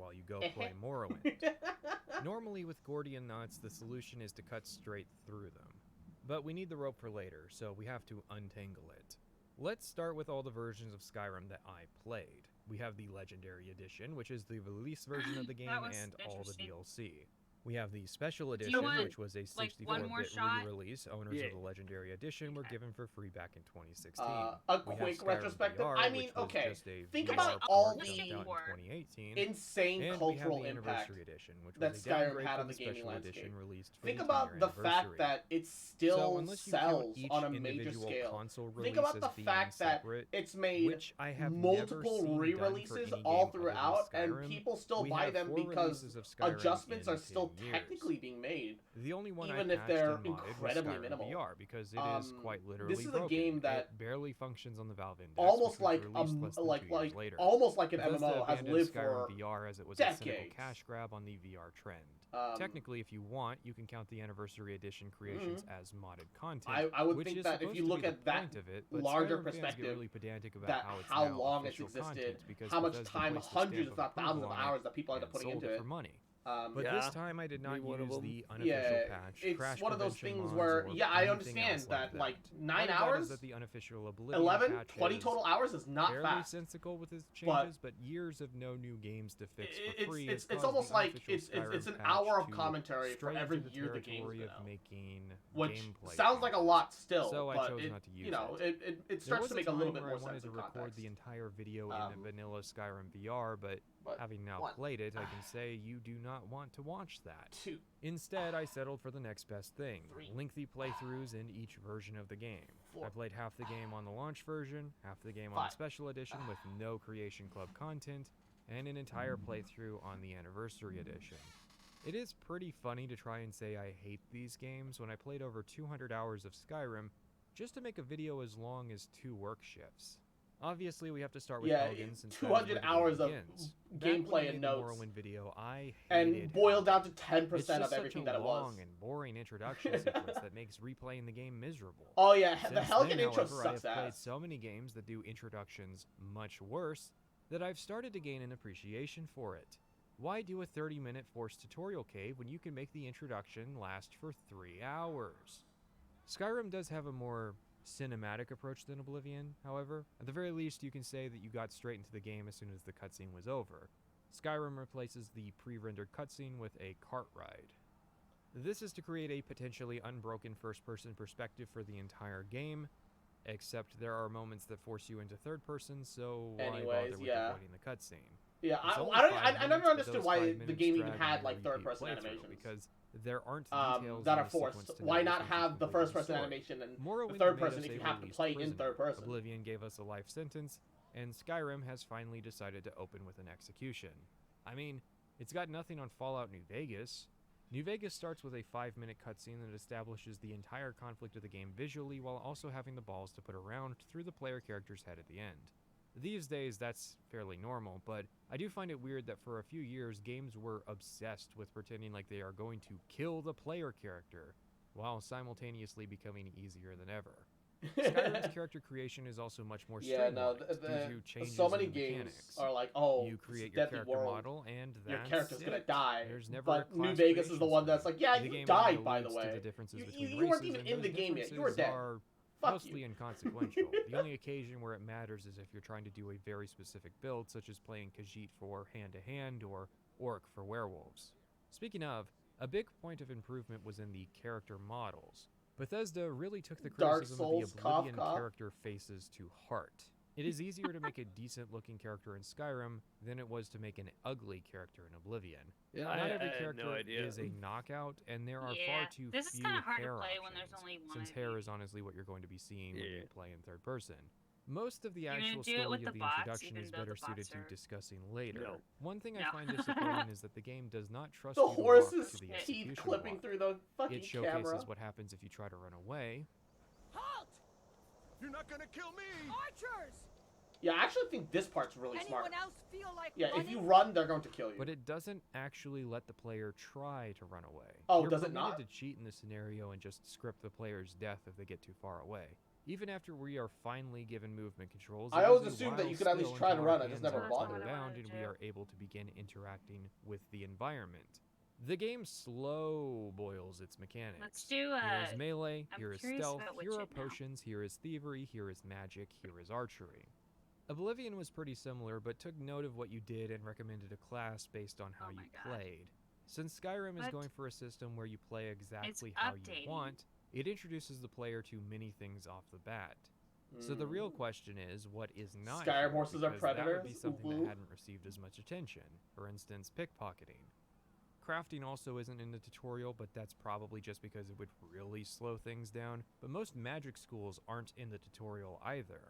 while you go play Morrowind. Normally with Gordian knots, the solution is to cut straight through them. But we need the rope for later, so we have to untangle it. Let's start with all the versions of Skyrim that I played. We have the Legendary Edition, which is the release version of the game and all the DLC. We have the Special Edition, which was a 64-bit re-release. Owners of the Legendary Edition were given for free back in 2016. A quick retrospective. VR, I mean, which was okay. just a Think VR about all port dumped the out in 2018. insane and cultural we have the impact Anniversary Edition, which that was a Skyrim downgrade had from on the gaming Special landscape. Edition released for Think the about 10-year the fact anniversary. that it So still unless you count sells each on a major individual scale. console Think release about as the being fact that separate, it's made which I have multiple never seen re-releases done for any all game other than throughout, and Skyrim, people still we buy have them 4 because releases of Skyrim adjustments in are still 10 years. technically being made, The only one even I if patched they're and modded incredibly was Skyrim minimal. VR because it is quite literally This is broken. a game that it barely functions on the Valve Index, almost which was like released less than 2 years later. almost like an Bethesda MMO has abandoned lived Skyrim for VR as it was a cynical decades. cash grab on the VR trend. Technically, if you want, you can count the Anniversary Edition creations as modded content. I would which think is that if supposed you to look be at the that point of it, but larger Skyrim fans get perspective, really pedantic about that how it's how now long it's official existed, content because how much Bethesda time, placed a hundreds stamp if not thousands of approval on hours it that people had to and put sold into it it. for money. But But this time I did not use the unofficial yeah, patch, it's crash one of those prevention things mods, where, or yeah, I anything understand else that, like, that. 9 Part of that hours, is that the unofficial Oblivion 11, patch 20 is total hours is not fairly fast. sensical with its But changes, but years of no new games to fix for free it's has caused almost the like unofficial it's an Skyrim hour patch of to commentary for stray every into the year the game's territory been of out. making Which gameplay sounds like a changes. lot still, So I but chose it, not to use you know, it. it There starts was to a make a little time bit where more I sense wanted to in record context. the entire video in the vanilla Skyrim VR, but having now played it, I can say you do not want to watch that. Instead, I settled for the next best thing, lengthy playthroughs in each version of the game. I played half the game on the launch version, half the game on the Special Edition with no Creation Club content, and an entire playthrough on the Anniversary Edition. It is pretty funny to try and say I hate these games when I played over 200 hours of Skyrim just to make a video as long as 2 work shifts. Obviously, we have to start with Elgin since 200 hours of gameplay and notes, Morrowind video, I and boiled down to 10% it's just of everything such a that it was. long and boring introduction sequence that makes replaying the game miserable. Oh yeah, the Since Helgen then, intro however, sucks I have played ass. so many games that do introductions much worse that I've started to gain an appreciation for it. Why do a 30-minute forced tutorial cave when you can make the introduction last for 3 hours? Skyrim does have a more cinematic approach than Oblivion, however. At the very least, you can say that you got straight into the game as soon as the cutscene was over. Skyrim replaces the pre-rendered cutscene with a cart ride. This is to create a potentially unbroken first-person perspective for the entire game, except there are moments that force you into third person, so why bother with avoiding the cutscene? Yeah, It's only I 5 never minutes, but understood those why 5 the minutes game even drag had on like your third-person repeat playthrough, animations because there aren't details that in are the forced. sequence to Why notice not once you have the complete first-person story. animation and Morrowind the third made person us if a you have to released play in prisoner. third person? Oblivion gave us a life sentence, and Skyrim has finally decided to open with an execution. I mean, it's got nothing on Fallout New Vegas. New Vegas starts with a 5-minute cutscene that establishes the entire conflict of the game visually while also having the balls to put around through the player character's head at the end. These days, that's fairly normal, but I do find it weird that for a few years, games were obsessed with pretending like they are going to kill the player character, while simultaneously becoming easier than ever. Skyrim's character creation is also much more streamlined due to changes so many in the games mechanics. are like, oh, you create it's a your deadly character world. model, and Your that's character's gonna it. die. There's never But a New class Vegas is the creation one that's screen. like, yeah, The you game died, only by the alludes to way. the differences You between weren't races, even and in the those game yet. You were differences dead. are Fuck mostly you. inconsequential. The only occasion where it matters is if you're trying to do a very specific build, such as playing Khajiit for hand-to-hand or Orc for werewolves. Speaking of, a big point of improvement was in the character models. Bethesda really took the Dark criticism Souls, of the Oblivion cough. character faces to heart. It is easier to make a decent-looking character in Skyrim than it was to make an ugly character in Oblivion. Yeah, Not I every had character no idea. is a knockout, and there are Yeah, far too this is few kinda hard to hair play options, when there's only one since of hair is honestly what you're going to be seeing when you play in third person. Most of the You gonna actual do it story with of the the bots, introduction even is though better the suited bots to are- discussing later. No. One thing I No. find disappointing is that the game does not trust The you to walk horse's to the teeth execution clipping block. through the fucking It showcases camera. what happens if you try to run away, Halt! You're not gonna kill me! Archers! Yeah, I actually think this part's really smart. Anyone else feel like Yeah, running? if you run, they're going to kill you. but it doesn't actually let the player try to run away. Oh, You're does it permitted not? to cheat in this scenario and just script the player's death if they get too far away. Even after we are finally given movement controls, I it always is a assumed that while you could at least still try to until run, our I just hands never are bothered. bound and we are able to begin interacting with the environment. The game slow boils its mechanics. Let's do, Here is melee, I'm here is curious stealth, about here are Witcher now. potions, here is thievery, here is magic, here is archery. Oblivion was pretty similar, but took note of what you did and recommended a class based on how you played. Since Skyrim is What? going for a system where you play exactly It's how updating. you want, it introduces the player to many things off the bat. So the real question is, what is not Skyrim here, horses are because that would be predators? something Ooh. that hadn't received as much attention. For instance, pickpocketing. Crafting also isn't in the tutorial, but that's probably just because it would really slow things down. But most magic schools aren't in the tutorial either.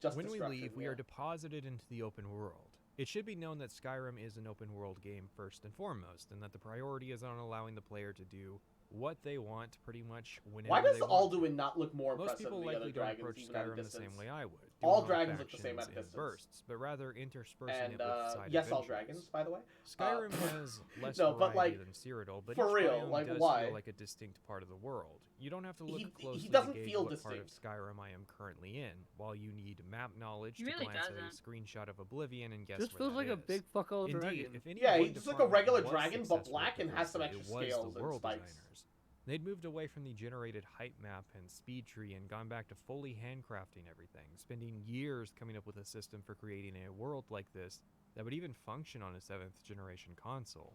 Just when we destruction, leave, we yeah. are deposited into the open world. It should be known that Skyrim is an open world game first and foremost, and that the priority is on allowing the player to do what they want pretty much whenever Why does they want. Alduin not look more Most impressive people than the other likely don't dragons, approach even at a Skyrim the distance? same way I would. All doing dragons look the same factions at a in distance. bursts, but rather interspersing And it with side yes, all adventures. dragons, by the way. Skyrim has less no, but variety like than Cyrodiil, but for each real, biome like does why? feel like a distinct part of the world. You don't have to look closely doesn't to gauge feel what part of distinct. Skyrim I am currently in, while you need map knowledge He to really glance at a doesn't. screenshot of Oblivion and guess Just where feels that like a is. big fuck all Indeed, dragon. if any Yeah, one he's just like a department regular was dragon, but successful black at and has some this, extra it was scales the and world spikes. designers. They'd moved away from the generated hype map and speed tree and gone back to fully handcrafting everything, spending years coming up with a system for creating a world like this that would even function on a 7th generation console.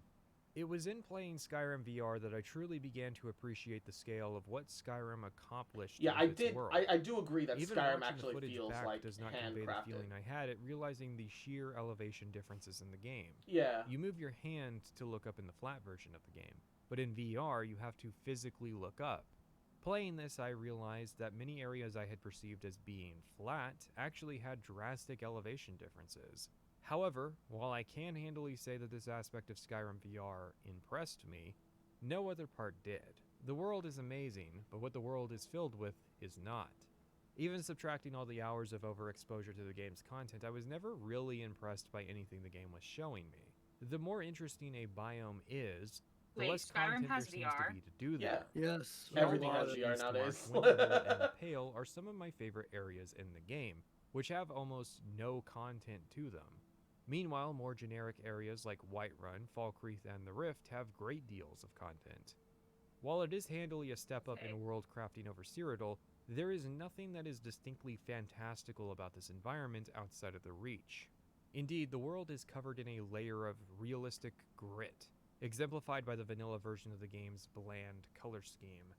It was in playing Skyrim VR that I truly began to appreciate the scale of what Skyrim accomplished Yeah, with I its did. world. I do agree that Even Skyrim watching the actually footage feels back like does not convey the handcrafted. feeling I had at realizing the sheer elevation differences in the game. Yeah. You move your hand to look up in the flat version of the game, but in VR you have to physically look up. Playing this, I realized that many areas I had perceived as being flat actually had drastic elevation differences. However, while I can handily say that this aspect of Skyrim VR impressed me, no other part did. The world is amazing, but what the world is filled with is not. Even subtracting all the hours of overexposure to the game's content, I was never really impressed by anything the game was showing me. The more interesting a biome is, the Wait, less Skyrim content has there seems VR? to be to do there. Yes. Everything Valhalla, has VR Eastmark, nowadays. Winterhold, and the Pale are some of my favorite areas in the game, which have almost no content to them. Meanwhile, more generic areas like Whiterun, Falkreath, and the Rift have great deals of content. While it is handily a step up in world crafting over Cyrodiil, there is nothing that is distinctly fantastical about this environment outside of the Reach. Indeed, the world is covered in a layer of realistic grit, exemplified by the vanilla version of the game's bland color scheme.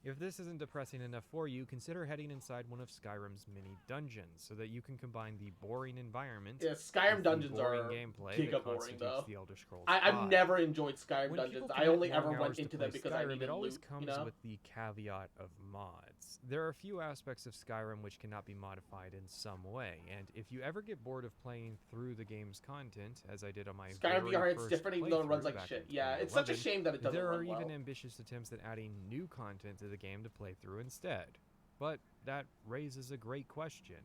If this isn't depressing enough for you, consider heading inside one of Skyrim's mini dungeons so that you can combine the boring environment Yeah, Skyrim with dungeons the boring are gameplay giga that boring, constitutes though. the Elder Scrolls I've 5. never enjoyed Skyrim When dungeons. people I commit only long ever went hours to into play them because Skyrim, I needed it always loot, comes you know? with the caveat of mods. There are a few aspects of Skyrim which cannot be modified in some way, and if you ever get bored of playing through the game's content, as I did on my Skyrim very VR, it's first different even though it runs playthrough like back shit. in Yeah, it's such a 2011, shame that it doesn't there are run well. even ambitious attempts at adding new content to the game to play through instead. But that raises a great question.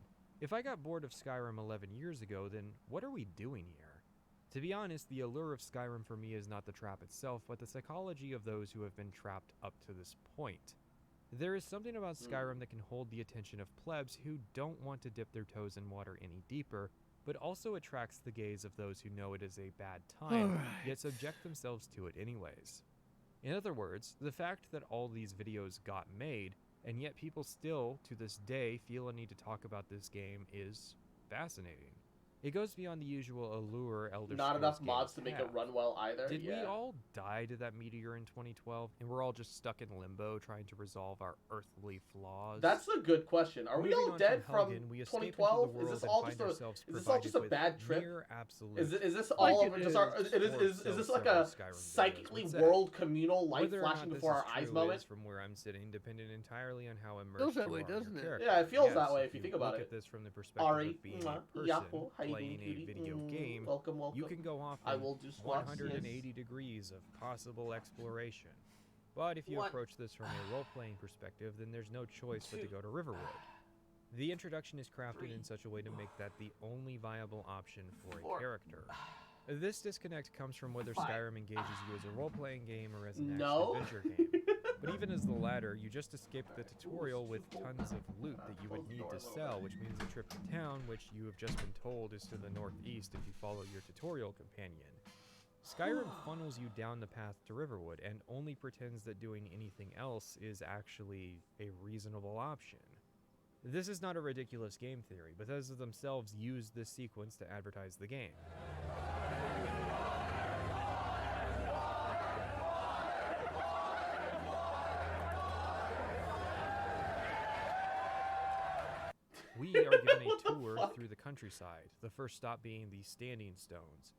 If I got bored of Skyrim 11 years ago, then what are we doing here? To be honest, the allure of Skyrim for me is not the trap itself, but the psychology of those who have been trapped up to this point. There is something about Skyrim that can hold the attention of plebs who don't want to dip their toes in water any deeper, but also attracts the gaze of those who know it is a bad time, yet subject themselves to it anyways. In other words, the fact that all these videos got made, and yet people still, to this day, feel a need to talk about this game is fascinating. It goes beyond the usual allure Elder Not Scrolls enough mods games to make have. it run well either. Did yeah. we all die to that meteor in 2012, and we're all just stuck in limbo trying to resolve our earthly flaws? That's a good question. Are we Moving all on dead from Helgen, we escape into the 2012? Is world this and all find just a ourselves is this all just a provided bad with trip? near absolute Is this all like of just our is this like a psychically world communal light Whether or not flashing this before is our eyes true moment? is from where I'm sitting, dependent entirely on how immersed Feels that you way, are in your doesn't it? character. Yeah, it feels Yes, that way if you you think about look it. at this from the perspective Ari, of being mwah, a person Yahoo, how you playing doing, a cutie? video game, Welcome. you can go off I in will do squats, 180 degrees of possible exploration. But if you What? approach this from a role-playing perspective, then there's no choice but to go to Riverwood. The introduction is crafted in such a way to make that the only viable option for a character. This disconnect comes from whether Skyrim engages you as a role-playing game or as an action-adventure game. But even as the latter, you just escaped the tutorial with tons of loot that you would need to sell, which means a trip to town, which you have just been told is to the northeast if you follow your tutorial companion. Skyrim funnels you down the path to Riverwood and only pretends that doing anything else is actually a reasonable option. This is not a ridiculous game theory, Bethesda themselves used this sequence to advertise the game. We are given a tour through the countryside, the first stop being the Standing Stones.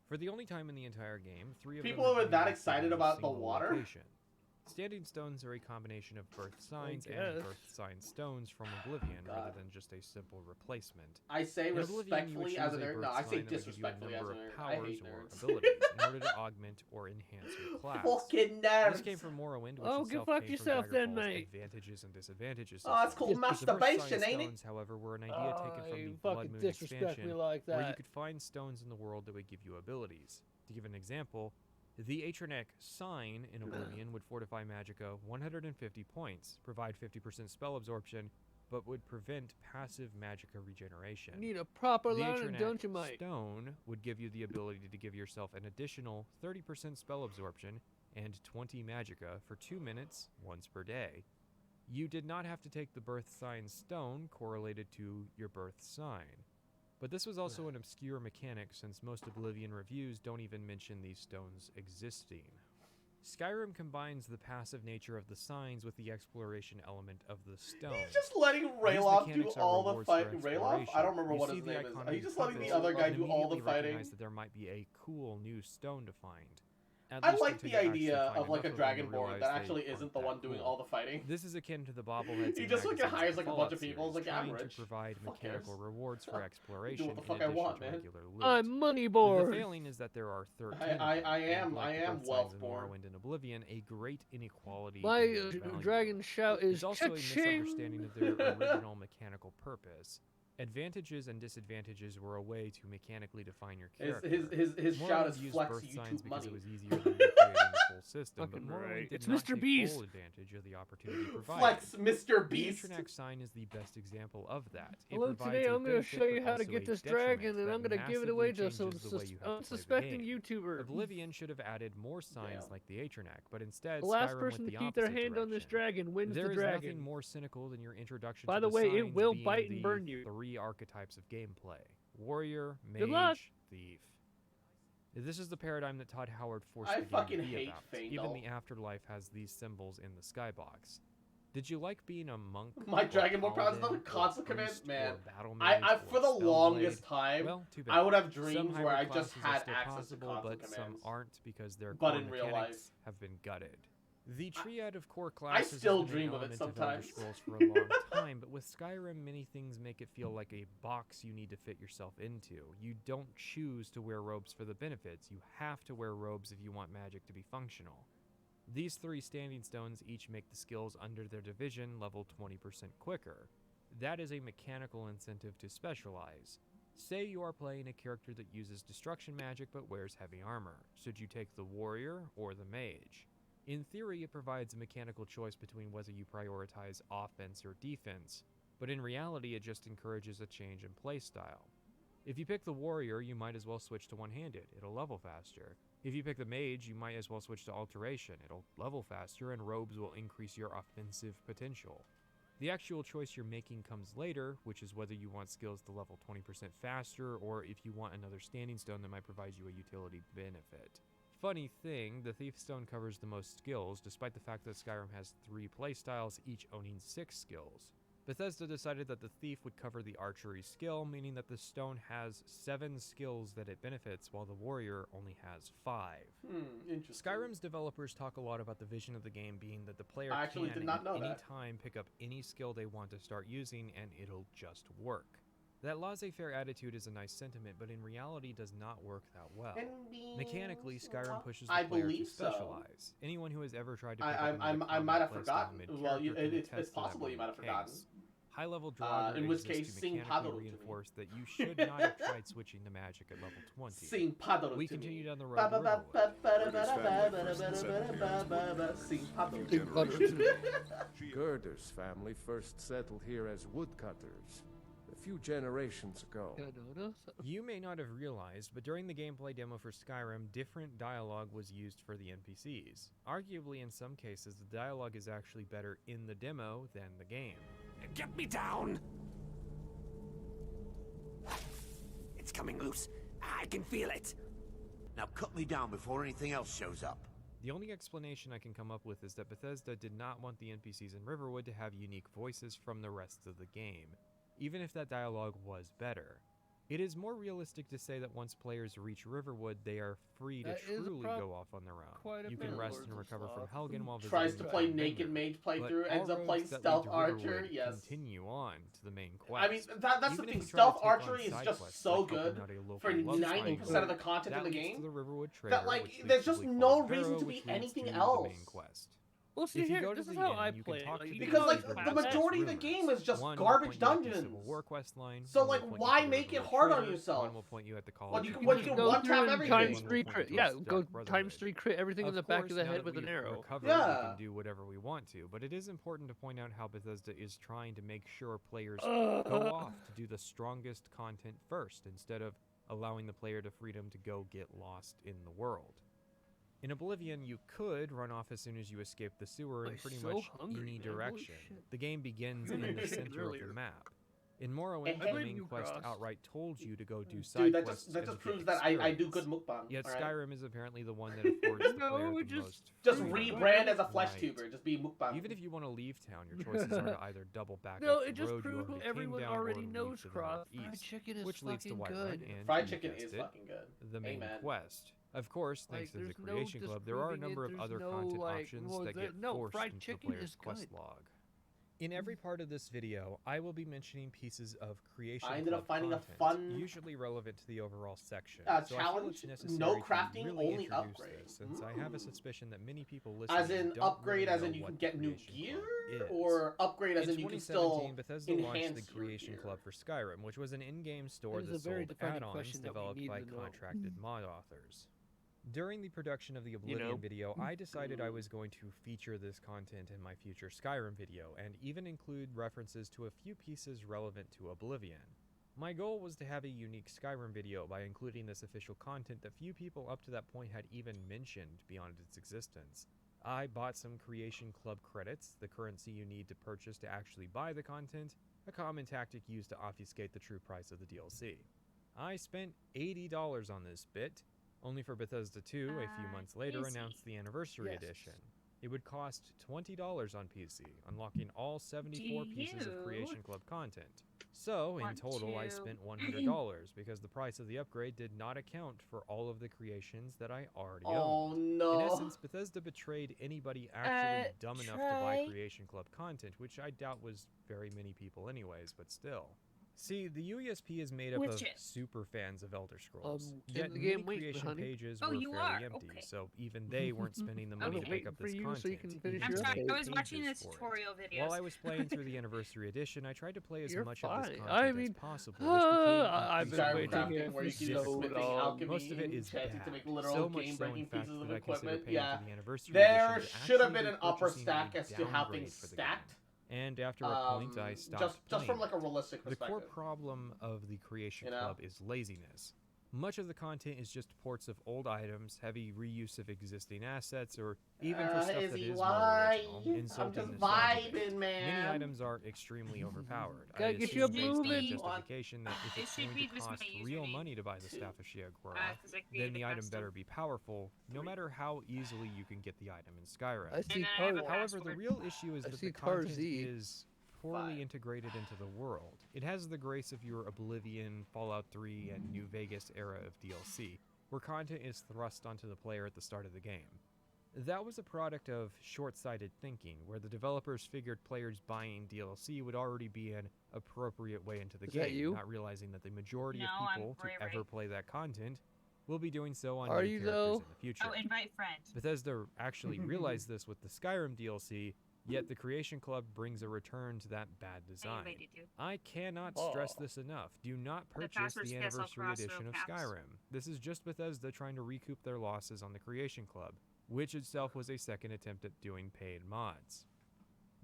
For the only time in the entire game, 3 of them People are are that being excited listed in a about the single water? location. Standing Stones are a combination of birth signs and guess. birth sign stones from Oblivion, rather than just a simple replacement. I say In Oblivion, you would respectfully as a choose nerd. birth No, I say sign that would give you a disrespectfully as a number of nerd. I powers hate or nerds. abilities in order to augment or enhance your class. Fucking This nerds. came from Morrowind, which Oh, go itself fuck came yourself from then, Daggerfall's mate. advantages and disadvantages Oh, it's system. called The birth sign masturbation, ain't it? stones, however, were an idea taken from you the Blood fucking Moon disrespect me expansion, like where you that. could find stones in the world that would give you abilities. To give an example, the Atronek sign in Oblivion would fortify Magicka 150 points, provide 50% spell absorption, but would prevent passive Magicka regeneration. You need a proper The learning, Atronek don't you, mate? stone would give you the ability to give yourself an additional 30% spell absorption and 20 Magicka for 2 minutes once per day. You did not have to take the birth sign stone correlated to your birth sign. But this was also an obscure mechanic, since most Oblivion reviews don't even mention these stones existing. Skyrim combines the passive nature of the signs with the exploration element of the stone. He's just letting Rayloff do all the fighting. Rayloff? I don't remember what his name is. He's just letting the other guy do all the fighting. That there might be a cool new stone to find. I like the idea of like a Dragonborn that actually isn't the one doing all the fighting. This is akin to the bobbleheads. He just fucking hires like a bunch of people. He's like, trying I'm to rich. provide Fuck mechanical cares. rewards for exploration. Do what the fuck in I addition want, to man. regular loot. I'm money The bored. failing is that there are 13. I am and like the birth signs wealth in born. Morrowind and Oblivion, a great inequality. My in their value. dragon shout is It's also a cha-ching. misunderstanding of their original mechanical purpose. Advantages and disadvantages were a way to mechanically define your character. His shout Morrowind is used flex birth signs YouTube because money. it was easier than recreating the full system, but Fucking Morrowind right. did It's not Mr. take Beast. full advantage of the opportunity provided. Flex Mr. Beast. The Atronek sign is the best example of that. It Hello, provides today a I'm going to benefit, show you but how to also get a this detriment dragon, and that I'm going to give it away to massively some changes the way you have to play the unsuspecting game. YouTuber. Oblivion should have added more signs like the Atronek, but instead The last Skyrim person went to the keep their opposite hand on this dragon wins There the is dragon. nothing more cynical than your introduction By to the way, it signs will being bite and the burn you. 3 archetypes of gameplay: warrior, Good luck. mage, thief. This is the paradigm that Todd Howard forced I the game fucking to be hate about. Faendal. Even the afterlife has these symbols in the skybox. Did you like being a monk? My or Dragonborn powers paladin, another or console command, priest, man. or battle I mage, for or the spellblade? longest time, Well, too I bad. would have Some dreams where I hybrid just classes are had still access to possible, console but some commands. aren't because their But core in real mechanics life. have been gutted. The triad of core I classes still has been an dream of it element Elder sometimes. Scrolls for a long time, but with Skyrim, many things make it feel like a box you need to fit yourself into. You don't choose to wear robes for the benefits. You have to wear robes if you want magic to be functional. These 3 standing stones each make the skills under their division level 20% quicker. That is a mechanical incentive to specialize. Say you are playing a character that uses destruction magic but wears heavy armor. Should you take the warrior or the mage? In theory, it provides a mechanical choice between whether you prioritize offense or defense, but in reality it just encourages a change in playstyle. If you pick the warrior, you might as well switch to one-handed, it'll level faster. If you pick the mage, you might as well switch to alteration, it'll level faster and robes will increase your offensive potential. The actual choice you're making comes later, which is whether you want skills to level 20% faster or if you want another standing stone that might provide you a utility benefit. Funny thing, the Thief Stone covers the most skills, despite the fact that Skyrim has 3 playstyles, each owning 6 skills. Bethesda decided that the Thief would cover the archery skill, meaning that the stone has 7 skills that it benefits, while the Warrior only has 5. Interesting. Skyrim's developers talk a lot about the vision of the game being that the player I actually can did not at know any that. time pick up any skill they want to start using and it'll just work. That laissez-faire attitude is a nice sentiment, but in reality does not work that well. Mechanically, Skyrim pushes the I player to believe so. specialize. Anyone who has ever tried to pick up I another might combat have playstyle forgotten. Well, mid-character can it's attest to that possible you being might have the forgotten. case. High-level Draugr in which exists case, to sing mechanically Paddle to me. reinforce that you should not have tried switching to magic at level 20. Sing Paddle We to continue me. down the road to Riverwood. Sing Paddle to me. Gerder's family first settled here as woodcutters. A few generations ago. You may not have realized, but during the gameplay demo for Skyrim, different dialogue was used for the NPCs. Arguably, in some cases, the dialogue is actually better in the demo than the game. Get me down! It's coming loose. I can feel it. Now cut me down before anything else shows up. The only explanation I can come up with is that Bethesda did not want the NPCs in Riverwood to have unique voices from the rest of the game, even if that dialogue was better. It is more realistic to say that once players reach Riverwood, they are free to truly go off on their own. You can rest and recover from Helgen while visiting Tries to play Naked Mage playthrough, ends up playing Stealth Archer, yes. Continue on to the main quest. I mean, that's the thing, Stealth Archery is just so good for 90% of the content in the game that, like, there's just no reason to be anything else. Well, see here, this is how I play it. Because, like, the majority of the game is just garbage dungeons. So, like, why make it hard on yourself? Well, you can one-tap everything. Times 3 crit. Yeah, go times 3 crit everything in the back of the head with an arrow. We can do whatever we want to, but it is important to point out how Bethesda is trying to make sure players go off to do the strongest content first, instead of allowing the player the freedom to go get lost in the world. In Oblivion, you could run off as soon as you escape the sewer in pretty much any direction. The game begins in the center of the map. In Morrowind, the main quest outright told you to go do side quests. That just proves that I do good mukbang. Yet Skyrim is apparently the one that affords the player the most just rebrand as a flesh tuber, just be mukbang. Even if you want to leave town, your choices are to either double back no, up it the just road you proved already everyone came down already or knows leave to Croft. the Fried northeast, chicken is which leads to fucking Whiterun good. and Fried you chicken guessed is it, fucking good. the main Amen. quest. Of course, thanks to the there's no Creation Club, there are a disproving number it, of other there's no, content like, options well, that get forced fried into the chicken player's is quest good. log. In every part of this video, I will be mentioning pieces of Creation I ended Club up finding content, a fun usually relevant to the overall section. challenge, so I feel it's necessary no to crafting, really only introduce upgrade. this, since I have a suspicion that many people listening As in don't upgrade, really as in know you what can get new Creation gear, Club is. or upgrade as in you can still Bethesda launched enhance the Creation your gear. Club for Skyrim, which was an in-game store That that is a very sold defining add-ons question that we developed need by to know. contracted mod authors. During the production of the Oblivion video, I decided I was going to feature this content in my future Skyrim video, and even include references to a few pieces relevant to Oblivion. My goal was to have a unique Skyrim video by including this official content that few people up to that point had even mentioned beyond its existence. I bought some Creation Club credits, the currency you need to purchase to actually buy the content, a common tactic used to obfuscate the true price of the DLC. I spent $80 on this bit, only for Bethesda 2, a few months later, announced the Anniversary Edition. It would cost $20 on PC, unlocking all 74 pieces of Creation Club content. So, in total, I spent $100, because the price of the upgrade did not account for all of the creations that I already owned. Oh no. In essence, Bethesda betrayed anybody actually dumb enough to buy Creation Club content, which I doubt was very many people anyways, but still. See, the UESP is made up of super fans of Elder Scrolls, yet many creation pages were fairly empty, so even they weren't spending the money to pick up this content. I'm sorry, I was watching this tutorial video. While I was playing through the Anniversary Edition, I tried to play as much of this content as possible, I've which been became waiting where you keep difficult. smithing alchemy, Most of it is enchanting bad, to make literal so much so, in game-breaking fact, pieces of that I consider equipment. paying Yeah, for the Anniversary there Edition to should have actually been be an upper purchasing stack a as to how downgrade things for the stacked. game. And after a point, I stopped just from playing like a it. realistic The perspective. core problem of the Creation You know? Club is laziness. Much of the content is just ports of old items, heavy reuse of existing assets, or even for stuff that Izzy, is why? more original, I'm insulting just nostalgia. vibing, man. Many items are extremely overpowered. Gotta I get assume you based on the moving. justification that if it's going to cost real money to buy the Staff of Sheogorath, then the item better be powerful, no matter how easily you can get the item in Skyrim. I see Tar- However, the real issue is I that see the content Tarzee. is poorly integrated into the world. It has the grace of your Oblivion, Fallout 3, and New Vegas era of DLC, where content is thrust onto the player at the start of the game. That was a product of short-sighted thinking, where the developers figured players buying DLC would already be an appropriate way into the Is that game, you? not realizing that the majority No, of I'm people to Ray ever Ray. play that content will be doing so on Are new you, characters though? in the future. Oh, invite friend. Bethesda actually realized this with the Skyrim DLC, yet the Creation Club brings a return to that bad design. invited you. I cannot stress this enough. Do not purchase password's the PSL Anniversary cross Edition no of caps. Skyrim. This is just Bethesda trying to recoup their losses on the Creation Club, which itself was a second attempt at doing paid mods.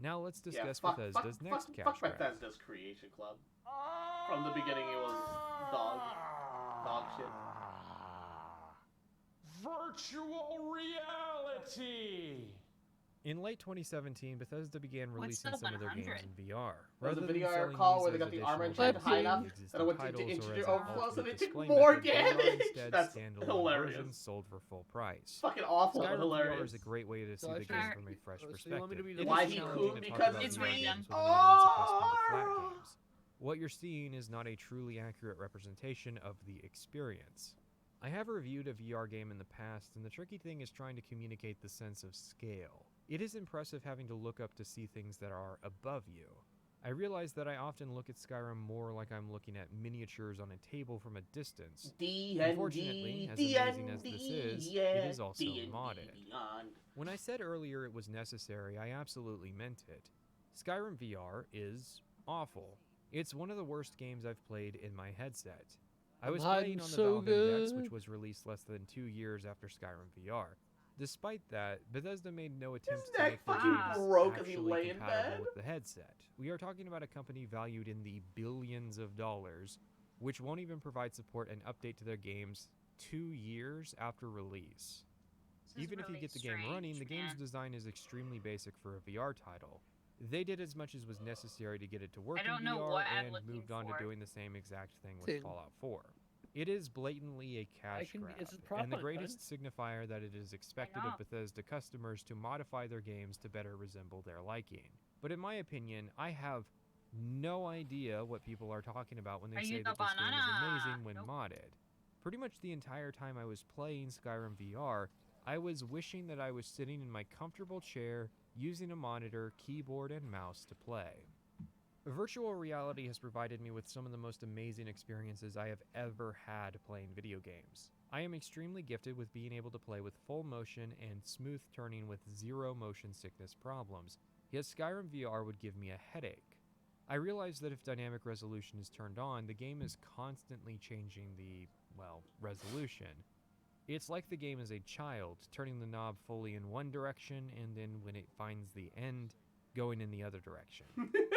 Now let's discuss Bethesda's next cash fuck grab. Bethesda's Creation Club. from the beginning it was dog shit. Virtual reality. In late 2017, Bethesda began What's releasing the some of their games 100? in VR. There was a Rather video than I selling recall these where they as got the armor additional enchanted high enough existing that it went into titles or integer as an overflow, so alternate they took display more method, they are damage. instead That's standalone hilarious. versions sold for full price. Fucking awful, but Skyrim hilarious. VR is a great way to see So I the should- game from a fresh so you want me to perspective. be It the is Why he challenging could? to talk Because about it's VR random. games with an audience accustomed to flat games. What you're seeing is not a truly accurate representation of the experience. I have reviewed a VR game in the past, and the tricky thing is trying to communicate the sense of scale. It is impressive having to look up to see things that are above you. I realize that I often look at Skyrim more like I'm looking at miniatures on a table from a distance. Unfortunately, as amazing as this is, it is also modded. When I said earlier it was necessary, I absolutely meant it. Skyrim VR is awful. It's one of the worst games I've played in my headset. I was playing on the Valve Index, which was released less than 2 years after Skyrim VR. Despite that, Bethesda made no attempt to make the game broke as he actually lay in compatible bed. with the headset. We are talking about a company valued in the billions of dollars, which won't even provide support and update to their games 2 years after release. Even if you get the game running, the game's design is extremely basic for a VR title. They did as much as was necessary to get it to work I don't in know VR what I'm and looking moved on for. to doing the same exact thing with Same. Fallout 4. It is blatantly a cash grab, it's a and the profit, greatest signifier that it is expected know. of Bethesda customers to modify their games to better resemble their liking. But in my opinion, I have no idea what people are talking about when they Are say you that the this game is banana? amazing when modded. Pretty much the entire time I was playing Skyrim VR, I was wishing that I was sitting in my comfortable chair, using a monitor, keyboard, and mouse to play. Virtual reality has provided me with some of the most amazing experiences I have ever had playing video games. I am extremely gifted with being able to play with full motion and smooth turning with zero motion sickness problems, yet Skyrim VR would give me a headache. I realize that if dynamic resolution is turned on, the game is constantly changing the, well, resolution. It's like the game is a child, turning the knob fully in one direction, and then when it finds the end, going in the other direction.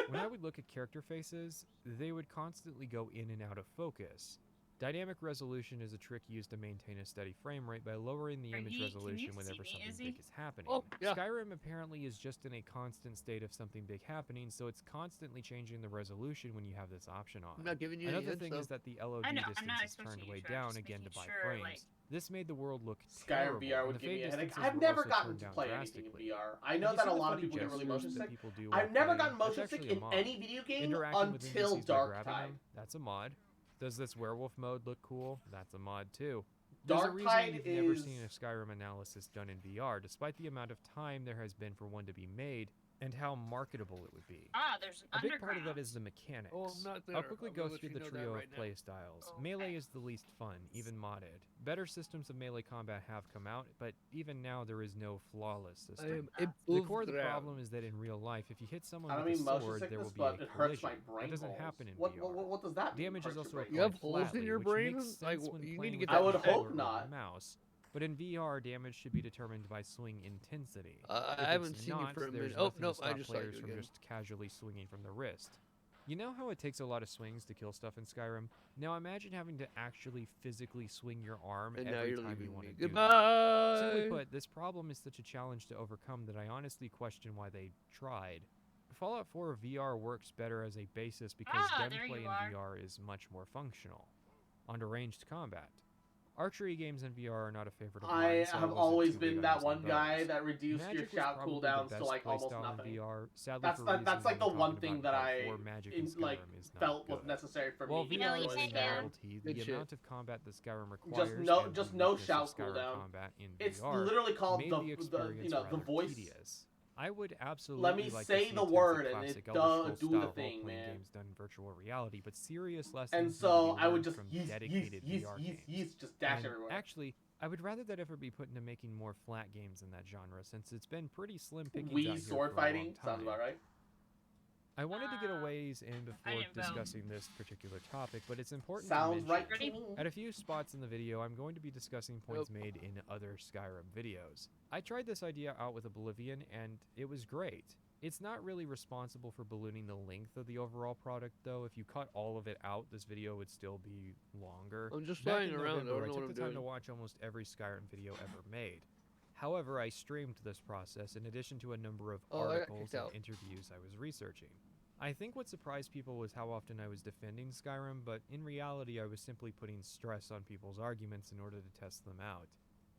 When I would look at character faces, they would constantly go in and out of focus. Dynamic resolution is a trick used to maintain a steady frame rate by lowering the image resolution whenever something big is happening. Oh, yeah. Skyrim apparently is just in a constant state of something big happening, so it's constantly changing the resolution when you have this option on. I'm not giving you any Another hints, thing though. is that the LOD I know, I'm distance not is supposed turned to way use it, down just again to making buy sure, frames. like- This made the world look Skyrim terrible, VR and would the give fade me a headache. distances I've were never also gotten turned to down play anything in drastically. VR. I Have know you that seen a the lot of funny people get really gestures motion that sick. people do while I've never playing? gotten motion That's sick actually a in mod. any video game Interacting with until NPCs by Dark grabbing Tide. them, that's a mod. Does this werewolf mode look cool? That's a mod too. There's a Dark reason Tide you've never is- seen a Skyrim analysis done in VR, despite the amount of time there has been for one to be made, and how marketable it would be. Ah, there's an A big part of underground. that is the mechanics. Oh, I'm not there. I'll quickly I'm go gonna let through you the know that trio right of now. play styles. Melee is the least fun, even modded. Better systems of melee combat have come out, but even now there is no flawless system. The core of the problem is that in real life, if you hit someone I don't with a mean motion sword, there sickness, will be but a it hurts my collision. brain That doesn't holes. happen in What VR. does that mean? Damage is Hurts also your applied brain You have holes in flatly, your which brain? makes Like, sense when you need playing to with get a I would controller hope or a not. mouse. But in VR, damage should be determined by swing intensity. I If haven't it's seen you not, for a there's minute. Oh, nothing no, to I stop just saw you players from again. just casually swinging from the wrist. You know how it takes a lot of swings to kill stuff in Skyrim? Now imagine having to actually physically swing your arm And now every you're time you leaving want me. to do it. Goodbye! Simply put, this problem is such a challenge to overcome that I honestly question why they tried. Fallout 4 VR works better as a basis because Ah, there gunplay you in are. VR is much more functional. On to ranged combat. Archery games in VR are not a favorite of mine, I so have wasn't always too been big on that using one guy those. that reduced Magic your was shout probably cooldowns the to best like almost playstyle in nothing. VR. Sadly, That's for that's reasons like the we'll be one talking thing about that in I Part 4, Magic in like Skyrim is not felt was good. necessary for While me. VR to is enjoy a Skyrim. novelty, the Good shit. amount of combat that Skyrim requires Just and no the weakness of shout Skyrim cooldown. combat in It's VR literally called made the the experience the rather voice. tedious. I would absolutely Let me like say to see the attempts word at and classic it Elder Scrolls do the style thing, role-playing man. games done in virtual reality, but serious lessons And need to so be I would learned just from yeast, dedicated VR games. just dash And everywhere. actually, I would rather that ever be put into making more flat games in that genre, since it's been pretty slim pickings out Wii here sword for a long fighting sounds time. about right. I wanted to get a ways in I before didn't vote. discussing this particular topic, but it's important Sounds to right mention. to me. At a few spots in the video, I'm going to be discussing points made in other Skyrim videos. I tried this idea out with Oblivion, and it was great. It's not really responsible for ballooning the length of the overall product, though. If you cut all of it out, this video would still be longer. I'm just Back flying in around. November, I don't know what took I'm the time doing. to watch almost every Skyrim video ever made. However, I streamed this process in addition to a number of Oh, I got articles kicked and out. interviews I was researching. I think what surprised people was how often I was defending Skyrim, but in reality I was simply putting stress on people's arguments in order to test them out.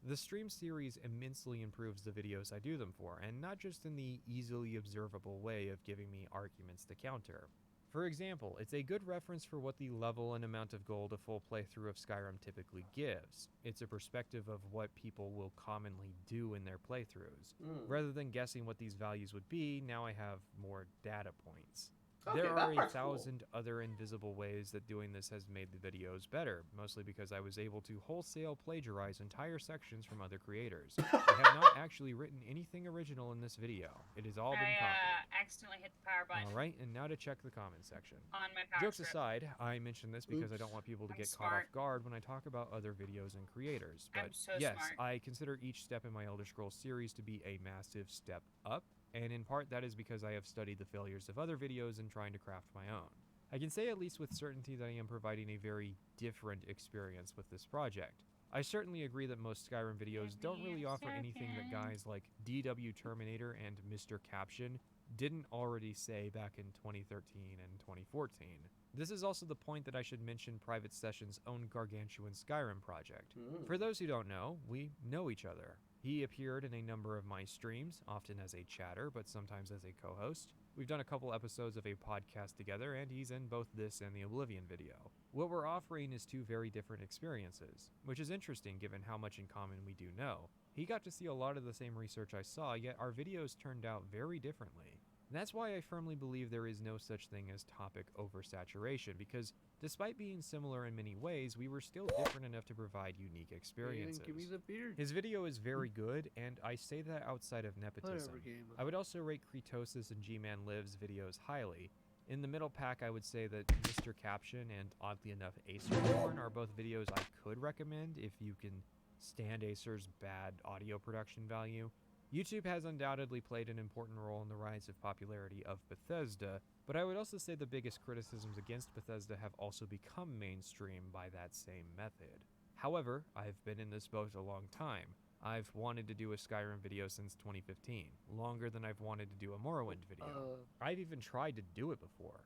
The stream series immensely improves the videos I do them for, and not just in the easily observable way of giving me arguments to counter. For example, it's a good reference for what the level and amount of gold a full playthrough of Skyrim typically gives. It's a perspective of what people will commonly do in their playthroughs. Rather than guessing what these values would be, now I have more data points. Okay, There that are a part's cool. thousand other invisible ways that doing this has made the videos better, mostly because I was able to wholesale plagiarize entire sections from other creators. I have not actually written anything original in this video. It has all been copied. I accidentally hit the power button Alright, and now to check the comment section. on my power Jokes strip. aside, I mention this because I don't Oops. want people to I'm get smart. caught off guard when I talk about other videos and creators. But I'm so yes, smart. I consider each step in my Elder Scrolls series to be a massive step up, and in part that is because I have studied the failures of other videos and trying to craft my own. I can say at least with certainty that I am providing a very different experience with this project. I certainly agree that most Skyrim videos don't really offer anything that guys like DW Terminator and Mr. Caption didn't already say back in 2013 and 2014. This is also the point that I should mention Private Session's own gargantuan Skyrim project. For those who don't know, we know each other. He appeared in a number of my streams, often as a chatter, but sometimes as a co-host. We've done a couple episodes of a podcast together, and he's in both this and the Oblivion video. What we're offering is two very different experiences, which is interesting given how much in common we do know. He got to see a lot of the same research I saw, yet our videos turned out very differently. That's why I firmly believe there is no such thing as topic oversaturation, because despite being similar in many ways, we were still different enough to provide unique experiences. Give me the beard. His video is very good, and I say that outside of nepotism. Whatever, game. I would also rate Kretosis and G-Man Lives videos highly. In the middle pack, I would say that Mr. Caption and, oddly enough, Acerborn are both videos I could recommend if you can stand Acer's bad audio production value. YouTube has undoubtedly played an important role in the rise of popularity of Bethesda, but I would also say the biggest criticisms against Bethesda have also become mainstream by that same method. However, I've been in this boat a long time. I've wanted to do a Skyrim video since 2015, longer than I've wanted to do a Morrowind video. I've even tried to do it before.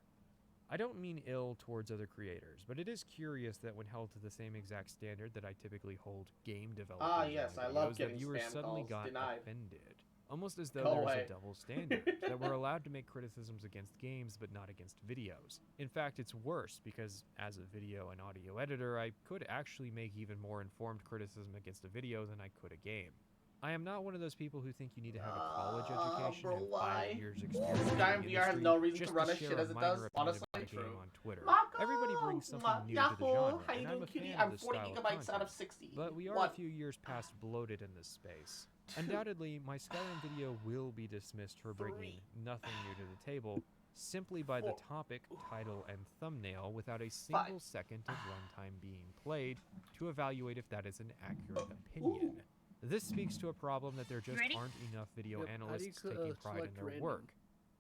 I don't mean ill towards other creators, but it is curious that when held to the same exact standard that I typically hold game developers in yes, my I love videos, getting that viewers spam suddenly calls got denied. offended. Almost as though Go there's away. a double standard, that we're allowed to make criticisms against games but not against videos. In fact, it's worse, because as a video and audio editor, I could actually make even more informed criticism against a video than I could a game. I am not one of those people who think you need to have a college education bro, and why? 5 years experience in Skyrim the VR has industry no reason to just run as share shit a as it minor does. opinion Honestly, about a true. game on Twitter. Marco, Everybody brings something new to the genre, how you and I'm doing, a cutie? fan I'm of this 40 style of gigabytes out content. of 60. But we are What? a few years past bloated in this space. Undoubtedly, my Skyrim video will be dismissed for bringing nothing new to the table, simply by the topic, title, and thumbnail without a single second of runtime being played to evaluate if that is an accurate opinion. This speaks to a problem that there just Ready? aren't enough video Yep, how do you analysts taking pride in select their random? work.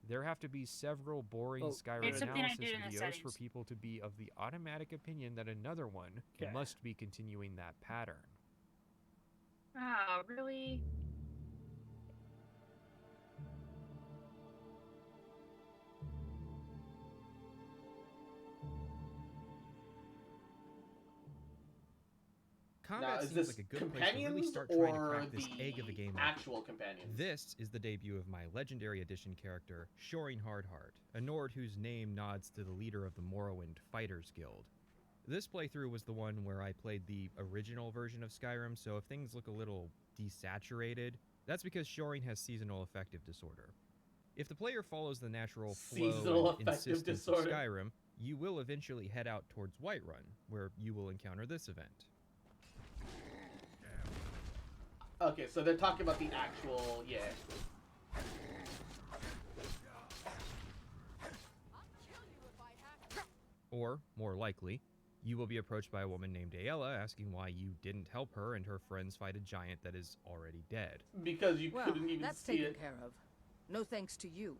There have to be several boring Skyrim It's something I analysis did in the videos for settings. people to be of the automatic opinion that another one must be continuing that pattern. Oh, really? Now, Combat is seems this like a good place to really companions start trying to or crack this the egg of a game open. actual companions? This is the debut of my Legendary Edition character, Shoring Hardheart, a Nord whose name nods to the leader of the Morrowind Fighters Guild. This playthrough was the one where I played the original version of Skyrim, so if things look a little desaturated, that's because Shoring has seasonal affective disorder. If the player follows the natural flow Seasonal and affective insistence of disorder. Skyrim, you will eventually head out towards Whiterun, where you will encounter this event. Okay, so they're talking about the actual, yeah. Or, more likely, you will be approached by a woman named Aella asking why you didn't help her and her friends fight a giant that is already dead. Because you Well, couldn't even that's see taken it. care of. No thanks to you.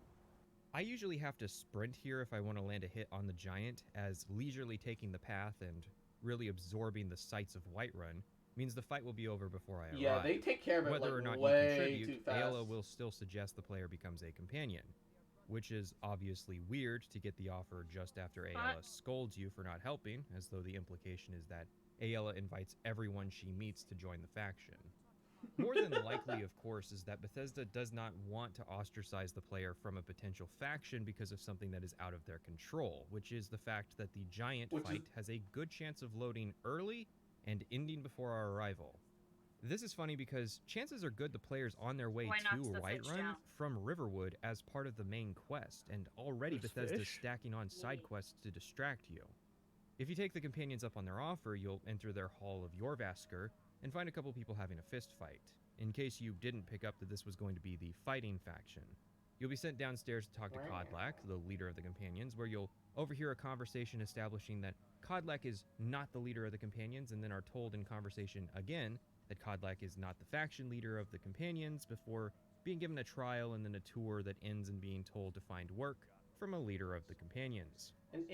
I usually have to sprint here if I want to land a hit on the giant, as leisurely taking the path and really absorbing the sights of Whiterun means the fight will be over before I arrive. Yeah, they take care of it Whether like or not way you contribute, too fast. Ayla will still suggest the player becomes a companion, which is obviously weird to get the offer just after Ayla scolds you for not helping, as though the implication is that Ayla invites everyone she meets to join the faction. More than likely, of course, is that Bethesda does not want to ostracize the player from a potential faction because of something that is out of their control, which is the fact that the giant fight has a good chance of loading early and ending before our arrival. This is funny because chances are good the player's on their way to Whiterun from Riverwood as part of the main quest, and already Bethesda's stacking on side quests to distract you. If you take the companions up on their offer, you'll enter their Hall of Yorvaskr and find a couple people having a fist fight, in case you didn't pick up that this was going to be the fighting faction. You'll be sent downstairs to talk to Kodlak, the leader of the companions, where you'll overhear a conversation establishing that Kodlak is not the leader of the companions, and then are told in conversation again that Kodlak is not the faction leader of the companions, before being given a trial and then a tour that ends in being told to find work from a leader of the companions. And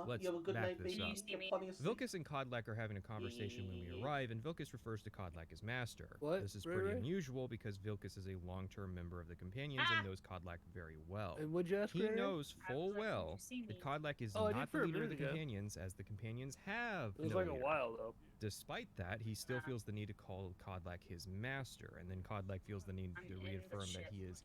Let's you have a good back night, this baby. up. You have plenty of sleep. Vilkas and Kodlak are having a conversation when we arrive, and Vilkas refers to Kodlak as master. What? This is pretty unusual because Vilkas is a long-term member of the companions and knows Kodlak very well. And would you ask He Ray Ray? knows full well that Kodlak is Oh, I did not the for a leader of the minute ago. companions, as the companions have It was no like a leader. while though. Despite that, he still feels the need to call Kodlak his master, and then Kodlak feels the need to reaffirm that he is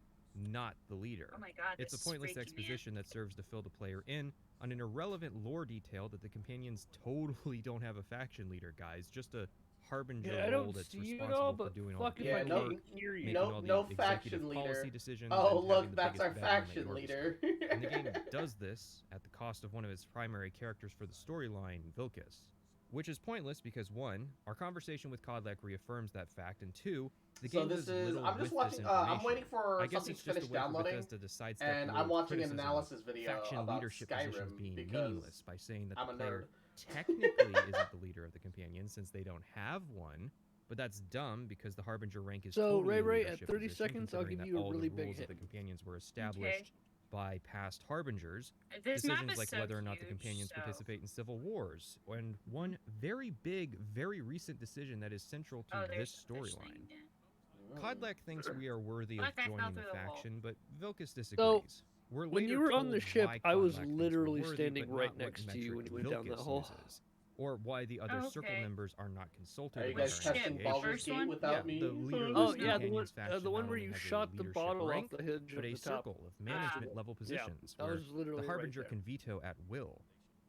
not the leader. Oh my god, It's a this is pointless freaky, man. exposition that serves to fill the player in on an irrelevant lore detail that the companions totally don't have a faction leader, guys. Just a harbinger Yeah, I don't role that's see you at responsible all, for but doing all fuck the if I paperwork, can't hear you. making all the No executive faction policy leader. decisions. Oh, and look, having the that's our biggest bedroom at faction York's. leader. And the game does this at the cost of one of its primary characters for the storyline, Vilkas. Which is pointless because, one, our conversation with Kodlak reaffirms that fact, and two, the So game this does is. little I'm just with this watching. I'm waiting information. for I guess something it's to just finish a way for downloading, Bethesda to sidestep and the I'm watching an criticism of analysis video faction about leadership positions Skyrim being because meaningless by saying that I'm the a player nerd. technically isn't the leader of the companions since they don't have one, but that's dumb because the Harbinger rank is So, totally Ray a Ray, at leadership 30 position, seconds, I'll considering give that you a all really the big rules of hit. the companions were established by past harbingers. This map Decisions is like so whether or not the huge, companions so- participate in civil wars, and one very big, very recent decision that is central to Oh, this there's the fish storyline. thing, Kodlak thinks we are worthy of Look, I fell joining the through the hole. faction, but Vilkas disagrees. So, We're when later you were on told the ship, why I was Kodlak thinks we're literally worthy, standing but right not what next to you when metric you went down that Vilkas hole. uses, or why the other Oh, circle okay. members are not consulted Are you about guys our testing initiation. Baldur's Gate without Yeah, me? the leaderless Oh yeah, companions faction the one not where only you has a shot the leadership bottle rank, off the hinge but of a the top. circle of management level positions that where was literally the right Harbinger there. can veto at will.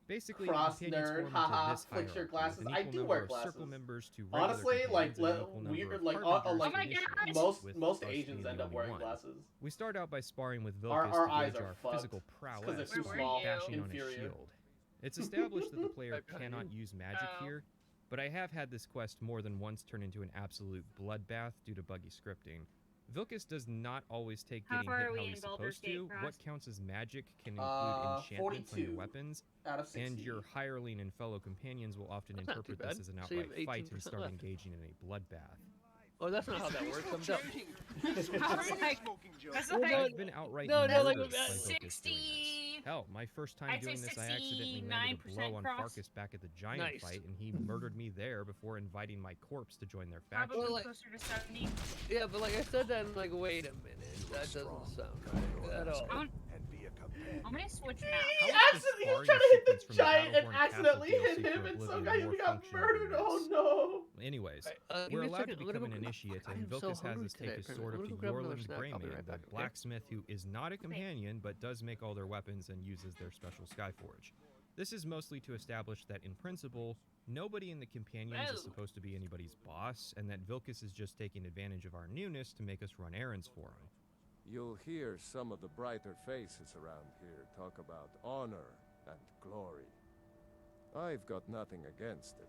Basically, Cross companions nerd, form into haha, this flicks your hierarchy, glasses. with an I equal do number wear of glasses. circle members to regular Honestly, like companions and an equal number weird, of like harbingers like to initiates, with most us Asians being end the up only wearing one. glasses. We start out by sparring with Our Vilkas to eyes gauge are our fucked. physical It's 'cause prowess, they're too by small, bashing on a inferior. shield. It's established that the player cannot use magic here, but I have had this quest more than once turn into an absolute bloodbath due to buggy scripting. Vilkas does not always take How getting far hit are we how in he's Baldur's supposed to. Gate, Frost? What counts as magic can include enchantments on your 42 weapons, out of 60. and your hireling and fellow companions will often That's not too interpret this bad. as an Save outright fight and 18% start left. engaging in a bloodbath. Oh, that's not how that works. I'm dumb. That's like, I've been outright No, murdered like, by Vilkas doing this. Hell, my first time I'd say doing this, I accidentally landed a blow on 69% cross. Farkas back at the giant Nice. fight, and he murdered me there before inviting my corpse to join their faction. probably like- closer to 70. Yeah, but like I said that, and like, wait a minute, that doesn't sound right at all. I'm gonna switch maps. He How much accidentally the was trying to hit sequence the from the giant and Battleborn Castle accidentally hit DLC him, for and some Oblivion guy more got functional murdered. than Oh this. no! Anyways, Give we're me a allowed second, to I'm gonna become go an grab- initiate, I and am so Vilkas has hungry us take today, his Prince. sword I'm up to gonna go grab another Yorland snack. I'll be Greyman, right the back, okay? blacksmith who is not a companion but does make all their weapons and uses their special Skyforge. This is mostly to establish that, in principle, nobody in the companions is supposed to be anybody's boss, and that Vilkas is just taking advantage of our newness to make us run errands for him. You'll hear some of the brighter faces around here talk about honor and glory. I've got nothing against it,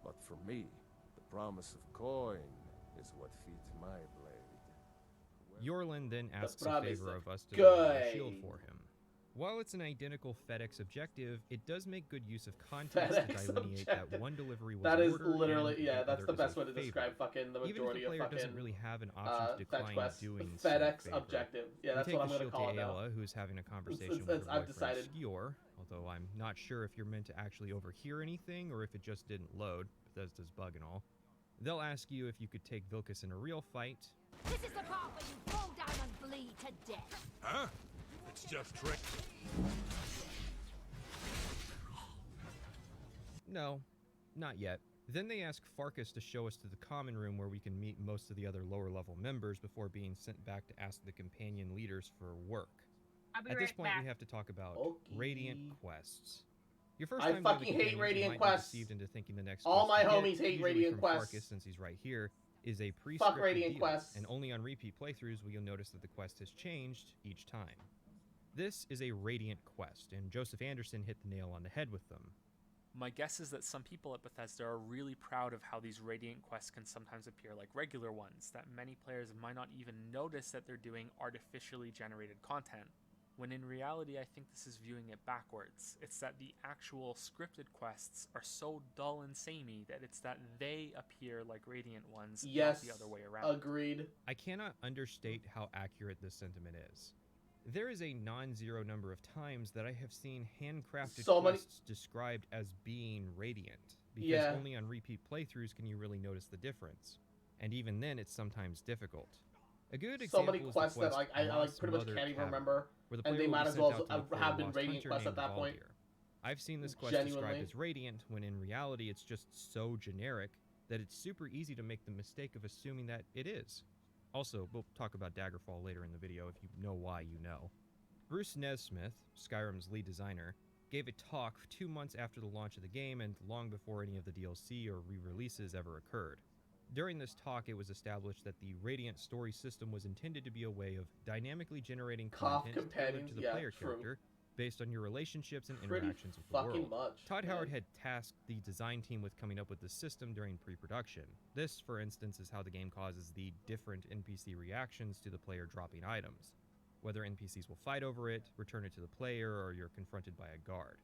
but for me, the promise of coin is what feeds my blade. Yorland then asks a promise favor of of us to build a coin. shield for him. While it's an identical FedEx objective, it does make good use of context FedEx to delineate objective. that one delivery was That an is order literally, and yeah, the that's other the is best a way to favor. describe fucking the Even if majority the player of fucking doesn't really have an option to fetch decline quests. doing said FedEx favor. objective. Yeah, We that's take what I'm the gonna shield call to it now. Ayla, who's having a conversation It's- with her I've boyfriend decided. Skior, although I'm not sure if you're meant to actually overhear anything or if it just didn't load, Bethesda's bug and all. They'll ask you if you could take Vilkas in a real fight. This is the part where you fall down and bleed to death. Huh? It's just trick. No, not yet. Then they ask Farkas to show us to the common room where we can meet most of the other lower level members before being sent back to ask the companion leaders for work. I'll be At this right point, back. we have to talk about Okay. Radiant quests. Your first I time doing the fucking hate companions, Radiant you might quests. be deceived into thinking the next All quest my you get, homies hate usually Radiant from quests. Farkas, since he's right here, is a pre-scripted Radiant deal, quests. and only on repeat playthroughs will you notice that the quest has changed each time. This is a Radiant quest, and Joseph Anderson hit the nail on the head with them. My guess is that some people at Bethesda are really proud of how these Radiant quests can sometimes appear like regular ones, that many players might not even notice that they're doing artificially generated content, when in reality I think this is viewing it backwards. It's that the actual scripted quests are so dull and samey that it's that they appear like Radiant ones, Yes, not the other way around. agreed. I cannot understate how accurate this sentiment is. There is a non-zero number of times that I have seen handcrafted So many- quests described as being Radiant, because Yeah. only on repeat playthroughs can you really notice the difference, and even then it's sometimes difficult. A good So example many is quests the that quest I Lost pretty much Mother can't even Cavern, remember, where the and player they will might be as sent well out to look for a have been lost Radiant hunter quests at named that point. Valdir. I've seen this quest Genuinely. described as Radiant, when in reality it's just so generic that it's super easy to make the mistake of assuming that it is. Also, we'll talk about Daggerfall later in the video if you know why you know. Bruce Nesmith, Skyrim's lead designer, gave a talk 2 months after the launch of the game and long before any of the DLC or re-releases ever occurred. During this talk, it was established that the Radiant story system was intended to be a way of dynamically generating Cough content tailored companions, to the yeah, player true. character based on your relationships and Pretty interactions with the fucking world. much, Todd man. Howard had tasked the design team with coming up with the system during pre-production. This, for instance, is how the game causes the different NPC reactions to the player dropping items, whether NPCs will fight over it, return it to the player, or you're confronted by a guard.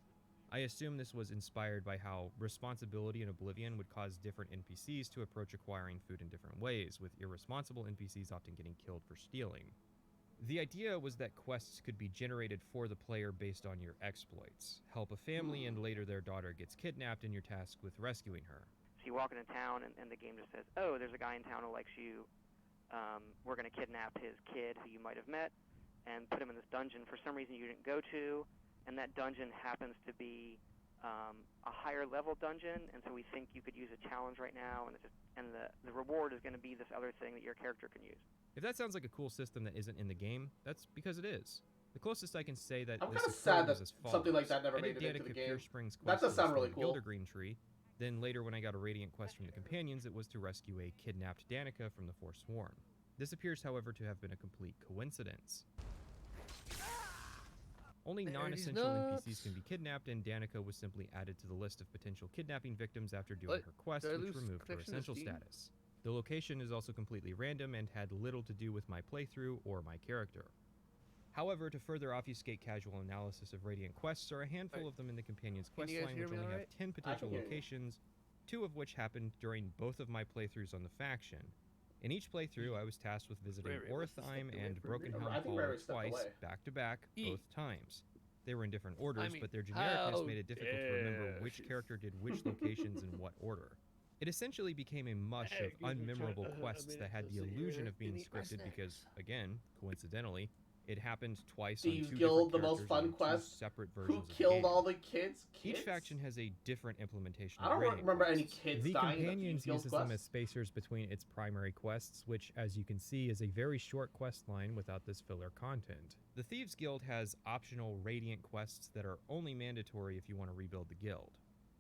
I assume this was inspired by how Responsibility and Oblivion would cause different NPCs to approach acquiring food in different ways, with irresponsible NPCs often getting killed for stealing. The idea was that quests could be generated for the player based on your exploits. Help a family and later their daughter gets kidnapped and you're tasked with rescuing her. So you walk into town and the game just says, oh, there's a guy in town who likes you. We're going to kidnap his kid who you might have met and put him in this dungeon for some reason you didn't go to, and that dungeon happens to be a higher level dungeon, and so we think you could use a challenge right now, and the reward is going to be this other thing that your character can use. If that sounds like a cool system that isn't in the game, that's because it is. The closest I can say that I'm this kinda occurred sad was that as follows. something like that never I made did it into Danica the game. Pure Springs That quest does to sound restore really the cool. Gildergreen tree. Then later when I got a Radiant quest from the companions, it was to rescue a kidnapped Danica from the Forsworn. This appears, however, to have been a complete coincidence. Only There it is, non-essential nuts. NPCs can be kidnapped, and Danica was simply added to the list of potential kidnapping victims after doing What? her quest, Did I which lose removed her connection to essential Steam? status. The location is also completely random and had little to do with my playthrough or my character. However, to further obfuscate casual analysis of Radiant quests are a handful of them in the Companion's Can quest you guys line, hear which me only have alright? 10 potential hear you. locations, 2 of which happened during both of my playthroughs on the faction. In each playthrough, I was tasked with visiting Rary must have Orithime stepped away and from Broken me. I Helm think Hall Rary stepped twice, away. back to back, E. both times. They were in different orders, mean, but their genericness how made it difficult to remember dare which she- character did which locations in what order. It essentially became a mush Hey, of give me a unmemorable try- a quests that minute had to the see illusion here. of being Give me my scripted snacks. because, again, coincidentally, it happened twice Thieves on 2 Guild, the different most characters fun on 2 quest. separate Who versions of the killed game. all the kids? Each Kids? faction has a different implementation I of don't Radiant remember any quests. kids The dying in the Companions Thieves Guild uses them quest. as spacers between its primary quests, which, as you can see, is a very short quest line without this filler content. The Thieves Guild has optional Radiant quests that are only mandatory if you want to rebuild the guild.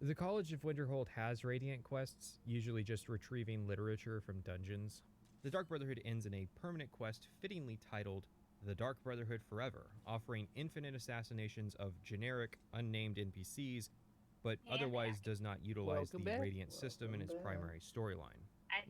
The College of Winterhold has Radiant quests, usually just retrieving literature from dungeons. The Dark Brotherhood ends in a permanent quest fittingly titled The Dark Brotherhood Forever, offering infinite assassinations of generic, unnamed NPCs, but Yeah, otherwise does not utilize Welcome the back. Radiant system in its Welcome back. primary storyline. I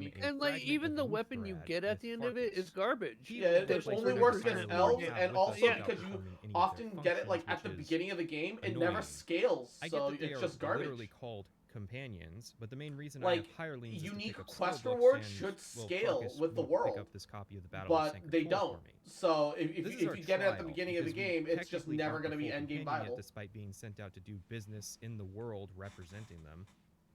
game And like even the weapon you get at the end of it is garbage. Yeah, it only works against elves, and also Yeah. because you often get it like at the beginning of the game, it never scales, so it's just garbage. Literally called companions, but the main reason I Like, have hirelings is to unique pick up quest spellbooks rewards and, should well, scale Farkas with the won't world, pick up this copy of the Battle of but Sanker they 4 don't. for me. So This if is you our get it at the trial, beginning of the because we game, it's just technically never aren't going to the be full end game companion yet, viable. despite being sent out to do business in the world representing them.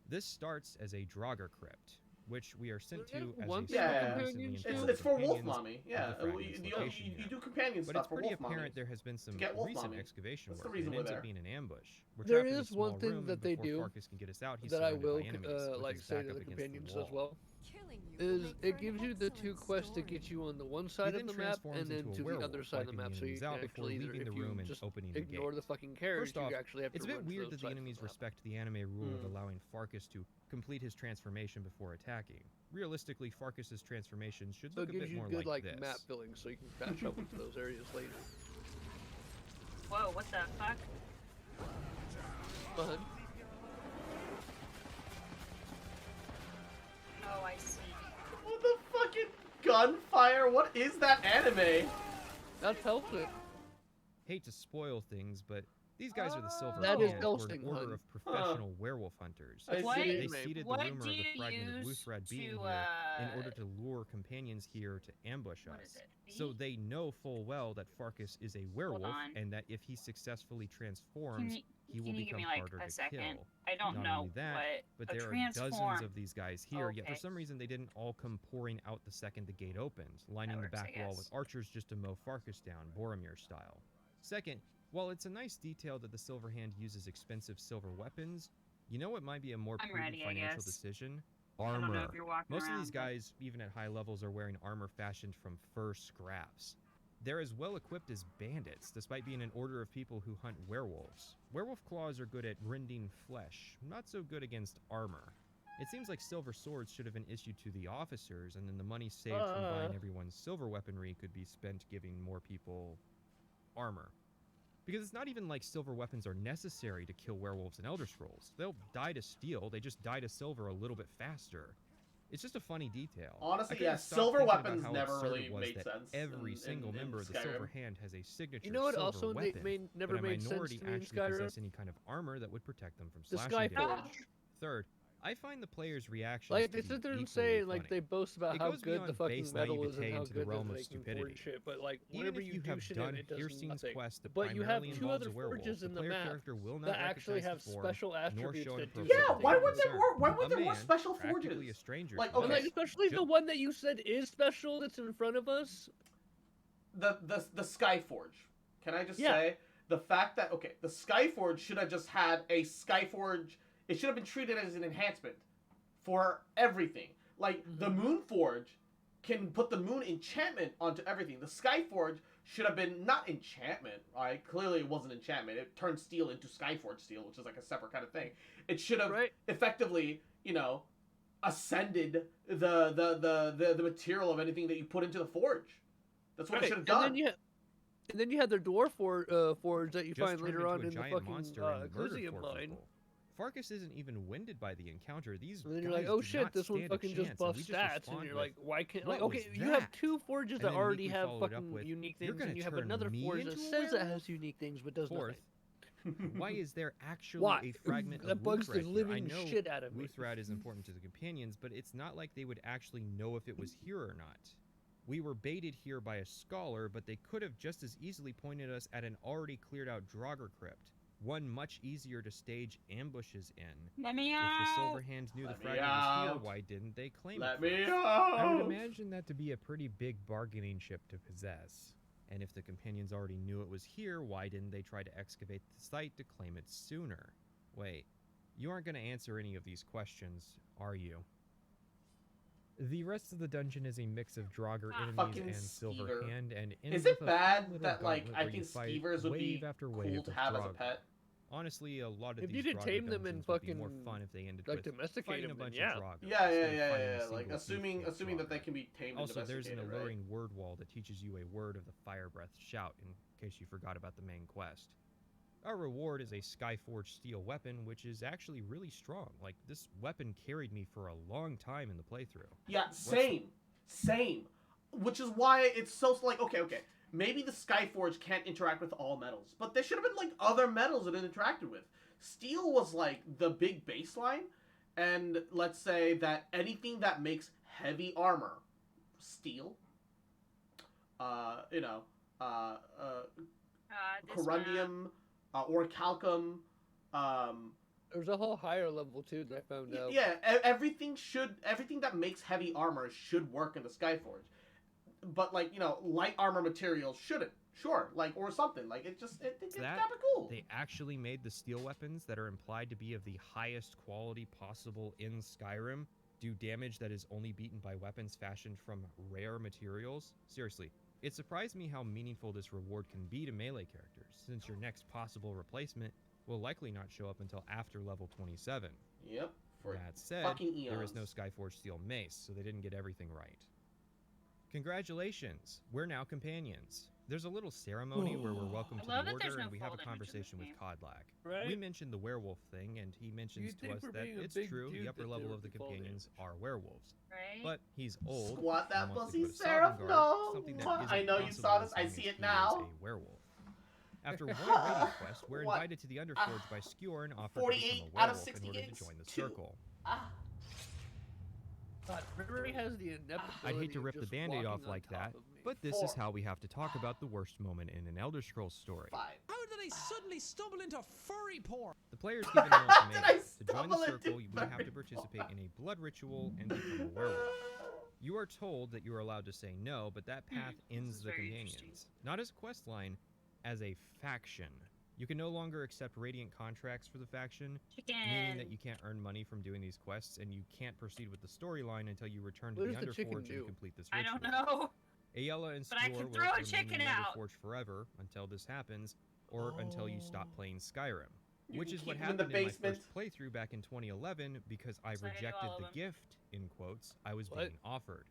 This starts as a Draugr crypt, which we are sent to as a Yeah, recently it's informed for Wolf companions Mommy. of Yeah, the fragment's location you here. do companion But stuff it's for pretty Wolf Mommy. apparent there has been some get Wolf recent Mommy. excavation That's the work, reason and it we're ends there. up being an ambush. We're There trapped in a is one small thing room, that and they before do Farkas can get us out, he's that I surrounded will by enemies, with like his say back to up the against companions the as wall. well. Is it gives you the two quests to get you on the one side of the map and then to the other side of the map, so you can actually either, if you just ignore the fucking carriage, First off, you actually have to it's a bit run to weird those that the sides of enemies the map. respect the anime rule of allowing Farkas to complete his transformation before attacking. Realistically, Farkas's transformation should So look it a gives bit you more good like like this. map filling, so you can patch up into those areas later. Whoa, what the fuck? Go ahead. Oh, I see. What the fucking gunfire? What is that anime? That's Hellsing. Hate to spoil things, but these guys are the Silver That is Hand, who are an Hellsing, order hun. of professional werewolf hunters. I What- They see. seeded the what rumor do of the you fragment of use Wuthrad being to, here in order to lure companions here to ambush What us. is it? So they know full well that Farkas is a werewolf, on. and that if he successfully Can transforms, you, he will can you give become me like harder a to second? kill. I don't Not know only that, what but a there are transform. dozens of these guys here, yet for Okay. some reason they didn't all come pouring out the second the gate opened, lining That the works, I back wall guess. with archers just to mow Farkas down, Boromir style. Second, while it's a nice detail that the Silver Hand uses expensive silver weapons, you know what might be a more I'm prudent ready, I financial guess. decision? I don't know Armor. if you're walking Most of these around, but- guys, even at high levels, are wearing armor fashioned from fur scraps. They're as well equipped as bandits, despite being an order of people who hunt werewolves. Werewolf claws are good at rending flesh, not so good against armor. It seems like silver swords should have been issued to the officers, and then the money saved from buying everyone's silver weaponry could be spent giving more people armor. Because it's not even like silver weapons are necessary to kill werewolves in Elder Scrolls. They'll die to steel, they just die to silver a little bit faster. It's just a funny detail. Honestly, I couldn't yeah, stop silver thinking about weapons how never absurd really it was made that sense every in single member of the Skyrim. Silver Hand has a signature You know what silver also weapon, never but a made sense minority to me in actually Skyrim? possess any kind of armor that would protect them from The slashing Skyforge. damage. Third, I find the player's reactions Like to they be sit there and equally say, like funny. they boast about It how goes good the beyond fucking base metal is naivete and how into the good realm that of they can stupidity. forge shit, but like Even whenever if you you do have shit in done it, it does Hircines nothing. quest that But you have primarily two involves other a werewolf, forges the in the player map character will not that actually recognize have the form, special nor attributes show an that do appropriate something. why would there concern. more? Why would A there more man, special practically forges? a stranger Like, to us, And like especially the one that you said is special that's in front of us. The Skyforge. Can I just Yeah. say the fact that the Skyforge should have just had a Skyforge. It should have been treated as an enhancement for everything. Like the Moonforge can put the Moon enchantment onto everything. The Skyforge should have been not enchantment. Right? Clearly, it wasn't enchantment. It turned steel into Skyforge steel, which is like a separate kind of thing. It should have effectively, ascended the material of anything that you put into the forge. That's what it should have done. And then you had their dwarf forge that you just find turned later on into a in the giant fucking monster and murdered Elysium 4 mine. people. Farkas isn't even winded by the encounter. These And then guys you're like, oh do shit, not this one stand a fucking just chance, buffs and we stats, respond and you're with, like, why can't "What okay? was You have that?" 2 forges And that then already meekly have followed up fucking with, unique "You're things, gonna and you have turn another me forge that into a says it werewolf?" has unique things but does Fourth, nothing. why is there actually Why? a fragment That of bugs the Wuthrad here? I living know shit out of me. Wuthrad is important to the companions, but it's not like they would actually know if it was here or not. We were baited here by a scholar, but they could have just as easily pointed us at an already cleared out Draugr crypt, one much easier to stage ambushes in. Let me If the out! Silver Hand knew the Let me fragment was here, out! why didn't they claim Let it me first? out! I would imagine that to be a pretty big bargaining chip to possess. And if the companions already knew it was here, why didn't they try to excavate the site to claim it sooner? Wait, you aren't going to answer any of these questions, are you? The rest of the dungeon is a mix of Draugr enemies fucking and Silver Skeever. Hand, and Is ends it with a bad little that like gauntlet I where you think fight Skeevers would be wave after cool wave to of have as a Draugr. pet? Honestly, a lot of If these you could Draugr tame them and dungeons would be more fucking, fun if they ended like, with domesticate fighting a them, then bunch yeah. of Draugr Yeah, instead of fighting a Like single assuming beefcake that they Draugr. can be tamed and Also, there's an domesticated, right? alluring word wall that teaches you a word of the Fire Breath shout, in case you forgot about the main quest. Our reward is a Skyforged steel weapon, which is actually really strong. Like, this weapon carried me for a long time in the playthrough. Yeah, same. Which is why it's so like okay. Maybe the Skyforge can't interact with all metals, but there should have been like other metals that it interacted with. steel was like the big baseline, and let's say that anything that makes heavy armor, steel, you know, corundium, orichalcum, There's a whole higher level too that I found out. yeah, everything that makes heavy armor should work in the Skyforge, but like, you know, light armor materials shouldn't. Sure, like, or something like it's kind of cool. They actually made the steel weapons that are implied to be of the highest quality possible in Skyrim do damage that is only beaten by weapons fashioned from rare materials. Seriously, it surprised me how meaningful this reward can be to melee characters, since your next possible replacement will likely not show up until after level 27. Yep. That said, there is no Skyforge steel mace, so they didn't get everything right. Congratulations, we're now companions. There's a little ceremony where we're welcome to the Order, and we have a conversation with Codlack. Right? We mentioned the werewolf thing, and he mentions to us that it's true, the upper level of the companions are werewolves. Right? But he's old. Squat that and wants pussy, to go to Seraph, Sovngarde, no! something that I isn't know you possible saw as this, I long see as it he now. is a werewolf. After one raiding quest, we're invited to the Underforge by Skewer and offered to become a out of werewolf in 60 order to gigs. join the circle. God, Rivery has the ineptability I'd hate to of rip the just band-aid off walking on like top that, of me. but this is how we have to talk about the worst moment in an Elder Scrolls story. How did I suddenly stumble into furry porn? The player's given an ultimatum. To join the stumble into circle, you would have to participate in a blood ritual and become a werewolf. You are told that you are allowed to say no, but that path ends the companions. Not as a quest line, as a faction. You can no longer accept Radiant contracts for the faction, meaning that you can't earn money from doing these quests, and you can't proceed with the storyline until you return to What the does the chicken Underforge do? and complete this I ritual. don't know. Ayala and But I Skewer can will throw a remain chicken in the out. Underforge forever until this happens, or until you stop playing Skyrim. You Which can is what keep 'em in the happened in my basement. first playthrough back in 2011 because I So I do rejected all of the them. gift, in quotes, I was being offered.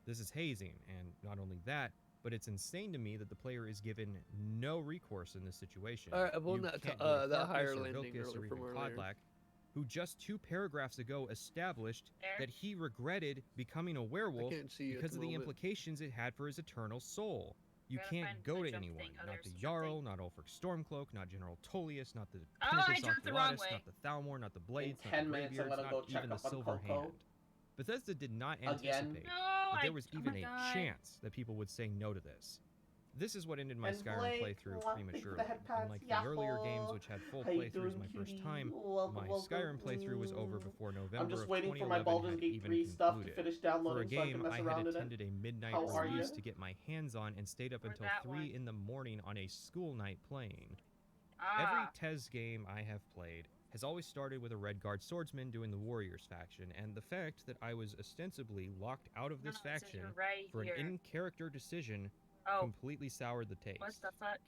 This is hazing, and not only that, but it's insane to me that the player is given no recourse in this situation. Alright, I'm on You that can't t- go to that Farkas higher or landing Vilkas earlier or from even earlier. Codlack, who just 2 paragraphs ago established There. that he regretted becoming a werewolf can't see you at because the of the moment. implications it had for his eternal soul. You Gotta can't find go the to jump anyone, thing. Oh, not there's the the jump Jarl, not Ulfric Stormcloak, not General Tullius, not the Oh, I Pinnacle jumped the wrong Oculatus, way. not the Thalmor, not the Blades, not 10 the minutes, I'm Greybeards, gonna go not check even the up on Silver Coco. Hand. Bethesda did not Again? anticipate No, that there I- was oh even my a God. chance that people would say no to this. This is what ended my And Skyrim Blake, playthrough thank you for the prematurely. head pats. Unlike the earlier games, Yahoo! which had full How you playthroughs doing, my first cutie? time, Welcome, my welcome. Skyrim playthrough was over before November I'm just of waiting for my 2011 Baldur's had Gate even 3 stuff to concluded. finish For a downloading so I can game mess I had around in it. attended a midnight How are release ya? to get my hands on and stayed up Or until that 3 one. in the morning on a school night playing. Ah. Every TES game I have played has always started with a Redguard swordsman doing the Warriors faction, and the fact that I was ostensibly locked out of this No, it says faction you're right for here. an in-character decision Oh. completely soured the taste. What the fuck?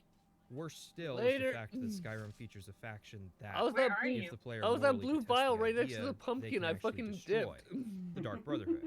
Worse still is Later. the fact that Skyrim features a faction that, I was Where that are blue, you? if the player I was that morally blue contests vial the right next to idea, the they pumpkin. can I actually fucking destroy dipped. the Dark Brotherhood.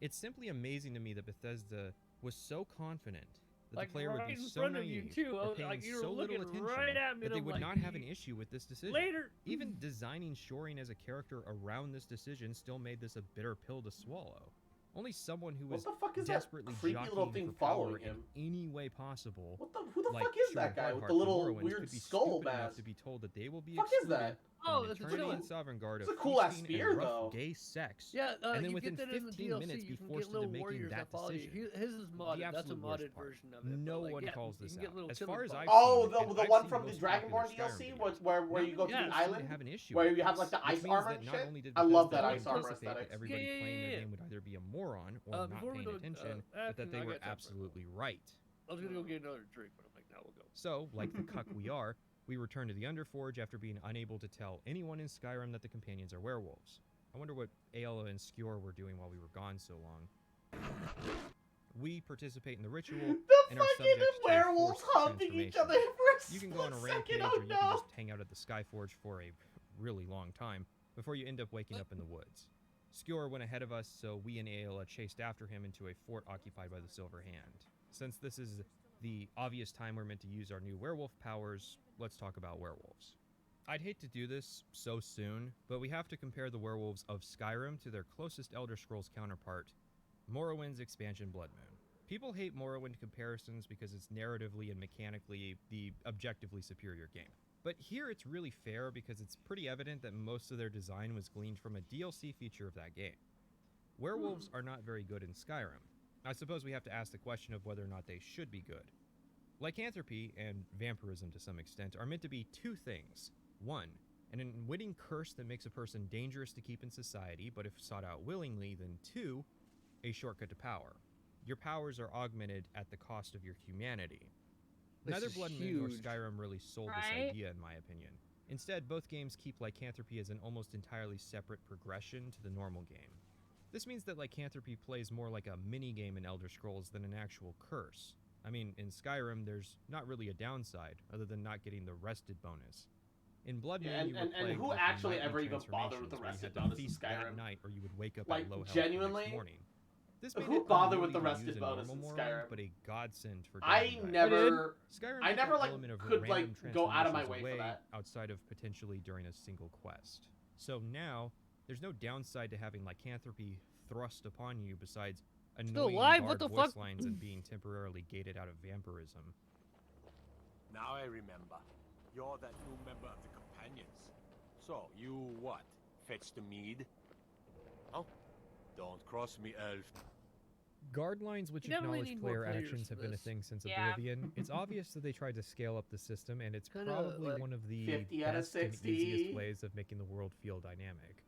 It's simply amazing to me that Bethesda was so confident that Like the player would right be in so front of you, naive too. I or was- paying like, you were so little looking attention right at me, that and they I'm would like, not have an issue with this decision. Later. Even designing Shoring as a character around this decision still made this a bitter pill to swallow. Only someone who What was the fuck is that desperately creepy little jockeying thing for power following him? in any way possible. Who the like fuck is Shoring that guy with Hardheart the from little Morrowind weird could be skull stupid enough mask? to be told that they will be Fuck is excluded that? Oh, from that's a eternity villain. in Sovngarde It's of a cool ass feasting spear, and rough though. gay sex. Yeah, and then you within get that in the 15 DLC. minutes You be can forced get little into making warriors that follow you. decision. His is modded. The That's a absolute modded worst part. version of it. No but, like, one yeah, calls you this can get out. little As children far as bugs. I've Oh, seen, and the I've one seen from the most Dragonborn popular Skyrim DLC, videos, where none you go to of them the seem island, have an issue where with you have this, like the which ice means armor that and not shit. only did I love Bethesda that ice armor anticipate that aesthetic. everybody Yeah, playing yeah, their yeah. game would either be a moron or not before we paying go, attention, but after that they I were get that, absolutely right. I was gonna go get another drink, but I'm like, now we'll go. So, like the cuck we are, we return to the Underforge after being unable to tell anyone in Skyrim that the companions are werewolves. I wonder what Ayla and Skewer were doing while we were gone so long. We participate in the ritual and are subject to werewolves forced humping each other transformation. for a You can go on a split rampage second, or oh you no! can just hang out at the Skyforge for a really long time before you end up waking up in the woods. Skewer went ahead of us, so we and Ayla chased after him into a fort occupied by the Silver Hand. Since this is the obvious time we're meant to use our new werewolf powers, let's talk about werewolves. I'd hate to do this so soon, but we have to compare the werewolves of Skyrim to their closest Elder Scrolls counterpart, Morrowind's expansion Blood Moon. People hate Morrowind comparisons because it's narratively and mechanically the objectively superior game. But here it's really fair because it's pretty evident that most of their design was gleaned from a DLC feature of that game. Werewolves are not very good in Skyrim. I suppose we have to ask the question of whether or not they should be good. Lycanthropy, and vampirism to some extent, are meant to be two things. One, an unwitting curse that makes a person dangerous to keep in society, but if sought out willingly, then two, a shortcut to power. Your powers are augmented at the cost of your humanity. This Neither is Blood Moon nor huge. Skyrim really sold this idea, in my opinion. Instead, both games keep lycanthropy as an almost entirely separate progression to the normal game. This means that lycanthropy plays more like a mini-game in Elder Scrolls than an actual curse. I mean, in Skyrim, there's not really a downside, other than not getting the rested bonus. In Blood Moon, you were and plagued who with actually nightly ever even bothered with the transformations where you rested had to bonus in feast that Skyrim? night, or you would wake up Like, at low health genuinely? the next morning. This made Who it bothered with unwieldy the to rested use in bonus normal in Morrowind, Skyrim? but a godsend for I Dragonblight. never, Skyrim I took never that like element of could like random go out of my transformations way for away that. outside of potentially during a single quest. So now, there's no downside to having lycanthropy thrust upon you besides annoying alive? guard What the voice fuck? lines and being temporarily gated out of vampirism. Now I remember. You're that new member of the Companions. So, you what? Fetch the mead? Oh? Don't cross me, elf. Guard lines which You definitely acknowledge need more player players actions for have been a this. thing since Yeah. Oblivion. It's obvious that they tried to scale up the system, and it's Kinda probably like one of the 50 out of best and 60. easiest ways of making the world feel dynamic.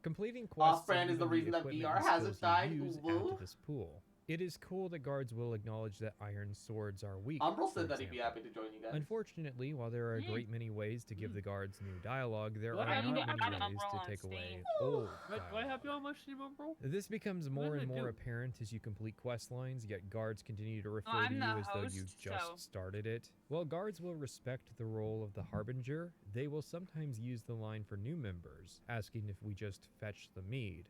Completing quests Off-brand and is the even reason that equipment VR and hasn't skills died. you use add Woo. to this pool. It is cool that guards will acknowledge that iron swords are weak. Umbral for said that he'd be example. happy to join you guys. Unfortunately, while there are a great many ways to give the guards new dialogue, there What? are I need not to many add ways Umbral to on take Steam. away old Do I have you on my stream, bro? This becomes more did and I more do? apparent as you complete quest lines, yet guards continue to refer to I'm you the as though you host, just so- started it. While guards will respect the role of the Harbinger, they will sometimes use the line for new members, asking if we just fetch the mead.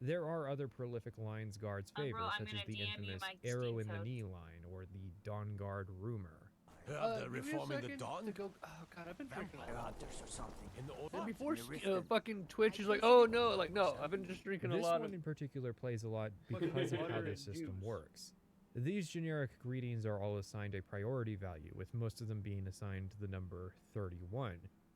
There are other prolific lines guards favor, bro, I'm such as gonna the DM you infamous my arrow Steam in the code. knee line, or the Dawn Guard rumor. They're Give me a reforming the second Dawn? to go. Oh god, I've been drinking a Vampire lot. hunters or something. In the old And before in the Rift fucking Twitch is like, oh no, like no, I've been just drinking a This lot one of. in particular plays a lot Fucking because of how water the and system juice. works. These generic greetings are all assigned a priority value, with most of them being assigned the number 31.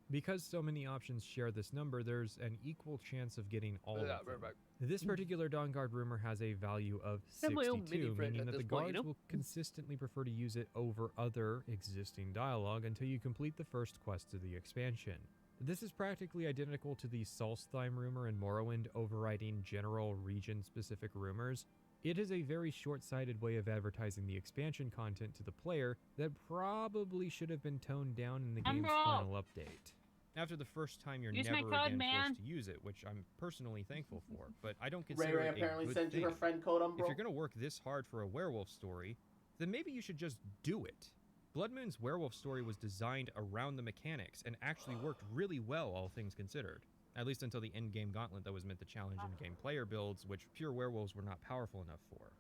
Because so many options share this number, there's an equal chance of getting all of Yeah, them. right back. This particular Dawn Guard rumor has a value of I have my own 62, mini fridge meaning at that the this guards point, you know? will consistently prefer to use it over other existing dialogue until you complete the first quest of the expansion. This is practically identical to the Solstheim rumor in Morrowind overriding general region-specific rumors. It is a very short-sighted way of advertising the expansion content to the player that probably should have been toned down in the game's Umbral. final update. After the first time, you're Use my never code, again man. forced to use it, which I'm personally thankful for, but I don't Ray consider Ray it a apparently good sent you her thing. friend code, Umbral. If you're gonna work this hard for a werewolf story, then maybe you should just do it. Blood Moon's werewolf story was designed around the mechanics and actually worked really well, all things considered. At least until the end-game gauntlet that was meant to challenge in-game player builds, which pure werewolves were not powerful enough for.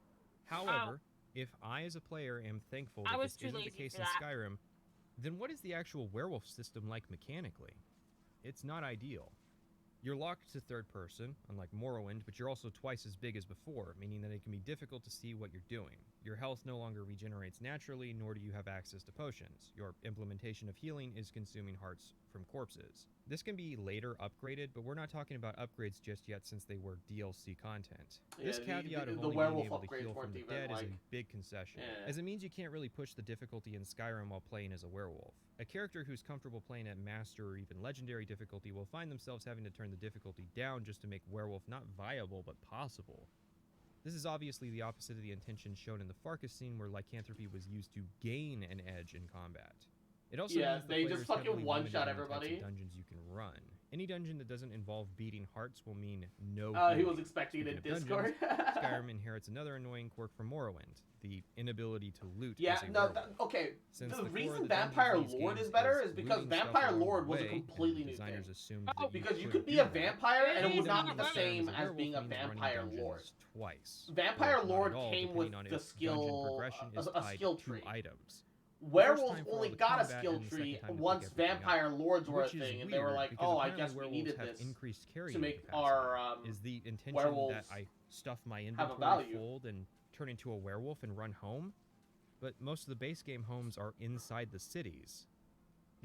However, if I as a player am thankful I that was this too isn't the lazy case for in that. Skyrim, then what is the actual werewolf system like mechanically? It's not ideal. You're locked to third person, unlike Morrowind, but you're also twice as big as before, meaning that it can be difficult to see what you're doing. Your health no longer regenerates naturally, nor do you have access to potions. Your implementation of healing is consuming hearts from corpses. This can be later upgraded, but we're not talking about upgrades just yet since they were DLC content. This Yeah, caveat the of only being werewolf able to upgrades heal from weren't the even, dead is like- a big concession, Yeah. as it means you can't really push the difficulty in Skyrim while playing as a werewolf. A character who's comfortable playing at master or even legendary difficulty will find themselves having to turn the difficulty down just to make werewolf not viable but possible. This is obviously the opposite of the intention shown in the Farkas scene, where lycanthropy was used to gain an edge in combat. It also Yeah, means the they just player is fucking heavily one-shot limited in the types of everybody. dungeons you can run. Any dungeon that doesn't involve beating hearts will mean no. He healing. was expecting it in Speaking of Discord. dungeons, Skyrim inherits another annoying quirk from Morrowind: the inability to loot. Yeah, as a no, werewolf. okay. Since The core of reason the Vampire dungeons these Lord games is better is because looting stuff Vampire along the Lord was a way, and completely new designers thing. assumed that Because you could could be do a that. vampire and it would not be the As a same as werewolf being a means running Vampire dungeons Lord. Twice. Vampire or not at Lord all, came depending with on the if dungeon skill, progression is a tied skill to tree. items. Werewolves time for all only the got a combat skill and the second tree time to pick once everything up. Vampire Lords were a Which is thing, and they were weird, like, because "Oh, I apparently guess we werewolves needed have this increased to carrying make capacity. our Is the intention werewolves that I stuff my have a inventory value." full and turn into a werewolf and run home? But most of the base game homes are inside the cities.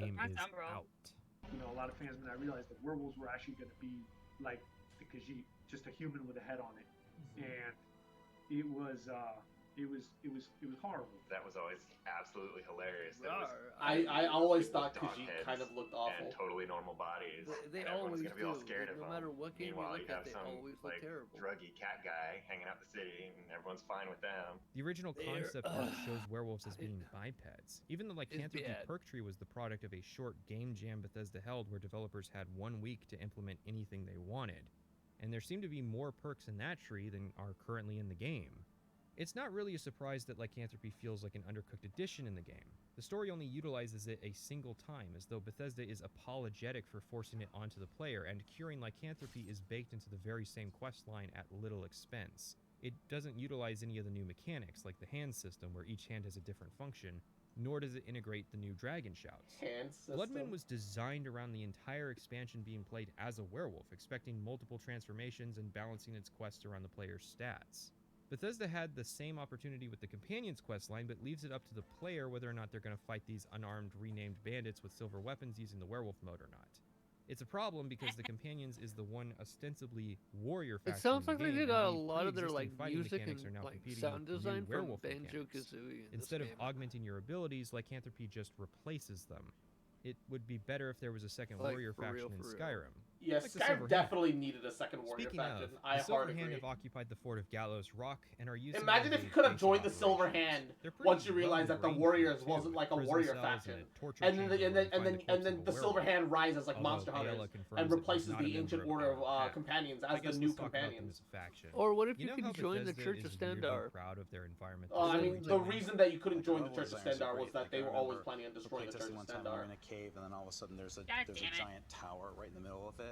game That's is Umbral. out. You know, a lot of fans when I realized that werewolves were actually going to be like the Khajiit, just a human with a head on it. and it was horrible. That was always absolutely hilarious. That was, I always people thought with dog Khajiit heads kind of looked awful. and totally normal bodies. They and everyone's always gonna be all do. scared of No them. matter what game you Meanwhile, look you at, have they some always look like terrible. druggy cat guy hanging out the city, and everyone's fine with them. The original concept art shows werewolves as being bipeds. Even the lycanthropy bad. perk tree was the product of a short game jam Bethesda held where developers had 1 week to implement anything they wanted. And there seem to be more perks in that tree than are currently in the game. It's not really a surprise that lycanthropy feels like an undercooked addition in the game. The story only utilizes it a single time, as though Bethesda is apologetic for forcing it onto the player, and curing lycanthropy is baked into the very same questline at little expense. It doesn't utilize any of the new mechanics, like the hand system, where each hand has a different function, nor does it integrate the new dragon shouts. Hand system. Bloodman was designed around the entire expansion being played as a werewolf, expecting multiple transformations and balancing its quests around the player's stats. Bethesda had the same opportunity with the Companion's questline, but leaves it up to the player whether or not they're going to fight these unarmed, renamed bandits with silver weapons using the werewolf mode or not. It's a problem because the Companions is the one ostensibly warrior faction. It sounds in the like they game, did and a the lot of their pre-existing like fighting music mechanics and are now like competing sound with new design from werewolf Banjo mechanics. Kazooie. Instead of augmenting your abilities, lycanthropy just replaces them. It would be better if there was a second Like, warrior for faction real, in for real. Skyrim. Yeah, Like the Skyrim Silver definitely needed a second warrior Speaking faction. of, I the Silver hard Hand agree. have occupied the fort of Gallows Rock and are using Imagine it if as you a could have base joined of the Silver operations. Hand They're pretty once you realized that the well-ingrained Warriors too, wasn't with like a prison warrior cells faction, and a torture and then chamber and where then you and find then the and corpse then of the a Silver werewolf. Hand rises like Although Monster Ayla Hunters confirms and it was replaces not a the member ancient of order of our pack. companions I as the guess new let's talk about them companions. as a faction. Or what if you know could how join the Bethesda Church is of weirdly Stendarr? proud of their environmental I mean, systems? the reason that you couldn't join the level Church of designs are Stendarr was great. that Like, they I were always remember planning on destroying the Church playtesting of one time, we were Stendarr. in a cave, and then all of a sudden there's a God there's damn a it. giant tower right in the middle of it.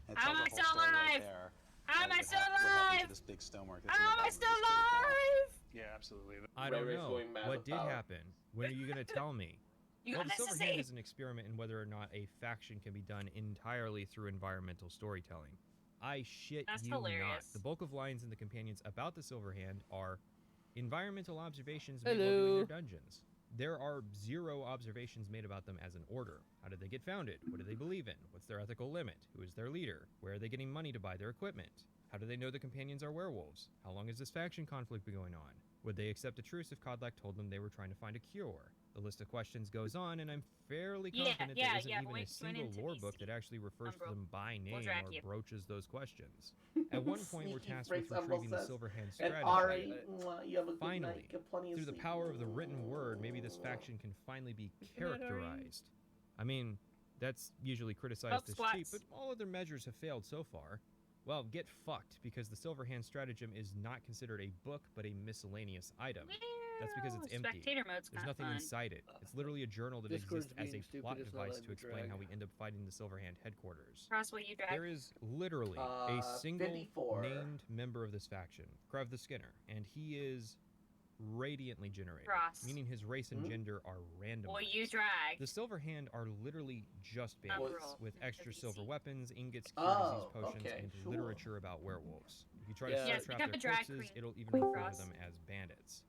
And it How tells am I the still whole story right alive? there. How am I What still happened to alive? this big stonework that's in How the am I bottom of still this cave now. alive? Yeah, absolutely. I don't Ray Ray's know. going mad What with did power. happen? When are you going to tell me? You Well, got the this to Silver Hand say. is an experiment in whether or not a faction can be done entirely through environmental storytelling. I shit That's you not. hilarious. The bulk of lines in the Companions about the Silver Hand are environmental observations made while Hello. doing their dungeons. There are 0 observations made about them as an order. How did they get founded? What do they believe in? What's their ethical limit? Who is their leader? Where are they getting money to buy their equipment? How do they know the Companions are werewolves? How long has this faction conflict been going on? Would they accept a truce if Kodlak told them they were trying to find a cure? The list of questions goes on, and I'm fairly confident there isn't even a single lore book that actually refers to them by name Dothraki. or broaches those questions. At one point, we're Sneaky tasked with Prince retrieving the Umble Silver Hand And strategy. Ari, mwah, you have a good Finally, night. Get plenty of through the sleep. power of the written word, maybe this faction can finally be characterized. I mean, that's usually criticized as cheap, but all other measures have failed so far. Well, get fucked, because the Silver Hand stratagem is not considered a book, but a miscellaneous item. That's because it's empty. Spectator mode's There's kinda nothing fun. inside it. It's literally a journal that Discord's exists as a being stupid, plot it's not device letting to me explain drag. how we end up fighting the Silver Hand headquarters. Cross what you drag. There is literally a single 54. named member of this faction, Krav the Skinner, and he is radiantly generated, Cross. meaning his race and gender are random. What you drag. The Silver Hand are literally just bandits with extra silver weapons, ingots, cure Oh, disease potions, okay, and sure. literature about werewolves. If you try Yeah. to Yes, trap become their a drag corpses, queen. it'll even refer Cross. to them as bandits.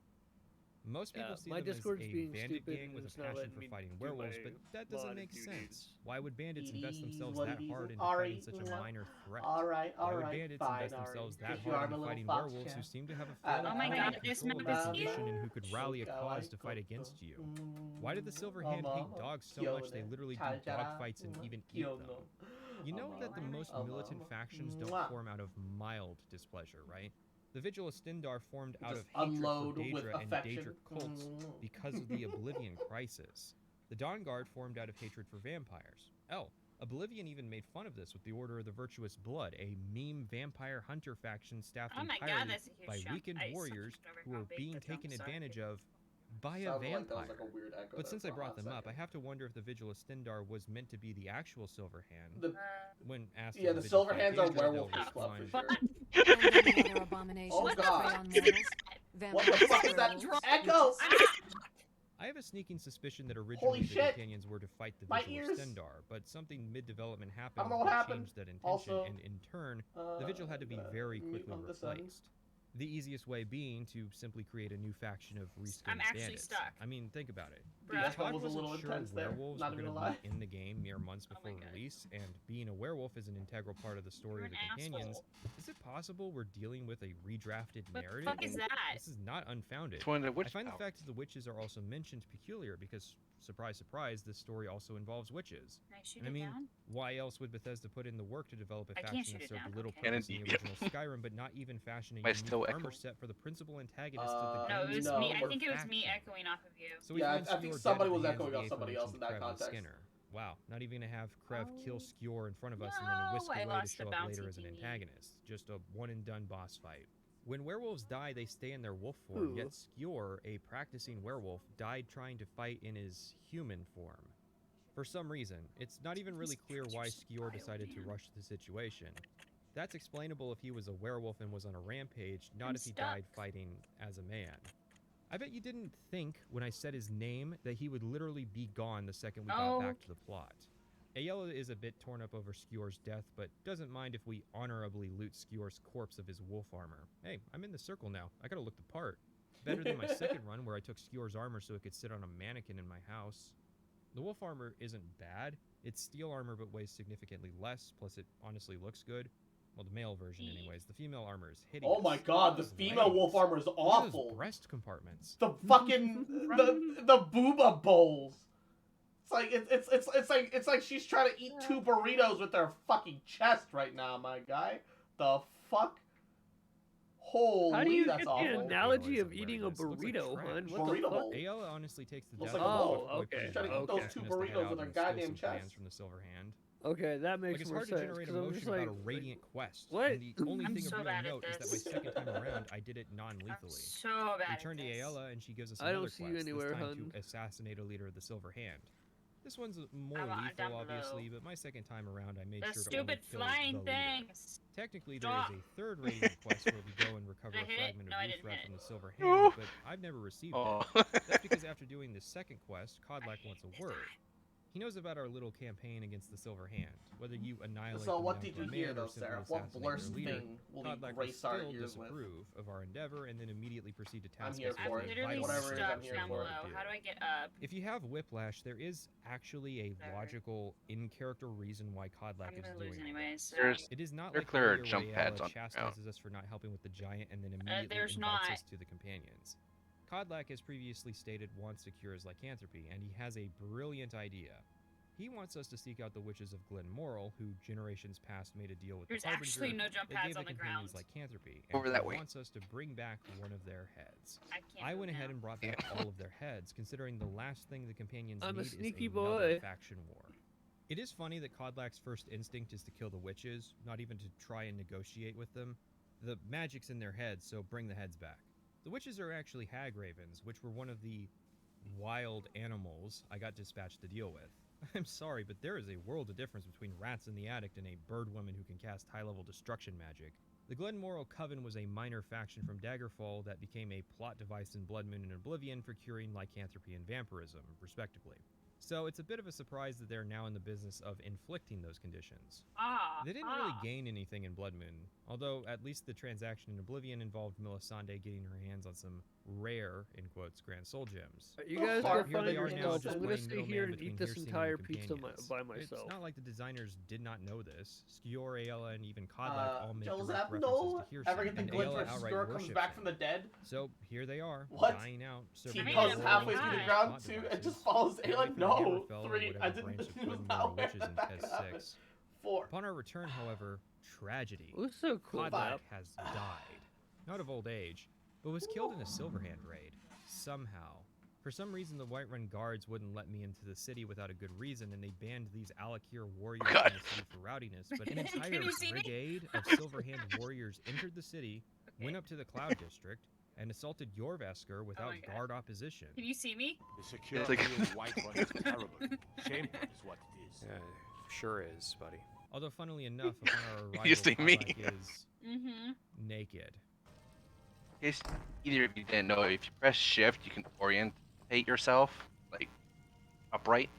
Most people Yeah, see my them Discord's as a being bandit stupid gang and with a it's not passion letting for me fighting do werewolves, my but that doesn't mod make duties. sense. Why would bandits It invest is themselves what that it is. hard into Ari, fighting such a mwah. minor threat? Alright, Why would alright, bandits fine, invest Ari. themselves that Because you hard are into the little fighting fox werewolves who chat. seem to have a Oh fairly my high God, this control of map their is position huge. and who could rally a cause to fight against you? Why did the Silver Hand hate dogs so much they literally do dog fights and even eat them? You know that the most militant factions don't Mwah. form out of mild displeasure, right? The Vigil of Stendarr formed out Just of hatred for unload with Daedra and affection. Daedric cults because of the Oblivion Crisis. The Dawn Guard formed out of hatred for vampires. Oblivion even made fun of this with the Order of the Virtuous Blood, a meme vampire hunter faction staffed Oh my God, entirely that's a huge by chunk. weakened I warriors something over who how are big being the taken thumbs are. advantage of by a Sounded like vampire. that was like a weird echo But there since for I a brought hot them up, I second. have to wonder if the Vigil of Stendarr was meant to be the actual Silver Hand. The- when asked Yeah, if the Vigil Silver fight Hands are Daedra, they'll werewolf club for respond, sure. And any other abominations Oh that prey god. on mortals. What the fuck is that Vampires, echo? I have a sneaking suspicion that originally the shit. companions were to fight the My Vigil ears. of Stendarr, but something mid-development I happened don't know what that happened. changed that intention, Also, and in turn, the Vigil had to be very quickly on the sun. replaced. The easiest way being to simply create a new faction of reskinned I'm actually bandits. stuck. I mean, think about it. Bruh. That Todd was a wasn't little sure intense there, werewolves not were even going gonna to be in the game mere months before release, and being a werewolf is an integral part of the story You're of the an companions. asshole. Is it possible we're dealing with a redrafted What the narrative? fuck is that? This is not unfounded. It's one of the witch I find the powers. fact that the witches are also mentioned peculiar because, surprise, surprise, this story also involves witches. Can I shoot And I it mean, down? why else would Bethesda put in the work to develop a I can't faction shoot that it served down, little okay. purpose in the Can original Skyrim, but not even fashion a Am I unique still armor echoing? set for the principal antagonist of the No, it game's was no, me. I core think it was me faction. echoing off of you. So we Yeah, find I think Skjor somebody dead was at the hands of echoing the off somebody else in that aforementioned Krev the context. Skinner. Wow, not even gonna have Krev kill Oh. Skjor in front of us and then whisk No, I away to lost the show up later bouncy as an thingy. antagonist. Just a one-and-done boss fight. When werewolves die, they stay in their wolf form, yet Skjor, a practicing werewolf, died trying to fight in his human form. For some reason, it's not even really clear why Skjor decided to rush the situation. That's explainable if he was a werewolf and was on a rampage, not I'm if he stuck. died fighting as a man. I bet you didn't think, when I said his name, that he would literally be gone the second we got back to the plot. Ayala is a bit torn up over Skjor's death, but doesn't mind if we honorably loot Skjor's corpse of his wolf armor. Hey, I'm in the circle now. I gotta look the part. Better than my second run where I took Skjor's armor so it could sit on a mannequin in my house. The wolf armor isn't bad. It's steel armor but weighs significantly less, plus it honestly looks good. Well, the male version anyways. The female armor is hideous. Oh my god, the Those female legs. wolf armor is Look at those awful. breast compartments. The fucking the booba bowls. It's like she's trying to eat 2 burritos with her fucking chest right now, my guy. The fuck? Holy, How do you that's get awful. the analogy of eating a burrito, hun? What the Burrito fuck? bowl. Ayala honestly takes the Looks death like a of bowl. fuckboy okay, She's trying to eat okay. those 2 asking us to head burritos out with her and steal goddamn some chest. plans from the Silver Hand. Okay, that makes Like, it's more hard to sense. generate 'Cause I'm emotion just like, about a radiant quest. what? And the only I'm thing so of real bad at note is that my this. second time around, I did it non-lethally. So bad We at turn to this. Ayala and she gives us I another don't see you quest, anywhere, this time hun. to assassinate a leader of the Silver Hand. This one's more I'm down lethal, below. obviously, but my second time around, I made The sure to only stupid kill flying the leader. things. Technically, Stop. there is a third radiant quest where we go and recover Did I a hit it? fragment No, I of didn't Rufra hit from it. the Silver Oh. Hand, but I've never received Oh. it. That's because after doing the second quest, Kodlak wants a word. He knows about our little campaign against the Silver Hand. Whether you annihilate So them what down did to a you hear man though, or simply Sarah? What assassinate blurst their leader, thing will you Kodlak will grace our still ears with? disapprove of our endeavor and then immediately proceed to task here us for with it. a Literally vital Whatever it is, mission I'm stuck here down for it. below. to do. How do I get up? If you have Whiplash, there is actually a Whatever. logical, in-character reason why Kodlak I'm is gonna doing lose it. anyways. So. There's It is not there like clear earlier jump where pads Ayala on the ground. chastises us for not helping with the giant and then immediately there's invites not. us to the companions. Kodlak, as previously stated, wants to cure his lycanthropy, and he has a brilliant idea. He wants us to seek out the witches of Glenmoral, who generations past made a deal with There's the Harbinger actually no jump that pads gave on the the companions ground. lycanthropy, and Over that he way. wants us to bring back one of their heads. I can't I move went ahead now. and brought back all of their heads, considering the last thing the companions I'm a need sneaky is another boy. faction war. It is funny that Kodlak's first instinct is to kill the witches, not even to try and negotiate with them. The magic's in their heads, so bring the heads back. The witches are actually hag ravens, which were one of the wild animals I got dispatched to deal with. I'm sorry, but there is a world of difference between rats in the attic and a bird woman who can cast high-level destruction magic. The Glenmoral Coven was a minor faction from Daggerfall that became a plot device in Blood Moon and Oblivion for curing lycanthropy and vampirism, respectively. So it's a bit of a surprise that they're now in the business of inflicting those conditions. They didn't really gain anything in Blood Moon, although at least the transaction in Oblivion involved Melisande getting her hands on some rare, in quotes, Grand Soul Gems. You guys Here go they find are your now, stuff. just I'm gonna playing stay middleman here and between eat this Hirsing and entire the pizza companions. by myself. It's not like the designers did not know this. Skjor, Ayala, and even Kodlak all make Joseph, direct no. references to Hirsing, Ever get the and glitch Ayala where outright Skjor comes worships back him. from the dead? So here they are, What? dying out, He serving goes as halfway warriors through the and ground plot too and devices. just follows Away like from no, Hammerfell or 3. I whatever didn't branch of he was Glenmoral not witches aware in that Test could happen. 6. 4. Upon our return, however, tragedy. What's so cool Kodlak about has died. Not of old age, but was killed in a Silverhand raid. Somehow. For some reason, the Whiterun guards wouldn't let me into the city without a good reason, and they banned these Alakir warriors God. from the city for rowdiness. But an Can entire you see me? brigade of Silverhand warriors entered the city, went up to the Cloud District, and assaulted Jorvesker without my God. guard opposition. Can you see me? The security of Whiterun is terrible. Shameful is what it is. Yeah, sure is, buddy. Although, funnily enough, upon our arrival, You see me? Kodlak is Mm-hmm. naked. In case either of you didn't know, if you press shift, you can orientate yourself, like, upright.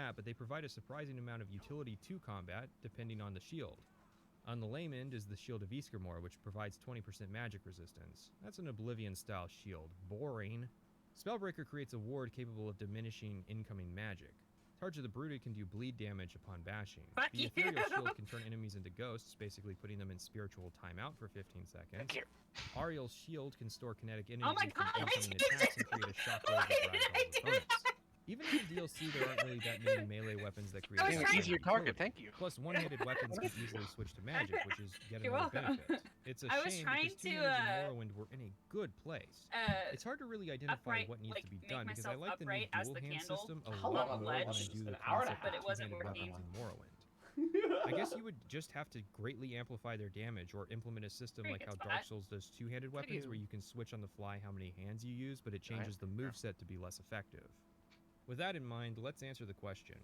that, but they provide a surprising amount of utility to combat, depending on the shield. On the lame end is the Shield of Ysgramor, which provides 20% magic resistance. That's an Oblivion-style shield. Boring. Spellbreaker creates a ward capable of diminishing incoming magic. Charge of the Brooded can do bleed damage upon bashing. Fuck the you. Ethereal Shield can turn enemies into ghosts, basically putting them in spiritual timeout for 15 seconds. Ariel's Shield can store kinetic energy Oh my from God, I incoming did attacks and it! create a shockwave Why that did I ragdolls do opponents. that? Even in the DLC, there aren't really that many melee weapons that create I was a trying- Easier target, thank you. Plus, one-handed weapons can easily switch to magic, which is yet You're another welcome. benefit. It's a I was shame trying because to, two-handers in Morrowind were in a good place. It's hard to really identify upright, what needs like, to be make done because I myself like the new upright as dual the hand candle system a How lot long more was than I it? do the An hour and a concept But of it wasn't two-handed working. weapons in Morrowind. I guess you would just have to greatly amplify their damage or implement a system Very like how good Dark spot. Souls does two-handed weapons where you can switch on the fly how many hands you use, but it changes the moveset to be less effective. With that in mind, let's answer the question.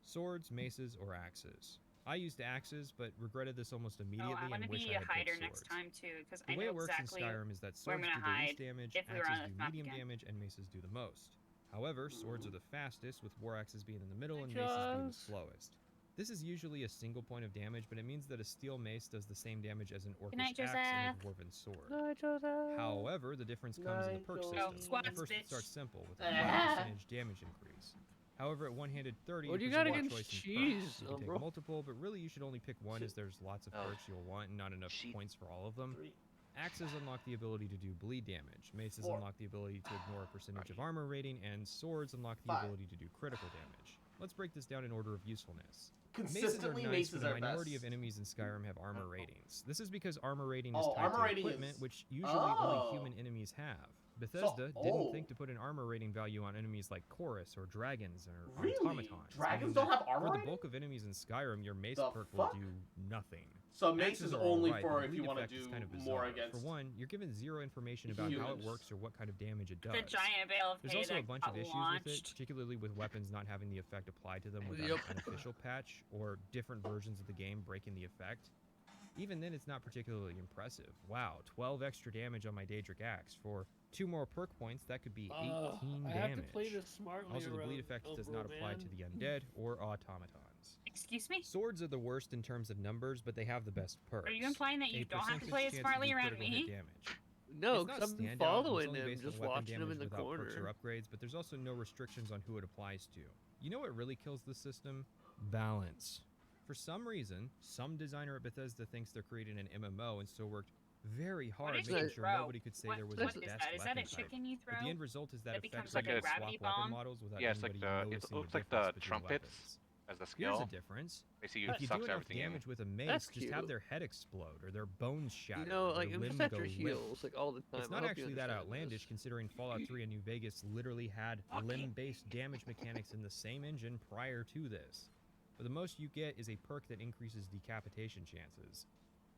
Swords, maces, or axes? I used axes, but regretted this almost immediately I want and to wish be I a had hider picked next swords. time too, because The I way know it works exactly in Skyrim is that where I'm swords gonna do the least hide damage, if we were on axes this do map medium again. damage, and maces do the most. However, swords are the fastest, with war axes being in the middle and Hi, maces being the Joss. slowest. This is usually a single point of damage, but it means that a steel mace does the same damage as an Good night, orcish axe and a Joseph. dwarven sword. Night, Joseph. However, the difference comes in the perk Nigel. system. Oh, squats, At first, it bitch. starts simple with a flat percentage damage increase. However, at one-handed 30, What do you there's a got lot of against choice in cheese, perks. You can take bro? multiple, but really you should only pick one as there's lots of perks you'll want and not enough points for all of them. Axes unlock the ability to do bleed damage, maces unlock the ability to ignore a percentage of armor rating, and swords unlock the ability to do critical damage. Let's break this down in order of usefulness. Consistently, maces maces are are nice, but a minority best. of enemies in Skyrim have armor ratings. This is because armor rating is Oh, tied armor to rating equipment, is- which usually Oh. only human enemies have. Bethesda So- didn't oh. think to put an armor rating value on enemies like Chorus or dragons or Really? automatons. Dragons meaning don't that have armor For the rating? bulk of enemies in Skyrim, your mace The perk fuck? will do nothing. So mace Axes is are only alright, for but if the you bleed want to effect is do kind of more bizarre. against. For one, you're given zero information about how it humans. works or what kind of damage it does. The giant bale of There's hay also a that bunch got of issues launched. with it, particularly with weapons not having the effect applied to them without Yep. an official patch, or different versions of the game breaking the effect. Even then, it's not particularly impressive. Wow, 12 extra damage on my Daedric Axe. For 2 more perk points, that could be 18 I damage. have to play this smartly Also, the bleed around effect does Uncle not apply Man. to the undead or automatons. Excuse me? Swords are the worst in terms of numbers, but they have the best perks. Are you implying that you A don't have to percentage play it chance smartly do around critical hit me? damage. No, It's not because I've been standout, following it's only him, based on just weapon watching him in damage the without perks corner. or upgrades, but there's also no restrictions on who it applies to. You know what really kills the system? Balance. For some reason, some designer at Bethesda thinks they're creating an MMO and still worked very hard did you making sure throw? nobody could say What- there was what a is best that? Is that a weapon type. chicken you But throw the end result is that, that becomes effectively like a swap gravity weapon bomb? models without Yeah, it's like anybody it noticing looks the like difference the between trumpets weapons. as the Here's skill. a difference. Basically, If you sucks do enough everything in. damage with a mace, That's just have cute. their head explode or their bones shatter. You know, or like, their I'm limb just at go your limp. heels, like, all the time. It's I not hope you actually that understand outlandish, this. considering Fallout 3 and New Vegas literally had limb-based damage mechanics in the same engine prior to this. But the most you get is a perk that increases decapitation chances.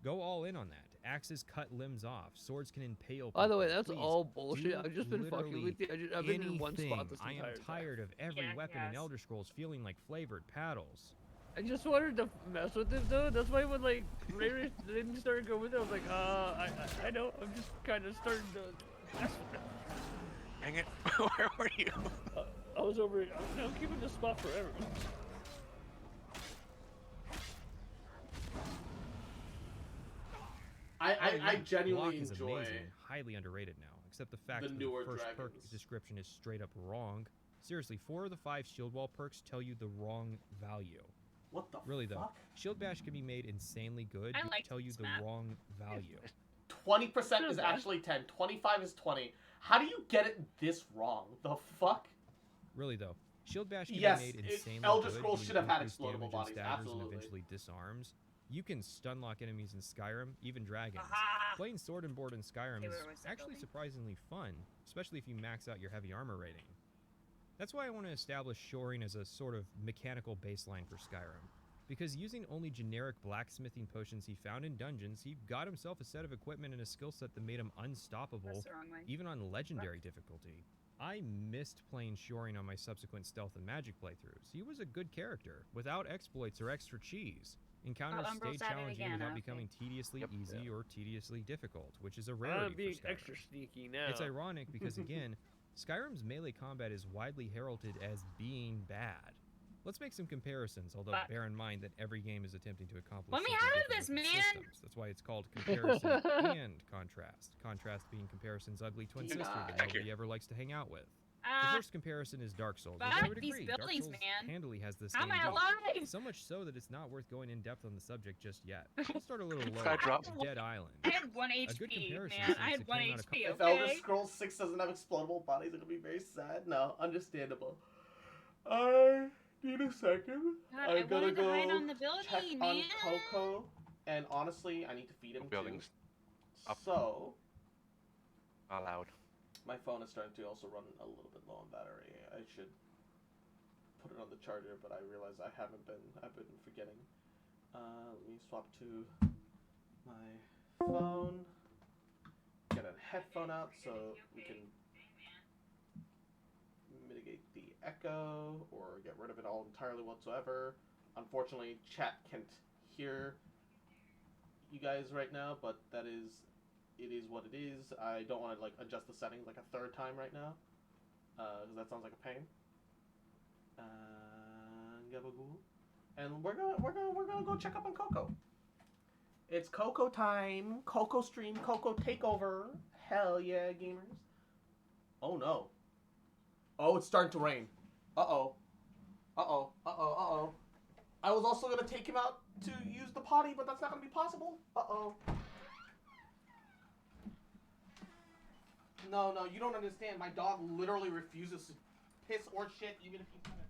Go all in on that. Axes cut limbs off. Swords can impale people. By the way, that's Please, all bullshit. do I've just been fucking literally with you. I've been in one spot anything. this I entire am time. tired of every Yeah, weapon in yes. Elder Scrolls feeling like flavored paddles. I just wanted to mess with it though. That's why when like Ray didn't start going with it, I was like, I know. I'm just kind of starting to mess with it. Dang it! Where were you? I was over it. I'm keeping this spot forever. I genuinely Block is enjoy amazing, highly underrated now, except the fact the that newer the first perk dragons. description is straight up wrong. Seriously, 4 of the 5 shield wall perks tell you the wrong value. What the Really though, fuck? shield bash can be made insanely good, I but like tell you this the map. wrong value. 20% is actually 10. 25 is 20. How do you get it this wrong? The fuck? Really though, shield bash can Yes, be made it- insanely Elder good, Scrolls giving should have had increased explodable damage and bodies, staggers absolutely. and eventually disarms. You can stun lock enemies in Skyrim, even dragons. Aha! Playing sword and board in Skyrim Okay, is where was that actually building? surprisingly fun, especially if you max out your heavy armor rating. That's why I want to establish shoring as a sort of mechanical baseline for Skyrim. Because using only generic blacksmithing potions he found in dungeons, he got himself a set of equipment and a skill set that made him unstoppable, That's the wrong way. even on legendary difficulty. I missed playing shoring on my subsequent stealth and magic playthroughs. He was a good character, without exploits or extra cheese. Encounters Umbro's stayed at it challenging again, without okay. becoming tediously easy or tediously difficult, which is a I'm rarity being for Skyrim. extra sneaky now. It's ironic because, again, Skyrim's melee combat is widely heralded as being bad. Let's make some comparisons, although Fuck. bear in mind that every game is attempting to accomplish Let me something out of different this, with its man! systems. That's why it's called comparison and contrast. Contrast being comparison's ugly twin sister that Thank nobody ever likes to hang out with. The first comparison is Dark Souls, and I would these agree. Dark buildings, Souls man. handily has the How same am I beat. alive? So much so that it's not worth going in depth on the subject just yet. We'll start a little I lower. dropped. Dead Island. I had 1 HP, A good comparison man. since I had it 1 came out a HP, If okay? Elder Scrolls 6 doesn't have explodable bodies, I'm gonna be very sad. No, understandable. I need a second. God, I I'm gonna wanted to go hide on the check building, on man. Coco, and honestly, I need to feed him Buildings too. up. So, Allowed. my phone is starting to also run a little bit low on battery. I should put it on the charger, but I realize I've been forgetting. Let me swap to my phone. Get a headphone out so we can mitigate the echo or get rid of it all entirely whatsoever. Unfortunately, chat can't hear you guys right now, but it is what it is. I don't want to like adjust the settings like a third time right now, because that sounds like a pain. Gabagool. And we're gonna go check up on Coco. It's Coco time. Coco stream. Coco takeover. Hell yeah, gamers. Oh no. Oh, it's starting to rain. Uh-oh. Uh-oh. Uh-oh. Uh-oh. I was also gonna take him out to use the potty, but that's not gonna be possible. Uh-oh. No, no, you don't understand. My dog literally refuses to piss or shit even if he's gonna...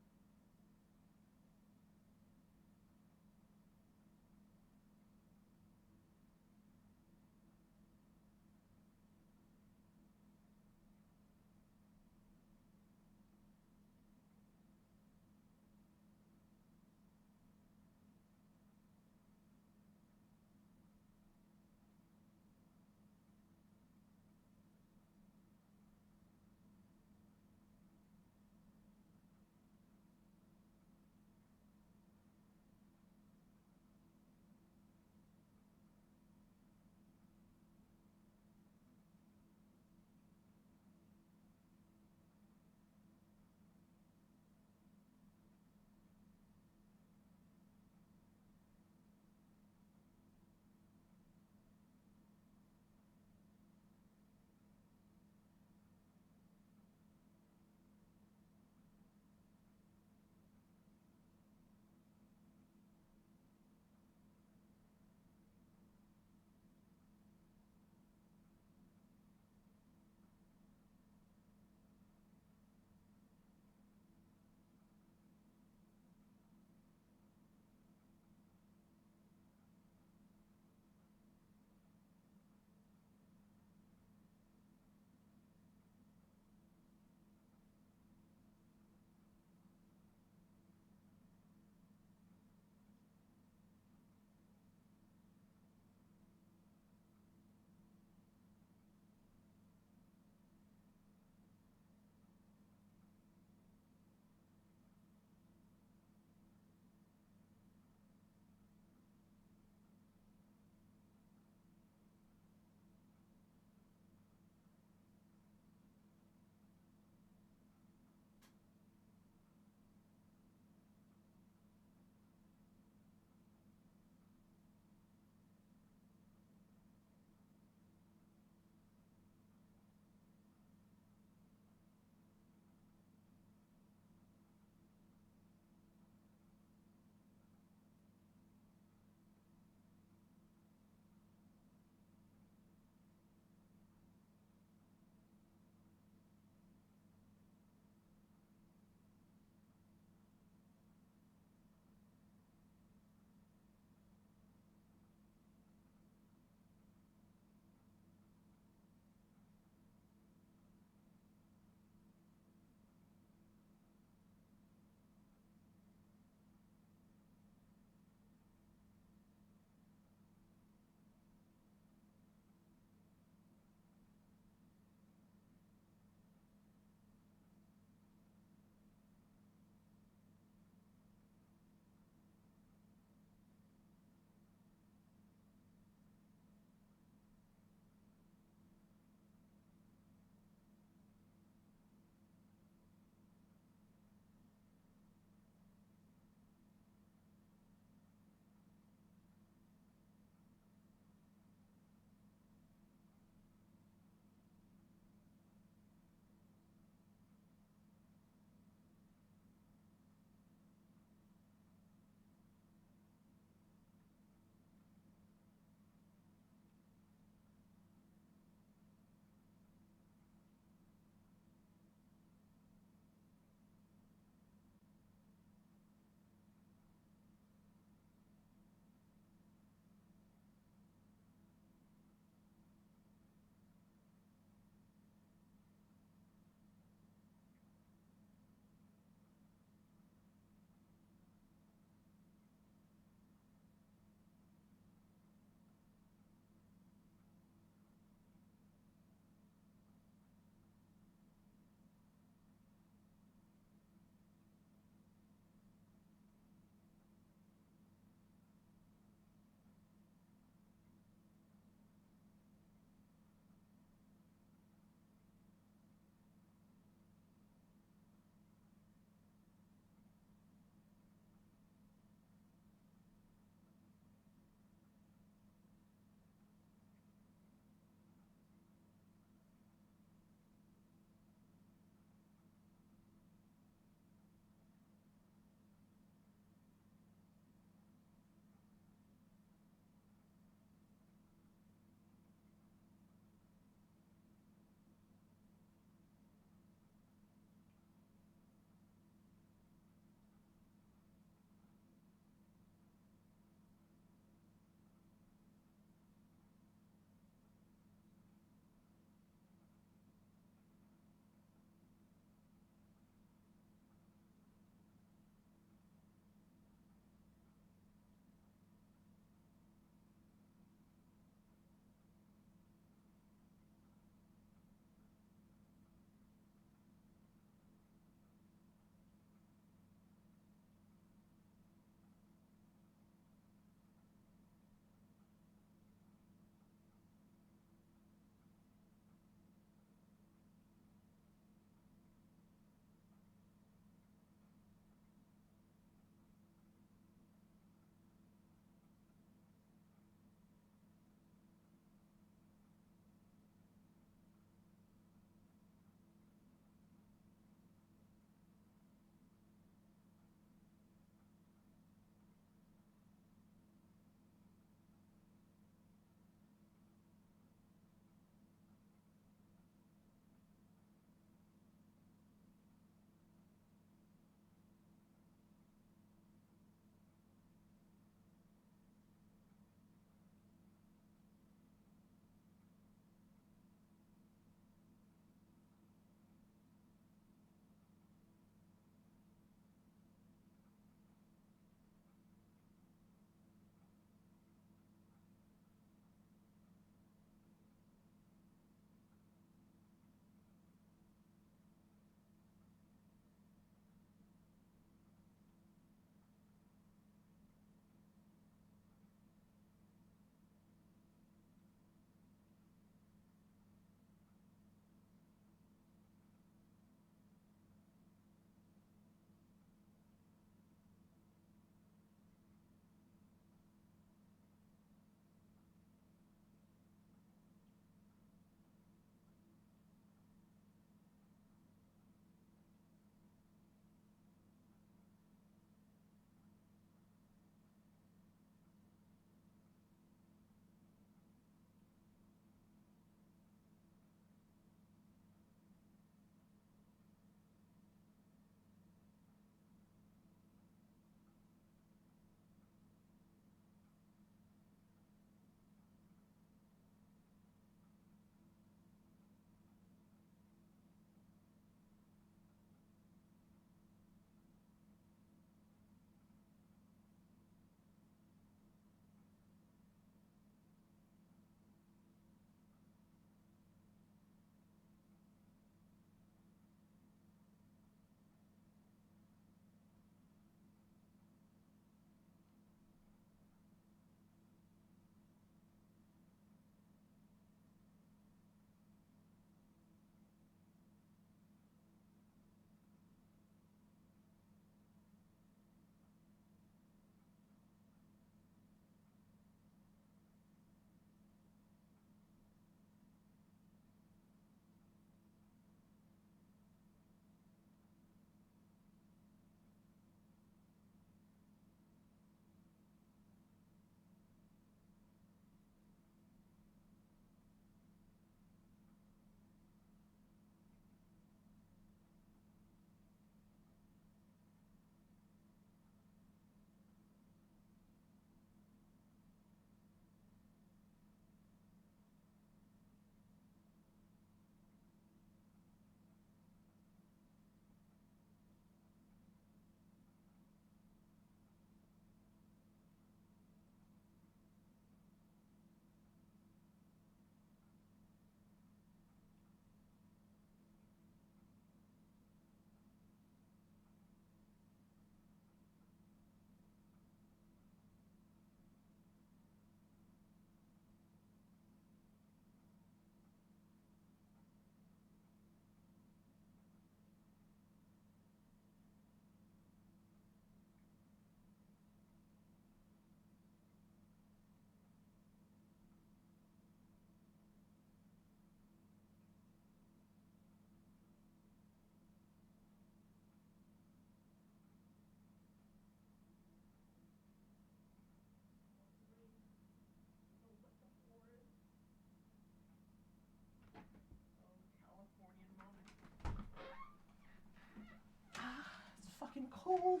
cold.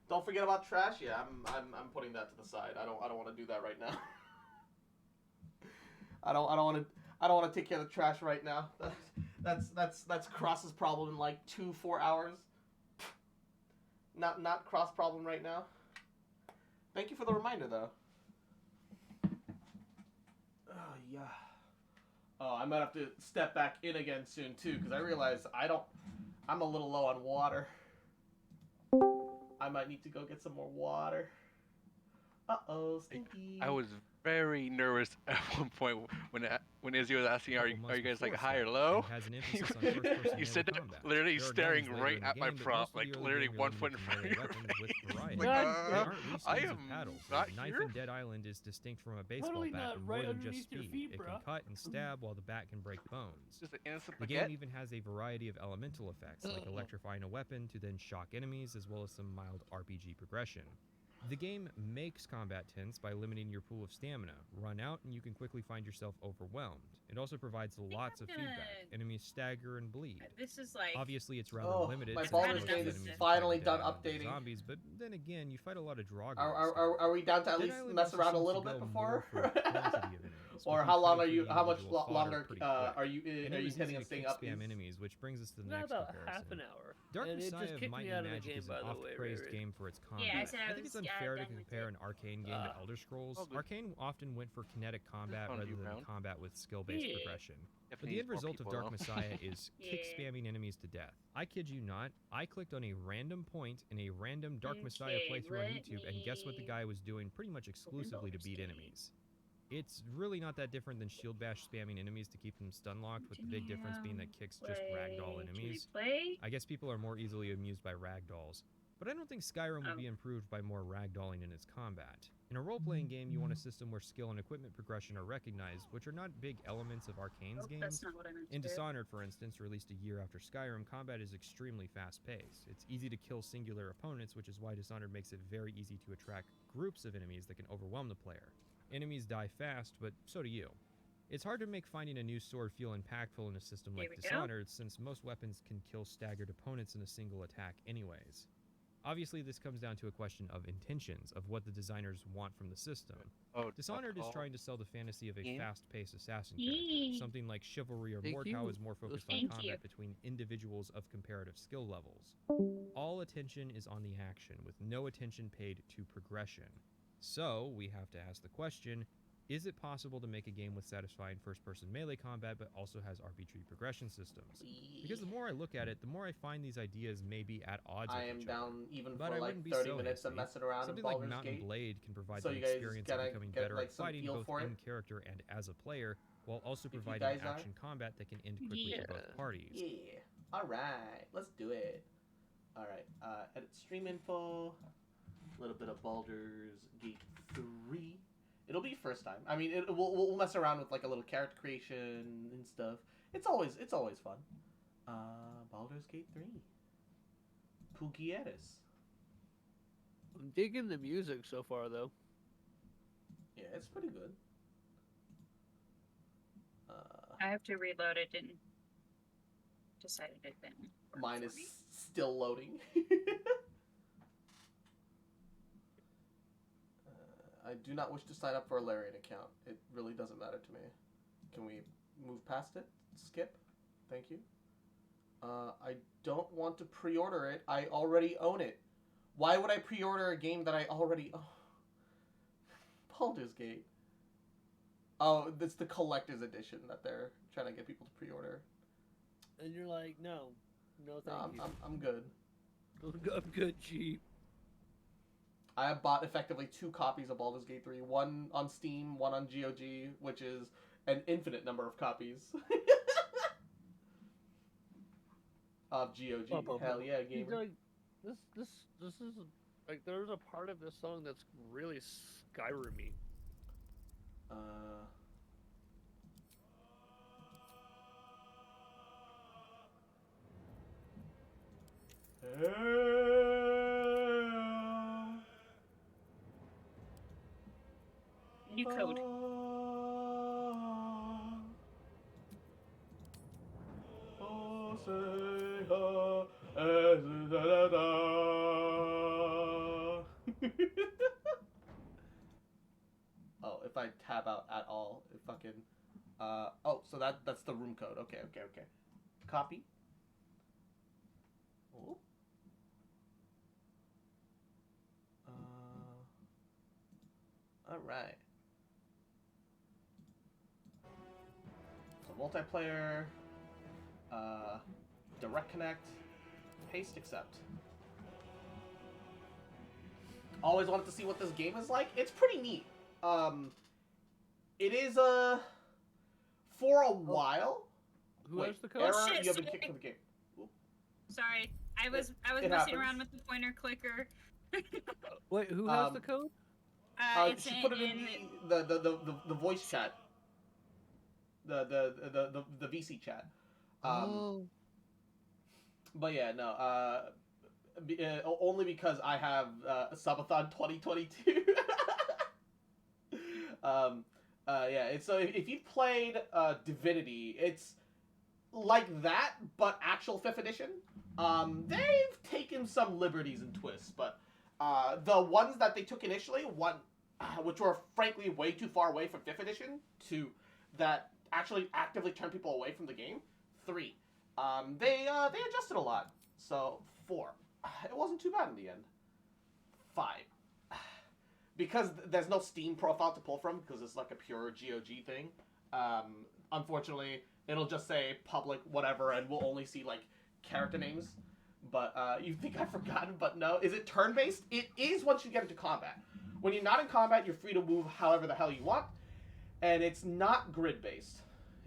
Don't forget about trash. Yeah, I'm putting that to the side. I don't want to do that right now. I don't want to take care of the trash right now. That's Cross's problem in like 2-4 hours. Not Cross problem right now. Thank you for the reminder though. Oh yeah. Oh, I might have to step back in again soon too, because I realize I'm a little low on water. I might need to go get some more water. Uh-oh, stinky. I was very nervous at one point when Izzy was asking, "Are you guys like high or low?" You said that literally staring right at my prop, like literally 1 foot in front of you. They aren't respawns I of am paddles. not Knife here. in Dead Island is distinct from a baseball Totally bat not and right more than just underneath your speed. feet, It bro. can cut and stab while the bat can break bones. Just an innocent The baguette. game even has a variety of elemental effects, like electrifying a weapon to then shock enemies, as well as some mild RPG progression. The game makes combat tense by limiting your pool of stamina. Run out and you can quickly find yourself overwhelmed. It also provides lots of feedback. Enemies stagger and bleed. This is like... Obviously, it's rather limited. My since Baldur's most Gate enemies is you fight finally in Dead done Island are updating. Zombies, but then again, you fight a lot of Draugr. Are we down to at Dead least Island mess also around a seems little to bit go before? more for quantity of enemies, Or with how long cutting are you? through the How much individual fodder longer pretty are quick. you? And Are it you was intending easy on to staying kick up? spam enemies, which brings us to the Not next about comparison. half an hour. Dark And it Messiah just of kicked Might me and out of the Magic game, is by an the way, oft-praised Ray. game for its combat. Yeah, I said I think was it's unfair to done with compare it. an Arcane game to Elder Scrolls. good. Arcane often went for kinetic combat fun to rather be than around. combat with skill-based Yeah. progression. But Definitely the needs end more result of people, Dark though. Messiah is kick Yeah. spamming enemies to death. I kid you not, I clicked on a random point in a random Dark Messiah Okay, playthrough on let YouTube, and guess what the me guy was doing pretty much exclusively to Baldur's beat Gate. enemies. It's really not that different than shield bash spamming enemies to keep them stun locked, with the big difference being that kicks just ragdoll enemies. Play? I guess people are more easily amused by ragdolls, but I don't think Skyrim would be improved by more ragdolling in its combat. In a role-playing game, you want a system where skill and equipment progression are recognized, which are not big elements of Arcane's Oh, games. that's not what I meant to In do. Dishonored, for instance, released a year after Skyrim, combat is extremely fast-paced. It's easy to kill singular opponents, which is why Dishonored makes it very easy to attract groups of enemies that can overwhelm the player. Enemies die fast, but so do you. It's hard to make finding a new sword feel impactful in a system Here like we go. Dishonored, since most weapons can kill staggered opponents in a single attack anyways. Obviously, this comes down to a question of intentions, of what the designers want from the system. Dishonored is trying to sell the fantasy of a Yeah. fast-paced assassin character. Something like Chivalry or Thank Mordhau you. is more focused on Thank combat you. between individuals of comparative skill levels. All attention is on the action, with no attention paid to progression. So, we have to ask the question, is it possible to make a game with satisfying first-person melee combat but also has RPG progression systems? Because the more I look at it, the more I find these ideas may be at odds I with am each down other. even But for I like wouldn't be 30 so minutes of hasty. messing around in Something like Baldur's Mountain Gate. Blade can provide So the you guys experience gotta of becoming get, better like, at some fighting feel both for it. in character and as a player, while also you providing guys are. action combat that can end quickly for both parties. Yeah. Alright, let's do it. Alright, edit stream info. A little bit of Baldur's Gate 3. It'll be first time. I mean, we'll mess around with like a little character creation and stuff. It's always fun. Baldur's Gate 3. Pugieres. I'm digging the music so far, though. Yeah, it's pretty good. I have to reload. It didn't. Decided it didn't. work Mine for is me. still loading. I do not wish to sign up for a Larian account. It really doesn't matter to me. Can we move past it? Skip? Thank you. I don't want to pre-order it. I already own it. Why would I pre-order a game that I already own? Baldur's Gate. Oh, it's the collector's edition that they're trying to get people to pre-order. And you're like, no, thank you. I'm good. I'm good, G. I have bought effectively 2 copies of Baldur's Gate 3. One on Steam, one on GOG, which is an infinite number of copies. Of GOG. Hell yeah, He's gamer. like, this is like, there's a part of this song that's really Skyrim-y. New code. Oh, if I tab out at all, it fucking. Oh, so that's the room code. Okay. Copy. Oh. All right. So multiplayer, direct connect, paste accept. Always wanted to see what this game is like. It's pretty neat. It is for a while. Who has the code? Error, Oh, shit, you have been sorry. kicked from the game. Oop. Sorry, I was it messing happens. around with the pointer clicker. Wait, who has the code? It's She put it in the voice chat. The VC chat. But yeah, no. Only because I have Subathon 2022. Yeah. So if you played Divinity, it's like that, but actual 5th edition. They've taken some liberties and twists, but the ones that they took initially, which were frankly way too far away from 5th edition, to that actually actively turn people away from the game. 3. They adjusted a lot. So 4. It wasn't too bad in the end. 5. Because there's no Steam profile to pull from, because it's like a pure GOG thing. Unfortunately, it'll just say public whatever, and we'll only see like character names. But you think I've forgotten, but no. Is it turn-based? It is once you get into combat. When you're not in combat, you're free to move however the hell you want. And it's not grid-based.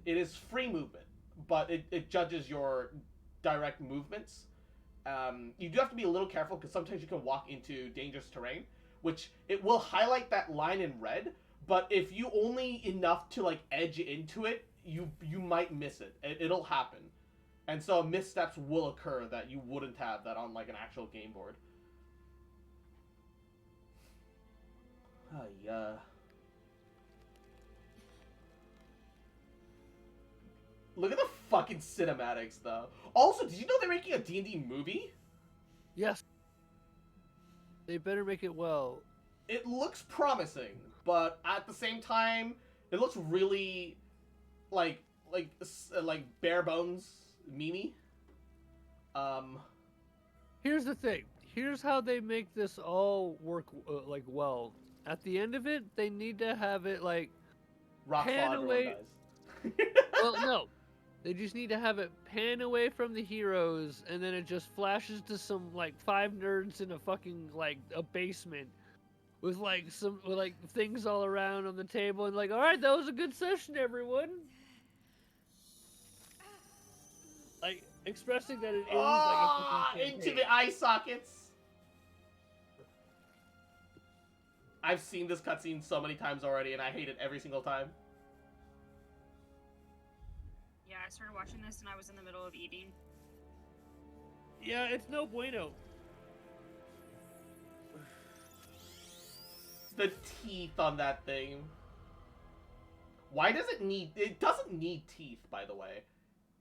It is free movement, but it judges your direct movements. You do have to be a little careful, because sometimes you can walk into dangerous terrain, which it will highlight that line in red, but if you only enough to like edge into it, you might miss it. It'll happen. And so missteps will occur that you wouldn't have that on like an actual game board. Yeah. Look at the fucking cinematics, though. Also, did you know they're making a D&D movie? Yes. They better make it well. It looks promising, but at the same time, it looks really like bare bones memey. Here's the thing. Here's how they make this all work like well. At the end of it, they need to have it like pan away. Well, no. They just need to have it pan away from the heroes, and then it just flashes to some like 5 nerds in a fucking like a basement with like things all around on the table, and like, all right, that was a good session, everyone. Like expressing that it is like a fucking into the eye sockets. I've seen this cutscene so many times already, and I hate it every single time. Yeah, I started watching this and I was in the middle of eating. Yeah, it's no bueno. The teeth on that thing. Why does it need... It doesn't need teeth, by the way.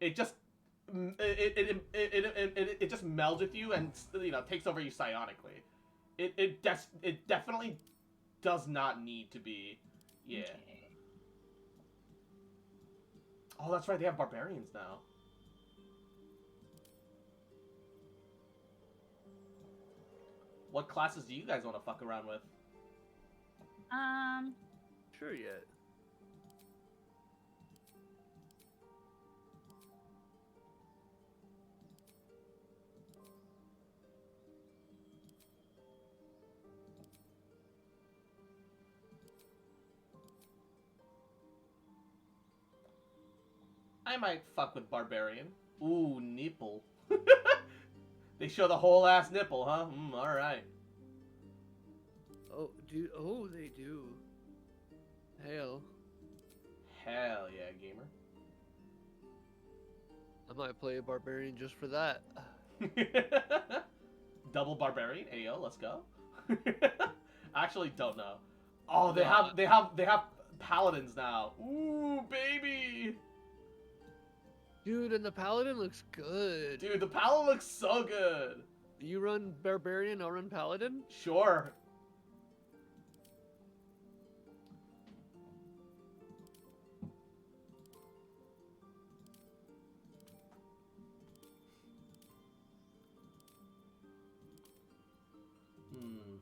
It just... It just melds with you and, you know, takes over you psionically. It definitely does not need to be... Yeah. Okay. Oh, that's right. They have barbarians now. What classes do you guys want to fuck around with? Sure yet. I might fuck with barbarian. Ooh, nipple. They show the whole ass nipple, huh? Alright. Oh, dude. Oh, they do. Hell. Hell yeah, gamer. I might play a barbarian just for that. Double barbarian? Ayo, let's go. I actually don't know. Oh, they have paladins now. Ooh, baby. Dude, and the paladin looks good. Dude, the paladin looks so good. You run barbarian, I'll run paladin? Sure.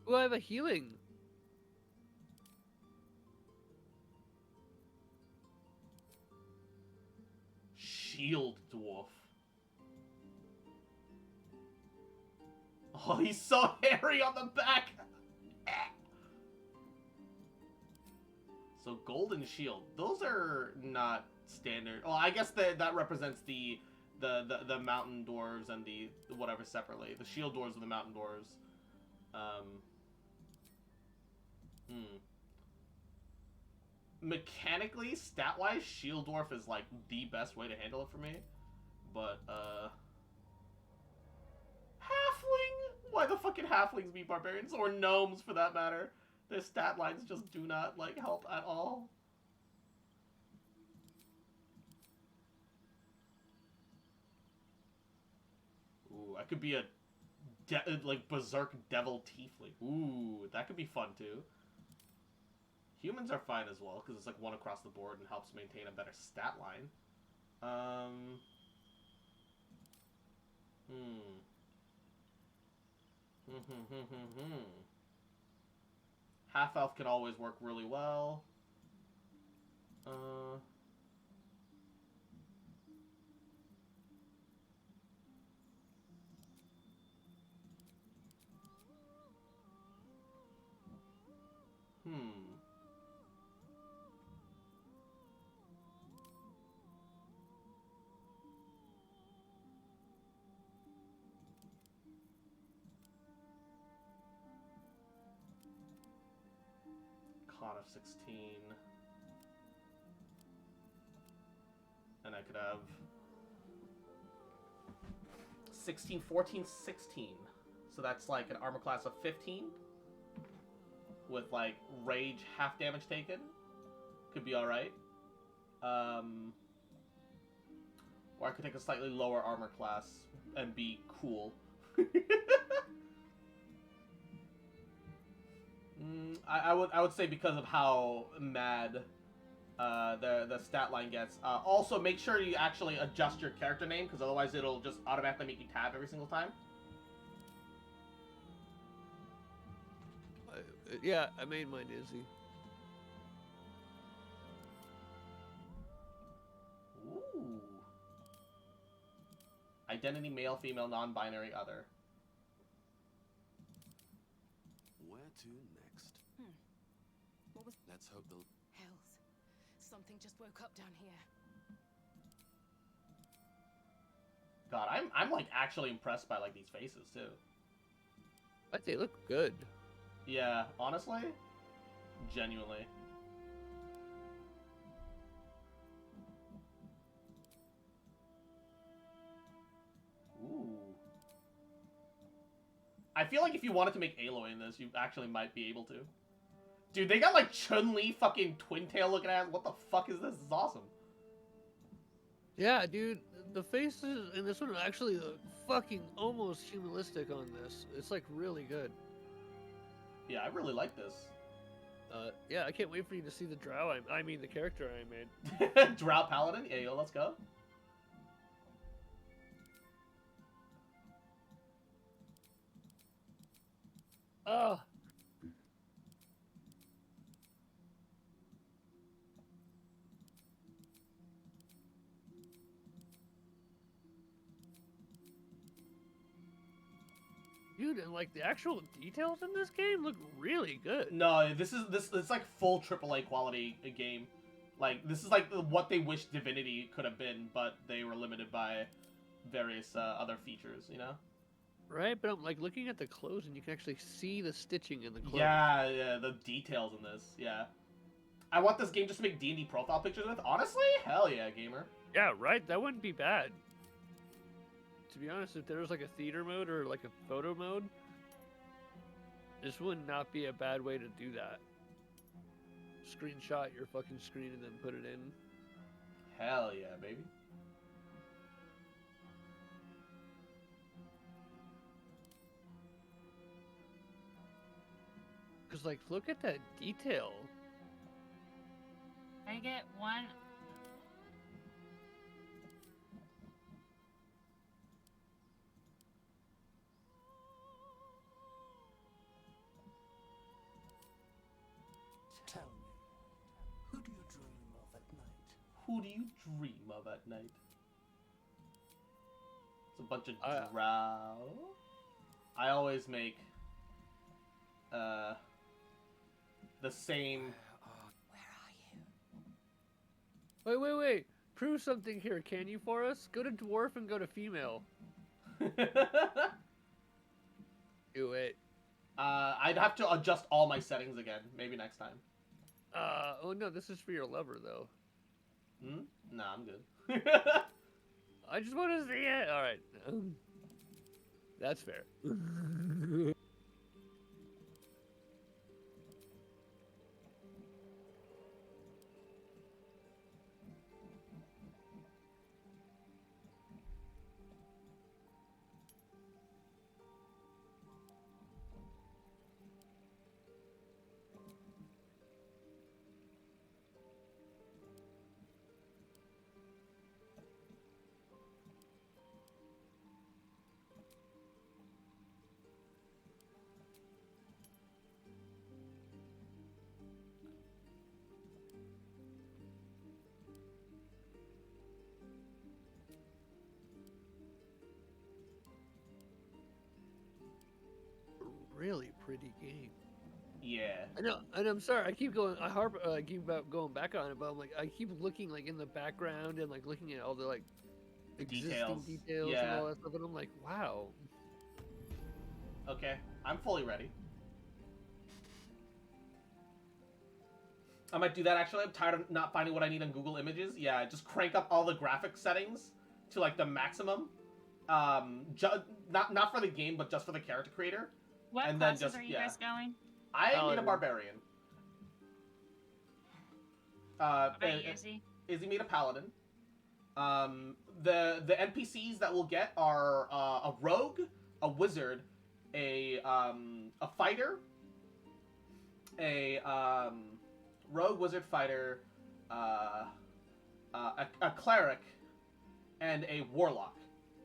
Oh, I have a healing. Shield dwarf. Oh, he's so hairy on the back. So golden shield. Those are not standard. Oh, I guess that represents the mountain dwarves and the whatever separately. The shield dwarves are the mountain dwarves. Mechanically, stat-wise, shield dwarf is like the best way to handle it for me. But halfling? Why the fucking halflings be barbarians? Or gnomes for that matter. Their stat lines just do not like help at all. Ooh, I could be a like berserk devil tiefling. Ooh, that could be fun too. Humans are fine as well because it's like one across the board and helps maintain a better stat line. Half elf can always work really well. Con of 16. And I could have 16, 14, 16. So that's like an armor class of 15 with like rage half damage taken. Could be alright. Or I could take a slightly lower armor class and be cool. I would say because of how mad the stat line gets. Also, make sure you actually adjust your character name, because otherwise it'll just automatically make you tab every single time. Yeah, I made mine Izzy. Ooh. Identity male, female, non-binary, other. Where to next? What was... Let's hope the... Hells. Something just woke up down here. God, I'm like actually impressed by like these faces too. But they look good. Yeah, honestly, genuinely. Ooh. I feel like if you wanted to make Aloy in this, you actually might be able to. Dude, they got like Chun-Li fucking twin tail looking at. What the fuck is this? This is awesome. Yeah, dude, the faces in this one actually look fucking almost humanistic on this. It's like really good. Yeah, I really like this. Yeah, I can't wait for you to see the drow. I mean, the character I made. Drow Paladin? Yeah, yo, let's go. Oh. Dude, and like the actual details in this game look really good. No, this it's like full AAA quality game. Like this is like what they wish Divinity could have been, but they were limited by various other features, you know? Right, but I'm like looking at the clothes and you can actually see the stitching in the clothes. Yeah, yeah, the details in this, yeah. I want this game just to make D&D profile pictures with. Honestly, hell yeah, gamer. Yeah, right. That wouldn't be bad. To be honest, if there was like a theater mode or like a photo mode, this would not be a bad way to do that. Screenshot your fucking screen and then put it in. Hell yeah, baby. like, look at that detail. I get one. Tell me, who do you dream of at night? Who do you dream of at night? It's a bunch of drow. I always make the same. Wait. Prove something here, can you, for us? Go to dwarf and go to female. Do it. I'd have to adjust all my settings again. Maybe next time. Oh no, this is for your lover, though. Nah, I'm good. I just want to see it. All right. That's fair. Really pretty game. Yeah. I know, and I'm sorry. I keep going. I keep about going back on it, but I'm like, I keep looking like in the background and like looking at all the like existing details and all that stuff, and I'm like, wow. Okay, I'm fully ready. I might do that actually. I'm tired of not finding what I need on Google Images. Yeah, just crank up all the graphic settings to like the maximum. Not for the game, but just for the character creator. What and classes then just, are you guys going? I made a barbarian. What about you, Izzy? Izzy made a paladin. The NPCs that we'll get are a rogue, a wizard, a fighter, a rogue, wizard, fighter, a cleric, and a warlock.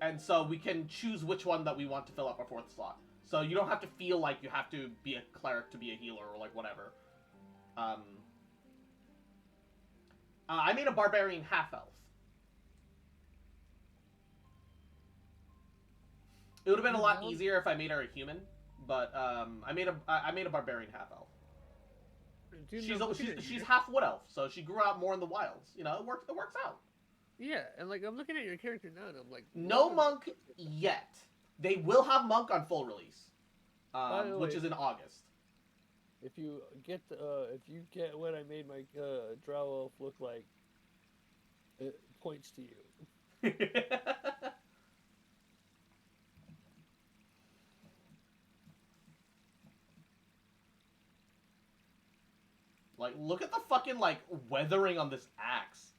And so we can choose which one that we want to fill up our 4th slot. So you don't have to feel like you have to be a cleric to be a healer or like whatever. I made a barbarian half-elf. It would have been a lot easier if I made her a human, but I made a barbarian half-elf. She's half wood elf, so she grew out more in the wilds. You know, it works out. Yeah, and like I'm looking at your character now, and I'm like, no monk yet. They will have monk on full release, which is in August. If you get what I made my drow elf look like, it points to you. Like, look at the fucking like weathering on this axe.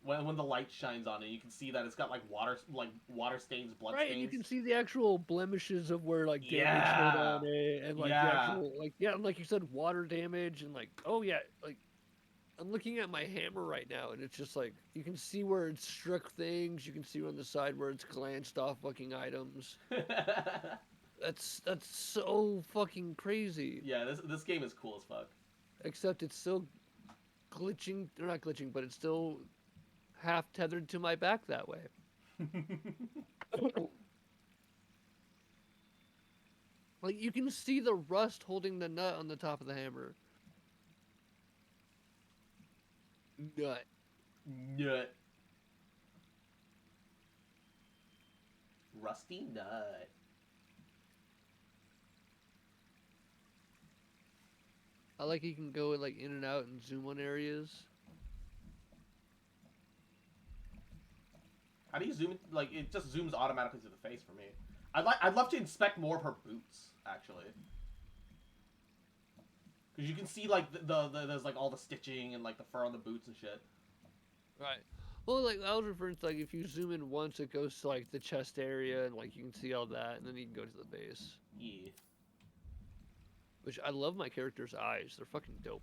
When the light shines on it, you can see that it's got like water stains, blood stains. Right, and you can see the actual blemishes of where like damage hit on it, and like the actual like you said, water damage, and like like I'm looking at my hammer right now, and it's just like you can see where it struck things. You can see on the side where it's glanced off fucking items. That's so fucking crazy. Yeah, this game is cool as fuck. Except it's still glitching, or not glitching, but it's still half tethered to my back that way. Like you can see the rust holding the nut on the top of the hammer. Nut. Rusty nut. I like you can go like in and out and zoom on areas. How do you zoom? Like it just zooms automatically to the face for me. I'd love to inspect more of her boots actually, because you can see like there's like all the stitching and like the fur on the boots and shit. Right. Well, like I was referring to like if you zoom in once, it goes to like the chest area and like you can see all that, and then you can go to the base. Yeah. Which I love my character's eyes. They're fucking dope.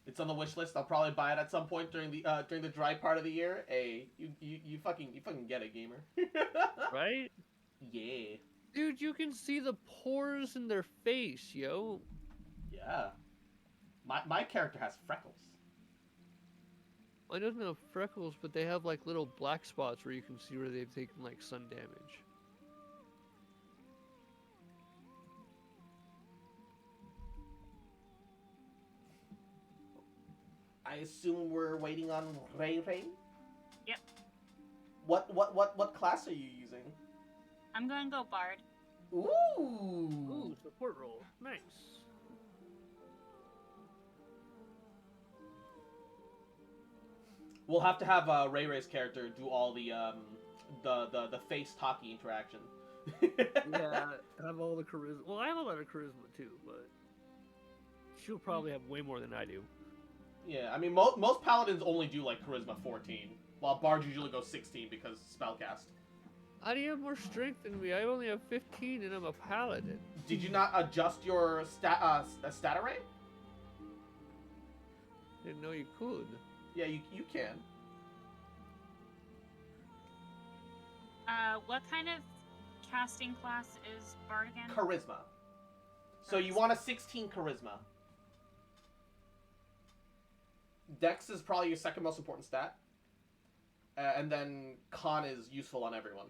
It's on the wish list. I'll probably buy it at some point during the dry part of the year. Hey, you fucking get it, gamer. Right? Yeah. Dude, you can see the pores in their face, yo. Yeah. My character has freckles. Mine doesn't have freckles, but they have like little black spots where you can see where they've taken like sun damage. I assume we're waiting on Ray Ray? Yep. What class are you using? I'm going to go Bard. Ooh, support role. Nice. We'll have to have Ray Ray's character do all the face talkie interaction. Yeah, I have all the charisma. Well, I have a lot of charisma too, but she'll probably have way more than I do. Yeah, I mean, most paladins only do like charisma 14, while bards usually go 16 because spellcast. How do you have more strength than me? I only have 15 and I'm a paladin. Did you not adjust your stat array? Didn't know you could. Yeah, you can. What kind of casting class is Bard again? Charisma. So you want a 16 charisma. Dex is probably your second most important stat. And then con is useful on everyone.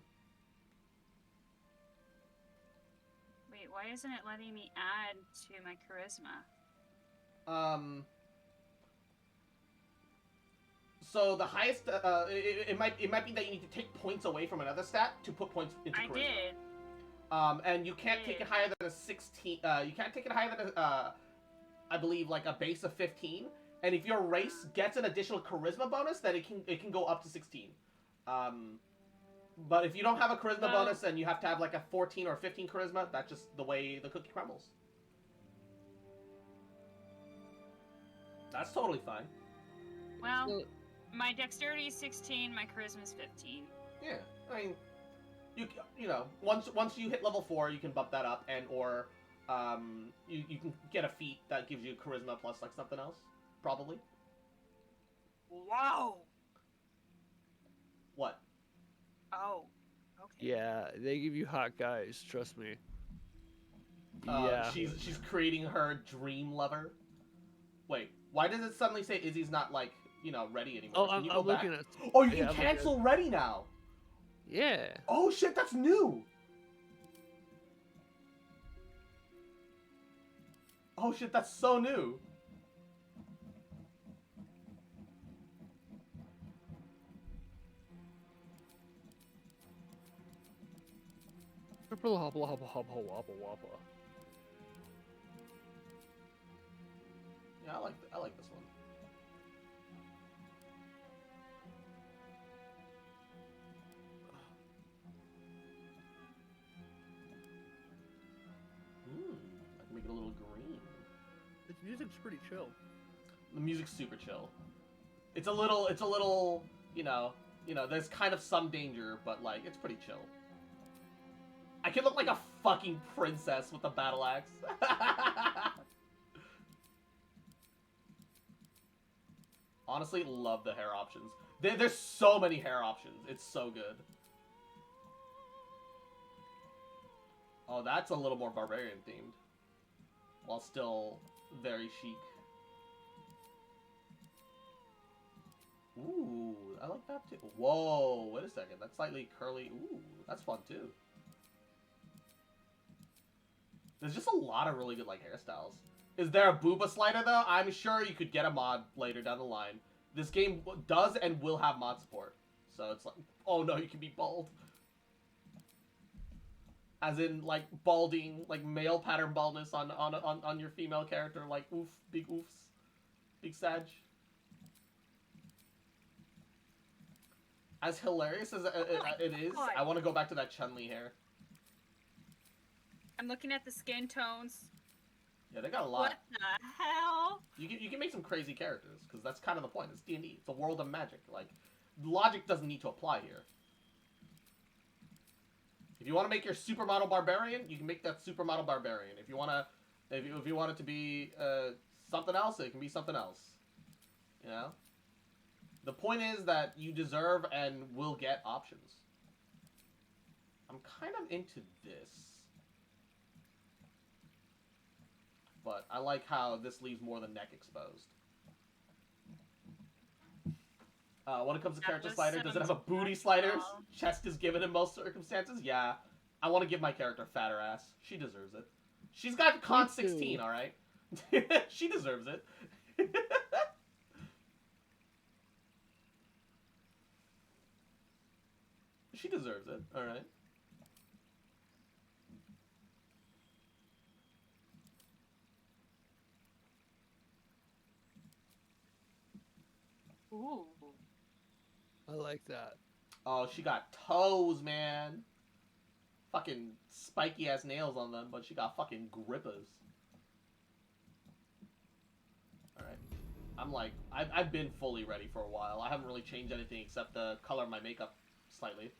Wait, why isn't it letting me add to my charisma? So the highest, it might be that you need to take points away from another stat to put points into charisma. I did. And you can't take it higher than a 16. You can't take it higher than I believe like a base of 15. And if your race gets an additional charisma bonus, then it can go up to 16. But if you don't have a charisma bonus and you have to have like a 14 or 15 charisma, that's just the way the cookie crumbles. That's totally fine. Well, my dexterity is 16, my charisma is 15. Yeah, I mean, you know, once you hit level 4, you can bump that up, and or you can get a feat that gives you charisma plus like something else, probably. Wow. What? Oh. Okay. Yeah, they give you hot guys. Trust me. Yeah. She's creating her dream lover. Wait, why does it suddenly say Izzy's not like, you know, ready anymore? Oh, can you I'm go back? looking at. Oh, you can cancel ready now. Yeah. Oh shit, that's new. Oh shit, that's so new. Hoppa, hoppa, hoppa, hoppa, hoppa. Yeah, I like this one. I can make it a little green. This music's pretty chill. The music's super chill. It's a little, you know, there's kind of some danger, but like it's pretty chill. I can look like a fucking princess with a battle axe. Honestly, love the hair options. There's so many hair options. It's so good. Oh, that's a little more barbarian themed. While still very chic. Ooh, I like that too. Whoa, wait a second. That's slightly curly. Ooh, that's fun too. There's just a lot of really good like hairstyles. Is there a booba slider though? I'm sure you could get a mod later down the line. This game does and will have mod support. So it's like, oh no, you can be bald. As in like balding, like male pattern baldness on your female character, like oof, big oofs. Big sag. As hilarious as it is, I want to go back to that Chun-Li hair. I'm looking at the skin tones. Yeah, they got a lot. What the hell? You can make some crazy characters, because that's kind of the point. It's D&D. It's a world of magic. Like, logic doesn't need to apply here. If you want to make your supermodel barbarian, you can make that supermodel barbarian. If you want to, if you want it to be something else, it can be something else. You know? The point is that you deserve and will get options. I'm kind of into this. But I like how this leaves more than neck exposed. When it comes to character slider, does it have a booty slider? Chest is given in most circumstances? Yeah. I want to give my character fatter ass. She deserves it. She's got con 16, alright? She deserves it. She deserves it, alright. Ooh. I like that. Oh, she got toes, man. Fucking spiky ass nails on them, but she got fucking grippers. Alright. I'm like, I've been fully ready for a while. I haven't really changed anything except the color of my makeup slightly.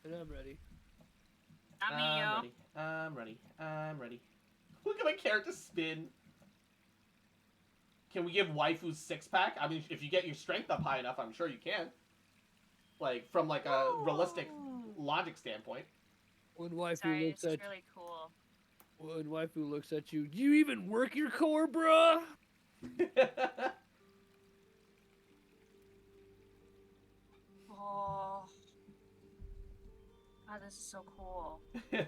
And I'm ready. I'm ready. Look at my character spin. Can we give waifus 6-pack? I mean, if you get your strength up high enough, I'm sure you can. Like, from like a realistic logic standpoint. When waifu looks at really cool. When waifu looks at you, do you even work your core, bruh? Oh. Oh, this is so cool. What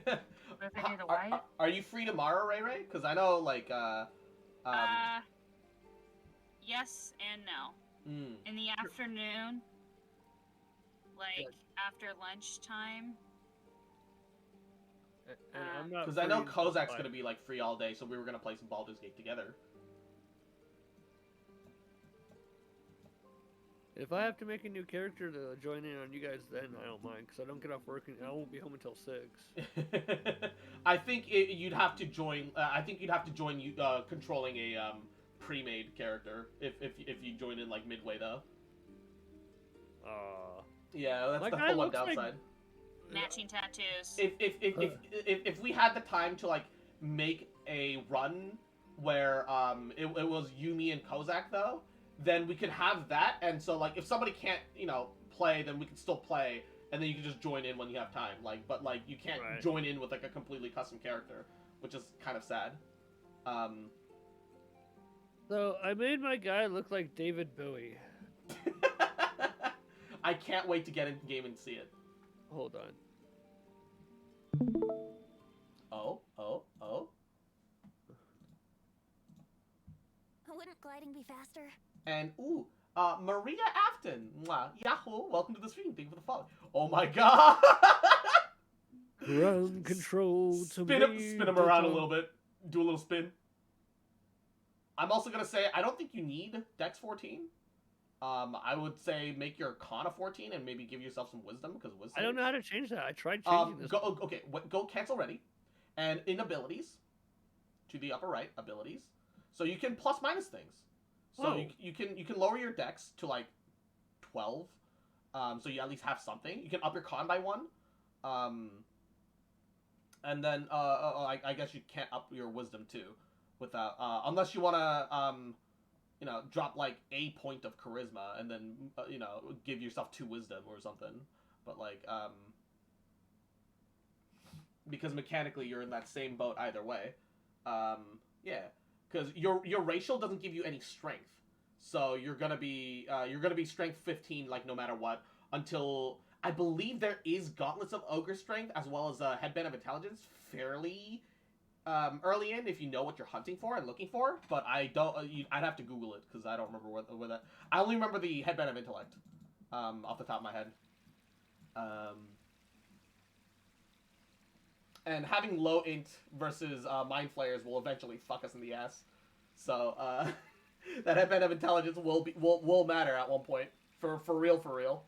if I do the white? Are you free tomorrow, Ray Ray? Because I know, like, yes and no. In the afternoon, like after lunchtime. Because I know Kozak's gonna be like free all day, so we were gonna play some Baldur's Gate together. If I have to make a new character to join in on you guys, then I don't mind, because I don't get off work and I won't be home until 6. I think you'd have to join. I think you'd have to join you controlling a pre-made character if you join in like midway though. Yeah, that's the full one downside. Like... Matching tattoos. If we had the time to like make a run where it was Yumi and Kozak though, then we could have that, and so like if somebody can't play, then we can still play, and then you can just join in when you have time. Like, but like you can't join in with like a completely custom character, which is kind of sad. So I made my guy look like David Bowie. I can't wait to get into the game and see it. Hold on. Oh. Wouldn't gliding be faster? And Maria Afton, mwah, Yahoo! Welcome to the stream. Thank you for the follow. Oh my god! Ground control to spin him around a little bit. Do a little spin. I'm also gonna say I don't think you need Dex 14. I would say make your con a 14 and maybe give yourself some wisdom because wisdom. I don't know how to change that. I tried changing this. Go cancel ready, and in abilities, to the upper right, abilities. So you can plus minus things. So you can lower your dex to like 12. So you at least have something. You can up your con by 1. And then I guess you can't up your wisdom too, without unless you wanna drop like a point of charisma and then give yourself 2 wisdom or something. But like because mechanically you're in that same boat either way. Yeah. Because your racial doesn't give you any strength, so you're gonna be strength 15 like no matter what until I believe there is gauntlets of ogre strength as well as a headband of intelligence fairly early in if you know what you're hunting for and looking for. But I don't. I'd have to Google it because I don't remember where that. I only remember the headband of intellect off the top of my head. And having low int versus mind flayers will eventually fuck us in the ass. So that headband of intelligence will matter at one point. For real.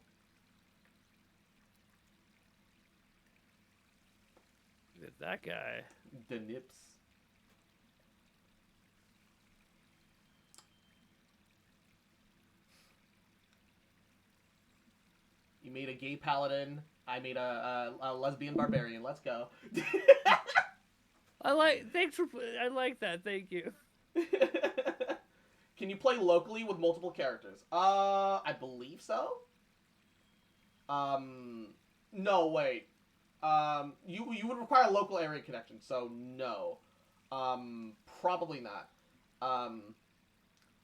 Look at that guy. The nips. He made a gay paladin. I made a lesbian barbarian. Let's go. I like that. Thank you. Can you play locally with multiple characters? I believe so. No, wait. You would require a local area connection, so no. Probably not.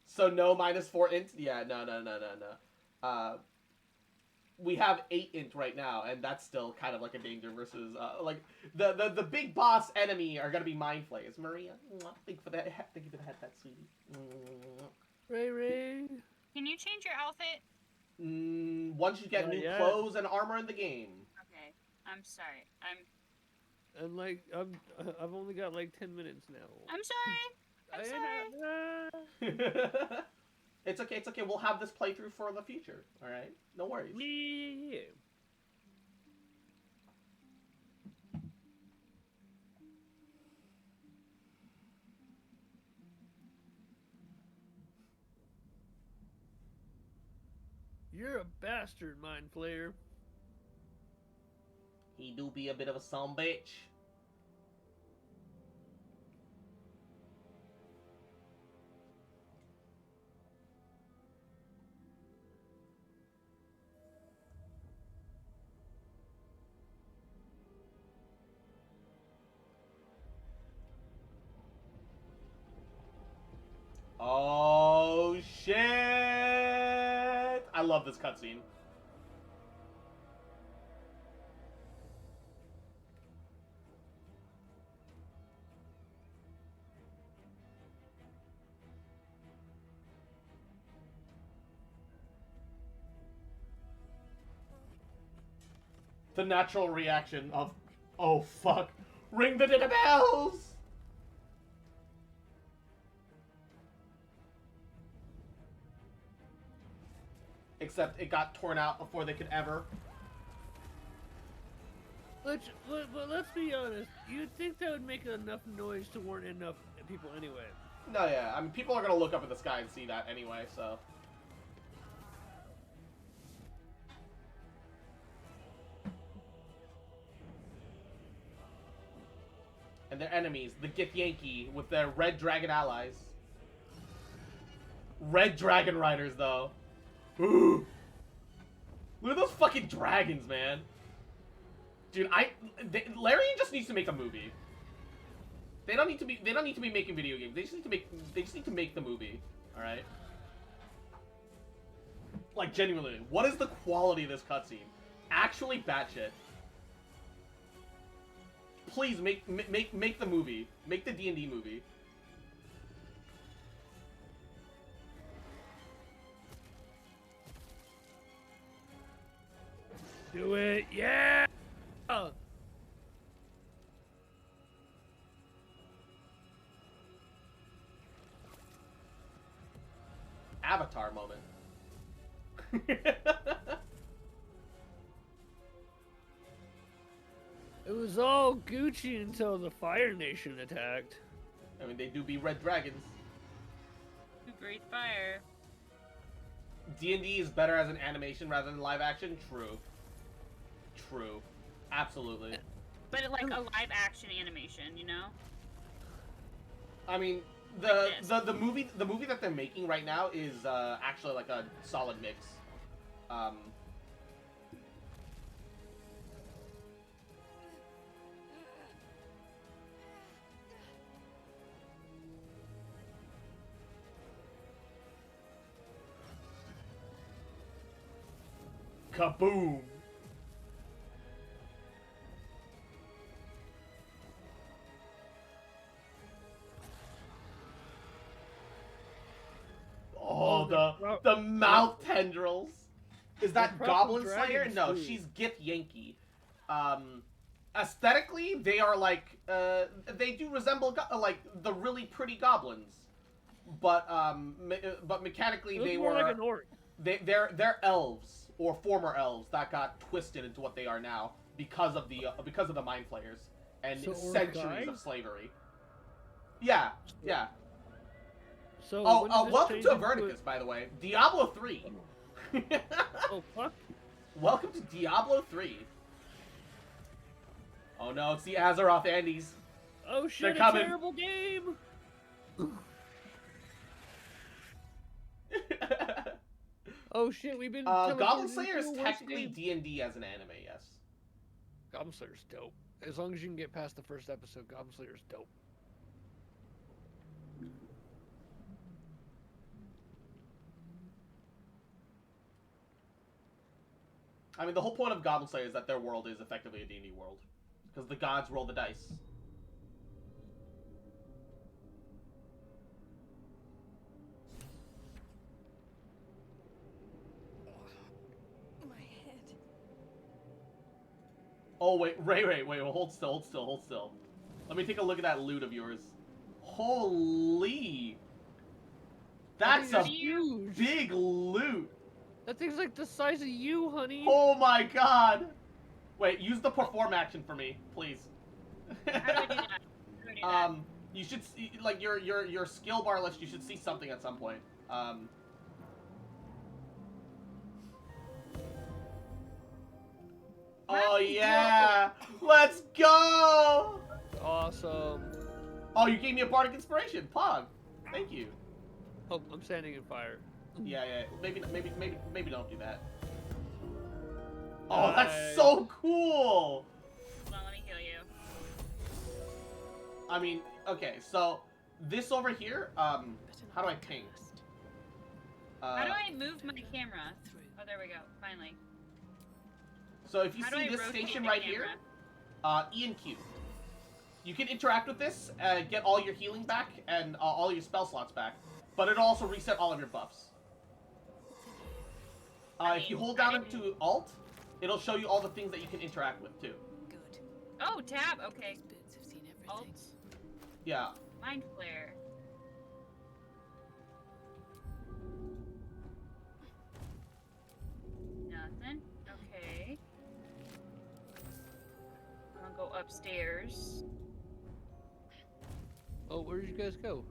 So no -4 int? Yeah, no. We have 8 int right now, and that's still kind of like a danger versus, like, the big boss enemy are gonna be mind flayers. Maria, thank you for the headset, sweetie. Ray. Can you change your outfit? Once you get new clothes and armor in the game. Okay, I'm sorry. I've only got like 10 minutes now. I'm sorry. It's okay. We'll have this playthrough for the future. All right, no worries. Yeah. You're a bastard, Mind Flayer. He do be a bit of a son bitch. Oh shit! I love this cutscene. The natural reaction of, oh fuck, ring the dinner bells! Except it got torn out before they could ever. But let's be honest. You'd think that would make enough noise to warn enough people anyway. No, yeah. I mean, people are gonna look up at the sky and see that anyway, so. And their enemies, the Githyanki, with their red dragon allies. Red dragon riders, though. Ooh. Look at those fucking dragons, man. Dude, Larian just needs to make a movie. They don't need to be making video games. They just need to make the movie. All right? Like, genuinely, what is the quality of this cutscene? Actually batshit. Please make the movie. Make the D&D movie. Do it, yeah! Avatar moment. It was all Gucci until the Fire Nation attacked. I mean, they do be red dragons. Who breathe fire? D&D is better as an animation rather than live action? True. True. Absolutely. But like a live action animation, you know? I mean, the movie that they're making right now is actually like a solid mix. Kaboom! Oh, the mouth tendrils. Is that Goblin Slayer? No, she's Githyanki. Aesthetically, they are like they do resemble like the really pretty goblins, but mechanically they were like an orc. They're elves or former elves that got twisted into what they are now because of the mind flayers and centuries of slavery. Yeah. So welcome to Verticus, by the way. Diablo 3. Oh fuck! Welcome to Diablo 3. Oh no, it's the Azeroth Andes. Oh shit, They're coming. a terrible game! Oh shit, we've been Goblin Slayer is technically D&D as an anime, yes. Goblin Slayer's dope. As long as you can get past the first episode, Goblin Slayer's dope. I mean, the whole point of Goblin Slayer is that their world is effectively a D&D world. Because the gods roll the dice. My head. Oh, wait, wait, hold still. Let me take a look at that loot of yours. Holy! That's a huge. big loot! That thing's like the size of you, honey. Oh my god! Wait, use the perform action for me, please. How do I do that? You should see, like, your skill bar list, you should see something at some point. Oh yeah! Let's go! Awesome. Oh, you gave me a bardic inspiration, Pog. Thank you. Oh, I'm standing in fire. Yeah. Maybe don't do that. Oh, that's so cool! Hold on, let me heal you. I mean, okay, so this over here, how do I ping? How do I move my camera? Oh, there we go. Finally. So if you How do see I this rotate station the right camera? here, E and Q. You can interact with this, get all your healing back, and all your spell slots back. But it'll also reset all of your buffs. If you hold down into Alt, it'll show you all the things that you can interact with, too. Good. Oh, tab. Okay. Boots have seen everything. Alt. Yeah. Mind flare. Nothing. Okay. I'll go upstairs. Oh, where did you guys go?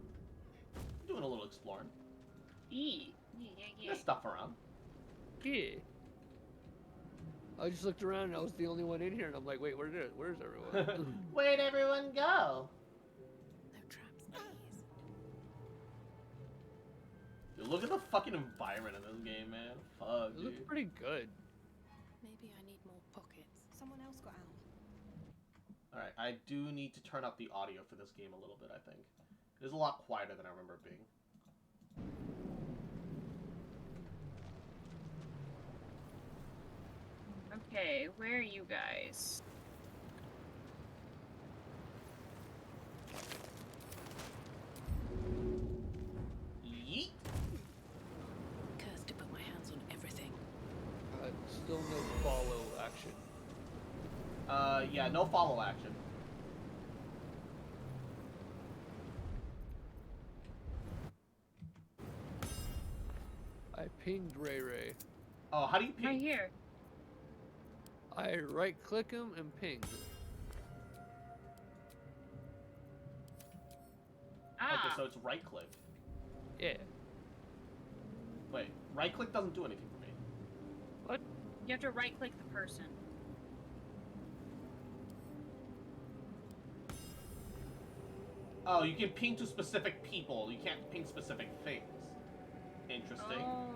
Doing a little exploring. Yeah. There's stuff around. Yeah. I just looked around and I was the only one in here, and I'm like, wait, where's everyone? Where'd everyone go? No traps, please. Dude, look at the fucking environment in this game, man. Fuck, It dude. looks pretty good. Maybe I need more pockets. Someone else got out. Alright, I do need to turn up the audio for this game a little bit, I think. It is a lot quieter than I remember it being. Okay, where are you guys? Yeet! Cursed to put my hands on everything. Still no follow action. Yeah, no follow action. I pinged Ray Ray. Oh, how do you ping? Right here. I right click him and ping. Ah. Okay, so it's right click. Yeah. Wait, right click doesn't do anything for me. What? You have to right click the person. Oh, you can ping to specific people. You can't ping specific things. Interesting. Oh.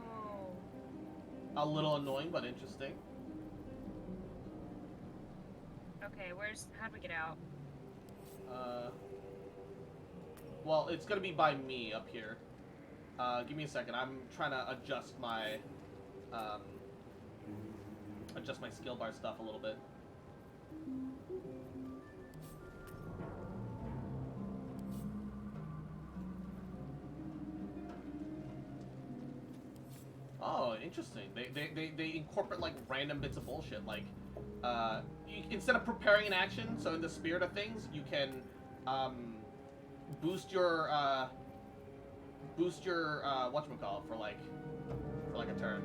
A little annoying, but interesting. Okay, how do we get out? Well, it's gonna be by me up here. Give me a second. I'm trying to adjust my skill bar stuff a little bit. Oh, interesting. They incorporate like random bits of bullshit. Like, instead of preparing an action, so in the spirit of things, you can boost your whatchamacallit for like a turn.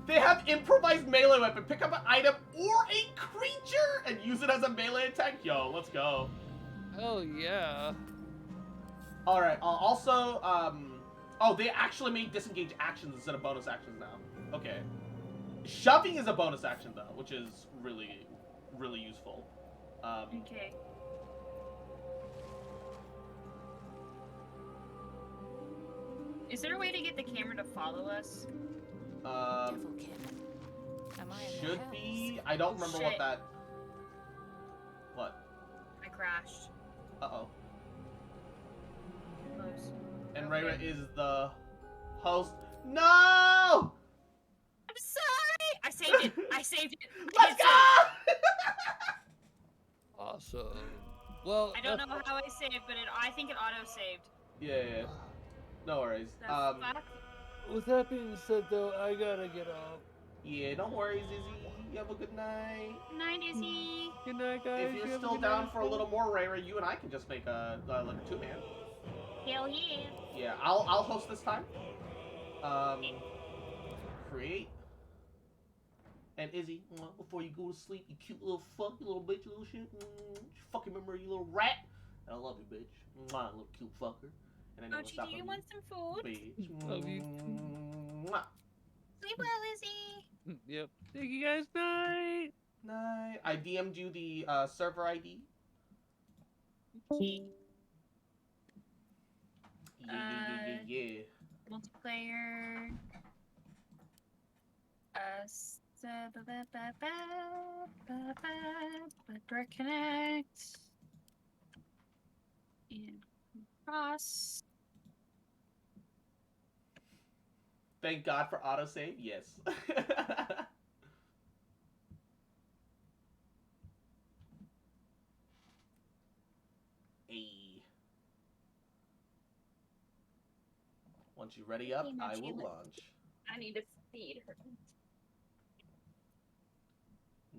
They have improvised melee weapon. Pick up an item or a creature and use it as a melee attack. Yo, let's go. Oh yeah. All right. Also, oh, they actually made disengage actions instead of bonus actions now. Okay. Shoving is a bonus action though, which is really, really useful. Okay. Is there a way to get the camera to follow us? Should be. I don't remember what that. What? I crashed. Uh-oh. Close. And Rayra is the host. No! I'm sorry! I saved it! I saved it! Let's go! Awesome. Well, I don't know how I saved, but I think it auto-saved. Yeah. No worries. With that being said, though, I gotta get off. Yeah, no worries, Izzy. You have a good night. Good night, Izzy. Good night, guys. If you're still down for a little more Rayra, you and I can just make a like a 2-man. Hell yeah. Yeah, I'll host this time. Create. And Izzy, before you go to sleep, you cute little fuck, you little bitch, you little shit. Fucking remember, you little rat. And I love you, bitch. Little cute fucker. And Mochi, do you want some food? Bitch. Love you. Sleep well, Izzy. Yep. Thank you guys. Night. Night. I DM'd you the server ID. Okay. Yeah. Multiplayer. Direct connect. And cross. Thank God for autosave. Yes. Hey. Once you ready up, I will launch. I need to feed her.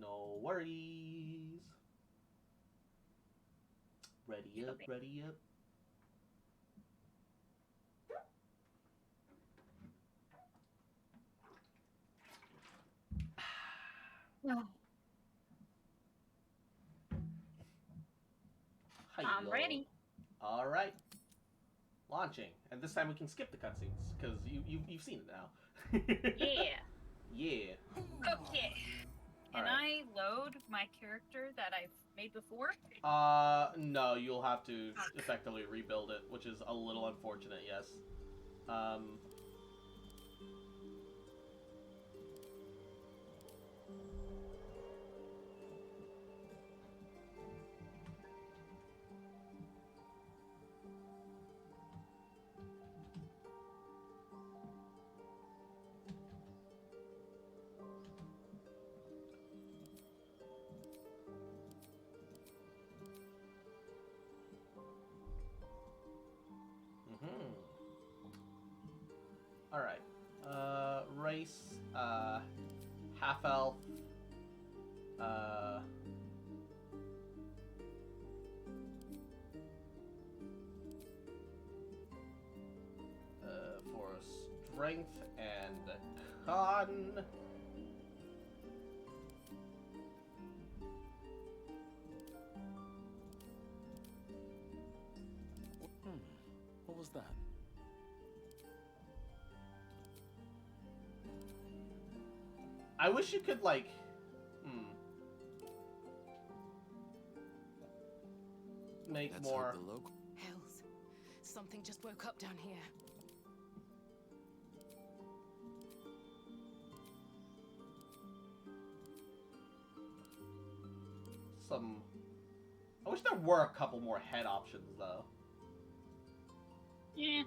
No worries. Ready up, ready up. I'm ready. All right. Launching, and this time we can skip the cutscenes because you've seen it now. Yeah. Yeah. Okay. Can I load my character that I've made before? No, you'll have to effectively rebuild it, which is a little unfortunate, yes. Alright. Race, half-elf, for strength and con. What was that? I wish you could, like, make Let's more. hope the local Hells. Something just woke up down here. I wish there were a couple more head options, though. Yeah.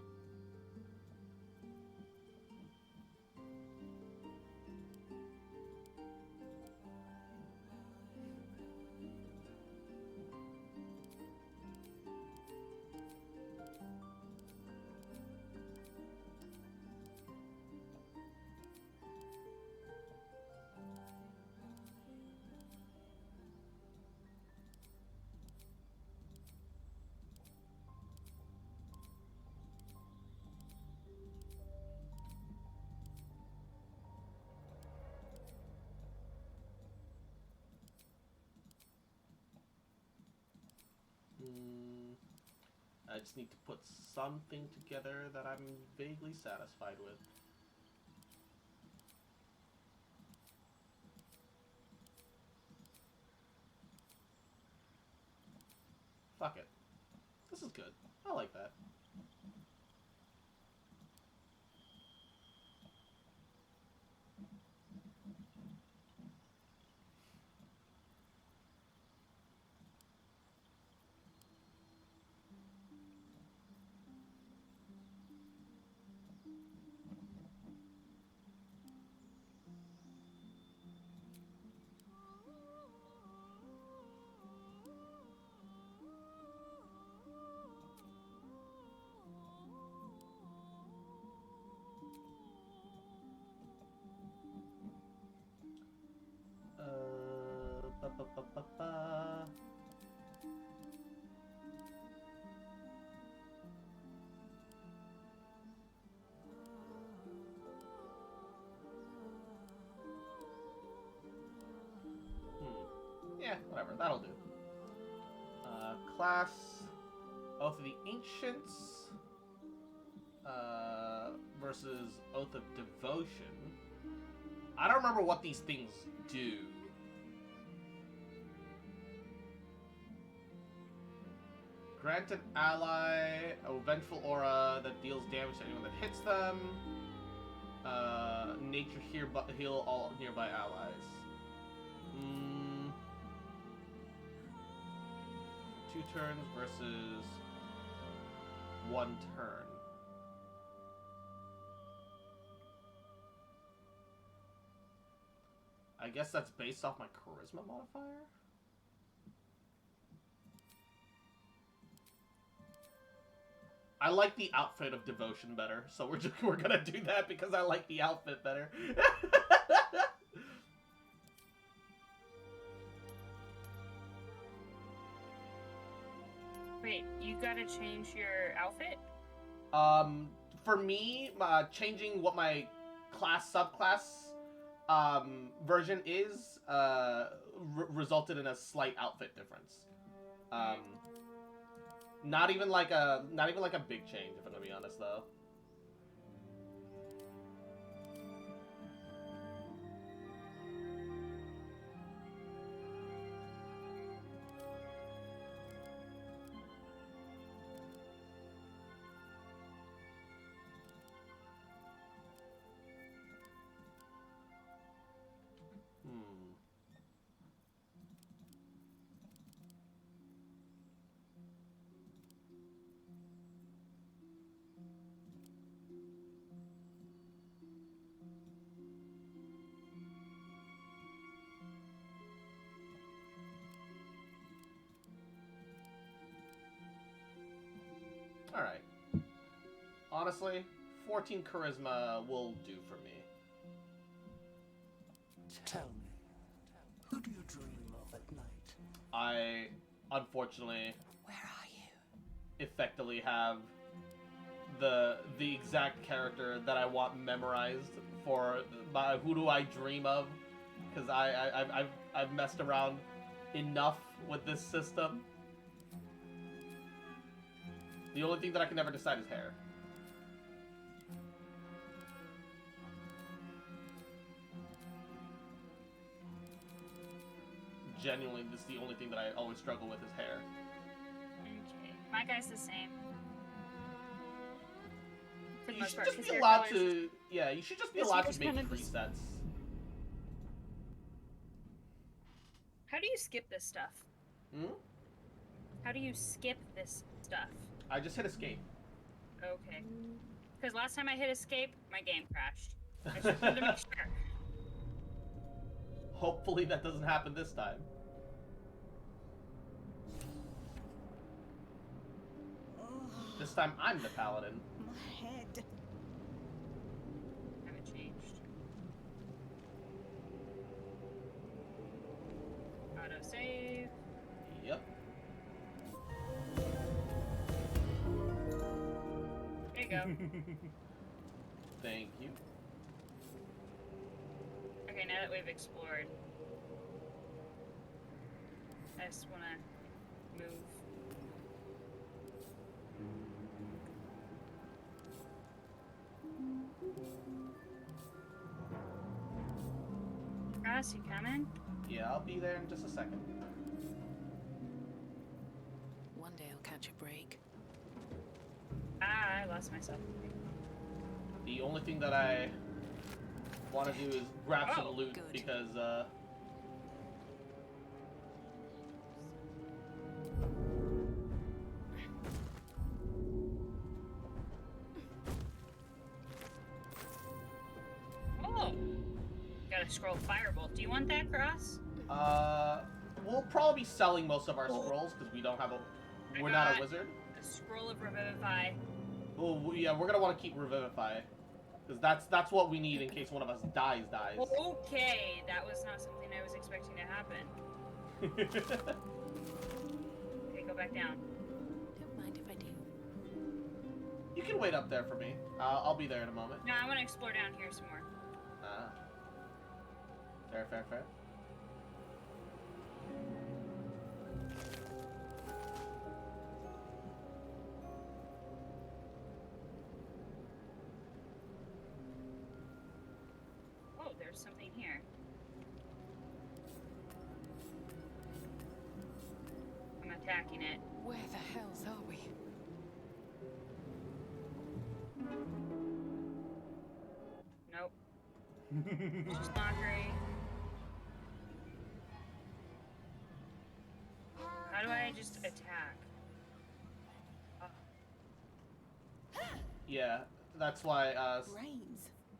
I just need to put something together that I'm vaguely satisfied with. Fuck it. This is good. I like that. Ba. Yeah, whatever. That'll do. Class Oath of the Ancients versus Oath of Devotion. I don't remember what these things do. Grant an ally a vengeful aura that deals damage to anyone that hits them. Nature heal all nearby allies. 2 turns versus 1 turn. I guess that's based off my charisma modifier? I like the outfit of Devotion better, so we're gonna do that because I like the outfit better. Wait, you gotta change your outfit? For me, changing what my subclass version is resulted in a slight outfit difference. Not even like a big change, if I'm gonna be honest, though. Alright. Honestly, 14 charisma will do for me. Tell me, who do you dream of at night? I, unfortunately... Where are you? ...effectively have the exact character that I want memorized for who do I dream of. Because I've messed around enough with this system. The only thing that I can never decide is hair. Genuinely, this is the only thing that I always struggle with is hair. Okay. My guy's the same. For the You most should part, just his be hair allowed color's to... Yeah, you should just be His allowed hair's to make kinda just- presets. How do you skip this stuff? Hmm? How do you skip this stuff? I just hit escape. Okay. Because last time I hit escape, my game crashed. I just wanted to make sure. Hopefully that doesn't happen this time. This time I'm the paladin. My head. Haven't changed. Auto save. Yep. There you go. Thank you. Okay, now that we've explored, I just want to move. Ross, you coming? Yeah, I'll be there in just a second. One break. Ah, I lost myself. The only thing that I want to do is grab some loot good. because Oh, got a scroll firebolt. Do you want that, Cross? we'll probably be selling most of our scrolls because we don't have we're not a wizard. A scroll of revivify. Oh yeah, we're gonna want to keep revivify because that's what we need in case one of us dies. Okay, that was not something I was expecting to happen. Okay, go back down. Don't mind if I do. You can wait up there for me. I'll be there in a moment. No, I want to explore down here some more. Fair. Oh, there's something here. I'm attacking it. Where the hells are we? Nope. Just mockery. How do I just attack? Yeah, that's why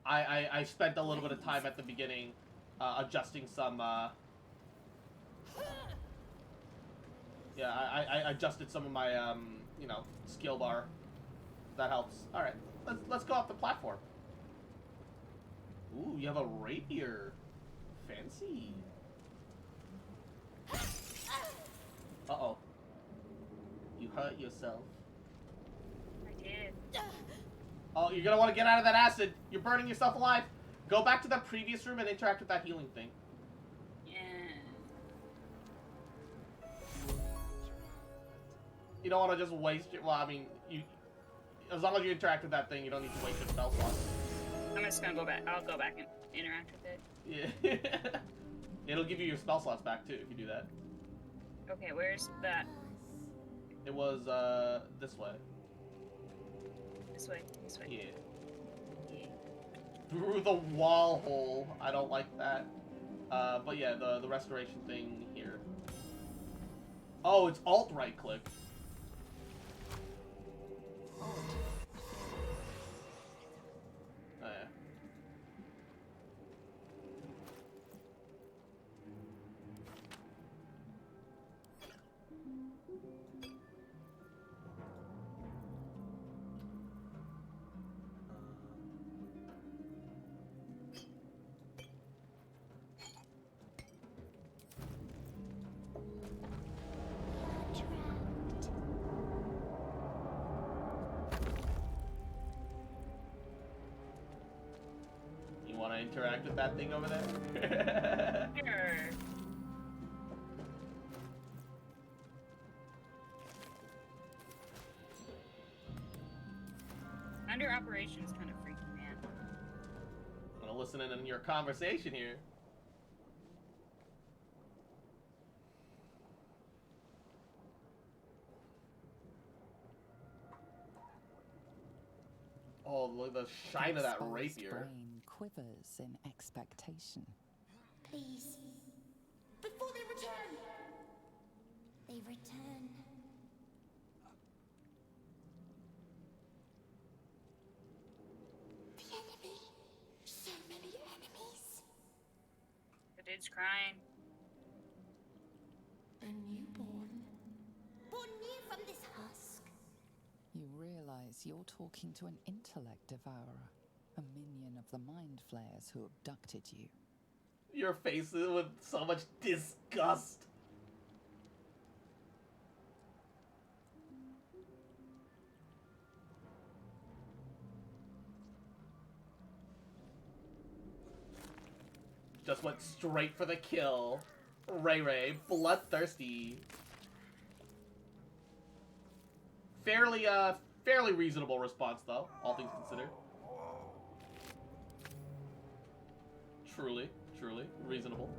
I spent a little bit of time at the beginning adjusting some yeah, I adjusted some of my you know, skill bar. That helps. All right, let's go off the platform. Ooh, you have a rapier. Fancy. Uh-oh. You hurt yourself. I did. Oh, you're gonna want to get out of that acid. You're burning yourself alive. Go back to that previous room and interact with that healing thing. Yeah. You don't want to just waste your... Well, I mean, you... As long as you interact with that thing, you don't need to waste your spell slots. I'm just gonna go back. I'll go back and interact with it. Yeah. It'll give you your spell slots back, too, if you do that. Okay, where's that? It was, this way. This way. Yeah. Through the wall hole. I don't like that. But yeah, the restoration thing here. Oh, it's alt right click. Oh yeah. You want to interact with that thing over there? Sure. Under operations kind of freaky, man. I'm gonna listen in on your conversation here. Oh, look at the shine of that rapier. Brain quivers in expectation. Please. Before they return! They return. The enemy. So many enemies. The dude's crying. A newborn. Born new from this husk. You realize you're talking to an intellect devourer, a minion of the mind flayers who abducted you. Your face is with so much disgust. Just went straight for the kill. Ray, bloodthirsty. Fairly reasonable response though, all things considered. Truly reasonable.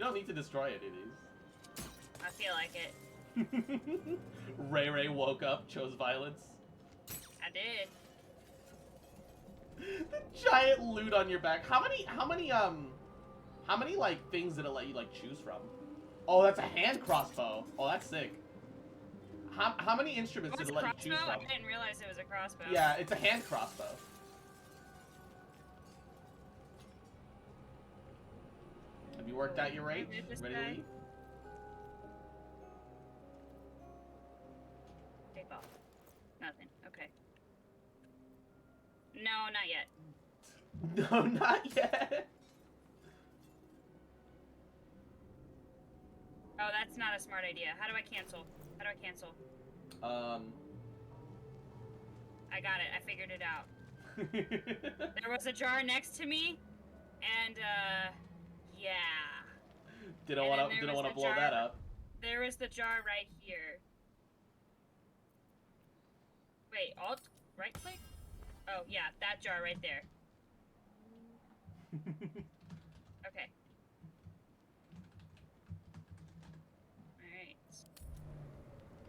don't need to destroy it, it is. I feel like it. Ray woke up, chose violence. I did. The giant loot on your back. How many like things did it let you like choose from? Oh, that's a hand crossbow. Oh, that's sick. How many instruments did it let you choose from? I didn't realize it was a crossbow. Yeah, it's a hand crossbow. Have you worked out your rate? Ready to leave? Take off. Nothing. Okay. No, not yet. No, not yet. Oh, that's not a smart idea. How do I cancel? How do I cancel? I got it. I figured it out. There was a jar next to me, and yeah. Didn't want to blow that up. There was the jar right here. Wait, alt right click? Oh yeah, that jar right there. Okay. Alright.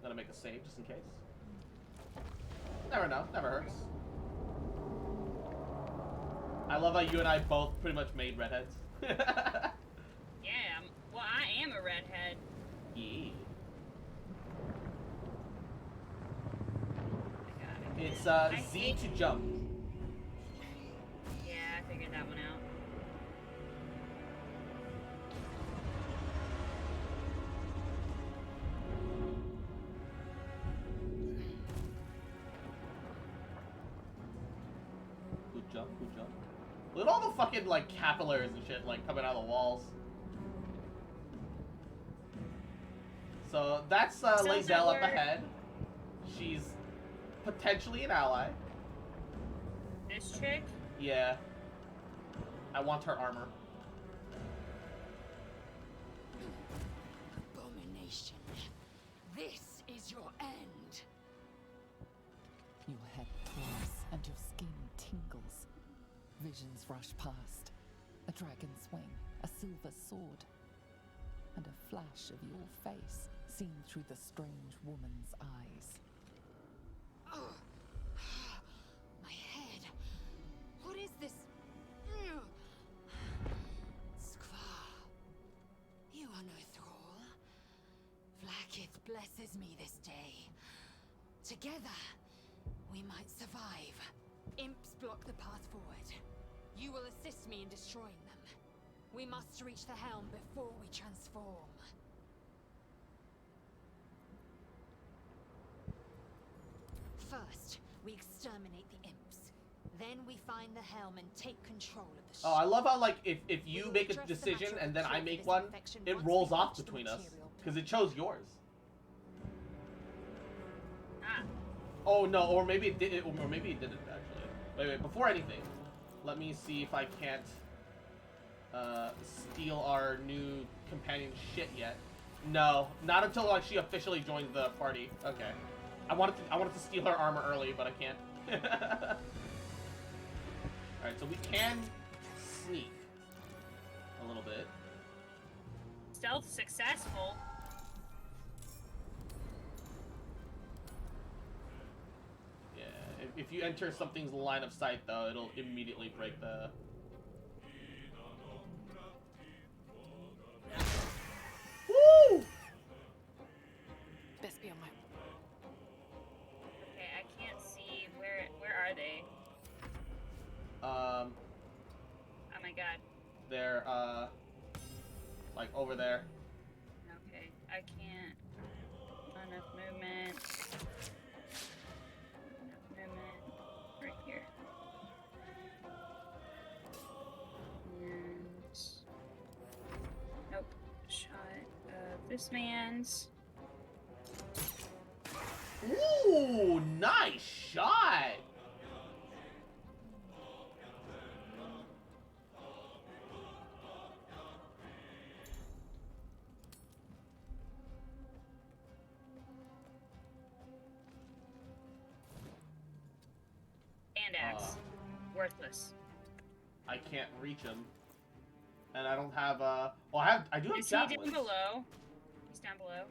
Gonna make a save just in case. Never know, never hurts. I love how you and I both pretty much made redheads. Yeah, well, I am a redhead. Yeah. I got it. It's Z to jump. Yeah, I figured that one out. Good jump, good jump. Look at all the fucking like capillaries and shit like coming out of the walls. So that's Lae'zel up ahead. She's potentially an ally. This chick? Yeah. I want her armor. Abomination. This is your end. Your head throbs and your skin tingles. Visions rush past. A dragon's wing, a silver sword, and a flash of your face seen through the strange woman's eyes. Oh. My head. What is this? Skvar. You are no thrall. Vlaakith blesses me this day. Together, we might survive. Imps block the path forward. You will assist me in destroying them. We must reach the helm before we transform. First, we exterminate the imps. Then we find the helm and take control of the ship. Oh, I love how like if you make a decision and then I make one, it rolls off between us because it chose yours. Ah. Oh no, or maybe it did, or maybe it didn't actually. Wait, before anything, let me see if I can't steal our new companion shit yet. No, not until like she officially joins the party. Okay. I wanted to steal her armor early, but I can't. Alright, so we can sneak a little bit. Stealth successful. Yeah, if you enter something's line of sight, though, it'll immediately break the... Woo! Best be on my... Okay, I can't see where are they? Oh my god. They're like over there. Okay, I can't. Not enough movement. Enough movement. Right here. And nope. Shot of this man's. Ooh, nice shot! And axe. Worthless. I can't reach him. And I don't have well, I do have Is he javelins. down below? He's down below.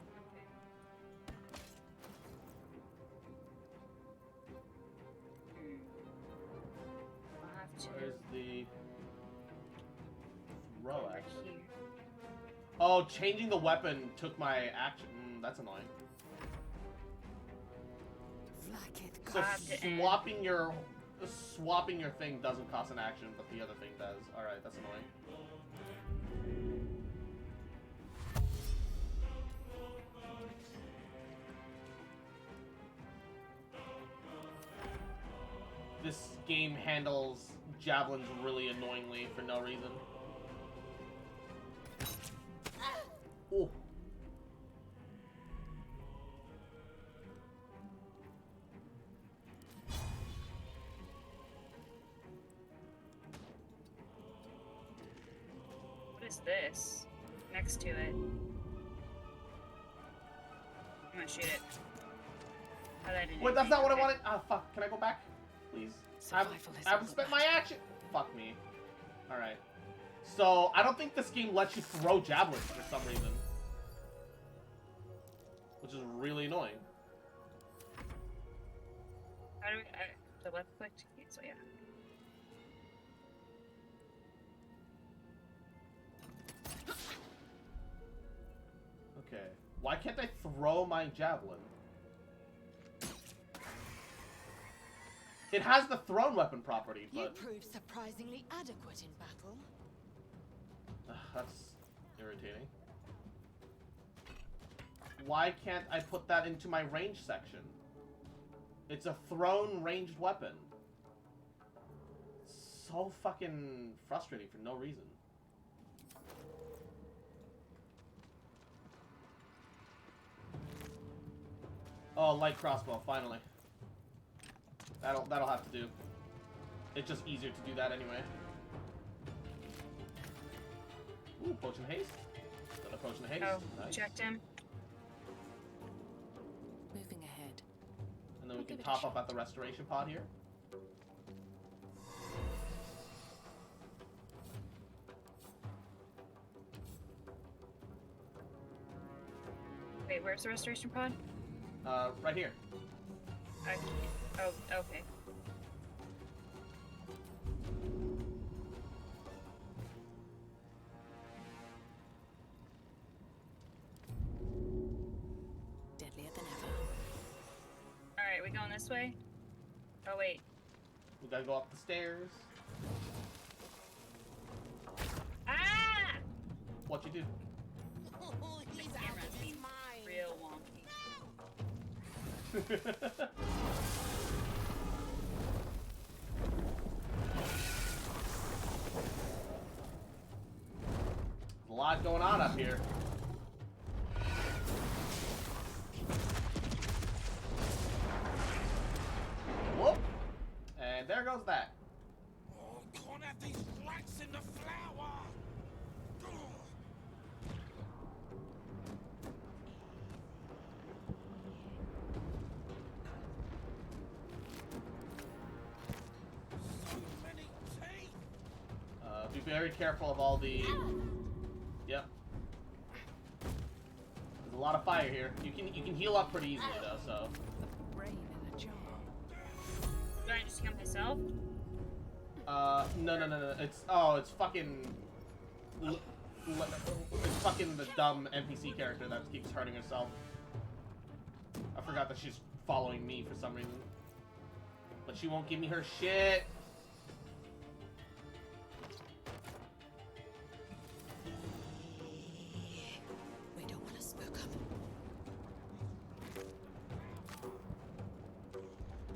Okay. I'll have to. Where's the throw over action? here. Oh, changing the weapon took my action. That's annoying. So swapping your thing doesn't cost an action, but the other thing does. All right, that's annoying. This game handles javelins really annoyingly for no reason. Ooh. What is this? Next to it. I'm gonna shoot it. Oh, that didn't Wait, that's not what I okay. wanted. Ah, fuck. Can I go back, please? I haven't spent my action. Fuck me. All right. So I don't think this game lets you throw javelins for some reason, which is really annoying. How do we? The left click to cancel, yeah. Okay. Why can't I throw my javelin? It has the thrown weapon property, You but proved surprisingly adequate in battle. That's irritating. Why can't I put that into my range section? It's a thrown ranged weapon. So fucking frustrating for no reason. Oh, light crossbow, finally. That'll have to do. It's just easier to do that anyway. Ooh, potion haste. Got a potion haste. Oh, Nice. checked him. Moving ahead. And then we can top up at the restoration pod here. Wait, where's the restoration pod? Right here. Oh, okay. Deadlier than ever. Alright, we going this way? Oh, wait. We gotta go up the stairs. Ah! What you do? The camera's being real wonky. A lot going on up here. Whoop! And there goes that. Oh, can't have these rats in the flour! Be very careful of all the... Yep. There's a lot of fire here. You can heal up pretty easily though, so... Brain in a jar. Do I just heal myself? No. It's fucking... It's fucking the dumb NPC character that keeps hurting herself. I forgot that she's following me for some reason. But she won't give me her shit. We don't want to spook up.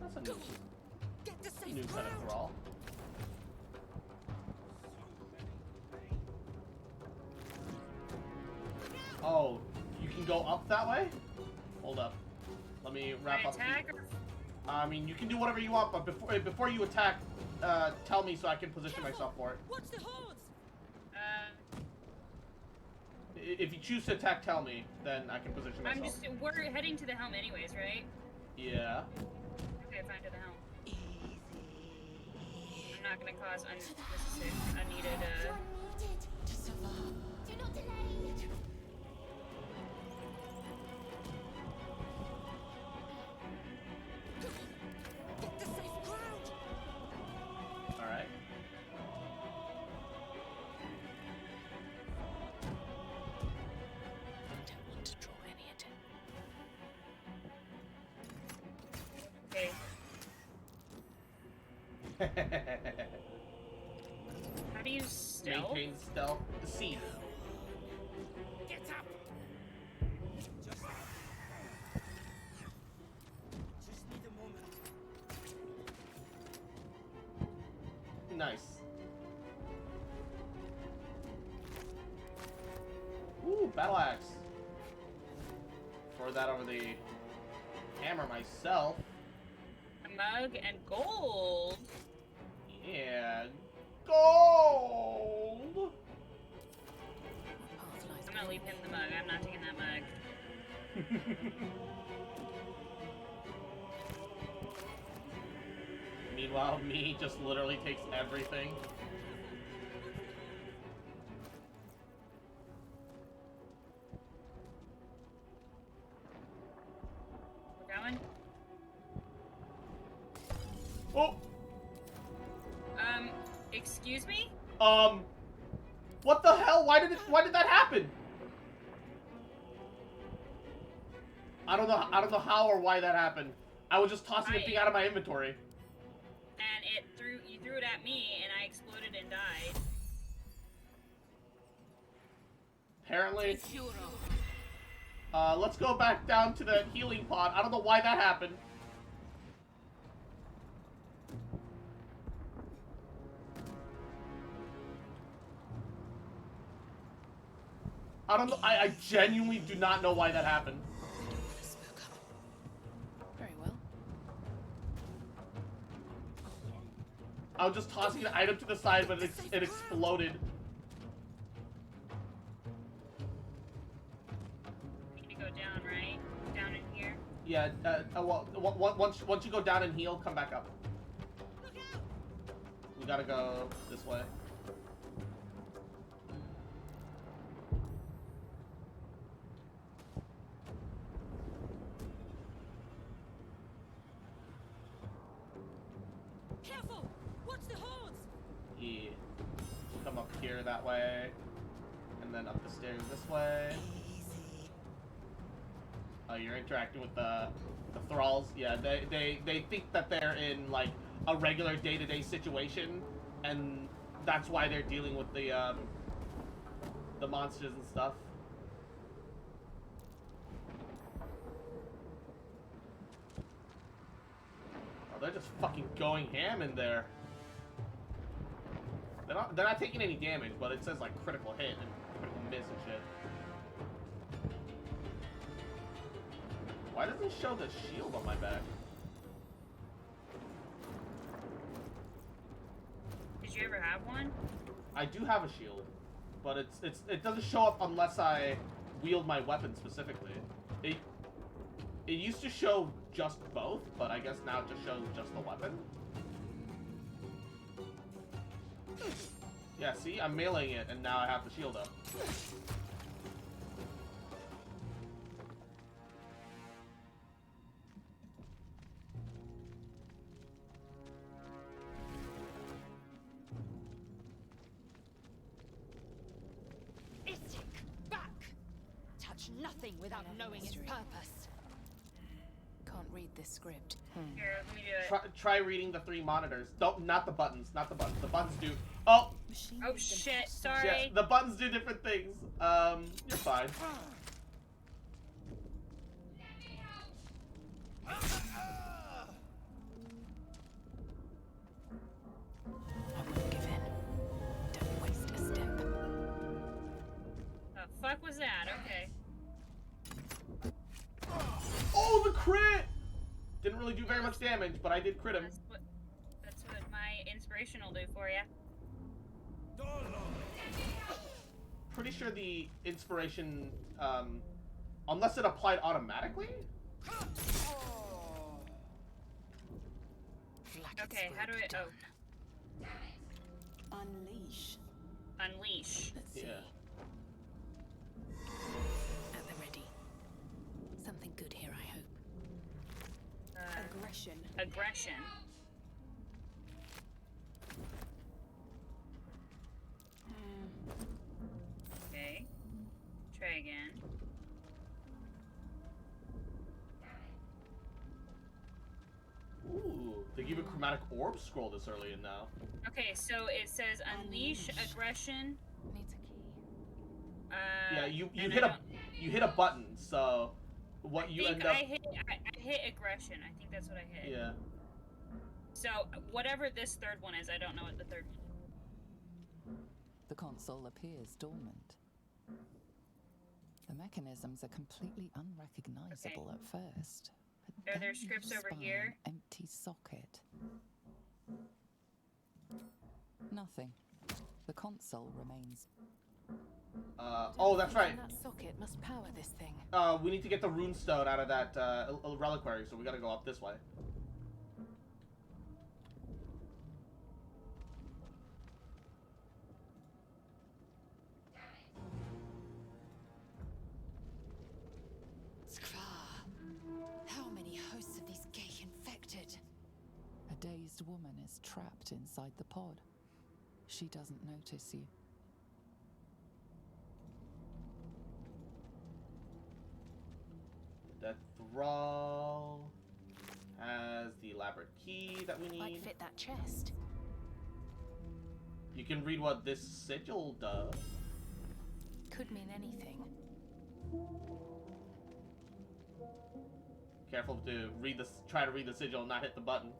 That's a new, Get to safe new kind ground. of thrall. Oh, you can go up that way? Hold up. Let me wrap up. I mean, you can do whatever you want, but before you attack, tell me so I can position myself for it. Watch the horns! If you choose to attack, tell me, then I can position myself. We're heading to the helm anyways, right? Yeah. Okay, fine, to the helm. I'm not gonna cause unneeded, Do not delay. Get the safe ground. All right. Don't want to draw any attention. Okay. How do you stealth? Maintain stealth. C. Get up! Just need a moment. Nice. Ooh, battle axe. Throw that over the hammer myself. A mug and gold. Yeah, gold. I'm gonna leave him the mug. I'm not taking that mug. Meanwhile, me just literally takes everything. We're going? Oh! Excuse me? What the hell? Why did that happen? I don't know how or why that happened. I was just tossing a thing out of my inventory. And you threw it at me and I exploded and died. Apparently. Let's go back down to the healing pod. I don't know why that happened. I don't know. I genuinely do not know why that happened. Very well. I was just tossing an item to the side, but it exploded. Need to go down, right? Down in here? Yeah, well, once you go down and heal, come back up. We gotta go this way. Careful! Watch the horns! Yeah. Come up here that way. And then up the stairs this way. Oh, you're interacting with the thralls? Yeah, they think that they're in, like, a regular day-to-day situation. And that's why they're dealing with the monsters and stuff. Oh, they're just fucking going ham in there. They're not taking any damage, but it says like critical hit and critical miss and shit. Why doesn't it show the shield on my back? Did you ever have one? I do have a shield, but it doesn't show up unless I wield my weapon specifically. It used to show just both, but I guess now it just shows just the weapon. Yeah, see? I'm meleeing it, and now I have the shield up. Istik, back! Touch nothing without knowing its purpose. Can't read this script. Here, let me do it. Try reading the 3 monitors. Don't, not the buttons. Not the buttons. The buttons do. Oh! Oh shit, sorry. Yeah, the buttons do different things. You're fine. I won't give in. Don't waste a step. The fuck was that? Okay. Oh, the crit! Didn't really do very much damage, but I did crit him. That's what my inspiration will do for you. Pretty sure the inspiration, unless it applied automatically? Okay, how do I... Oh. Unleash. Unleash. Let's see. Yeah. At the ready. Something good here, I hope. Aggression. Aggression. Okay. Try again. Ooh, they give a chromatic orb scroll this early in now. Okay, so it says unleash aggression. Needs a key. Yeah, you and hit a button, so what you end up. I hit aggression. I think that's what I hit. Yeah. So whatever this third one is, I don't know what the third one is. The console appears dormant. The mechanisms are completely unrecognizable at first. Are there scripts over here? An empty socket. Nothing. The console remains. Oh, that's right. That socket must power this thing. We need to get the runestone out of that reliquary, so we gotta go up this way. How many hosts of these gay infected? A dazed woman is trapped inside the pod. She doesn't notice you. That thrall has the elaborate key that we need. Might fit that chest. You can read what this sigil does. Could mean anything. Careful to read this. Try to read the sigil and not hit the button.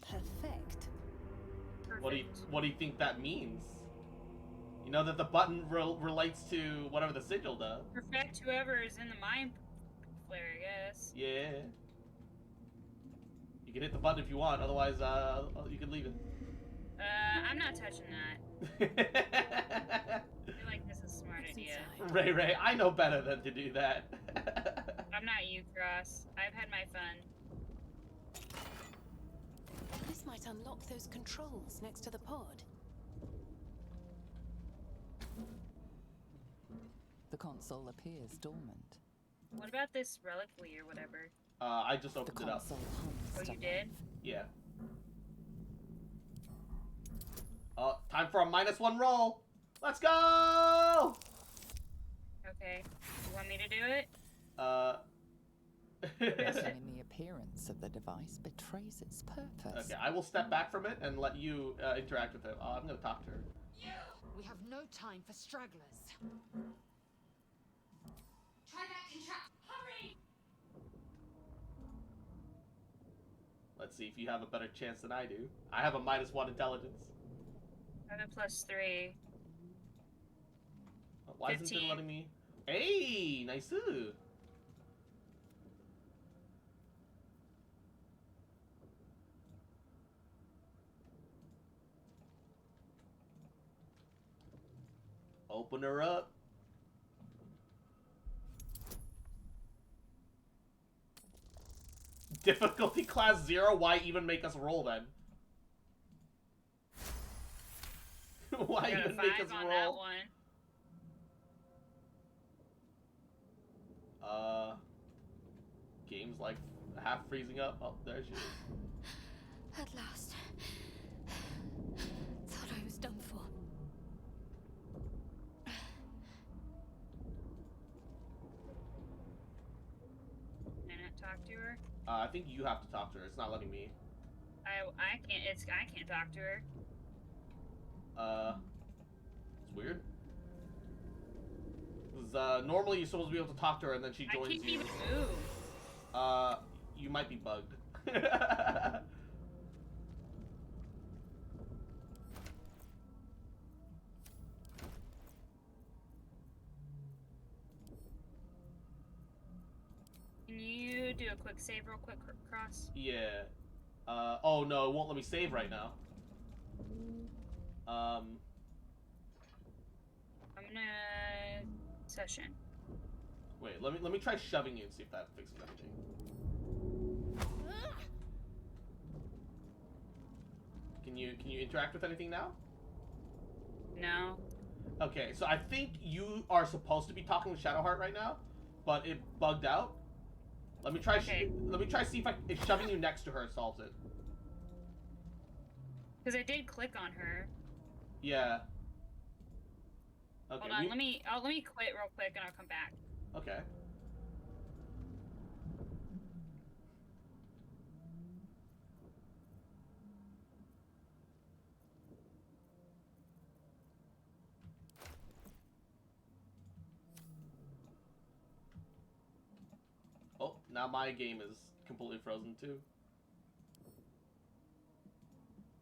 Perfect. What do you think that means? You know that the button relates to whatever the sigil does. Perfect whoever is in the mind flare, I guess. Yeah. You can hit the button if you want. Otherwise, you can leave it. I'm not touching that. I feel like this is a smart idea. Ray, I know better than to do that. I'm not you, Cross. I've had my fun. This might unlock those controls next to the pod. The console appears dormant. What about this reliquary or whatever? I just opened it up. Oh, you did? Yeah. Time for a -1 roll. Let's go! Okay. You want me to do it? Nothing in the appearance of the device betrays its purpose. Okay, I will step back from it and let you interact with it. I'm gonna talk to her. We have no time for stragglers. Try that contract. Hurry! Let's see if you have a better chance than I do. I have a -1 intelligence. I have a +3. Why isn't it letting me? Hey, nice. Open her up. Difficulty class 0? Why even make us roll then? Why even make us on roll? That one. Game's like half freezing up. Oh, there she is. At last. Thought I was done for. Can I not talk to her? I think you have to talk to her. It's not letting me. I can't talk to her. It's weird. Normally you're supposed to be able to talk to her and then she joins you. I can't even move. You might be bugged. Can you do a quick save real quick, Cross? Yeah. Oh no, it won't let me save right now. I'm gonna session. Wait, let me try shoving you and see if that fixes anything. Can you interact with anything now? No. Okay, so I think you are supposed to be talking to Shadowheart right now, but it bugged out. Let me try. Okay. Let me try see if shoving you next to her solves it. Because I did click on her. Yeah. Okay. Hold on. Let me quit real quick and I'll come back. Okay. Oh, now my game is completely frozen too.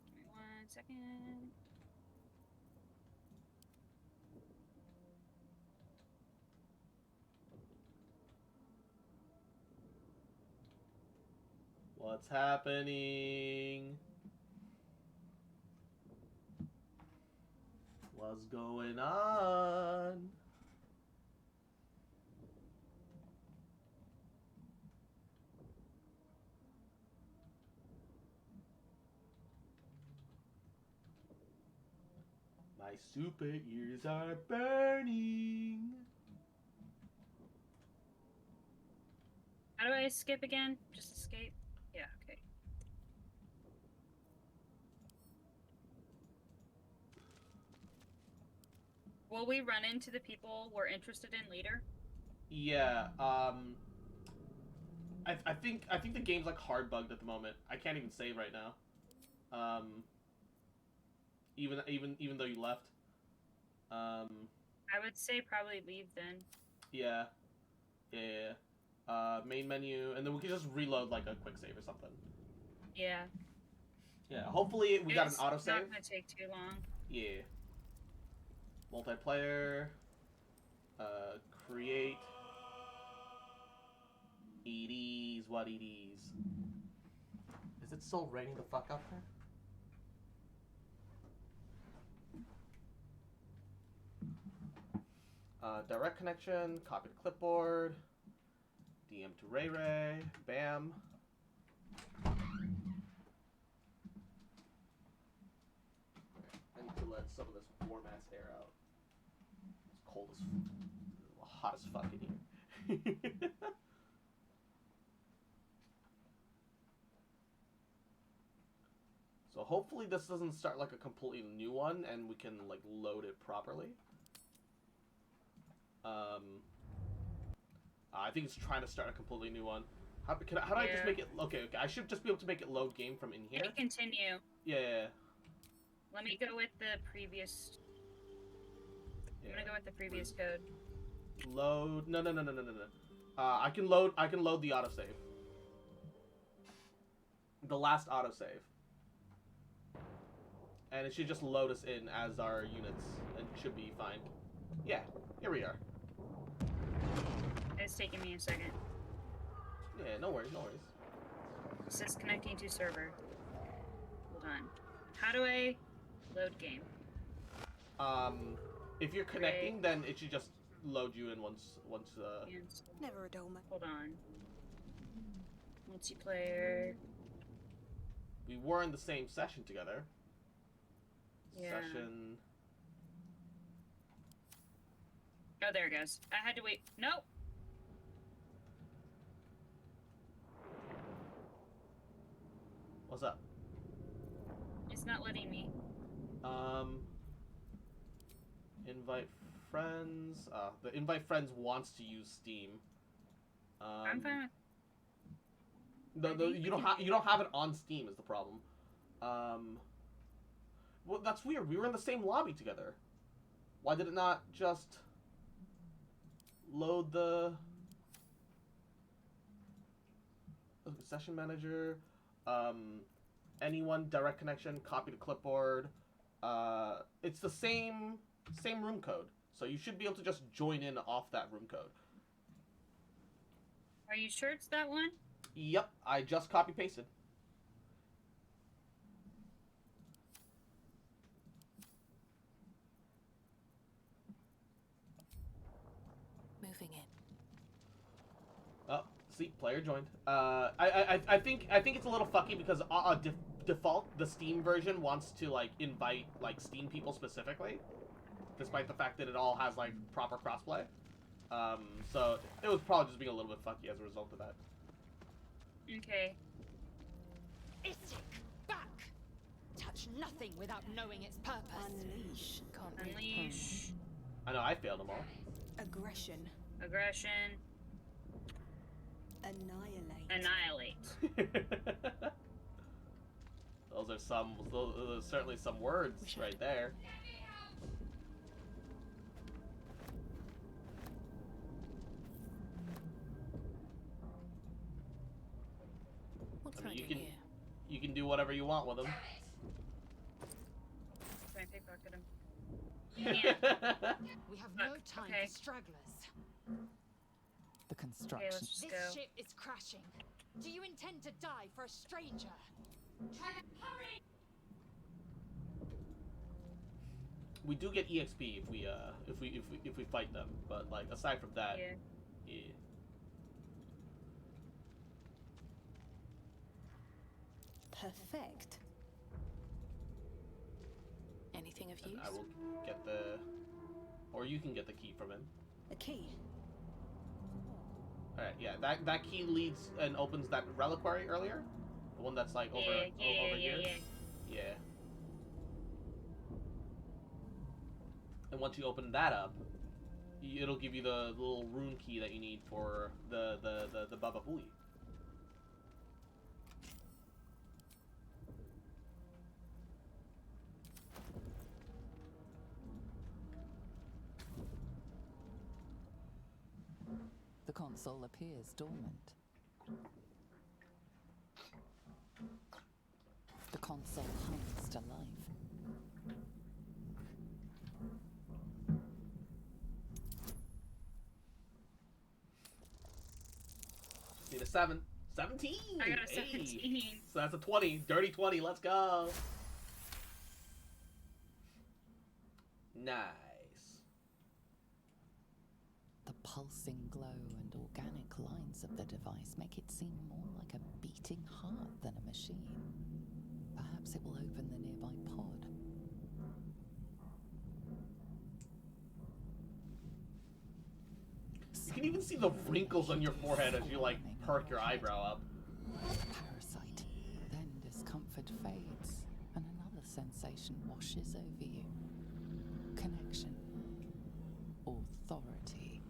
Give me 1 second. What's happening? What's going on? My super ears are burning. How do I skip again? Just escape? Yeah, okay. Will we run into the people we're interested in later? Yeah, I think the game's like hard bugged at the moment. I can't even save right now. Even though you left. I would say probably leave then. Yeah. Main menu, and then we can just reload like a quick save or something. Yeah. Yeah, hopefully we got an autosave. It's not gonna take too long. Yeah. Multiplayer. Create. It is what it is. Is it still raining the fuck out there? Direct connection, copy to clipboard, DM to Ray Ray, bam. I need to let some of this warm ass air out. It's cold as hot as fuck in here. So hopefully this doesn't start like a completely new one and we can like load it properly. I think it's trying to start a completely new one. How do I just make it? Okay, I should just be able to make it load game from in here. Let me continue. Yeah. Let me go with the previous. I'm gonna go with the previous code. Load. No. I can load the autosave. The last autosave. And it should just load us in as our units, and should be fine. Yeah, here we are. It's taking me a second. Yeah, no worries. It says connecting to server. Hold on. How do I load game? If you're connecting, then it should just load you in once. Never a dome. Hold on. Multiplayer. We were in the same session together. Yeah. Session. Oh, there it goes. I had to wait. Nope. What's up? It's not letting me. Invite friends. The invite friends wants to use Steam. I'm fine with. You don't have it on Steam is the problem. Well, that's weird. We were in the same lobby together. Why did it not just load the session manager? Anyone, direct connection, copy to clipboard. It's the same room code, so you should be able to just join in off that room code. Are you sure it's that one? Yep, I just copy pasted. Moving it. Oh, see, player joined. I think it's a little fucky because default, the Steam version wants to like invite like Steam people specifically, despite the fact that it all has like proper crossplay. So it was probably just being a little bit fucky as a result of that. Okay. Istik, back! Touch nothing without knowing its purpose. Unleash. Can't read Unleash. I know I failed them all. Aggression. Aggression. Annihilate. Annihilate. Those are certainly some words right there. I mean, you can do whatever you want with them. Try and pickpocket him. We have no time okay. for stragglers. The construction. Okay, let's just This go. ship is crashing. Do you intend to die for a stranger? Hurry! We do get EXP if we fight them, but like aside from that, yeah. Perfect. Anything of use? I will get the, or you can get the key from him. A key. All right, yeah, that key leads and opens that reliquary earlier, the one that's like over here. Yeah. And once you open that up, it'll give you the little rune key that you need for the Baba Booey. The console appears dormant. The console hums to life. Need a 17! I got a 17. Hey. So that's a 20. Dirty 20, let's go! Nice. The pulsing glow and organic lines of the device make it seem more like a beating heart than a machine. Perhaps it will open the nearby pod. You can even see the wrinkles on your forehead as you like perk your eyebrow up. Parasite. Then discomfort fades, and another sensation washes over you. Connection. Authority.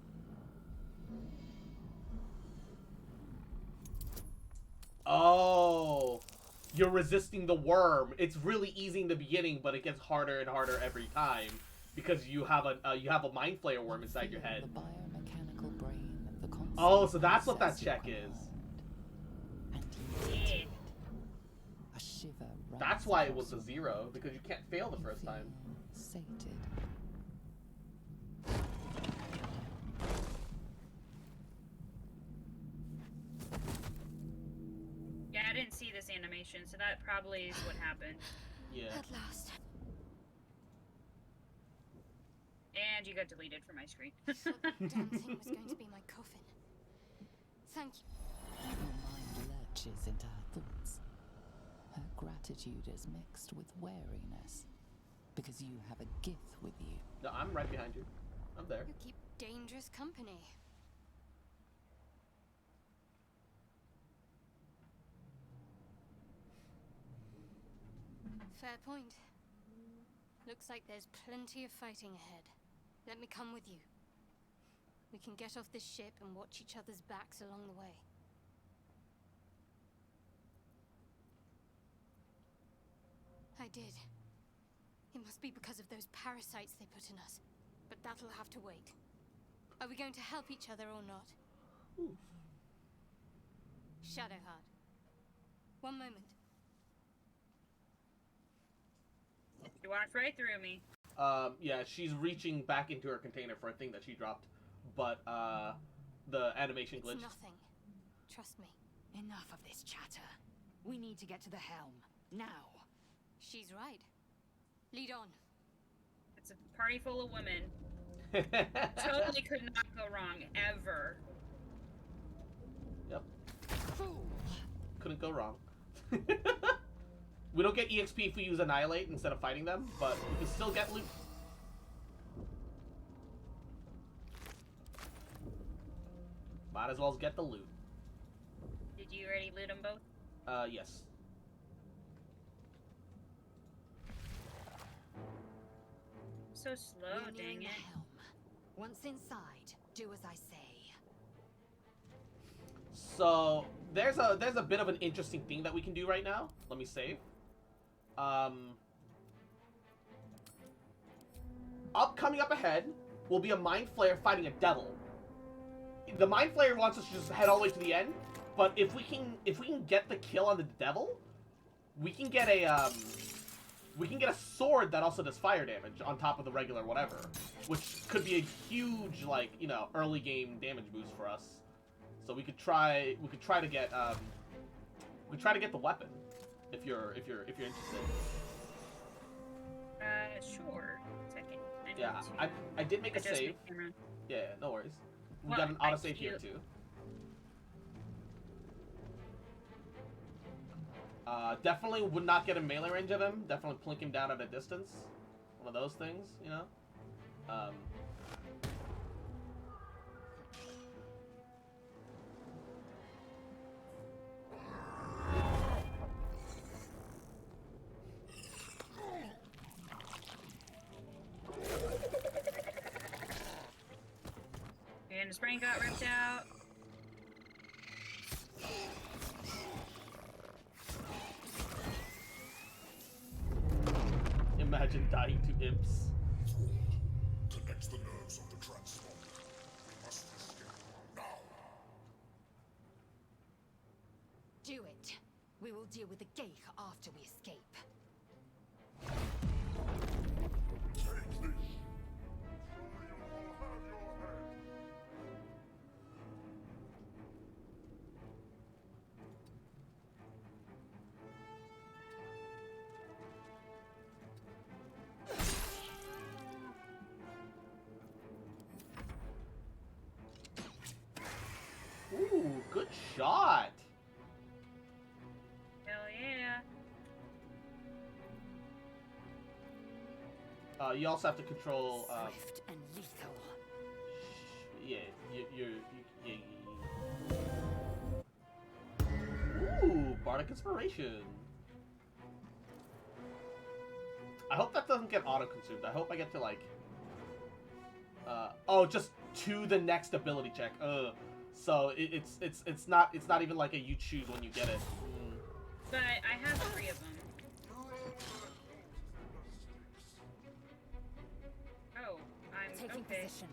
Oh, you're resisting the worm. It's really easy in the beginning, but it gets harder and harder every time because you have a mind flayer worm inside your head. The biomechanical brain of the console. Oh, so that's what that check is. Yeah. A shiver. That's why it was a 0, because you can't fail the first time. Sated. Yeah, I didn't see this animation, so that probably is what happened. Yeah. At last. And you got deleted from my screen. I thought that damn thing was going to be my coffin. Thank you. Your mind lurches into her thoughts. Her gratitude is mixed with wariness, because you have a gith with you. No, I'm right behind you. I'm there. You keep dangerous company. Fair point. Looks like there's plenty of fighting ahead. Let me come with you. We can get off this ship and watch each other's backs along the way. I did. It must be because of those parasites they put in us. But that'll have to wait. Are we going to help each other or not? Oof. Shadowheart. One moment. You walked right through me. Yeah, she's reaching back into her container for a thing that she dropped, but the animation glitched. It's nothing. Trust me. Enough of this chatter. We need to get to the helm. Now. She's right. Lead on. It's a party full of women. Totally could not go wrong, ever. Yep. Couldn't go wrong. We don't get EXP if we use Annihilate instead of fighting them, but we can still get loot. Might as well get the loot. Did you already loot them both? Yes. So slow, dang it. Once inside, do as I say. So there's a bit of an interesting thing that we can do right now. Let me save. Coming up ahead will be a Mind Flayer fighting a devil. The Mind Flayer wants us to just head all the way to the end, but if we can get the kill on the devil, we can get a sword that also does fire damage on top of the regular whatever, which could be a huge, like, you know, early game damage boost for us. So we could try to get the weapon if you're interested. Sure. Second. Yeah, I did make a save. Yeah, no worries. We got an autosave here too. Definitely would not get a melee range of him. Definitely plink him down at a distance. One of those things, you know? And his brain got ripped out. Imagine dying to imps. Connects the nerves of the transformer. Must escape now. Do it. We will deal with the Geich after we escape. Take this. Surely you all have your head. Ooh, good shot. Hell yeah. You also have to control. Swift and lethal. Yeah, Ooh, Bardic Inspiration. I hope that doesn't get auto-consumed. I hope I get to, like... oh, just to the next ability check. So it's not even like a you choose when you get it. But I have 3 of them. Oh, I'm taking okay. position.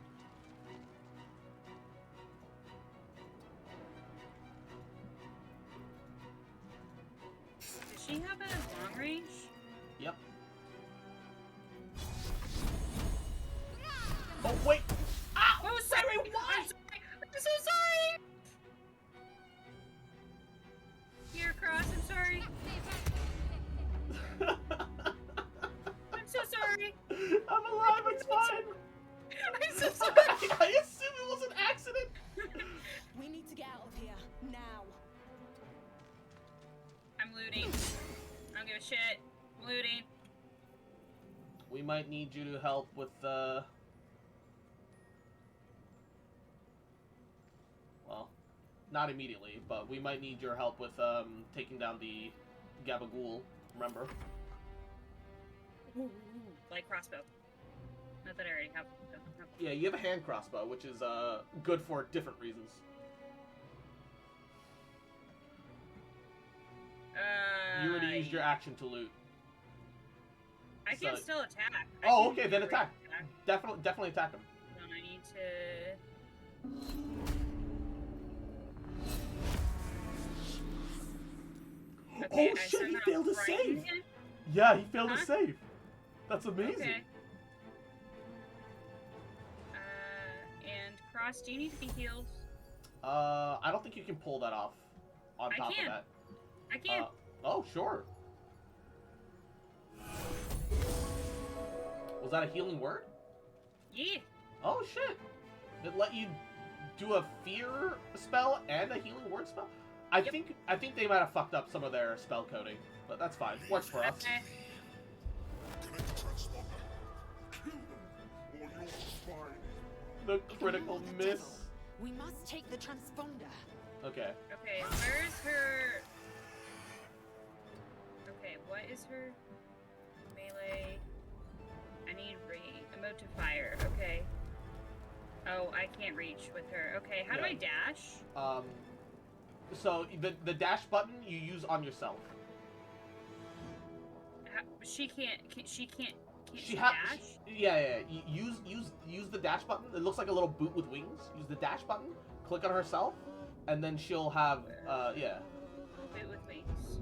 Does she have a long range? Yep. Oh wait! Ah! Oh, sorry! Why? I'm so sorry! Here, Cross, I'm sorry. I'm so sorry. I'm alive, it's fine! I'm so sorry! I assume it was an accident! We need to get out of here, now. I'm looting. I don't give a shit. I'm looting. We might need you to help with, well, not immediately, but we might need your help with, taking down the Gabagool, remember? Like crossbow. Not that I already have. Yeah, you have a hand crossbow, which is, good for different reasons. You already used your action to loot. I can still attack. Oh, okay, then attack. Definitely attack him. Then I need to... Okay, Oh shit, he failed to save! Again? Yeah, he failed to save. That's amazing. Okay. And Cross, do you need to be healed? I don't think you can pull that off on top of that. I can. Oh, sure. Was that a healing word? Yeah. Oh, shit. It let you do a fear spell and a healing word spell? I think they might have fucked up some of their spell coding, but that's fine. Works for us. Okay. The critical miss. We must take the transponder. Okay. Okay, where's her... Okay, what is her melee? I need emote to fire. Okay. Oh, I can't reach with her. Okay, how do I dash? So the dash button you use on yourself. She can't She dash? Yeah. Use the dash button. It looks like a little boot with wings. Use the dash button. Click on herself, and then she'll have yeah. Boot with wings.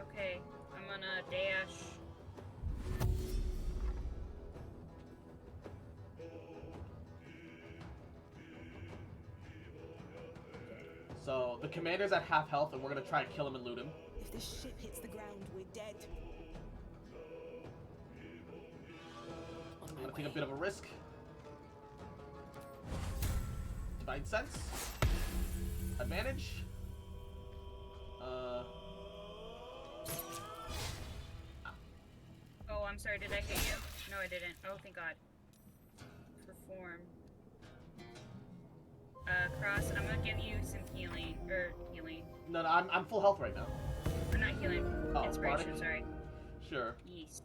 Okay, I'm gonna dash. So the commander's at half health, and we're gonna try and kill him and loot him. If this ship hits the ground, we're dead. I'm gonna take a bit of a risk. Divine Sense. Advantage. Oh, I'm sorry, did I hit you? No, I didn't. Oh, thank God. Perform. Cross, I'm gonna give you some healing. Healing. No, I'm full health right now. I'm not healing. Oh, Inspiration, Bardic? sorry. Sure. Yes.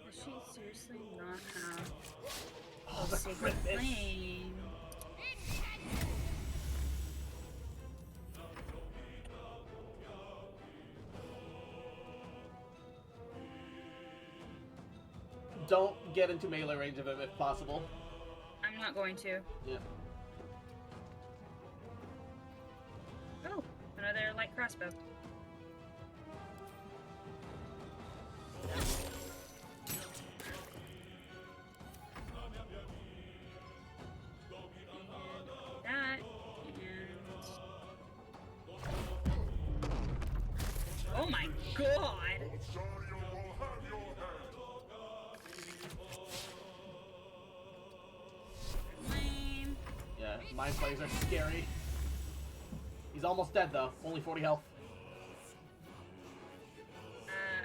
Does she seriously not have a sacred flame? Don't get into melee range of him if possible. I'm not going to. Yeah. Oh, another light crossbow. That and... Oh my God! Yeah, mind plays are scary. He's almost dead though. Only 40 health.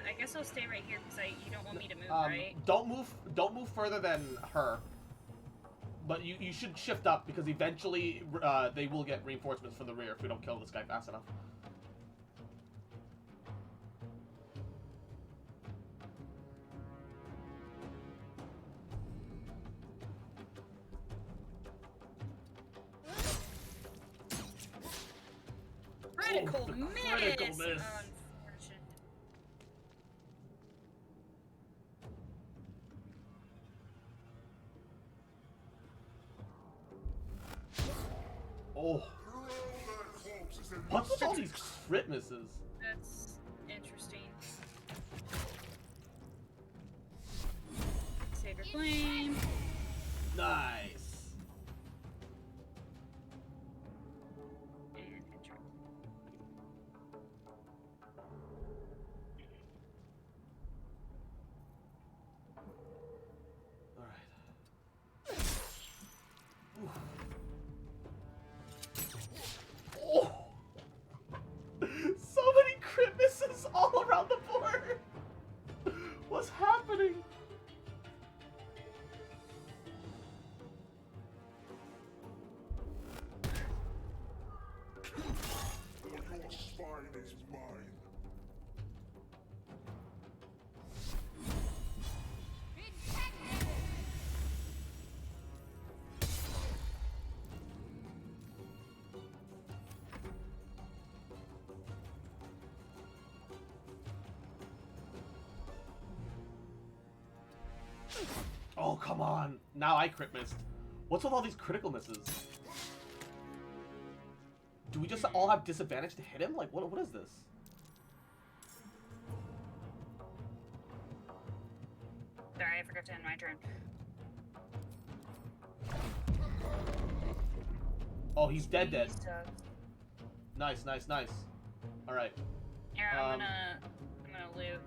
I guess I'll stay right here because you don't want me to move, right? Don't move further than her. But you should shift up because eventually they will get reinforcements from the rear if we don't kill this guy fast enough. Critical miss! Critical miss. Unfortunate. Oh. What's with all these crit misses? That's interesting. Sacred Flame. Nice. And intro. Oh! So many crit misses all around the board! What's happening? Your spine is mine. Oh, come on. Now I crit missed. What's with all these critical misses? Do we just all have disadvantage to hit him? Like, what is this? Sorry, I forgot to end my turn. Oh, he's dead. He sucks. Nice. All right. Here, I'm gonna loot.